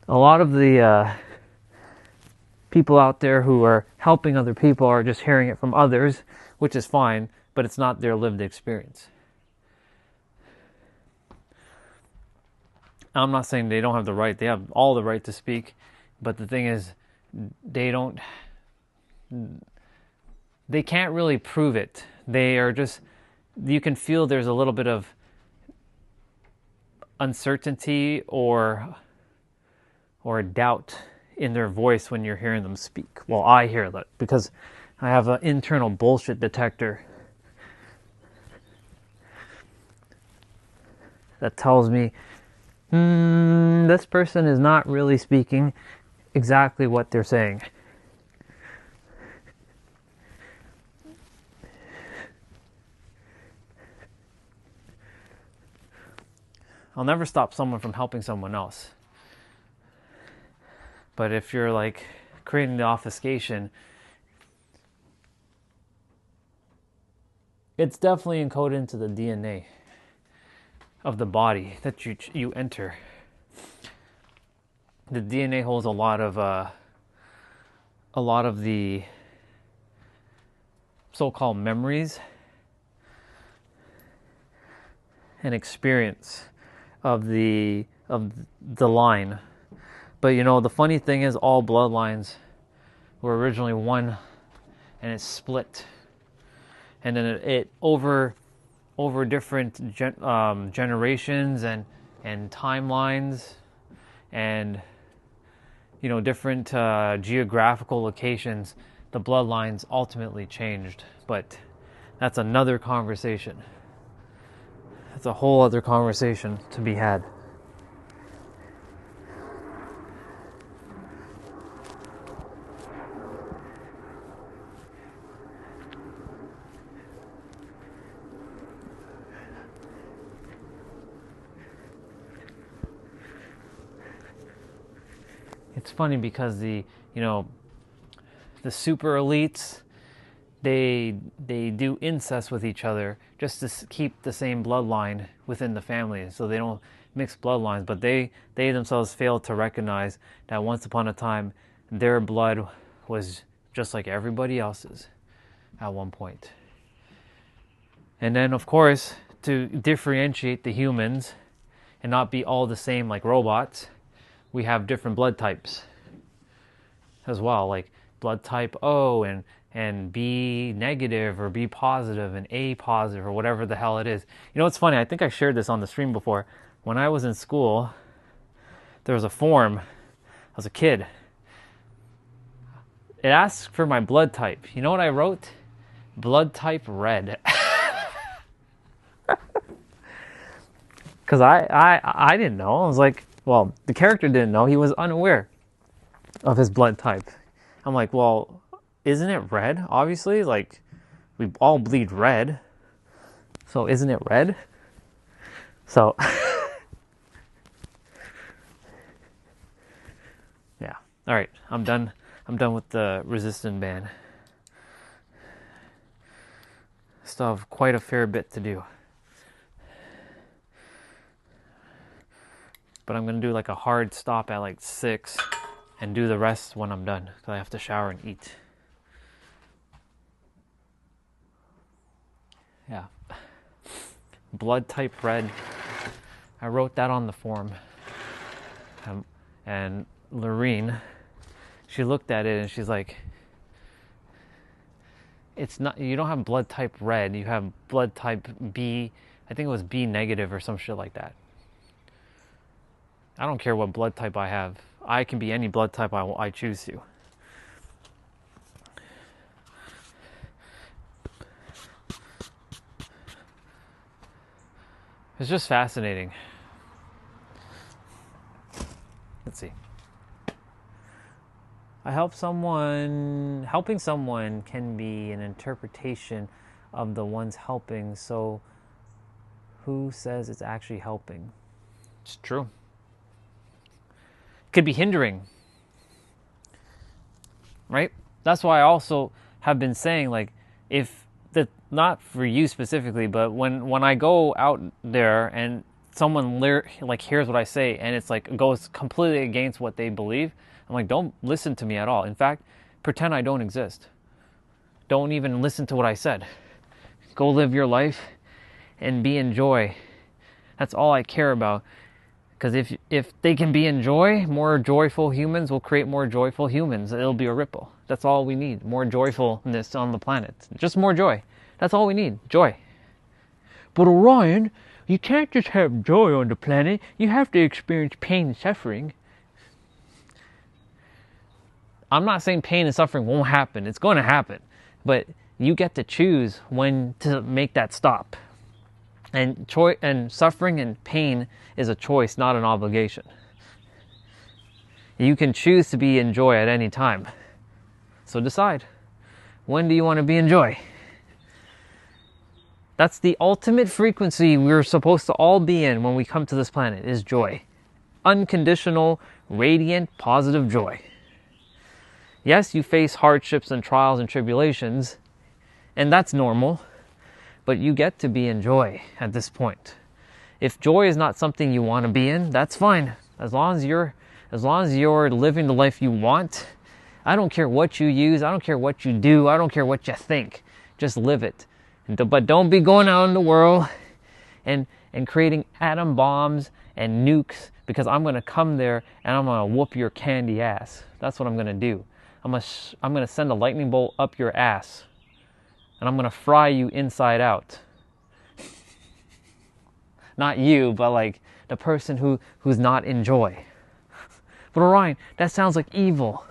[SPEAKER 1] A lot of the people out there who are helping other people are just hearing it from others, which is fine, but it's not their lived experience. I'm not saying they don't have the right. They have all the right to speak. But the thing is, they can't really prove it. They are just, you can feel there's a little bit of uncertainty or doubt in their voice when you're hearing them speak. Well, I hear that because I have an internal bullshit detector that tells me, this person is not really speaking exactly what they're saying. I'll never stop someone from helping someone else. But if you're like creating the obfuscation, it's definitely encoded into the DNA of the body that you enter. The DNA holds a lot of the so-called memories and experience of the line. But you know, the funny thing is all bloodlines were originally one and it's split. And then it over different generations and timelines and you know different geographical locations, the bloodlines ultimately changed. But that's another conversation. That's a whole other conversation to be had. It's funny because the super elites, they do incest with each other just to keep the same bloodline within the family, so they don't mix bloodlines. But they themselves fail to recognize that once upon a time their blood was just like everybody else's at one point. And then, of course, to differentiate the humans and not be all the same like robots, we have different blood types as well, like blood type O and B negative or B positive and A positive or whatever the hell it is. You know, it's funny, I think I shared this on the stream before. When I was in school, there was a form. I was a kid. It asked for my blood type. You know what I wrote? Blood type red. Because I didn't know. I was like, well, the character didn't know. He was unaware of his blood type. I'm like, well, isn't it red? Obviously, like, we all bleed red. So isn't it red? So, yeah. All right, I'm done. I'm done with the resistant band. Still have quite a fair bit to do. But I'm going to do like a hard stop at like 6 and do the rest when I'm done, because I have to shower and eat. Yeah. Blood type red. I wrote that on the form. And Lorene, she looked at it and she's like, it's not, you don't have blood type red, you have blood type B, I think it was B negative or some shit like that. I don't care what blood type I have. I can be any blood type I choose to. It's just fascinating. Let's see. Helping someone can be an interpretation of the one's helping, so who says it's actually helping? It's true. Could be hindering, right? That's why I also have been saying, like, if that, not for you specifically, but when I go out there and someone like hears what I say and it's like goes completely against what they believe, I'm like, don't listen to me at all. In fact, pretend I don't exist. Don't even listen to what I said. Go live your life and be in joy. That's all I care about. Because if they can be in joy, more joyful humans will create more joyful humans. It'll be a ripple. That's all we need. More joyfulness on the planet. Just more joy. That's all we need. Joy. But Orion, you can't just have joy on the planet. You have to experience pain and suffering. I'm not saying pain and suffering won't happen. It's going to happen. But you get to choose when to make that stop. And suffering and pain is a choice, not an obligation. You can choose to be in joy at any time. So decide. When do you want to be in joy? That's the ultimate frequency we're supposed to all be in when we come to this planet, is joy. Unconditional, radiant, positive joy. Yes, you face hardships and trials and tribulations, and that's normal. But you get to be in joy at this point. If joy is not something you want to be in, that's fine. As long as you're living the life you want, I don't care what you use, I don't care what you do, I don't care what you think. Just live it. But don't be going out in the world and creating atom bombs and nukes, because I'm going to come there and I'm going to whoop your candy ass. That's what I'm going to do. I'm going to send a lightning bolt up your ass. And I'm going to fry you inside out. Not you, but like the person who's not in joy. But Orion, that sounds like evil.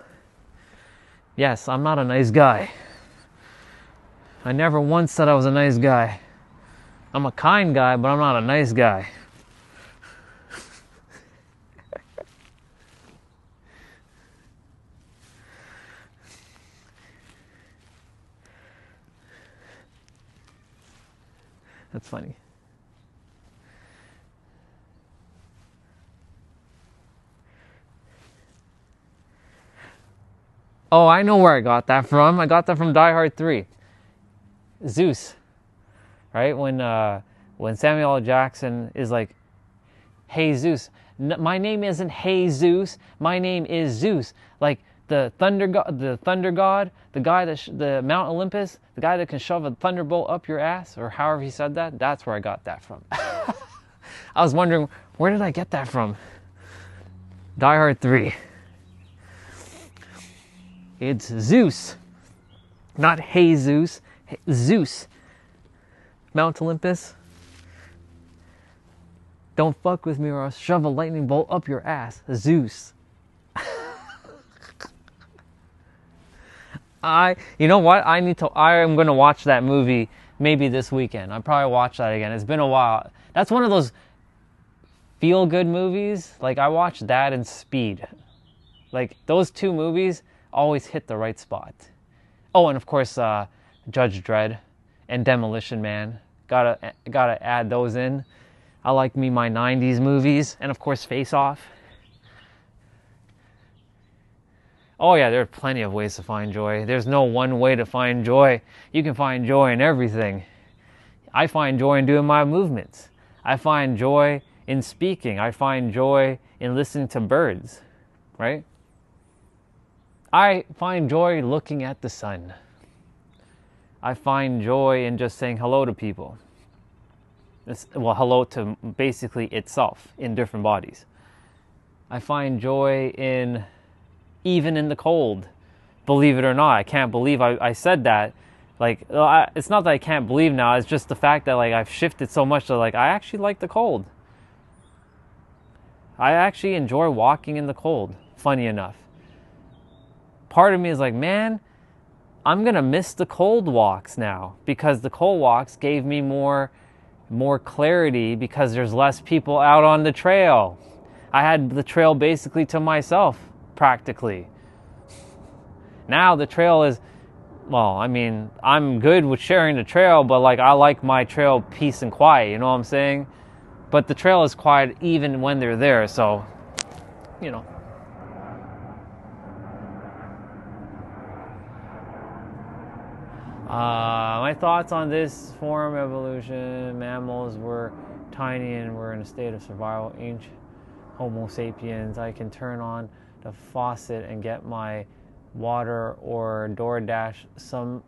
[SPEAKER 1] Yes, I'm not a nice guy. I never once said I was a nice guy. I'm a kind guy, but I'm not a nice guy. That's funny. Oh, I know where I got that from. I got that from Die Hard 3. Zeus. Right? When Samuel L. Jackson is like, "Hey Zeus, my name isn't Hey Zeus, my name is Zeus." Like the thunder god, the guy the Mount Olympus, the guy that can shove a thunderbolt up your ass, or however he said that. That's where I got that from. I was wondering, where did I get that from? Die Hard 3. It's Zeus, not Jesus. Zeus. Mount Olympus. Don't fuck with me or I'll shove a lightning bolt up your ass. Zeus. You know what? I am going to watch that movie maybe this weekend. I'll probably watch that again. It's been a while. That's one of those feel-good movies, like I watched that and Speed. Like those two movies always hit the right spot. Oh, and of course, Judge Dredd and Demolition Man. Gotta add those in. I like me my 90s movies, and of course Face Off. Oh yeah, there are plenty of ways to find joy. There's no one way to find joy. You can find joy in everything. I find joy in doing my movements. I find joy in speaking. I find joy in listening to birds, right? I find joy looking at the sun. I find joy in just saying hello to people. Well, hello to basically itself in different bodies. I find joy in even in the cold. Believe it or not, I can't believe I said that. Like, it's not that I can't believe now, it's just the fact that like I've shifted so much that like I actually like the cold. I actually enjoy walking in the cold, funny enough. Part of me is like, man, I'm gonna miss the cold walks now, because the cold walks gave me more clarity because there's less people out on the trail. I had the trail basically to myself, practically. Now the trail is, well, I mean, I'm good with sharing the trail, but like I like my trail peace and quiet, you know what I'm saying? But the trail is quiet even when they're there, so, you know. My thoughts on this form evolution: mammals were tiny and were in a state of survival. Ancient Homo sapiens. I can turn on the faucet and get my water or DoorDash some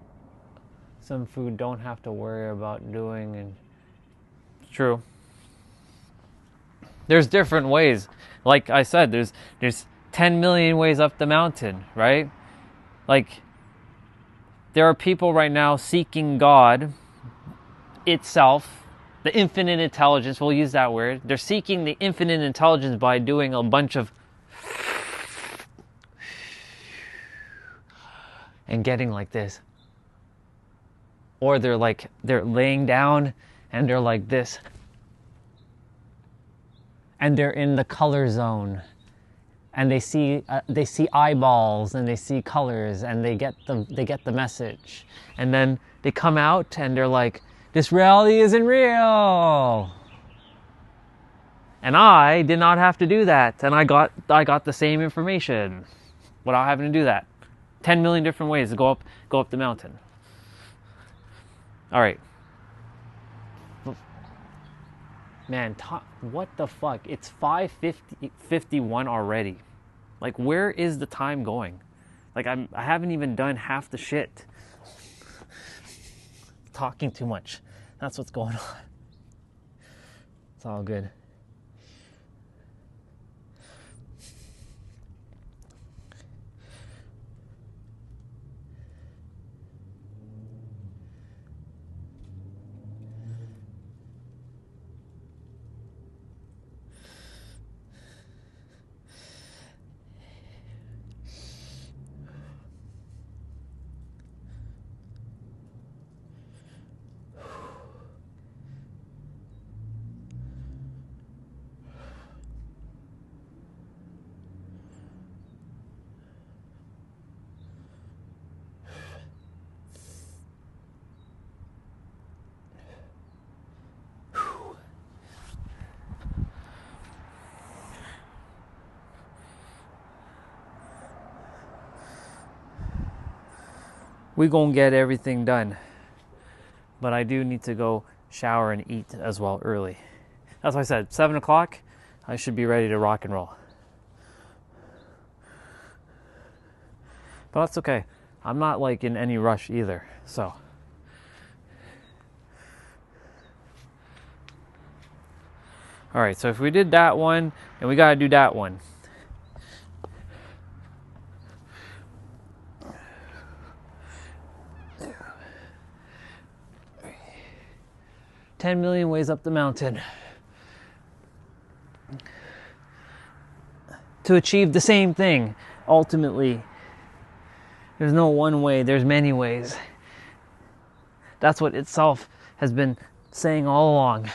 [SPEAKER 1] food. Don't have to worry about doing. And it's true. There's different ways. Like I said, there's 10 million ways up the mountain, right? Like, there are people right now seeking God itself, the infinite intelligence, we'll use that word. They're seeking the infinite intelligence by doing a bunch of and getting like this. Or they're laying down and they're like this. And they're in the color zone. And they see eyeballs and they see colors and they get the message. And then they come out and they're like, this reality isn't real. And I did not have to do that. And I got the same information without having to do that. 10 million different ways to go up the mountain. All right. Man, what the fuck? It's 5:51 already. Like, where is the time going? Like, I haven't even done half the shit. Talking too much. That's what's going on. It's all good. We're gonna get everything done. But I do need to go shower and eat as well early. That's why I said 7 o'clock, I should be ready to rock and roll. But that's okay. I'm not like in any rush either, so. All right, so if we did that one, and we gotta do that one. $10 million ways up the mountain to achieve the same thing. Ultimately, there's no one way, there's many ways. That's what itself has been saying all along.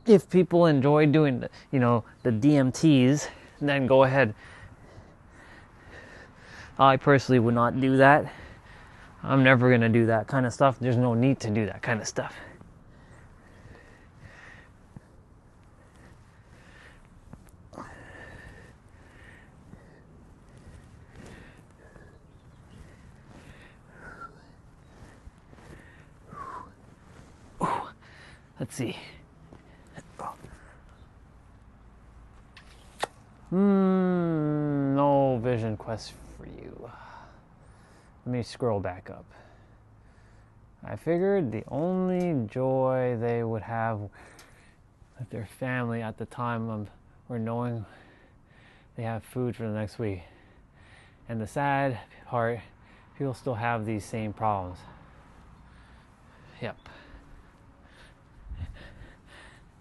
[SPEAKER 1] if people enjoy doing the, the DMTs, then go ahead. I personally would not do that. I'm never going to do that kind of stuff. There's no need to do that kind of stuff. Let's see. No vision quest for you. Let me scroll back up. I figured the only joy they would have with their family at the time of or knowing they have food for the next week. And the sad part, people still have these same problems. Yep.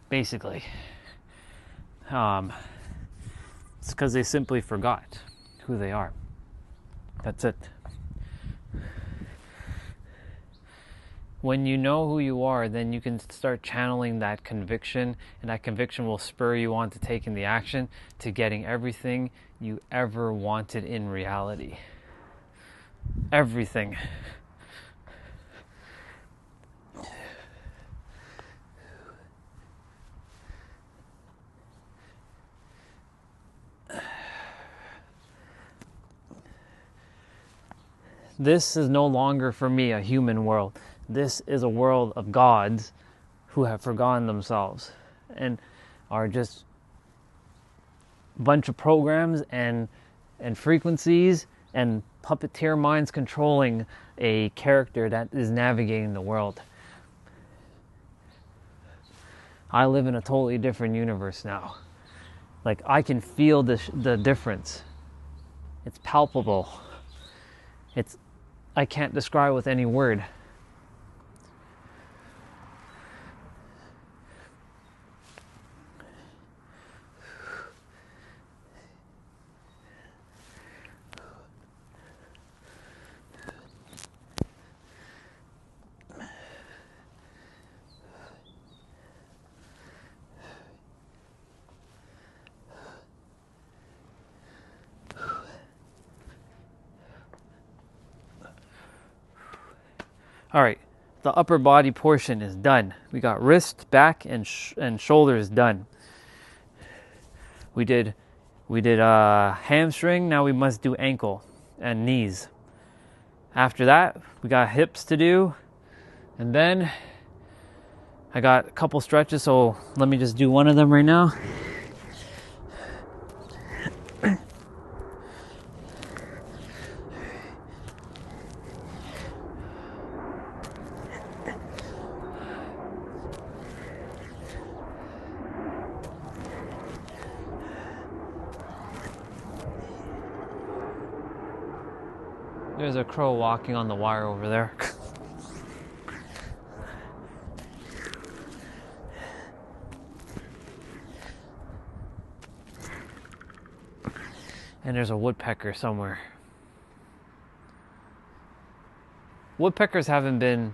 [SPEAKER 1] Basically. It's because they simply forgot who they are. That's it. When you know who you are, then you can start channeling that conviction, and that conviction will spur you on to taking the action to getting everything you ever wanted in reality. Everything. This is no longer for me a human world. This is a world of gods who have forgotten themselves and are just a bunch of programs and frequencies and puppeteer minds controlling a character that is navigating the world. I live in a totally different universe now. Like, I can feel the difference. It's palpable. I can't describe with any word. All right, the upper body portion is done. We got wrist, back, and shoulders done. We did hamstring. Now we must do ankle and knees. After that, we got hips to do, and then I got a couple stretches. So let me just do one of them right now. There's a crow walking on the wire over there. And there's a woodpecker somewhere. Woodpeckers haven't been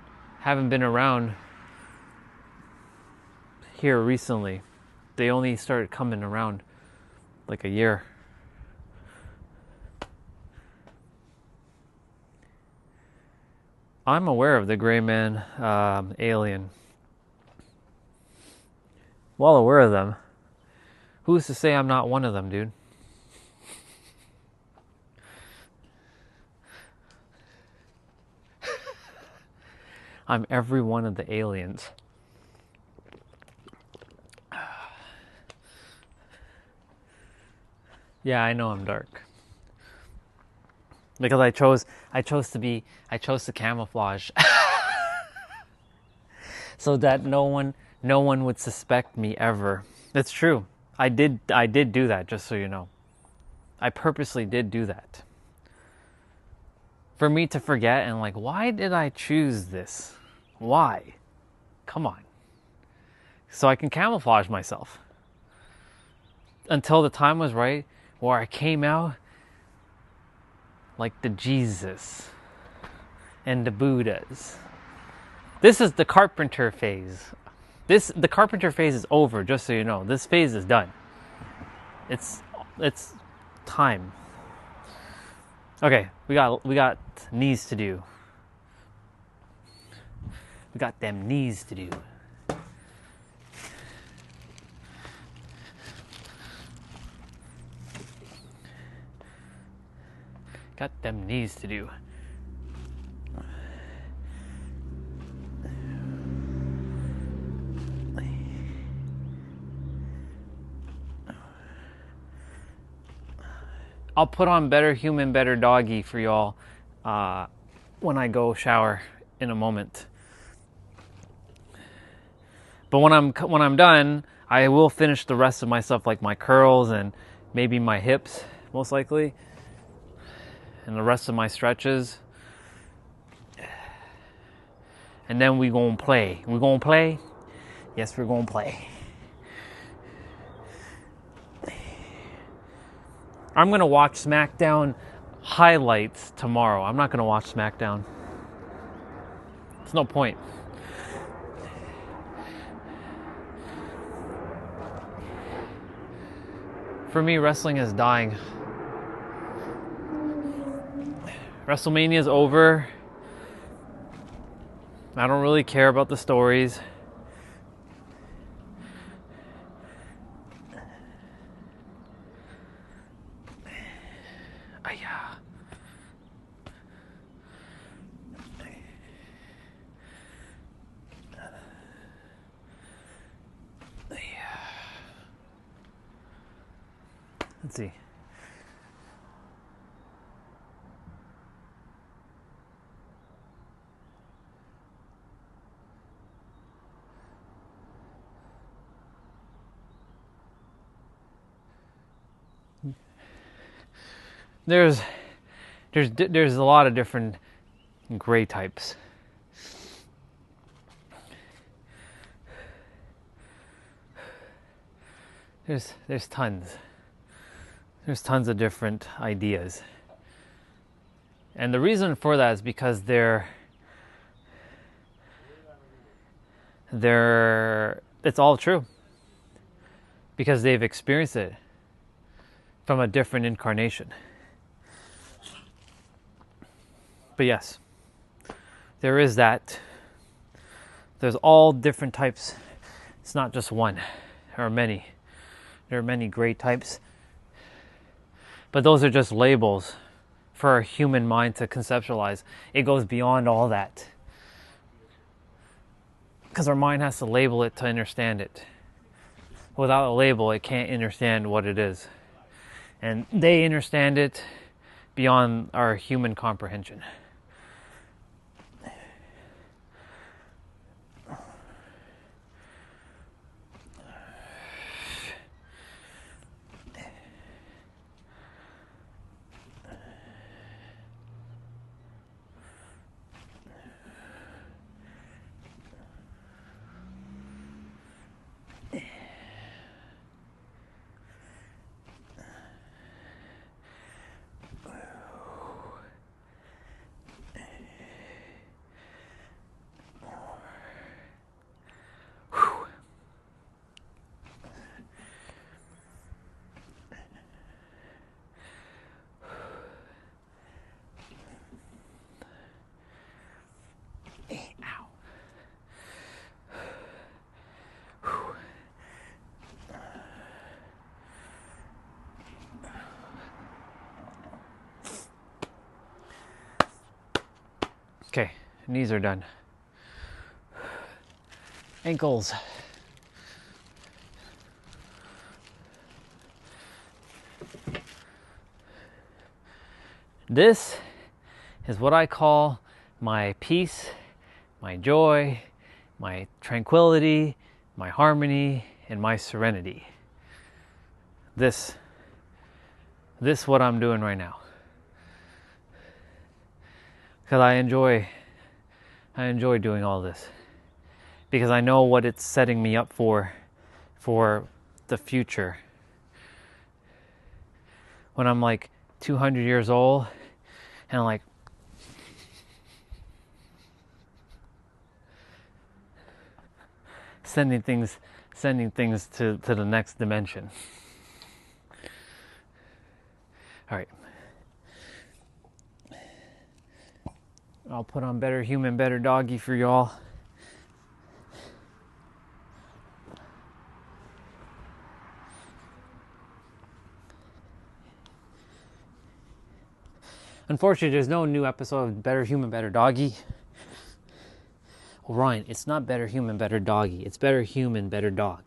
[SPEAKER 1] around here recently. They only started coming around like a year. I'm aware of the gray man alien. Well aware of them. Who's to say I'm not one of them, dude? I'm every one of the aliens. Yeah, I know I'm dark. Because I chose to camouflage. So that no one would suspect me ever. It's true. I did do that, just so you know. I purposely did do that. For me to forget and like, why did I choose this? Why? Come on. So I can camouflage myself. Until the time was right where I came out like the Jesus and the Buddhas. This is the carpenter phase. The carpenter phase is over, just so you know. This phase is done. It's time. Okay, we got knees to do. We got them knees to do. Got them knees to do. I'll put on Better Human, Better Doggy for y'all when I go shower in a moment. But when I'm done, I will finish the rest of my stuff, like my curls and maybe my hips, most likely, and the rest of my stretches. And then we gonna play. We gonna play? Yes, we're gonna play. I'm going to watch SmackDown highlights tomorrow. I'm not going to watch SmackDown. There's no point. For me, wrestling is dying. WrestleMania is over. I don't really care about the stories. Let's see. There's a lot of different gray types. There's tons. There's tons of different ideas. And the reason for that is because it's all true. Because they've experienced it from a different incarnation. But yes, there is that. There's all different types. It's not just one. There are many. There are many gray types. But those are just labels for a human mind to conceptualize. It goes beyond all that. Because our mind has to label it to understand it. Without a label, it can't understand what it is. And they understand it beyond our human comprehension. Okay, knees are done. Ankles. This is what I call my peace, my joy, my tranquility, my harmony, and my serenity. This what I'm doing right now. Because I enjoy doing all this. Because I know what it's setting me up for the future. When I'm like 200 years old, and I'm like, sending things to the next dimension. All right. I'll put on Better Human, Better Doggy for y'all. Unfortunately, there's no new episode of Better Human, Better Doggy. Well, Ryan, it's not Better Human, Better Doggy. It's Better Human, Better Dog.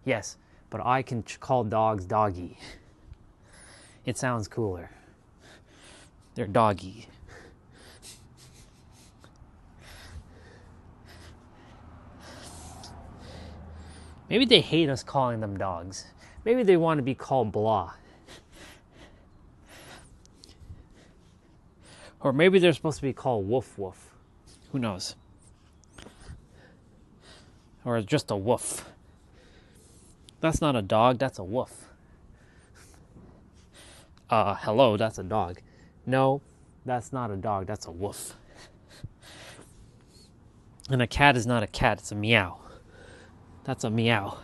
[SPEAKER 1] Yes, but I can call dogs doggy. It sounds cooler. They're doggy. Maybe they hate us calling them dogs. Maybe they want to be called blah. Or maybe they're supposed to be called woof woof. Who knows? Or just a woof. That's not a dog, that's a woof. Hello, that's a dog. No, that's not a dog, that's a woof. And a cat is not a cat, it's a meow. That's a meow.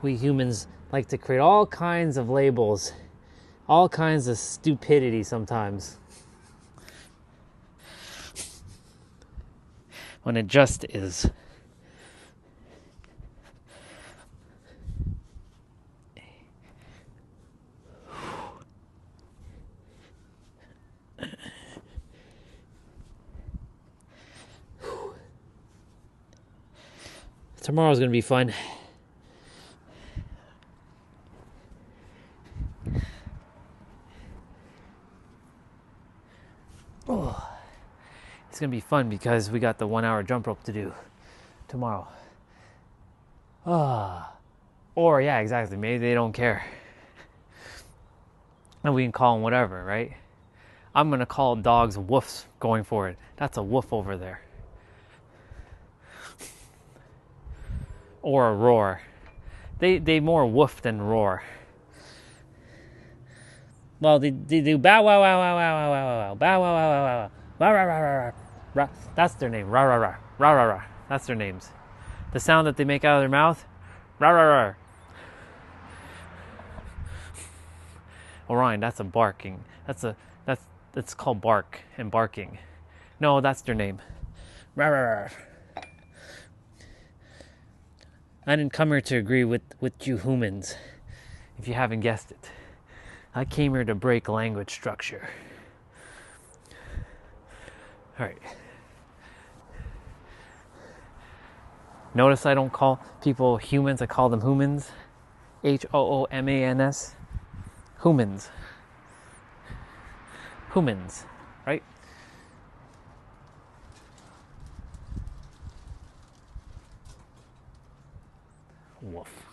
[SPEAKER 1] We humans like to create all kinds of labels. All kinds of stupidity sometimes. When it just is. Tomorrow's gonna be fun. Oh, it's gonna be fun because we got the 1 hour jump rope to do tomorrow. Or yeah, exactly. Maybe they don't care, and we can call them whatever, right? I'm gonna call dogs woofs going forward. That's a woof over there, or a roar. They more woof than roar. Well, they do bow wow wow wow wow wow wow wow bow wow wow wow wow wow rah rah rah rah. That's their name. Rah rah rah rah rah rah. That's their names. The sound that they make out of their mouth, rah rah rah. Orion, that's a barking. That's called bark and barking. No, that's their name. Rah rah rah. I didn't come here to agree with you humans, if you haven't guessed it. I came here to break language structure. All right. Notice I don't call people humans, I call them humans. Hoomans. Humans. Humans, right? Woof.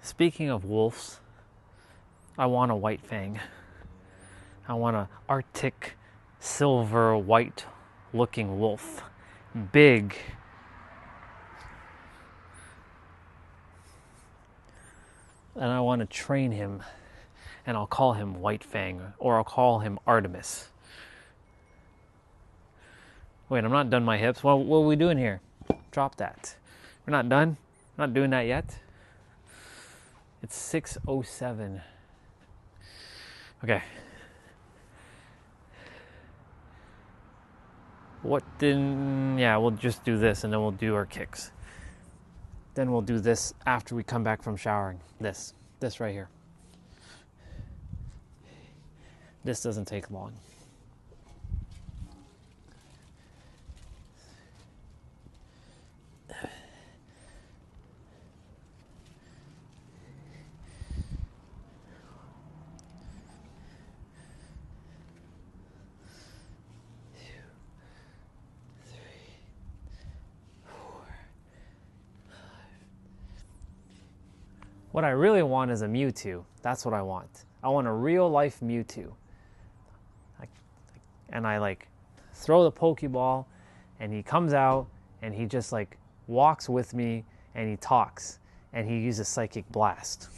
[SPEAKER 1] Speaking of wolves, I want a white fang. I want an Arctic silver white looking wolf. Big. And I want to train him, and I'll call him White Fang, or I'll call him Artemis. Wait, I'm not done my hips. What are we doing here? Drop that. We're not done? Not doing that yet? It's 6:07. Okay. Yeah, we'll just do this and then we'll do our kicks. Then we'll do this after we come back from showering. This right here. This doesn't take long. What I really want is a Mewtwo. That's what I want. I want a real life Mewtwo. And I like throw the Pokeball and he comes out and he just like walks with me and he talks and he uses Psychic Blast.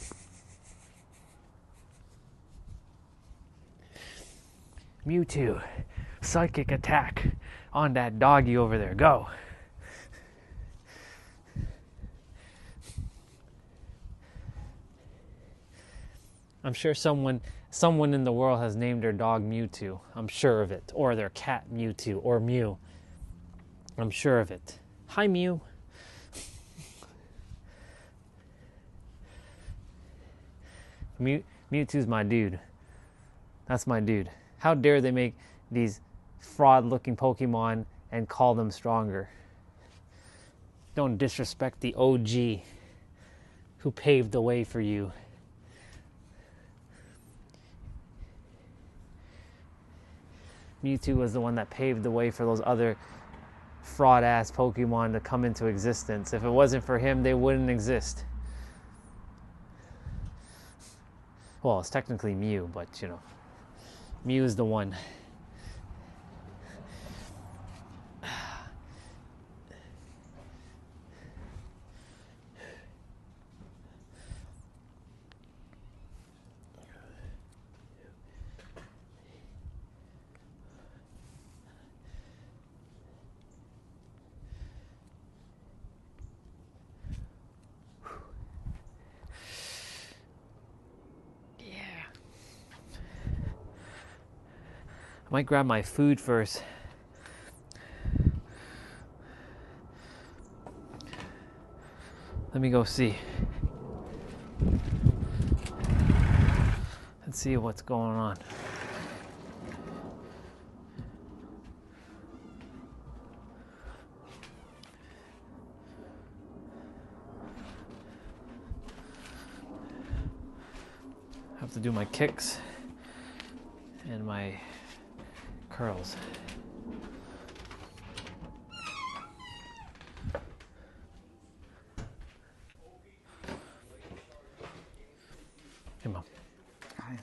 [SPEAKER 1] Mewtwo, psychic attack on that doggy over there. Go. I'm sure someone in the world has named their dog Mewtwo. I'm sure of it. Or their cat Mewtwo or Mew. I'm sure of it. Hi, Mew. Mewtwo's my dude. That's my dude. How dare they make these fraud-looking Pokemon and call them stronger? Don't disrespect the OG who paved the way for you. Mewtwo was the one that paved the way for those other fraud-ass Pokemon to come into existence. If it wasn't for him, they wouldn't exist. Well, it's technically Mew, but you know, Mew is the one. I might grab my food first. Let me go see. Let's see what's going on. I have to do my kicks and my curls. Hey, Mom.
[SPEAKER 5] Hi.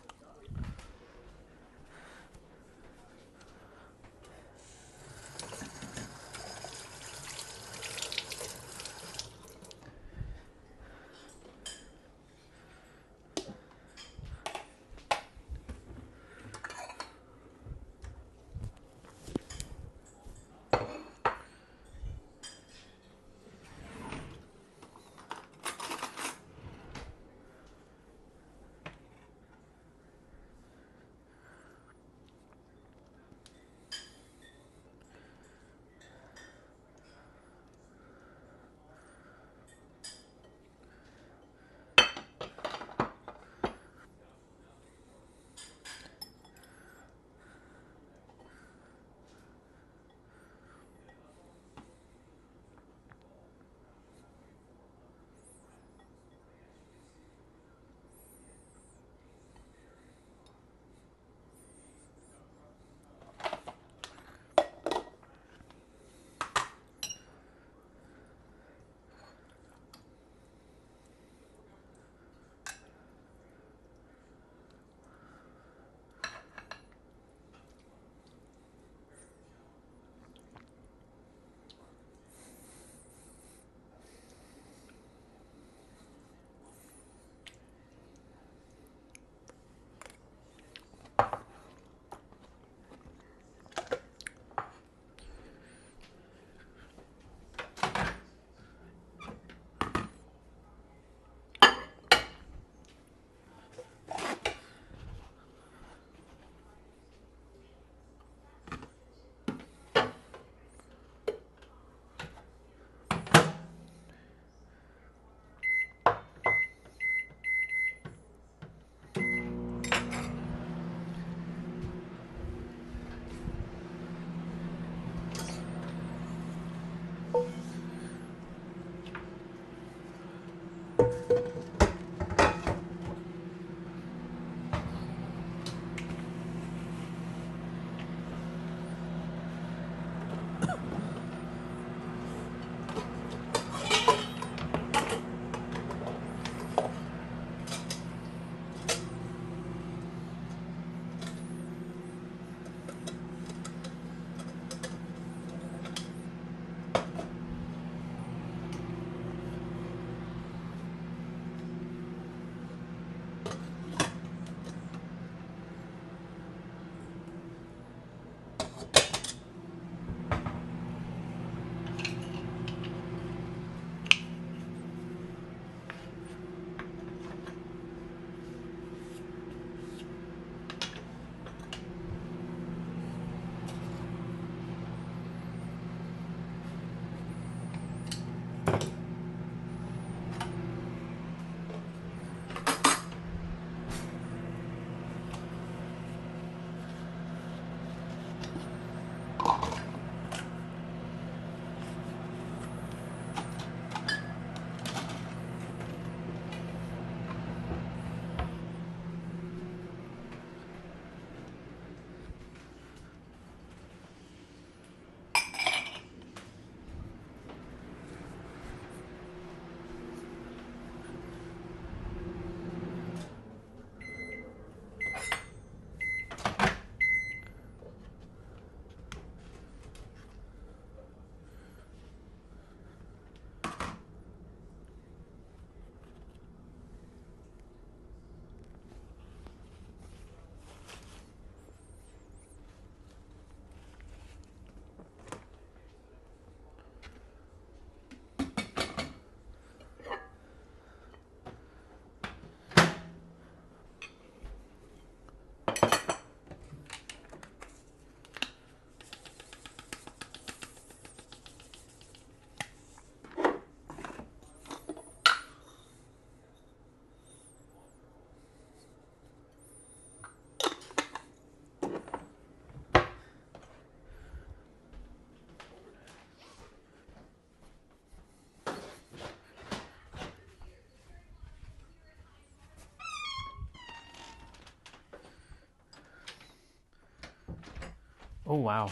[SPEAKER 1] Oh wow,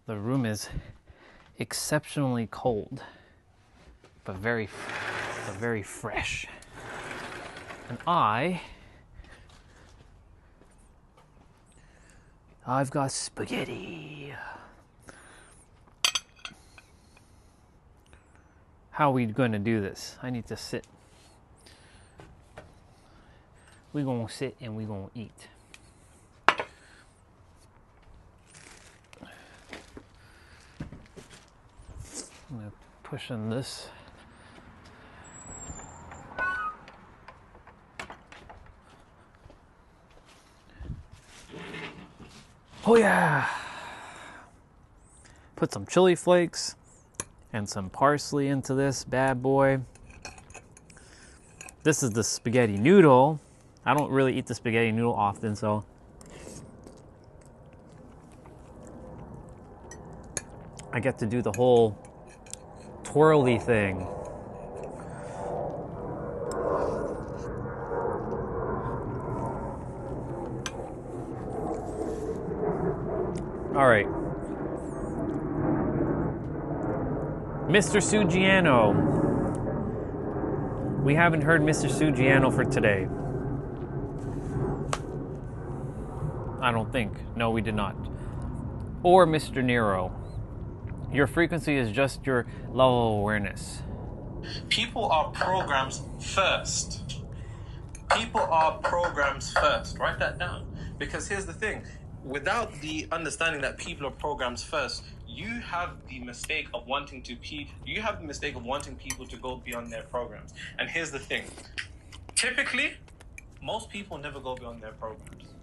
[SPEAKER 1] the room is exceptionally cold, but very fresh. And I've got spaghetti. How are we gonna do this? I need to sit. We're gonna sit and we're gonna eat. I'm gonna push in this. Oh yeah! Put some chili flakes and some parsley into this bad boy. This is the spaghetti noodle. I don't really eat the spaghetti noodle often, so I get to do the whole twirly thing. All right. Mr. Suggiano. We haven't heard Mr. Suggiano for today. I don't think. No, we did not. Or Mr. Nero. Your frequency is just your level of awareness.
[SPEAKER 5] People are programs first. People are programs first. Write that down. Because here's the thing. Without the understanding that people are programs first, you have the mistake of wanting people to go beyond their programs. And here's the thing. Typically, most people never go beyond their programs.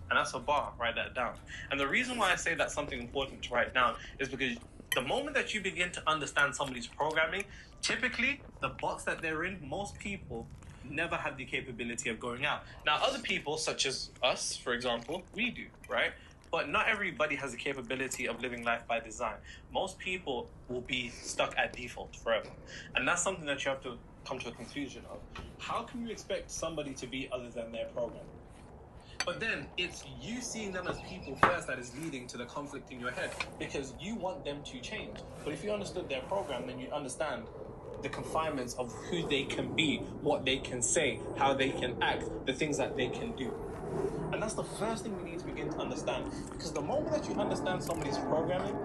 [SPEAKER 5] And that's a bar. Write that down. And the reason why I say that's something important to write down is because the moment that you begin to understand somebody's programming, typically the box that they're in, most people never have the capability of going out. Now, other people, such as us, for example, we do, right? But not everybody has the capability of living life by design. Most people will be stuck at default forever. And that's something that you have to come to a conclusion of. How can you expect somebody to be other than their program? But then it's you seeing them as people first that is leading to the conflict in your head, because you want them to change. But if you understood their program, then you understand the confinements of who they can be, what they can say, how they can act, the things that they can do. And that's the first thing we need to begin to understand. Because the moment that you understand somebody's programming,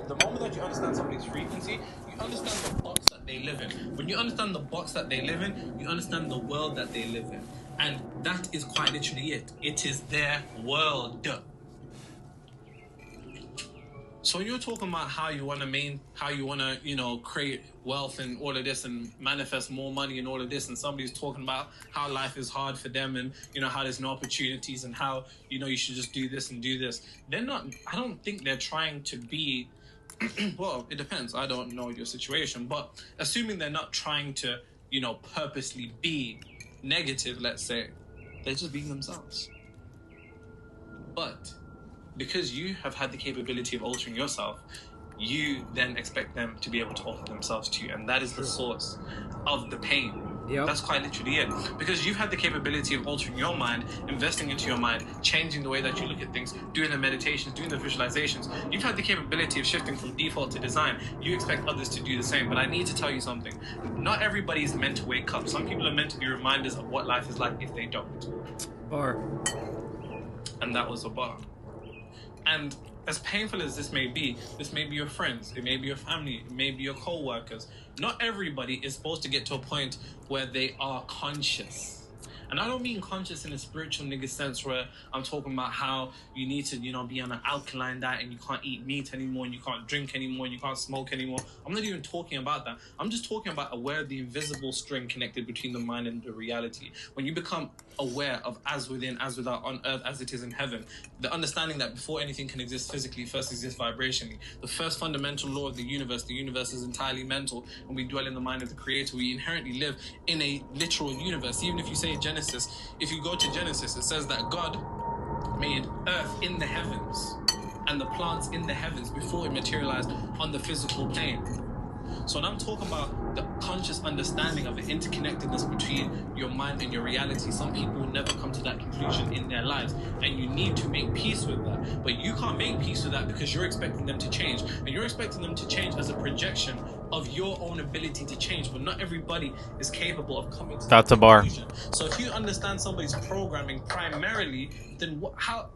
[SPEAKER 5] the moment that you understand somebody's frequency, you understand the box that they live in. When you understand the box that they live in, you understand the world that they live in. And that is quite literally it. It is their world. So when you're talking about how you want to create wealth and all of this and manifest more money and all of this, and somebody's talking about how life is hard for them and, how there's no opportunities and how, you should just do this and do this. I don't think they're trying to be, well, it depends. I don't know your situation, but assuming they're not trying to, purposely be negative, let's say, they're just being themselves. But because you have had the capability of altering yourself, you then expect them to be able to alter themselves to you. And that is the source of the pain. Yep. That's quite literally it. Because you've had the capability of altering your mind, investing into your mind, changing the way that you look at things, doing the meditations, doing the visualizations. You've had the capability of shifting from default to design. You expect others to do the same. But I need to tell you something. Not everybody is meant to wake up. Some people are meant to be reminders of what life is like if they don't. Bar. And that was a bar. And as painful as this may be your friends, it may be your family, it may be your co-workers. Not everybody is supposed to get to a point where they are conscious. And I don't mean conscious in a spiritual nigga sense where I'm talking about how you need to, be on an alkaline diet and you can't eat meat anymore and you can't drink anymore and you can't smoke anymore. I'm not even talking about that. I'm just talking about aware of the invisible string connected between the mind and the reality. When you become aware of as within, as without, on earth as it is in heaven, the understanding that before anything can exist physically, first exists vibrationally. The first fundamental law of the universe is entirely mental, and we dwell in the mind of the creator. We inherently live in a literal universe. Even if you say Genesis, if you go to Genesis, it says that God made earth in the heavens and the plants in the heavens before it materialized on the physical plane. So when I'm talking about the conscious understanding of the interconnectedness between your mind and your reality, some people will never come to that conclusion in their lives, and you need to make peace with that. But you can't make peace with that because you're expecting them to change, and you're expecting them to change as a projection of your own ability to change. But not everybody is capable of coming to
[SPEAKER 1] That's
[SPEAKER 5] that
[SPEAKER 1] a bar.
[SPEAKER 5] conclusion. So if you understand somebody's programming primarily, then how?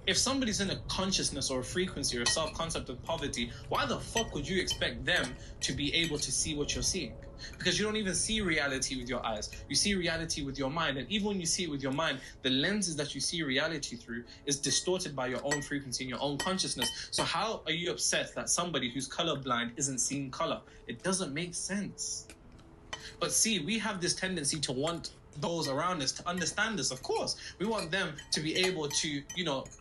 [SPEAKER 5] If somebody's in a consciousness or a frequency or a self-concept of poverty, why the fuck would you expect them to be able to see what you're seeing? Because you don't even see reality with your eyes. You see reality with your mind. And even when you see it with your mind, the lenses that you see reality through is distorted by your own frequency and your own consciousness. So how are you upset that somebody who's colorblind isn't seeing color? It doesn't make sense. But see, we have this tendency to want those around us to understand us. Of course, we want them to be able to,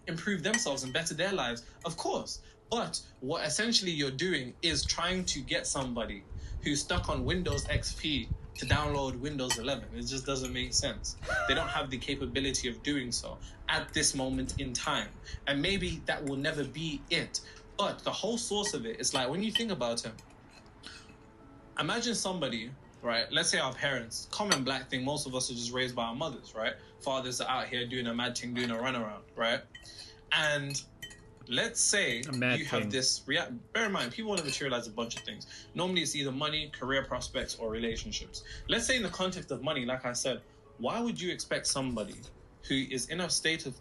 [SPEAKER 5] improve themselves and better their lives. Of course. But what essentially you're doing is trying to get somebody who's stuck on Windows XP to download Windows 11. It just doesn't make sense. They don't have the capability of doing so at this moment in time. And maybe that will never be it. But the whole source of it is like, when you think about it, imagine somebody, right? Let's say our parents, common black thing, most of us are just raised by our mothers, right? Fathers are out here doing a mad thing, doing a runaround, right? And let's say you have this, bear in mind, people want to materialize a bunch of things. Normally it's either money, career prospects, or relationships. Let's say in the context of money, like I said, why would you expect somebody who is in a state of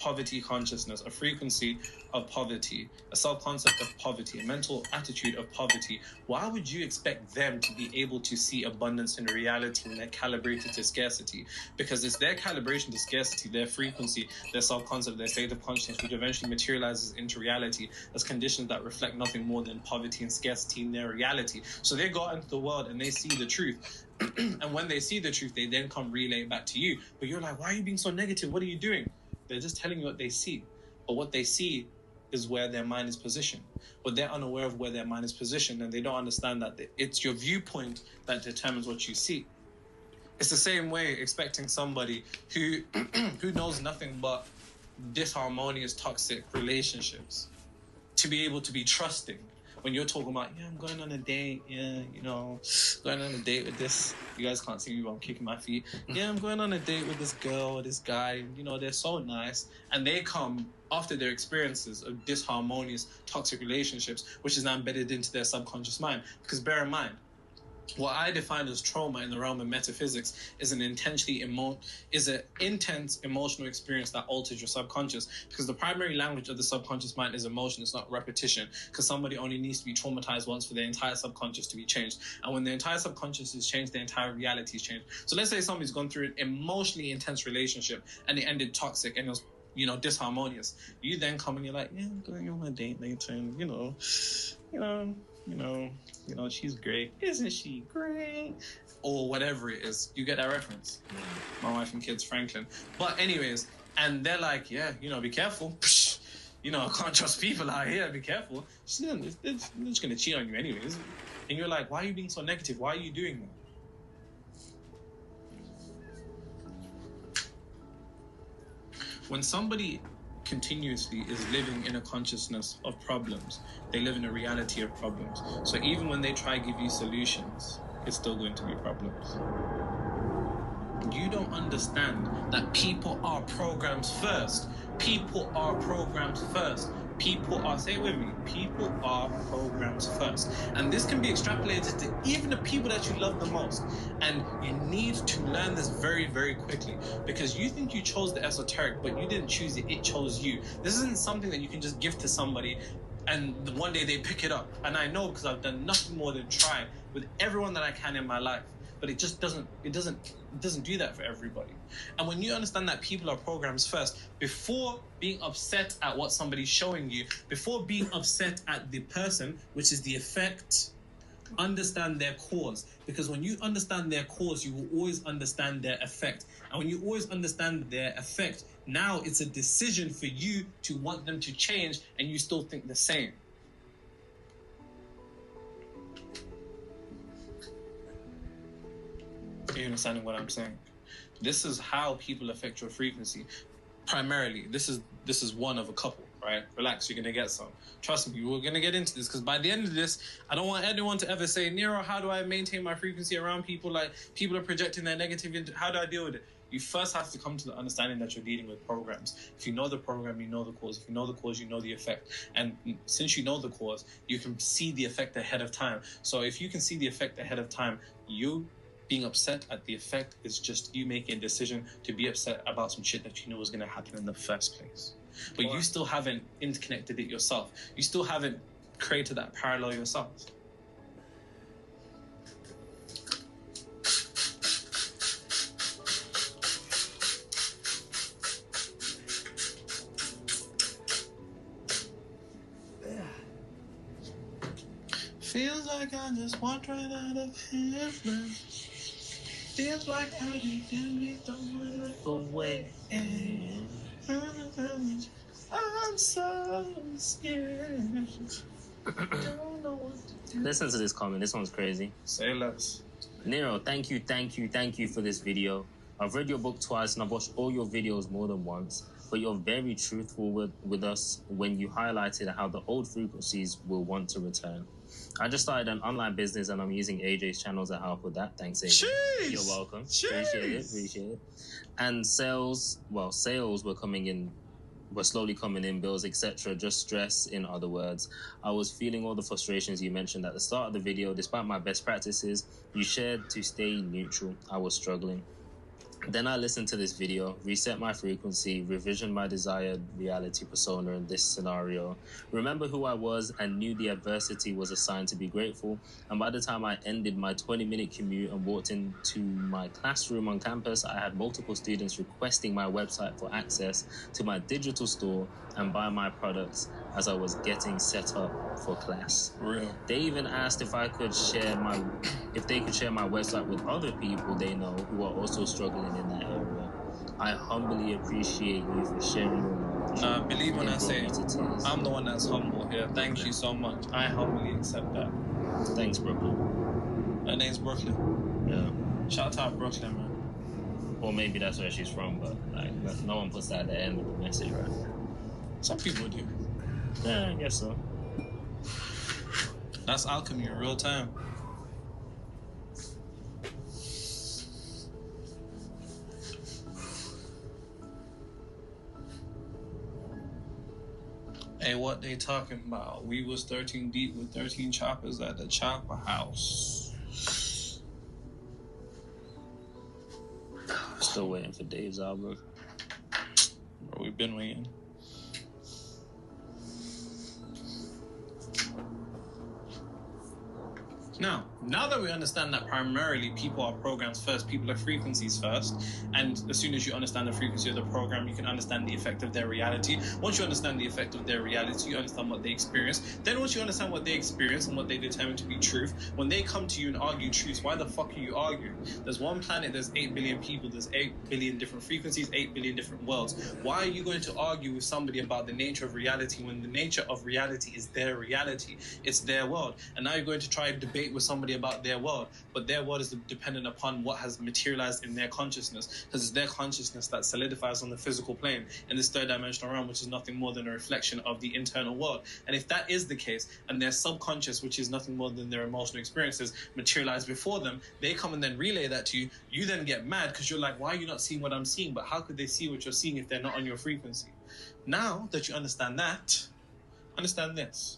[SPEAKER 5] poverty consciousness, a frequency of poverty, a self-concept of poverty, a mental attitude of poverty, why would you expect them to be able to see abundance in reality when they're calibrated to scarcity? Because it's their calibration to scarcity, their frequency, their self-concept, their state of consciousness, which eventually materializes into reality as conditions that reflect nothing more than poverty and scarcity in their reality. So they go out into the world and they see the truth. And when they see the truth, they then come relay it back to you. But you're like, why are you being so negative? What are you doing? They're just telling you what they see. But what they see is where their mind is positioned. But they're unaware of where their mind is positioned, and they don't understand that it's your viewpoint that determines what you see. It's the same way expecting somebody who knows nothing but disharmonious, toxic relationships to be able to be trusting. When you're talking about, I'm going on a date, going on a date with this, you guys can't see me, but I'm kicking my feet. I'm going on a date with this girl or this guy, they're so nice. And they come after their experiences of disharmonious, toxic relationships, which is now embedded into their subconscious mind. Because bear in mind, what I define as trauma in the realm of metaphysics is an intense emotional experience that alters your subconscious, because the primary language of the subconscious mind is emotion. It's not repetition, because somebody only needs to be traumatized once for their entire subconscious to be changed. And when the entire subconscious is changed, the entire reality is changed. So let's say somebody's gone through an emotionally intense relationship and it ended toxic and it was disharmonious. You then come and you're like, I'm going on a date later, and she's great. Isn't she great? Or whatever it is. You get that reference? My wife and kids, Franklin. But anyways, and they're like, be careful. I can't trust people out here. Be careful. They're just going to cheat on you anyways. And you're like, why are you being so negative? Why are you doing that? When somebody continuously is living in a consciousness of problems, they live in a reality of problems. So even when they try to give you solutions, it's still going to be problems. You don't understand that people are programs first. People are programs first. People are, say it with me, people are programs first. And this can be extrapolated to even the people that you love the most. And you need to learn this very, very quickly, because you think you chose the esoteric, but you didn't choose it, it chose you. This isn't something that you can just give to somebody and one day they pick it up. And I know, because I've done nothing more than try with everyone that I can in my life. But it just doesn't do that for everybody. And when you understand that people are programs first, before being upset at what somebody's showing you, before being upset at the person, which is the effect, understand their cause. Because when you understand their cause, you will always understand their effect. And when you always understand their effect, now it's a decision for you to want them to change, and you still think the same. Are you understanding what I'm saying? This is how people affect your frequency. Primarily, this is one of a couple, right? right? Relax, you're gonna get some. Trust me, we're gonna get into this, because by the end of this, I don't want anyone to ever say, Nero, how do I maintain my frequency around people? Like, people are projecting their negative into, how do I deal with it? You first have to come to the understanding that you're dealing with programs. If you know the program, you know the cause. If you know the cause, you know the effect. And since you know the cause, you can see the effect ahead of time. So if you can see the effect ahead of time, you being upset at the effect is just you making a decision to be upset about some shit that you knew was going to happen in the first place. But you still haven't interconnected it yourself. You still haven't created that parallel yourself. Feels like I just walked right out of heaven. Feels like I didn't throw it away. I'm so scared. Don't know what to do.
[SPEAKER 6] Listen to this comment. This one's crazy.
[SPEAKER 5] Say less.
[SPEAKER 6] Nero, thank you for this video. I've read your book twice and I've watched all your videos more than once. But you're very truthful with us when you highlighted how the old frequencies will want to return. I just started an online business and I'm using AJ's channel to help with that. Thanks, AJ.
[SPEAKER 5] Jeez!
[SPEAKER 6] You're welcome.
[SPEAKER 5] Jeez!
[SPEAKER 6] Appreciate it. And sales were coming in, were slowly coming in, bills, etc. Just stress, in other words. I was feeling all the frustrations you mentioned at the start of the video. Despite my best practices, you shared to stay neutral. I was struggling. Then I listened to this video, reset my frequency, revision my desired reality persona in this scenario, remember who I was and knew the adversity was a sign to be grateful. And by the time I ended my 20-minute commute and walked into my classroom on campus, I had multiple students requesting my website for access to my digital store and buy my products as I was getting set up for class.
[SPEAKER 5] Real.
[SPEAKER 6] They even asked if they could share my website with other people they know who are also struggling in that area. I humbly appreciate you for sharing your knowledge.
[SPEAKER 5] Believe when I say I'm the one that's humble here. Thank you so much. I humbly accept that.
[SPEAKER 6] Thanks, Brooklyn.
[SPEAKER 5] Her name's Brooklyn.
[SPEAKER 6] Yeah.
[SPEAKER 5] Shout out Brooklyn, man.
[SPEAKER 6] Or maybe that's where she's from, but like no one puts that at the end of the message, right?
[SPEAKER 5] Some people do.
[SPEAKER 6] Yeah, I guess so.
[SPEAKER 5] That's alchemy in real time. Hey, what they talking about? We was 13 deep with 13 choppers at the chopper house.
[SPEAKER 6] Still waiting for Dave's album.
[SPEAKER 5] Bro, we've been waiting. Now that we understand that primarily people are programs first, people are frequencies first, and as soon as you understand the frequency of the program, you can understand the effect of their reality. Once you understand the effect of their reality, you understand what they experience. Then once you understand what they experience and what they determine to be truth, when they come to you and argue truth, why the fuck are you arguing? There's one planet, there's 8 billion people, there's 8 billion different frequencies, 8 billion different worlds. Why are you going to argue with somebody about the nature of reality when the nature of reality is their reality? It's their world. And now you're going to try and debate with somebody about their world, but their world is dependent upon what has materialized in their consciousness, because it's their consciousness that solidifies on the physical plane in this third dimensional realm, which is nothing more than a reflection of the internal world. And if that is the case, and their subconscious, which is nothing more than their emotional experiences, materialize before them, they come and then relay that to you. You then get mad because you're like, why are you not seeing what I'm seeing? But how could they see what you're seeing if they're not on your frequency? Now that you understand that, understand this.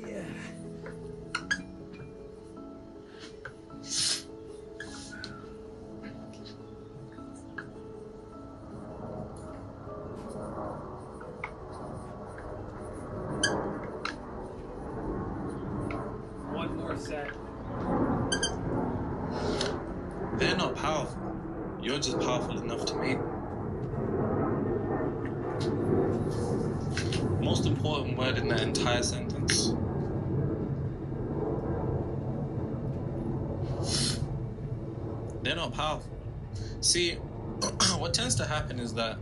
[SPEAKER 2] Yeah.
[SPEAKER 1] One more set.
[SPEAKER 5] They're not powerful. You're just powerful enough to make them. Most important word in that entire sentence. They're not powerful. See, what tends to happen is that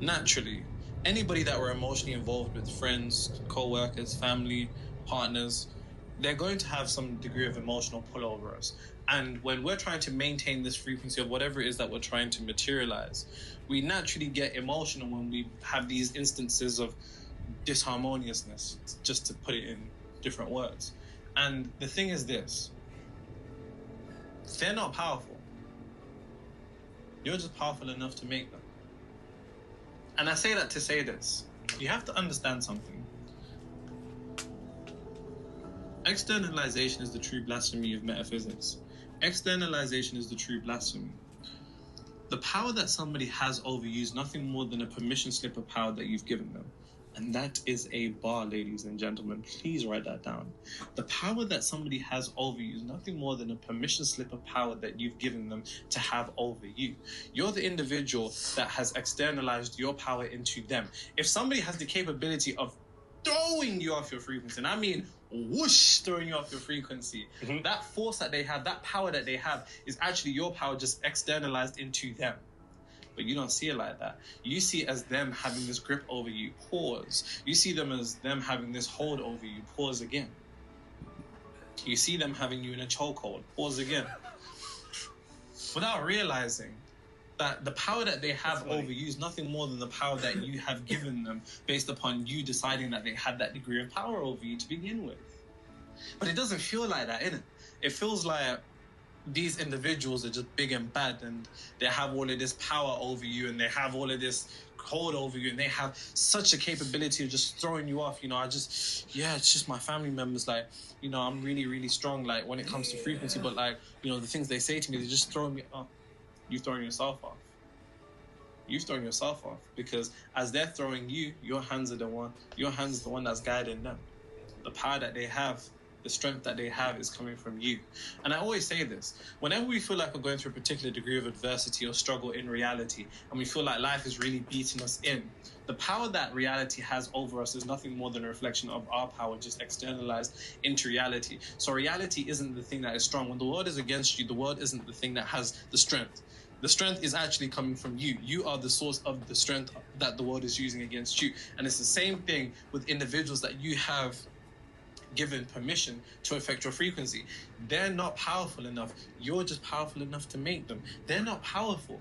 [SPEAKER 5] naturally, anybody that we're emotionally involved with, friends, co-workers, family, partners, they're going to have some degree of emotional pull over us. And when we're trying to maintain this frequency of whatever it is that we're trying to materialize, we naturally get emotional when we have these instances of disharmoniousness, just to put it in different words. And the thing is this: they're not powerful. You're just powerful enough to make them. And I say that to say this: you have to understand something. Externalization is the true blasphemy of metaphysics. Externalization is the true blasphemy. The power that somebody has over you is nothing more than a permission slip of power that you've given them. And that is a bar, ladies and gentlemen. Please write that down. The power that somebody has over you is nothing more than a permission slip of power that you've given them to have over you. You're the individual that has externalized your power into them. If somebody has the capability of throwing you off your frequency, and I mean whoosh, throwing you off your frequency, that force that they have, that power that they have, is actually your power just externalized into them. But you don't see it like that. You see it as them having this grip over you. Pause. You see them as them having this hold over you. Pause again. You see them having you in a chokehold. Pause again. Without realizing that the power that they have over you is nothing more than the power that you have given them based upon you deciding that they had that degree of power over you to begin with. But it doesn't feel like that, innit? It feels like these individuals are just big and bad, and they have all of this power over you, and they have all of this hold over you, and they have such a capability of just throwing you off. You know, it's just my family members. Like, you know, I'm really, really strong, like, when it comes to frequency, but, like, you know, the things they say to me, they just throw me off. You've thrown yourself off. You've thrown yourself off, because as they're throwing you, your hands are the one that's guiding them. The power that they have, the strength that they have, is coming from you. And I always say this: whenever we feel like we're going through a particular degree of adversity or struggle in reality, and we feel like life is really beating us in, the power that reality has over us is nothing more than a reflection of our power just externalized into reality. So reality isn't the thing that is strong. When the world is against you, the world isn't the thing that has the strength. The strength is actually coming from you. You are the source of the strength that the world is using against you. And it's the same thing with individuals that you have given permission to affect your frequency. They're not powerful enough. You're just powerful enough to make them. They're not powerful.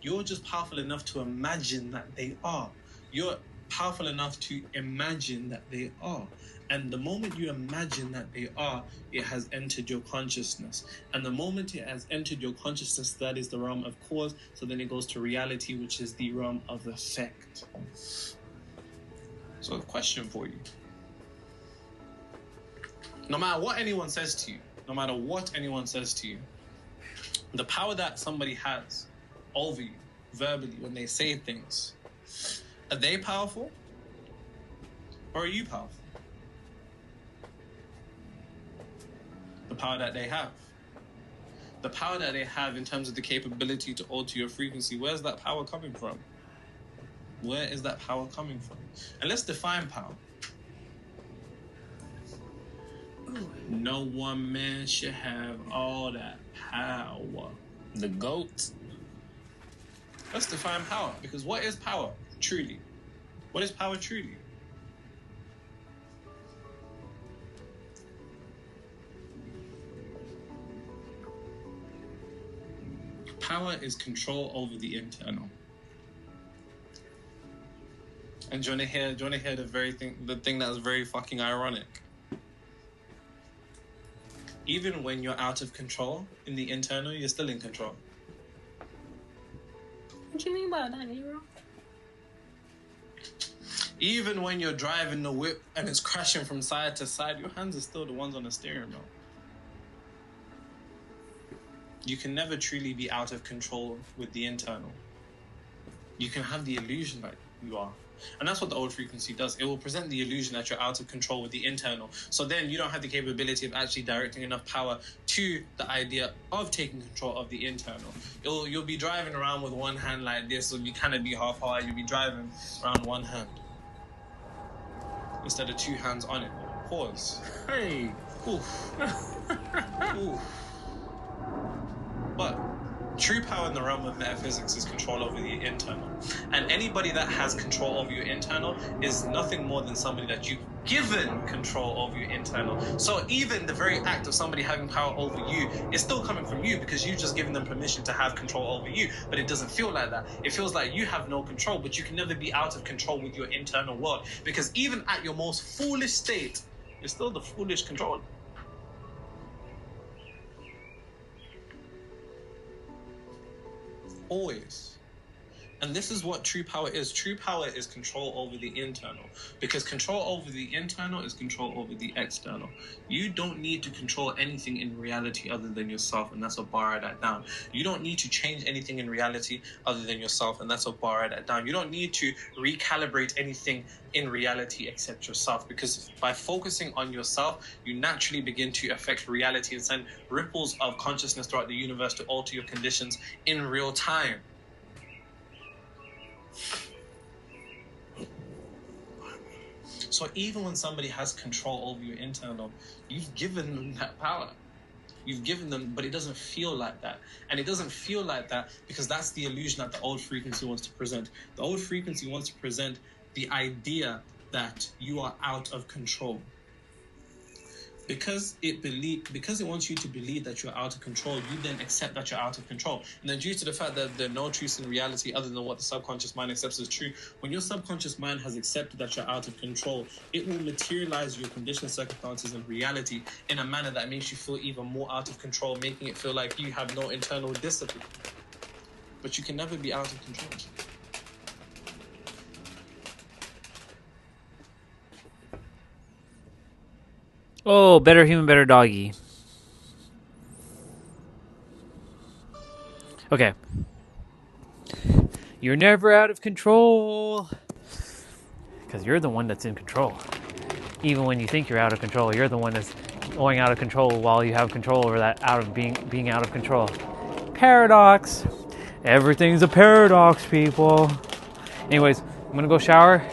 [SPEAKER 5] You're just powerful enough to imagine that they are. You're powerful enough to imagine that they are. And the moment you imagine that they are, it has entered your consciousness. And the moment it has entered your consciousness, that is the realm of cause. So then it goes to reality, which is the realm of effect. So a question for you. No matter what anyone says to you, the power that somebody has over you, verbally, when they say things, are they powerful? Or are you powerful? The power that they have. The power that they have in terms of the capability to alter your frequency, where's that power coming from? Where is that power coming from? And let's define power. No one man should have all that power.
[SPEAKER 6] The GOAT.
[SPEAKER 5] Let's define power, because what is power truly? What is power truly? Power is control over the internal. And do you want to hear the thing that's very fucking ironic? Even when you're out of control in the internal, you're still in control.
[SPEAKER 6] What do you mean by that, Nero?
[SPEAKER 5] Even when you're driving the whip and it's crashing from side to side, your hands are still the ones on the steering wheel. You can never truly be out of control with the internal. You can have the illusion that you are. And that's what the old frequency does. It will present the illusion that you're out of control with the internal. So then you don't have the capability of actually directing enough power to the idea of taking control of the internal. You'll be driving around with one hand like this. It'll be kind of be half-hard. You'll be driving around one hand instead of two hands on it. Pause.
[SPEAKER 6] Hey.
[SPEAKER 5] Oof. Oof. But True power in the realm of metaphysics is control over the internal. And anybody that has control over your internal is nothing more than somebody that you've given control over your internal. So even the very act of somebody having power over you is still coming from you, because you've just given them permission to have control over you. But it doesn't feel like that. It feels like you have no control, but you can never be out of control with your internal world. Because even at your most foolish state, you're still the foolish controller. Always. And this is what true power is. True power is control over the internal, because control over the internal is control over the external. You don't need to control anything in reality other than yourself, and that's what bar that down. You don't need to change anything in reality other than yourself, and that's what bar that down. You don't need to recalibrate anything in reality except yourself, because by focusing on yourself, you naturally begin to affect reality and send ripples of consciousness throughout the universe to alter your conditions in real time. So even when somebody has control over your internal, you've given them that power. You've given them, but it doesn't feel like that. And it doesn't feel like that because that's the illusion that the old frequency wants to present. The old frequency wants to present the idea that you are out of control. Because it wants you to believe that you're out of control, you then accept that you're out of control. And then due to the fact that there are no truths in reality other than what the subconscious mind accepts as true, when your subconscious mind has accepted that you're out of control, it will materialize your conditioned circumstances and reality in a manner that makes you feel even more out of control, making it feel like you have no internal discipline. But you can never be out of control.
[SPEAKER 1] Oh, better human, better doggy. Okay. You're never out of control. Because you're the one that's in control. Even when you think you're out of control, you're the one that's going out of control while you have control over that being out of control. Paradox. Everything's a paradox, people. Anyways, I'm going to go shower.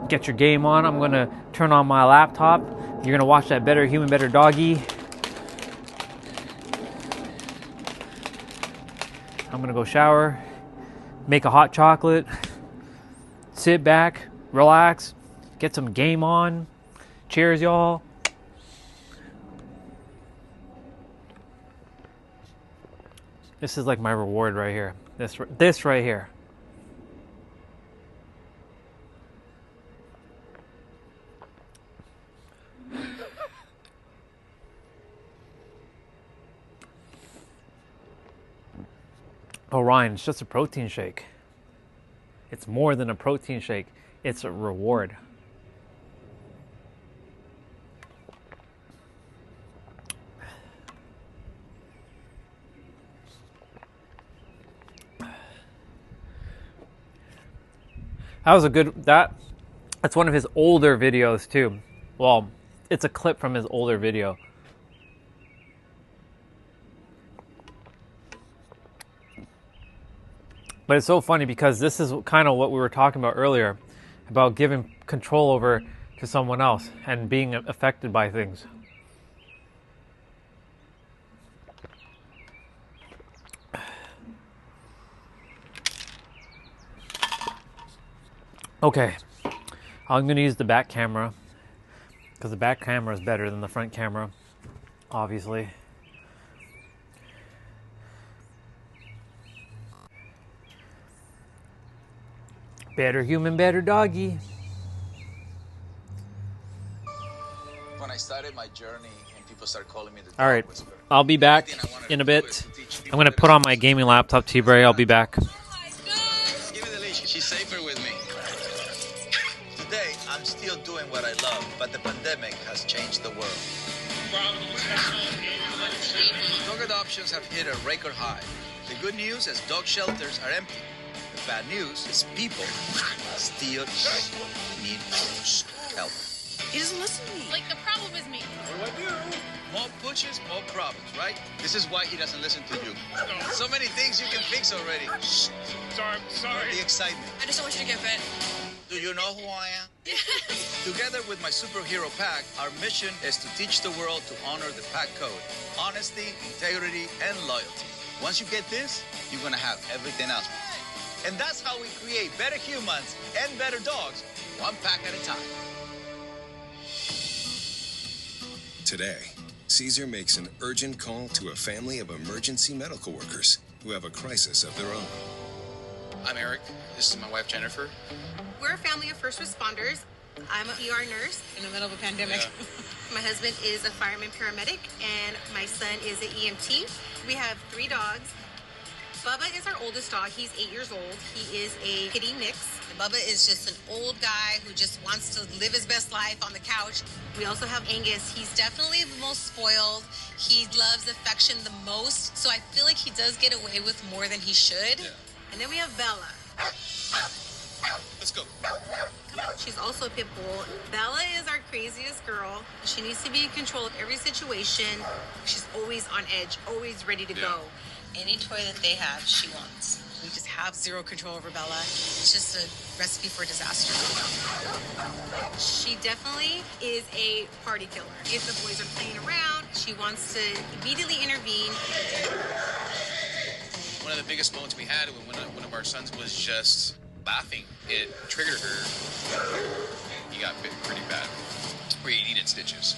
[SPEAKER 1] Get your game on. I'm going to turn on my laptop. You're going to watch that better human, better doggy. I'm going to go shower, make a hot chocolate, sit back, relax, get some game on. Cheers, y'all. This is like my reward right here. This right here. Oh, Ryan, it's just a protein shake. It's more than a protein shake. It's a reward. That was a good, that's one of his older videos too. Well, it's a clip from his older video. But it's so funny because this is kind of what we were talking about earlier, about giving control over to someone else and being affected by things. Okay, I'm going to use the back camera because the back camera is better than the front camera, obviously. Better human, better doggy.
[SPEAKER 7] When I started my journey and people started calling me the dog
[SPEAKER 1] All right,
[SPEAKER 7] whisperer,
[SPEAKER 1] I'll be back in a bit. I'm going to put on my gaming laptop, T-Bray. I'll be back.
[SPEAKER 7] give me the leash. She's safer with me. Today, I'm still doing what I love, but the pandemic has changed the world. Dog adoptions have hit a record high. The good news is dog shelters are empty. The bad news is people still need help.
[SPEAKER 22] He doesn't listen to me. Like, the problem is me.
[SPEAKER 7] What do I do? More pushes, more problems, right? This is why he doesn't listen to you. So many things you can fix already. Sorry. The excitement.
[SPEAKER 22] I just don't want you to get bit.
[SPEAKER 7] Do you know who I am? Together with my superhero pack, our mission is to teach the world to honor the pack code. Honesty, integrity, and loyalty. Once you get this, you're gonna have everything else. And that's how we create better humans and better dogs, one pack at a time.
[SPEAKER 8] Today, Caesar makes an urgent call to a family of emergency medical workers who have a crisis of their own.
[SPEAKER 10] I'm Eric. This is my wife, Jennifer.
[SPEAKER 22] We're a family of first responders. I'm an ER nurse in the middle of a pandemic.
[SPEAKER 10] Yeah.
[SPEAKER 22] My husband is a fireman paramedic, and my son is an EMT. We have 3 dogs. Bubba is our oldest dog. He's 8 years old. He is a kitty mix. Bubba is just an old guy who just wants to live his best life on the couch. We also have Angus. He's definitely the most spoiled. He loves affection the most, so I feel like he does get away with more than he should.
[SPEAKER 10] Yeah.
[SPEAKER 22] And then we have Bella.
[SPEAKER 10] Let's go.
[SPEAKER 22] She's also a pit bull. Bella is our craziest girl. She needs to be in control of every situation. She's always on edge, always ready to go. Any toy that they have, she wants. We just have zero control over Bella. It's just a recipe for disaster. She definitely is a party killer. If the boys are playing around, she wants to immediately intervene.
[SPEAKER 10] One of the biggest moments we had when one of our sons was just laughing, it triggered her. He got bit pretty bad, where he needed stitches.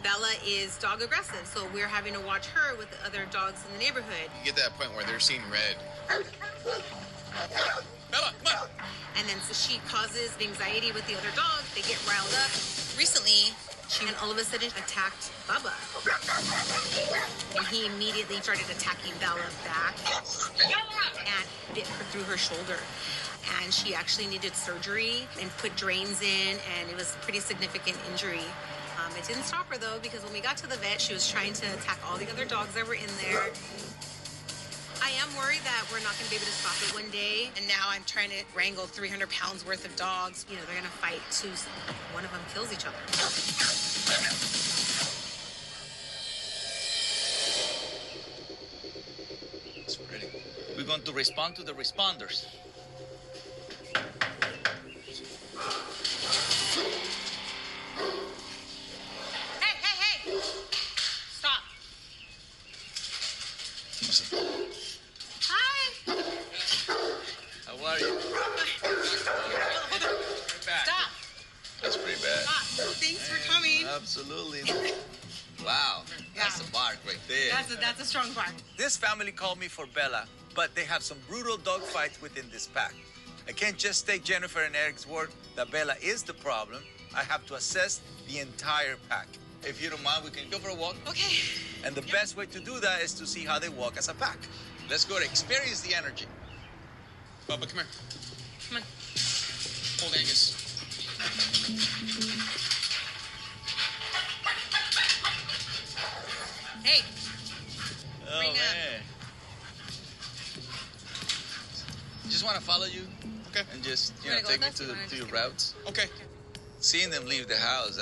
[SPEAKER 22] Bella is dog aggressive, so we're having to watch her with the other dogs in the neighborhood.
[SPEAKER 10] You get to that point where they're seeing red. Bella, come on!
[SPEAKER 22] And then so she causes anxiety with the other dogs. They get riled up. Recently, she all of a sudden attacked Bubba. And he immediately started attacking Bella back and bit her through her shoulder. And she actually needed surgery and put drains in, and it was a pretty significant injury. It didn't stop her, though, because when we got to the vet, she was trying to attack all the other dogs that were in there. I am worried that we're not going to be able to stop it one day. And now I'm trying to wrangle 300 pounds worth of dogs. You know, they're going to fight till one of them kills each other.
[SPEAKER 7] It's pretty. We're going to respond to the responders.
[SPEAKER 22] Hey! Stop. Hi.
[SPEAKER 7] How are you?
[SPEAKER 22] Stop.
[SPEAKER 7] That's pretty bad.
[SPEAKER 22] Stop. Thanks for coming.
[SPEAKER 7] Absolutely. Wow. That's a bark right there.
[SPEAKER 22] That's a strong bark.
[SPEAKER 7] This family called me for Bella, but they have some brutal dog fights within this pack. I can't just take Jennifer and Eric's word that Bella is the problem. I have to assess the entire pack. If you don't mind, we can go for a walk.
[SPEAKER 22] Okay.
[SPEAKER 7] And the best way to do that is to see how they walk as a pack. Let's go to experience the energy.
[SPEAKER 10] Bubba, come here.
[SPEAKER 22] Come on.
[SPEAKER 10] Hold Angus.
[SPEAKER 22] Hey.
[SPEAKER 7] Oh,
[SPEAKER 22] Bring
[SPEAKER 7] man. Just want to follow you.
[SPEAKER 10] Okay.
[SPEAKER 7] And just,
[SPEAKER 22] You wanna go
[SPEAKER 7] take me
[SPEAKER 22] with us?
[SPEAKER 7] to your routes.
[SPEAKER 10] Okay.
[SPEAKER 7] Seeing them leave the house,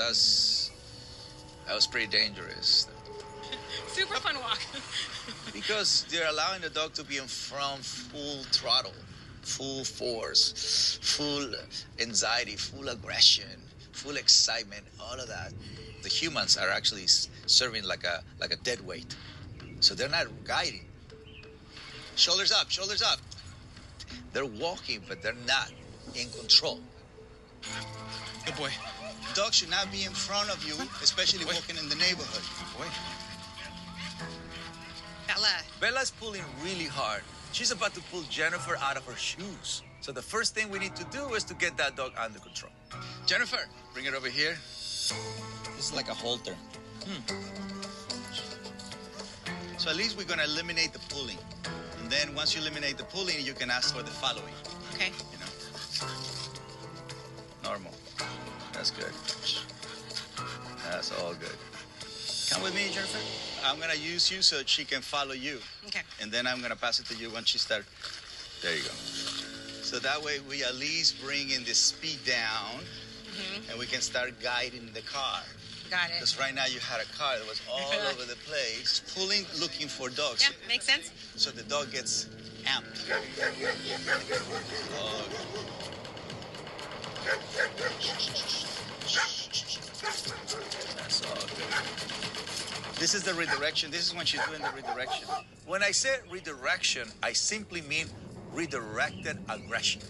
[SPEAKER 7] that was pretty dangerous.
[SPEAKER 22] Super fun walk.
[SPEAKER 7] Because they're allowing the dog to be in front full throttle, full force, full anxiety, full aggression, full excitement, all of that. The humans are actually serving like a dead weight. So they're not guiding. Shoulders up, shoulders up. They're walking, but they're not in control.
[SPEAKER 10] Good boy.
[SPEAKER 7] Dogs should not be in front of you, especially walking in the neighborhood.
[SPEAKER 10] Boy.
[SPEAKER 7] Bella's pulling really hard. She's about to pull Jennifer out of her shoes. So the first thing we need to do is to get that dog under control. Jennifer, bring it over here. It's like a halter. So at least we're gonna eliminate the pulling. And then once you eliminate the pulling, you can ask for the following.
[SPEAKER 22] Okay.
[SPEAKER 7] You know? Normal. That's good. That's all good. Come with me, Jennifer. I'm gonna use you so she can follow you.
[SPEAKER 22] Okay.
[SPEAKER 7] And then I'm gonna pass it to you once she starts. There you go. So that way we at least bring in the speed down and we can start guiding the car.
[SPEAKER 22] Got it.
[SPEAKER 7] Because right now you had a car that was all over the place, pulling, looking for dogs.
[SPEAKER 22] Yeah, makes sense.
[SPEAKER 7] So the dog gets amped. Oh. That's all good. This is the redirection. This is when she's doing the redirection. When I say redirection, I simply mean redirected aggression.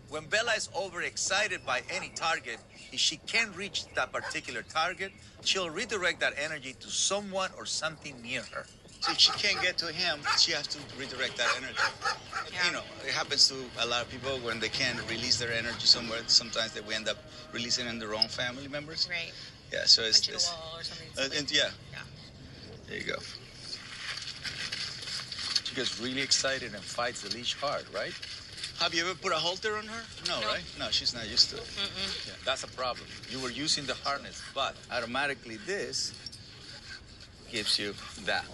[SPEAKER 7] When Bella is overexcited by any target, if she can't reach that particular target, she'll redirect that energy to someone or something near her. So if she can't get to him, she has to redirect that energy.
[SPEAKER 22] Yeah.
[SPEAKER 7] You know, it happens to a lot of people when they can't release their energy somewhere. Sometimes we end up releasing it in their own family members.
[SPEAKER 22] Right.
[SPEAKER 7] Yeah, so it's...
[SPEAKER 22] Punching a wall or something.
[SPEAKER 7] and yeah. There you go. She gets really excited and fights the leash hard, right? Have you ever put a halter on her? No, right? No, she's not used to it. Yeah, that's a problem. You were using the harness, but automatically this gives you that.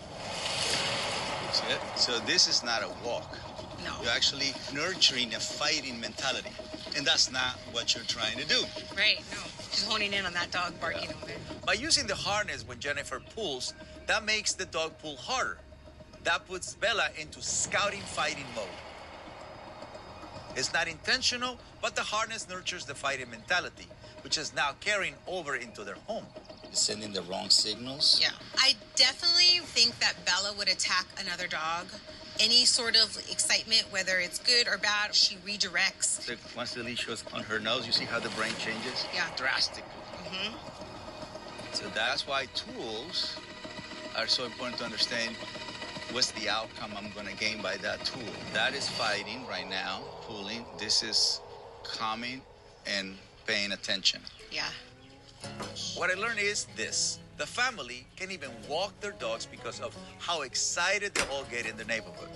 [SPEAKER 7] See it? So this is not a walk.
[SPEAKER 22] No.
[SPEAKER 7] You're actually nurturing a fighting mentality. And that's not what you're trying to do.
[SPEAKER 22] Right, no. She's honing in on that dog barking over there.
[SPEAKER 7] By using the harness when Jennifer pulls, that makes the dog pull harder. That puts Bella into scouting fighting mode. It's not intentional, but the harness nurtures the fighting mentality, which is now carrying over into their home. It's sending the wrong signals.
[SPEAKER 22] Yeah. I definitely think that Bella would attack another dog. Any sort of excitement, whether it's good or bad, she redirects.
[SPEAKER 7] Once the leash goes on her nose, you see how the brain changes?
[SPEAKER 22] Yeah.
[SPEAKER 7] Drastically.
[SPEAKER 22] Mm-hmm.
[SPEAKER 7] So that's why tools are so important to understand. What's the outcome I'm going to gain by that tool? That is fighting right now, pulling. This is calming and paying attention.
[SPEAKER 22] Yeah.
[SPEAKER 7] What I learned is this. The family can even walk their dogs because of how excited they all get in the neighborhood.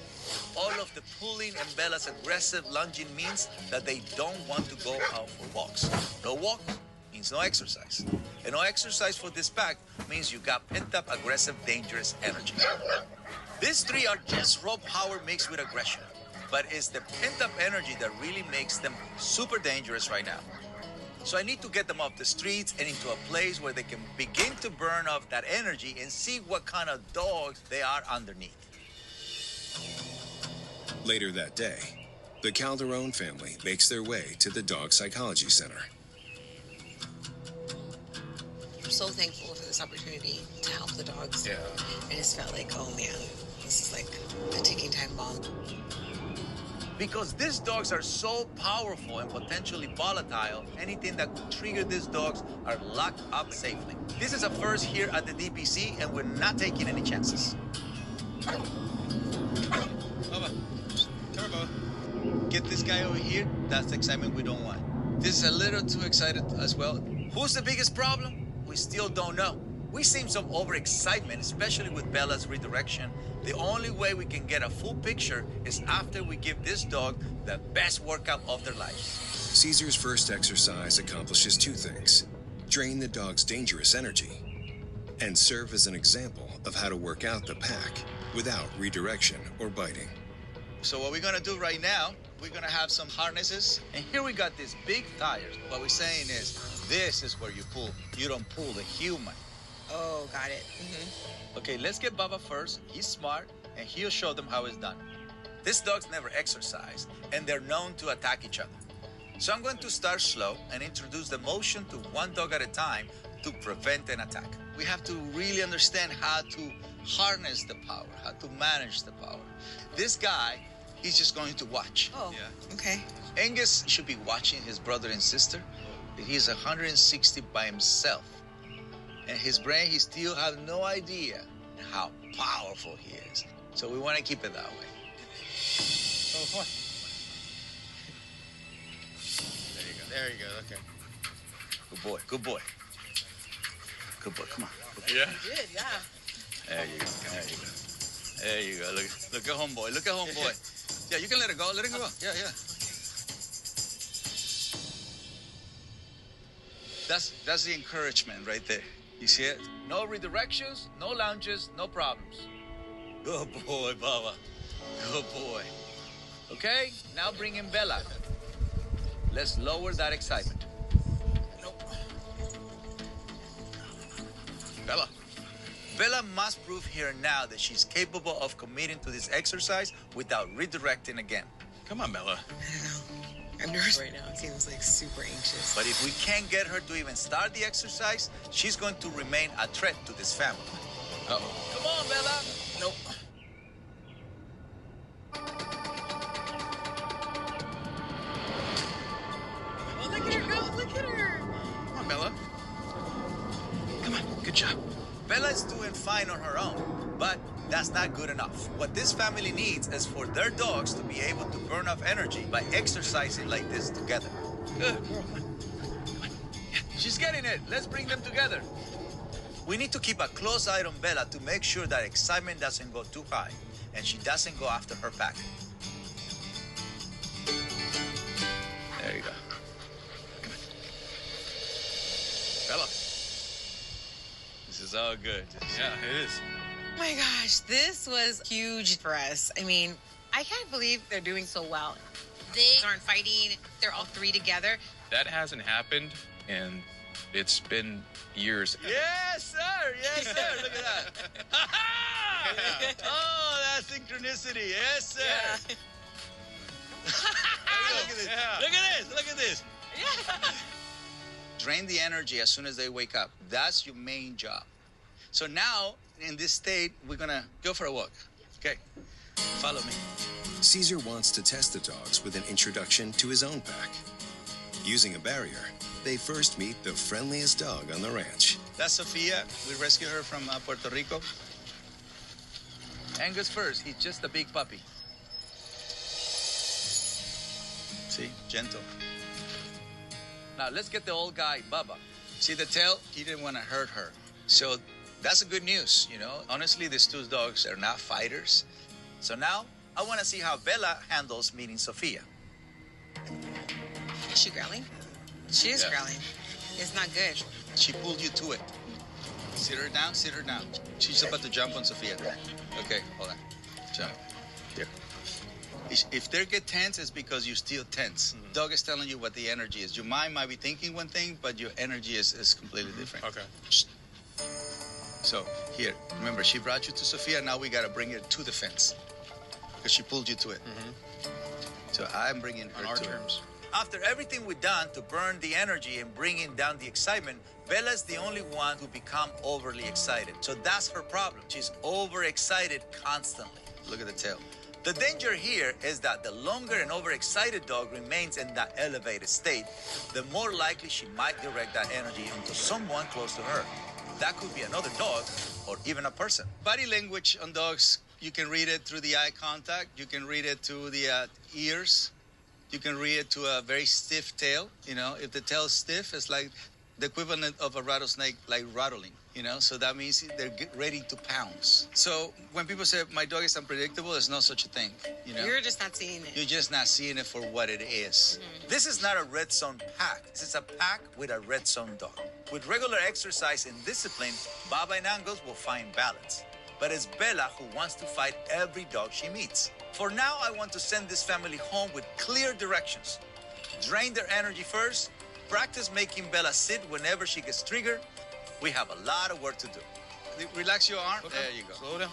[SPEAKER 7] All of the pulling and Bella's aggressive lunging means that they don't want to go out for walks. No walk means no exercise. And no exercise for this pack means you got pent-up, aggressive, dangerous energy. These three are just raw power mixed with aggression. But it's the pent-up energy that really makes them super dangerous right now. So I need to get them off the streets and into a place where they can begin to burn off that energy and see what kind of dogs they are underneath.
[SPEAKER 8] Later that day, the Calderon family makes their way to the Dog Psychology Center.
[SPEAKER 22] I'm so thankful for this opportunity to help the dogs. Yeah. I just felt like, oh man, this is like a ticking time bomb.
[SPEAKER 7] Because these dogs are so powerful and potentially volatile, anything that could trigger these dogs are locked up safely. This is a first here at the DPC, and we're not taking any chances. Bubba, come here, Bubba. Get this guy over here. That's the excitement we don't want. This is a little too excited as well. Who's the biggest problem? We still don't know. We seem some overexcitement, especially with Bella's redirection. The only way we can get a full picture is after we give this dog the best workout of their lives.
[SPEAKER 8] Caesar's first exercise accomplishes two things: drain the dog's dangerous energy and serve as an example of how to work out the pack without redirection or biting.
[SPEAKER 7] So what we're gonna do right now, we're gonna have some harnesses, and here we got these big tires. What we're saying is, this is where you pull. You don't pull the human.
[SPEAKER 22] Oh, got it. Mm-hmm.
[SPEAKER 7] Okay, let's get Bubba first. He's smart, and he'll show them how it's done. These dogs never exercise, and they're known to attack each other. So I'm going to start slow and introduce the motion to one dog at a time to prevent an attack. We have to really understand how to harness the power, how to manage the power. This guy, he's just going to watch.
[SPEAKER 22] Oh, yeah. Okay.
[SPEAKER 7] Angus should be watching his brother and sister. He's 160 by himself. And his brain, he still has no idea how powerful he is. So we want to keep it that way. Oh, what? There you go. There you go. Okay. Good boy. Good boy. Good boy. Come on.
[SPEAKER 22] Yeah? Good, yeah.
[SPEAKER 7] There you go. There you go. There you go. Look at homeboy. Look at homeboy. Yeah, you can let it go. Let it go. Yeah, yeah. That's the encouragement right there. You see it? No redirections, no lounges, no problems. Good boy, Baba. Good boy. Okay, now bring in Bella. Let's lower that excitement. Nope. Bella. Bella must prove here now that she's capable of committing to this exercise without redirecting again. Come on, Bella.
[SPEAKER 11] I'm nervous right now. It seems like super anxious.
[SPEAKER 7] But if we can't get her to even start the exercise, she's going to remain a threat to this family. Uh-oh. Come on, Bella.
[SPEAKER 11] Nope.
[SPEAKER 7] Oh, look at her go. Look at her. Come on, Bella. Come on. Good job. Bella's doing fine on her own, but that's not good enough. What this family needs is for their dogs to be able to burn off energy by exercising like this together. Good. Come on. Yeah, she's getting it. Let's bring them together. We need to keep a close eye on Bella to make sure that excitement doesn't go too high and she doesn't go after her pack. There you go. Come on. Bella. This is all good. Yeah, it is.
[SPEAKER 11] Oh my gosh, this was huge for us. I mean, I can't believe they're doing so well. They aren't fighting. They're all three together.
[SPEAKER 10] That hasn't happened, and it's been years.
[SPEAKER 7] Yes, sir. Yes, sir. Look at that. Oh, that's synchronicity. Yes, sir.
[SPEAKER 11] Yeah.
[SPEAKER 7] Look at this.
[SPEAKER 10] Yeah.
[SPEAKER 7] Look at this. Look at this. Yeah. Drain the energy as soon as they wake up. That's your main job. So now, in this state, we're going to go for a walk. Okay? Follow me.
[SPEAKER 8] Caesar wants to test the dogs with an introduction to his own pack. Using a barrier, they first meet the friendliest dog on the ranch.
[SPEAKER 7] That's Sophia. We rescued her from Puerto Rico. Angus first. He's just a big puppy. See? Gentle. Now, let's get the old guy, Bubba. See the tail? He didn't want to hurt her. So that's a good news, you know. Honestly, these two dogs are not fighters. So now, I want to see how Bella handles meeting Sophia.
[SPEAKER 11] Is she growling? She is growling. It's not good.
[SPEAKER 7] She pulled you to it. Sit her down, sit her down. She's about to jump on Sophia. Okay, hold on. Jump. Here. If they get tense, it's because you're still tense. Mm-hmm. Dog is telling you what the energy is. Your mind might be thinking one thing, but your energy is completely different.
[SPEAKER 10] Okay.
[SPEAKER 7] So, here, remember, she brought you to Sophia. Now we got to bring her to the fence because she pulled you to it. Mm-hmm. So I'm bringing her
[SPEAKER 10] on our
[SPEAKER 7] to
[SPEAKER 10] terms.
[SPEAKER 7] After everything we've done to burn the energy and bringing down the excitement, Bella's the only one who become overly excited. So that's her problem. She's overexcited constantly. Look at the tail. The danger here is that the longer an overexcited dog remains in that elevated state, the more likely she might direct that energy into someone close to her. That could be another dog or even a person. Body language on dogs, you can read it through the eye contact. You can read it through the ears. You can read it to a very stiff tail. You know, if the tail is stiff, it's like the equivalent of a rattlesnake, like rattling, you know? So that means they're ready to pounce. So when people say, my dog is unpredictable, there's no such a thing, you know?
[SPEAKER 11] You're just not seeing it.
[SPEAKER 7] You're just not seeing it for what it is. Mm-hmm. This is not a red zone pack. This is a pack with a red zone dog. With regular exercise and discipline, Baba and Angus will find balance. But it's Bella who wants to fight every dog she meets. For now, I want to send this family home with clear directions. Drain their energy first. Practice making Bella sit whenever she gets triggered. We have a lot of work to do. Relax your arm. Okay. There you go.
[SPEAKER 10] Slow down.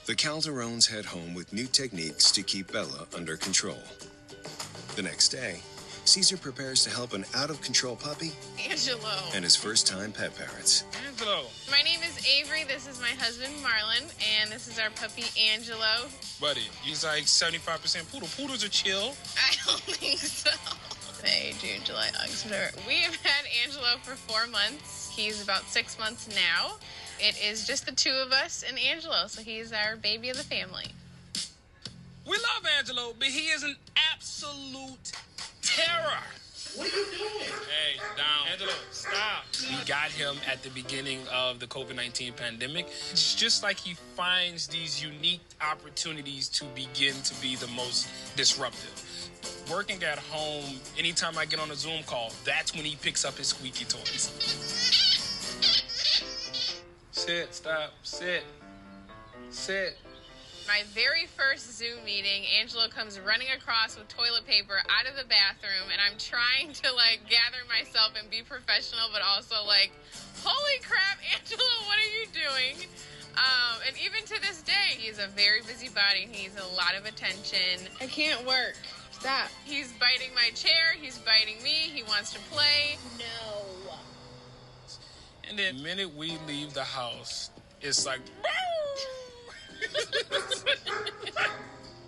[SPEAKER 8] The Calderones head home with new techniques to keep Bella under control. The next day, Caesar prepares to help an out-of-control puppy
[SPEAKER 15] Angelo.
[SPEAKER 8] and his first-time pet parents.
[SPEAKER 15] Angelo. My name is Avery. This is my husband, Marlon. And this is our puppy, Angelo.
[SPEAKER 23] Buddy, he's like 75% poodle. Poodles are chill.
[SPEAKER 15] I don't think so. May, June, July, August, September. We have had Angelo for 4 months. He's about 6 months now. It is just the two of us and Angelo, so he's our baby of the family.
[SPEAKER 23] We love Angelo, but he is an absolute terror.
[SPEAKER 15] What are you doing?
[SPEAKER 23] Hey, down. Angelo, stop. We got him at the beginning of the COVID-19 pandemic. It's just like he finds these unique opportunities to begin to be the most disruptive. Working at home, anytime I get on a Zoom call, that's when he picks up his squeaky toys. Sit, stop, sit, sit.
[SPEAKER 15] My very first Zoom meeting, Angelo comes running across with toilet paper out of the bathroom, and I'm trying to, gather myself and be professional, but also, holy crap, Angelo, what are you doing? And even to this day, he's a very busy body. He needs a lot of attention. I can't work. Stop. He's biting my chair. He's biting me. He wants to play. No.
[SPEAKER 23] And then the minute we leave the house, it's like,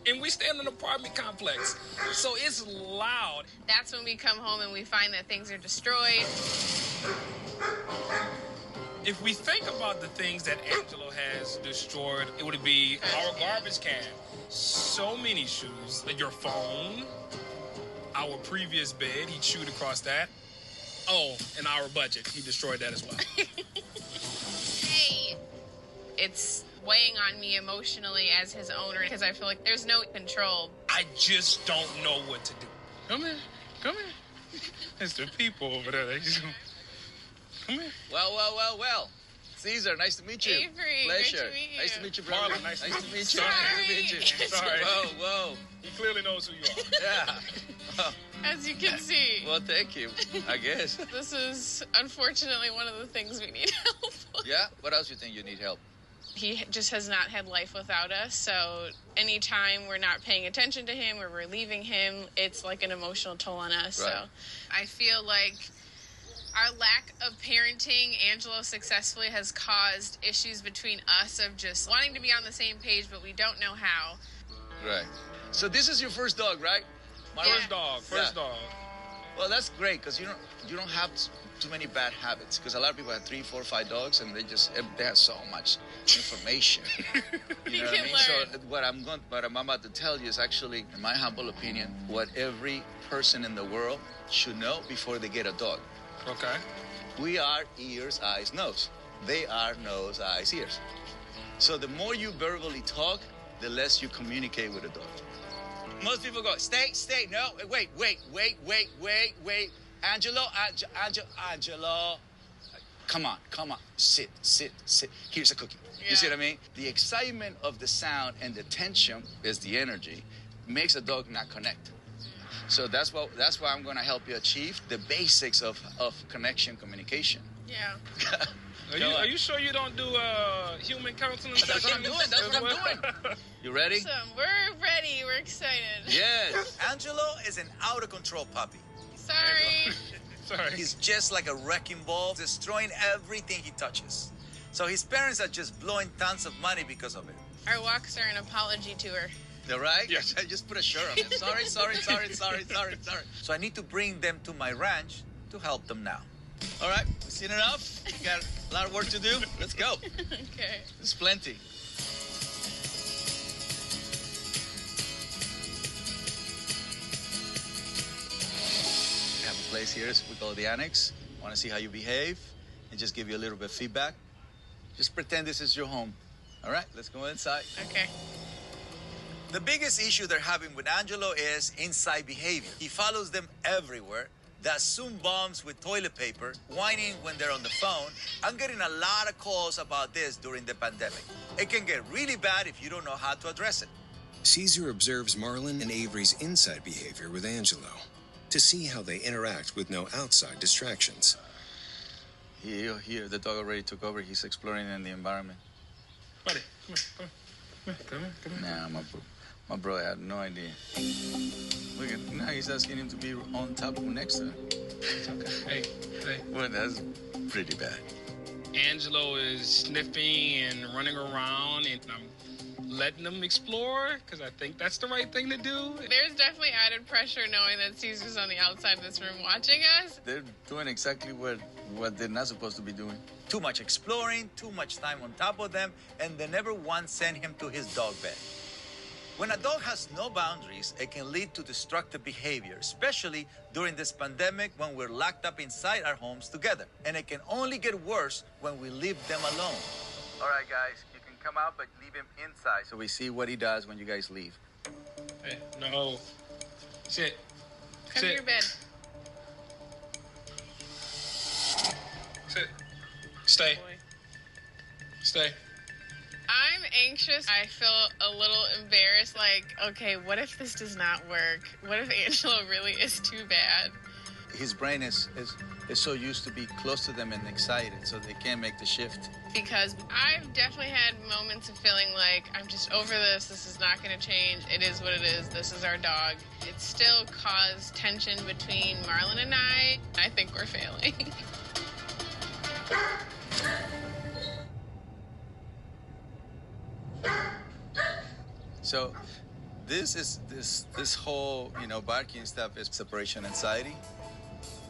[SPEAKER 23] and we stay in an apartment complex, so it's loud.
[SPEAKER 15] That's when we come home and we find that things are destroyed.
[SPEAKER 23] If we think about the things that Angelo has destroyed, it would be our garbage can. So many shoes. Your phone, our previous bed, he chewed across that. Oh, and our budget, he destroyed that as well.
[SPEAKER 15] Hey! It's weighing on me emotionally as his owner because I feel like there's no control.
[SPEAKER 23] I just don't know what to do. Come here. Come here. There's the people over there. They just go, come here.
[SPEAKER 7] Well. Caesar, nice to meet you.
[SPEAKER 15] Avery,
[SPEAKER 7] pleasure.
[SPEAKER 15] great to meet you.
[SPEAKER 7] Nice to meet you, brother.
[SPEAKER 23] Marlon, nice to meet you.
[SPEAKER 7] Nice
[SPEAKER 23] Sorry.
[SPEAKER 7] to meet you.
[SPEAKER 23] Sorry.
[SPEAKER 7] Whoa.
[SPEAKER 23] He clearly knows who you are.
[SPEAKER 7] Yeah. Oh,
[SPEAKER 15] As you can see.
[SPEAKER 7] well, thank you, I guess.
[SPEAKER 15] This is unfortunately one of the things we need help with.
[SPEAKER 7] Yeah? What else you think you need help?
[SPEAKER 15] He just has not had life without us, so anytime we're not paying attention to him or we're leaving him, it's like an emotional toll on us.
[SPEAKER 7] Right.
[SPEAKER 15] So I feel like our lack of parenting, Angelo successfully has caused issues between us of just wanting to be on the same page, but we don't know how.
[SPEAKER 7] Right. So this is your first dog, right?
[SPEAKER 23] First dog.
[SPEAKER 7] Well, that's great because you don't have too many bad habits. Because a lot of people have 3, 4, 5 dogs, and they have so much information. You know what I mean? So what I'm about to tell you is actually, in my humble opinion, what every person in the world should know before they get a dog.
[SPEAKER 23] Okay.
[SPEAKER 7] We are ears, eyes, nose. They are nose, eyes, ears. So the more you verbally talk, the less you communicate with a dog. Most people go, stay, no, wait. Angelo. Come on, sit. Here's a cookie.
[SPEAKER 15] Yeah.
[SPEAKER 7] You see what I mean? The excitement of the sound and the tension is the energy, makes a dog not connect. So that's why I'm going to help you achieve the basics of connection communication.
[SPEAKER 15] Yeah.
[SPEAKER 23] Are you sure you don't do human counseling?
[SPEAKER 7] That's what I'm doing. You ready?
[SPEAKER 15] Awesome. We're ready. We're excited.
[SPEAKER 7] Yes. Angelo is an out-of-control puppy.
[SPEAKER 15] Sorry.
[SPEAKER 7] He's just like a wrecking ball, destroying everything he touches. So his parents are just blowing tons of money because of it.
[SPEAKER 15] Our walks are an apology tour.
[SPEAKER 7] All right?
[SPEAKER 23] Yes.
[SPEAKER 7] I just put a shirt on it. Sorry. So I need to bring them to my ranch to help them now. All right? We've seen enough? We got a lot of work to do. Let's go.
[SPEAKER 15] Okay.
[SPEAKER 7] There's plenty. We have a place here. We call it the Annex. Want to see how you behave and just give you a little bit of feedback. Just pretend this is your home. All right? Let's go inside.
[SPEAKER 15] Okay.
[SPEAKER 7] The biggest issue they're having with Angelo is inside behavior. He follows them everywhere. That Zoom bombs with toilet paper, whining when they're on the phone. I'm getting a lot of calls about this during the pandemic. It can get really bad if you don't know how to address it.
[SPEAKER 8] Caesar observes Marlon and Avery's inside behavior with Angelo to see how they interact with no outside distractions.
[SPEAKER 7] Here, the dog already took over. He's exploring in the environment.
[SPEAKER 23] Buddy, come here.
[SPEAKER 7] Nah, my bro had no idea. Look at now he's asking him to be on top of next to him.
[SPEAKER 23] It's okay. Hey.
[SPEAKER 7] Well, that's pretty bad.
[SPEAKER 23] Angelo is sniffing and running around, and I'm letting them explore because I think that's the right thing to do.
[SPEAKER 15] There's definitely added pressure knowing that Caesar's on the outside of this room watching us.
[SPEAKER 7] They're doing exactly what they're not supposed to be doing. Too much exploring, too much time on top of them, and they never once sent him to his dog bed. When a dog has no boundaries, it can lead to destructive behavior, especially during this pandemic when we're locked up inside our homes together. And it can only get worse when we leave them alone. All right, guys, you can come out, but leave him inside so we see what he does when you guys leave.
[SPEAKER 23] Hey, no. Sit.
[SPEAKER 15] Come to your bed.
[SPEAKER 23] Sit. Stay. Stay.
[SPEAKER 15] I'm anxious. I feel a little embarrassed. Like, okay, what if this does not work? What if Angelo really is too bad?
[SPEAKER 7] His brain is is so used to be close to them and excited, so they can't make the shift.
[SPEAKER 15] Because I've definitely had moments of feeling like I'm just over this. This is not going to change. It is what it is. This is our dog. It still caused tension between Marlon and I. I think we're failing.
[SPEAKER 7] So this whole, barking stuff is separation anxiety.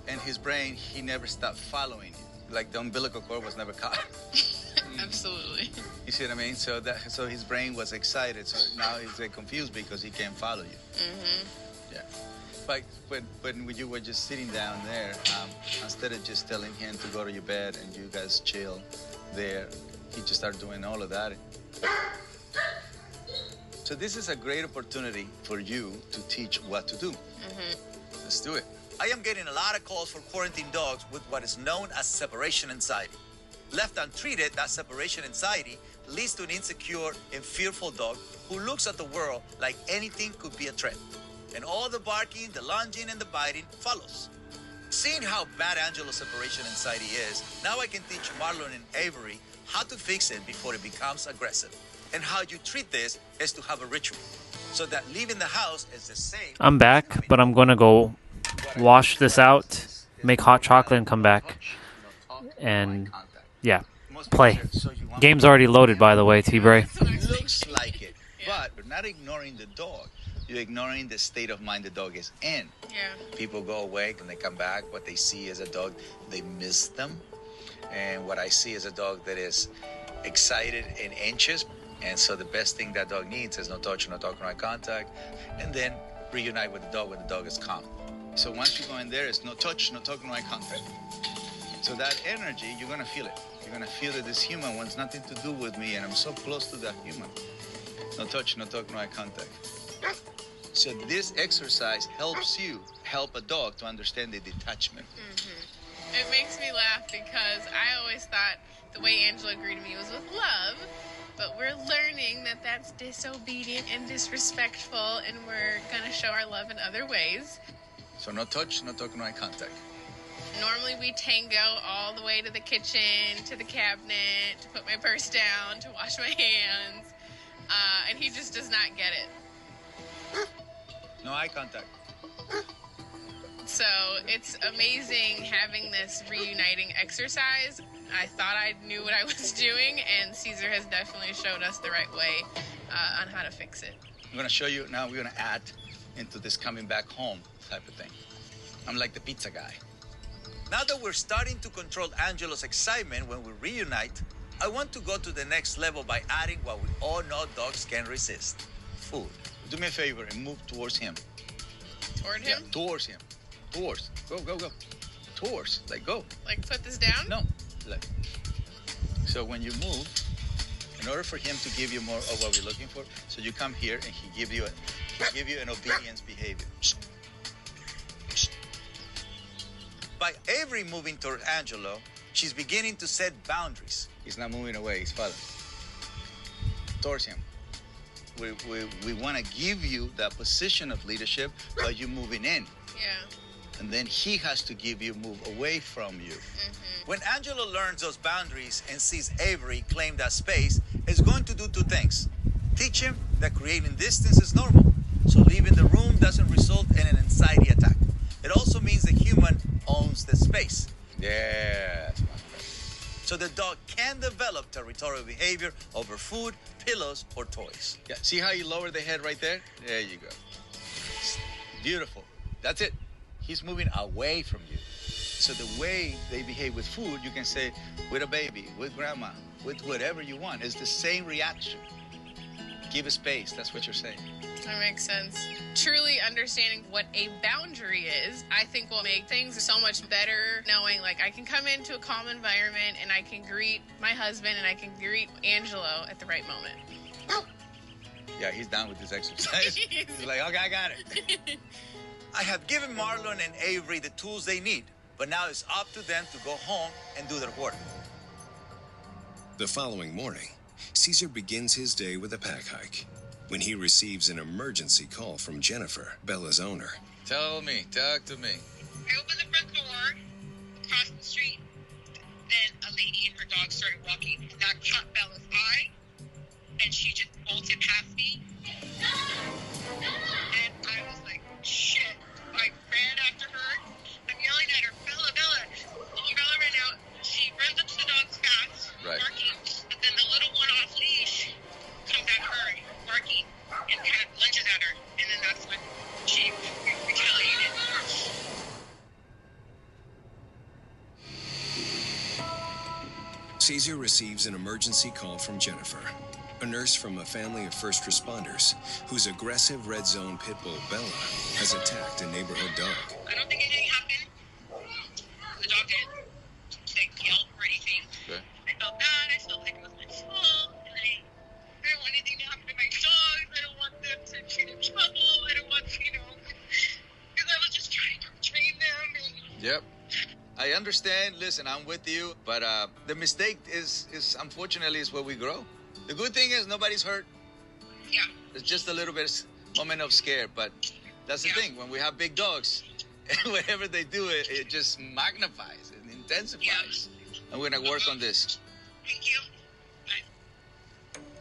[SPEAKER 7] And his brain, he never stopped following you. Like the umbilical cord was never caught.
[SPEAKER 15] Absolutely.
[SPEAKER 7] You see what I mean? So his brain was excited. So now he's confused because he can't follow you.
[SPEAKER 15] Mm-hmm.
[SPEAKER 7] Yeah. But when you were just sitting down there, instead of just telling him to go to your bed and you guys chill there, he just started doing all of that. So this is a great opportunity for you to teach what to do.
[SPEAKER 15] Mm-hmm.
[SPEAKER 7] Let's do it.
[SPEAKER 3] I am getting a lot of calls for quarantine dogs with what is known as separation anxiety. Left untreated, that separation anxiety leads to an insecure and fearful dog who looks at the world like anything could be a threat. And all the barking, the lunging, and the biting follows. Seeing how bad Angelo's separation anxiety is, now I can teach Marlon and Avery how to fix it before it becomes aggressive. And how you treat this is to have a ritual, so that leaving the house is the same.
[SPEAKER 1] I'm back, but I'm gonna go wash this out, make hot chocolate, and come back. And yeah, play. Game's already loaded, by the way, T-Bray.
[SPEAKER 7] Looks like it, but you're not ignoring the dog. You're ignoring the state of mind the dog is in.
[SPEAKER 15] Yeah.
[SPEAKER 7] People go away and they come back. What they see is a dog, they miss them. And what I see is a dog that is excited and anxious. And so the best thing that dog needs is no touch, no talk, no eye contact. And then reunite with the dog when the dog is calm. So once you go in there, it's no touch, no talk, no eye contact. So that energy, you're gonna feel it. You're gonna feel that this human wants nothing to do with me, and I'm so close to that human. No touch, no talk, no eye contact. So this exercise helps you help a dog to understand the detachment.
[SPEAKER 15] Mm-hmm. It makes me laugh because I always thought the way Angelo greeted me was with love, but we're learning that that's disobedient and disrespectful, and we're gonna show our love in other ways.
[SPEAKER 7] So no touch, no talk, no eye contact.
[SPEAKER 15] Normally we tango all the way to the kitchen, to the cabinet, to put my purse down, to wash my hands, and he just does not get it.
[SPEAKER 7] No eye contact.
[SPEAKER 15] So it's amazing having this reuniting exercise. I thought I knew what I was doing, and Caesar has definitely showed us the right way on how to fix it.
[SPEAKER 7] I'm gonna show you now. We're gonna add into this coming back home type of thing. I'm like the pizza guy.
[SPEAKER 3] Now that we're starting to control Angelo's excitement when we reunite, I want to go to the next level by adding what we all know dogs can resist: food.
[SPEAKER 7] Do me a favor and move towards him.
[SPEAKER 15] Toward him?
[SPEAKER 7] Yeah, towards him. Towards. Go, go, go. Towards. Like, go.
[SPEAKER 15] Like, put this down?
[SPEAKER 7] No. Like. So when you move, in order for him to give you more of what we're looking for, so you come here and he give you an obedience behavior.
[SPEAKER 3] By Avery moving toward Angelo, she's beginning to set boundaries.
[SPEAKER 7] He's not moving away, he's following. Towards him. We want to give you that position of leadership by you moving in.
[SPEAKER 15] Yeah.
[SPEAKER 7] And then he has to move away from you.
[SPEAKER 15] Mm-hmm.
[SPEAKER 3] When Angelo learns those boundaries and sees Avery claim that space, it's going to do two things. Teach him that creating distance is normal, so leaving the room doesn't result in an anxiety attack. It also means the human owns the space.
[SPEAKER 7] Yeah.
[SPEAKER 3] So the dog can develop territorial behavior over food, pillows, or toys.
[SPEAKER 7] Yeah. See how you lower the head right there? There you go. Beautiful. That's it. He's moving away from you. So the way they behave with food, you can say with a baby, with grandma, with whatever you want. It's the same reaction. Give a space. That's what you're saying.
[SPEAKER 15] That makes sense. Truly understanding what a boundary is, I think will make things so much better, knowing like I can come into a calm environment and I can greet my husband and I can greet Angelo at the right moment.
[SPEAKER 7] Yeah, he's down with this exercise. He's like, okay, I got it.
[SPEAKER 3] I have given Marlon and Avery the tools they need, but now it's up to them to go home and do their work.
[SPEAKER 8] The following morning, Caesar begins his day with a pack hike when he receives an emergency call from Jennifer, Bella's owner.
[SPEAKER 7] Tell me, talk to me.
[SPEAKER 15] I opened the front door
[SPEAKER 22] crossing the street. Then a lady and her dog started walking. That caught Bella's eye, and she just bolted past me. And I was like, shit. I ran after her. I'm yelling at her, Bella, Bella. Bella ran out. She runs up to the dog's fast, barking. But then the little one off leash comes at her, barking, and kind of lunges at her. And then that's when she retaliated.
[SPEAKER 8] Caesar receives an emergency call from Jennifer, a nurse from a family of first responders whose aggressive red zone pit bull Bella has attacked a neighborhood dog.
[SPEAKER 22] I don't think anything happened. The dog didn't yell or anything.
[SPEAKER 10] Okay.
[SPEAKER 22] I felt bad. I felt like it was my fault. And I don't want anything to happen to my dogs. I don't want them to get in trouble. I don't want, because I was just trying to train them.
[SPEAKER 7] Yep. I understand. Listen, I'm with you. But the mistake is unfortunately is where we grow. The good thing is nobody's hurt.
[SPEAKER 22] Yeah.
[SPEAKER 7] It's just a little bit moment of scare. But that's the thing. When we have big dogs, whenever they do it, it just magnifies and intensifies. And we're going to work on this.
[SPEAKER 22] Thank you.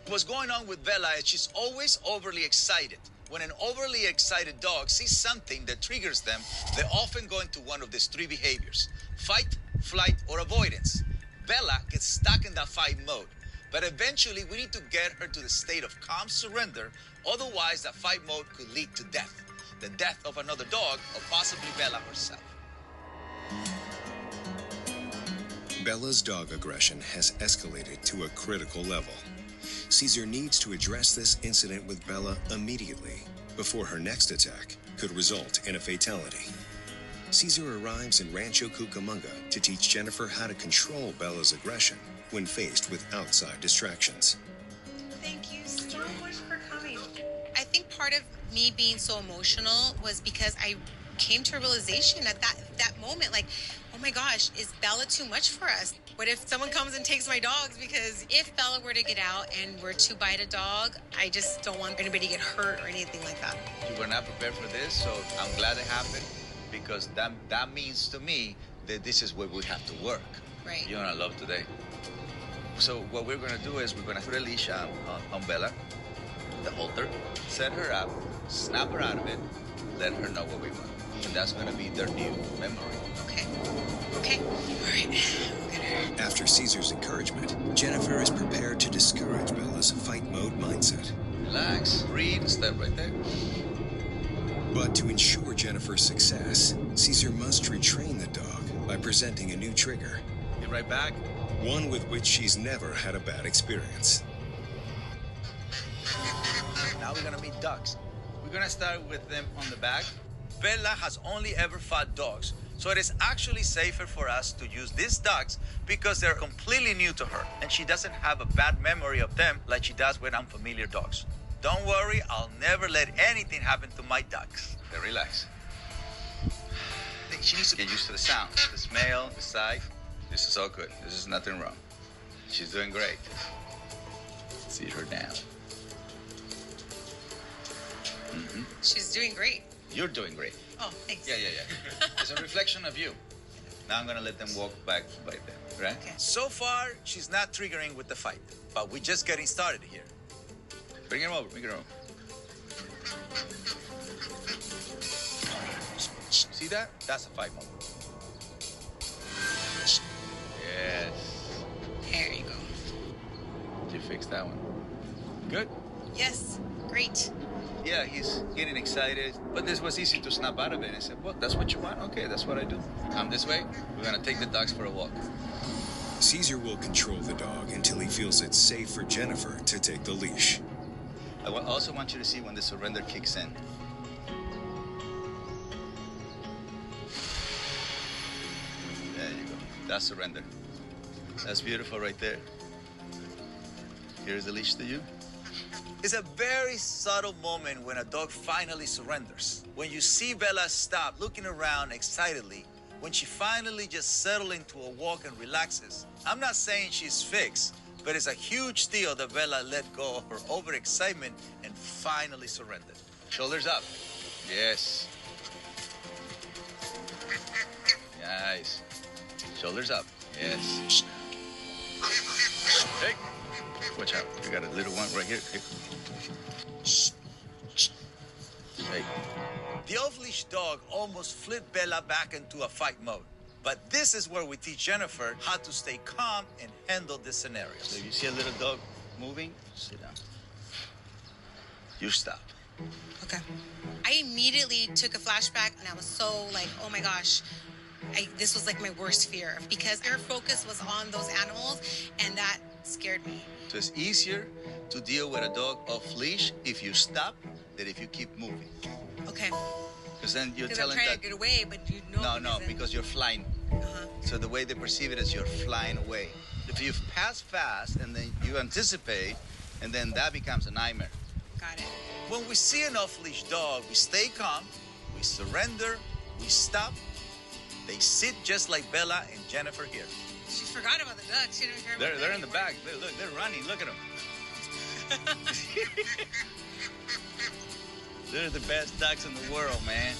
[SPEAKER 7] What's going on with Bella is she's always overly excited. When an overly excited dog sees something that triggers them, they often go into one of these three behaviors: fight, flight, or avoidance. Bella gets stuck in that fight mode. But eventually, we need to get her to the state of calm surrender. Otherwise, that fight mode could lead to death. The death of another dog, or possibly Bella herself.
[SPEAKER 8] Bella's dog aggression has escalated to a critical level. Caesar needs to address this incident with Bella immediately before her next attack could result in a fatality. Caesar arrives in Rancho Cucamonga to teach Jennifer how to control Bella's aggression when faced with outside distractions.
[SPEAKER 22] Thank you so much for coming. I think part of me being so emotional was because I came to a realization at that moment, like, oh my gosh, is Bella too much for us? What if someone comes and takes my dogs? Because if Bella were to get out and were to bite a dog, I just don't want anybody to get hurt or anything like that.
[SPEAKER 7] You were not prepared for this, so I'm glad it happened, because that means to me that this is where we have to work.
[SPEAKER 22] Right.
[SPEAKER 7] You're gonna love today. So what we're gonna do is we're gonna put a leash on Bella, the halter, set her up, snap her out of it, let her know what we want. And that's gonna be their new memory.
[SPEAKER 22] Okay. All right.
[SPEAKER 8] After Caesar's encouragement, Jennifer is prepared to discourage Bella's fight mode mindset.
[SPEAKER 7] Relax, breathe, step right there.
[SPEAKER 8] But to ensure Jennifer's success, Caesar must retrain the dog by presenting a new trigger.
[SPEAKER 7] Get right back.
[SPEAKER 8] One with which she's never had a bad experience.
[SPEAKER 7] Now we're gonna meet dogs. We're gonna start with them on the back. Bella has only ever fought dogs, so it is actually safer for us to use these dogs because they're completely new to her, and she doesn't have a bad memory of them like she does with unfamiliar dogs. Don't worry, I'll never let anything happen to my dogs. Okay, relax. I think she needs to get used to the sound, the smell, the sight. This is all good. This is nothing wrong. She's doing great. Sit her down.
[SPEAKER 22] She's doing great.
[SPEAKER 7] You're doing great.
[SPEAKER 22] Oh, thanks.
[SPEAKER 7] Yeah. It's a reflection of you. Now I'm gonna let them walk back by them, right? Okay. So far, she's not triggering with the fight, but we're just getting started here. Bring her over, See that? That's a fight moment. Yes.
[SPEAKER 22] There you go.
[SPEAKER 7] Did you fix that one? Good?
[SPEAKER 22] Yes, great.
[SPEAKER 7] Yeah, he's getting excited, but this was easy to snap out of it. And I said, well, that's what you want? Okay, that's what I do. Come this way. We're gonna take the dogs for a walk.
[SPEAKER 8] Caesar will control the dog until he feels it's safe for Jennifer to take the leash.
[SPEAKER 7] I also want you to see when the surrender kicks in. There you go. That's surrender. That's beautiful right there. Here's the leash to you. It's a very subtle moment when a dog finally surrenders. When you see Bella stop looking around excitedly, when she finally just settles into a walk and relaxes. I'm not saying she's fixed, but it's a huge deal that Bella let go of her overexcitement and finally surrendered. Shoulders up. Yes. Nice. Shoulders up. Yes. Hey. Watch out. You got a little one right here. Hey. The off-leash dog almost flipped Bella back into a fight mode. But this is where we teach Jennifer how to stay calm and handle this scenario. So if you see a little dog moving, sit down. You stop.
[SPEAKER 11] Okay. I immediately took a flashback and I was so like, oh my gosh. This was like my worst fear because their focus was on those animals and that scared me.
[SPEAKER 7] So it's easier to deal with a dog off leash if you stop than if you keep moving.
[SPEAKER 11] Okay.
[SPEAKER 7] Because then you're
[SPEAKER 11] Because
[SPEAKER 7] telling
[SPEAKER 11] I'm trying
[SPEAKER 7] that.
[SPEAKER 11] to get away, but you know.
[SPEAKER 7] No, because you're flying. So the way they perceive it is you're flying away. If you pass fast and then you anticipate, and then that becomes a nightmare.
[SPEAKER 11] Got it.
[SPEAKER 7] When we see an off-leash dog, we stay calm, we surrender, we stop. They sit just like Bella and Jennifer here.
[SPEAKER 11] She forgot about the ducks. She didn't care about
[SPEAKER 7] They're in the back. Look, they're running. Look at them. They're the best ducks in the world, man.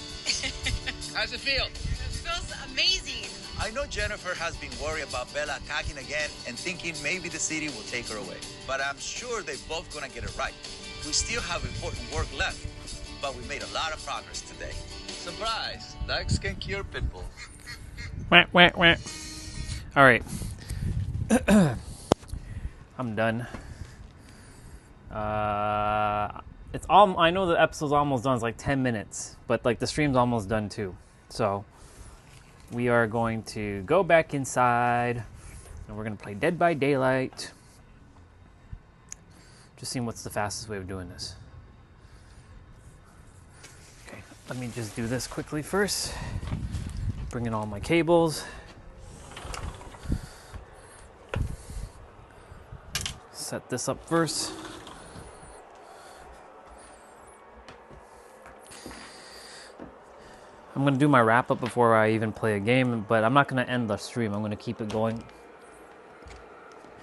[SPEAKER 17] How's it feel?
[SPEAKER 11] It feels amazing.
[SPEAKER 7] I know Jennifer has been worried about Bella attacking again and thinking maybe the city will take her away. But I'm sure they're both gonna get it right. We still have important work left, but we made a lot of progress today. Surprise, ducks can cure pit bulls.
[SPEAKER 1] Wah, wah, wah. All right. I'm done. It's all. I know the episode's almost done. It's like 10 minutes, but like the stream's almost done too. So we are going to go back inside, and we're gonna play Dead by Daylight. Just seeing what's the fastest way of doing this. Okay, let me just do this quickly first. Bring in all my cables. Set this up first. I'm going to do my wrap up before I even play a game, but I'm not going to end the stream. I'm going to keep it going.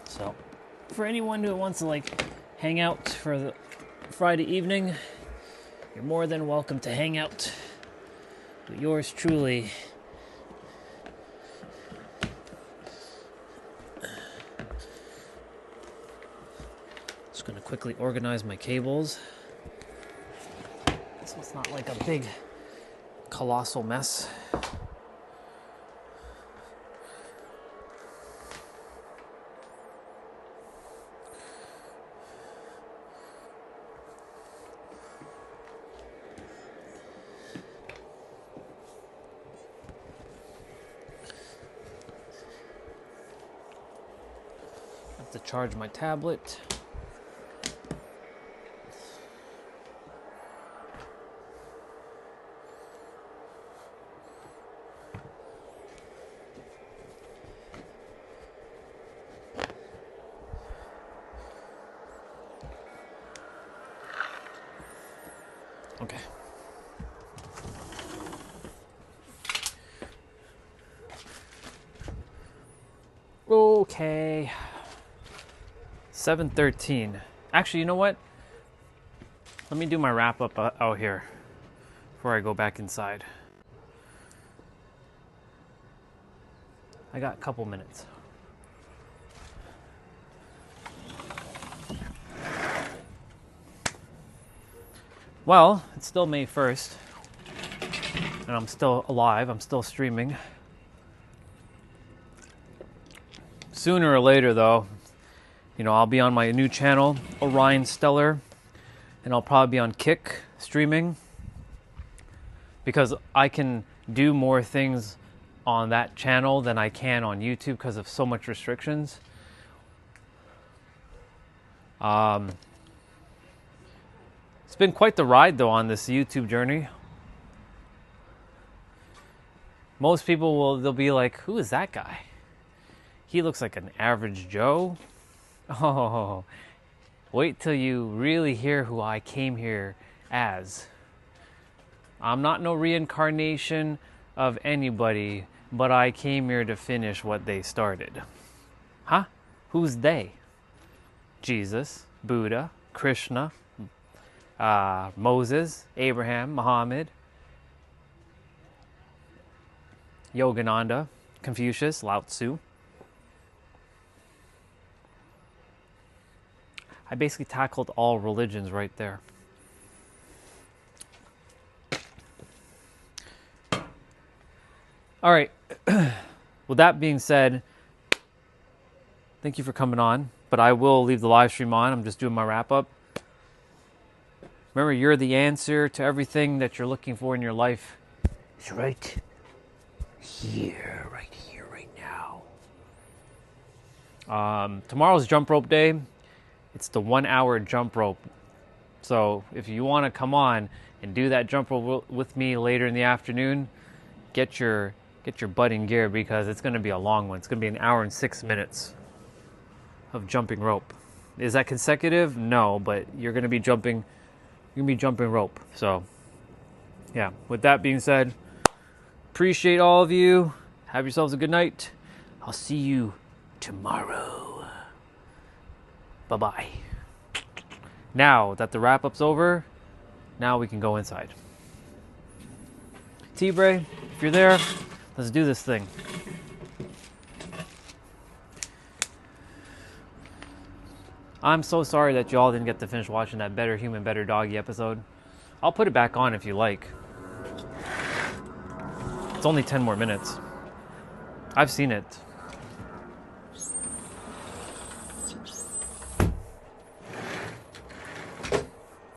[SPEAKER 1] So, for anyone who wants to like hang out for the Friday evening, you're more than welcome to hang out with yours truly. Just going to quickly organize my cables so it's not like a big colossal mess. Have to charge my tablet. Okay. Okay. 7:13. Actually, you know what? Let me do my wrap up out here before I go back inside. I got a couple minutes. Well, it's still May 1st, and I'm still alive. I'm still streaming. Sooner or later, though, you know, I'll be on my new channel, Orion Stellar, and I'll probably be on Kick streaming because I can do more things on that channel than I can on YouTube because of so much restrictions. It's been quite the ride, though, on this YouTube journey. Most people they'll be like, who is that guy? He looks like an average Joe. Oh, wait till you really hear who I came here as. I'm not no reincarnation of anybody, but I came here to finish what they started. Huh? Who's they? Jesus, Buddha, Krishna, Moses, Abraham, Muhammad, Yogananda, Confucius, Lao Tzu. I basically tackled all religions right there. All right. With that being said, thank you for coming on, but I will leave the live stream on. I'm just doing my wrap up. Remember, you're the answer to everything that you're looking for in your life. It's right here, right now. Tomorrow's jump rope day. It's the 1 hour jump rope. So if you want to come on and do that jump rope with me later in the afternoon, get your butt in gear, because it's going to be a long one. It's going to be 1 hour and 6 minutes of jumping rope. Is that consecutive? No, but you're going to be jumping rope. So yeah, with that being said, appreciate all of you. Have yourselves a good night. I'll see you tomorrow. Bye-bye. Now that the wrap-up's over, now we can go inside. T-Bray, if you're there, let's do this thing. I'm so sorry that y'all didn't get to finish watching that Better Human, Better Doggy episode. I'll put it back on if you like. It's only 10 more minutes. I've seen it.